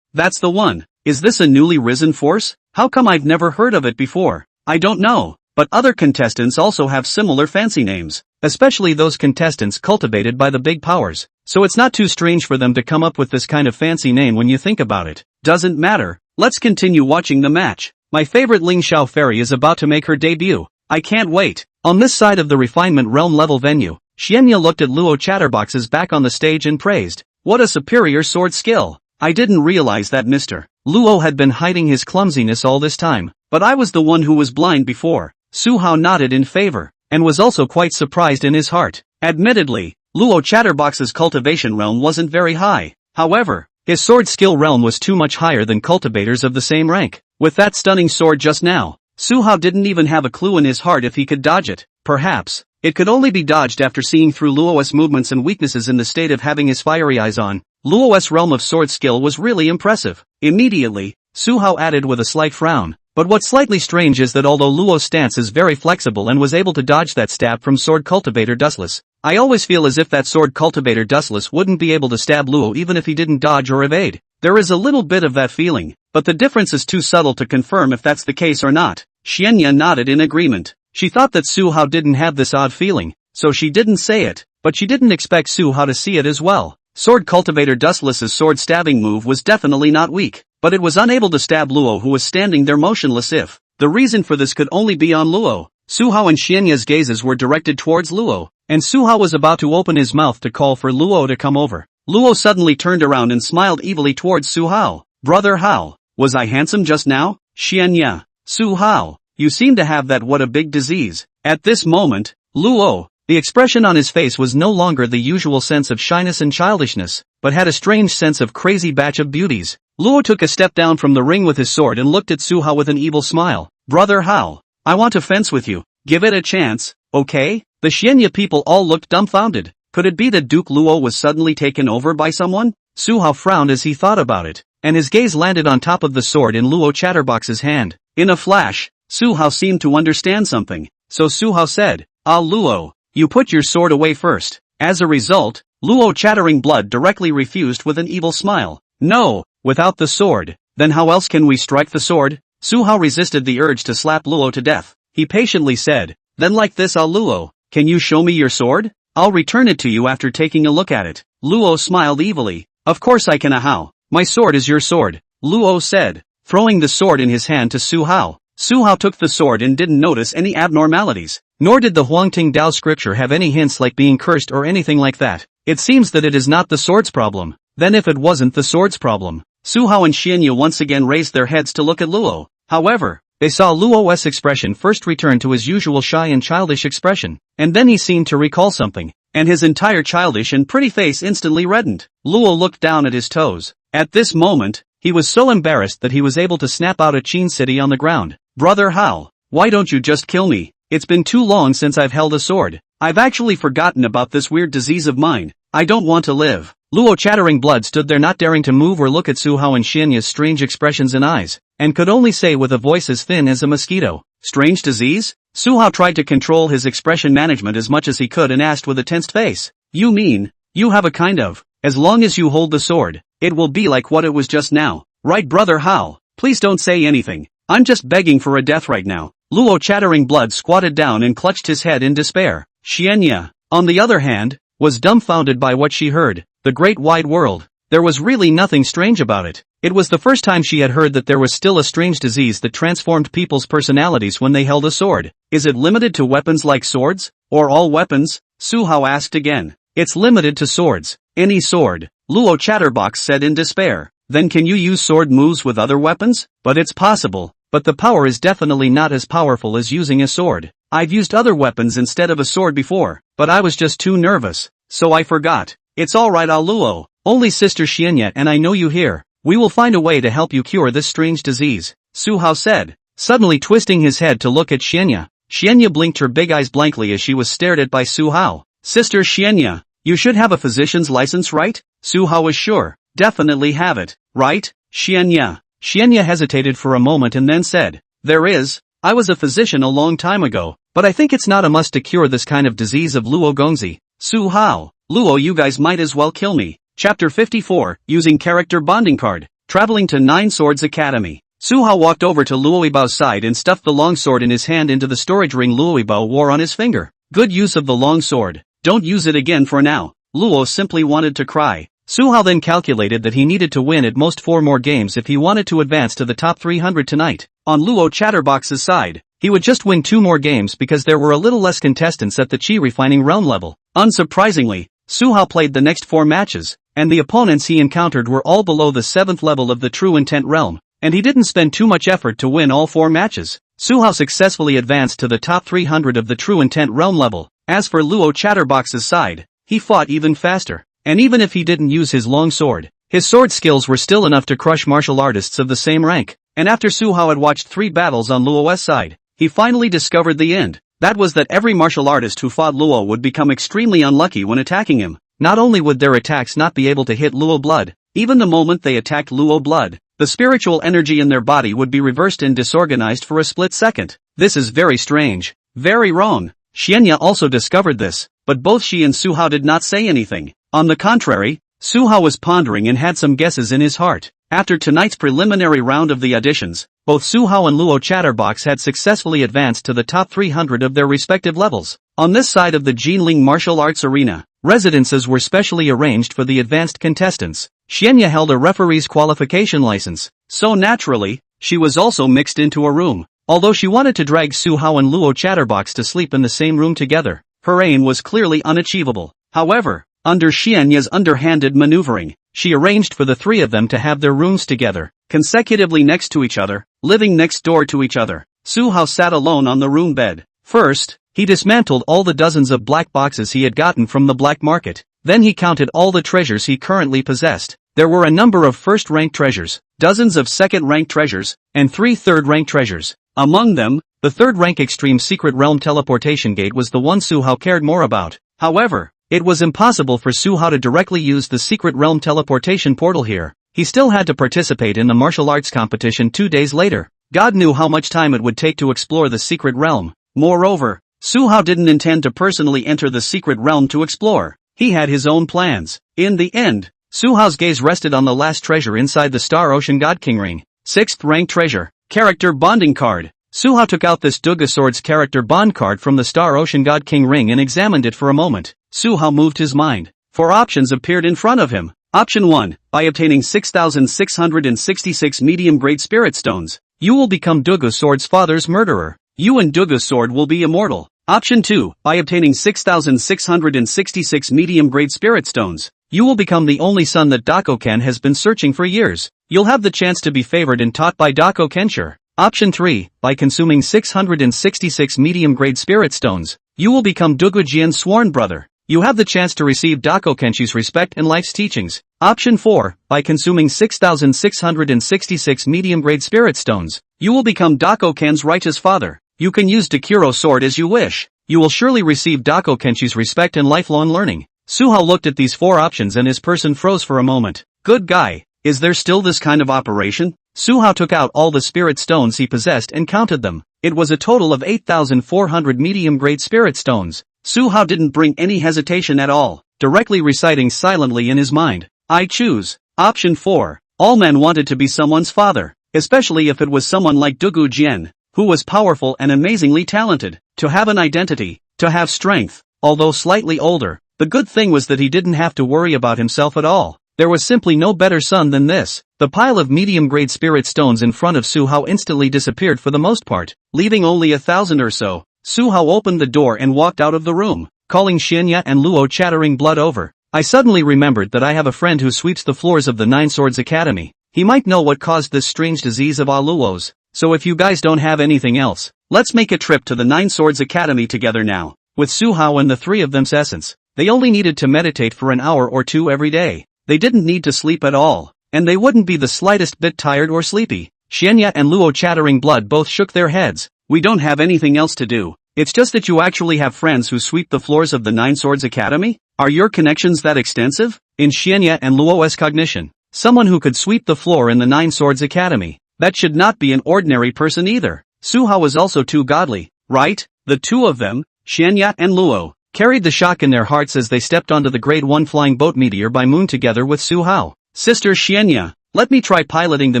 that's the one. Is this a newly risen force? How come I've never heard of it before? I don't know, but other contestants also have similar fancy names, especially those contestants cultivated by the big powers, so it's not too strange for them to come up with this kind of fancy name when you think about it. Doesn't matter, let's continue watching the match. My favorite Ling Xiao fairy is about to make her debut. I can't wait. On this side of the refinement realm level venue, Xianya looked at Luo Chatterbox's back on the stage and praised, what a superior sword skill. I didn't realize that Mr. Luo had been hiding his clumsiness all this time, but I was the one who was blind before. Su Hao nodded in favor, and was also quite surprised in his heart. Admittedly, Luo Chatterbox's cultivation realm wasn't very high. However, his sword skill realm was too much higher than cultivators of the same rank. With that stunning sword just now, Su Hao didn't even have a clue in his heart if he could dodge it. Perhaps, it could only be dodged after seeing through Luo's movements and weaknesses in the state of having his fiery eyes on. Luo's realm of sword skill was really impressive. Immediately, Su Hao added with a slight frown. But what's slightly strange is that although Luo's stance is very flexible and was able to dodge that stab from Sword Cultivator Dustless, I always feel as if that Sword Cultivator Dustless wouldn't be able to stab Luo even if he didn't dodge or evade. There is a little bit of that feeling, but the difference is too subtle to confirm if that's the case or not. Xianya nodded in agreement. She thought that Su Hao didn't have this odd feeling, so she didn't say it, but she didn't expect Su Hao to see it as well. Sword Cultivator Dustless's sword stabbing move was definitely not weak, but it was unable to stab Luo, who was standing there motionless. If the reason for this could only be on Luo, Su Hao and Xianya's gazes were directed towards Luo, and Su Hao was about to open his mouth to call for Luo to come over. Luo suddenly turned around and smiled evilly towards Su Hao. Brother Hao, was I handsome just now? Xianya, Su Hao, you seem to have that what a big disease. At this moment, Luo, the expression on his face was no longer the usual sense of shyness and childishness, but had a strange sense of crazy batch of beauties. Luo took a step down from the ring with his sword and looked at Su Hao with an evil smile. Brother Hao, I want to fence with you. Give it a chance, okay? The Xianya people all looked dumbfounded. Could it be that Duke Luo was suddenly taken over by someone? Su Hao frowned as he thought about it, and his gaze landed on top of the sword in Luo Chatterbox's hand. In a flash, Su Hao seemed to understand something, so Su Hao said, Ah Luo, you put your sword away first. As a result, Luo Chattering Blood directly refused with an evil smile. No, without the sword, then how else can we strike the sword? Su Hao resisted the urge to slap Luo to death. He patiently said, then like this, Ah Luo, can you show me your sword? I'll return it to you after taking a look at it. Luo smiled evilly. Of course I can. How? My sword is your sword, Luo said, throwing the sword in his hand to Su Hao. Su Hao took the sword and didn't notice any abnormalities, nor did the Huangting Dao Scripture have any hints like being cursed or anything like that. It seems that it is not the sword's problem. Then if it wasn't the sword's problem, Su Hao and Xianya once again raised their heads to look at Luo. However, they saw Luo's expression first return to his usual shy and childish expression, and then he seemed to recall something, and his entire childish and pretty face instantly reddened. Luo looked down at his toes. At this moment, he was so embarrassed that he was able to snap out a Qin City on the ground. Brother Hao, why don't you just kill me? It's been too long since I've held a sword. I've actually forgotten about this weird disease of mine. I don't want to live. Luo Chattering Blood stood there not daring to move or look at Su Hao and Xianya's strange expressions and eyes, and could only say with a voice as thin as a mosquito, strange disease? Su Hao tried to control his expression management as much as he could and asked with a tensed face, you mean, you have a kind of, as long as you hold the sword, it will be like what it was just now, right Brother Hao? Please don't say anything. I'm just begging for a death right now. Luo Chattering Blood squatted down and clutched his head in despair. Xianya, on the other hand, was dumbfounded by what she heard. The great wide world. There was really nothing strange about it. It was the first time she had heard that there was still a strange disease that transformed people's personalities when they held a sword. Is it limited to weapons like swords? Or all weapons? Su Hao asked again. It's limited to swords. Any sword, Luo Chatterbox said in despair. Then can you use sword moves with other weapons? But it's possible. But the power is definitely not as powerful as using a sword. I've used other weapons instead of a sword before, but I was just too nervous, so I forgot. It's alright Luo, only Sister Xianya and I know you here. We will find a way to help you cure this strange disease, Su Hao said, suddenly twisting his head to look at Xianya. Xianya blinked her big eyes blankly as she was stared at by Su Hao. Sister Xianya, You should have a physician's license, right? Su Hao was sure. Definitely have it, right? Xianya. Xianya hesitated for a moment and then said, there is. I was a physician a long time ago, but I think it's not a must to cure this kind of disease of Luo Gongzi. Su Hao. Luo, you guys might as well kill me. Chapter 54, Using Character Bonding Card. Traveling to Nine Swords Academy. Su Hao walked over to Luo Yibao's side and stuffed the long sword in his hand into the storage ring Luo Yibao wore on his finger. Good use of the long sword. Don't use it again for now. Luo simply wanted to cry. Su Hao then calculated that he needed to win at most 4 more games if he wanted to advance to the top 300 tonight. On Luo Chatterbox's side, he would just win 2 more games because there were a little less contestants at the Qi refining realm level. Unsurprisingly, Su Hao played the next 4 matches, and the opponents he encountered were all below the 7th level of the True Intent realm, and he didn't spend too much effort to win all 4 matches. Su Hao successfully advanced to the top 300 of the True Intent realm level. As for Luo Chatterbox's side, he fought even faster, and even if he didn't use his long sword, his sword skills were still enough to crush martial artists of the same rank. And after Su Hao had watched 3 battles on Luo's side, he finally discovered the end. That was that every martial artist who fought Luo would become extremely unlucky when attacking him. Not only would their attacks not be able to hit Luo blood, even the moment they attacked Luo blood, the spiritual energy in their body would be reversed and disorganized for a split second. This is very strange. Very wrong. Xianya also discovered this, but both she and Su Hao did not say anything. On the contrary, Su Hao was pondering and had some guesses in his heart. After tonight's preliminary round of the auditions, both Su Hao and Luo Chatterbox had successfully advanced to the top 300 of their respective levels. On this side of the Jinling martial arts arena, residences were specially arranged for the advanced contestants. Xianya held a referee's qualification license, so naturally, she was also mixed into a room. Although she wanted to drag Su Hao and Luo Chatterbox to sleep in the same room together, her aim was clearly unachievable. However, under Xianya's underhanded maneuvering, she arranged for the 3 of them to have their rooms together, consecutively next to each other, living next door to each other. Su Hao sat alone on the room bed. First, he dismantled all the dozens of black boxes he had gotten from the black market. Then he counted all the treasures he currently possessed. There were a number of first-rank treasures, dozens of second-rank treasures, and 3 third-rank treasures. Among them, the third-rank Extreme Secret Realm Teleportation Gate was the one Su Hao cared more about. However, it was impossible for Su Hao to directly use the Secret Realm Teleportation Portal here. He still had to participate in the martial arts competition 2 days later. God knew how much time it would take to explore the Secret Realm. Moreover, Su Hao didn't intend to personally enter the Secret Realm to explore. He had his own plans. In the end, Su Hao's gaze rested on the last treasure inside the Star Ocean God King ring. 6th rank treasure. Character Bonding Card. Su Hao took out this Duga Sword's character bond card from the Star Ocean God King ring and examined it for a moment. Su Hao moved his mind. 4 options appeared in front of him. Option 1. By obtaining 6,666 medium-grade spirit stones, you will become Duga Sword's father's murderer. You and Duga Sword will be immortal. Option 2. By obtaining 6,666 medium-grade spirit stones, you will become the only son that Dakoken has been searching for years. You'll have the chance to be favored and taught by Dakokenshire. Option 3. By consuming 666 medium-grade spirit stones, you will become Dugu Jian's sworn brother. You have the chance to receive Dakokenshi's respect and life's teachings. Option 4. By consuming 6,666 medium-grade spirit stones, you will become Dakoken's righteous father. You can use Dakuro sword as you wish. You will surely receive Dakokenshi's respect and lifelong learning. Su Hao looked at these 4 options and his person froze for a moment. Good guy. Is there still this kind of operation? Su Hao took out all the spirit stones he possessed and counted them. It was a total of 8,400 medium-grade spirit stones. Su Hao didn't bring any hesitation at all, directly reciting silently in his mind. I choose. Option 4. All men wanted to be someone's father, especially if it was someone like Dugu Jian, who was powerful and amazingly talented, to have an identity, to have strength. Although slightly older, the good thing was that he didn't have to worry about himself at all. There was simply no better son than this. The pile of medium-grade spirit stones in front of Su Hao instantly disappeared for the most part, leaving only 1,000 or so. Su Hao opened the door and walked out of the room, calling Xianya and Luo chattering blood over. I suddenly remembered that I have a friend who sweeps the floors of the Nine Swords Academy. He might know what caused this strange disease of Luo's. So if you guys don't have anything else, let's make a trip to the Nine Swords Academy together now. With Su Hao and the 3 of them's essence, they only needed to meditate for an hour or 2 every day. They didn't need to sleep at all, and they wouldn't be the slightest bit tired or sleepy. Xianya and Luo chattering blood both shook their heads. We don't have anything else to do. It's just that you actually have friends who sweep the floors of the Nine Swords Academy? Are your connections that extensive? In Xianya and Luo's cognition, someone who could sweep the floor in the Nine Swords Academy, that should not be an ordinary person either. Su Hao was also too godly, right? The two of them, Xianya and Luo, carried the shock in their hearts as they stepped onto the Grade 1 flying boat Meteor by Moon together with Su Hao. Sister Xianya, let me try piloting the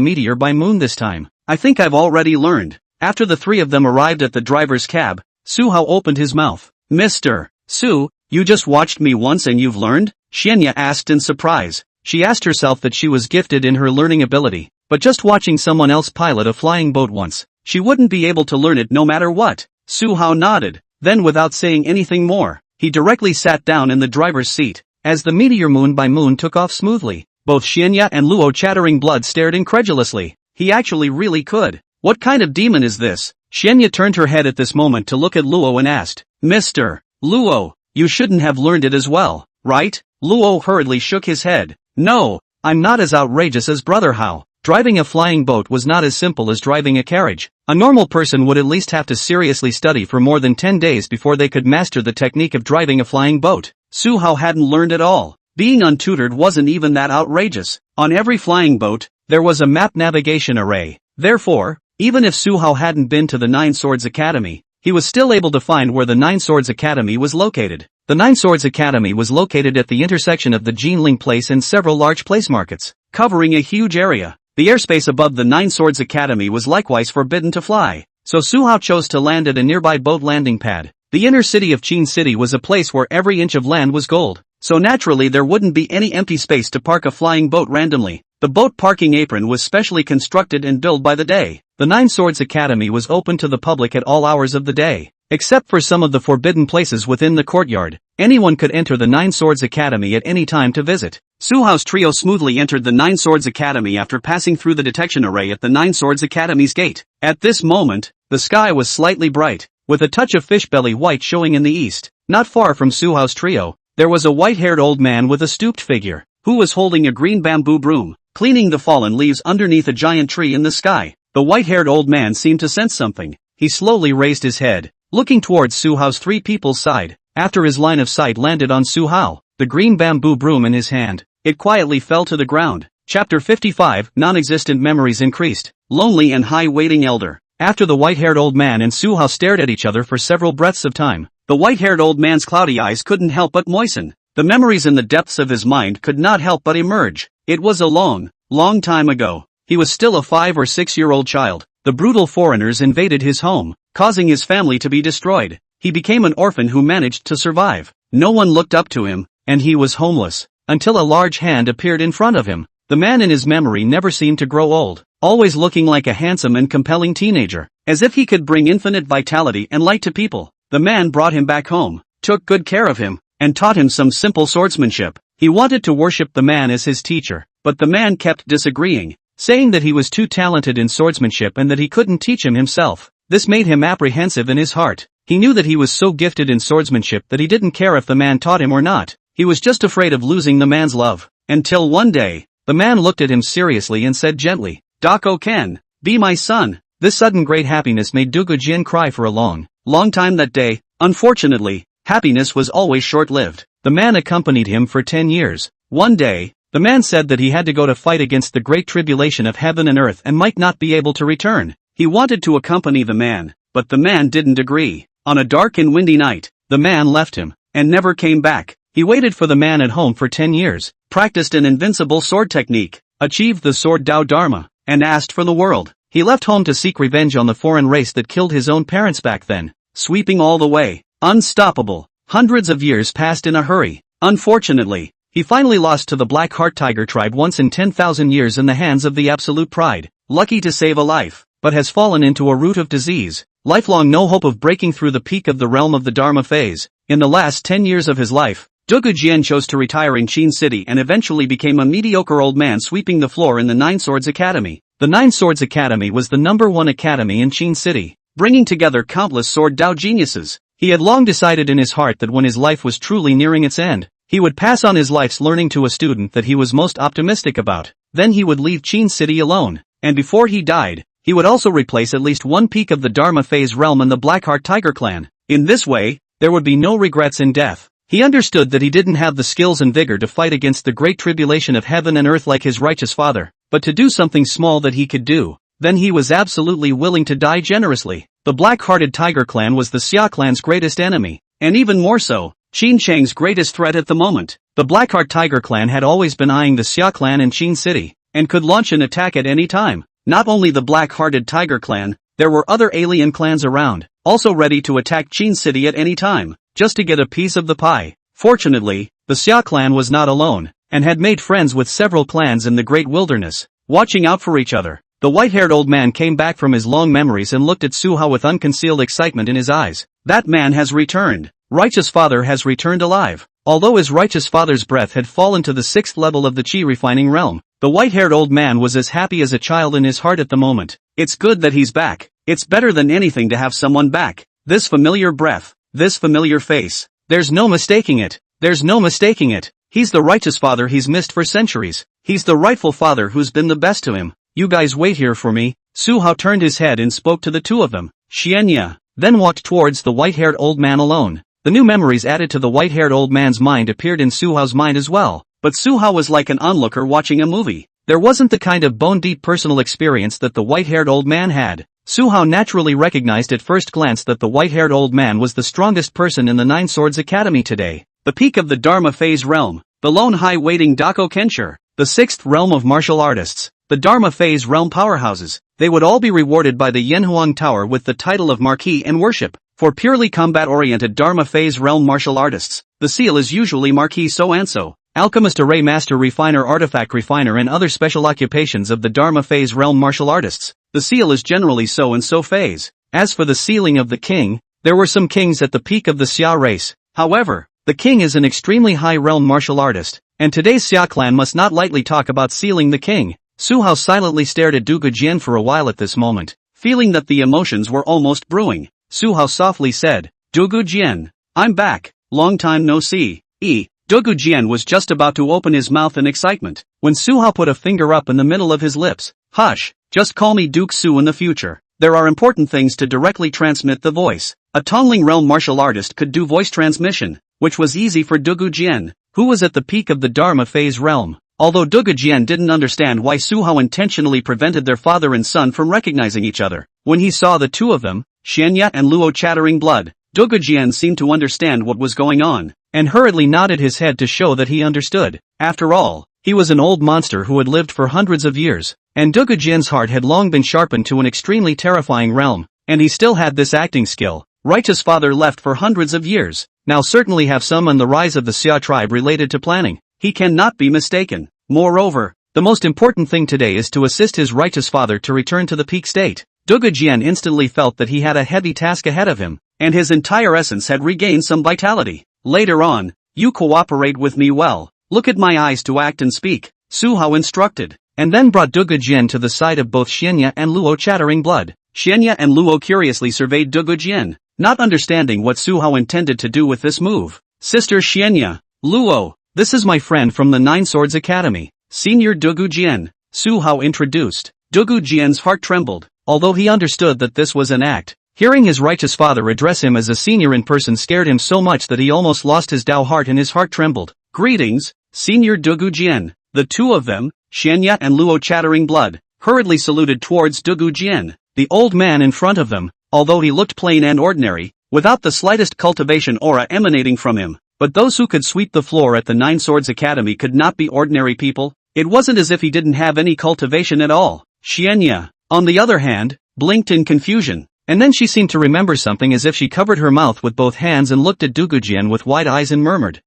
Meteor by Moon this time. I think I've already learned. After the three of them arrived at the driver's cab, Su Hao opened his mouth. Mr. Su, you just watched me once and you've learned? Xianya asked in surprise. She asked herself that she was gifted in her learning ability, but just watching someone else pilot a flying boat once, she wouldn't be able to learn it no matter what. Su Hao nodded. Then without saying anything more, he directly sat down in the driver's seat. As the Meteor Moon by Moon took off smoothly, both Xianya and Luo Chattering Blood stared incredulously. He actually really could. What kind of demon is this? Xianya turned her head at this moment to look at Luo and asked, Mr. Luo, you shouldn't have learned it as well, right? Luo hurriedly shook his head. No, I'm not as outrageous as Brother Hao. Driving a flying boat was not as simple as driving a carriage. A normal person would at least have to seriously study for more than 10 days before they could master the technique of driving a flying boat. Su Hao hadn't learned at all. Being untutored wasn't even that outrageous. On every flying boat, there was a map navigation array. Therefore, even if Su Hao hadn't been to the Nine Swords Academy, he was still able to find where the Nine Swords Academy was located. The Nine Swords Academy was located at the intersection of the Jinling Place and several large place markets, covering a huge area. The airspace above the Nine Swords Academy was likewise forbidden to fly, so Su Hao chose to land at a nearby boat landing pad. The inner city of Qin City was a place where every inch of land was gold, so naturally there wouldn't be any empty space to park a flying boat randomly. The boat parking apron was specially constructed and built by the day. The Nine Swords Academy was open to the public at all hours of the day, except for some of the forbidden places within the courtyard. Anyone could enter the Nine Swords Academy at any time to visit. Su Hao's trio smoothly entered the Nine Swords Academy after passing through the detection array at the Nine Swords Academy's gate. At this moment, the sky was slightly bright, with a touch of fishbelly white showing in the east. Not far from Su Hao's trio, there was a white-haired old man with a stooped figure, who was holding a green bamboo broom, cleaning the fallen leaves underneath a giant tree in the sky. The white-haired old man seemed to sense something. He slowly raised his head, looking towards Su Hao's three people's side. After his line of sight landed on Su Hao, the green bamboo broom in his hand, it quietly fell to the ground. Chapter 55, Non-existent memories increased. Lonely and high-waiting elder. After the white-haired old man and Su Hao stared at each other for several breaths of time, the white-haired old man's cloudy eyes couldn't help but moisten. The memories in the depths of his mind could not help but emerge. It was a long, long time ago. He was still a 5 or 6-year-old child. The brutal foreigners invaded his home, causing his family to be destroyed. He became an orphan who managed to survive. No one looked up to him, and he was homeless, until a large hand appeared in front of him. The man in his memory never seemed to grow old, always looking like a handsome and compelling teenager, as if he could bring infinite vitality and light to people. The man brought him back home, took good care of him, and taught him some simple swordsmanship. He wanted to worship the man as his teacher, but the man kept disagreeing, saying that he was too talented in swordsmanship and that he couldn't teach him himself. This made him apprehensive in his heart. He knew that he was so gifted in swordsmanship that he didn't care if the man taught him or not. He was just afraid of losing the man's love. Until one day, the man looked at him seriously and said gently, "Dako Ken, be my son." This sudden great happiness made Dugu Jin cry for a long, long time that day. Unfortunately, happiness was always short-lived. The man accompanied him for 10 years. One day, the man said that he had to go to fight against the great tribulation of heaven and earth and might not be able to return. He wanted to accompany the man, but the man didn't agree. On a dark and windy night, the man left him, and never came back. He waited for the man at home for 10 years, practiced an invincible sword technique, achieved the sword Dao Dharma, and asked for the world. He left home to seek revenge on the foreign race that killed his own parents back then, sweeping all the way, unstoppable. Hundreds of years passed in a hurry. Unfortunately, he finally lost to the Black Heart Tiger tribe once in 10,000 years in the hands of the Absolute Pride, lucky to save a life, but has fallen into a root of disease. Lifelong no hope of breaking through the peak of the realm of the Dharma phase. In the last 10 years of his life, Dugu Jian chose to retire in Qin City and eventually became a mediocre old man sweeping the floor in the Nine Swords Academy. The Nine Swords Academy was the #1 academy in Qin City, bringing together countless sword Dao geniuses. He had long decided in his heart that when his life was truly nearing its end, he would pass on his life's learning to a student that he was most optimistic about. Then he would leave Qin City alone, and before he died, he would also replace at least one peak of the Dharma phase realm in the Blackheart Tiger clan. In this way, there would be no regrets in death. He understood that he didn't have the skills and vigor to fight against the great tribulation of heaven and earth like his righteous father, but to do something small that he could do, then he was absolutely willing to die generously. The black-hearted Tiger Clan was the Xia Clan's greatest enemy, and even more so, Qin Cheng's greatest threat at the moment. The Blackheart Tiger Clan had always been eyeing the Xia Clan in Qin City, and could launch an attack at any time. Not only the Black-hearted Tiger Clan, there were other alien clans around, also ready to attack Qin City at any time, just to get a piece of the pie. Fortunately, the Xia Clan was not alone, and had made friends with several clans in the Great Wilderness, watching out for each other. The white-haired old man came back from his long memories and looked at Su Hao with unconcealed excitement in his eyes. That man has returned. Righteous father has returned alive. Although his righteous father's breath had fallen to the 6th level of the chi refining realm, the white-haired old man was as happy as a child in his heart at the moment. It's good that he's back. It's better than anything to have someone back. This familiar breath, this familiar face. There's no mistaking it. There's no mistaking it. He's the righteous father he's missed for centuries. He's the rightful father who's been the best to him. You guys wait here for me. Su Hao turned his head and spoke to the two of them. Xianya, then walked towards the white-haired old man alone. The new memories added to the white-haired old man's mind appeared in Su Hao's mind as well, but Su Hao was like an onlooker watching a movie. There wasn't the kind of bone-deep personal experience that the white-haired old man had. Su Hao naturally recognized at first glance that the white-haired old man was the strongest person in the Nine Swords Academy today. The peak of the Dharma phase realm, the lone high-weighting Dako Kensher, the 6th realm of martial artists, the Dharma phase realm powerhouses, they would all be rewarded by the Yanhuang Tower with the title of Marquis and Worship. For purely combat-oriented Dharma phase realm martial artists, the seal is usually Marquis so-and-so, alchemist, array master, refiner, artifact refiner, and other special occupations of the Dharma phase realm martial artists. The seal is generally so-and-so phase. As for the sealing of the king, there were some kings at the peak of the Xia race. However, the king is an extremely high realm martial artist, and today's Xia clan must not lightly talk about sealing the king. Su Hao silently stared at Dugu Jian for a while at this moment, feeling that the emotions were almost brewing. Su Hao softly said, Dugu Jian, I'm back, long time no see. Dugu Jian was just about to open his mouth in excitement, when Su Hao put a finger up in the middle of his lips. Hush, just call me Duke Su in the future. There are important things to directly transmit the voice. A Tongling realm martial artist could do voice transmission, which was easy for Dugu Jian, who was at the peak of the Dharma phase realm. Although Dugu Jian didn't understand why Su Hao intentionally prevented their father and son from recognizing each other, when he saw the two of them, Xianya and Luo chattering blood, Dugu Jian seemed to understand what was going on, and hurriedly nodded his head to show that he understood. After all, he was an old monster who had lived for hundreds of years, and Dugu Jian's heart had long been sharpened to an extremely terrifying realm, and he still had this acting skill. Righteous father left for hundreds of years, now certainly have some on the rise of the Xia tribe related to planning. He cannot be mistaken. Moreover, the most important thing today is to assist his righteous father to return to the peak state. Dugu Jian instantly felt that he had a heavy task ahead of him, and his entire essence had regained some vitality. Later on, you cooperate with me well, look at my eyes to act and speak, Su Hao instructed, and then brought Dugu Jian to the side of both Xianya and Luo chattering blood. Xianya and Luo curiously surveyed Dugu Jian, not understanding what Su Hao intended to do with this move. Sister Xianya, Luo, this is my friend from the Nine Swords Academy, Senior Dugu Jian, Su Hao introduced. Dugu Jian's heart trembled, although he understood that this was an act. Hearing his righteous father address him as a senior in person scared him so much that he almost lost his Dao heart and his heart trembled. Greetings, Senior Dugu Jian. The two of them, Xianya and Luo chattering blood, hurriedly saluted towards Dugu Jian. The old man in front of them, although he looked plain and ordinary, without the slightest cultivation aura emanating from him, but those who could sweep the floor at the Nine Swords Academy could not be ordinary people. It wasn't as if he didn't have any cultivation at all. Xianya, on the other hand, blinked in confusion, and then she seemed to remember something as if she covered her mouth with both hands and looked at Dugu Jian with wide eyes and murmured,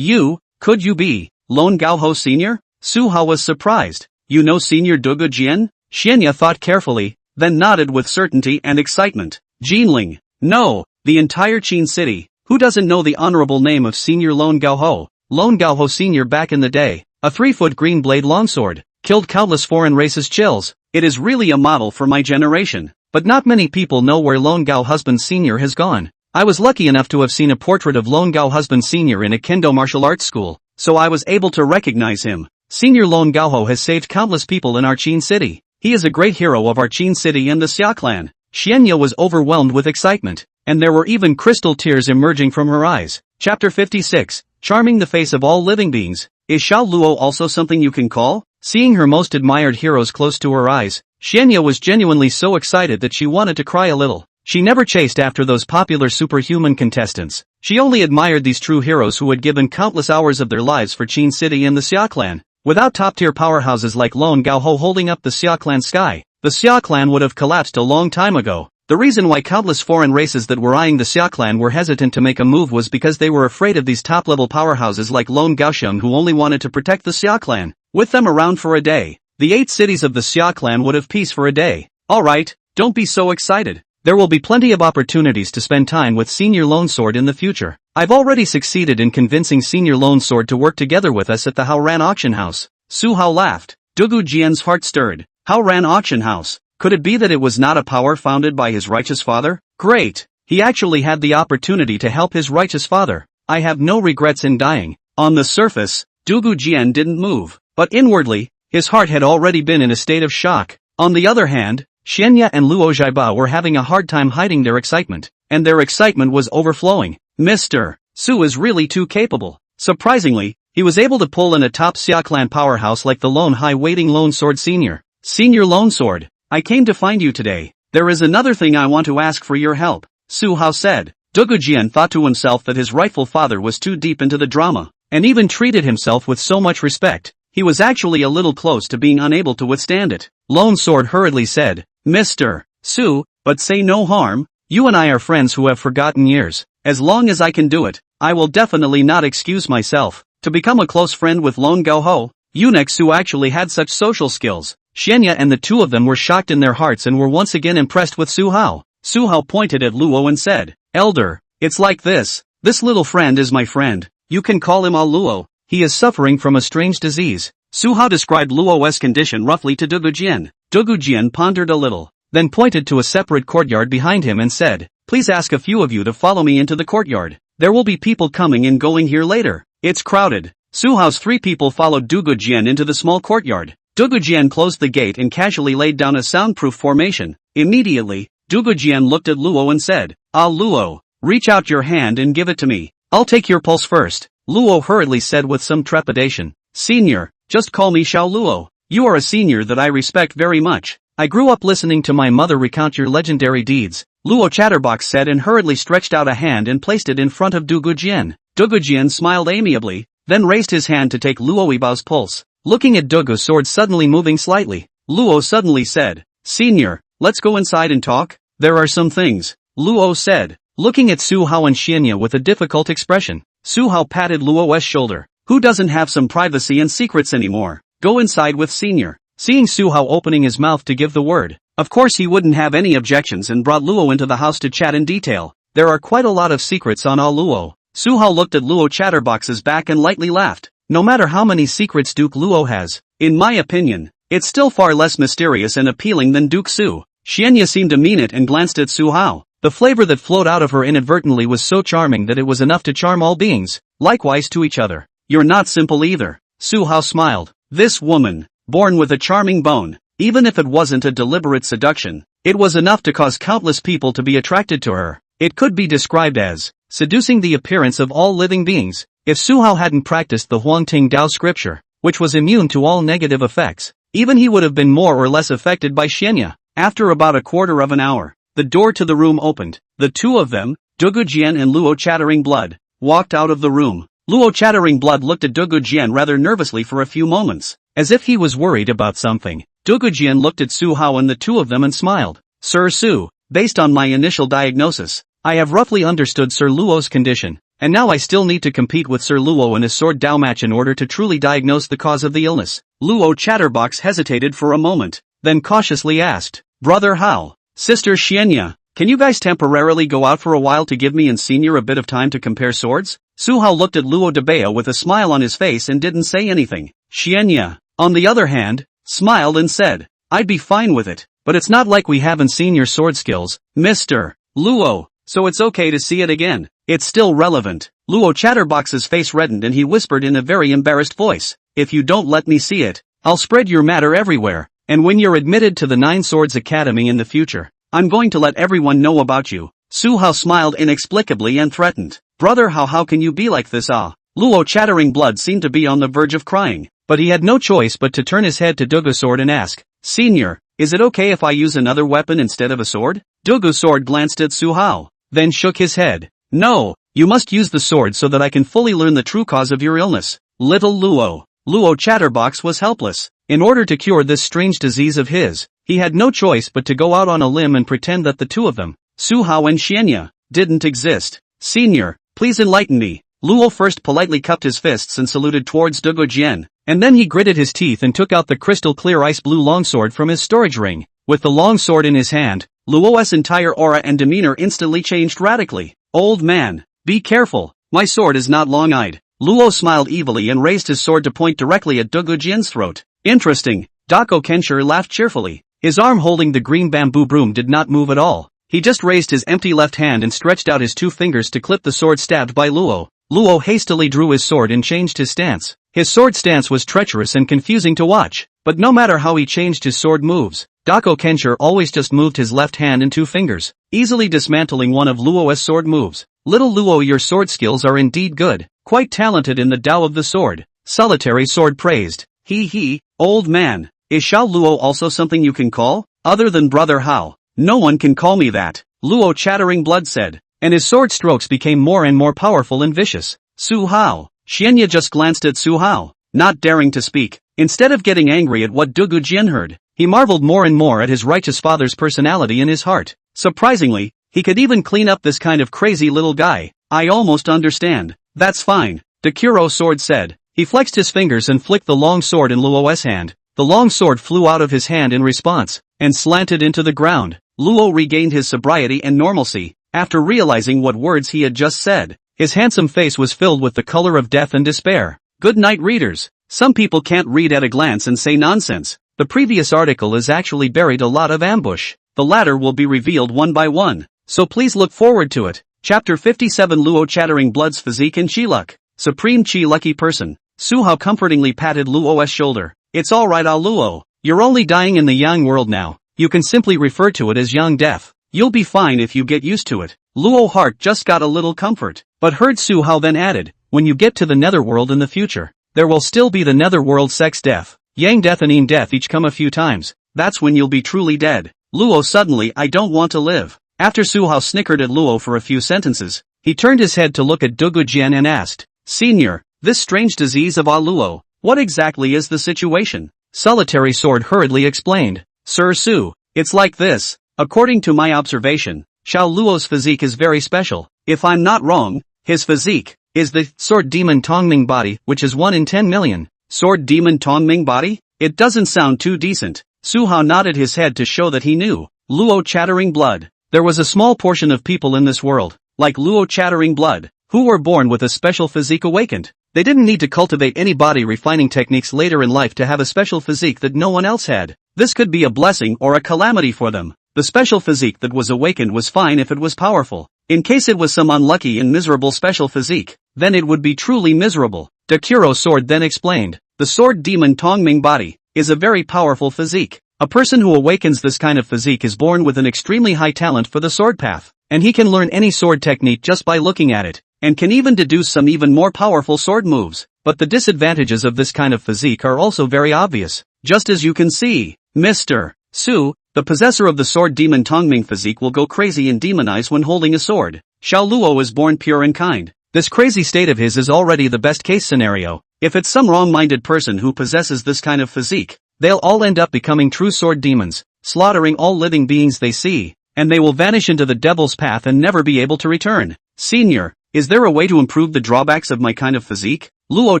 could you be, Lone Gaoho Senior? Su Hao was surprised. You know Senior Dugu Jian? Xianya thought carefully, then nodded with certainty and excitement. Jinling, no, the entire Qin City, who doesn't know the honorable name of Senior Lone Gaoho? Lone Gaoho Senior back in the day, a 3-foot green blade longsword, killed countless foreign races chills. It is really a model for my generation, but not many people know where Lone Gao Husband Senior has gone. I was lucky enough to have seen a portrait of Lone Gao Husband Senior in a kendo martial arts school, so I was able to recognize him. Senior Lone Gaoho has saved countless people in our Qin City. He is a great hero of our Qin City and the Xia Clan. Xianya was overwhelmed with excitement, and there were even crystal tears emerging from her eyes. Chapter 56, Charming the Face of All Living Beings. Is Xiao Luo also something you can call? Seeing her most admired heroes close to her eyes, Xianya was genuinely so excited that she wanted to cry a little. She never chased after those popular superhuman contestants. She only admired these true heroes who had given countless hours of their lives for Qin City and the Xia Clan. Without top-tier powerhouses like Lone Gaoho holding up the Xia Clan sky, the Xia Clan would have collapsed a long time ago. The reason why countless foreign races that were eyeing the Xia Clan were hesitant to make a move was because they were afraid of these top-level powerhouses like Lone Gaoxiang who only wanted to protect the Xia Clan. With them around for a day, the 8 cities of the Xia Clan would have peace for a day. Alright, don't be so excited. There will be plenty of opportunities to spend time with Senior Lonesword in the future. I've already succeeded in convincing Senior Lonesword to work together with us at the Haoran Auction House. Su Hao laughed. Dugu Jian's heart stirred. Haoran Auction House. Could it be that it was not a power founded by his righteous father? Great! He actually had the opportunity to help his righteous father. I have no regrets in dying. On the surface, Dugu Jian didn't move, but inwardly, his heart had already been in a state of shock. On the other hand, Xianya and Luo Zhaibao were having a hard time hiding their excitement, and their excitement was overflowing. Mr. Su is really too capable. Surprisingly, he was able to pull in a top Xia Clan powerhouse like the lone high-waiting Lonesword Senior. Senior Lonesword, I came to find you today. There is another thing I want to ask for your help, Su Hao said. Dugu Jian thought to himself that his rightful father was too deep into the drama, and even treated himself with so much respect. He was actually a little close to being unable to withstand it. Lonesword hurriedly said, Mr. Su, but say no harm, you and I are friends who have forgotten years. As long as I can do it, I will definitely not excuse myself. To become a close friend with Lone Gaoho, eunuch Su actually had such social skills. Xianya and the two of them were shocked in their hearts and were once again impressed with Su Hao. Su Hao pointed at Luo and said, Elder, it's like this. This little friend is my friend. You can call him Luo. He is suffering from a strange disease. Su Hao described Luo's condition roughly to Dugu Jian. Dugu Jian pondered a little, then pointed to a separate courtyard behind him and said, Please ask a few of you to follow me into the courtyard. There will be people coming and going here later. It's crowded. Su Hao's 3 people followed Dugu Jian into the small courtyard. Dugu Jian closed the gate and casually laid down a soundproof formation. Immediately, Dugu Jian looked at Luo and said, Luo, reach out your hand and give it to me. I'll take your pulse first. Luo hurriedly said with some trepidation. Senior, just call me Xiao Luo. You are a senior that I respect very much. I grew up listening to my mother recount your legendary deeds. Luo Chatterbox said and hurriedly stretched out a hand and placed it in front of Dugu Jian. Dugu Jian smiled amiably, then raised his hand to take Luo Ibao's pulse. Looking at Dugu's sword suddenly moving slightly, Luo suddenly said, Senior, let's go inside and talk. There are some things, Luo said, looking at Su Hao and Xianya with a difficult expression. Su Hao patted Luo's shoulder. Who doesn't have some privacy and secrets anymore? Go inside with Senior. Seeing Su Hao opening his mouth to give the word, of course he wouldn't have any objections and brought Luo into the house to chat in detail. There are quite a lot of secrets on Luo. Su Hao looked at Luo Chatterbox's back and lightly laughed. No matter how many secrets Duke Luo has, in my opinion, it's still far less mysterious and appealing than Duke Su. Xianya seemed to mean it and glanced at Su Hao. The flavor that flowed out of her inadvertently was so charming that it was enough to charm all beings, likewise to each other. You're not simple either. Su Hao smiled. This woman, born with a charming bone, even if it wasn't a deliberate seduction, it was enough to cause countless people to be attracted to her. It could be described as seducing the appearance of all living beings. If Su Hao hadn't practiced the Huangting Dao Scripture, which was immune to all negative effects, even he would have been more or less affected by Xianya. After about a quarter of an hour, the door to the room opened. The two of them, Dugu Jian and Luo Chattering Blood, walked out of the room. Luo Chattering Blood looked at Dugu Jian rather nervously for a few moments, as if he was worried about something. Dugu Jian looked at Su Hao and the two of them and smiled. Sir Su, based on my initial diagnosis, I have roughly understood Sir Luo's condition, and now I still need to compete with Sir Luo in a sword Dao match in order to truly diagnose the cause of the illness. Luo Chatterbox hesitated for a moment, then cautiously asked, Brother Hao, Sister Xianya, can you guys temporarily go out for a while to give me and Senior a bit of time to compare swords? Su Hao looked at Luo Debao with a smile on his face and didn't say anything. Xianya, on the other hand, smiled and said, I'd be fine with it, but it's not like we haven't seen your sword skills, Mr. Luo, so it's okay to see it again. It's still relevant. Luo Chatterbox's face reddened and he whispered in a very embarrassed voice, If you don't let me see it, I'll spread your matter everywhere, and when you're admitted to the Nine Swords Academy in the future, I'm going to let everyone know about you. Su Hao smiled inexplicably and threatened. Brother how can you be like this ah? Luo Chattering Blood seemed to be on the verge of crying, but he had no choice but to turn his head to Dugu's sword and ask, Senior, is it okay if I use another weapon instead of a sword? Dugu's sword glanced at Su Hao, then shook his head. No, you must use the sword so that I can fully learn the true cause of your illness. Little Luo. Luo Chatterbox was helpless. In order to cure this strange disease of his, he had no choice but to go out on a limb and pretend that the two of them, Su Hao and Xianya, didn't exist. Senior, please enlighten me. Luo first politely cupped his fists and saluted towards Dugu Jian, and then he gritted his teeth and took out the crystal-clear ice-blue longsword from his storage ring. With the longsword in his hand, Luo's entire aura and demeanor instantly changed radically. Old man, be careful, my sword is not long-eyed. Luo smiled evilly and raised his sword to point directly at Dugu Jian's throat. Interesting, Dako Kenshir laughed cheerfully. His arm holding the green bamboo broom did not move at all. He just raised his empty left hand and stretched out his two fingers to clip the sword stabbed by Luo. Luo hastily drew his sword and changed his stance. His sword stance was treacherous and confusing to watch, but no matter how he changed his sword moves, Dako Kenshir always just moved his left hand and two fingers, easily dismantling one of Luo's sword moves. Little Luo, your sword skills are indeed good, quite talented in the Tao of the sword. Solitary Sword praised. He, old man, is Xiao Luo also something you can call? Other than Brother Hao, no one can call me that, Luo Chattering Blood said, and his sword strokes became more and more powerful and vicious. Su Hao. Xianya just glanced at Su Hao, not daring to speak. Instead of getting angry at what Dugu Jian heard, he marveled more and more at his righteous father's personality in his heart. Surprisingly, he could even clean up this kind of crazy little guy. I almost understand. That's fine, the Kuro sword said. He flexed his fingers and flicked the long sword in Luo's hand. The long sword flew out of his hand in response, and slanted into the ground. Luo regained his sobriety and normalcy, after realizing what words he had just said. His handsome face was filled with the color of death and despair. Good night, readers. Some people can't read at a glance and say nonsense. The previous article is actually buried a lot of ambush. The latter will be revealed one by one, so please look forward to it. Chapter 57 Luo Chattering Blood's Physique and Chi Luck. Supreme Chi Lucky Person. Su Hao comfortingly patted Luo's shoulder. It's alright Luo. You're only dying in the Yang world now. You can simply refer to it as Yang Death. You'll be fine if you get used to it. Luo heart just got a little comfort, but heard Su Hao then added, when you get to the netherworld in the future, there will still be the netherworld sex death. Yang Death and Yin Death each come a few times. That's when you'll be truly dead. Luo suddenly I don't want to live. After Su Hao snickered at Luo for a few sentences, he turned his head to look at Dugu Jian and asked, Senior, this strange disease of Luo, what exactly is the situation? Solitary Sword hurriedly explained. Sir Su, it's like this. According to my observation, Xiao Luo's physique is very special. If I'm not wrong, his physique is the Sword Demon Tongming body, which is 1 in 10 million. Sword Demon Tongming body? It doesn't sound too decent. Su Hao nodded his head to show that he knew. Luo Chattering Blood. There was a small portion of people in this world, like Luo Chattering Blood, who were born with a special physique awakened. They didn't need to cultivate any body refining techniques later in life to have a special physique that no one else had. This could be a blessing or a calamity for them. The special physique that was awakened was fine if it was powerful. In case it was some unlucky and miserable special physique, then it would be truly miserable. The Kuro sword then explained. The Sword Demon Tongming body is a very powerful physique. A person who awakens this kind of physique is born with an extremely high talent for the sword path, and he can learn any sword technique just by looking at it, and can even deduce some even more powerful sword moves. But the disadvantages of this kind of physique are also very obvious, just as you can see. Mr. Su, the possessor of the Sword Demon Tongming physique will go crazy and demonize when holding a sword. Xiao Luo is born pure and kind. This crazy state of his is already the best case scenario. If it's some wrong-minded person who possesses this kind of physique, they'll all end up becoming true sword demons, slaughtering all living beings they see, and they will vanish into the devil's path and never be able to return. Senior, is there a way to improve the drawbacks of my kind of physique? Luo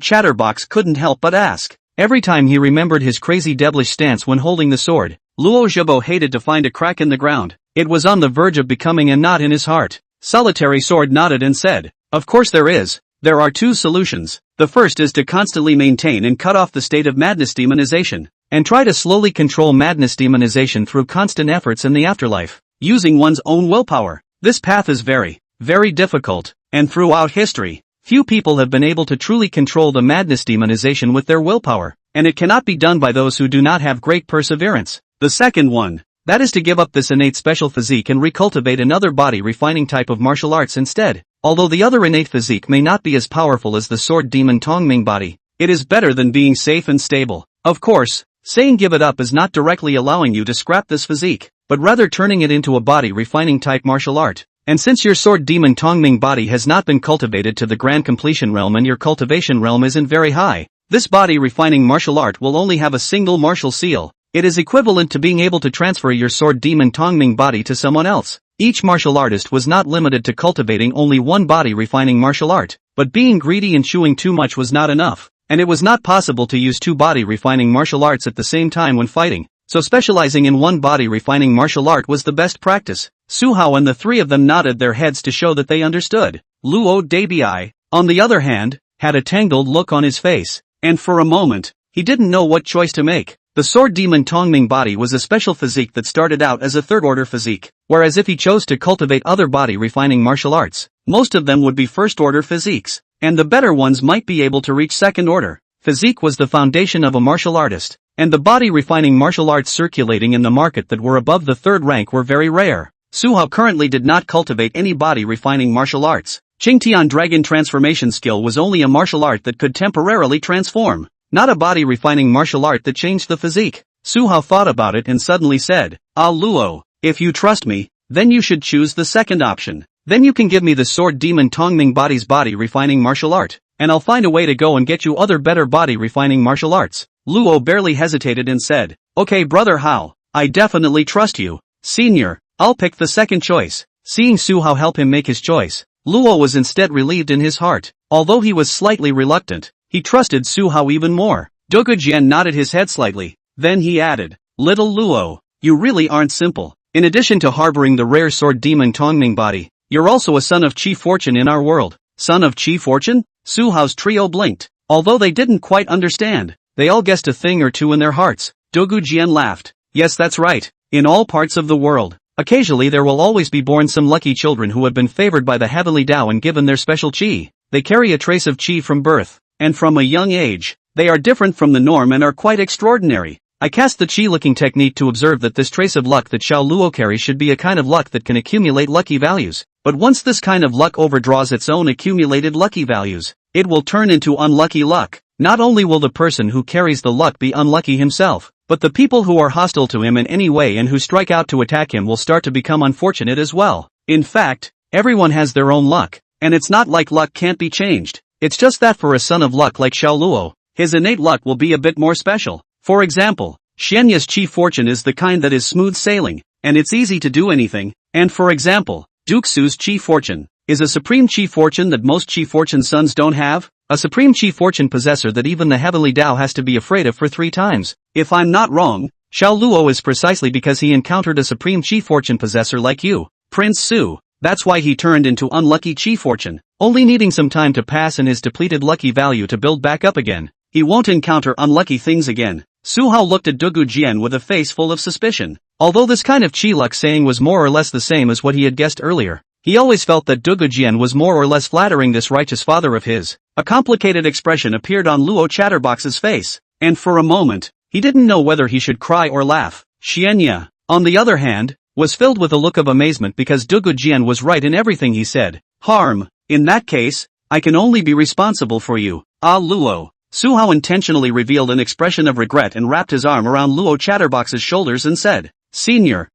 Chatterbox couldn't help but ask. Every time he remembered his crazy devilish stance when holding the sword, Luo Zhibo hated to find a crack in the ground. It was on the verge of becoming a knot in his heart. Solitary Sword nodded and said, of course there is. There are two solutions. The first is to constantly maintain and cut off the state of madness demonization, and try to slowly control madness demonization through constant efforts in the afterlife, using one's own willpower. This path is very, very difficult, and throughout history, few people have been able to truly control the madness demonization with their willpower, and it cannot be done by those who do not have great perseverance. The second one, That is to give up this innate special physique and recultivate another body-refining type of martial arts instead. Although the other innate physique may not be as powerful as the sword demon Tongming body, it is better than being safe and stable. Of course, saying give it up is not directly allowing you to scrap this physique, but rather turning it into a body-refining type martial art. And since your sword demon Tongming body has not been cultivated to the grand completion realm and your cultivation realm isn't very high, this body-refining martial art will only have a single martial seal. It is equivalent to being able to transfer your sword demon Tongming body to someone else. Each martial artist was not limited to cultivating only one body-refining martial art, but being greedy and chewing too much was not enough, and it was not possible to use two body-refining martial arts at the same time when fighting, so specializing in one body-refining martial art was the best practice. Su Hao and the three of them nodded their heads to show that they understood. Luo Dabi, on the other hand, had a tangled look on his face, and for a moment, he didn't know what choice to make. The sword demon Tongming body was a special physique that started out as a third-order physique, whereas if he chose to cultivate other body-refining martial arts, most of them would be first-order physiques, and the better ones might be able to reach second-order. Physique was the foundation of a martial artist, and the body-refining martial arts circulating in the market that were above the third rank were very rare. Su Hao currently did not cultivate any body-refining martial arts. Qingtian Dragon transformation skill was only a martial art that could temporarily transform, not a body-refining martial art that changed the physique. Su Hao thought about it and suddenly said, "Ah Luo, if you trust me, then you should choose the second option. Then you can give me the sword demon Tongming body's body-refining martial art, and I'll find a way to go and get you other better body-refining martial arts." Luo barely hesitated and said, "Okay brother Hao, I definitely trust you. Senior, I'll pick the second choice." Seeing Su Hao help him make his choice, Luo was instead relieved in his heart. Although he was slightly reluctant, he trusted Su Hao even more. Dogu Jian nodded his head slightly, then he added, "Little Luo, you really aren't simple. In addition to harboring the rare sword demon Tongming body, you're also a son of Qi Fortune in our world." Son of Qi Fortune? Su Hao's trio blinked. Although they didn't quite understand, they all guessed a thing or two in their hearts. Dogu Jian laughed. "Yes, that's right. In all parts of the world, occasionally there will always be born some lucky children who have been favored by the heavenly Tao and given their special Qi. They carry a trace of Qi from birth, and from a young age, they are different from the norm and are quite extraordinary. I cast the Qi-looking technique to observe that this trace of luck that Xiao Luo carries should be a kind of luck that can accumulate lucky values. But once this kind of luck overdraws its own accumulated lucky values, it will turn into unlucky luck. Not only will the person who carries the luck be unlucky himself, but the people who are hostile to him in any way and who strike out to attack him will start to become unfortunate as well. In fact, everyone has their own luck, and it's not like luck can't be changed. It's just that for a son of luck like Xiao Luo, his innate luck will be a bit more special. For example, Xianya's Qi Fortune is the kind that is smooth sailing, and it's easy to do anything, and for example, Duxu's Qi Fortune is a supreme Qi Fortune that most Qi Fortune sons don't have, a supreme Qi Fortune possessor that even the heavenly Tao has to be afraid of for 3 times. If I'm not wrong, Xiao Luo is precisely because he encountered a supreme Qi Fortune possessor like you, Prince Su. That's why he turned into unlucky Qi Fortune, only needing some time to pass and his depleted lucky value to build back up again. He won't encounter unlucky things again. Su Hao looked at Dogu Jian with a face full of suspicion. Although this kind of Qi luck saying was more or less the same as what he had guessed earlier, he always felt that Dogu Jian was more or less flattering this righteous father of his. A complicated expression appeared on Luo Chatterbox's face, and for a moment, he didn't know whether he should cry or laugh. Xianya, on the other hand, was filled with a look of amazement because Dogu Jian was right in everything he said. "Harm, in that case, I can only be responsible for you." "Ah Luo." Su Hao intentionally revealed an expression of regret and wrapped his arm around Luo Chatterbox's shoulders and said, Senior,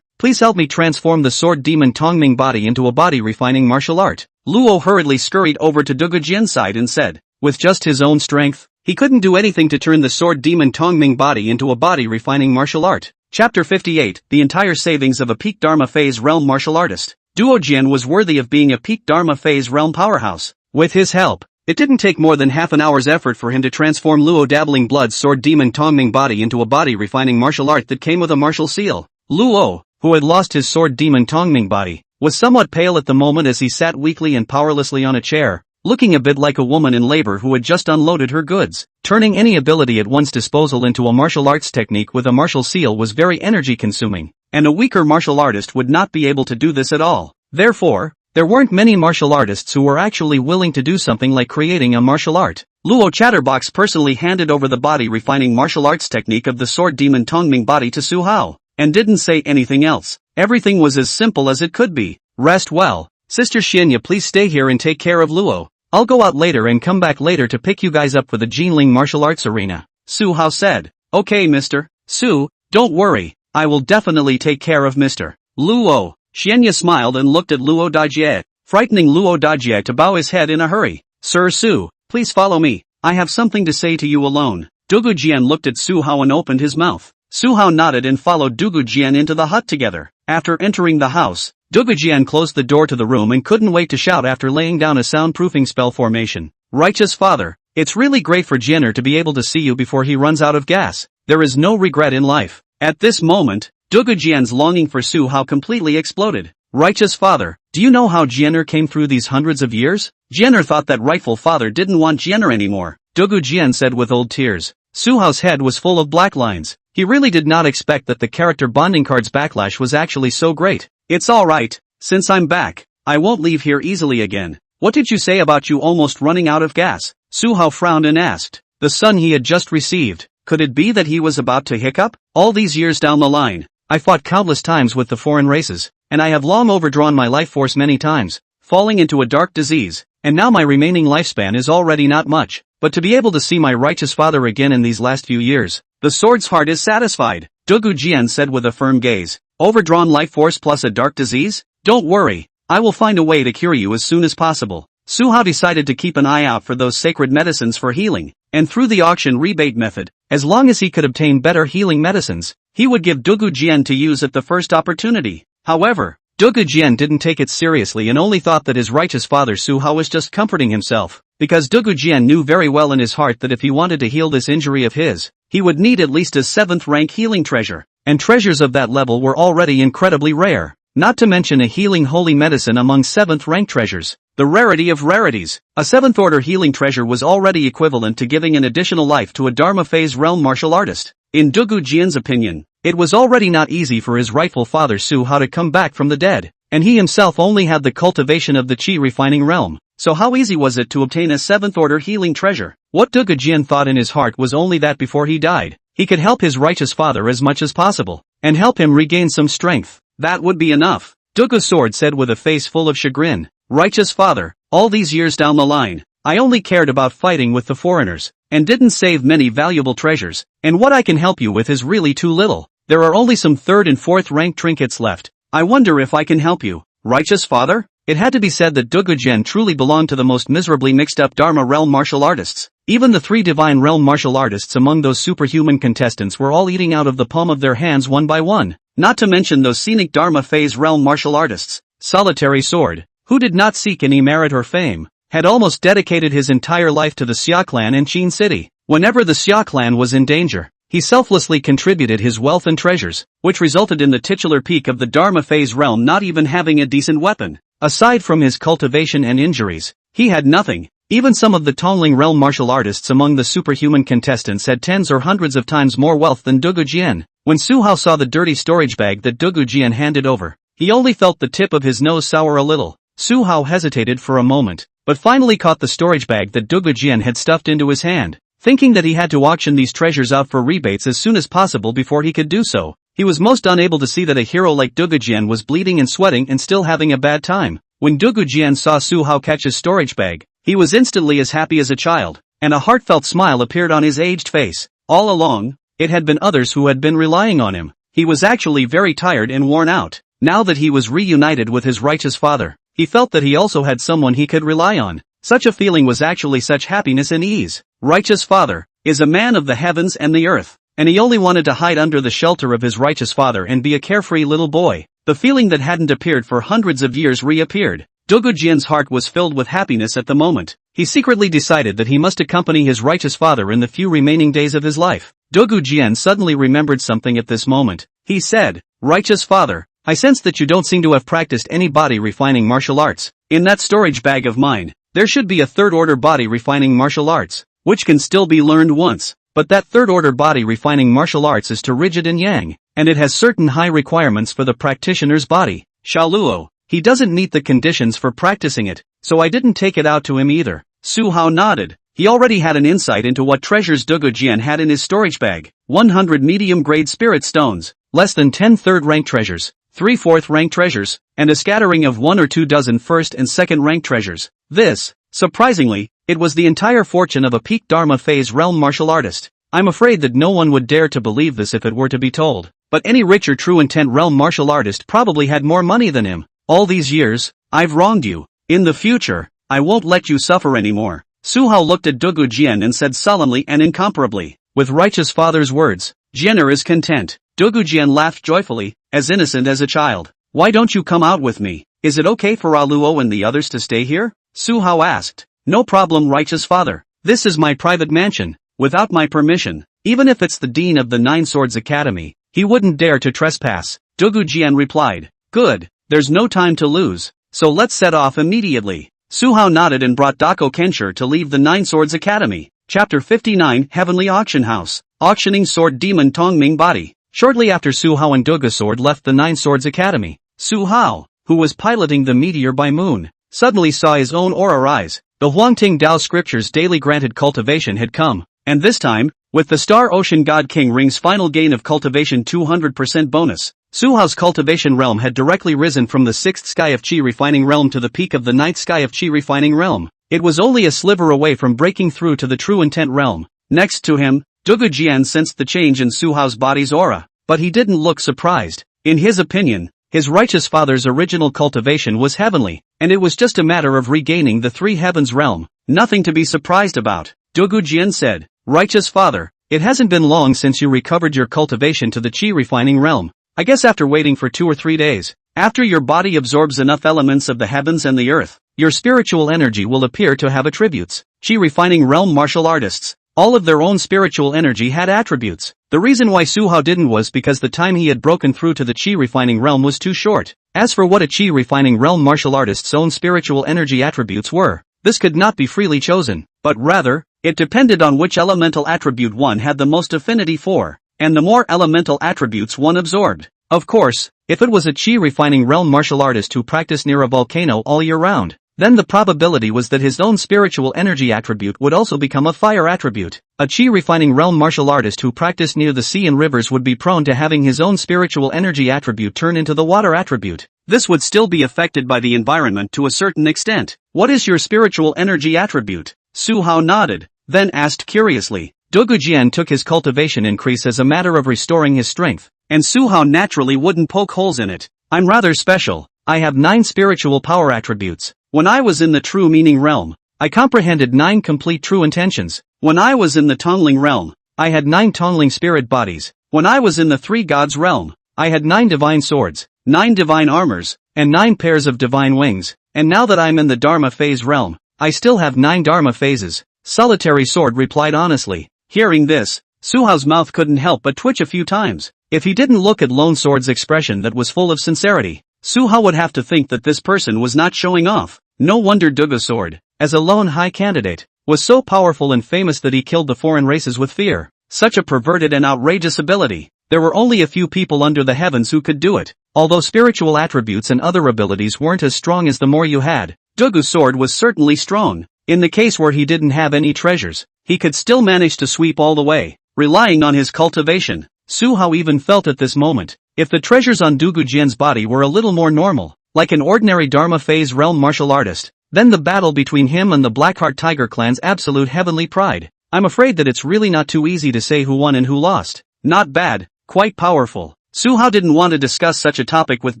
please help me transform the sword demon Tongming body into a body-refining martial art." Luo hurriedly scurried over to Dogu Jian's side and said, with just his own strength, he couldn't do anything to turn the sword demon Tongming body into a body-refining martial art. Chapter 58, The Entire Savings of a Peak Dharma Phase Realm Martial Artist. Duo Jian was worthy of being a peak Dharma Phase Realm powerhouse. With his help, it didn't take more than half an hour's effort for him to transform Luo Dabbling Blood's sword demon Tongming body into a body-refining martial art that came with a martial seal. Luo, who had lost his sword demon Tongming body, was somewhat pale at the moment as he sat weakly and powerlessly on a chair, looking a bit like a woman in labor who had just unloaded her goods. Turning any ability at one's disposal into a martial arts technique with a martial seal was very energy-consuming, and a weaker martial artist would not be able to do this at all. Therefore, there weren't many martial artists who were actually willing to do something like creating a martial art. Luo Chatterbox personally handed over the body-refining martial arts technique of the sword demon Tongming body to Su Hao, and didn't say anything else. Everything was as simple as it could be. Rest well. Sister Xianya, please stay here and take care of Luo. I'll go out later and come back later to pick you guys up for the Jinling martial arts arena. Su Hao said. Okay, Mr. Su, don't worry. I will definitely take care of Mr. Luo. Xianya smiled and looked at Luo Dajie, frightening Luo Dajie to bow his head in a hurry. Sir Su, please follow me. I have something to say to you alone. Dugu Jian looked at Su Hao and opened his mouth. Su Hao nodded and followed Dugu Jian into the hut together. After entering the house, Dugu Jian closed the door to the room and couldn't wait to shout after laying down a soundproofing spell formation. Righteous Father, it's really great for Jianer to be able to see you before he runs out of gas. There is no regret in life. At this moment, Dugu Jian's longing for Su Hao completely exploded. Righteous Father, do you know how Jianer came through these hundreds of years? Jianer thought that rightful father didn't want Jianer anymore. Dugu Jian said with old tears. Su Hao's head was full of black lines. He really did not expect that the character bonding card's backlash was actually so great. It's alright, since I'm back, I won't leave here easily again. What did you say about you almost running out of gas? Su Hao frowned and asked. The son he had just received, could it be that he was about to hiccup? All these years down the line, I fought countless times with the foreign races, and I have long overdrawn my life force many times, falling into a dark disease, and now my remaining lifespan is already not much. But to be able to see my righteous father again in these last few years, the sword's heart is satisfied, Dugu Jian said with a firm gaze. Overdrawn life force plus a dark disease? Don't worry, I will find a way to cure you as soon as possible. Su Hao decided to keep an eye out for those sacred medicines for healing, and through the auction rebate method, as long as he could obtain better healing medicines, he would give Dugu Jian to use at the first opportunity. However, Dugu Jian didn't take it seriously and only thought that his righteous father Su Hao was just comforting himself, because Dugu Jian knew very well in his heart that if he wanted to heal this injury of his, he would need at least a 7th rank healing treasure, and treasures of that level were already incredibly rare, not to mention a healing holy medicine among 7th rank treasures. The rarity of rarities, a 7th order healing treasure was already equivalent to giving an additional life to a Dharma phase realm martial artist. In Dugu Jian's opinion, it was already not easy for his rightful father Su Hao to come back from the dead, and he himself only had the cultivation of the Qi refining realm, so how easy was it to obtain a 7th order healing treasure? What Dugu Jian thought in his heart was only that before he died, he could help his righteous father as much as possible, and help him regain some strength. That would be enough, Dugu Sword said with a face full of chagrin. Righteous Father, all these years down the line, I only cared about fighting with the foreigners, and didn't save many valuable treasures, and what I can help you with is really too little. There are only some 3rd and 4th rank trinkets left. I wonder if I can help you. Righteous Father? It had to be said that Dugu Jian truly belonged to the most miserably mixed up Dharma realm martial artists. Even the 3 divine realm martial artists among those superhuman contestants were all eating out of the palm of their hands one by one, not to mention those scenic Dharma phase realm martial artists. Solitary Sword, who did not seek any merit or fame, had almost dedicated his entire life to the Xia Clan in Qin City. Whenever the Xia Clan was in danger, he selflessly contributed his wealth and treasures, which resulted in the titular peak of the Dharma phase realm not even having a decent weapon. Aside from his cultivation and injuries, he had nothing. Even some of the Tongling realm martial artists among the superhuman contestants had tens or hundreds of times more wealth than Dugu Jian. When Su Hao saw the dirty storage bag that Dugu Jian handed over, he only felt the tip of his nose sour a little. Su Hao hesitated for a moment, but finally caught the storage bag that Dugu Jian had stuffed into his hand. Thinking that he had to auction these treasures out for rebates as soon as possible before he could do so, he was most unable to see that a hero like Dugu Jian was bleeding and sweating and still having a bad time. When Dugu Jian saw Su Hao catch his storage bag, he was instantly as happy as a child, and a heartfelt smile appeared on his aged face. All along, it had been others who had been relying on him. He was actually very tired and worn out. Now that he was reunited with his righteous father, he felt that he also had someone he could rely on. Such a feeling was actually such happiness and ease. Righteous Father is a man of the heavens and the earth, and he only wanted to hide under the shelter of his righteous father and be a carefree little boy. The feeling that hadn't appeared for hundreds of years reappeared. Dugu Jian's heart was filled with happiness at the moment. He secretly decided that he must accompany his righteous father in the few remaining days of his life. Dugu Jian suddenly remembered something at this moment. He said, Righteous Father, I sense that you don't seem to have practiced any body refining martial arts. In that storage bag of mine, there should be a 3rd order body refining martial arts, which can still be learned once. But that 3rd order body refining martial arts is too rigid and yang, and it has certain high requirements for the practitioner's body. Shaluo, he doesn't meet the conditions for practicing it, so I didn't take it out to him either. Su Hao nodded. He already had an insight into what treasures Dugu Jian had in his storage bag. 100 medium-grade spirit stones, less than 10 third-rank treasures, 3 fourth-rank treasures, and a scattering of 1 or 2 dozen first and second-rank treasures. This, surprisingly, it was the entire fortune of a peak Dharma phase realm martial artist. I'm afraid that no one would dare to believe this if it were to be told, but any richer true intent realm martial artist probably had more money than him. All these years, I've wronged you. In the future, I won't let you suffer anymore. Su Hao looked at Dugu Jian and said sullenly and incomparably, with righteous father's words, Jianer is content. Dugu Jian laughed joyfully, as innocent as a child. Why don't you come out with me? Is it okay for Aluo and the others to stay here? Su Hao asked. No problem, righteous father. This is my private mansion. Without my permission, even if it's the dean of the Nine Swords Academy, he wouldn't dare to trespass. Dugu Jian replied. Good, there's no time to lose, so let's set off immediately. Su Hao nodded and brought Dako Kenshir to leave the Nine Swords Academy. Chapter 59 Heavenly Auction House. Auctioning Sword Demon Tongming Body. Shortly after Su Hao and Dugu Sword left the Nine Swords Academy, Su Hao, who was piloting the meteor by moon, suddenly saw his own aura rise. The Huangting Dao Scripture's daily granted cultivation had come. And this time, with the Star Ocean God King Ring's final gain of cultivation 200% bonus, Su Hao's cultivation realm had directly risen from the 6th sky of Qi refining realm to the peak of the 9th sky of Qi refining realm. It was only a sliver away from breaking through to the true intent realm. Next to him, Dugu Jian sensed the change in Su Hao's body's aura, but he didn't look surprised. In his opinion, his righteous father's original cultivation was heavenly, and it was just a matter of regaining the three heavens realm. Nothing to be surprised about. Dugu Jian said, Righteous father, it hasn't been long since you recovered your cultivation to the Qi refining realm. I guess after waiting for 2 or 3 days, after your body absorbs enough elements of the heavens and the earth, your spiritual energy will appear to have attributes. Qi refining realm martial artists, all of their own spiritual energy had attributes. The reason why Su Hao didn't was because the time he had broken through to the Qi refining realm was too short. As for what a Qi refining realm martial artist's own spiritual energy attributes were, this could not be freely chosen, but rather, it depended on which elemental attribute one had the most affinity for, and the more elemental attributes one absorbed. Of course, if it was a Qi refining realm martial artist who practiced near a volcano all year round, then the probability was that his own spiritual energy attribute would also become a fire attribute. A Qi refining realm martial artist who practiced near the sea and rivers would be prone to having his own spiritual energy attribute turn into the water attribute. This would still be affected by the environment to a certain extent. What is your spiritual energy attribute? Su Hao nodded, then asked curiously. Dugu Jian took his cultivation increase as a matter of restoring his strength, and Su Hao naturally wouldn't poke holes in it. I'm rather special. I have 9 spiritual power attributes. When I was in the true meaning realm, I comprehended 9 complete true intentions. When I was in the Tongling realm, I had 9 Tongling spirit bodies. When I was in the Three Gods realm, I had 9 divine swords, 9 divine armors, and 9 pairs of divine wings. And now that I'm in the Dharma phase realm, I still have 9 Dharma phases. Solitary Sword replied honestly. Hearing this, Su Hao's mouth couldn't help but twitch a few times. If he didn't look at Lone Sword's expression that was full of sincerity, Su Hao would have to think that this person was not showing off. No wonder Dugu Sword, as a lone high candidate, was so powerful and famous that he killed the foreign races with fear. Such a perverted and outrageous ability. There were only a few people under the heavens who could do it. Although spiritual attributes and other abilities weren't as strong as the more you had, Dugu Sword was certainly strong. In the case where he didn't have any treasures, he could still manage to sweep all the way, relying on his cultivation. Su Hao even felt at this moment, if the treasures on Dugu Jian's body were a little more normal, like an ordinary Dharma phase realm martial artist, then the battle between him and the Blackheart Tiger clan's absolute heavenly pride. I'm afraid that it's really not too easy to say who won and who lost. Not bad, quite powerful. Su Hao didn't want to discuss such a topic with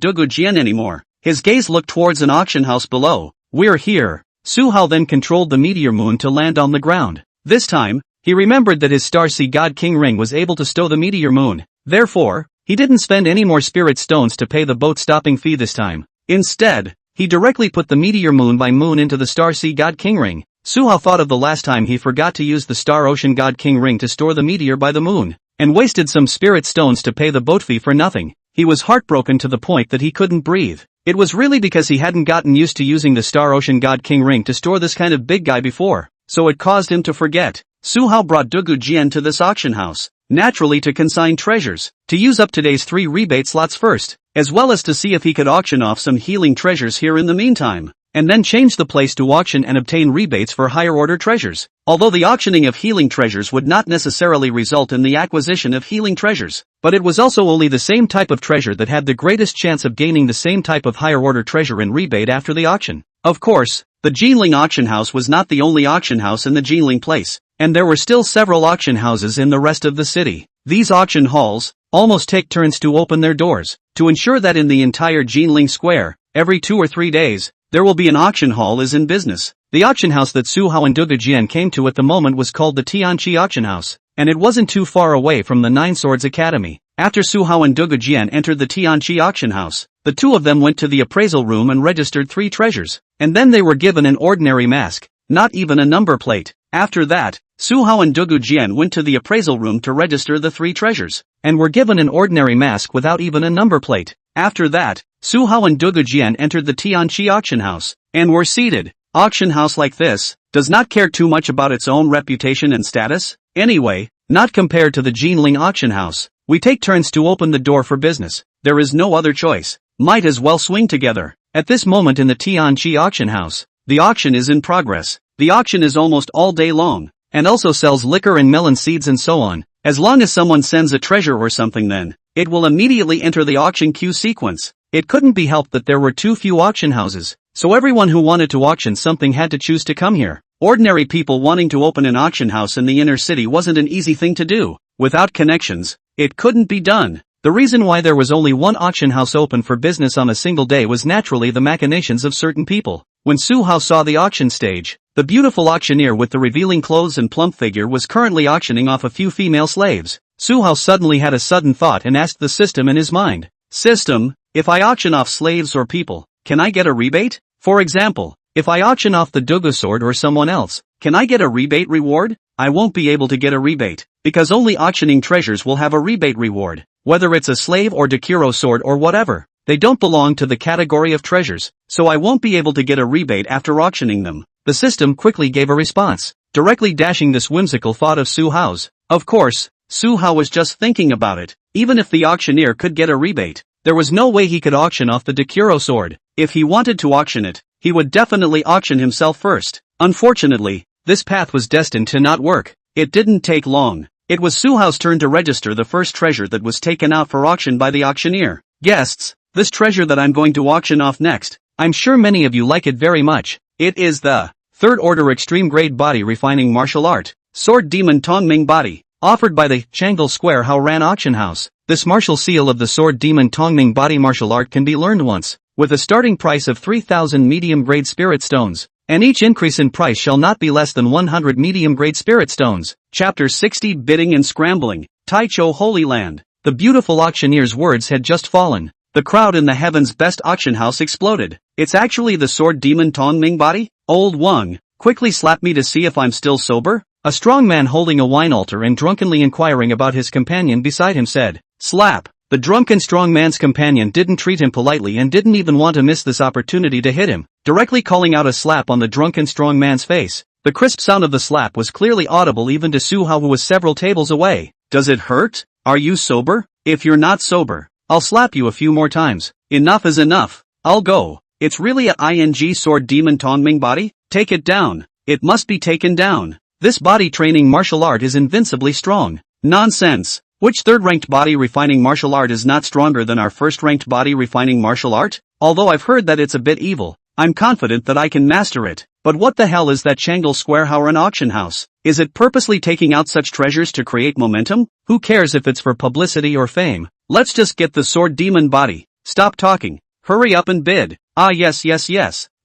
Dugu Jian anymore. His gaze looked towards an auction house below. We're here. Su Hao then controlled the meteor moon to land on the ground. This time, he remembered that his Star Sea God King Ring was able to stow the meteor moon. Therefore, he didn't spend any more spirit stones to pay the boat stopping fee this time. Instead, he directly put the meteor moon by moon into the Star Sea God King Ring. Su Hao thought of the last time he forgot to use the Star Ocean God King Ring to store the meteor by the moon, and wasted some spirit stones to pay the boat fee for nothing. He was heartbroken to the point that he couldn't breathe. It was really because he hadn't gotten used to using the Star Ocean God King Ring to store this kind of big guy before, so it caused him to forget. Su Hao brought Dugu Jian to this auction house, naturally to consign treasures, to use up today's 3 rebate slots first, as well as to see if he could auction off some healing treasures here in the meantime. and then change the place to auction and obtain rebates for higher order treasures. Although the auctioning of healing treasures would not necessarily result in the acquisition of healing treasures, but it was also only the same type of treasure that had the greatest chance of gaining the same type of higher order treasure in rebate after the auction. Of course, the Jinling auction house was not the only auction house in the Jinling place, and there were still several auction houses in the rest of the city. These auction halls almost take turns to open their doors, to ensure that in the entire Jinling square, every 2 or 3 days, there will be an auction hall is in business. The auction house that Su Hao and Dugu Jian came to at the moment was called the Tianqi Auction House, and it wasn't too far away from the Nine Swords Academy. After Su Hao and Dugu Jian entered the Tianqi Auction House, the two of them went to the appraisal room and registered 3 treasures, and then they were given an ordinary mask, not even a number plate. After that, Su Hao and Dugu Jian went to the appraisal room to register the 3 treasures, and were given an ordinary mask without even a number plate. After that, Su Hao and Dugu Jian entered the Tianqi Auction House, and were seated. Auction house like this does not care too much about its own reputation and status. Anyway, not compared to the Jinling Auction House. We take turns to open the door for business. There is no other choice. Might as well swing together. At this moment in the Tianqi Auction House, the auction is in progress. The auction is almost all day long, and also sells liquor and melon seeds and so on. As long as someone sends a treasure or something, then it will immediately enter the auction queue sequence. It couldn't be helped that there were too few auction houses, so everyone who wanted to auction something had to choose to come here. Ordinary people wanting to open an auction house in the inner city wasn't an easy thing to do. Without connections, it couldn't be done. The reason why there was only one auction house open for business on a single day was naturally the machinations of certain people. When Su Hao saw the auction stage, the beautiful auctioneer with the revealing clothes and plump figure was currently auctioning off a few female slaves. Su Hao suddenly had a sudden thought and asked the system in his mind, "System, if I auction off slaves or people, can I get a rebate? For example, if I auction off the Dugu sword or someone else, can I get a rebate reward?" I won't be able to get a rebate, because only auctioning treasures will have a rebate reward. Whether it's a slave or Dakuro sword or whatever, they don't belong to the category of treasures, so I won't be able to get a rebate after auctioning them. The system quickly gave a response, directly dashing this whimsical thought of Su Hao's. Of course, Su Hao was just thinking about it. Even if the auctioneer could get a rebate, there was no way he could auction off the Dakuro sword. If he wanted to auction it, he would definitely auction himself first. Unfortunately, this path was destined to not work. It didn't take long. It was Su Hao's turn to register the first treasure that was taken out for auction by the auctioneer. Guests, this treasure that I'm going to auction off next, I'm sure many of you like it very much. It is the 3rd order extreme grade body refining martial art, Sword Demon Tongming body, offered by the Changle Square Haoran Auction House. This martial seal of the Sword Demon Tongming body martial art can be learned once, with a starting price of 3,000 medium grade spirit stones. And each increase in price shall not be less than 100 medium-grade spirit stones. Chapter 60 Bidding and Scrambling, Taichou Holy Land. The beautiful auctioneer's words had just fallen. The crowd in the heaven's best auction house exploded. It's actually the Sword Demon Tongming body? Old Wang, quickly slap me to see if I'm still sober? A strong man holding a wine altar and drunkenly inquiring about his companion beside him said, "Slap." The drunken strong man's companion didn't treat him politely and didn't even want to miss this opportunity to hit him, directly calling out a slap on the drunken strong man's face. The crisp sound of the slap was clearly audible even to Su Hao, who was several tables away. "Does it hurt? Are you sober? If you're not sober, I'll slap you a few more times. Enough is enough. I'll go." It's really a ing Sword Demon Tongming body? Take it down. It must be taken down. This body training martial art is invincibly strong. Nonsense. Which 3rd-ranked body refining martial art is not stronger than our 1st-ranked body refining martial art? Although I've heard that it's a bit evil, I'm confident that I can master it. But what the hell is that Changle Square Haoran Auction House? Is it purposely taking out such treasures to create momentum? Who cares if it's for publicity or fame? Let's just get the Sword Demon body. Stop talking. Hurry up and bid. Ah yes.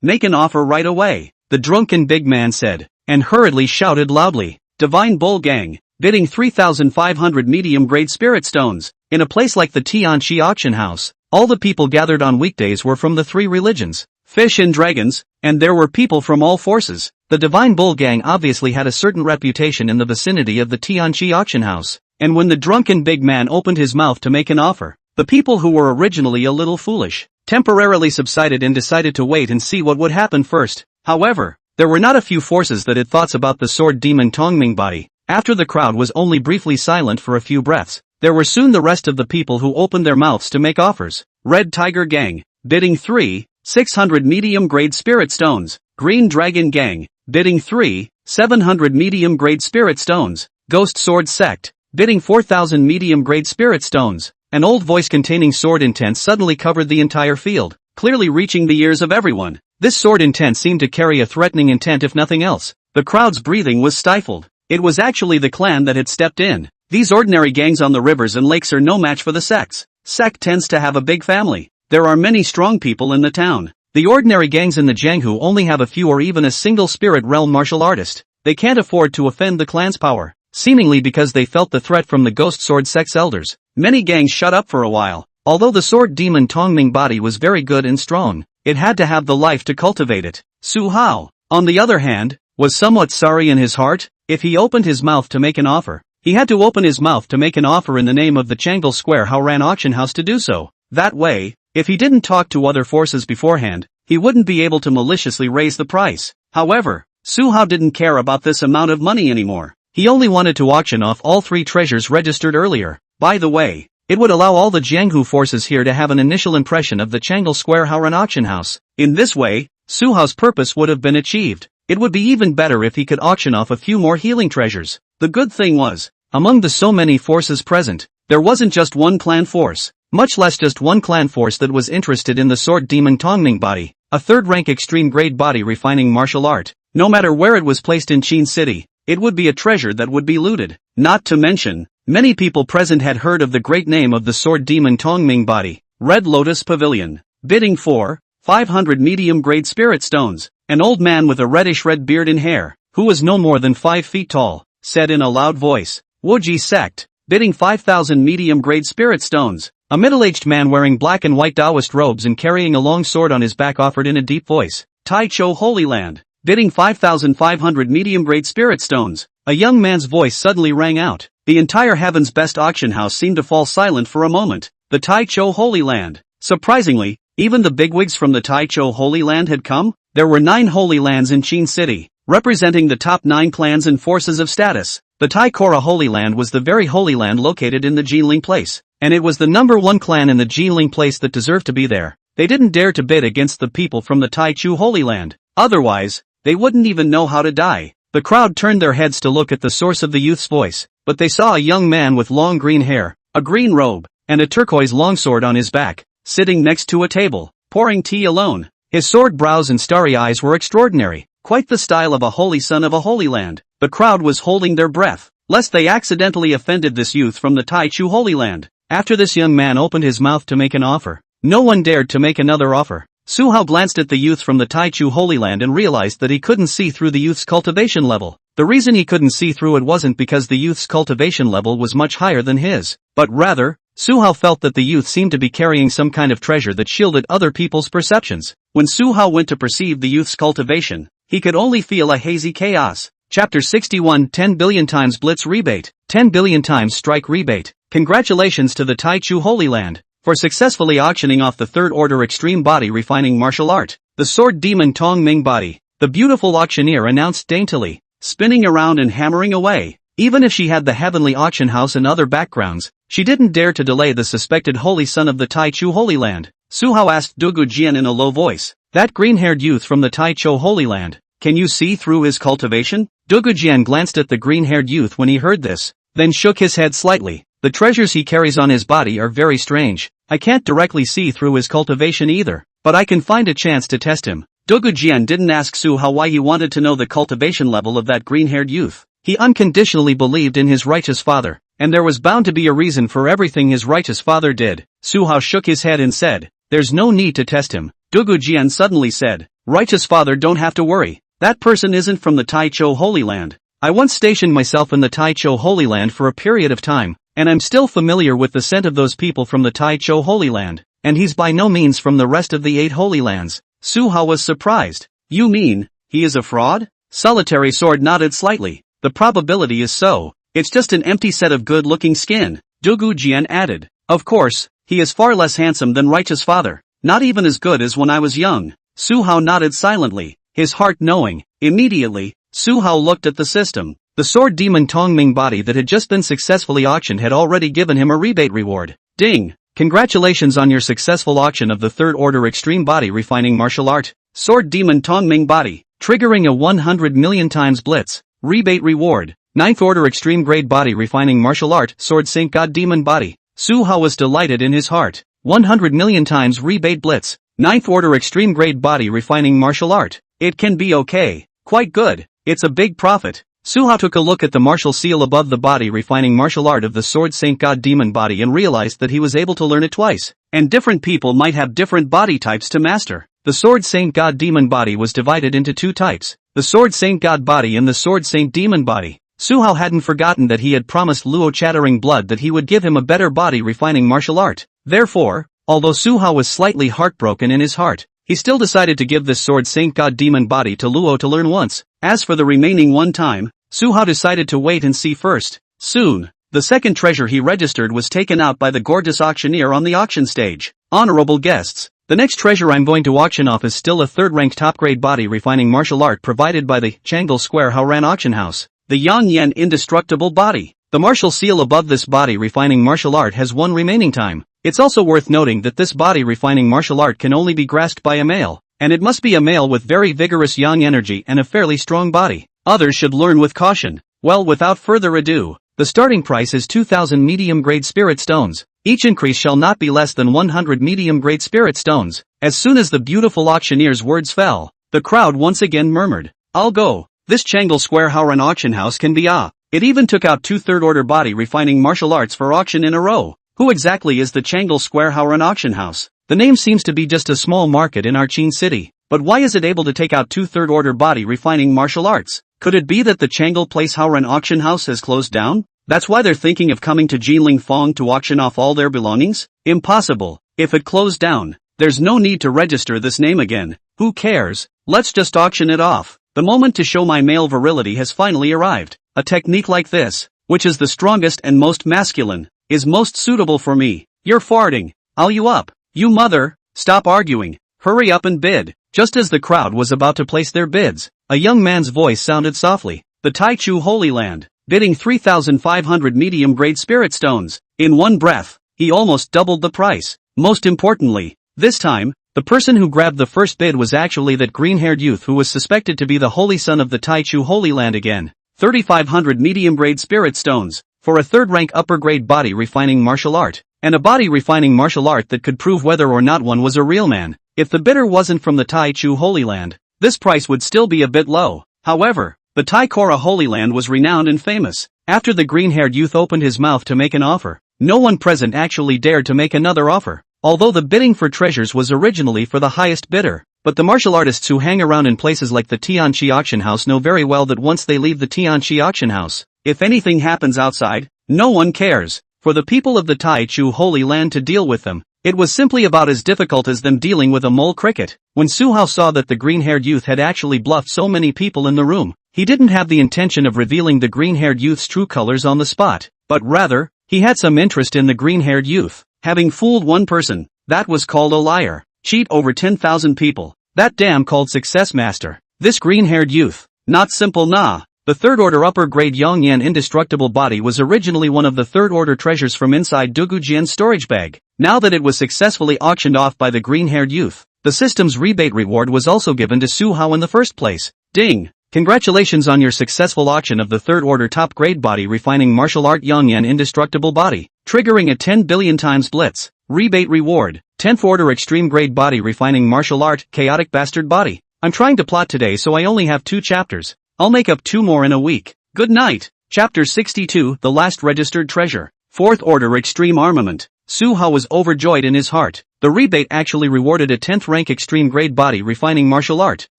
Make an offer right away. The drunken big man said, and hurriedly shouted loudly. Divine Bull Gang. Bidding 3,500 medium-grade spirit stones. In a place like the Tianqi Auction House, all the people gathered on weekdays were from the 3 religions, fish and dragons, and there were people from all forces. The Divine Bull Gang obviously had a certain reputation in the vicinity of the Tianqi Auction House, and when the drunken big man opened his mouth to make an offer, the people who were originally a little foolish, temporarily subsided and decided to wait and see what would happen first. However, there were not a few forces that had thoughts about the Sword Demon Tongming body. After the crowd was only briefly silent for a few breaths, there were soon the rest of the people who opened their mouths to make offers. Red Tiger Gang, bidding 3, 600 medium-grade spirit stones. Green Dragon Gang, bidding 3, 700 medium-grade spirit stones. Ghost Sword Sect, bidding 4,000 medium-grade spirit stones. An old voice containing sword intent suddenly covered the entire field, clearly reaching the ears of everyone. This sword intent seemed to carry a threatening intent if nothing else. The crowd's breathing was stifled. It was actually the clan that had stepped in. These ordinary gangs on the rivers and lakes are no match for the sects. Sect tends to have a big family. There are many strong people in the town. The ordinary gangs in the Jianghu only have a few or even a single spirit realm martial artist. They can't afford to offend the clan's power, seemingly because they felt the threat from the Ghost Sword Sect's elders. Many gangs shut up for a while. Although the sword demon Tongming body was very good and strong, it had to have the life to cultivate it. Su Hao, on the other hand, was somewhat sorry in his heart. If he opened his mouth to make an offer, he had to open his mouth to make an offer in the name of the Changle Square Haoran Auction House to do so. That way, if he didn't talk to other forces beforehand, he wouldn't be able to maliciously raise the price. However, Su Hao didn't care about this amount of money anymore. He only wanted to auction off all 3 treasures registered earlier. By the way, it would allow all the Jianghu forces here to have an initial impression of the Changle Square Haoran Auction House. In this way, Su Hao's purpose would have been achieved. It would be even better if he could auction off a few more healing treasures. The good thing was, among the so many forces present, there wasn't just one clan force, much less just one clan force that was interested in the sword demon Tongming body, a third-rank extreme-grade body refining martial art. No matter where it was placed in Qin City, it would be a treasure that would be looted. Not to mention, many people present had heard of the great name of the sword demon Tongming body. Red Lotus Pavilion, bidding for 500 medium-grade spirit stones. An old man with a reddish-red beard and hair, who was no more than 5 feet tall, said in a loud voice. Wuji Sect, bidding 5,000 medium-grade spirit stones. A middle-aged man wearing black and white Taoist robes and carrying a long sword on his back offered in a deep voice. Tai Cho Holy Land, bidding 5,500 medium-grade spirit stones. A young man's voice suddenly rang out. The entire Heaven's Best auction house seemed to fall silent for a moment. The Tai Cho Holy Land. Surprisingly, even the bigwigs from the Tai Cho Holy Land had come. There were 9 holy lands in Qin City, representing the top 9 clans and forces of status. The Tai Kora Holy Land was the very holy land located in the Jiling Place, and it was the number 1 clan in the Jiling Place that deserved to be there. They didn't dare to bid against the people from the Tai Chu Holy Land. Otherwise, they wouldn't even know how to die. The crowd turned their heads to look at the source of the youth's voice, but they saw a young man with long green hair, a green robe, and a turquoise longsword on his back, sitting next to a table, pouring tea alone. His sword brows and starry eyes were extraordinary, quite the style of a holy son of a holy land. The crowd was holding their breath, lest they accidentally offended this youth from the Tai Chu Holy Land. After this young man opened his mouth to make an offer, no one dared to make another offer. Su Hao glanced at the youth from the Tai Chu Holy Land and realized that he couldn't see through the youth's cultivation level. The reason he couldn't see through it wasn't because the youth's cultivation level was much higher than his, but rather, Su Hao felt that the youth seemed to be carrying some kind of treasure that shielded other people's perceptions. When Su Hao went to perceive the youth's cultivation, he could only feel a hazy chaos. Chapter 61 10 billion times Blitz Rebate, 10 billion times Strike Rebate. Congratulations to the Tai Chu Holy Land for successfully auctioning off the third order extreme body refining martial art, the sword demon Tongming body. The beautiful auctioneer announced daintily, spinning around and hammering away. Even if she had the heavenly auction house and other backgrounds, she didn't dare to delay the suspected holy son of the Tai Chu Holy Land. Su Hao asked Dugu Jian in a low voice, that green-haired youth from the Tai Cho Holy Land, can you see through his cultivation? Dugu Jian glanced at the green-haired youth when he heard this, then shook his head slightly. The treasures he carries on his body are very strange. I can't directly see through his cultivation either, but I can find a chance to test him. Dugu Jian didn't ask Su Hao why he wanted to know the cultivation level of that green-haired youth. He unconditionally believed in his righteous father, and there was bound to be a reason for everything his righteous father did. Su Hao shook his head and said, there's no need to test him. Dugu Jian suddenly said, righteous father, don't have to worry. That person isn't from the Tai Cho Holy Land. I once stationed myself in the Tai Cho Holy Land for a period of time, and I'm still familiar with the scent of those people from the Tai Cho Holy Land, and he's by no means from the rest of the 8 Holy Lands. Su Hao was surprised. You mean, he is a fraud? Solitary Sword nodded slightly. The probability is so. It's just an empty set of good-looking skin. Dugu Jian added. Of course, he is far less handsome than righteous father. Not even as good as when I was young. Su Hao nodded silently, his heart knowing. Immediately, Su Hao looked at the system. The sword demon Tongming body that had just been successfully auctioned had already given him a rebate reward. Ding! Congratulations on your successful auction of the third order extreme body refining martial art, Sword Demon Tongming body, triggering a 100 million times blitz, rebate reward, 9th order extreme grade body refining martial art, Sword Saint God Demon body. Su Hao was delighted in his heart, 100 million times rebate blitz, 9th order extreme grade body refining martial art. It can be okay, quite good, it's a big profit. Su Hao took a look at the martial seal above the body refining martial art of the Sword Saint God Demon body and realized that he was able to learn it twice, and different people might have different body types to master. The Sword Saint God Demon body was divided into two types, the Sword Saint God body and the Sword Saint Demon body. Su Hao hadn't forgotten that he had promised Luo Chattering Blood that he would give him a better body refining martial art. Therefore, although Su Hao was slightly heartbroken in his heart, he still decided to give this Sword Saint God Demon body to Luo to learn once. As for the remaining one time, Su Hao decided to wait and see first. Soon, the second treasure he registered was taken out by the gorgeous auctioneer on the auction stage. Honorable guests, the next treasure I'm going to auction off is still a third-ranked top-grade body refining martial art provided by the Changle Square Haoran Auction House, the Yang Yan Indestructible body. The martial seal above this body refining martial art has one remaining time. It's also worth noting that this body refining martial art can only be grasped by a male, and it must be a male with very vigorous yang energy and a fairly strong body. Others should learn with caution. Well, without further ado, the starting price is 2,000 medium-grade spirit stones. Each increase shall not be less than 100 medium-grade spirit stones. As soon as the beautiful auctioneer's words fell, the crowd once again murmured, "I'll go. This Changle Square Haoran Auction House can be It even took out two third-order body refining martial arts for auction in a row. Who exactly is the Changle Square Haoran Auction House? The name seems to be just a small market in our Qin City, but why is it able to take out two third-order body refining martial arts? Could it be that the Changle Place Haoran Auction House has closed down? That's why they're thinking of coming to Jinling Fong to auction off all their belongings? Impossible. If it closed down, there's no need to register this name again. Who cares? Let's just auction it off. The moment to show my male virility has finally arrived. A technique like this, which is the strongest and most masculine, is most suitable for me. You're farting. I'll you up. You mother, stop arguing. Hurry up and bid. Just as the crowd was about to place their bids, a young man's voice sounded softly. The Taichu Holy Land, bidding 3,500 medium-grade spirit stones. In one breath, he almost doubled the price. Most importantly, this time, the person who grabbed the first bid was actually that green-haired youth who was suspected to be the holy son of the Taichu Holy Land again. 3,500 medium-grade spirit stones, for a third-rank upper-grade body refining martial art, and a body refining martial art that could prove whether or not one was a real man. If the bidder wasn't from the Taichu Holy Land, this price would still be a bit low. However, the Tai Kora Holy Land was renowned and famous. After the green-haired youth opened his mouth to make an offer, no one present actually dared to make another offer. Although the bidding for treasures was originally for the highest bidder, but the martial artists who hang around in places like the Tianqi Auction House know very well that once they leave the Tianqi Auction House, if anything happens outside, no one cares. For the people of the Taichu Holy Land to deal with them, it was simply about as difficult as them dealing with a mole cricket. When Su Hao saw that the green-haired youth had actually bluffed so many people in the room, he didn't have the intention of revealing the green-haired youth's true colors on the spot, but rather, he had some interest in the green-haired youth. Having fooled one person, that was called a liar. Cheat over 10,000 people, that damn called success master. This green-haired youth, not simple nah. The third-order upper-grade Yongyan indestructible body was originally one of the third-order treasures from inside Dugujian's storage bag. Now that it was successfully auctioned off by the green-haired youth, the system's rebate reward was also given to Su Hao in the first place. Ding! Congratulations on your successful auction of the third-order top-grade body refining martial art Yongyan indestructible body, triggering a 10 billion times blitz. Rebate reward, 10th order extreme grade body refining martial art chaotic bastard body. I'm trying to plot today so I only have 2 chapters. I'll make up 2 more in a week. Good night. Chapter 62, The Last Registered Treasure. 4th Order Extreme Armament. Su Hao was overjoyed in his heart. The rebate actually rewarded a 10th rank extreme grade body refining martial art.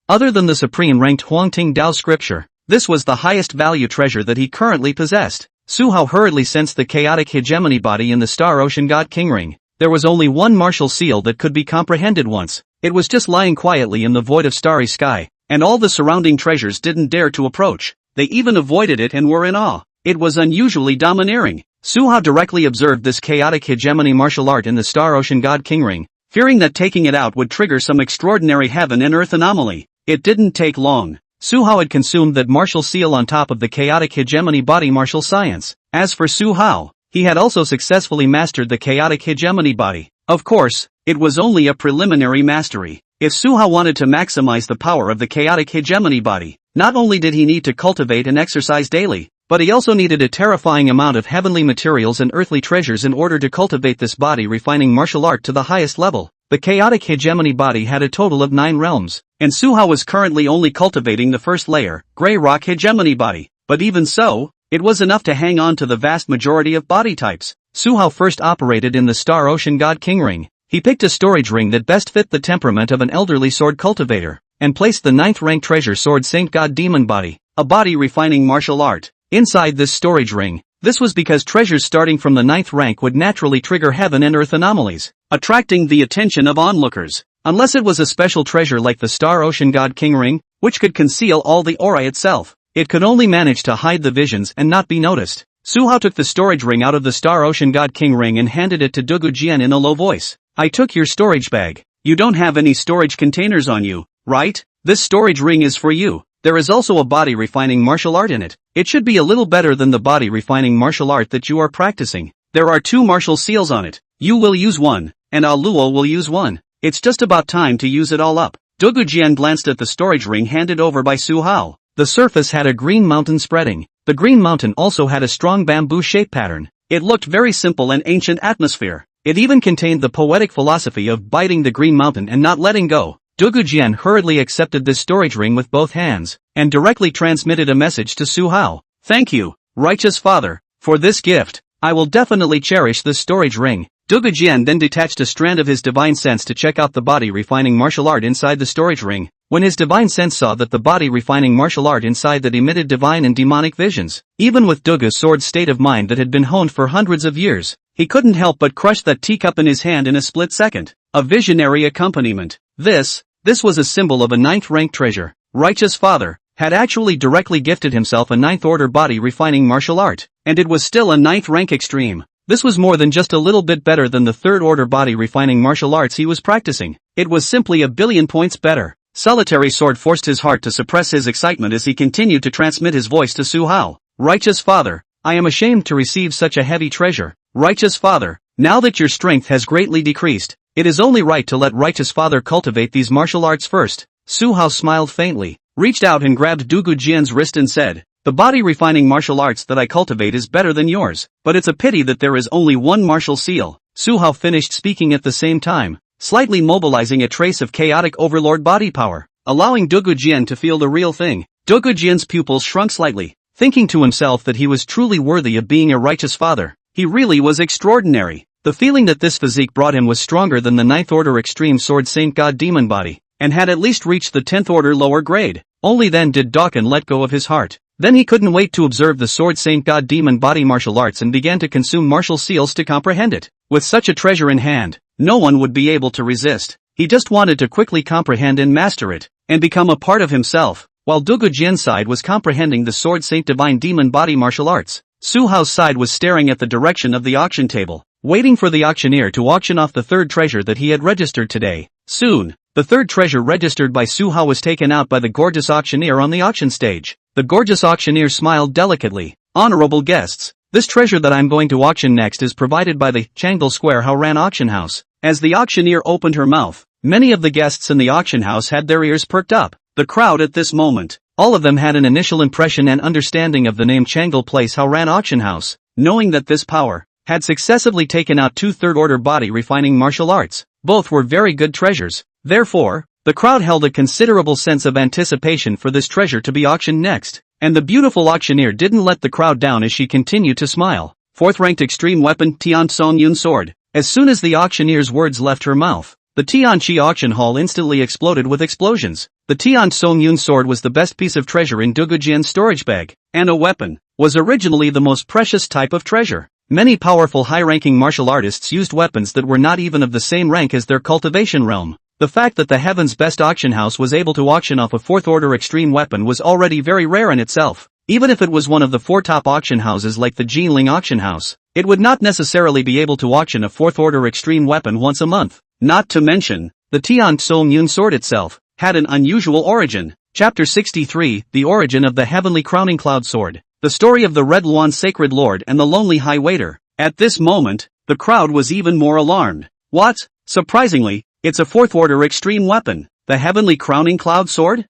Other than the supreme-ranked Huangting Dao Scripture, this was the highest value treasure that he currently possessed. Su Hao hurriedly sensed the chaotic hegemony body in the Star Ocean God King Ring. There was only one martial seal that could be comprehended once. It was just lying quietly in the void of starry sky, and all the surrounding treasures didn't dare to approach. They even avoided it and were in awe. It was unusually domineering. Su Hao directly observed this chaotic hegemony martial art in the Star Ocean God King Ring, fearing that taking it out would trigger some extraordinary heaven and earth anomaly. It didn't take long. Su Hao had consumed that martial seal on top of the chaotic hegemony body martial science. As for Su Hao, he had also successfully mastered the chaotic hegemony body. Of course, it was only a preliminary mastery. If Su Hao wanted to maximize the power of the chaotic hegemony body, not only did he need to cultivate and exercise daily, but he also needed a terrifying amount of heavenly materials and earthly treasures in order to cultivate this body refining martial art to the highest level. The chaotic hegemony body had a total of 9 realms, and Su Hao was currently only cultivating the first layer, Grey Rock hegemony body. But even so, it was enough to hang on to the vast majority of body types. Su Hao first operated in the Star Ocean God King ring. He picked a storage ring that best fit the temperament of an elderly sword cultivator, and placed the 9th rank treasure sword Saint God Demon body, a body refining martial art, inside this storage ring. This was because treasures starting from the 9th rank would naturally trigger heaven and earth anomalies, attracting the attention of onlookers. Unless it was a special treasure like the Star Ocean God King ring, which could conceal all the aura itself, it could only manage to hide the visions and not be noticed. Su Hao took the storage ring out of the Star Ocean God King ring and handed it to Dugu Jian in a low voice. I took your storage bag. You don't have any storage containers on you, right? This storage ring is for you. There is also a body refining martial art in it. It should be a little better than the body refining martial art that you are practicing. There are 2 martial seals on it. You will use one, and Aluo will use one. It's just about time to use it all up. Dugu Jian glanced at the storage ring handed over by Su Hao. The surface had a green mountain spreading. The green mountain also had a strong bamboo shape pattern. It looked very simple and ancient atmosphere. It even contained the poetic philosophy of biting the green mountain and not letting go. Dugu Jian hurriedly accepted this storage ring with both hands, and directly transmitted a message to Su Hao. Thank you, righteous father, for this gift. I will definitely cherish this storage ring. Dugu Jian then detached a strand of his divine sense to check out the body refining martial art inside the storage ring. When his divine sense saw that the body refining martial art inside that emitted divine and demonic visions, even with Dugu's sword's state of mind that had been honed for hundreds of years, he couldn't help but crush that teacup in his hand in a split second. A visionary accompaniment. This was a symbol of a 9th rank treasure. Righteous father had actually directly gifted himself a 9th order body refining martial art, and it was still a 9th rank extreme. This was more than just a little bit better than the 3rd order body refining martial arts he was practicing. It was simply a billion points better. Solitary Sword forced his heart to suppress his excitement as he continued to transmit his voice to Su Hao. Righteous father, I am ashamed to receive such a heavy treasure. Righteous father, now that your strength has greatly decreased, it is only right to let righteous father cultivate these martial arts first. Su Hao smiled faintly, reached out and grabbed Dugu Jian's wrist and said, the body refining martial arts that I cultivate is better than yours, but it's a pity that there is only one martial seal. Su Hao finished speaking at the same time, slightly mobilizing a trace of chaotic overlord body power, allowing Dugu Jian to feel the real thing. Dugu Jian's pupils shrunk slightly, thinking to himself that he was truly worthy of being a righteous father. He really was extraordinary. The feeling that this physique brought him was stronger than the 9th order extreme sword Saint God Demon body, and had at least reached the 10th order lower grade. Only then did Dakan let go of his heart. Then he couldn't wait to observe the sword Saint God Demon body martial arts and began to consume martial seals to comprehend it. With such a treasure in hand, no one would be able to resist. He just wanted to quickly comprehend and master it, and become a part of himself. While Dugu Jian's side was comprehending the sword Saint Divine Demon body martial arts, Su Hao's side was staring at the direction of the auction table, waiting for the auctioneer to auction off the 3rd treasure that he had registered today. Soon, the 3rd treasure registered by Su Hao was taken out by the gorgeous auctioneer on the auction stage. The gorgeous auctioneer smiled delicately. Honorable guests, this treasure that I'm going to auction next is provided by the Changle Square Haoran Auction House. As the auctioneer opened her mouth, many of the guests in the auction house had their ears perked up. The crowd at this moment, all of them had an initial impression and understanding of the name Changle Place Haoran Auction House, knowing that this power had successively taken out 2 third-order body refining martial arts. Both were very good treasures. Therefore, the crowd held a considerable sense of anticipation for this treasure to be auctioned next, and the beautiful auctioneer didn't let the crowd down as she continued to smile. 4th-ranked extreme weapon Tian Song Yun sword. As soon as the auctioneer's words left her mouth, the Tianchi auction hall instantly exploded with explosions. The Tian Song Yun sword was the best piece of treasure in Dugu Jian's storage bag, and a weapon was originally the most precious type of treasure. Many powerful high-ranking martial artists used weapons that were not even of the same rank as their cultivation realm. The fact that the Heaven's Best auction house was able to auction off a 4th-order extreme weapon was already very rare in itself. Even if it was one of the 4 top auction houses like the Jinling auction house, it would not necessarily be able to auction a 4th-order extreme weapon once a month. Not to mention, the Tian Song Yun sword itself had an unusual origin. Chapter 63, The Origin of the Heavenly Crowning Cloud Sword. The story of the Red Luan Sacred Lord and the Lonely High Waiter. At this moment, the crowd was even more alarmed. What? Surprisingly, it's a fourth-order extreme weapon, the Heavenly Crowning Cloud Sword?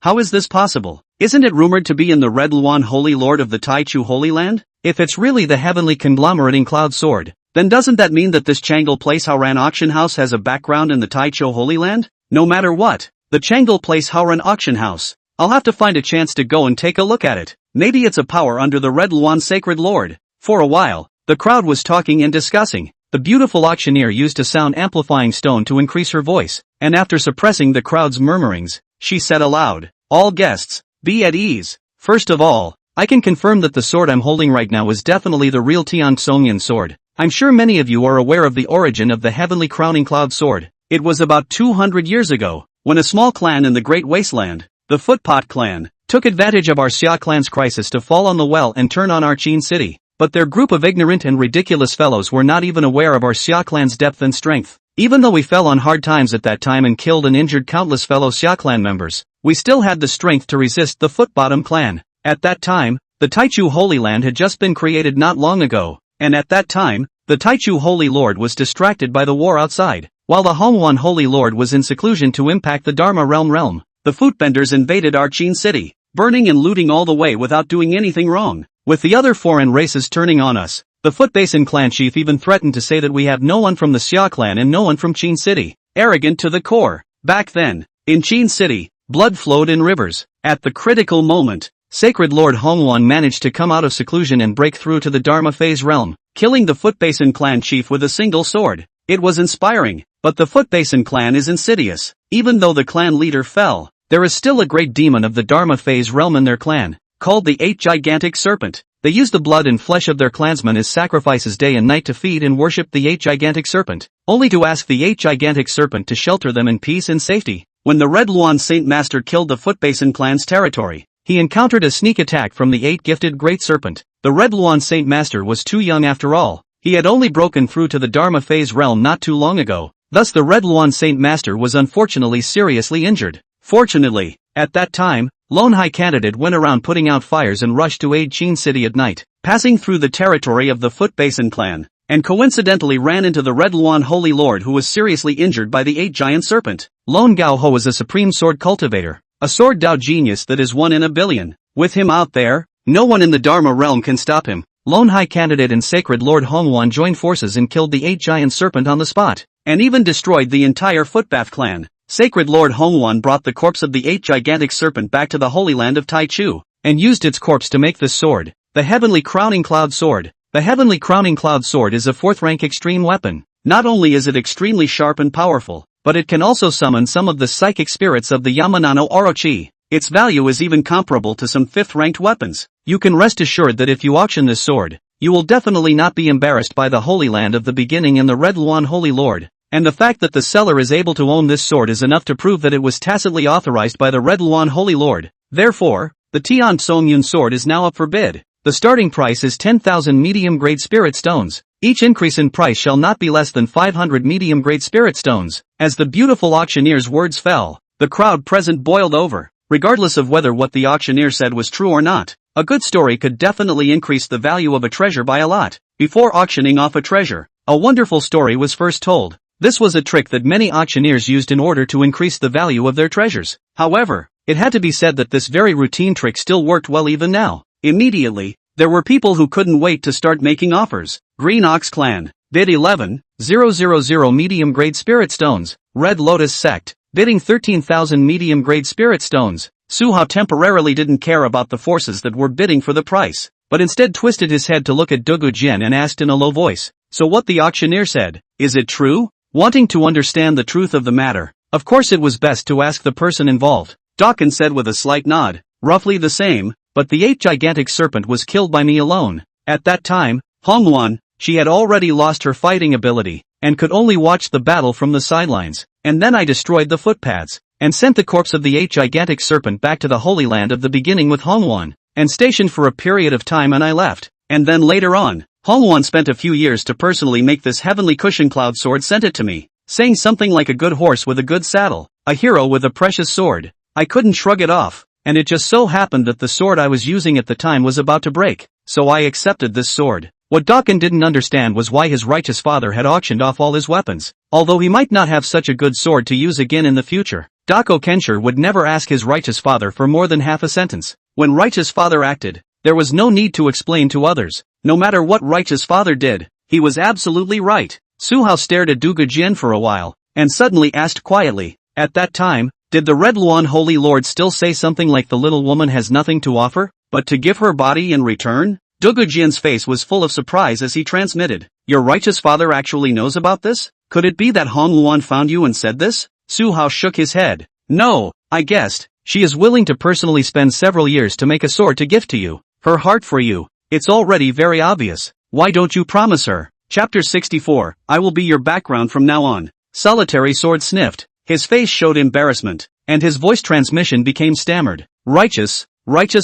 How is this possible? Isn't it rumored to be in the Red Luan Holy Lord of the Taichu Holy Land? If it's really the Heavenly Conglomerating Cloud Sword, then doesn't that mean that this Chang'e Place Haoran Auction House has a background in the Taichu Holy Land? No matter what, the Chang'e Place Haoran Auction House. I'll have to find a chance to go and take a look at it. Maybe it's a power under the Red Luan Sacred Lord. For a while, the crowd was talking and discussing. The beautiful auctioneer used a sound-amplifying stone to increase her voice, and after suppressing the crowd's murmurings, she said aloud, "All guests, be at ease. First of all, I can confirm that the sword I'm holding right now is definitely the real Tian Xongyan sword. I'm sure many of you are aware of the origin of the Heavenly Crowning Cloud Sword. It was about 200 years ago, when a small clan in the Great Wasteland, the Footpot clan, took advantage of our Xia Clan's crisis to fall on the well and turn on our Qin City. But their group of ignorant and ridiculous fellows were not even aware of our Xia Clan's depth and strength. Even though we fell on hard times at that time and killed and injured countless fellow Xia Clan members, we still had the strength to resist the Footbottom clan. At that time, the Taichu Holy Land had just been created not long ago, and at that time, the Taichu Holy Lord was distracted by the war outside, while the Hongwan Holy Lord was in seclusion to impact the Dharma realm. The footbenders invaded our Qin City, burning and looting all the way without doing anything wrong. With the other foreign races turning on us, the Footbasin clan chief even threatened to say that we have no one from the Xia clan and no one from Qin City. Arrogant to the core. Back then, in Qin City, blood flowed in rivers. At the critical moment, Sacred Lord Hongwan managed to come out of seclusion and break through to the Dharma phase realm, killing the Footbasin clan chief with a single sword. It was inspiring, but the Footbasin clan is insidious. Even though the clan leader fell, there is still a great demon of the Dharma phase realm in their clan, called the Eight Gigantic Serpent. They use the blood and flesh of their clansmen as sacrifices day and night to feed and worship the Eight Gigantic Serpent, only to ask the Eight Gigantic Serpent to shelter them in peace and safety. When the Red Luan Saint Master killed the Footbasin clan's territory, he encountered a sneak attack from the Eight Gifted Great Serpent. The Red Luan Saint Master was too young after all. He had only broken through to the Dharma phase realm not too long ago. Thus the Red Luan Saint Master was unfortunately seriously injured. Fortunately, at that time, Lone High Candidate went around putting out fires and rushed to aid Qin City at night, passing through the territory of the Footbasin clan, and coincidentally ran into the Red Luan Holy Lord who was seriously injured by the Eight Giant Serpent. Lone Gao Ho is a supreme sword cultivator, a sword Dao genius that is 1 in a billion. With him out there, no one in the Dharma realm can stop him. Lone High Candidate and Sacred Lord Hongwan joined forces and killed the Eight Giant Serpent on the spot, and even destroyed the entire Footbath clan. Sacred Lord Hongwan brought the corpse of the Eight Gigantic Serpent back to the Holy Land of Taichu, and used its corpse to make this sword, the Heavenly Crowning Cloud Sword. The Heavenly Crowning Cloud Sword is a 4th-rank extreme weapon. Not only is it extremely sharp and powerful, but it can also summon some of the psychic spirits of the Yamanano Orochi. Its value is even comparable to some 5th-ranked weapons. You can rest assured that if you auction this sword, you will definitely not be embarrassed by the Holy Land of the Beginning and the Red Luan Holy Lord. And the fact that the seller is able to own this sword is enough to prove that it was tacitly authorized by the Red Luan Holy Lord. Therefore, the Tian Xongyan sword is now up for bid. The starting price is 10,000 medium-grade spirit stones. Each increase in price shall not be less than 500 medium-grade spirit stones. As the beautiful auctioneer's words fell, the crowd present boiled over. Regardless of whether what the auctioneer said was true or not, a good story could definitely increase the value of a treasure by a lot. Before auctioning off a treasure, a wonderful story was first told. This was a trick that many auctioneers used in order to increase the value of their treasures. However, it had to be said that this very routine trick still worked well even now. Immediately, there were people who couldn't wait to start making offers. Green Ox Clan, bid 11,000 medium-grade spirit stones. Red Lotus Sect, bidding 13,000 medium-grade spirit stones. Su Hao temporarily didn't care about the forces that were bidding for the price, but instead twisted his head to look at Dugu Jian and asked in a low voice, "So what the auctioneer said, is it true?" Wanting to understand the truth of the matter, of course it was best to ask the person involved. Dawkins said with a slight nod, "Roughly the same, but the Eight Gigantic Serpent was killed by me alone." At that time, Hongwan, she had already lost her fighting ability, and could only watch the battle from the sidelines. And then I destroyed the footpads, and sent the corpse of the Eight Gigantic Serpent back to the Holy Land of the Beginning with Hongwan, and stationed for a period of time and I left. And then later on, Hongwan spent a few years to personally make this Heavenly Cushion Cloud Sword, sent it to me, saying something like a good horse with a good saddle, a hero with a precious sword. I couldn't shrug it off, and it just so happened that the sword I was using at the time was about to break, so I accepted this sword. What Dakan didn't understand was why his righteous father had auctioned off all his weapons. Although he might not have such a good sword to use again in the future, Dako Kenshir would never ask his righteous father for more than half a sentence. When righteous father acted, there was no need to explain to others. No matter what righteous father did, he was absolutely right. Su Hao stared at Dugu Jian for a while, and suddenly asked quietly, at that time, did the Red Luan Holy Lord still say something like the little woman has nothing to offer, but to give her body in return? Dugu Jian's face was full of surprise as he transmitted, your righteous father actually knows about this? Could it be that Hong Luan found you and said this? Su Hao shook his head. No, I guessed. She is willing to personally spend several years to make a sword to gift to you. Her heart for you. It's already very obvious. Why don't you promise her? Chapter 64, I will be your background from now on. Solitary Sword sniffed. His face showed embarrassment, and his voice transmission became stammered. Righteous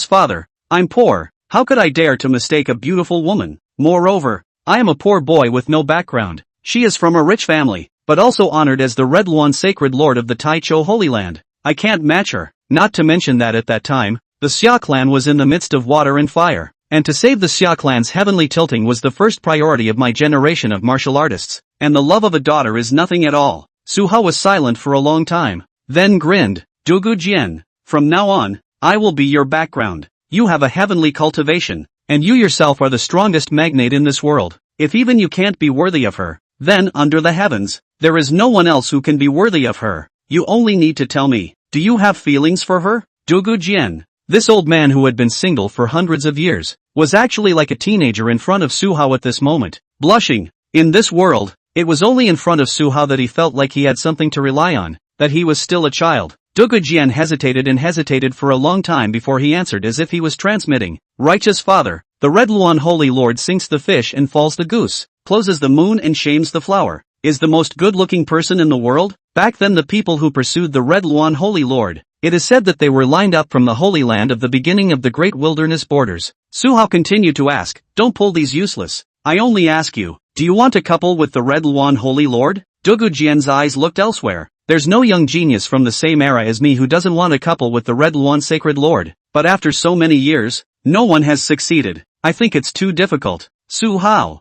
father, I'm poor. How could I dare to mistake a beautiful woman? Moreover, I am a poor boy with no background. She is from a rich family, but also honored as the Red Luan Sacred Lord of the Taichou Holy Land. I can't match her. Not to mention that at that time, the Xia Clan was in the midst of water and fire, and to save the Xia Clan's heavenly tilting was the first priority of my generation of martial artists, and the love of a daughter is nothing at all. Su Hao was silent for a long time, then grinned. Dugu Jian, from now on, I will be your background. You have a heavenly cultivation, and you yourself are the strongest magnate in this world. If even you can't be worthy of her, then under the heavens, there is no one else who can be worthy of her. You only need to tell me, do you have feelings for her? Dugu Jian, this old man who had been single for hundreds of years, was actually like a teenager in front of Su Hao at this moment, blushing. In this world, it was only in front of Su Hao that he felt like he had something to rely on, that he was still a child. Dugu Jian hesitated for a long time before he answered as if he was transmitting. Righteous father, the Red Luan Holy Lord sinks the fish and falls the goose, closes the moon and shames the flower, is the most good-looking person in the world? Back then the people who pursued the Red Luan Holy Lord, it is said that they were lined up from the Holy Land of the beginning of the great wilderness borders. Su Hao continued to ask, don't pull these useless. I only ask you, do you want a couple with the Red Luan Holy Lord? Dugu Jian's eyes looked elsewhere. There's no young genius from the same era as me who doesn't want a couple with the Red Luan Sacred Lord, but after so many years, no one has succeeded. I think it's too difficult. Su Hao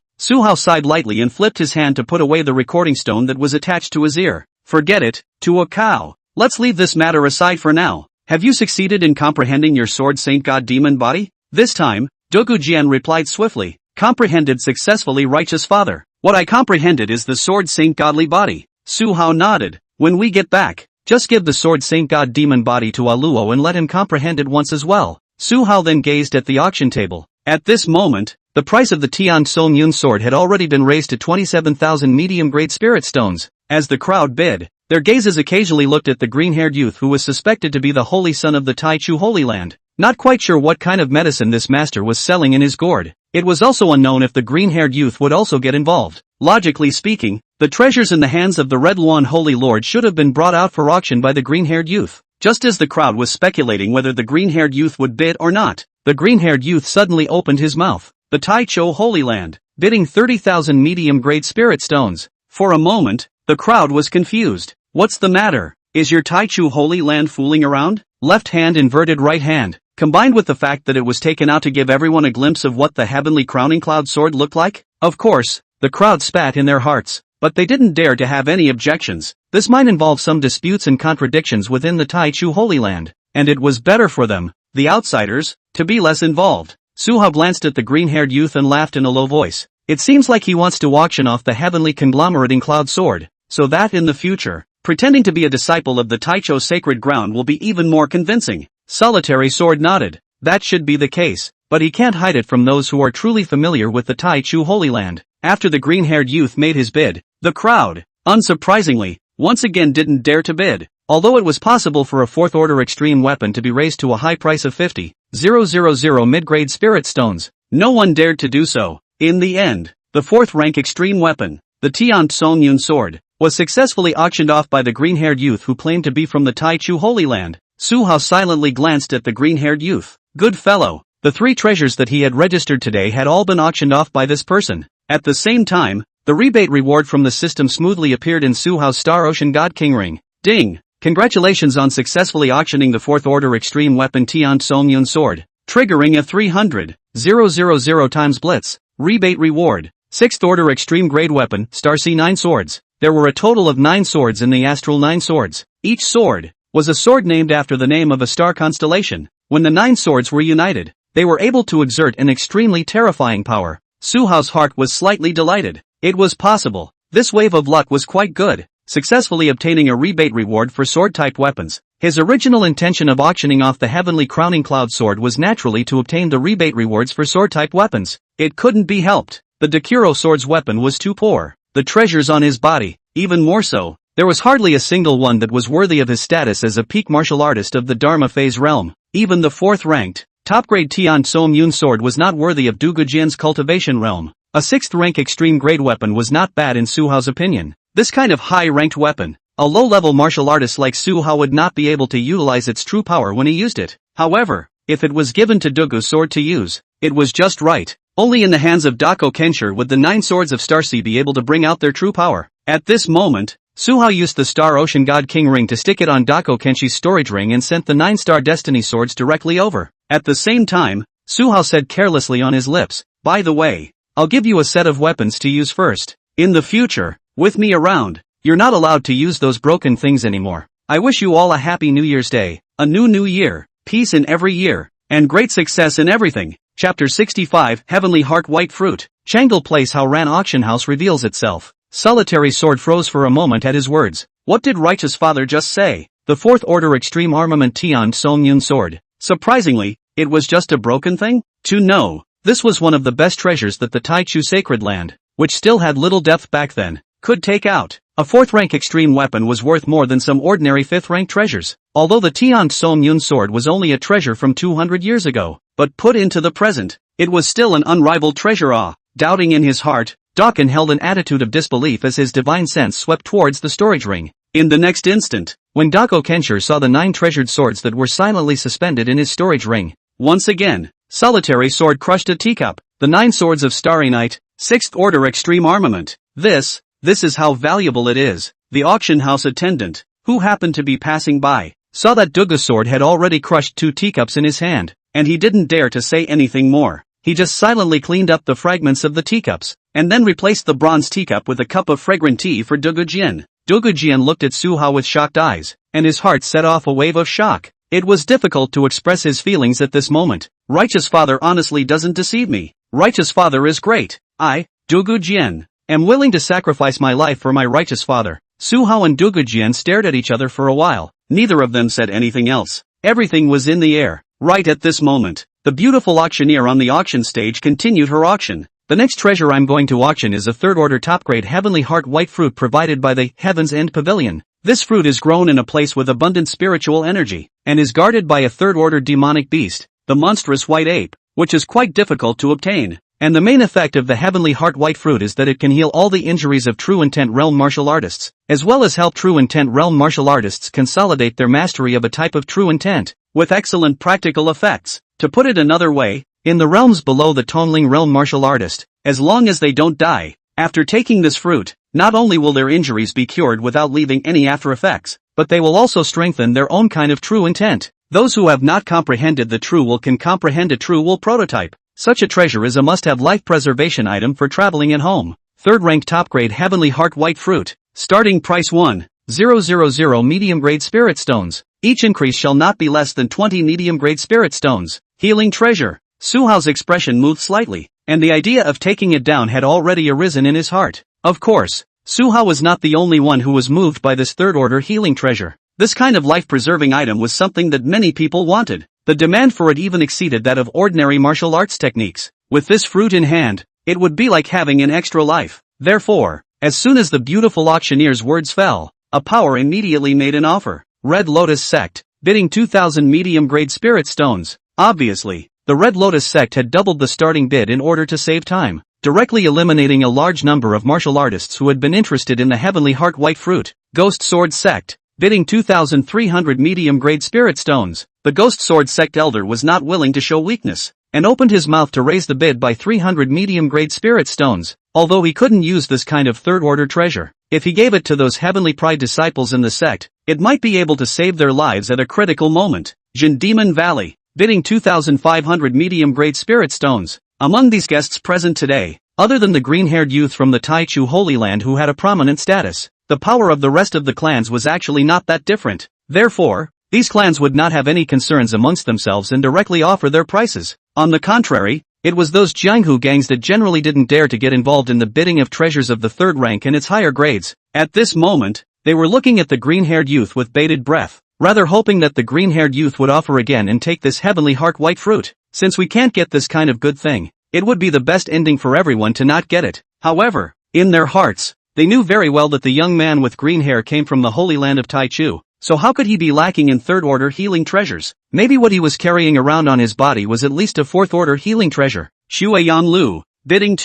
sighed lightly and flipped his hand to put away the recording stone that was attached to his ear. Forget it, to a cow. Let's leave this matter aside for now. Have you succeeded in comprehending your sword Saint God Demon body? This time, Dugu Jian replied swiftly, comprehended successfully righteous father. What I comprehended is the sword Saint Godly body. Su Hao nodded. When we get back, just give the sword Saint God Demon body to Aluo and let him comprehend it once as well. Su Hao then gazed at the auction table. At this moment, the price of the Tian Song Yun sword had already been raised to 27,000 medium-grade spirit stones. As the crowd bid, their gazes occasionally looked at the green-haired youth who was suspected to be the holy son of the Taichou Holy Land. Not quite sure what kind of medicine this master was selling in his gourd. It was also unknown if the green-haired youth would also get involved. Logically speaking, the treasures in the hands of the Red Luan Holy Lord should have been brought out for auction by the green-haired youth. Just as the crowd was speculating whether the green-haired youth would bid or not, the green-haired youth suddenly opened his mouth. The Taichou Holy Land, bidding 30,000 medium-grade spirit stones. For a moment, the crowd was confused. What's the matter? Is your Taichou Holy Land fooling around? Left hand inverted right hand, combined with the fact that it was taken out to give everyone a glimpse of what the heavenly crowning cloud sword looked like? Of course, the crowd spat in their hearts, but they didn't dare to have any objections. This might involve some disputes and contradictions within the Taichou Holy Land, and it was better for them, the outsiders, to be less involved. Su Hao glanced at the green-haired youth and laughed in a low voice. It seems like he wants to auction off the heavenly conglomerating cloud sword, so that in the future, pretending to be a disciple of the Taichou sacred ground will be even more convincing. Solitary Sword nodded. That should be the case, but he can't hide it from those who are truly familiar with the Taichou Holy Land. After the green-haired youth made his bid, the crowd, unsurprisingly, once again didn't dare to bid. Although it was possible for a 4th order extreme weapon to be raised to a high price of 50,000 mid-grade spirit stones, no one dared to do so. In the end, the 4th rank extreme weapon, the Tian Song Yun sword, was successfully auctioned off by the green-haired youth who claimed to be from the Taichou Holy Land. Su Hao silently glanced at the green-haired youth. Good fellow. The 3 treasures that he had registered today had all been auctioned off by this person. At the same time, the rebate reward from the system smoothly appeared in Su Hao's Star Ocean God King ring. Ding! Congratulations on successfully auctioning the 4th order extreme weapon Tian Song Yun sword, triggering a 300,000 times blitz. Rebate reward. 6th order extreme grade weapon, Star C9 swords. There were a total of 9 swords in the Astral 9 swords. Each sword was a sword named after the name of a star constellation. When the 9 swords were united, they were able to exert an extremely terrifying power. Su Hao's heart was slightly delighted. It was possible. This wave of luck was quite good, successfully obtaining a rebate reward for sword-type weapons. His original intention of auctioning off the heavenly crowning cloud sword was naturally to obtain the rebate rewards for sword-type weapons. It couldn't be helped. The Dakuro sword's weapon was too poor. The treasures on his body, even more so. There was hardly a single one that was worthy of his status as a peak martial artist of the Dharma phase realm. Even the 4th-ranked, top-grade Tian Som Yun sword was not worthy of Dugu Jian's cultivation realm. A 6th-rank extreme-grade weapon was not bad in Su Hao's opinion. This kind of high-ranked weapon, a low-level martial artist like Su Hao would not be able to utilize its true power when he used it. However, if it was given to Dugu's sword to use, it was just right. Only in the hands of Dako Kenshir would the 9 swords of Starcy be able to bring out their true power. At this moment, Su Hao used the Star Ocean God King ring to stick it on Dako Kenshir's storage ring and sent the 9-star Destiny swords directly over. At the same time, Su Hao said carelessly on his lips, "By the way, I'll give you a set of weapons to use first. In the future, with me around, you're not allowed to use those broken things anymore. I wish you all a happy New Year's Day, a new year, peace in every year, and great success in everything." Chapter 65, Heavenly Heart White Fruit. Changle Place Haoran Auction House reveals itself. Solitary Sword froze for a moment at his words. What did Righteous Father just say? The 4th Order Extreme Armament Tian Som Yun sword. Surprisingly, it was just a broken thing? No. This was one of the best treasures that the Taichu Sacred Land, which still had little depth back then, could take out. A 4th-rank extreme weapon was worth more than some ordinary 5th-rank treasures. Although the Tian Som Yun sword was only a treasure from 200 years ago, but put into the present, it was still an unrivaled treasure. Doubting in his heart, Dakin held an attitude of disbelief as his divine sense swept towards the storage ring. In the next instant, when Dako Kenshir saw the 9 treasured swords that were silently suspended in his storage ring, once again, Solitary Sword crushed a teacup. The 9 swords of Starry Night, 6th Order Extreme Armament. This is how valuable it is. The auction house attendant, who happened to be passing by, saw that Dugu's sword had already crushed 2 teacups in his hand, and he didn't dare to say anything more. He just silently cleaned up the fragments of the teacups, and then replaced the bronze teacup with a cup of fragrant tea for Dugu Jian. Dugu Jian looked at Su Hao with shocked eyes, and his heart set off a wave of shock. It was difficult to express his feelings at this moment. Righteous Father honestly doesn't deceive me. Righteous Father is great. I, Dugu Jian, am willing to sacrifice my life for my Righteous Father. Su Hao and Dugu Jian stared at each other for a while. Neither of them said anything else. Everything was in the air. Right at this moment, the beautiful auctioneer on the auction stage continued her auction. The next treasure I'm going to auction is a 3rd order top-grade Heavenly Heart White fruit provided by the Heaven's End Pavilion. This fruit is grown in a place with abundant spiritual energy, and is guarded by a 3rd order demonic beast, the monstrous white ape, which is quite difficult to obtain. And the main effect of the Heavenly Heart White fruit is that it can heal all the injuries of True Intent Realm martial artists, as well as help True Intent Realm martial artists consolidate their mastery of a type of True Intent, with excellent practical effects. To put it another way, in the realms below the Tongling Realm martial artist, as long as they don't die, after taking this fruit, not only will their injuries be cured without leaving any after effects, but they will also strengthen their own kind of True Intent. Those who have not comprehended the True Will can comprehend a True Will prototype. Such a treasure is a must-have life preservation item for traveling at home. 3rd rank top-grade Heavenly Heart White Fruit. Starting price 1,000 medium-grade Spirit Stones. Each increase shall not be less than 20 medium-grade Spirit Stones. Healing treasure. Su Hao's expression moved slightly, and the idea of taking it down had already arisen in his heart. Of course, Su Hao was not the only one who was moved by this 3rd order healing treasure. This kind of life-preserving item was something that many people wanted. The demand for it even exceeded that of ordinary martial arts techniques. With this fruit in hand, it would be like having an extra life. Therefore, as soon as the beautiful auctioneer's words fell, a power immediately made an offer. Red Lotus Sect, bidding 2,000 medium-grade Spirit Stones. Obviously, the Red Lotus Sect had doubled the starting bid in order to save time, directly eliminating a large number of martial artists who had been interested in the Heavenly Heart White Fruit. Ghost Sword Sect, bidding 2,300 medium-grade Spirit Stones. The Ghost Sword Sect Elder was not willing to show weakness, and opened his mouth to raise the bid by 300 medium-grade Spirit Stones. Although he couldn't use this kind of 3rd order treasure, if he gave it to those Heavenly Pride disciples in the sect, it might be able to save their lives at a critical moment. Jin Demon Valley, bidding 2,500 medium-grade Spirit Stones. Among these guests present today, other than the green-haired youth from the Taichu Holy Land who had a prominent status, the power of the rest of the clans was actually not that different. Therefore, these clans would not have any concerns amongst themselves and directly offer their prices. On the contrary, it was those Jianghu gangs that generally didn't dare to get involved in the bidding of treasures of the third rank and its higher grades. At this moment, they were looking at the green-haired youth with bated breath, rather hoping that the green-haired youth would offer again and take this heavenly heart white fruit. Since we can't get this kind of good thing, it would be the best ending for everyone to not get it. However, in their hearts, they knew very well that the young man with green hair came from the Holy Land of Taichu. So how could he be lacking in third-order healing treasures? Maybe what he was carrying around on his body was at least a fourth-order healing treasure. Shuayan Lu, bidding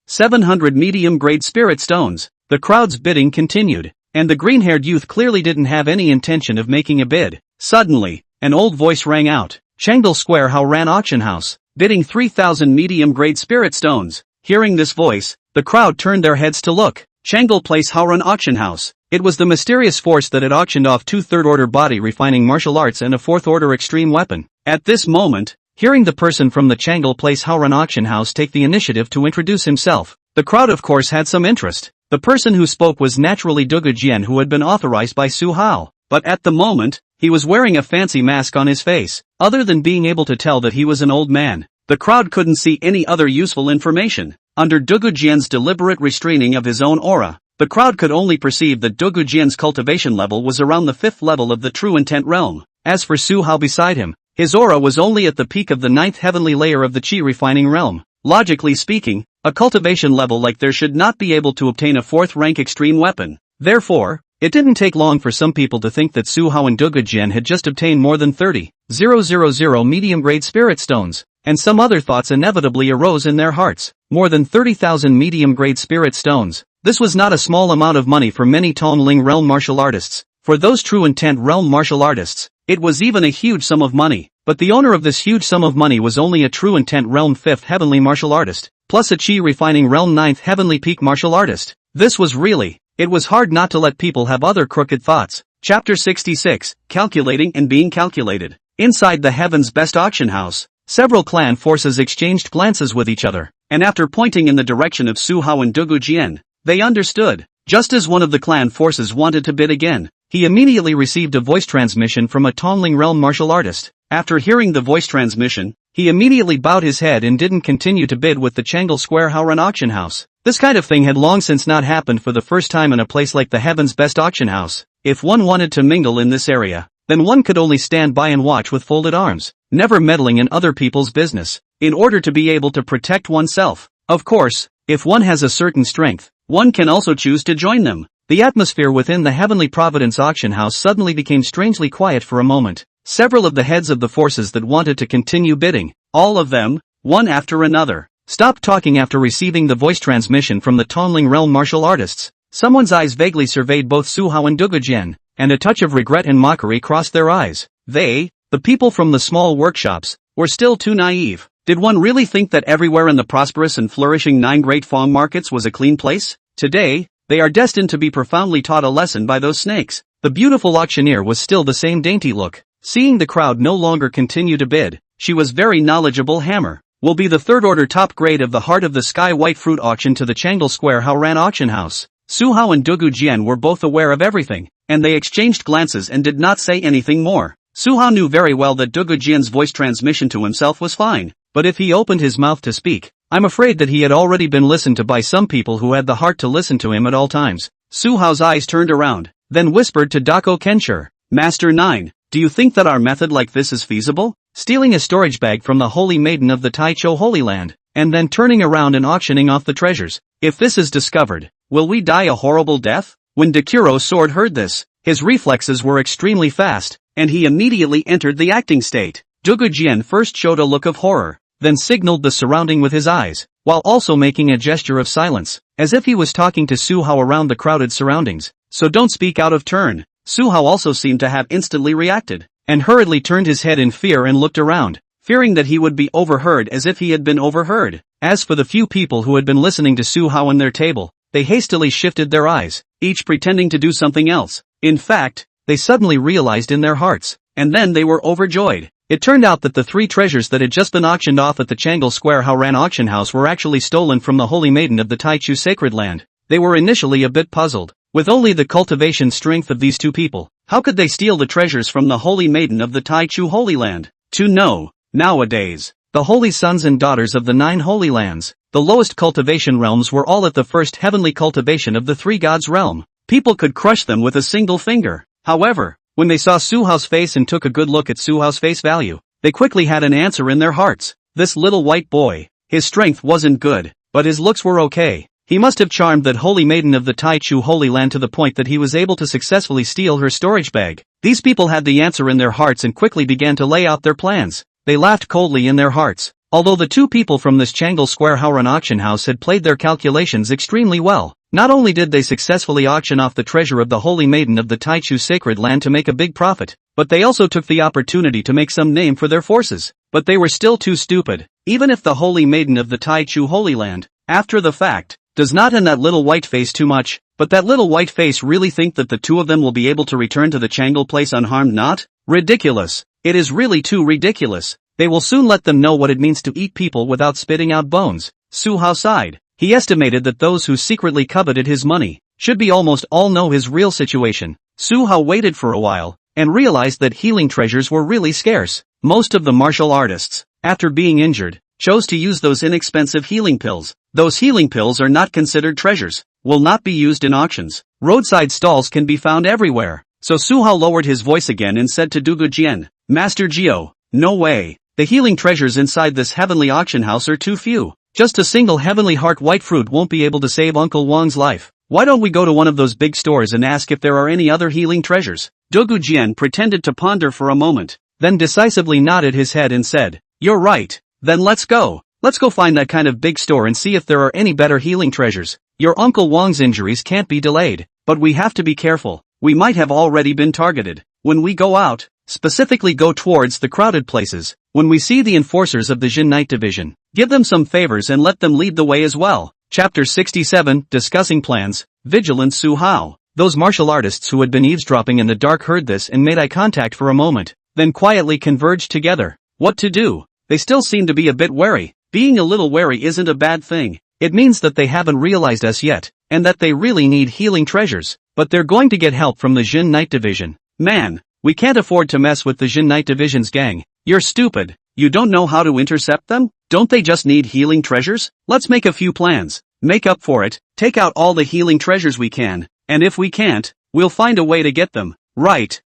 700 medium-grade spirit stones. The crowd's bidding continued, and the green-haired youth clearly didn't have any intention of making a bid. Suddenly, an old voice rang out. Changdal Square Haoran Auction House, bidding 3,000 medium-grade spirit stones. Hearing this voice, the crowd turned their heads to look. Changdal Place Haoran Auction House. It was the mysterious force that had auctioned off 2 third-order body refining martial arts and a 4th-order extreme weapon. At this moment, hearing the person from the Changdal Place Haoran Auction House take the initiative to introduce himself, the crowd of course had some interest. The person who spoke was naturally Dugu Jian, who had been authorized by Su Hao. But at the moment, he was wearing a fancy mask on his face. Other than being able to tell that he was an old man, the crowd couldn't see any other useful information. Under Dugu Jian's deliberate restraining of his own aura, the crowd could only perceive that Dugu Jian's cultivation level was around the 5th level of the true intent realm. As for Su Hao beside him, his aura was only at the peak of the 9th heavenly layer of the Qi refining realm. Logically speaking, a cultivation level like there should not be able to obtain a 4th rank extreme weapon. Therefore, it didn't take long for some people to think that Su Hao and Dugu Jian had just obtained more than 30,000 medium-grade spirit stones, and some other thoughts inevitably arose in their hearts. More than 30,000 medium-grade spirit stones. This was not a small amount of money for many Tongling realm martial artists. For those true intent realm martial artists, it was even a huge sum of money. But the owner of this huge sum of money was only a true intent realm 5th heavenly martial artist, plus a Qi refining realm 9th heavenly peak martial artist. This was really, it was hard not to let people have other crooked thoughts. Chapter 66, Calculating and Being Calculated. Inside the Heaven's Best Auction House, several clan forces exchanged glances with each other, and after pointing in the direction of Su Hao and Dugu Jian, they understood. Just as one of the clan forces wanted to bid again, he immediately received a voice transmission from a Tongling realm martial artist. After hearing the voice transmission, he immediately bowed his head and didn't continue to bid with the Changdal Square Haoran Auction House. This kind of thing had long since not happened for the first time in a place like the Heaven's Best Auction House. If one wanted to mingle in this area, then one could only stand by and watch with folded arms, never meddling in other people's business, in order to be able to protect oneself. Of course, if one has a certain strength, one can also choose to join them. The atmosphere within the Heavenly Providence Auction House suddenly became strangely quiet for a moment. Several of the heads of the forces that wanted to continue bidding, all of them, one after another, stopped talking after receiving the voice transmission from the Tongling realm martial artists. Someone's eyes vaguely surveyed both Su Hao and Dugu Jian, and a touch of regret and mockery crossed their eyes. They, the people from the small workshops, were still too naive. Did one really think that everywhere in the prosperous and flourishing 9 great Fong markets was a clean place? Today, they are destined to be profoundly taught a lesson by those snakes. The beautiful auctioneer was still the same dainty look. Seeing the crowd no longer continue to bid, she was very knowledgeable. Hammer will be the 3rd order top grade of the Heart of the Sky White Fruit auction to the Changdal Square Haoran Auction House. Su Hao and Dugu Jian were both aware of everything, and they exchanged glances and did not say anything more. Su Hao knew very well that Dugu Jian's voice transmission to himself was fine, but if he opened his mouth to speak, I'm afraid that he had already been listened to by some people who had the heart to listen to him at all times. Su Hao's eyes turned around, then whispered to Dako Kenshur, Master 9, do you think that our method like this is feasible? Stealing a storage bag from the Holy Maiden of the Taicho Holy Land, and then turning around and auctioning off the treasures. If this is discovered, will we die a horrible death? When Dakuro's sword heard this, his reflexes were extremely fast, and he immediately entered the acting state. Dugu Jian first showed a look of horror, then signaled the surrounding with his eyes, while also making a gesture of silence, as if he was talking to Su Hao around the crowded surroundings. So don't speak out of turn. Su Hao also seemed to have instantly reacted, and hurriedly turned his head in fear and looked around, fearing that he would be overheard as if he had been overheard. As for the few people who had been listening to Su Hao and their table, they hastily shifted their eyes, each pretending to do something else. In fact, they suddenly realized in their hearts, and then they were overjoyed. It turned out that the 3 treasures that had just been auctioned off at the Changle Square Haoran Auction House were actually stolen from the Holy Maiden of the Taichu Sacred Land. They were initially a bit puzzled. With only the cultivation strength of these 2 people, how could they steal the treasures from the Holy Maiden of the Taichu Holy Land? To know, nowadays, the holy sons and daughters of the 9 holy lands, the lowest cultivation realms were all at the first heavenly cultivation of the 3 gods realm. People could crush them with a single finger. However, when they saw Su Hao's face and took a good look at Su Hao's face value, they quickly had an answer in their hearts. This little white boy, his strength wasn't good, but his looks were okay. He must have charmed that Holy Maiden of the Taichu Holy Land to the point that he was able to successfully steal her storage bag. These people had the answer in their hearts and quickly began to lay out their plans. They laughed coldly in their hearts. Although the 2 people from this Changle Square Haoran Auction House had played their calculations extremely well, not only did they successfully auction off the treasure of the Holy Maiden of the Taichu Sacred Land to make a big profit, but they also took the opportunity to make some name for their forces. But they were still too stupid. Even if the Holy Maiden of the Taichu Holy Land, after the fact, does not in that little white face too much, but that little white face really think that the 2 of them will be able to return to the Changle place unharmed? Not? Ridiculous. It is really too ridiculous. They will soon let them know what it means to eat people without spitting out bones. Su Hao sighed. He estimated that those who secretly coveted his money should be almost all know his real situation. Su Hao waited for a while and realized that healing treasures were really scarce. Most of the martial artists, after being injured, chose to use those inexpensive healing pills. Those healing pills are not considered treasures, will not be used in auctions. Roadside stalls can be found everywhere. So Su Hao lowered his voice again and said to Dugu Jian, Master Gio, no way. The healing treasures inside this heavenly auction house are too few. Just a single heavenly heart white fruit won't be able to save Uncle Wang's life. Why don't we go to one of those big stores and ask if there are any other healing treasures? Dugu Jian pretended to ponder for a moment, then decisively nodded his head and said, You're right. Then let's go. Let's go find that kind of big store and see if there are any better healing treasures. Your Uncle Wang's injuries can't be delayed, but we have to be careful. We might have already been targeted. When we go out, specifically go towards the crowded places. When we see the enforcers of the Jin Night Division, give them some favors and let them lead the way as well. Chapter 67, Discussing Plans, Vigilant Su Hao. Those martial artists who had been eavesdropping in the dark heard this and made eye contact for a moment, then quietly converged together. What to do? They still seem to be a bit wary. Being a little wary isn't a bad thing. It means that they haven't realized us yet, and that they really need healing treasures. But they're going to get help from the Jin Night Division. Man, we can't afford to mess with the Jin Night Division's gang. You're stupid. You don't know how to intercept them? Don't they just need healing treasures? Let's make a few plans. Make up for it, take out all the healing treasures we can, and if we can't, we'll find a way to get them. Right.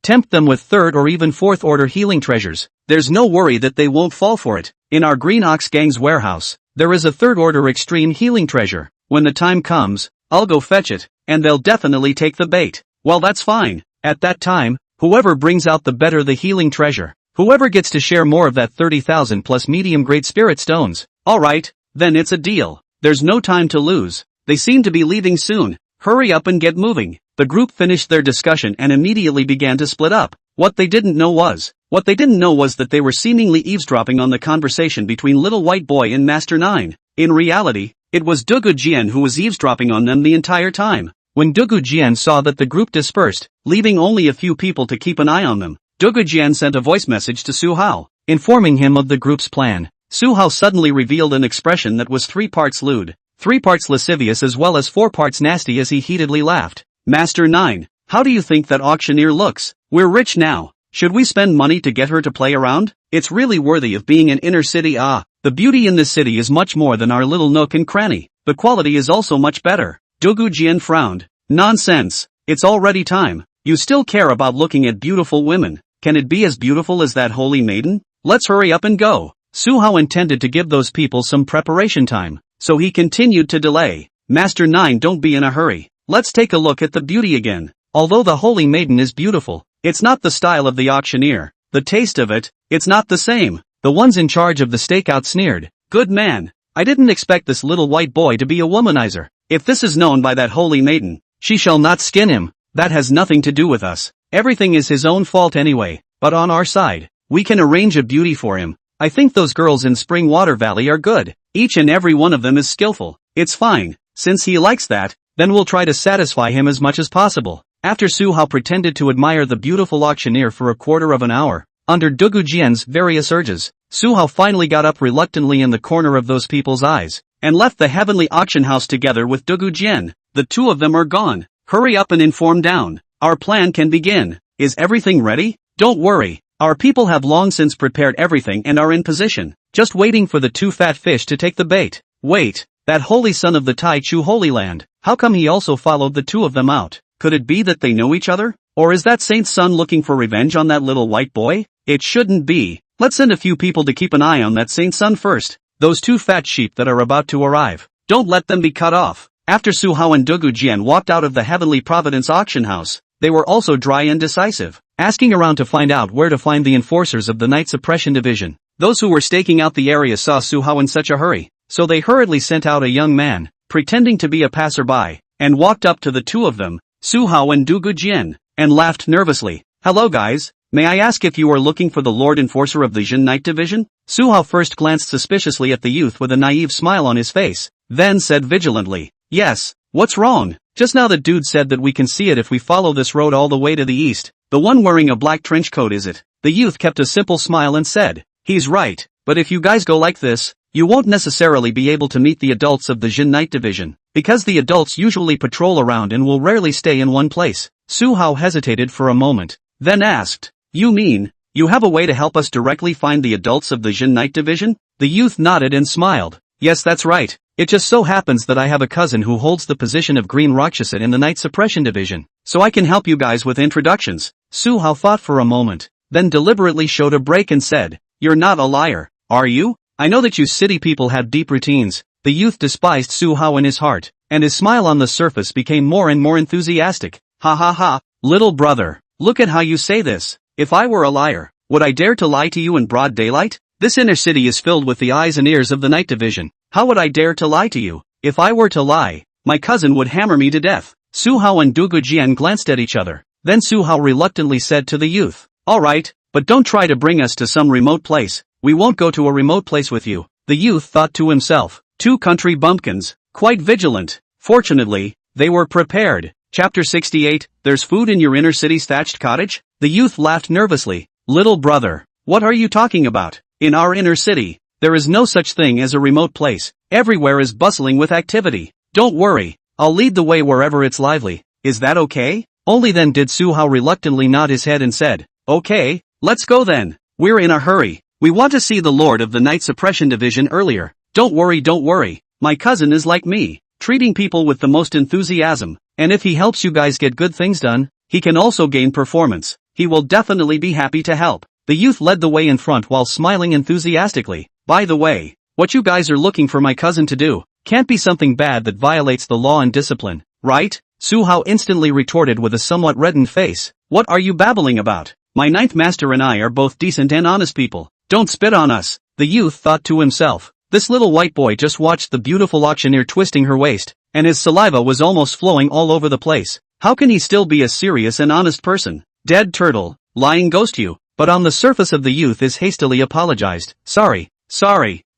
Tempt them with 3rd or even 4th order healing treasures. There's no worry that they won't fall for it. In our Green Ox Gang's warehouse, there is a 3rd order extreme healing treasure. When the time comes, I'll go fetch it, and they'll definitely take the bait. Well, that's fine. At that time, whoever brings out the better the healing treasure, whoever gets to share more of that 30,000 plus medium-grade spirit stones. Alright, then it's a deal. There's no time to lose. They seem to be leaving soon. Hurry up and get moving. The group finished their discussion and immediately began to split up. What they didn't know was that they were seemingly eavesdropping on the conversation between Little White Boy and Master 9. In reality, it was Dugu Jian who was eavesdropping on them the entire time. When Dugu Jian saw that the group dispersed, leaving only a few people to keep an eye on them, Dugu Jian sent a voice message to Su Hao, informing him of the group's plan. Su Hao suddenly revealed an expression that was 3 parts lewd, 3 parts lascivious as well as 4 parts nasty as he heatedly laughed. Master 9, how do you think that auctioneer looks? We're rich now. Should we spend money to get her to play around? It's really worthy of being an inner city. The beauty in this city is much more than our little nook and cranny. The quality is also much better. Dugu Jian frowned. Nonsense. It's already time. You still care about looking at beautiful women. Can it be as beautiful as that holy maiden? Let's hurry up and go. Su Hao intended to give those people some preparation time, so he continued to delay. Master 9, don't be in a hurry. Let's take a look at the beauty again. Although the holy maiden is beautiful, it's not the style of the auctioneer. The taste of it, it's not the same. The ones in charge of the stakeout sneered. Good man. I didn't expect this little white boy to be a womanizer. If this is known by that holy maiden, she shall not skin him. That has nothing to do with us. Everything is his own fault anyway. But on our side, we can arrange a beauty for him. I think those girls in Spring Water Valley are good. Each and every one of them is skillful. It's fine. Since he likes that, then we'll try to satisfy him as much as possible. After Su Hao pretended to admire the beautiful auctioneer for a quarter of an hour, Under Dugu Jian's various urges, Su Hao finally got up reluctantly in the corner of those people's eyes, and left the heavenly auction house together with Dugu Jian. The two of them are gone. Hurry up and inform down. Our plan can begin. Is everything ready? Don't worry. Our people have long since prepared everything and are in position, just waiting for the two fat fish to take the bait. Wait, that holy son of the Tai Chu Holy Land, how come he also followed the two of them out? Could it be that they know each other? Or is that saint's son looking for revenge on that little white boy? It shouldn't be. Let's send a few people to keep an eye on that saint's son first. Those two fat sheep that are about to arrive. Don't let them be cut off. After Su Hao and Dugu Jian walked out of the Heavenly Providence auction house, they were also dry and decisive, asking around to find out where to find the enforcers of the Night Suppression Division. Those who were staking out the area saw Su Hao in such a hurry, so they hurriedly sent out a young man, pretending to be a passerby, and walked up to the two of them, Su Hao and Dugu Jian, and laughed nervously. Hello guys, may I ask if you are looking for the Lord Enforcer of the Jin Night Division? Su Hao first glanced suspiciously at the youth with a naive smile on his face, then said vigilantly, yes, what's wrong? Just now the dude said that we can see it if we follow this road all the way to the east. The one wearing a black trench coat, is it? The youth kept a simple smile and said, he's right, but if you guys go like this, you won't necessarily be able to meet the adults of the Jin Night Division, because the adults usually patrol around and will rarely stay in one place. Su Hao hesitated for a moment, then asked, you mean, you have a way to help us directly find the adults of the Jin Night Division? The youth nodded and smiled. Yes, that's right. It just so happens that I have a cousin who holds the position of Green Rakshasa in the Night Suppression Division, so I can help you guys with introductions. Su Hao thought for a moment, then deliberately showed a break and said, you're not a liar, are you? I know that you city people have deep routines. The youth despised Su Hao in his heart, and his smile on the surface became more and more enthusiastic. Ha ha ha, little brother, look at how you say this. If I were a liar, would I dare to lie to you in broad daylight? This inner city is filled with the eyes and ears of the Night Division. How would I dare to lie to you? If I were to lie, my cousin would hammer me to death. Su Hao and Dugu Jian glanced at each other. Then Su Hao reluctantly said to the youth, alright, but don't try to bring us to some remote place. We won't go to a remote place with you. The youth thought to himself, two country bumpkins, quite vigilant. Fortunately, they were prepared. Chapter 68, There's food in your inner city's thatched cottage? The youth laughed nervously. Little brother, what are you talking about? In our inner city, there is no such thing as a remote place. Everywhere is bustling with activity. Don't worry, I'll lead the way wherever it's lively. Is that okay? Only then did Su Hao reluctantly nod his head and said, okay, let's go then. We're in a hurry. We want to see the Lord of the Night Suppression Division earlier. Don't worry. My cousin is like me, treating people with the most enthusiasm, and if he helps you guys get good things done, he can also gain performance. He will definitely be happy to help. The youth led the way in front while smiling enthusiastically. By the way, what you guys are looking for my cousin to do, can't be something bad that violates the law and discipline, right? Su Hao instantly retorted with a somewhat reddened face. What are you babbling about? My ninth master and I are both decent and honest people. Don't spit on us. The youth thought to himself. This little white boy just watched the beautiful auctioneer twisting her waist, and his saliva was almost flowing all over the place. How can he still be a serious and honest person? Dead turtle, lying ghost you. But on the surface of the youth is hastily apologized. Sorry,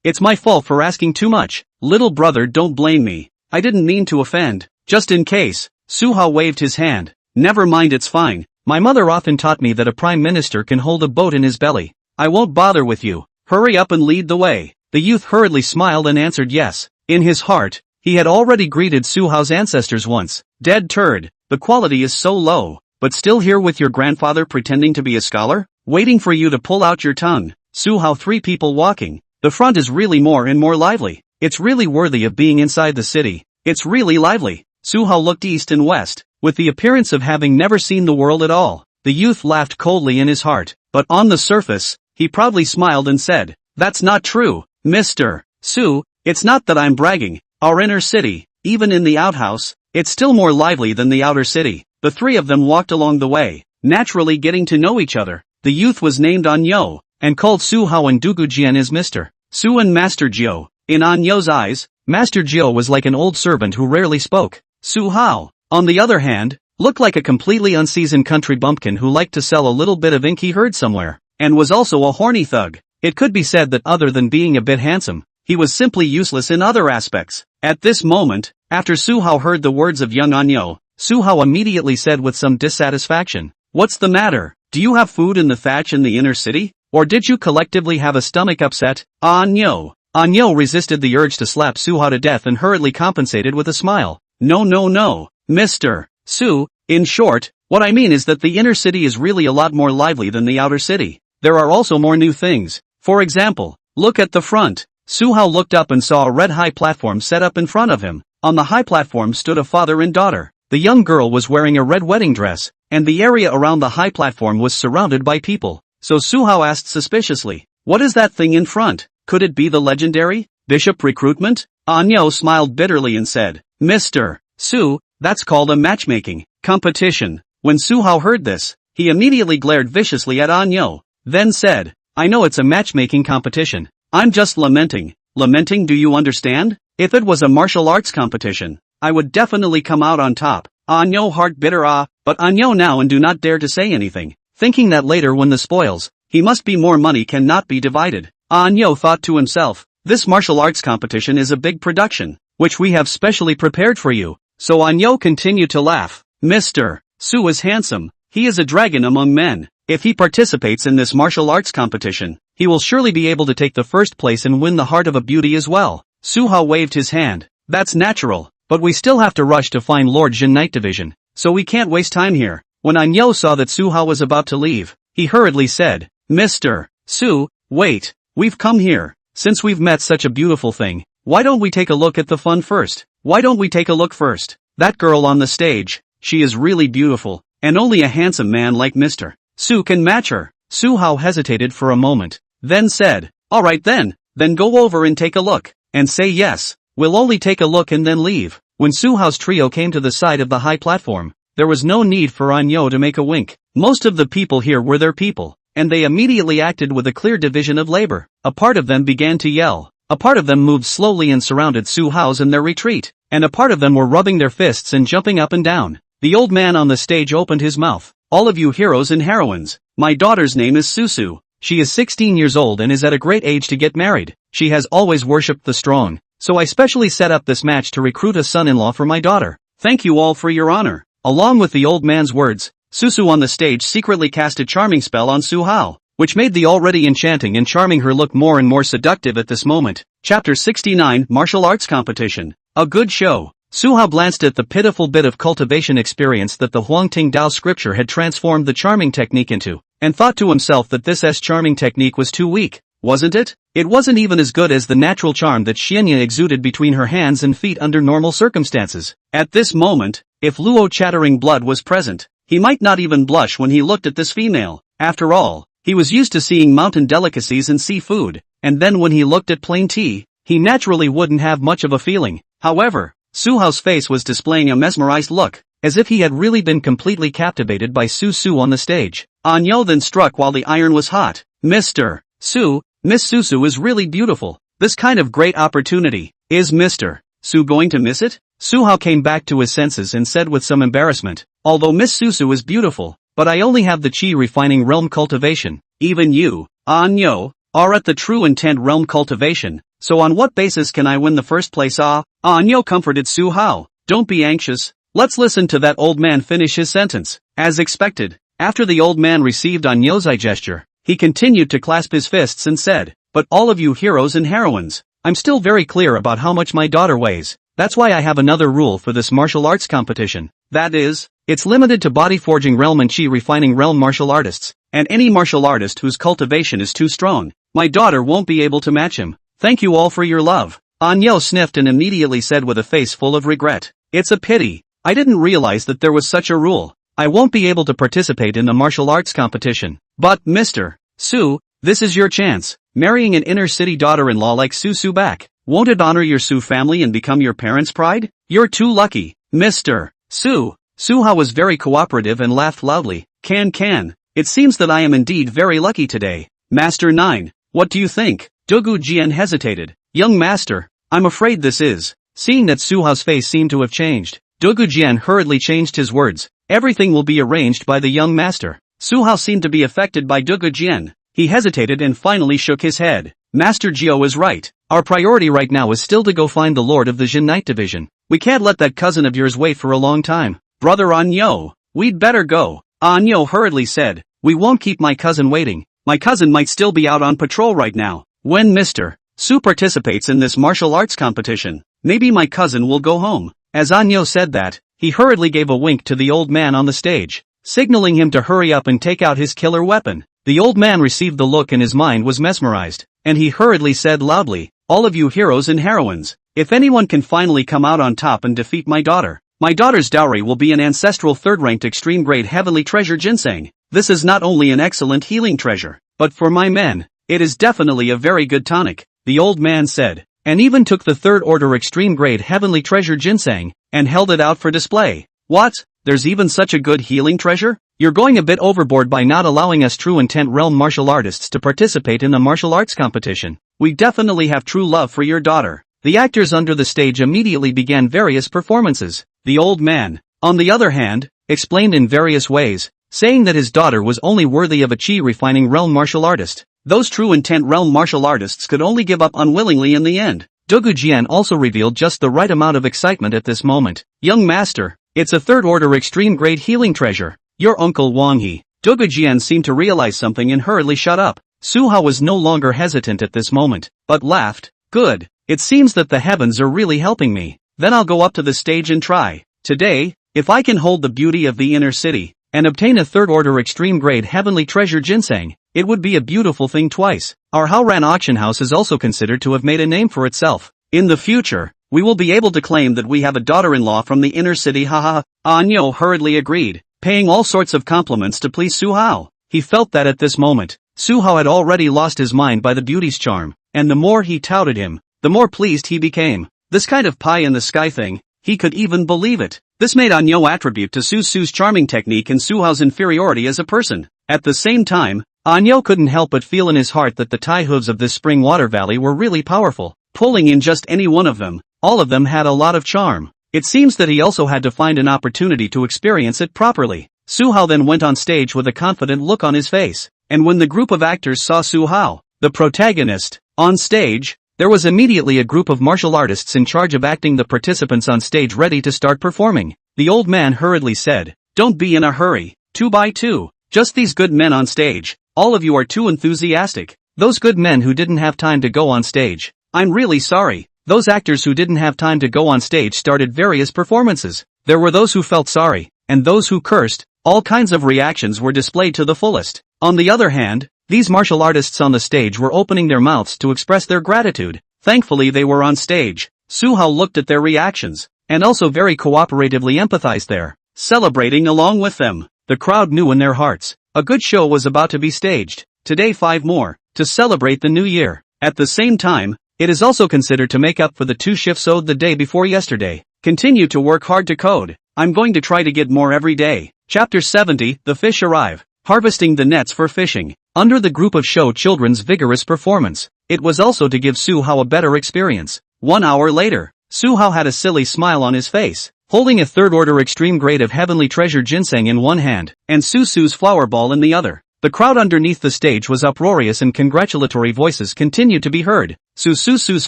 it's my fault for asking too much. Little brother, don't blame me. I didn't mean to offend. Just in case. Su Hao waved his hand. Never mind, it's fine. My mother often taught me that a prime minister can hold a boat in his belly. I won't bother with you. Hurry up and lead the way. The youth hurriedly smiled and answered yes. In his heart, he had already greeted Su Hao's ancestors once. Dead turd, the quality is so low. But still here with your grandfather pretending to be a scholar? Waiting for you to pull out your tongue. Su Hao, three people walking. The front is really more and more lively. It's really worthy of being inside the city. It's really lively. Su Hao looked east and west, with the appearance of having never seen the world at all. The youth laughed coldly in his heart, but on the surface, he proudly smiled and said, that's not true, Mr. Su, it's not that I'm bragging. Our inner city, even in the outhouse, it's still more lively than the outer city. The three of them walked along the way, naturally getting to know each other. The youth was named Anyo, and called Su Hao and Dugu Jian as Mr. Su and Master Jiao. In Anyo's eyes, Master Jiao was like an old servant who rarely spoke. Su Hao, on the other hand, looked like a completely unseasoned country bumpkin who liked to sell a little bit of ink he heard somewhere, and was also a horny thug. It could be said that other than being a bit handsome, he was simply useless in other aspects. At this moment, after Su Hao heard the words of young Anyo, Su Hao immediately said with some dissatisfaction, what's the matter? Do you have food in the thatch in the inner city? Or did you collectively have a stomach upset? No. No resisted the urge to slap Su Hao to death and hurriedly compensated with a smile. No, Mr. Su, in short, what I mean is that the inner city is really a lot more lively than the outer city. There are also more new things. For example, look at the front. Su Hao looked up and saw a red high platform set up in front of him. On the high platform stood a father and daughter. The young girl was wearing a red wedding dress, and the area around the high platform was surrounded by people. So Su Hao asked suspiciously, what is that thing in front? Could it be the legendary bishop recruitment? Anyo smiled bitterly and said, Mr. Su, that's called a matchmaking competition. When Su Hao heard this, he immediately glared viciously at Anyo, then said, I know it's a matchmaking competition. I'm just lamenting. Lamenting, do you understand? If it was a martial arts competition, I would definitely come out on top. Anyo heart bitter but Anyo now and do not dare to say anything, thinking that later when the spoils, he must be more money cannot be divided. Anyo thought to himself, this martial arts competition is a big production, which we have specially prepared for you. So Anyo continued to laugh. Mr. Su is handsome. He is a dragon among men. If he participates in this martial arts competition, he will surely be able to take the first place and win the heart of a beauty as well. Su Hao waved his hand. That's natural, but we still have to rush to find Lord Jin Night Division, so we can't waste time here. When Anyo saw that Su Hao was about to leave, he hurriedly said, Mr. Su, wait, we've come here. Since we've met such a beautiful thing, why don't we take a look at the fun first? Why don't we take a look first? That girl on the stage, she is really beautiful, and only a handsome man like Mr. Su can match her. Su Hao hesitated for a moment, then said, alright then go over and take a look, and say yes, we'll only take a look and then leave. When Su Hao's trio came to the side of the high platform, there was no need for Anyo to make a wink. Most of the people here were their people, and they immediately acted with a clear division of labor. A part of them began to yell, a part of them moved slowly and surrounded Su Hao's in their retreat, and a part of them were rubbing their fists and jumping up and down. The old man on the stage opened his mouth. All of you heroes and heroines, my daughter's name is Susu. She is 16 years old and is at a great age to get married. She has always worshipped the strong, so I specially set up this match to recruit a son-in-law for my daughter. Thank you all for your honor. Along with the old man's words, Susu on the stage secretly cast a charming spell on Su Hao, which made the already enchanting and charming her look more and more seductive at this moment. Chapter 69 Martial Arts Competition. A good show. Su Hao glanced at the pitiful bit of cultivation experience that the Huangting Dao Scripture had transformed the charming technique into, and thought to himself that this charming technique was too weak, wasn't it? It wasn't even as good as the natural charm that Xianya exuded between her hands and feet under normal circumstances. At this moment, if Luo Chattering Blood was present, he might not even blush when he looked at this female. After all, he was used to seeing mountain delicacies and seafood, and then when he looked at plain tea, he naturally wouldn't have much of a feeling. However, Su Hao's face was displaying a mesmerized look, as if he had really been completely captivated by Susu on the stage. Anyo then struck while the iron was hot. Mr. Su, Miss Susu is really beautiful. This kind of great opportunity. Is Mr. Su going to miss it? Su Hao came back to his senses and said with some embarrassment, although Miss Susu is beautiful, but I only have the Qi refining realm cultivation. Even you, Anyo, are at the true intent realm cultivation. So on what basis can I win the first place? Anyo comforted Su Hao. Don't be anxious. Let's listen to that old man finish his sentence. As expected, after the old man received Anyo's gesture, he continued to clasp his fists and said, but all of you heroes and heroines, I'm still very clear about how much my daughter weighs. That's why I have another rule for this martial arts competition. That is, it's limited to body forging realm and Qi refining realm martial artists, and any martial artist whose cultivation is too strong, my daughter won't be able to match him. Thank you all for your love. Anyo sniffed and immediately said with a face full of regret, it's a pity. I didn't realize that there was such a rule. I won't be able to participate in the martial arts competition. But, Mr. Su, this is your chance. Marrying an inner city daughter-in-law like Susu back. Won't it honor your Su family and become your parents' pride? You're too lucky, Mr. Su. Su Hao was very cooperative and laughed loudly. Can. It seems that I am indeed very lucky today. Master 9, what do you think? Dugu Jian hesitated. Young master, I'm afraid this is. Seeing that Su Hao's face seemed to have changed, Dugu Jian hurriedly changed his words. Everything will be arranged by the young master. Su Hao seemed to be affected by Dugu Jian. He hesitated and finally shook his head. Master Jiao is right. Our priority right now is still to go find the Lord of the Jin Night Division. We can't let that cousin of yours wait for a long time. Brother Anyo, we'd better go. Anyo hurriedly said, "We won't keep my cousin waiting. My cousin might still be out on patrol right now. When Mr. Su participates in this martial arts competition, maybe my cousin will go home." As Anyo said that, he hurriedly gave a wink to the old man on the stage, signaling him to hurry up and take out his killer weapon. The old man received the look and his mind was mesmerized, and he hurriedly said loudly, "All of you heroes and heroines, if anyone can finally come out on top and defeat my daughter's dowry will be an ancestral third-ranked extreme-grade heavenly treasure ginseng. This is not only an excellent healing treasure, but for my men, it is definitely a very good tonic," the old man said, and even took the third-order extreme-grade heavenly treasure ginseng, and held it out for display. "What? There's even such a good healing treasure? You're going a bit overboard by not allowing us true intent realm martial artists to participate in the martial arts competition. We definitely have true love for your daughter." The actors under the stage immediately began various performances. The old man, on the other hand, explained in various ways, saying that his daughter was only worthy of a chi-refining realm martial artist. Those true intent realm martial artists could only give up unwillingly in the end. Dogu Jian also revealed just the right amount of excitement at this moment. "Young master, it's a third-order extreme-grade healing treasure. Your uncle Wang He." Dogu Jian seemed to realize something and hurriedly shut up. Su Hao was no longer hesitant at this moment, but laughed. "Good. It seems that the heavens are really helping me. Then I'll go up to the stage and try. Today, if I can hold the beauty of the inner city, and obtain a third-order extreme-grade heavenly treasure ginseng, it would be a beautiful thing twice." Our Haoran Auction House is also considered to have made a name for itself. In the future, we will be able to claim that we have a daughter-in-law from the inner city, haha. Anyo hurriedly agreed, paying all sorts of compliments to please Su Hao. He felt that at this moment, Su Hao had already lost his mind by the beauty's charm, and the more he touted him, the more pleased he became. This kind of pie-in-the-sky thing, he could even believe it. This made Anyo attribute to Su's charming technique and Su Hao's inferiority as a person. At the same time, Anyo couldn't help but feel in his heart that the tie hooves of this spring water valley were really powerful. Pulling in just any one of them, all of them had a lot of charm. It seems that he also had to find an opportunity to experience it properly. Su Hao then went on stage with a confident look on his face, and when the group of actors saw Su Hao, the protagonist, on stage, there was immediately a group of martial artists in charge of acting the participants on stage ready to start performing. The old man hurriedly said, "Don't be in a hurry, 2 by 2. Just these good men on stage. All of you are too enthusiastic. Those good men who didn't have time to go on stage. I'm really sorry." Those actors who didn't have time to go on stage started various performances. There were those who felt sorry, and those who cursed. All kinds of reactions were displayed to the fullest. On the other hand, these martial artists on the stage were opening their mouths to express their gratitude. Thankfully they were on stage. Su Hao looked at their reactions, and also very cooperatively empathized there, celebrating along with them. The crowd knew in their hearts, a good show was about to be staged. Today 5 more, to celebrate the new year. At the same time, it is also considered to make up for the 2 shifts owed the day before yesterday. Continue to work hard to code. I'm going to try to get more every day. Chapter 70, The Fish Arrive. Harvesting the nets for fishing. Under the group of show children's vigorous performance, it was also to give Su Hao a better experience. 1 hour later, Su Hao had a silly smile on his face, holding a third-order extreme grade of heavenly treasure ginseng in one hand, and Su's flower ball in the other. The crowd underneath the stage was uproarious and congratulatory voices continued to be heard. Su's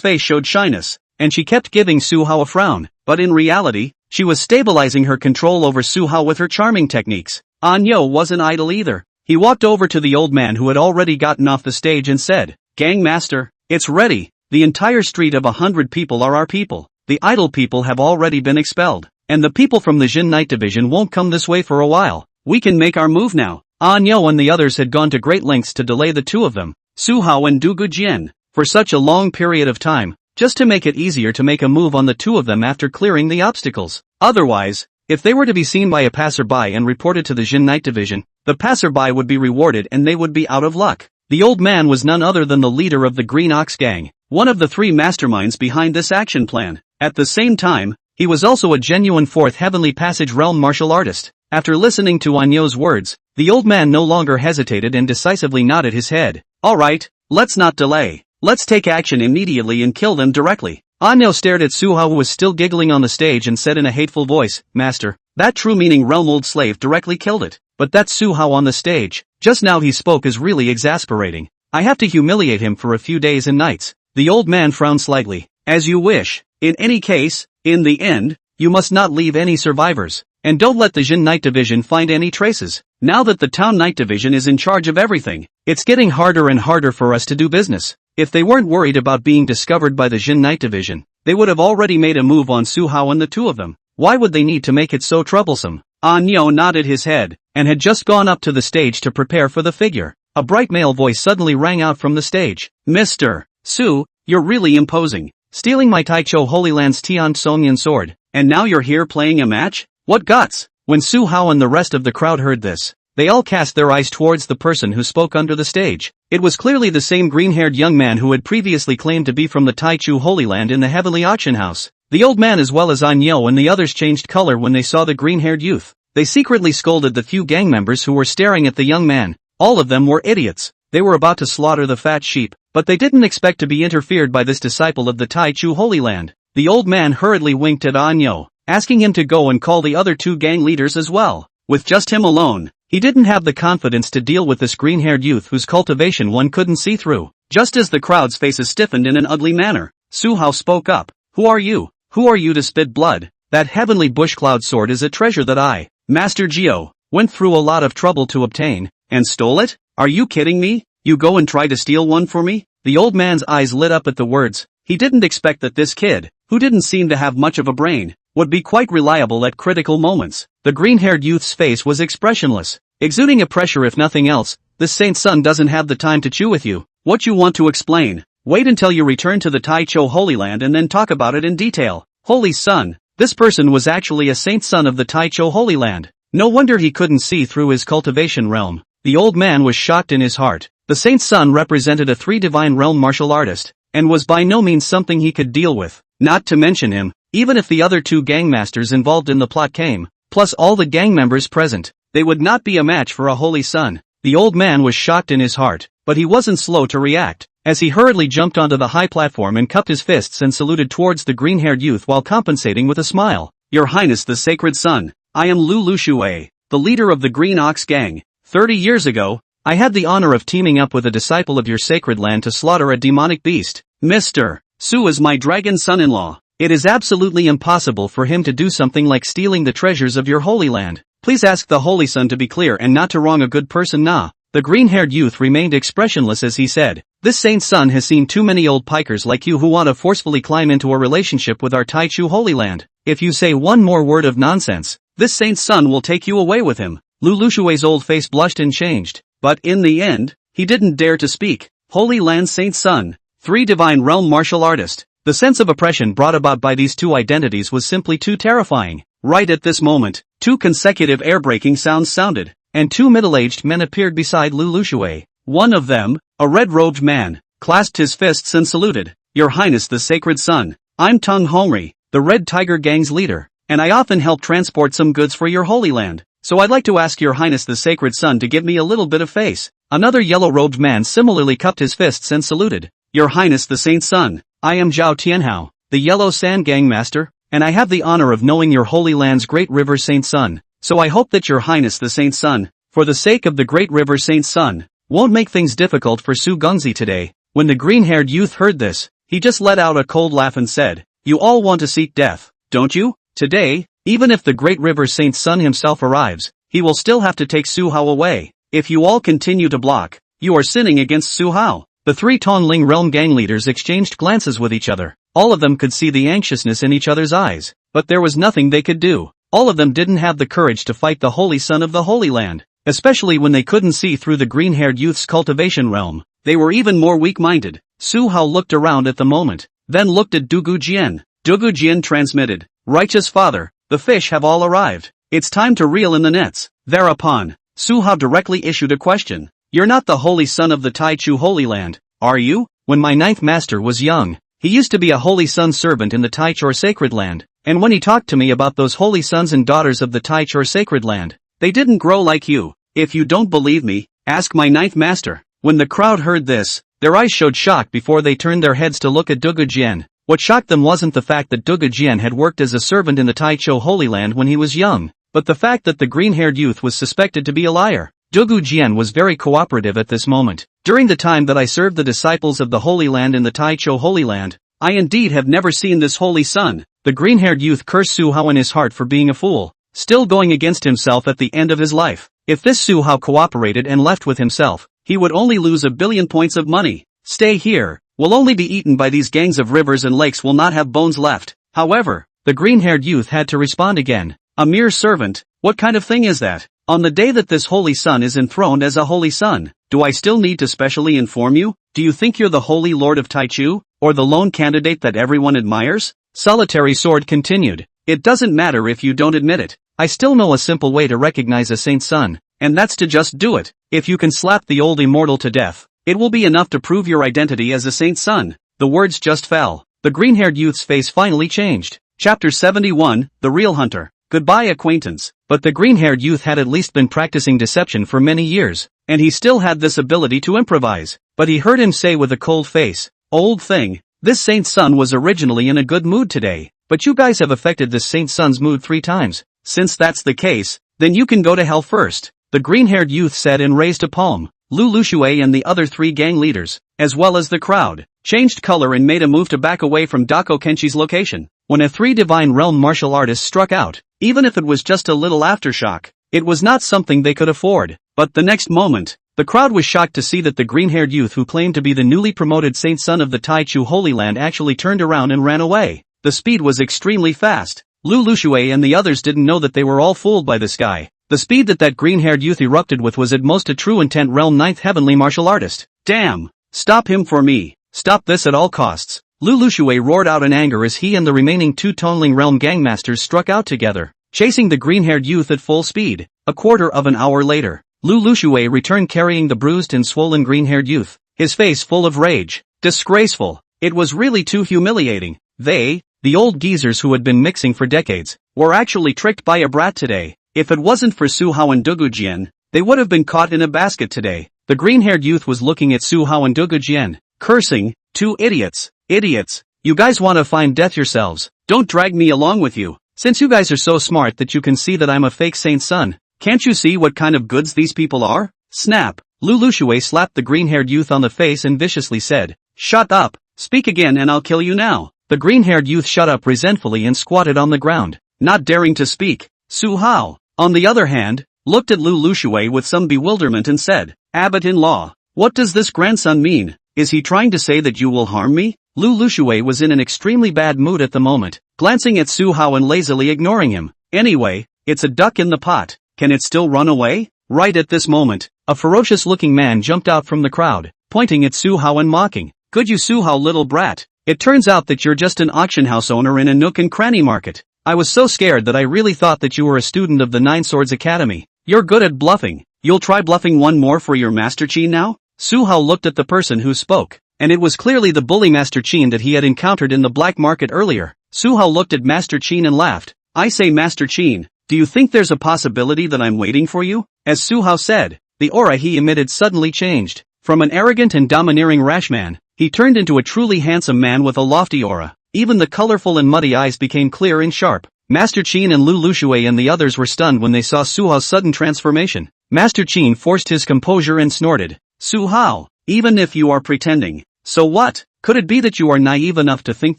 face showed shyness, and she kept giving Su Hao a frown, but in reality, she was stabilizing her control over Su Hao with her charming techniques. Anyo wasn't idle either. He walked over to the old man who had already gotten off the stage and said, "Gang master, it's ready. The entire street of 100 people are our people. The idle people have already been expelled, and the people from the Jin Night Division won't come this way for a while. We can make our move now." Anyo and the others had gone to great lengths to delay the two of them, Su Hao and Dogu Jian, for such a long period of time, just to make it easier to make a move on the two of them after clearing the obstacles. Otherwise, if they were to be seen by a passerby and reported to the Jin Night Division, the passerby would be rewarded and they would be out of luck. The old man was none other than the leader of the Green Ox Gang, one of the 3 masterminds behind this action plan. At the same time, he was also a genuine 4th Heavenly Passage Realm martial artist. After listening to Anyo's words, the old man no longer hesitated and decisively nodded his head. "Alright, let's not delay. Let's take action immediately and kill them directly." Anyo stared at Su Hao who was still giggling on the stage and said in a hateful voice, "Master, that true meaning realm old slave directly killed it. But that's Su Hao on the stage. Just now he spoke is really exasperating. I have to humiliate him for a few days and nights." The old man frowned slightly. "As you wish. In any case, in the end, You must not leave any survivors. And don't let the Jin Night Division find any traces. Now that the Town Night Division is in charge of everything, it's getting harder and harder for us to do business. If they weren't worried about being discovered by the Jin Night Division, they would have already made a move on Su Hao and the two of them. Why would they need to make it so troublesome? Anyo nodded his head, and had just gone up to the stage to prepare for the figure. A bright male voice suddenly rang out from the stage. Mr. Su, you're really imposing. Stealing my Taichou Holy Land's Tian Songyun sword, and now you're here playing a match? What guts! When Su Hao and the rest of the crowd heard this, they all cast their eyes towards the person who spoke under the stage. It was clearly the same green-haired young man who had previously claimed to be from the Taichou Holy Land in the Heavenly Auction House. The old man as well as Anyo and the others changed color when they saw the green-haired youth. They secretly scolded the few gang members who were staring at the young man. All of them were idiots. They were about to slaughter the fat sheep, but they didn't expect to be interfered by this disciple of the Taichou Holy Land. The old man hurriedly winked at Anyo, asking him to go and call the other two gang leaders as well. With just him alone, he didn't have the confidence to deal with this green-haired youth whose cultivation one couldn't see through. Just as the crowd's faces stiffened in an ugly manner, Su Hao spoke up. Who are you? Who are you to spit blood? That heavenly bush cloud sword is a treasure that I, Master Geo, went through a lot of trouble to obtain, and stole it? Are you kidding me? You go and try to steal one for me? The old man's eyes lit up at the words. He didn't expect that this kid, who didn't seem to have much of a brain, would be quite reliable at critical moments. The green-haired youth's face was expressionless, exuding a pressure if nothing else. This saint's son doesn't have the time to chew with you. What you want to explain, wait until you return to the Taichou Holy Land and then talk about it in detail. Holy son, this person was actually a saint's son of the Taichou Holy Land. No wonder he couldn't see through his cultivation realm. The old man was shocked in his heart. The saint's son represented a three-divine realm martial artist, and was by no means something he could deal with. Not to mention him, even if the other two gangmasters involved in the plot came, plus all the gang members present, they would not be a match for a holy son. The old man was shocked in his heart, but he wasn't slow to react, as he hurriedly jumped onto the high platform and cupped his fists and saluted towards the green-haired youth while compensating with a smile. Your Highness the Sacred Son, I am Lu Shuai, the leader of the Green Ox Gang. 30 years ago, I had the honor of teaming up with a disciple of your sacred land to slaughter a demonic beast. Mr. Su is my dragon son-in-law. It is absolutely impossible for him to do something like stealing the treasures of your holy land. Please ask the Holy Son to be clear and not to wrong a good person nah. The green-haired youth remained expressionless as he said, this saint's son has seen too many old pikers like you who want to forcefully climb into a relationship with our Taichou Holy Land. If you say one more word of nonsense, this saint's son will take you away with him. Lu Shui's old face blushed and changed, but in the end, he didn't dare to speak. Holy Land saint's son, three divine realm martial artist. The sense of oppression brought about by these two identities was simply too terrifying. Right at this moment, two consecutive air-breaking sounds sounded, and two middle-aged men appeared beside Lu Shui. One of them, a red-robed man, clasped his fists and saluted. Your Highness the Sacred Son, I'm Tung Hongri, the Red Tiger Gang's leader, and I often help transport some goods for your holy land. So I'd like to ask your Highness the Sacred Son to give me a little bit of face. Another yellow-robed man similarly cupped his fists and saluted. Your Highness the Saint's Son, I am Zhao Tianhao, the Yellow Sand Gang Master, and I have the honor of knowing your holy land's great river Saint's Son. So I hope that your Highness the Saint's Son, for the sake of the great river Saint's Son, won't make things difficult for Su Gongzi today. When the green-haired youth heard this, he just let out a cold laugh and said, you all want to seek death, don't you? Today, even if the great river Saint's Son himself arrives, he will still have to take Su Hao away. If you all continue to block, you are sinning against Su Hao. The three Tonling realm gang leaders exchanged glances with each other. All of them could see the anxiousness in each other's eyes, but there was nothing they could do. All of them didn't have the courage to fight the Holy Son of the Holy Land, especially when they couldn't see through the green-haired youth's cultivation realm. They were even more weak-minded. Su Hao looked around at the moment, then looked at Dugu Jian. Dugu Jian transmitted, Righteous Father, the fish have all arrived. It's time to reel in the nets. Thereupon, Su Hao directly issued a question. You're not the Holy Son of the Taichou Holy Land, are you? When my ninth master was young, he used to be a Holy Son servant in the Taichou Sacred Land, and when he talked to me about those holy sons and daughters of the Taichou Sacred Land, they didn't grow like you. If you don't believe me, ask my ninth master. When the crowd heard this, their eyes showed shock before they turned their heads to look at Dugu Jian. What shocked them wasn't the fact that Dugu Jian had worked as a servant in the Taichou Holy Land when he was young, but the fact that the green-haired youth was suspected to be a liar. Dugu Jian was very cooperative at this moment. During the time that I served the disciples of the Holy Land in the Taichou Holy Land, I indeed have never seen this holy sun. The green-haired youth cursed Su Hao in his heart for being a fool, still going against himself at the end of his life. If this Su Hao cooperated and left with himself, he would only lose 1 billion points of money. Stay here, will only be eaten by these gangs of rivers and lakes, will not have bones left. However, the green-haired youth had to respond again. A mere servant, what kind of thing is that? On the day that this holy sun is enthroned as a holy sun, do I still need to specially inform you? Do you think you're the holy lord of Taichu, or the lone candidate that everyone admires? Solitary Sword continued. It doesn't matter if you don't admit it. I still know a simple way to recognize a saint's son, and that's to just do it. If you can slap the old immortal to death, it will be enough to prove your identity as a saint's son. The words just fell. The green-haired youth's face finally changed. Chapter 71, The Real Hunter. Goodbye, acquaintance. But the green-haired youth had at least been practicing deception for many years, and he still had this ability to improvise. But he heard him say with a cold face, "Old thing, this saint's son was originally in a good mood today, but you guys have affected this saint's son's mood 3 times. Since that's the case, then you can go to hell first." The green-haired youth said and raised a palm. Lu Lushui and the other 3 gang leaders, as well as the crowd, changed color and made a move to back away from Dako Kenshi's location. When a 3 divine realm martial artists struck out, even if it was just a little aftershock, it was not something they could afford. But the next moment, the crowd was shocked to see that the green-haired youth who claimed to be the newly promoted saint son of the Taichu Holy Land actually turned around and ran away. The speed was extremely fast. Lu Lushui and the others didn't know that they were all fooled by this guy. The speed that green-haired youth erupted with was at most a true intent realm 9th heavenly martial artist. Damn! Stop him for me! Stop this at all costs! Lu Lushui roared out in anger as he and the remaining 2 Tonling realm gangmasters struck out together, chasing the green-haired youth at full speed. A quarter of an hour later, Lu Lushui returned carrying the bruised and swollen green-haired youth, his face full of rage. Disgraceful! It was really too humiliating. They, the old geezers who had been mixing for decades, were actually tricked by a brat today. If it wasn't for Su Hao and Dugujian, they would have been caught in a basket today. The green-haired youth was looking at Su Hao and Dugujian, cursing, "2 idiots. Idiots. You guys want to find death yourselves. Don't drag me along with you. Since you guys are so smart that you can see that I'm a fake saint's son, can't you see what kind of goods these people are?" Snap. Lu Lushui slapped the green-haired youth on the face and viciously said, "Shut up. Speak again and I'll kill you now." The green-haired youth shut up resentfully and squatted on the ground, not daring to speak. Su Hao, on the other hand, looked at Lu Lushui with some bewilderment and said, "Abbot-in-law, what does this grandson mean? Is he trying to say that you will harm me?" Lu Lushui was in an extremely bad mood at the moment, glancing at Su Hao and lazily ignoring him. "Anyway, it's a duck in the pot. Can it still run away?" Right at this moment, a ferocious-looking man jumped out from the crowd, pointing at Su Hao and mocking, "Good you Su Hao, little brat. It turns out that you're just an auction house owner in a nook and cranny market. I was so scared that I really thought that you were a student of the Nine Swords Academy. You're good at bluffing. You'll try bluffing one more for your Master Qin now?" Su Hao looked at the person who spoke, and it was clearly the bully Master Qin that he had encountered in the black market earlier. Su Hao looked at Master Qin and laughed. "I say, Master Qin, do you think there's a possibility that I'm waiting for you?" As Su Hao said, the aura he emitted suddenly changed. From an arrogant and domineering rash man, he turned into a truly handsome man with a lofty aura. Even the colorful and muddy eyes became clear and sharp. Master Qin and Lu Lushui and the others were stunned when they saw Su Hao's sudden transformation. Master Qin forced his composure and snorted, "Su Hao, even if you are pretending, so what? Could it be that you are naive enough to think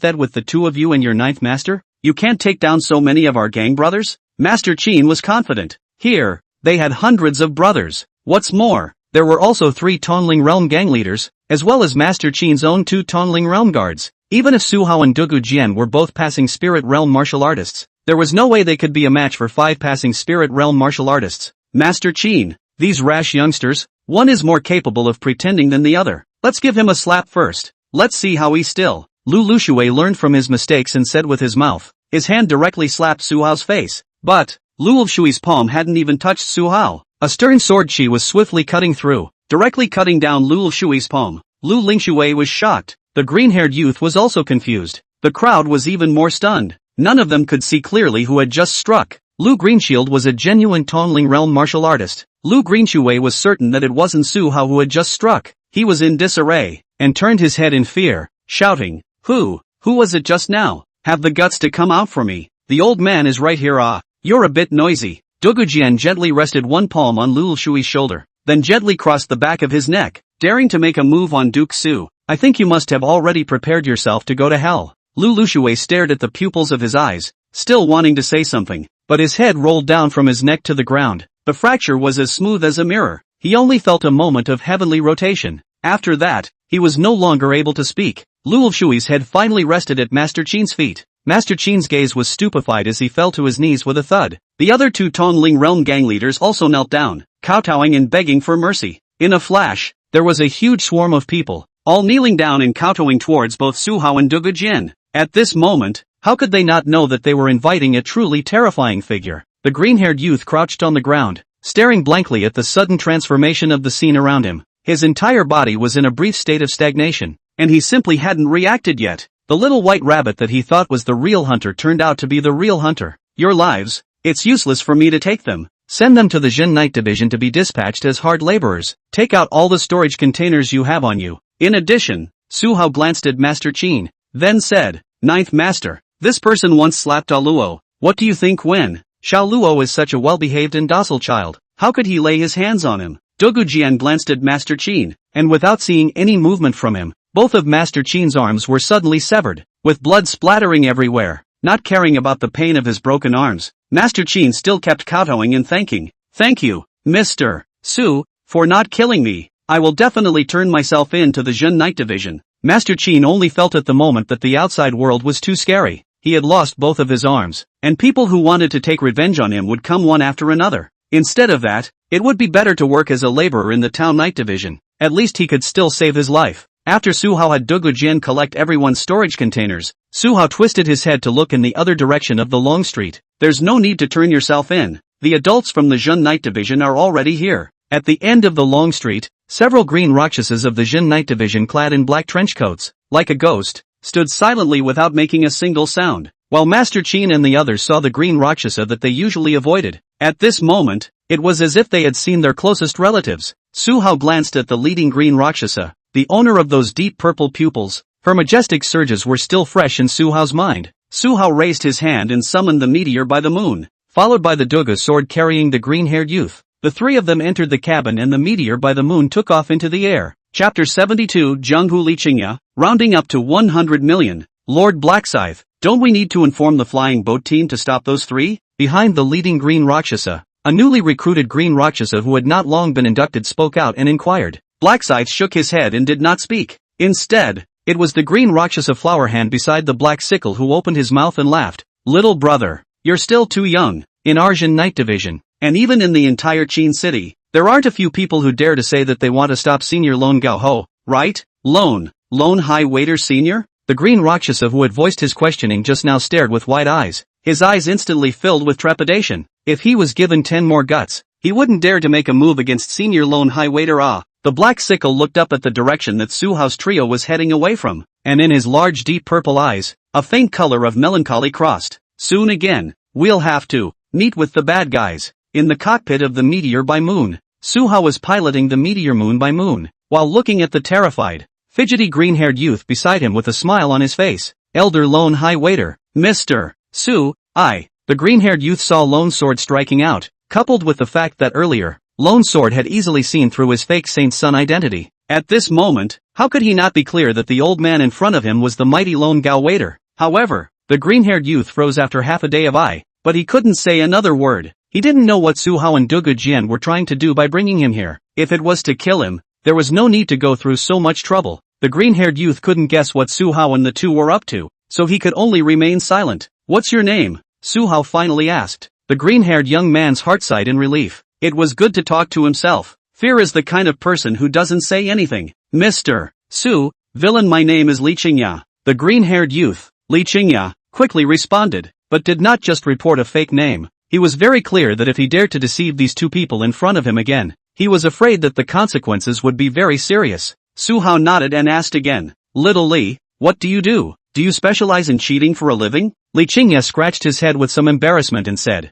that with the 2 of you and your 9th master, you can't take down so many of our gang brothers?" Master Qin was confident. Here, they had hundreds of brothers. What's more, there were also 3 Tonling realm gang leaders, as well as Master Qin's own 2 Tonling realm guards. Even if Su Hao and Dugu Jian were both passing spirit realm martial artists, there was no way they could be a match for 5 passing spirit realm martial artists. "Master Qin, these rash youngsters, one is more capable of pretending than the other. Let's give him a slap first. Let's see how he's still." Lu Lushui learned from his mistakes and said with his mouth. His hand directly slapped Su Hao's face. But, Lu Lushui's palm hadn't even touched Su Hao. A stern sword chi was swiftly cutting through, directly cutting down Lu Lushui's palm. Lu Lingshui was shocked. The green-haired youth was also confused. The crowd was even more stunned. None of them could see clearly who had just struck. Lu Greenshield was a genuine Tonling realm martial artist. Lu Greenshui was certain that it wasn't Su Hao who had just struck. He was in disarray, and turned his head in fear, shouting, Who was it just now? Have the guts to come out for me. The old man is right here. Ah, you're a bit noisy." Dugujian gently rested one palm on Lu Shui's shoulder, then gently crossed the back of his neck, daring to make a move on Duke Su. I think you must have already prepared yourself to go to hell. Lu Lushui stared at the pupils of his eyes, still wanting to say something, but his head rolled down from his neck to the ground. The fracture was as smooth as a mirror. He only felt a moment of heavenly rotation. After that, he was no longer able to speak. Lu Lushui's head finally rested at Master Qin's feet. Master Qin's gaze was stupefied as he fell to his knees with a thud. The other two Tongling realm gang leaders also knelt down, kowtowing and begging for mercy. In a flash, there was a huge swarm of people, all kneeling down and kowtowing towards both Su Hao and Dugu Jin. At this moment, how could they not know that they were inviting a truly terrifying figure? The green-haired youth crouched on the ground, staring blankly at the sudden transformation of the scene around him. His entire body was in a brief state of stagnation, and he simply hadn't reacted yet. The little white rabbit that he thought was the real hunter turned out to be the real hunter. Your lives, it's useless for me to take them. Send them to the Jin Night Division to be dispatched as hard laborers. Take out all the storage containers you have on you. In addition, Su Hao glanced at Master Qin, then said, Ninth Master, this person once slapped Luo. What do you think when? Xiao Luo is such a well-behaved and docile child. How could he lay his hands on him? Dugu Jian glanced at Master Qin, and without seeing any movement from him, both of Master Qin's arms were suddenly severed, with blood splattering everywhere. Not caring about the pain of his broken arms, Master Qin still kept kowtowing and thanking. Thank you, Mr. Su, for not killing me. I will definitely turn myself in to the Jin Night Division. Master Qin only felt at the moment that the outside world was too scary. He had lost both of his arms, and people who wanted to take revenge on him would come one after another. Instead of that, it would be better to work as a laborer in the Town Night Division. At least he could still save his life. After Su Hao had Dugu Jin collect everyone's storage containers, Su Hao twisted his head to look in the other direction of the long street. There's no need to turn yourself in. The adults from the Jin Night Division are already here. At the end of the long street, several green Rakshasas of the Jin Night Division clad in black trench coats, like a ghost, stood silently without making a single sound, while Master Qin and the others saw the green Rakshasa that they usually avoided. At this moment, it was as if they had seen their closest relatives. Su Hao glanced at the leading green Rakshasa, the owner of those deep purple pupils. Her majestic surges were still fresh in Su Hao's mind. Su Hao raised his hand and summoned the meteor by the moon, followed by the Duga sword carrying the green-haired youth. The three of them entered the cabin and the meteor by the moon took off into the air. Chapter 72 Zhenghu Liqingya, rounding up to 100 million. Lord Blackscythe, don't we need to inform the flying boat team to stop those three? Behind the leading green Rakshasa, a newly recruited green Rakshasa who had not long been inducted spoke out and inquired. Blackscythe shook his head and did not speak. Instead, it was the green Rakshasa flower hand beside the black sickle who opened his mouth and laughed. Little brother, you're still too young. In Arjun Night Division, and even in the entire Qin City, there aren't a few people who dare to say that they want to stop Senior Lone Gao Ho, right? Lone High Waiter Senior? The green Rakshasa who had voiced his questioning just now stared with wide eyes, his eyes instantly filled with trepidation. If he was given 10 more guts, he wouldn't dare to make a move against Senior Lone High Waiter. The black sickle looked up at the direction that Su Hao's trio was heading away from, and in his large deep purple eyes, a faint color of melancholy crossed. Soon again, we'll have to meet with the bad guys. In the cockpit of the Meteor by Moon, Su Hao was piloting the Meteor Moon by Moon, while looking at the terrified, fidgety green-haired youth beside him with a smile on his face. Elder Lone High Waiter, Mr. Su, the green-haired youth saw Lone Sword striking out, coupled with the fact that earlier, Lone Sword had easily seen through his fake Saint Son identity. At this moment, how could he not be clear that the old man in front of him was the mighty Lone Gao Waiter? However, the green-haired youth froze after half a day of but he couldn't say another word. He didn't know what Su Hao and Dugu Jian were trying to do by bringing him here. If it was to kill him, there was no need to go through so much trouble. The green-haired youth couldn't guess what Su Hao and the two were up to, so he could only remain silent. What's your name? Su Hao finally asked. The green-haired young man's heart sighed in relief. It was good to talk to himself. Fear is the kind of person who doesn't say anything. Mr. Su, villain, my name is Li Qingya. The green-haired youth, Li Qingya, quickly responded, but did not just report a fake name. He was very clear that if he dared to deceive these two people in front of him again, he was afraid that the consequences would be very serious. Su Hao nodded and asked again, Little Li, what do you do? Do you specialize in cheating for a living? Li Qingya scratched his head with some embarrassment and said,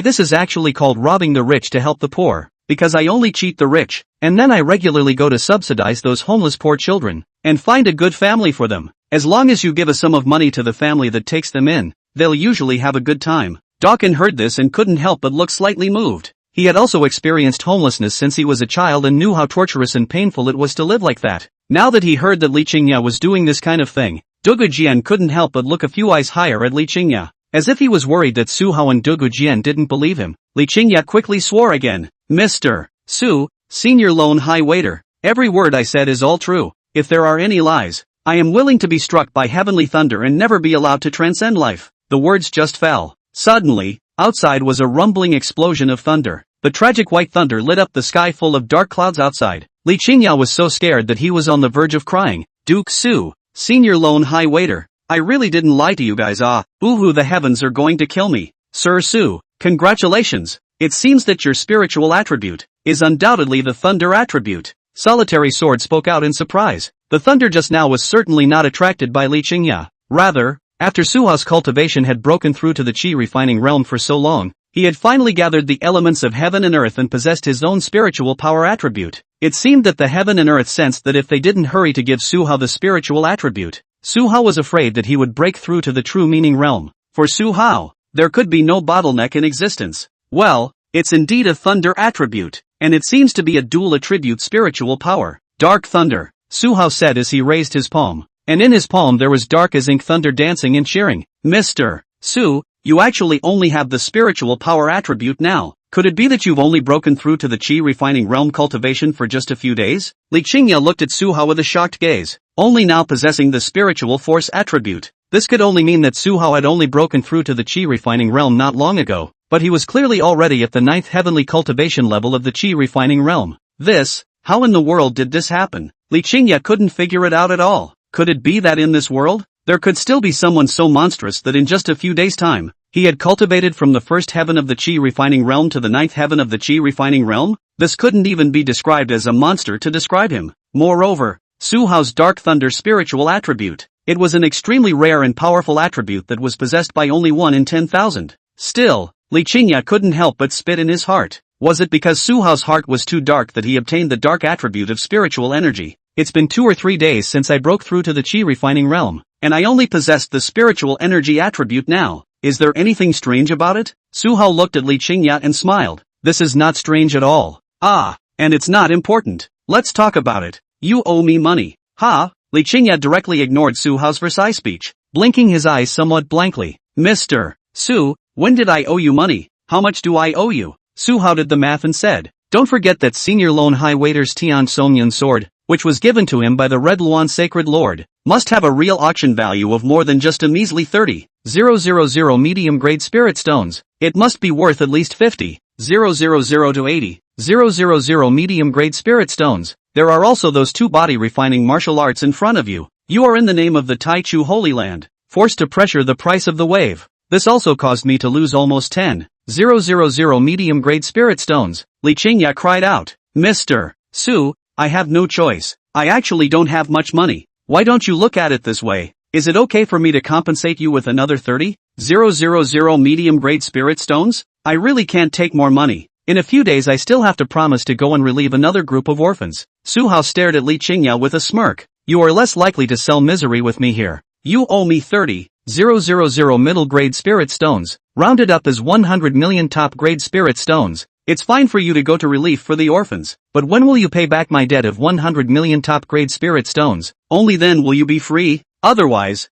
This is actually called robbing the rich to help the poor, because I only cheat the rich, and then I regularly go to subsidize those homeless poor children, and find a good family for them. As long as you give a sum of money to the family that takes them in, they'll usually have a good time. Dawkins heard this and couldn't help but look slightly moved. He had also experienced homelessness since he was a child and knew how torturous and painful it was to live like that. Now that he heard that Li Qingya was doing this kind of thing, Dugu Jian couldn't help but look a few eyes higher at Li Qingya. As if he was worried that Su Hao and Dugu Jian didn't believe him, Li Qingya quickly swore again. Mr. Su, Senior Lone High Waiter, every word I said is all true. If there are any lies, I am willing to be struck by heavenly thunder and never be allowed to transcend life. The words just fell. Suddenly, outside was a rumbling explosion of thunder. The tragic white thunder lit up the sky full of dark clouds outside. Li Qingya was so scared that he was on the verge of crying. Duke Su, Senior Lone High Waiter, I really didn't lie to you guys. Boo-hoo, the heavens are going to kill me. Sir Su, congratulations. It seems that your spiritual attribute is undoubtedly the thunder attribute. Solitary Sword spoke out in surprise. The thunder just now was certainly not attracted by Li Qingya. Rather, after Su Hao's cultivation had broken through to the qi refining realm for so long, he had finally gathered the elements of heaven and earth and possessed his own spiritual power attribute. It seemed that the heaven and earth sensed that if they didn't hurry to give Su Hao the spiritual attribute, Su Hao was afraid that he would break through to the true meaning realm. For Su Hao, there could be no bottleneck in existence. Well, it's indeed a thunder attribute, and it seems to be a dual attribute spiritual power. Dark thunder, Su Hao said as he raised his palm, and in his palm there was dark as ink thunder dancing and cheering. Mr. Su, you actually only have the spiritual power attribute now. Could it be that you've only broken through to the qi refining realm cultivation for just a few days? Li Qingya looked at Su Hao with a shocked gaze. Only now possessing the spiritual force attribute. This could only mean that Su Hao had only broken through to the qi refining realm not long ago, but he was clearly already at the 9th heavenly cultivation level of the qi refining realm. How in the world did this happen? Li Qingya couldn't figure it out at all. Could it be that in this world, there could still be someone so monstrous that in just a few days' time, he had cultivated from the 1st heaven of the qi refining realm to the 9th heaven of the qi refining realm? This couldn't even be described as a monster to describe him. Moreover, Su Hao's dark thunder spiritual attribute. It was an extremely rare and powerful attribute that was possessed by only 1 in 10,000. Still, Li Qingya couldn't help but spit in his heart. Was it because Su Hao's heart was too dark that he obtained the dark attribute of spiritual energy? It's been 2 or 3 days since I broke through to the qi refining realm, and I only possessed the spiritual energy attribute now. Is there anything strange about it? Su Hao looked at Li Qingya and smiled. This is not strange at all. And it's not important. Let's talk about it. You owe me money. Li Qingya directly ignored Su Hao's Versailles speech, blinking his eyes somewhat blankly. Mr. Su, when did I owe you money? How much do I owe you? Su Hao did the math and said, don't forget that Senior Lone High Waiter's Tian Songyun sword, which was given to him by the Red Luan Sacred Lord, must have a real auction value of more than just a measly 30,000 medium-grade spirit stones. It must be worth at least 50,000 to 80,000 medium-grade spirit stones. There are also those 2 body-refining martial arts in front of you. You are in the name of the Tai Chu Holy Land, forced to pressure the price of the wave. This also caused me to lose almost 10,000 medium-grade spirit stones. Li Qingya cried out. Mr. Su, I have no choice. I actually don't have much money. Why don't you look at it this way? Is it okay for me to compensate you with another 30,000 medium-grade spirit stones? I really can't take more money. In a few days I still have to promise to go and relieve another group of orphans. Su Hao stared at Li Qingya with a smirk. You are less likely to sell misery with me here. You owe me 30,000 middle-grade spirit stones, rounded up as 100 million top-grade spirit stones. It's fine for you to go to relief for the orphans, but when will you pay back my debt of 100 million top-grade spirit stones? Only then will you be free. Otherwise,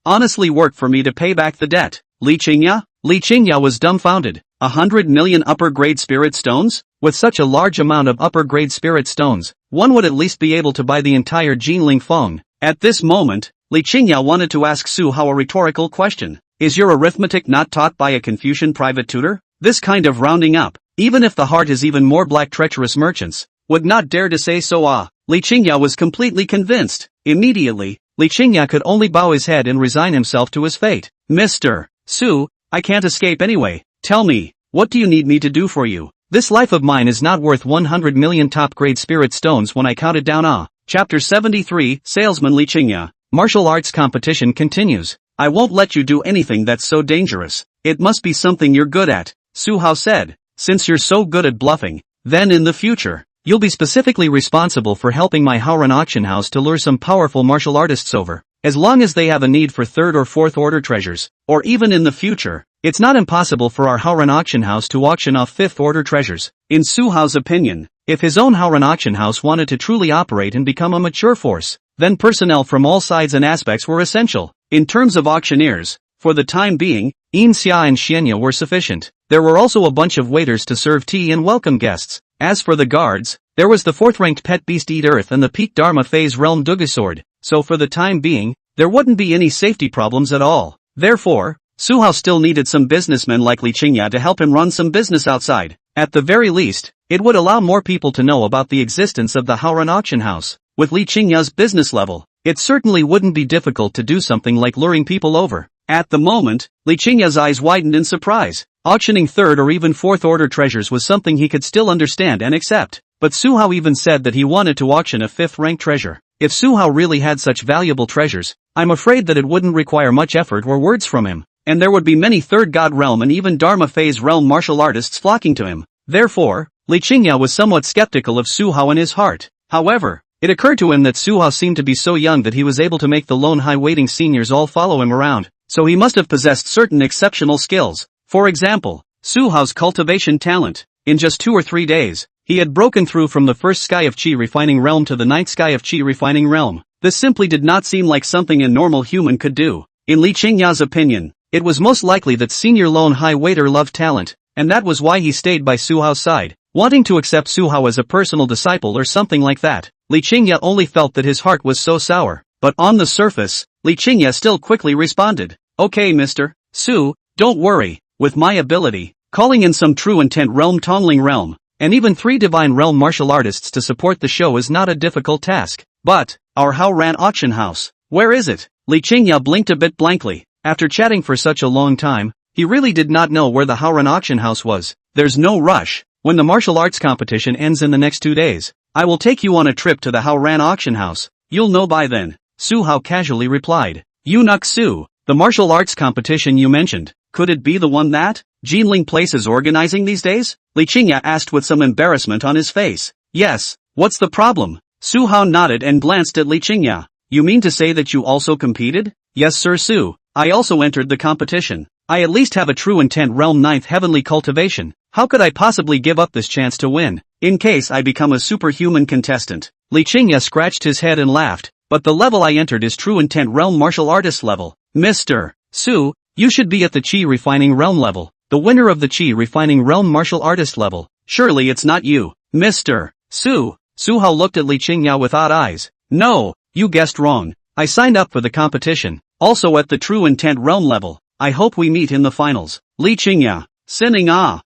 honestly work for me to pay back the debt. Li Qingya? Li Qingya was dumbfounded. 100 million upper-grade spirit stones? With such a large amount of upper-grade spirit stones, one would at least be able to buy the entire Jinling Feng. At this moment, Li Qingya wanted to ask Su Hao a rhetorical question. Is your arithmetic not taught by a Confucian private tutor? This kind of rounding up, even if the heart is even more black treacherous merchants, would not dare to say so. Li Qingya was completely convinced. Immediately, Li Qingya could only bow his head and resign himself to his fate. Mr. Su, I can't escape anyway. Tell me, what do you need me to do for you? This life of mine is not worth 100 million top-grade spirit stones when I count it down. Chapter 73, Salesman Li Qingya. Martial arts competition continues. I won't let you do anything that's so dangerous. It must be something you're good at, Su Hao said. Since you're so good at bluffing, then in the future, you'll be specifically responsible for helping my Haoran Auction House to lure some powerful martial artists over. As long as they have a need for 3rd or 4th order treasures, or even in the future, it's not impossible for our Haoran Auction House to auction off 5th order treasures. In Su Hao's opinion, If his own Haoran Auction House wanted to truly operate and become a mature force, then personnel from all sides and aspects were essential. In terms of auctioneers, for the time being, Xia and Xianya were sufficient. There were also a bunch of waiters to serve tea and welcome guests. As for the guards, there was the 4th-ranked pet beast Eat Earth and the peak Dharma phase realm Dugasword, so for the time being, there wouldn't be any safety problems at all. Therefore, Su Hao still needed some businessmen like Li Qingya to help him run some business outside. At the very least, it would allow more people to know about the existence of the Haoran Auction House. With Li Qingya's business level, it certainly wouldn't be difficult to do something like luring people over. At the moment, Li Qingya's eyes widened in surprise. Auctioning 3rd or even 4th order treasures was something he could still understand and accept. But Su Hao even said that he wanted to auction a 5th-ranked treasure. If Su Hao really had such valuable treasures, I'm afraid that it wouldn't require much effort or words from him. And there would be many 3rd God realm and even Dharma phase realm martial artists flocking to him. Therefore, Li Qingya was somewhat skeptical of Su Hao in his heart. However, it occurred to him that Su Hao seemed to be so young that he was able to make the lone high-waiting seniors all follow him around, so he must have possessed certain exceptional skills. For example, Su Hao's cultivation talent. In just 2 or 3 days, he had broken through from the 1st sky of Qi refining realm to the 9th sky of Qi refining realm. This simply did not seem like something a normal human could do. In Li Qingya's opinion, it was most likely that senior lone high waiter loved talent, and that was why he stayed by Su Hao's side, wanting to accept Su Hao as a personal disciple or something like that. Li Qingya only felt that his heart was so sour, but on the surface, Li Qingya still quickly responded. Okay Mr. Su, don't worry, with my ability, calling in some true intent realm Tongling realm, and even 3 divine realm martial artists to support the show is not a difficult task. But, our Haoran Auction House, where is it? Li Qingya blinked a bit blankly. After chatting for such a long time, he really did not know where the Haoran Auction House was. There's no rush. When the martial arts competition ends in the next 2 days, I will take you on a trip to the Haoran Auction House. You'll know by then. Su Hao casually replied. Eunuch Su, the martial arts competition you mentioned, could it be the one that Jinling Place is organizing these days? Li Qingya asked with some embarrassment on his face. Yes, what's the problem? Su Hao nodded and glanced at Li Qingya. You mean to say that you also competed? Yes Sir Su, I also entered the competition. I at least have a true intent realm 9th heavenly cultivation. How could I possibly give up this chance to win, in case I become a superhuman contestant? Li Qingya scratched his head and laughed, but the level I entered is true intent realm martial artist level. Mr. Su, you should be at the Qi refining realm level, the winner of the Qi refining realm martial artist level. Surely it's not you, Mr. Su. Su Hao looked at Li Qingya with odd eyes. No, you guessed wrong. I signed up for the competition, also at the true intent realm level. I hope we meet in the finals. Li Qingya, sinning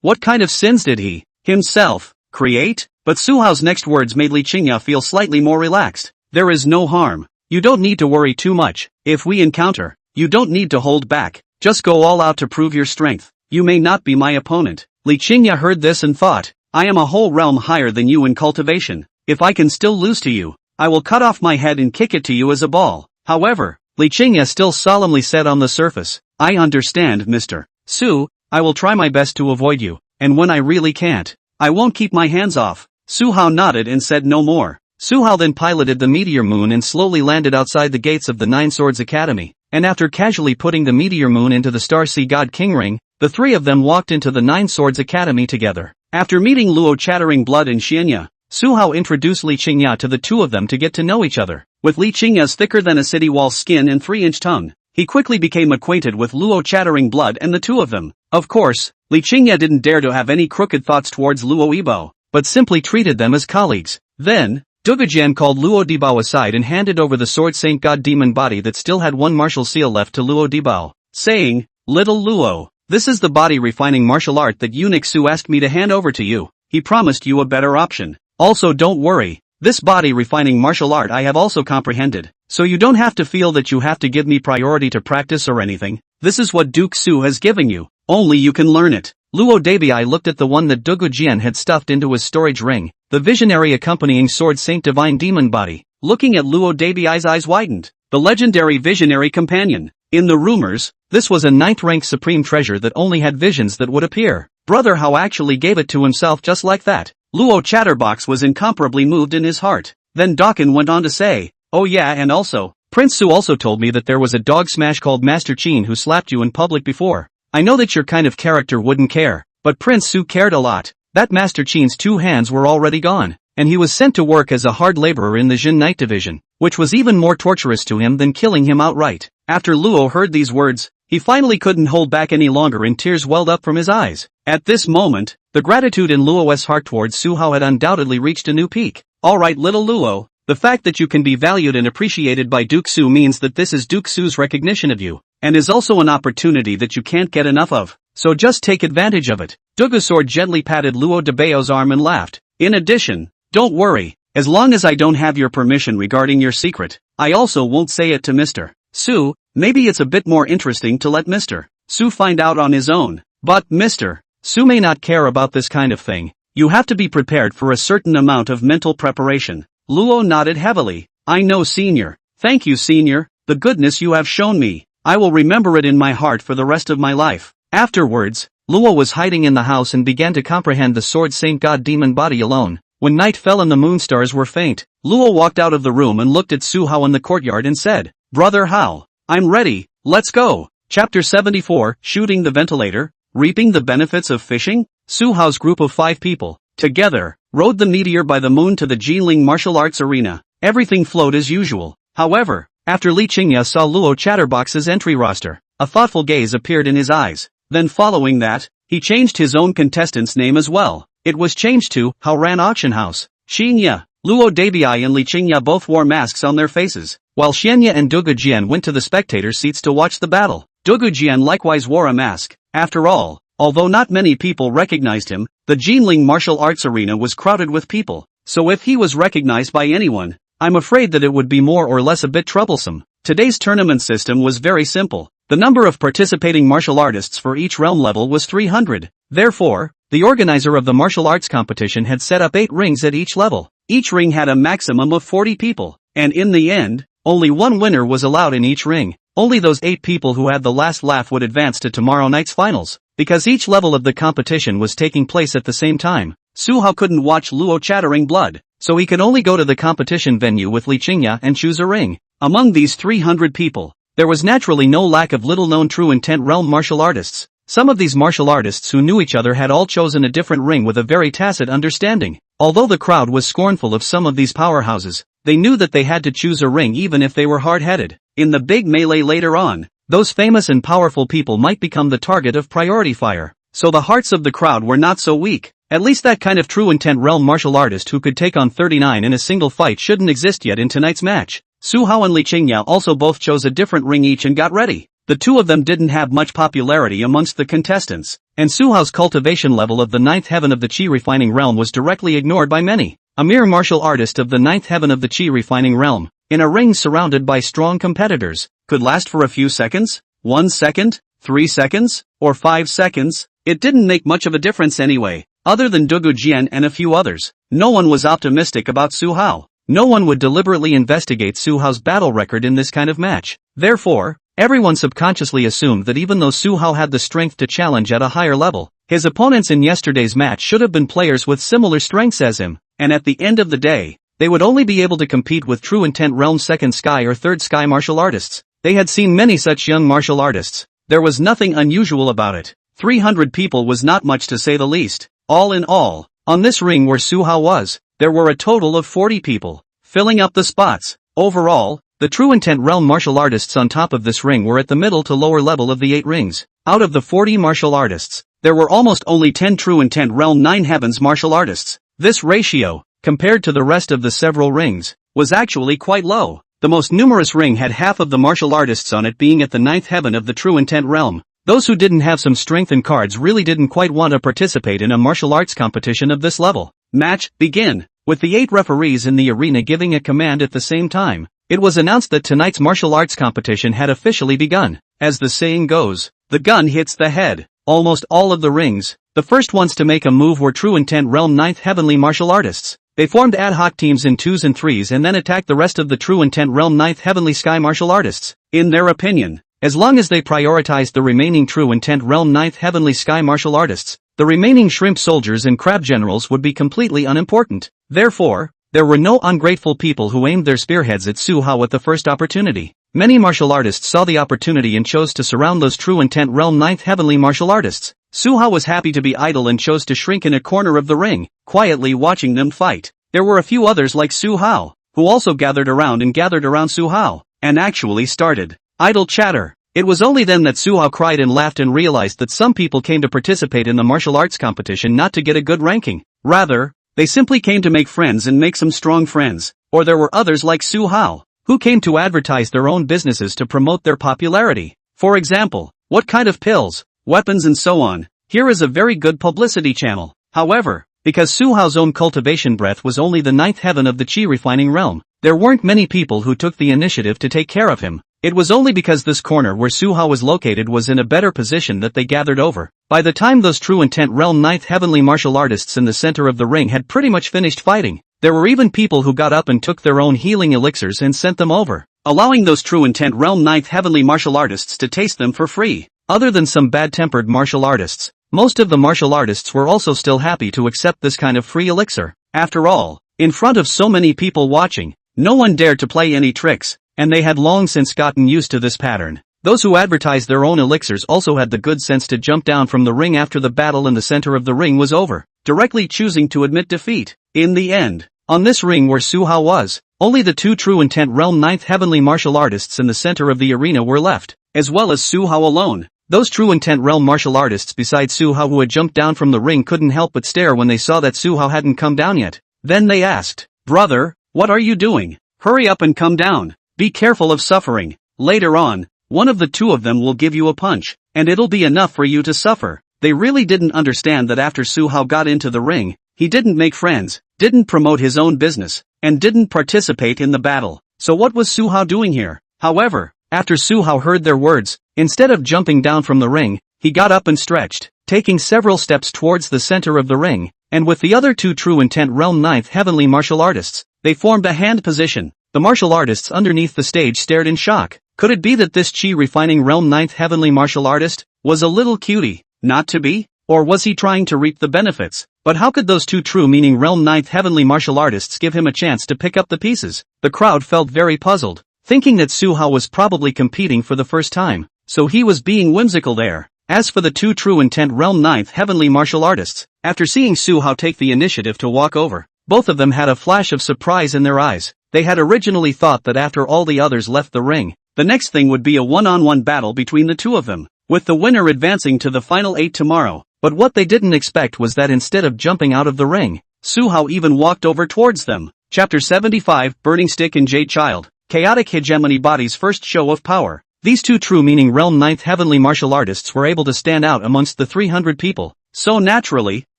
what kind of sins did he, himself, create? But Su Hao's next words made Li Qingya feel slightly more relaxed. There is no harm. You don't need to worry too much. If we encounter, you don't need to hold back. Just go all out to prove your strength. You may not be my opponent. Li Qingya heard this and thought, I am a whole realm higher than you in cultivation. If I can still lose to you, I will cut off my head and kick it to you as a ball. However, Li Qingya still solemnly said on the surface, I understand Mr. Su, I will try my best to avoid you, and when I really can't, I won't keep my hands off. Su Hao nodded and said no more. Su Hao then piloted the meteor moon and slowly landed outside the gates of the Nine Swords Academy, and after casually putting the meteor moon into the Star Sea God King ring, the 3 of them walked into the Nine Swords Academy together. After meeting Luo Chattering Blood and Xianya, Su Hao introduced Li Qingya to the 2 of them to get to know each other. With Li Qingya's thicker than a city wall skin and 3-inch tongue, he quickly became acquainted with Luo Chattering Blood and the 2 of them. Of course, Li Qingya didn't dare to have any crooked thoughts towards Luo Yibo, but simply treated them as colleagues. Then, Dugajian called Luo Dibao aside and handed over the Sword Saint God demon body that still had 1 martial seal left to Luo Dibao, saying, Little Luo, this is the body refining martial art that Eunuch Su asked me to hand over to you. He promised you a better option. Also don't worry, this body refining martial art I have also comprehended, so you don't have to feel that you have to give me priority to practice or anything. This is what Duke Su has given you. Only you can learn it. Luo Dabai looked at the one that Dugu Jian had stuffed into his storage ring, the visionary accompanying Sword Saint Divine Demon body. Looking at Luo Dabai's eyes widened. The legendary visionary companion. In the rumors, this was a 9th rank supreme treasure that only had visions that would appear. Brother Hao actually gave it to himself just like that. Luo Chatterbox was incomparably moved in his heart. Then Dakin went on to say, oh yeah, and also, Prince Su also told me that there was a dog smash called Master Qin who slapped you in public before. I know that your kind of character wouldn't care, but Prince Su cared a lot. that Master Qin's 2 hands were already gone, and he was sent to work as a hard laborer in the Jin Night Division, which was even more torturous to him than killing him outright. After Luo heard these words, he finally couldn't hold back any longer and tears welled up from his eyes. At this moment, the gratitude in Luo's heart towards Su Hao had undoubtedly reached a new peak. Alright little Luo, the fact that you can be valued and appreciated by Duke Su means that this is Duke Su's recognition of you, and is also an opportunity that you can't get enough of, so just take advantage of it. Sword gently patted Luo de Bao's arm and laughed. In addition, don't worry, as long as I don't have your permission regarding your secret, I also won't say it to Mr. Su. Maybe it's a bit more interesting to let Mr. Su find out on his own, but Mr. Su may not care about this kind of thing. You have to be prepared for a certain amount of mental preparation. Luo nodded heavily. I know, Senior. Thank you, Senior. The goodness you have shown me, I will remember it in my heart for the rest of my life. Afterwards, Luo was hiding in the house and began to comprehend the sword Saint God demon body alone. When night fell and the moonstars were faint, Luo walked out of the room and looked at Su Hao in the courtyard and said, Brother Hao, I'm ready, let's go. Chapter 74, Shooting the Ventilator, Reaping the Benefits of Fishing? Su Hao's group of 5 people, together, rode the meteor by the moon to the Jinling martial arts arena. Everything flowed as usual. However, after Li Qingya saw Luo Chatterbox's entry roster, a thoughtful gaze appeared in his eyes. Then following that, he changed his own contestant's name as well. It was changed to Haoran Auction House. Xingya, Luo Debiai and Li Qingya both wore masks on their faces, while Xianya and Dugu Jian went to the spectator seats to watch the battle. Dugu Jian likewise wore a mask. After all, although not many people recognized him, the Jinling martial arts arena was crowded with people, so if he was recognized by anyone, I'm afraid that it would be more or less a bit troublesome. Today's tournament system was very simple. The number of participating martial artists for each realm level was 300. Therefore, the organizer of the martial arts competition had set up 8 rings at each level. Each ring had a maximum of 40 people, and in the end, only one winner was allowed in each ring. Only those 8 people who had the last laugh would advance to tomorrow night's finals. Because each level of the competition was taking place at the same time, Su Hao couldn't watch Luo chattering blood, so he could only go to the competition venue with Li Qingya and choose a ring. Among these 300 people, there was naturally no lack of little-known true intent realm martial artists. Some of these martial artists who knew each other had all chosen a different ring with a very tacit understanding. Although the crowd was scornful of some of these powerhouses, they knew that they had to choose a ring even if they were hard-headed. In the big melee later on, those famous and powerful people might become the target of priority fire, so the hearts of the crowd were not so weak. At least that kind of true intent realm martial artist who could take on 39 in a single fight shouldn't exist yet in tonight's match. Su Hao and Li Qingya also both chose a different ring each and got ready. The two of them didn't have much popularity amongst the contestants, and Su Hao's cultivation level of the 9th heaven of the Qi refining realm was directly ignored by many. A mere martial artist of the 9th heaven of the Qi refining realm, in a ring surrounded by strong competitors, could last for a few seconds, 1 second, 3 seconds, or 5 seconds. It didn't make much of a difference anyway. Other than Dugu Jian and a few others, no one was optimistic about Su Hao. No one would deliberately investigate Su Hao's battle record in this kind of match. Therefore, everyone subconsciously assumed that even though Su Hao had the strength to challenge at a higher level, his opponents in yesterday's match should have been players with similar strengths as him, and at the end of the day, they would only be able to compete with true intent realm 2nd sky or 3rd sky martial artists. They had seen many such young martial artists. There was nothing unusual about it. 300 people was not much to say the least. All in all, on this ring where Su Hao was, there were a total of 40 people, filling up the spots. Overall, the true intent realm martial artists on top of this ring were at the middle to lower level of the 8 rings. Out of the 40 martial artists, there were almost only 10 true intent realm 9 heavens martial artists. This ratio, compared to the rest of the several rings, was actually quite low. The most numerous ring had half of the martial artists on it being at the 9th heaven of the true intent realm. Those who didn't have some strength and cards really didn't quite want to participate in a martial arts competition of this level. Match, begin. With the 8 referees in the arena giving a command at the same time, it was announced that tonight's martial arts competition had officially begun. As the saying goes, the gun hits the head. Almost all of the rings, the first ones to make a move were true intent realm 9th heavenly martial artists. They formed ad hoc teams in 2s and 3s and then attacked the rest of the true intent realm 9th heavenly sky martial artists. In their opinion, as long as they prioritized the remaining true intent realm 9th heavenly sky martial artists, the remaining shrimp soldiers and crab generals would be completely unimportant. Therefore, there were no ungrateful people who aimed their spearheads at Su Hao at the first opportunity. Many martial artists saw the opportunity and chose to surround those true intent realm 9th heavenly martial artists. Su Hao was happy to be idle and chose to shrink in a corner of the ring, quietly watching them fight. There were a few others like Su Hao, who also gathered around Su Hao, and actually started idle chatter. It was only then that Su Hao cried and laughed and realized that some people came to participate in the martial arts competition not to get a good ranking. Rather, they simply came to make friends and make some strong friends. Or there were others like Su Hao, who came to advertise their own businesses to promote their popularity. For example, what kind of pills, weapons and so on. Here is a very good publicity channel. However, because Su Hao's own cultivation breath was only the 9th heaven of the Qi refining realm, there weren't many people who took the initiative to take care of him. It was only because this corner where Su Hao was located was in a better position that they gathered over. By the time those true intent realm 9th heavenly martial artists in the center of the ring had pretty much finished fighting, there were even people who got up and took their own healing elixirs and sent them over, allowing those true intent realm 9th heavenly martial artists to taste them for free. Other than some bad-tempered martial artists, most of the martial artists were also still happy to accept this kind of free elixir. After all, in front of so many people watching, no one dared to play any tricks, and they had long since gotten used to this pattern. Those who advertised their own elixirs also had the good sense to jump down from the ring after the battle in the center of the ring was over, directly choosing to admit defeat. In the end, on this ring where Su Hao was, only the two true intent realm 9th heavenly martial artists in the center of the arena were left, as well as Su Hao alone. Those true intent realm martial artists besides Su Hao who had jumped down from the ring couldn't help but stare when they saw that Su Hao hadn't come down yet. Then they asked, "Brother, what are you doing? Hurry up and come down. Be careful of suffering. Later on, one of the two of them will give you a punch, and it'll be enough for you to suffer." They really didn't understand that after Su Hao got into the ring, he didn't make friends, didn't promote his own business, and didn't participate in the battle. So what was Su Hao doing here? However, after Su Hao heard their words, instead of jumping down from the ring, he got up and stretched, taking several steps towards the center of the ring, and with the other two true intent realm 9th heavenly martial artists, they formed a hand position. The martial artists underneath the stage stared in shock. Could it be that this Qi refining realm 9th heavenly martial artist was a little cutie, not to be? Or was he trying to reap the benefits? But how could those two true meaning realm 9th heavenly martial artists give him a chance to pick up the pieces? The crowd felt very puzzled, thinking that Su Hao was probably competing for the first time, so he was being whimsical there. As for the two true intent realm 9th heavenly martial artists, after seeing Su Hao take the initiative to walk over, both of them had a flash of surprise in their eyes. They had originally thought that after all the others left the ring, the next thing would be a one-on-one battle between the two of them, with the winner advancing to the final 8 tomorrow. But what they didn't expect was that instead of jumping out of the ring, Su Hao even walked over towards them. Chapter 75, Burning Stick and Jade Child, Chaotic Hegemony Body's first show of power. These two true meaning realm 9th heavenly martial artists were able to stand out amongst the 300 people. So naturally,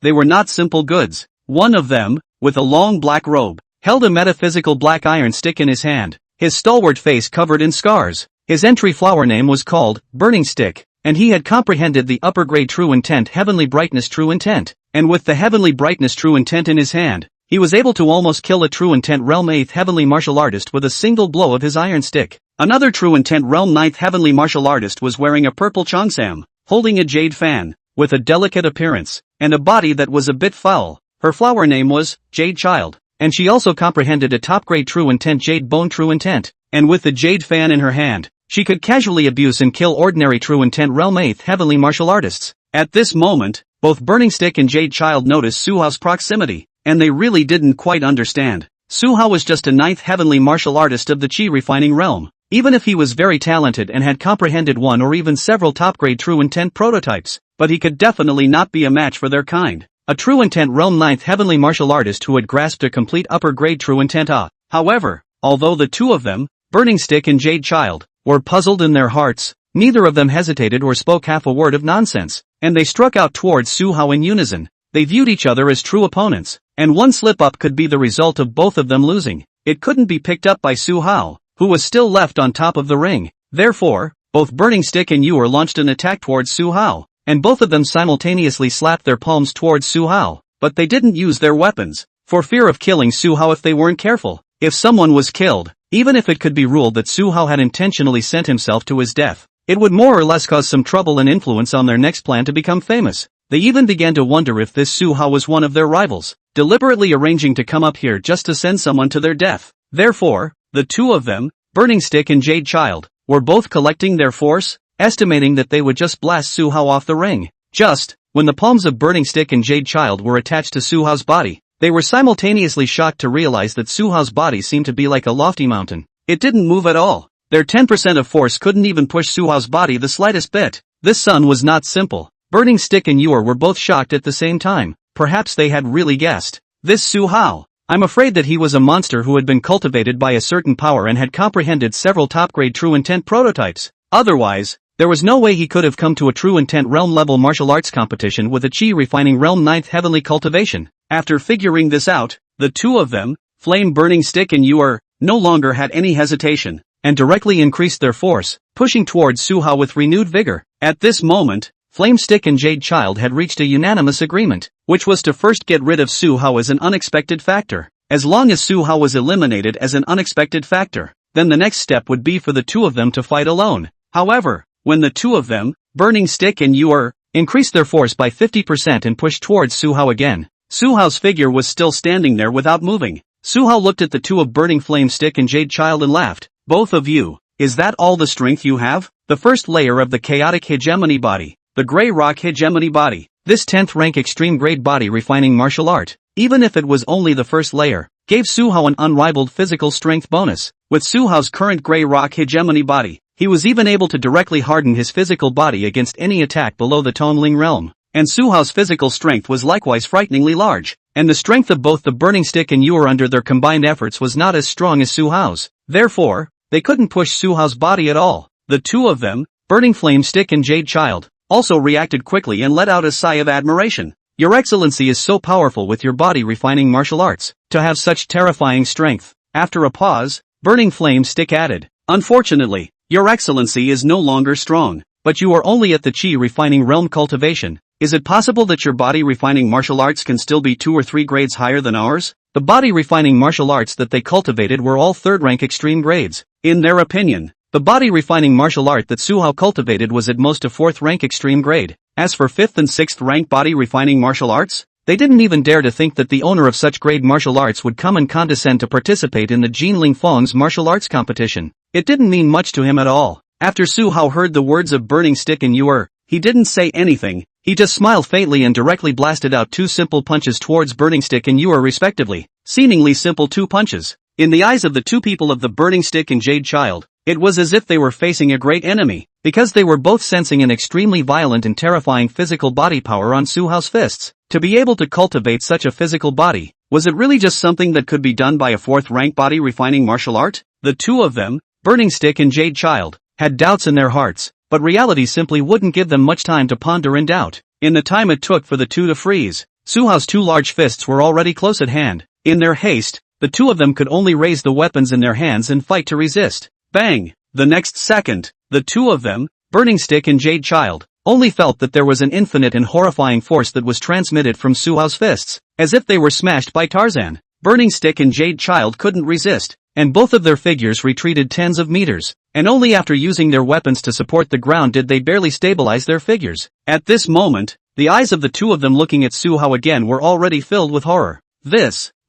they were not simple goods. One of them, with a long black robe, held a metaphysical black iron stick in his hand, his stalwart face covered in scars. His entry flower name was called Burning Stick, and he had comprehended the upper grade true intent heavenly brightness true intent, and with the heavenly brightness true intent in his hand, he was able to almost kill a true intent realm 8th heavenly martial artist with a single blow of his iron stick. Another true intent realm 9th heavenly martial artist was wearing a purple cheongsam, holding a jade fan, with a delicate appearance, and a body that was a bit foul. Her flower name was Jade Child, and she also comprehended a top-grade true intent jade bone true intent, and with the jade fan in her hand, she could casually abuse and kill ordinary true intent realm 8th heavenly martial artists. At this moment, both Burning Stick and Jade Child noticed Su Hao's proximity, and they really didn't quite understand. Su Hao was just a 9th heavenly martial artist of the Qi refining realm. Even if he was very talented and had comprehended one or even several top-grade true intent prototypes, but he could definitely not be a match for their kind. A true intent realm 9th heavenly martial artist who had grasped a complete upper grade true intent. However, although the two of them, Burning Stick and Jade Child, were puzzled in their hearts, neither of them hesitated or spoke half a word of nonsense, and they struck out towards Su Hao in unison. They viewed each other as true opponents, and one slip-up could be the result of both of them losing. It couldn't be picked up by Su Hao, who was still left on top of the ring. Therefore, both Burning Stick and Yuer launched an attack towards Su Hao, and both of them simultaneously slapped their palms towards Su Hao, but they didn't use their weapons, for fear of killing Su Hao if they weren't careful. If someone was killed, even if it could be ruled that Su Hao had intentionally sent himself to his death, it would more or less cause some trouble and influence on their next plan to become famous. They even began to wonder if this Su Hao was one of their rivals, deliberately arranging to come up here just to send someone to their death. Therefore, the two of them, Burning Stick and Jade Child, were both collecting their force, estimating that they would just blast Su Hao off the ring. Just, when the palms of Burning Stick and Jade Child were attached to Su Hao's body, they were simultaneously shocked to realize that Su Hao's body seemed to be like a lofty mountain. It didn't move at all. Their 10% of force couldn't even push Su Hao's body the slightest bit. This sun was not simple. Burning Stick and Yor were both shocked at the same time. Perhaps they had really guessed. This Su Hao. I'm afraid that he was a monster who had been cultivated by a certain power and had comprehended several top-grade true intent prototypes. Otherwise, there was no way he could have come to a true intent realm level martial arts competition with a Qi refining realm 9th heavenly cultivation. After figuring this out, the two of them, Flame Burning Stick and Yor, no longer had any hesitation, and directly increased their force, pushing towards Su Hao with renewed vigor. At this moment, Flame Stick and Jade Child had reached a unanimous agreement, which was to first get rid of Su Hao as an unexpected factor. As long as Su Hao was eliminated as an unexpected factor, then the next step would be for the two of them to fight alone. However, when the two of them, Burning Stick and Yor, increased their force by 50% and pushed towards Su Hao again, Su Hao's figure was still standing there without moving. Su Hao looked at the two of Burning Flame Stick and Jade Child and laughed. Both of you, is that all the strength you have? The first layer of the chaotic hegemony body, the Grey Rock hegemony body, this 10th rank extreme grade body refining martial art, even if it was only the first layer, gave Su Hao an unrivaled physical strength bonus. With Su Hao's current Grey Rock hegemony body, he was even able to directly harden his physical body against any attack below the Tongling realm. And Su Hao's physical strength was likewise frighteningly large, and the strength of both the Burning Stick and Yor under their combined efforts was not as strong as Su Hao's. Therefore, they couldn't push Su Hao's body at all. The two of them, Burning Flame Stick and Jade Child, also reacted quickly and let out a sigh of admiration. Your Excellency is so powerful with your body refining martial arts, to have such terrifying strength. After a pause, Burning Flame Stick added, unfortunately, Your Excellency is no longer strong, but you are only at the Qi refining realm cultivation. Is it possible that your body refining martial arts can still be 2 or 3 grades higher than ours? The body refining martial arts that they cultivated were all 3rd rank extreme grades. In their opinion, the body refining martial art that Su Hao cultivated was at most a 4th rank extreme grade. As for 5th and 6th rank body refining martial arts, they didn't even dare to think that the owner of such grade martial arts would come and condescend to participate in the Jinling Feng's martial arts competition. It didn't mean much to him at all. After Su Hao heard the words of Burning Stick and Yor, he didn't say anything. He just smiled faintly and directly blasted out 2 simple punches towards Burning Stick and Yor respectively. Seemingly simple 2 punches. In the eyes of the two people of the Burning Stick and Jade Child, it was as if they were facing a great enemy, because they were both sensing an extremely violent and terrifying physical body power on Su Hao's fists. To be able to cultivate such a physical body, was it really just something that could be done by a 4th rank body refining martial art? The two of them, Burning Stick and Jade Child, had doubts in their hearts, but reality simply wouldn't give them much time to ponder and doubt. In the time it took for the two to freeze, Su Hao's 2 large fists were already close at hand. In their haste, the two of them could only raise the weapons in their hands and fight to resist. Bang! The next second, the two of them, Burning Stick and Jade Child, only felt that there was an infinite and horrifying force that was transmitted from Su Hao's fists, as if they were smashed by Tarzan. Burning Stick and Jade Child couldn't resist, and both of their figures retreated tens of meters, and only after using their weapons to support the ground did they barely stabilize their figures. At this moment, the eyes of the two of them looking at Su Hao again were already filled with horror.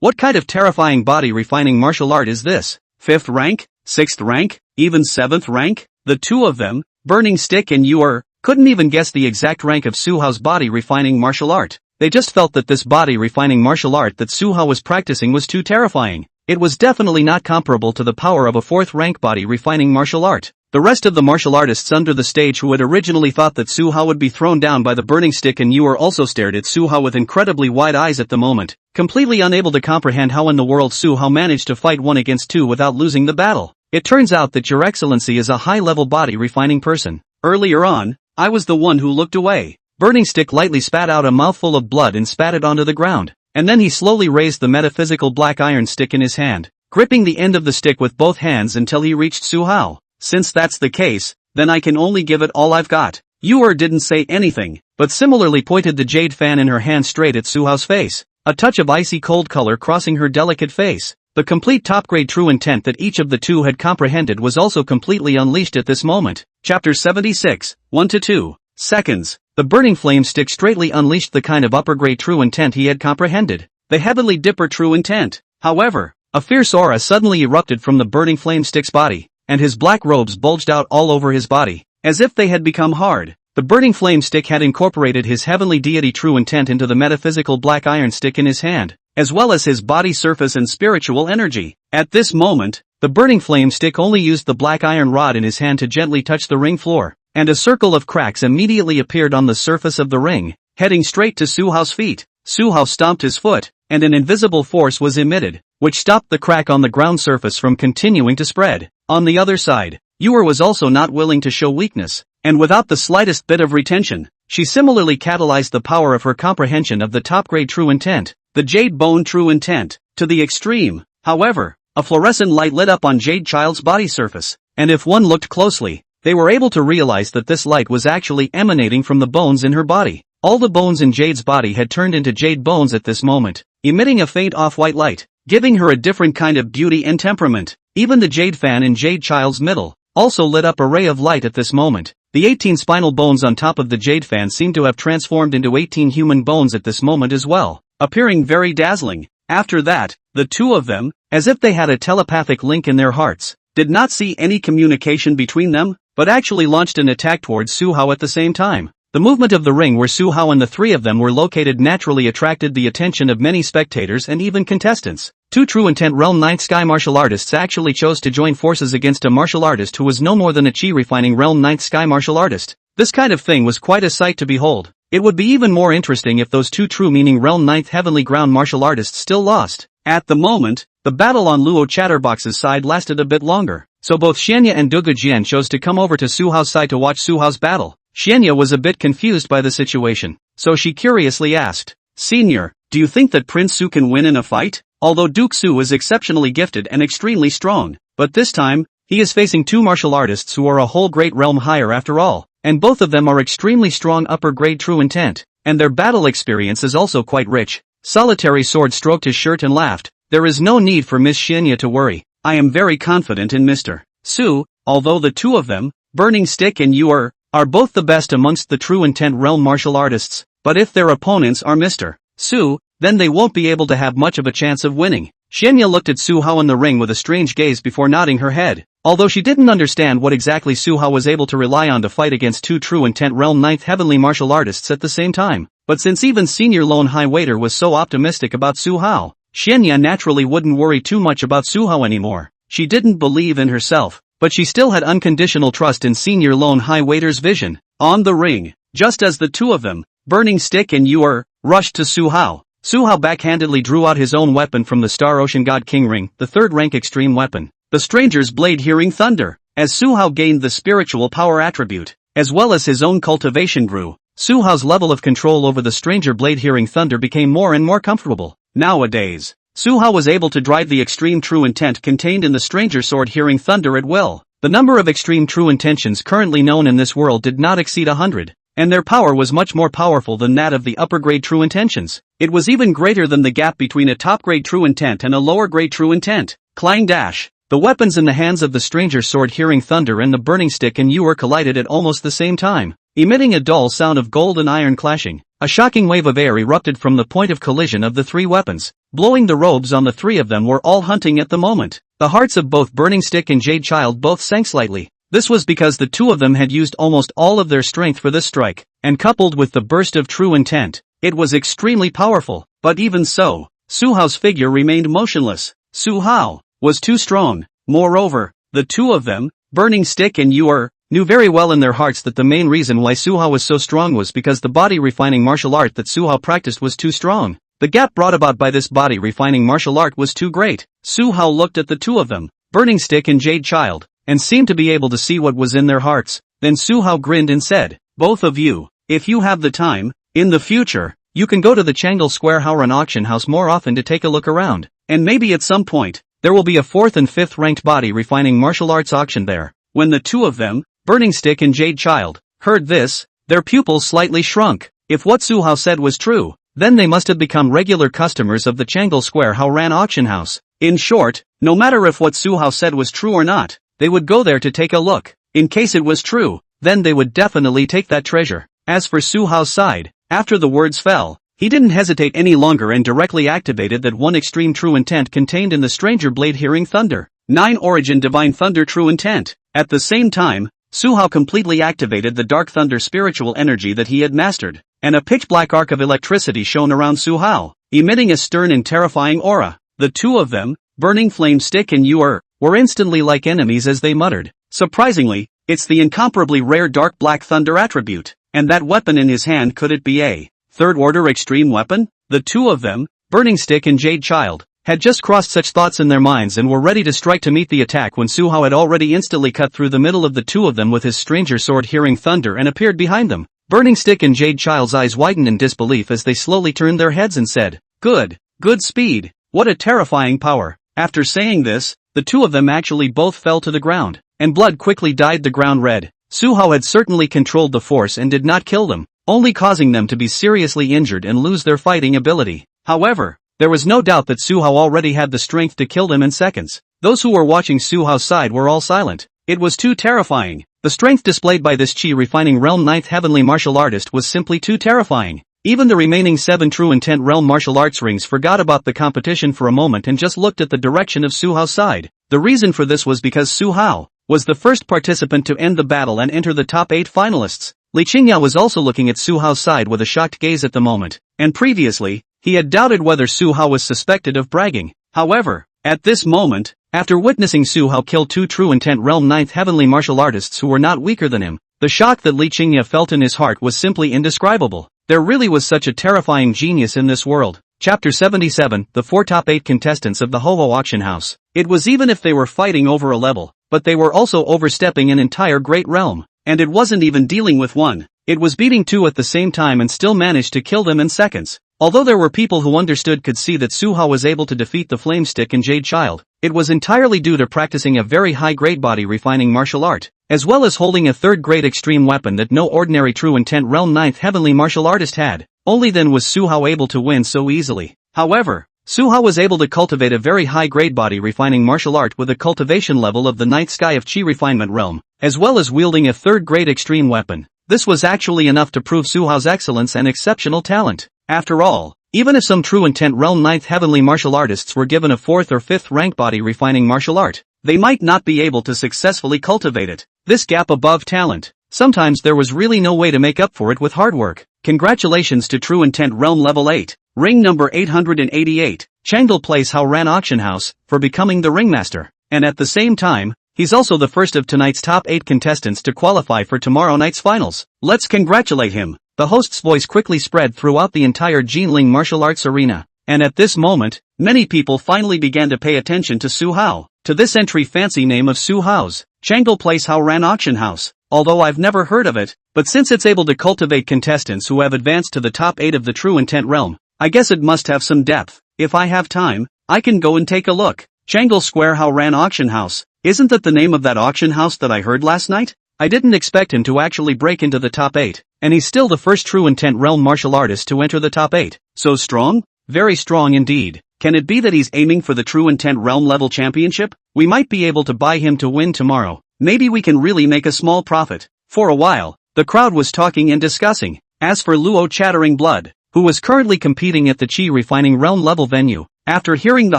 What kind of terrifying body refining martial art is this? 5th rank? 6th rank? Even 7th rank? The two of them, Burning Stick and Yor, couldn't even guess the exact rank of Su Hao's body refining martial art. They just felt that this body refining martial art that Su Hao was practicing was too terrifying. It was definitely not comparable to the power of a 4th rank body refining martial art. The rest of the martial artists under the stage who had originally thought that Su Hao would be thrown down by the Burning Stick and Yor also stared at Su Hao with incredibly wide eyes at the moment, completely unable to comprehend how in the world Su Hao managed to fight 1 against 2 without losing the battle. It turns out that Your Excellency is a high-level body refining person. Earlier on, I was the one who looked away. Burning Stick lightly spat out a mouthful of blood and spat it onto the ground, and then he slowly raised the metaphysical black iron stick in his hand, gripping the end of the stick with both hands until he reached Su Hao. Since that's the case, then I can only give it all I've got. Yor didn't say anything, but similarly pointed the jade fan in her hand straight at Su Hao's face, a touch of icy cold color crossing her delicate face. The complete top-grade true intent that each of the two had comprehended was also completely unleashed at this moment. Chapter 76, 1 to 2 seconds. The burning flame stick straightly unleashed the kind of upper-grade true intent he had comprehended, the Heavenly Dipper true intent. However, a fierce aura suddenly erupted from the burning flame stick's body, and his black robes bulged out all over his body, as if they had become hard. The burning flame stick had incorporated his heavenly deity true intent into the metaphysical black iron stick in his hand, as well as his body surface and spiritual energy. At this moment, the burning flame stick only used the black iron rod in his hand to gently touch the ring floor, and a circle of cracks immediately appeared on the surface of the ring, heading straight to Su Hao's feet. Su Hao stomped his foot, and an invisible force was emitted, which stopped the crack on the ground surface from continuing to spread. On the other side, Yuer was also not willing to show weakness, and without the slightest bit of retention, she similarly catalyzed the power of her comprehension of the top-grade true intent, the Jade Bone true intent, to the extreme. However, a fluorescent light lit up on Jade Child's body surface, and if one looked closely, they were able to realize that this light was actually emanating from the bones in her body. All the bones in Jade's body had turned into jade bones at this moment, emitting a faint off-white light, giving her a different kind of beauty and temperament. Even the jade fan in Jade Child's middle also lit up a ray of light at this moment. The 18 spinal bones on top of the jade fan seemed to have transformed into 18 human bones at this moment as well, appearing very dazzling. After that, the two of them, as if they had a telepathic link in their hearts, did not see any communication between them, but actually launched an attack towards Su Hao at the same time. The movement of the ring where Su Hao and the three of them were located naturally attracted the attention of many spectators and even contestants. Two true intent Realm 9th Sky martial artists actually chose to join forces against a martial artist who was no more than a chi-refining Realm 9th Sky martial artist. This kind of thing was quite a sight to behold. It would be even more interesting if those two true meaning Realm 9th Heavenly Ground martial artists still lost. At the moment, the battle on Luo Chatterbox's side lasted a bit longer, so both Xianya and Dugu Jian chose to come over to Su Hao's side to watch Su Hao's battle. Xianya was a bit confused by the situation, so she curiously asked, "Senior, do you think that Prince Su can win in a fight?" Although Duke Su is exceptionally gifted and extremely strong, but this time, he is facing two martial artists who are a whole great realm higher after all, and both of them are extremely strong upper grade true intent, and their battle experience is also quite rich. Solitary Sword stroked his shirt and laughed. "There is no need for Miss Xianya to worry. I am very confident in Mr. Su, although the two of them, Burning Stick and you are both the best amongst the true intent realm martial artists, but if their opponents are Mr. Su, then they won't be able to have much of a chance of winning." Xianya looked at Su Hao in the ring with a strange gaze before nodding her head, although she didn't understand what exactly Su Hao was able to rely on to fight against two true intent realm 9th heavenly martial artists at the same time. But since even senior lone high waiter was so optimistic about Su Hao, Xianya naturally wouldn't worry too much about Su Hao anymore. She didn't believe in herself, but she still had unconditional trust in senior lone high waiter's vision. On the ring, just as the two of them, Burning Stick and you rushed to Su Hao, Su Hao backhandedly drew out his own weapon from the Star Ocean God King Ring, the third rank extreme weapon, the Stranger's Blade Hearing Thunder. As Su Hao gained the spiritual power attribute, as well as his own cultivation grew, Su Hao's level of control over the Stranger Blade Hearing Thunder became more and more comfortable. Nowadays, Su Hao was able to drive the extreme true intent contained in the Stranger Sword Hearing Thunder at will. The number of extreme true intentions currently known in this world did not exceed 100, and their power was much more powerful than that of the upper grade true intentions. It was even greater than the gap between a top grade true intent and a lower grade true intent. Clang dash. The weapons in the hands of the Stranger Sword Hearing Thunder and the Burning Stick and you collided at almost the same time, emitting a dull sound of gold and iron clashing. A shocking wave of air erupted from the point of collision of the three weapons, blowing the robes on the three of them were all hunting at the moment. The hearts of both Burning Stick and Jade Child both sank slightly. This was because the two of them had used almost all of their strength for this strike, and coupled with the burst of true intent, it was extremely powerful. But even so, Su Hao's figure remained motionless. Su Hao was too strong. Moreover, the two of them, Burning Stick and you knew very well in their hearts that the main reason why Su Hao was so strong was because the body refining martial art that Su Hao practiced was too strong. The gap brought about by this body refining martial art was too great. Su Hao looked at the two of them, Burning Stick and Jade Child, and seemed to be able to see what was in their hearts. Then Su Hao grinned and said, "Both of you, if you have the time, in the future, you can go to the Changle Square Haoran Auction House more often to take a look around, and maybe at some point, there will be a 4th and 5th ranked body refining martial arts auction there." When the two of them, Burning Stick and Jade Child, heard this, their pupils slightly shrunk. If what Su Hao said was true, then they must have become regular customers of the Changle Square Haoran Auction House. In short, no matter if what Su Hao said was true or not, they would go there to take a look. In case it was true, then they would definitely take that treasure. As for Su Hao's side, after the words fell, he didn't hesitate any longer and directly activated that one extreme true intent contained in the Stranger Blade Hearing Thunder. 9 Origin Divine Thunder True Intent. At the same time, Su Hao completely activated the Dark Thunder spiritual energy that he had mastered, and a pitch-black arc of electricity shone around Su Hao, emitting a stern and terrifying aura. The two of them, Burning Flame Stick and Yu-Er, were instantly like enemies as they muttered. Surprisingly, it's the incomparably rare Dark Black Thunder attribute, and that weapon in his hand, could it be a third-order extreme weapon? The two of them, Burning Stick and Jade Child, had just crossed such thoughts in their minds and were ready to strike to meet the attack when Su Hao had already instantly cut through the middle of the two of them with his stranger sword, hearing thunder, and appeared behind them. Burning Stick and Jade Child's eyes widened in disbelief as they slowly turned their heads and said, "Good speed. What a terrifying power." After saying this, the two of them actually both fell to the ground, and blood quickly dyed the ground red. Su Hao had certainly controlled the force and did not kill them, only causing them to be seriously injured and lose their fighting ability. However, there was no doubt that Su Hao already had the strength to kill them in seconds. Those who were watching Su Hao's side were all silent. It was too terrifying. The strength displayed by this Qi-refining realm 9th heavenly martial artist was simply too terrifying. Even the remaining 7 true intent realm martial arts rings forgot about the competition for a moment and just looked at the direction of Su Hao's side. The reason for this was because Su Hao was the first participant to end the battle and enter the top 8 finalists. Li Qingya was also looking at Su Hao's side with a shocked gaze at the moment, and previously, he had doubted whether Su Hao was suspected of bragging. However, at this moment, after witnessing Su Hao kill 2 true intent realm 9th heavenly martial artists who were not weaker than him, the shock that Li Qingya felt in his heart was simply indescribable. There really was such a terrifying genius in this world. Chapter 77, the 4 top 8 contestants of the Haoran Auction House. It was even if they were fighting over a level, but they were also overstepping an entire great realm, and it wasn't even dealing with one. It was beating 2 at the same time and still managed to kill them in seconds. Although there were people who understood could see that Su Hao was able to defeat the Flame Stick and Jade Child, it was entirely due to practicing a very high-grade body refining martial art, as well as holding a third-grade extreme weapon that no ordinary true intent realm 9th heavenly martial artist had. Only then was Su Hao able to win so easily. However, Su Hao was able to cultivate a very high-grade body refining martial art with a cultivation level of the 9th sky of Qi refinement realm, as well as wielding a third-grade extreme weapon. This was actually enough to prove Su Hao's excellence and exceptional talent. After all, even if some true intent realm 9th heavenly martial artists were given a 4th or 5th rank body refining martial art, they might not be able to successfully cultivate it. This gap above talent, sometimes there was really no way to make up for it with hard work. Congratulations to True Intent Realm Level 8, ring number 888, Changdal Place Haoran Auction House, for becoming the ringmaster. And at the same time, he's also the first of tonight's top 8 contestants to qualify for tomorrow night's finals. Let's congratulate him. The host's voice quickly spread throughout the entire Jinling martial arts arena, and at this moment, many people finally began to pay attention to Su Hao, to this entry fancy name of Su Hao's, Changdal Place Haoran Auction House. Although I've never heard of it, but since it's able to cultivate contestants who have advanced to the top 8 of the True Intent realm, I guess it must have some depth. If I have time, I can go and take a look. Changdal Square Haoran Auction House, isn't that the name of that auction house that I heard last night? I didn't expect him to actually break into the top 8, and he's still the first True Intent realm martial artist to enter the top 8. So strong? Very strong indeed. Can it be that he's aiming for the True Intent realm level championship? We might be able to buy him to win tomorrow. Maybe we can really make a small profit. For a while, the crowd was talking and discussing. As for Luo Chattering Blood, who was currently competing at the Qi Refining Realm level venue, after hearing the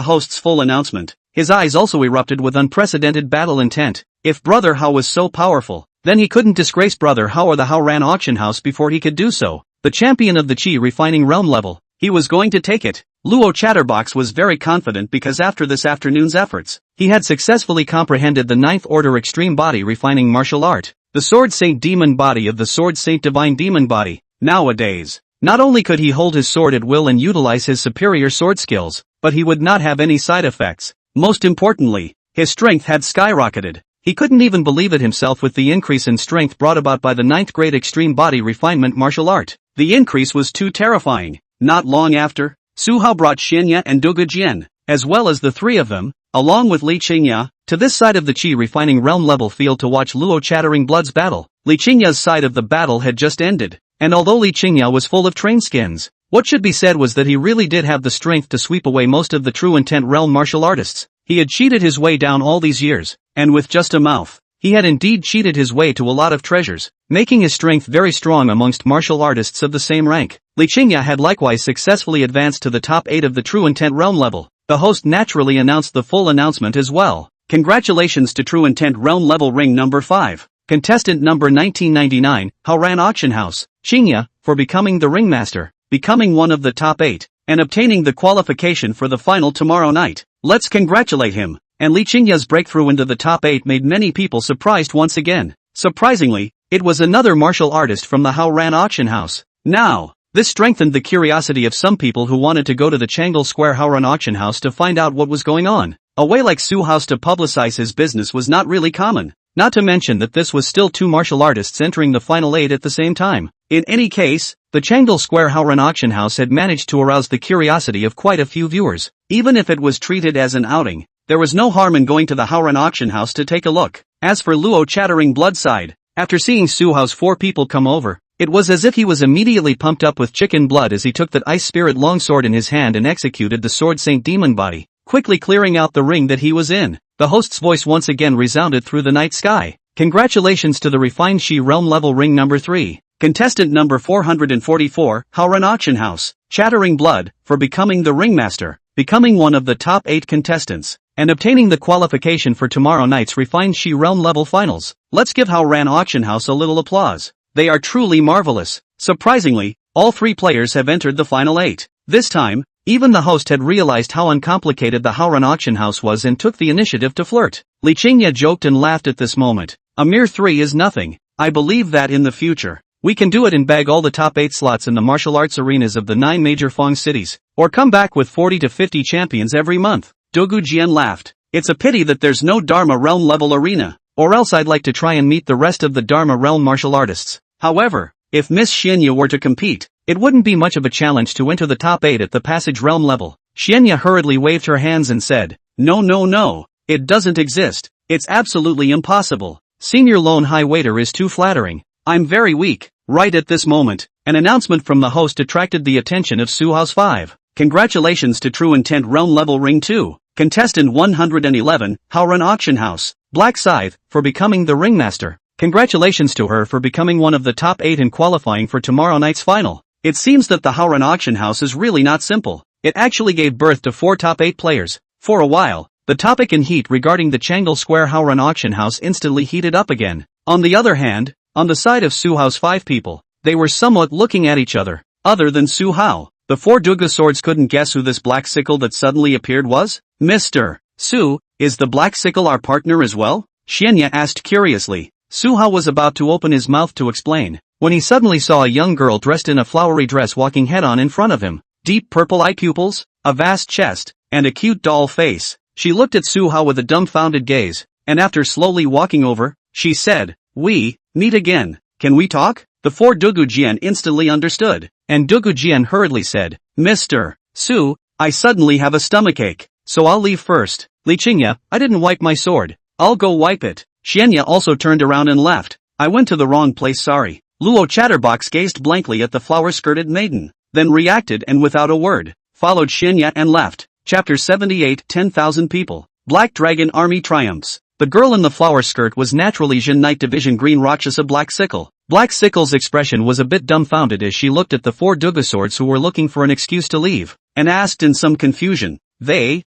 host's full announcement, his eyes also erupted with unprecedented battle intent. If Brother Hao was so powerful, then he couldn't disgrace Brother Hao or the Haoran Auction House before he could do so. The champion of the Qi Refining Realm level, he was going to take it. Luo Chatterbox was very confident because after this afternoon's efforts, he had successfully comprehended the 9th order extreme body refining martial art, the Sword Saint Demon body of the Sword Saint Divine Demon body. Nowadays, not only could he hold his sword at will and utilize his superior sword skills, but he would not have any side effects. Most importantly, his strength had skyrocketed. He couldn't even believe it himself with the increase in strength brought about by the 9th grade extreme body refinement martial art. The increase was too terrifying. Not long after, Su Hao brought Xinya and Dugu Jian, as well as the 3 of them, along with Li Qingya, to this side of the Qi Refining Realm level field to watch Luo Chattering Blood's battle. Li Qingya's side of the battle had just ended, and although Li Qingya was full of train skins, what should be said was that he really did have the strength to sweep away most of the True Intent Realm martial artists. He had cheated his way down all these years, and with just a mouth, he had indeed cheated his way to a lot of treasures, making his strength very strong amongst martial artists of the same rank. Li Qingya had likewise successfully advanced to the top 8 of the True Intent Realm level. The host naturally announced the full announcement as well. Congratulations to True Intent Realm Level Ring number 5. Contestant number 1999, Haoran Auction House, Xia, for becoming the ringmaster, becoming one of the top 8, and obtaining the qualification for the final tomorrow night. Let's congratulate him. And Li Xia's breakthrough into the top 8 made many people surprised once again. Surprisingly, it was another martial artist from the Haoran Auction House. Now, this strengthened the curiosity of some people who wanted to go to the Changle Square Haoran Auction House to find out what was going on. A way like Su House to publicize his business was not really common. Not to mention that this was still 2 martial artists entering the final 8 at the same time. In any case, the Changle Square Haoran Auction House had managed to arouse the curiosity of quite a few viewers. Even if it was treated as an outing, there was no harm in going to the Haoran Auction House to take a look. As for Luo Chattering Bloodside, after seeing Su House 4 people come over, it was as if he was immediately pumped up with chicken blood as he took that Ice Spirit longsword in his hand and executed the Sword Saint Demon Body, quickly clearing out the ring that he was in. The host's voice once again resounded through the night sky. Congratulations to the refined Shi Realm Level Ring number 3. Contestant number 444, Haoran Auction House, Chattering Blood, for becoming the ringmaster, becoming one of the top 8 contestants, and obtaining the qualification for tomorrow night's refined Shi Realm Level Finals. Let's give Haoran Auction House a little applause. They are truly marvelous. Surprisingly, all 3 players have entered the final 8. This time, even the host had realized how uncomplicated the Haoran Auction House was and took the initiative to flirt. Li Xia joked and laughed at this moment. A mere 3 is nothing. I believe that in the future, we can do it and bag all the top 8 slots in the martial arts arenas of the 9 major Fong cities, or come back with 40 to 50 champions every month. Dogu Jian laughed. It's a pity that there's no Dharma Realm level arena, or else I'd like to try and meet the rest of the Dharma Realm martial artists. However, if Miss Xianya were to compete, it wouldn't be much of a challenge to enter the top 8 at the Passage Realm level. Xianya hurriedly waved her hands and said, No, it doesn't exist. It's absolutely impossible. Senior Lone High Waiter is too flattering. I'm very weak. Right at this moment, an announcement from the host attracted the attention of Su House 5. Congratulations to True Intent Realm Level Ring 2. Contestant 111, Haoran Auction House, Black Scythe, for becoming the ringmaster. Congratulations to her for becoming one of the top 8 and qualifying for tomorrow night's final. It seems that the Haoran Auction House is really not simple. It actually gave birth to 4 top 8 players. For a while, the topic and heat regarding the Changle Square Haoran Auction House instantly heated up again. On the other hand, on the side of Su Hao's 5 people, they were somewhat looking at each other. Other than Su Hao, the 4 Duga swords couldn't guess who this black sickle that suddenly appeared was. Mr. Su, is the black sickle our partner as well? Xianya asked curiously. Su Hao was about to open his mouth to explain, when he suddenly saw a young girl dressed in a flowery dress walking head-on in front of him. Deep purple eye pupils, a vast chest, and a cute doll face. She looked at Su Hao with a dumbfounded gaze, and after slowly walking over, she said, We meet again. Can we talk? The 4 Dugu Jian instantly understood, and Dugu Jian hurriedly said, Mr. Su, I suddenly have a stomachache, so I'll leave first. Li Xia, I didn't wipe my sword. I'll go wipe it. Xianya also turned around and left. I went to the wrong place, sorry. Luo Chatterbox gazed blankly at the flower-skirted maiden, then reacted and without a word, followed Xianya and left. Chapter 78 10,000 People. Black Dragon Army Triumphs. The girl in the flower skirt was naturally Jin Knight Division Green Rakshasa Black Sickle. Black Sickle's expression was a bit dumbfounded as she looked at the 4 Duga swords who were looking for an excuse to leave, and asked in some confusion,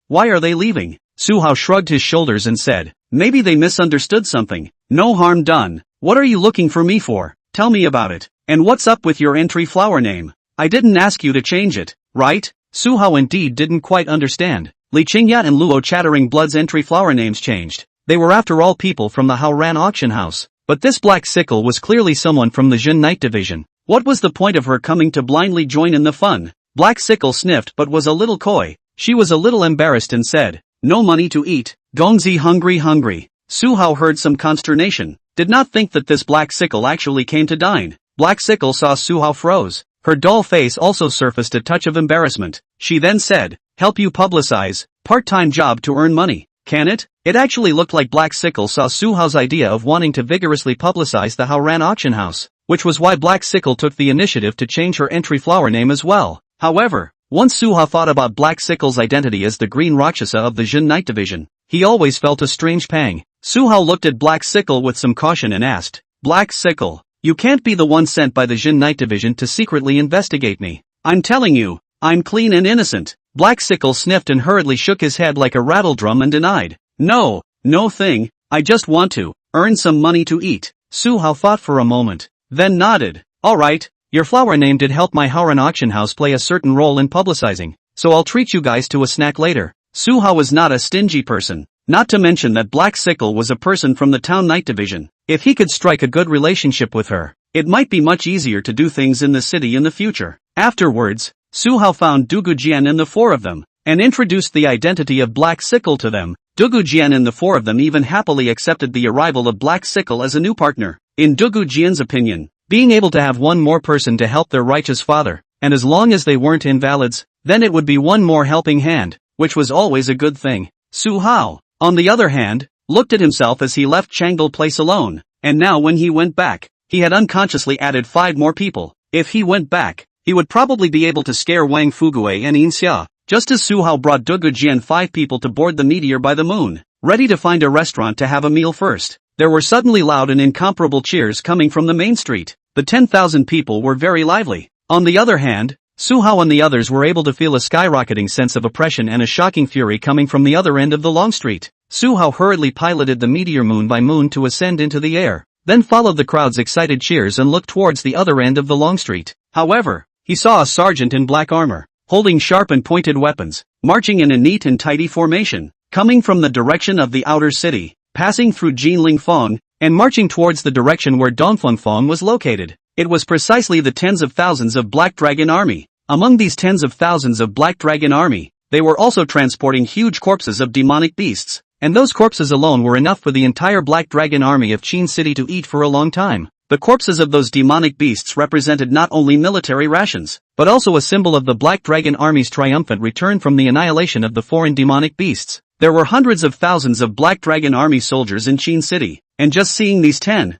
why are they leaving? Su Hao shrugged his shoulders and said, maybe they misunderstood something. No harm done. What are you looking for me for? Tell me about it. And what's up with your entry flower name? I didn't ask you to change it, right? Su Hao indeed didn't quite understand. Li Qingya and Luo Chattering Blood's entry flower names changed. They were after all people from the Haoran Auction House. But this Black Sickle was clearly someone from the Jin Knight Division. What was the point of her coming to blindly join in the fun? Black Sickle sniffed but was a little coy. She was a little embarrassed and said, no money to eat. Gongzi hungry. Su Hao heard some consternation. Did not think that this Black Sickle actually came to dine. Black Sickle saw Su Hao froze. Her doll face also surfaced a touch of embarrassment. She then said, help you publicize, part-time job to earn money. Can it? It actually looked like Black Sickle saw Su Hao's idea of wanting to vigorously publicize the Haoran Auction House, which was why Black Sickle took the initiative to change her entry flower name as well. However, once Su Hao thought about Black Sickle's identity as the Green Rakshasa of the Jin Knight Division, he always felt a strange pang. Su Hao looked at Black Sickle with some caution and asked, Black Sickle, you can't be the one sent by the Jin Knight Division to secretly investigate me. I'm telling you, I'm clean and innocent. Black Sickle sniffed and hurriedly shook his head like a rattledrum and denied, No, No thing, I just want to earn some money to eat. Su Hao thought for a moment, then nodded. Alright, your flower name did help my Haoran Auction House play a certain role in publicizing, so I'll treat you guys to a snack later. Su Hao was not a stingy person, not to mention that Black Sickle was a person from the town night division. If he could strike a good relationship with her, it might be much easier to do things in the city in the future. Afterwards, Su Hao found Dugu Jian and the four of them, and introduced the identity of Black Sickle to them. Dugu Jian and the four of them even happily accepted the arrival of Black Sickle as a new partner. In Dugu Jian's opinion, being able to have one more person to help their righteous father, and as long as they weren't invalids, then it would be one more helping hand, which was always a good thing. Su Hao, on the other hand, looked at himself as he left Changle Place alone, and now when he went back, he had unconsciously added 5 more people. If he went back, he would probably be able to scare Wang Fugue and Yin Xia. Just as Su Hao brought Dugu Jian 5 people to board the meteor by the moon, ready to find a restaurant to have a meal first, there were suddenly loud and incomparable cheers coming from the main street. The 10,000 people were very lively. On the other hand, Su Hao and the others were able to feel a skyrocketing sense of oppression and a shocking fury coming from the other end of the long street. Su Hao hurriedly piloted the meteor moon by moon to ascend into the air, then followed the crowd's excited cheers and looked towards the other end of the long street. However, he saw a sergeant in black armor, holding sharp and pointed weapons, marching in a neat and tidy formation, coming from the direction of the outer city, passing through Jinlingfang, and marching towards the direction where Dongfengfang was located. It was precisely the tens of thousands of Black Dragon Army. Among these tens of thousands of Black Dragon Army, they were also transporting huge corpses of demonic beasts, and those corpses alone were enough for the entire Black Dragon Army of Qin City to eat for a long time. The corpses of those demonic beasts represented not only military rations, but also a symbol of the Black Dragon Army's triumphant return from the annihilation of the foreign demonic beasts. There were hundreds of thousands of Black Dragon Army soldiers in Qin City, and just seeing these 10,000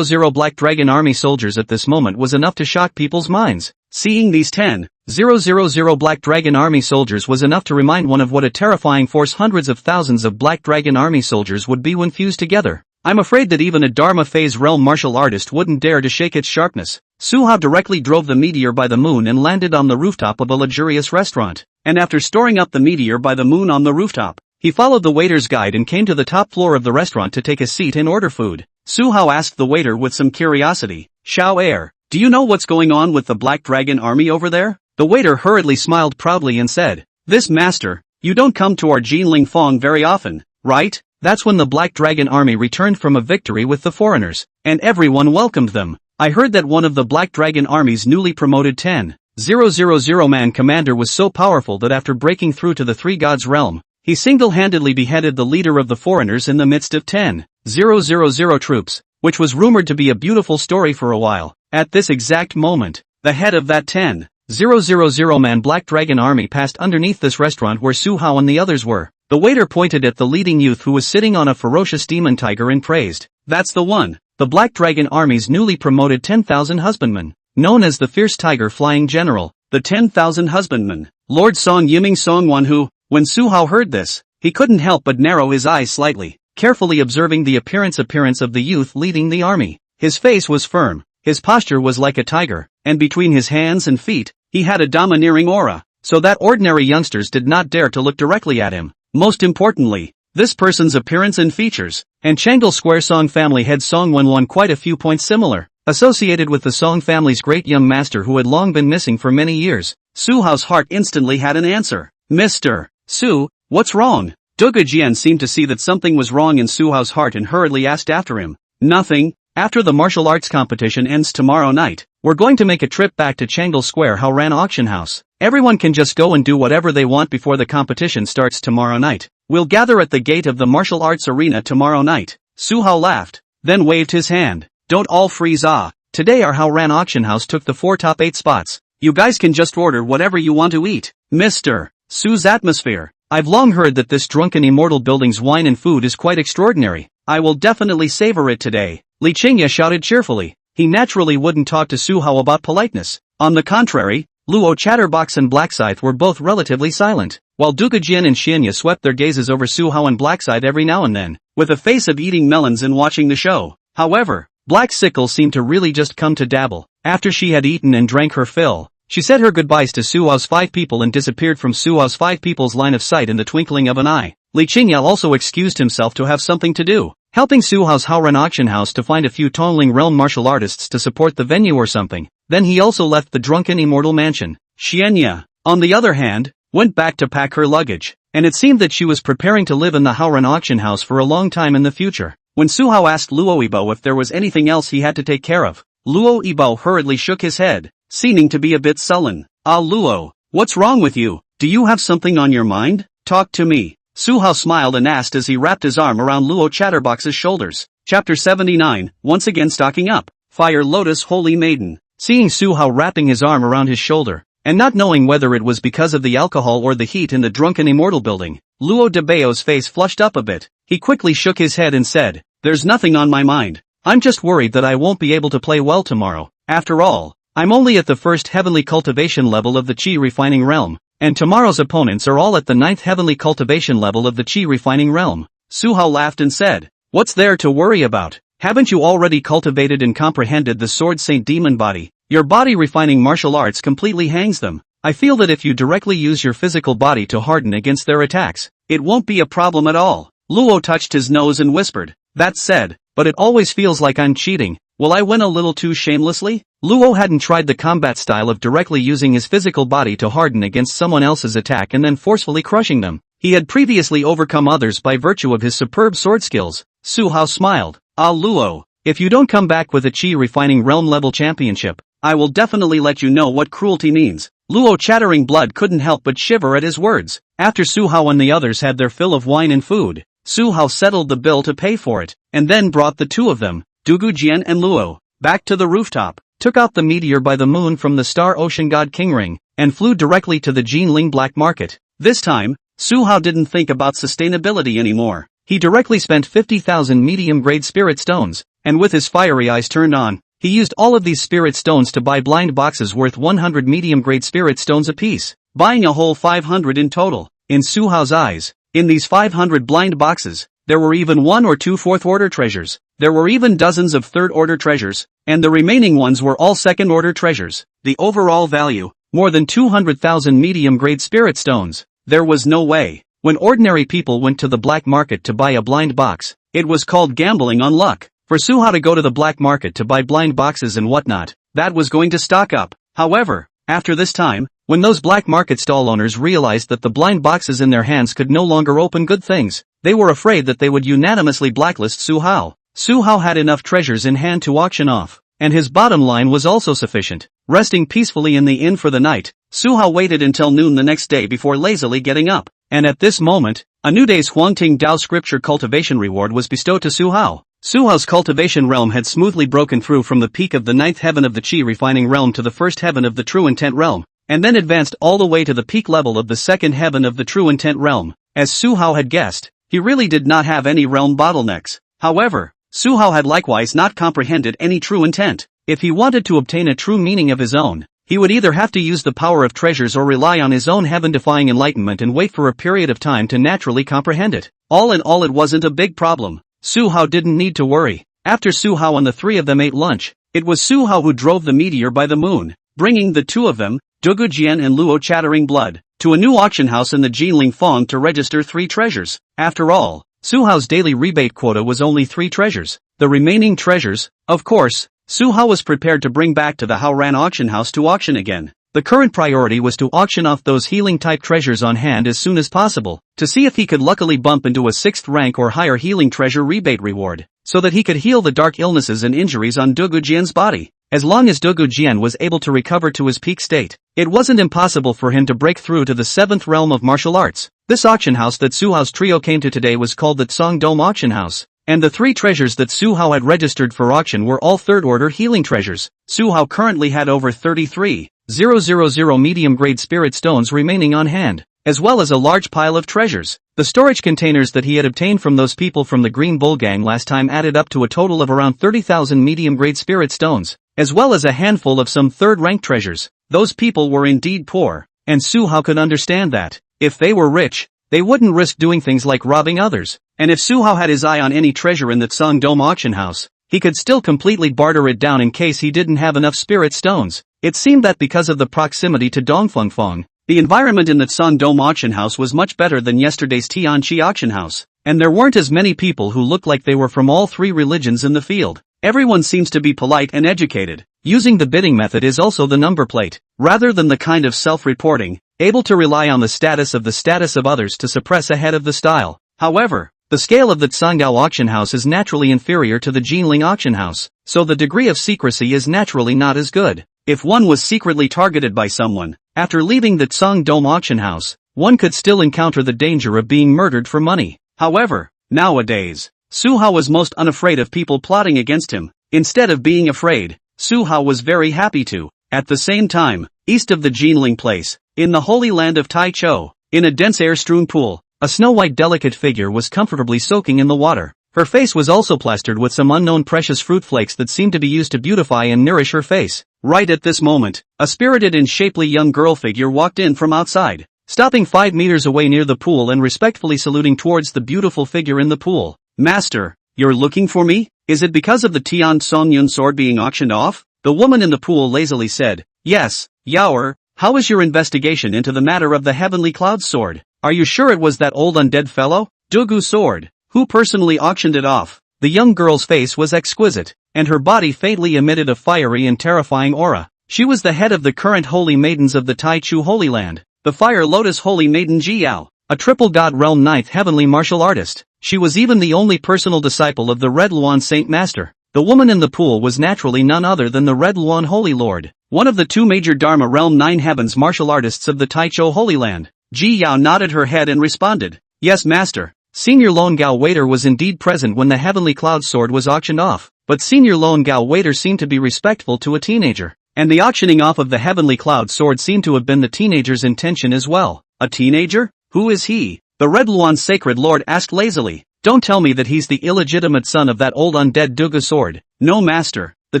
Black Dragon Army soldiers at this moment was enough to shock people's minds. Seeing these 10,000 Black Dragon Army soldiers was enough to remind one of what a terrifying force hundreds of thousands of Black Dragon Army soldiers would be when fused together. I'm afraid that even a Dharma Phase realm martial artist wouldn't dare to shake its sharpness. Su Hao directly drove the meteor by the moon and landed on the rooftop of a luxurious restaurant, and after storing up the meteor by the moon on the rooftop, he followed the waiter's guide and came to the top floor of the restaurant to take a seat and order food. Su Hao asked the waiter with some curiosity, "Xiao Air, do you know what's going on with the Black Dragon Army over there?" The waiter hurriedly smiled proudly and said, "This master, you don't come to our Jinlingfang very often, right?" That's when the Black Dragon Army returned from a victory with the foreigners, and everyone welcomed them. I heard that one of the Black Dragon Army's newly promoted 10,000 man commander was so powerful that after breaking through to the Three Gods realm, he single-handedly beheaded the leader of the foreigners in the midst of 10,000 troops, which was rumored to be a beautiful story for a while. At this exact moment, the head of that 10,000 man Black Dragon Army passed underneath this restaurant where Su Hao and the others were. The waiter pointed at the leading youth who was sitting on a ferocious demon tiger and praised, "That's the one, the Black Dragon Army's newly promoted 10,000 husbandman, known as the Fierce Tiger Flying General, the 10,000 husbandman, Lord Song Yiming Songwan who." When Su Hao heard this, he couldn't help but narrow his eyes slightly, carefully observing the appearance of the youth leading the army. His face was firm, his posture was like a tiger, and between his hands and feet, he had a domineering aura, so that ordinary youngsters did not dare to look directly at him. Most importantly, this person's appearance and features, and Changle Square Song family head Song Wenwan quite a few points similar, associated with the Song family's great young master who had long been missing for many years. Su Hao's heart instantly had an answer. "Mr. Su, what's wrong?" Dugu Jian seemed to see that something was wrong in Su Hao's heart and hurriedly asked after him. "Nothing. After the martial arts competition ends tomorrow night, we're going to make a trip back to Changle Square Haoran Auction House. Everyone can just go and do whatever they want before the competition starts tomorrow night. We'll gather at the gate of the martial arts arena tomorrow night." Su Hao laughed, then waved his hand. "Don't all freeze Today our Haoran Auction House took the 4 top 8 spots. You guys can just order whatever you want to eat." Mr. Su's atmosphere. "I've long heard that this drunken immortal building's wine and food is quite extraordinary. I will definitely savor it today." Li Qingye shouted cheerfully. He naturally wouldn't talk to Su Hao about politeness. On the contrary, Luo Chatterbox and Blackscythe were both relatively silent, while Dugu Jian and Xianya swept their gazes over Su Hao and Blackscythe every now and then, with a face of eating melons and watching the show. However, Black Sickle seemed to really just come to dabble. After she had eaten and drank her fill, she said her goodbyes to Su Hao's 5 people and disappeared from Su Hao's 5 people's line of sight in the twinkling of an eye. Li Qingya also excused himself to have something to do, helping Su Hao's Haoran Auction House to find a few Tongling realm martial artists to support the venue or something. Then he also left the drunken immortal mansion. Xianya, on the other hand, went back to pack her luggage, and it seemed that she was preparing to live in the Haoran Auction House for a long time in the future. When Su Hao asked Luo Yibo if there was anything else he had to take care of, Luo Yibo hurriedly shook his head, seeming to be a bit sullen. "Ah Luo, what's wrong with you? Do you have something on your mind? Talk to me." Su Hao smiled and asked as he wrapped his arm around Luo Chatterbox's shoulders. Chapter 79, once again stocking up. Fire Lotus Holy Maiden. Seeing Su Hao wrapping his arm around his shoulder, and not knowing whether it was because of the alcohol or the heat in the drunken immortal building, Luo de Bao's face flushed up a bit. He quickly shook his head and said, "There's nothing on my mind. I'm just worried that I won't be able to play well tomorrow. After all, I'm only at the first heavenly cultivation level of the Qi refining realm, and tomorrow's opponents are all at the 9th heavenly cultivation level of the Qi refining realm." Su Hao laughed and said, "What's there to worry about? Haven't you already cultivated and comprehended the Sword Saint Demon body? Your body refining martial arts completely hangs them. I feel that if you directly use your physical body to harden against their attacks, it won't be a problem at all." Luo touched his nose and whispered, "That said, but it always feels like I'm cheating. Will I win a little too shamelessly?" Luo hadn't tried the combat style of directly using his physical body to harden against someone else's attack and then forcefully crushing them. He had previously overcome others by virtue of his superb sword skills. Su Hao smiled. "Ah Luo, if you don't come back with a Qi refining realm level championship, I will definitely let you know what cruelty means." Luo Chattering Blood couldn't help but shiver at his words. After Su Hao and the others had their fill of wine and food, Su Hao settled the bill to pay for it, and then brought the two of them, Dugu Jian and Luo, back to the rooftop, took out the meteor by the moon from the Star Ocean God King Ring, and flew directly to the Jinling Black Market. This time, Su Hao didn't think about sustainability anymore. He directly spent 50,000 medium-grade spirit stones, and with his fiery eyes turned on, he used all of these spirit stones to buy blind boxes worth 100 medium-grade spirit stones apiece, buying a whole 500 in total. In Su Hao's eyes, in these 500 blind boxes, there were even 1 or 2 fourth-order treasures. There were even dozens of third-order treasures, and the remaining ones were all second-order treasures. The overall value, more than 200,000 medium-grade spirit stones. There was no way. When ordinary people went to the black market to buy a blind box, it was called gambling on luck. For Su Hao to go to the black market to buy blind boxes and whatnot, that was going to stock up. However, after this time, when those black market stall owners realized that the blind boxes in their hands could no longer open good things, they were afraid that they would unanimously blacklist Su Hao. Su Hao had enough treasures in hand to auction off, and his bottom line was also sufficient. Resting peacefully in the inn for the night, Su Hao waited until noon the next day before lazily getting up, and at this moment, a new day's Huangting Dao Scripture cultivation reward was bestowed to Su Hao. Su Hao's cultivation realm had smoothly broken through from the peak of the 9th heaven of the Qi refining realm to the 1st heaven of the True Intent realm, and then advanced all the way to the peak level of the 2nd heaven of the True Intent realm. As Su Hao had guessed, he really did not have any realm bottlenecks. However, Su Hao had likewise not comprehended any true intent. If he wanted to obtain a true meaning of his own, he would either have to use the power of treasures or rely on his own heaven-defying enlightenment and wait for a period of time to naturally comprehend it. All in all, it wasn't a big problem. Su Hao didn't need to worry. After Su Hao and the three of them ate lunch, it was Su Hao who drove the meteor by the moon, bringing the two of them, Dugu Jian and Luo Chattering Blood, to a new auction house in the Jinling Fong to register 3 treasures. After all, Su Hao's daily rebate quota was only 3 treasures. The remaining treasures, of course, Su Hao was prepared to bring back to the Haoran Auction House to auction again. The current priority was to auction off those healing-type treasures on hand as soon as possible, to see if he could luckily bump into a 6th rank or higher healing treasure rebate reward, so that he could heal the dark illnesses and injuries on Dugu Jian's body. As long as Dugu Jian was able to recover to his peak state, it wasn't impossible for him to break through to the 7th realm of martial arts. This auction house that Su Hao's trio came to today was called the Tsong Dome Auction House, and the 3 treasures that Su Hao had registered for auction were all 3rd-order healing treasures. Su Hao currently had over 33,000 medium-grade spirit stones remaining on hand, as well as a large pile of treasures. The storage containers that he had obtained from those people from the Green Bull Gang last time added up to a total of around 30,000 medium-grade spirit stones, as well as a handful of some 3rd-rank treasures. Those people were indeed poor, and Su Hao could understand that. If they were rich, they wouldn't risk doing things like robbing others. And if Su Hao had his eye on any treasure in the Tsong Dome Auction House, he could still completely barter it down in case he didn't have enough spirit stones. It seemed that because of the proximity to Dongfengfeng, The environment in the Tsang Dome auction house was much better than yesterday's Tianqi auction house, and there weren't as many people who looked like they were from all three religions in the field. Everyone seems to be polite and educated. Using the bidding method is also the number plate, rather than the kind of self-reporting, able to rely on the status of others to suppress ahead of the style. However, the scale of the Tsangdao auction house is naturally inferior to the Jinling auction house, so the degree of secrecy is naturally not as good. If one was secretly targeted by someone, after leaving the Tsang Dome auction house, one could still encounter the danger of being murdered for money. However, nowadays, Su Hao was most unafraid of people plotting against him. Instead of being afraid, Su Hao was very happy to. At the same time, east of the Jinling place, in the holy land of Taichou, in a dense air-strewn pool, a snow-white delicate figure was comfortably soaking in the water. Her face was also plastered with some unknown precious fruit flakes that seemed to be used to beautify and nourish her face. Right at this moment, a spirited and shapely young girl figure walked in from outside, stopping 5 meters away near the pool and respectfully saluting towards the beautiful figure in the pool. "Master, you're looking for me? Is it because of the Tian Songyun sword being auctioned off?" The woman in the pool lazily said. "Yes, Yaoer, how is your investigation into the matter of the Heavenly Cloud sword? Are you sure it was that old undead fellow, Dugu sword, who personally auctioned it off?" The young girl's face was exquisite, and her body faintly emitted a fiery and terrifying aura. She was the head of the current holy maidens of the Taichu Holy Land, the Fire Lotus Holy Maiden Jiao, a triple god realm 9th heavenly martial artist. She was even the only personal disciple of the Red Luan Saint Master. The woman in the pool was naturally none other than the Red Luan Holy Lord, one of the 2 major Dharma Realm 9 Heavens martial artists of the Taichou Holy Land. Ji Yao nodded her head and responded, "Yes, Master." Senior Lone Gao Waiter was indeed present when the Heavenly Cloud sword was auctioned off, but Senior Lone Gao Waiter seemed to be respectful to a teenager, and the auctioning off of the Heavenly Cloud sword seemed to have been the teenager's intention as well. "A teenager? Who is he?" the Red Luan Sacred Lord asked lazily. "Don't tell me that he's the illegitimate son of that old undead Duga sword." "No, Master. The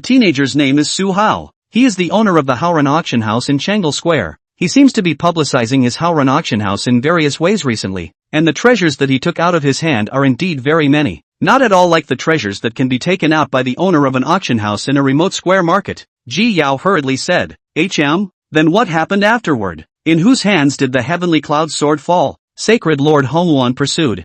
teenager's name is Su Hao. He is the owner of the Haoran Auction House in Changle Square. He seems to be publicizing his Haoran Auction House in various ways recently, and the treasures that he took out of his hand are indeed very many. Not at all like the treasures that can be taken out by the owner of an auction house in a remote square market," Ji Yao hurriedly said. Then what happened afterward? In whose hands did the Heavenly Cloud sword fall?" Sacred Lord Hongluan pursued.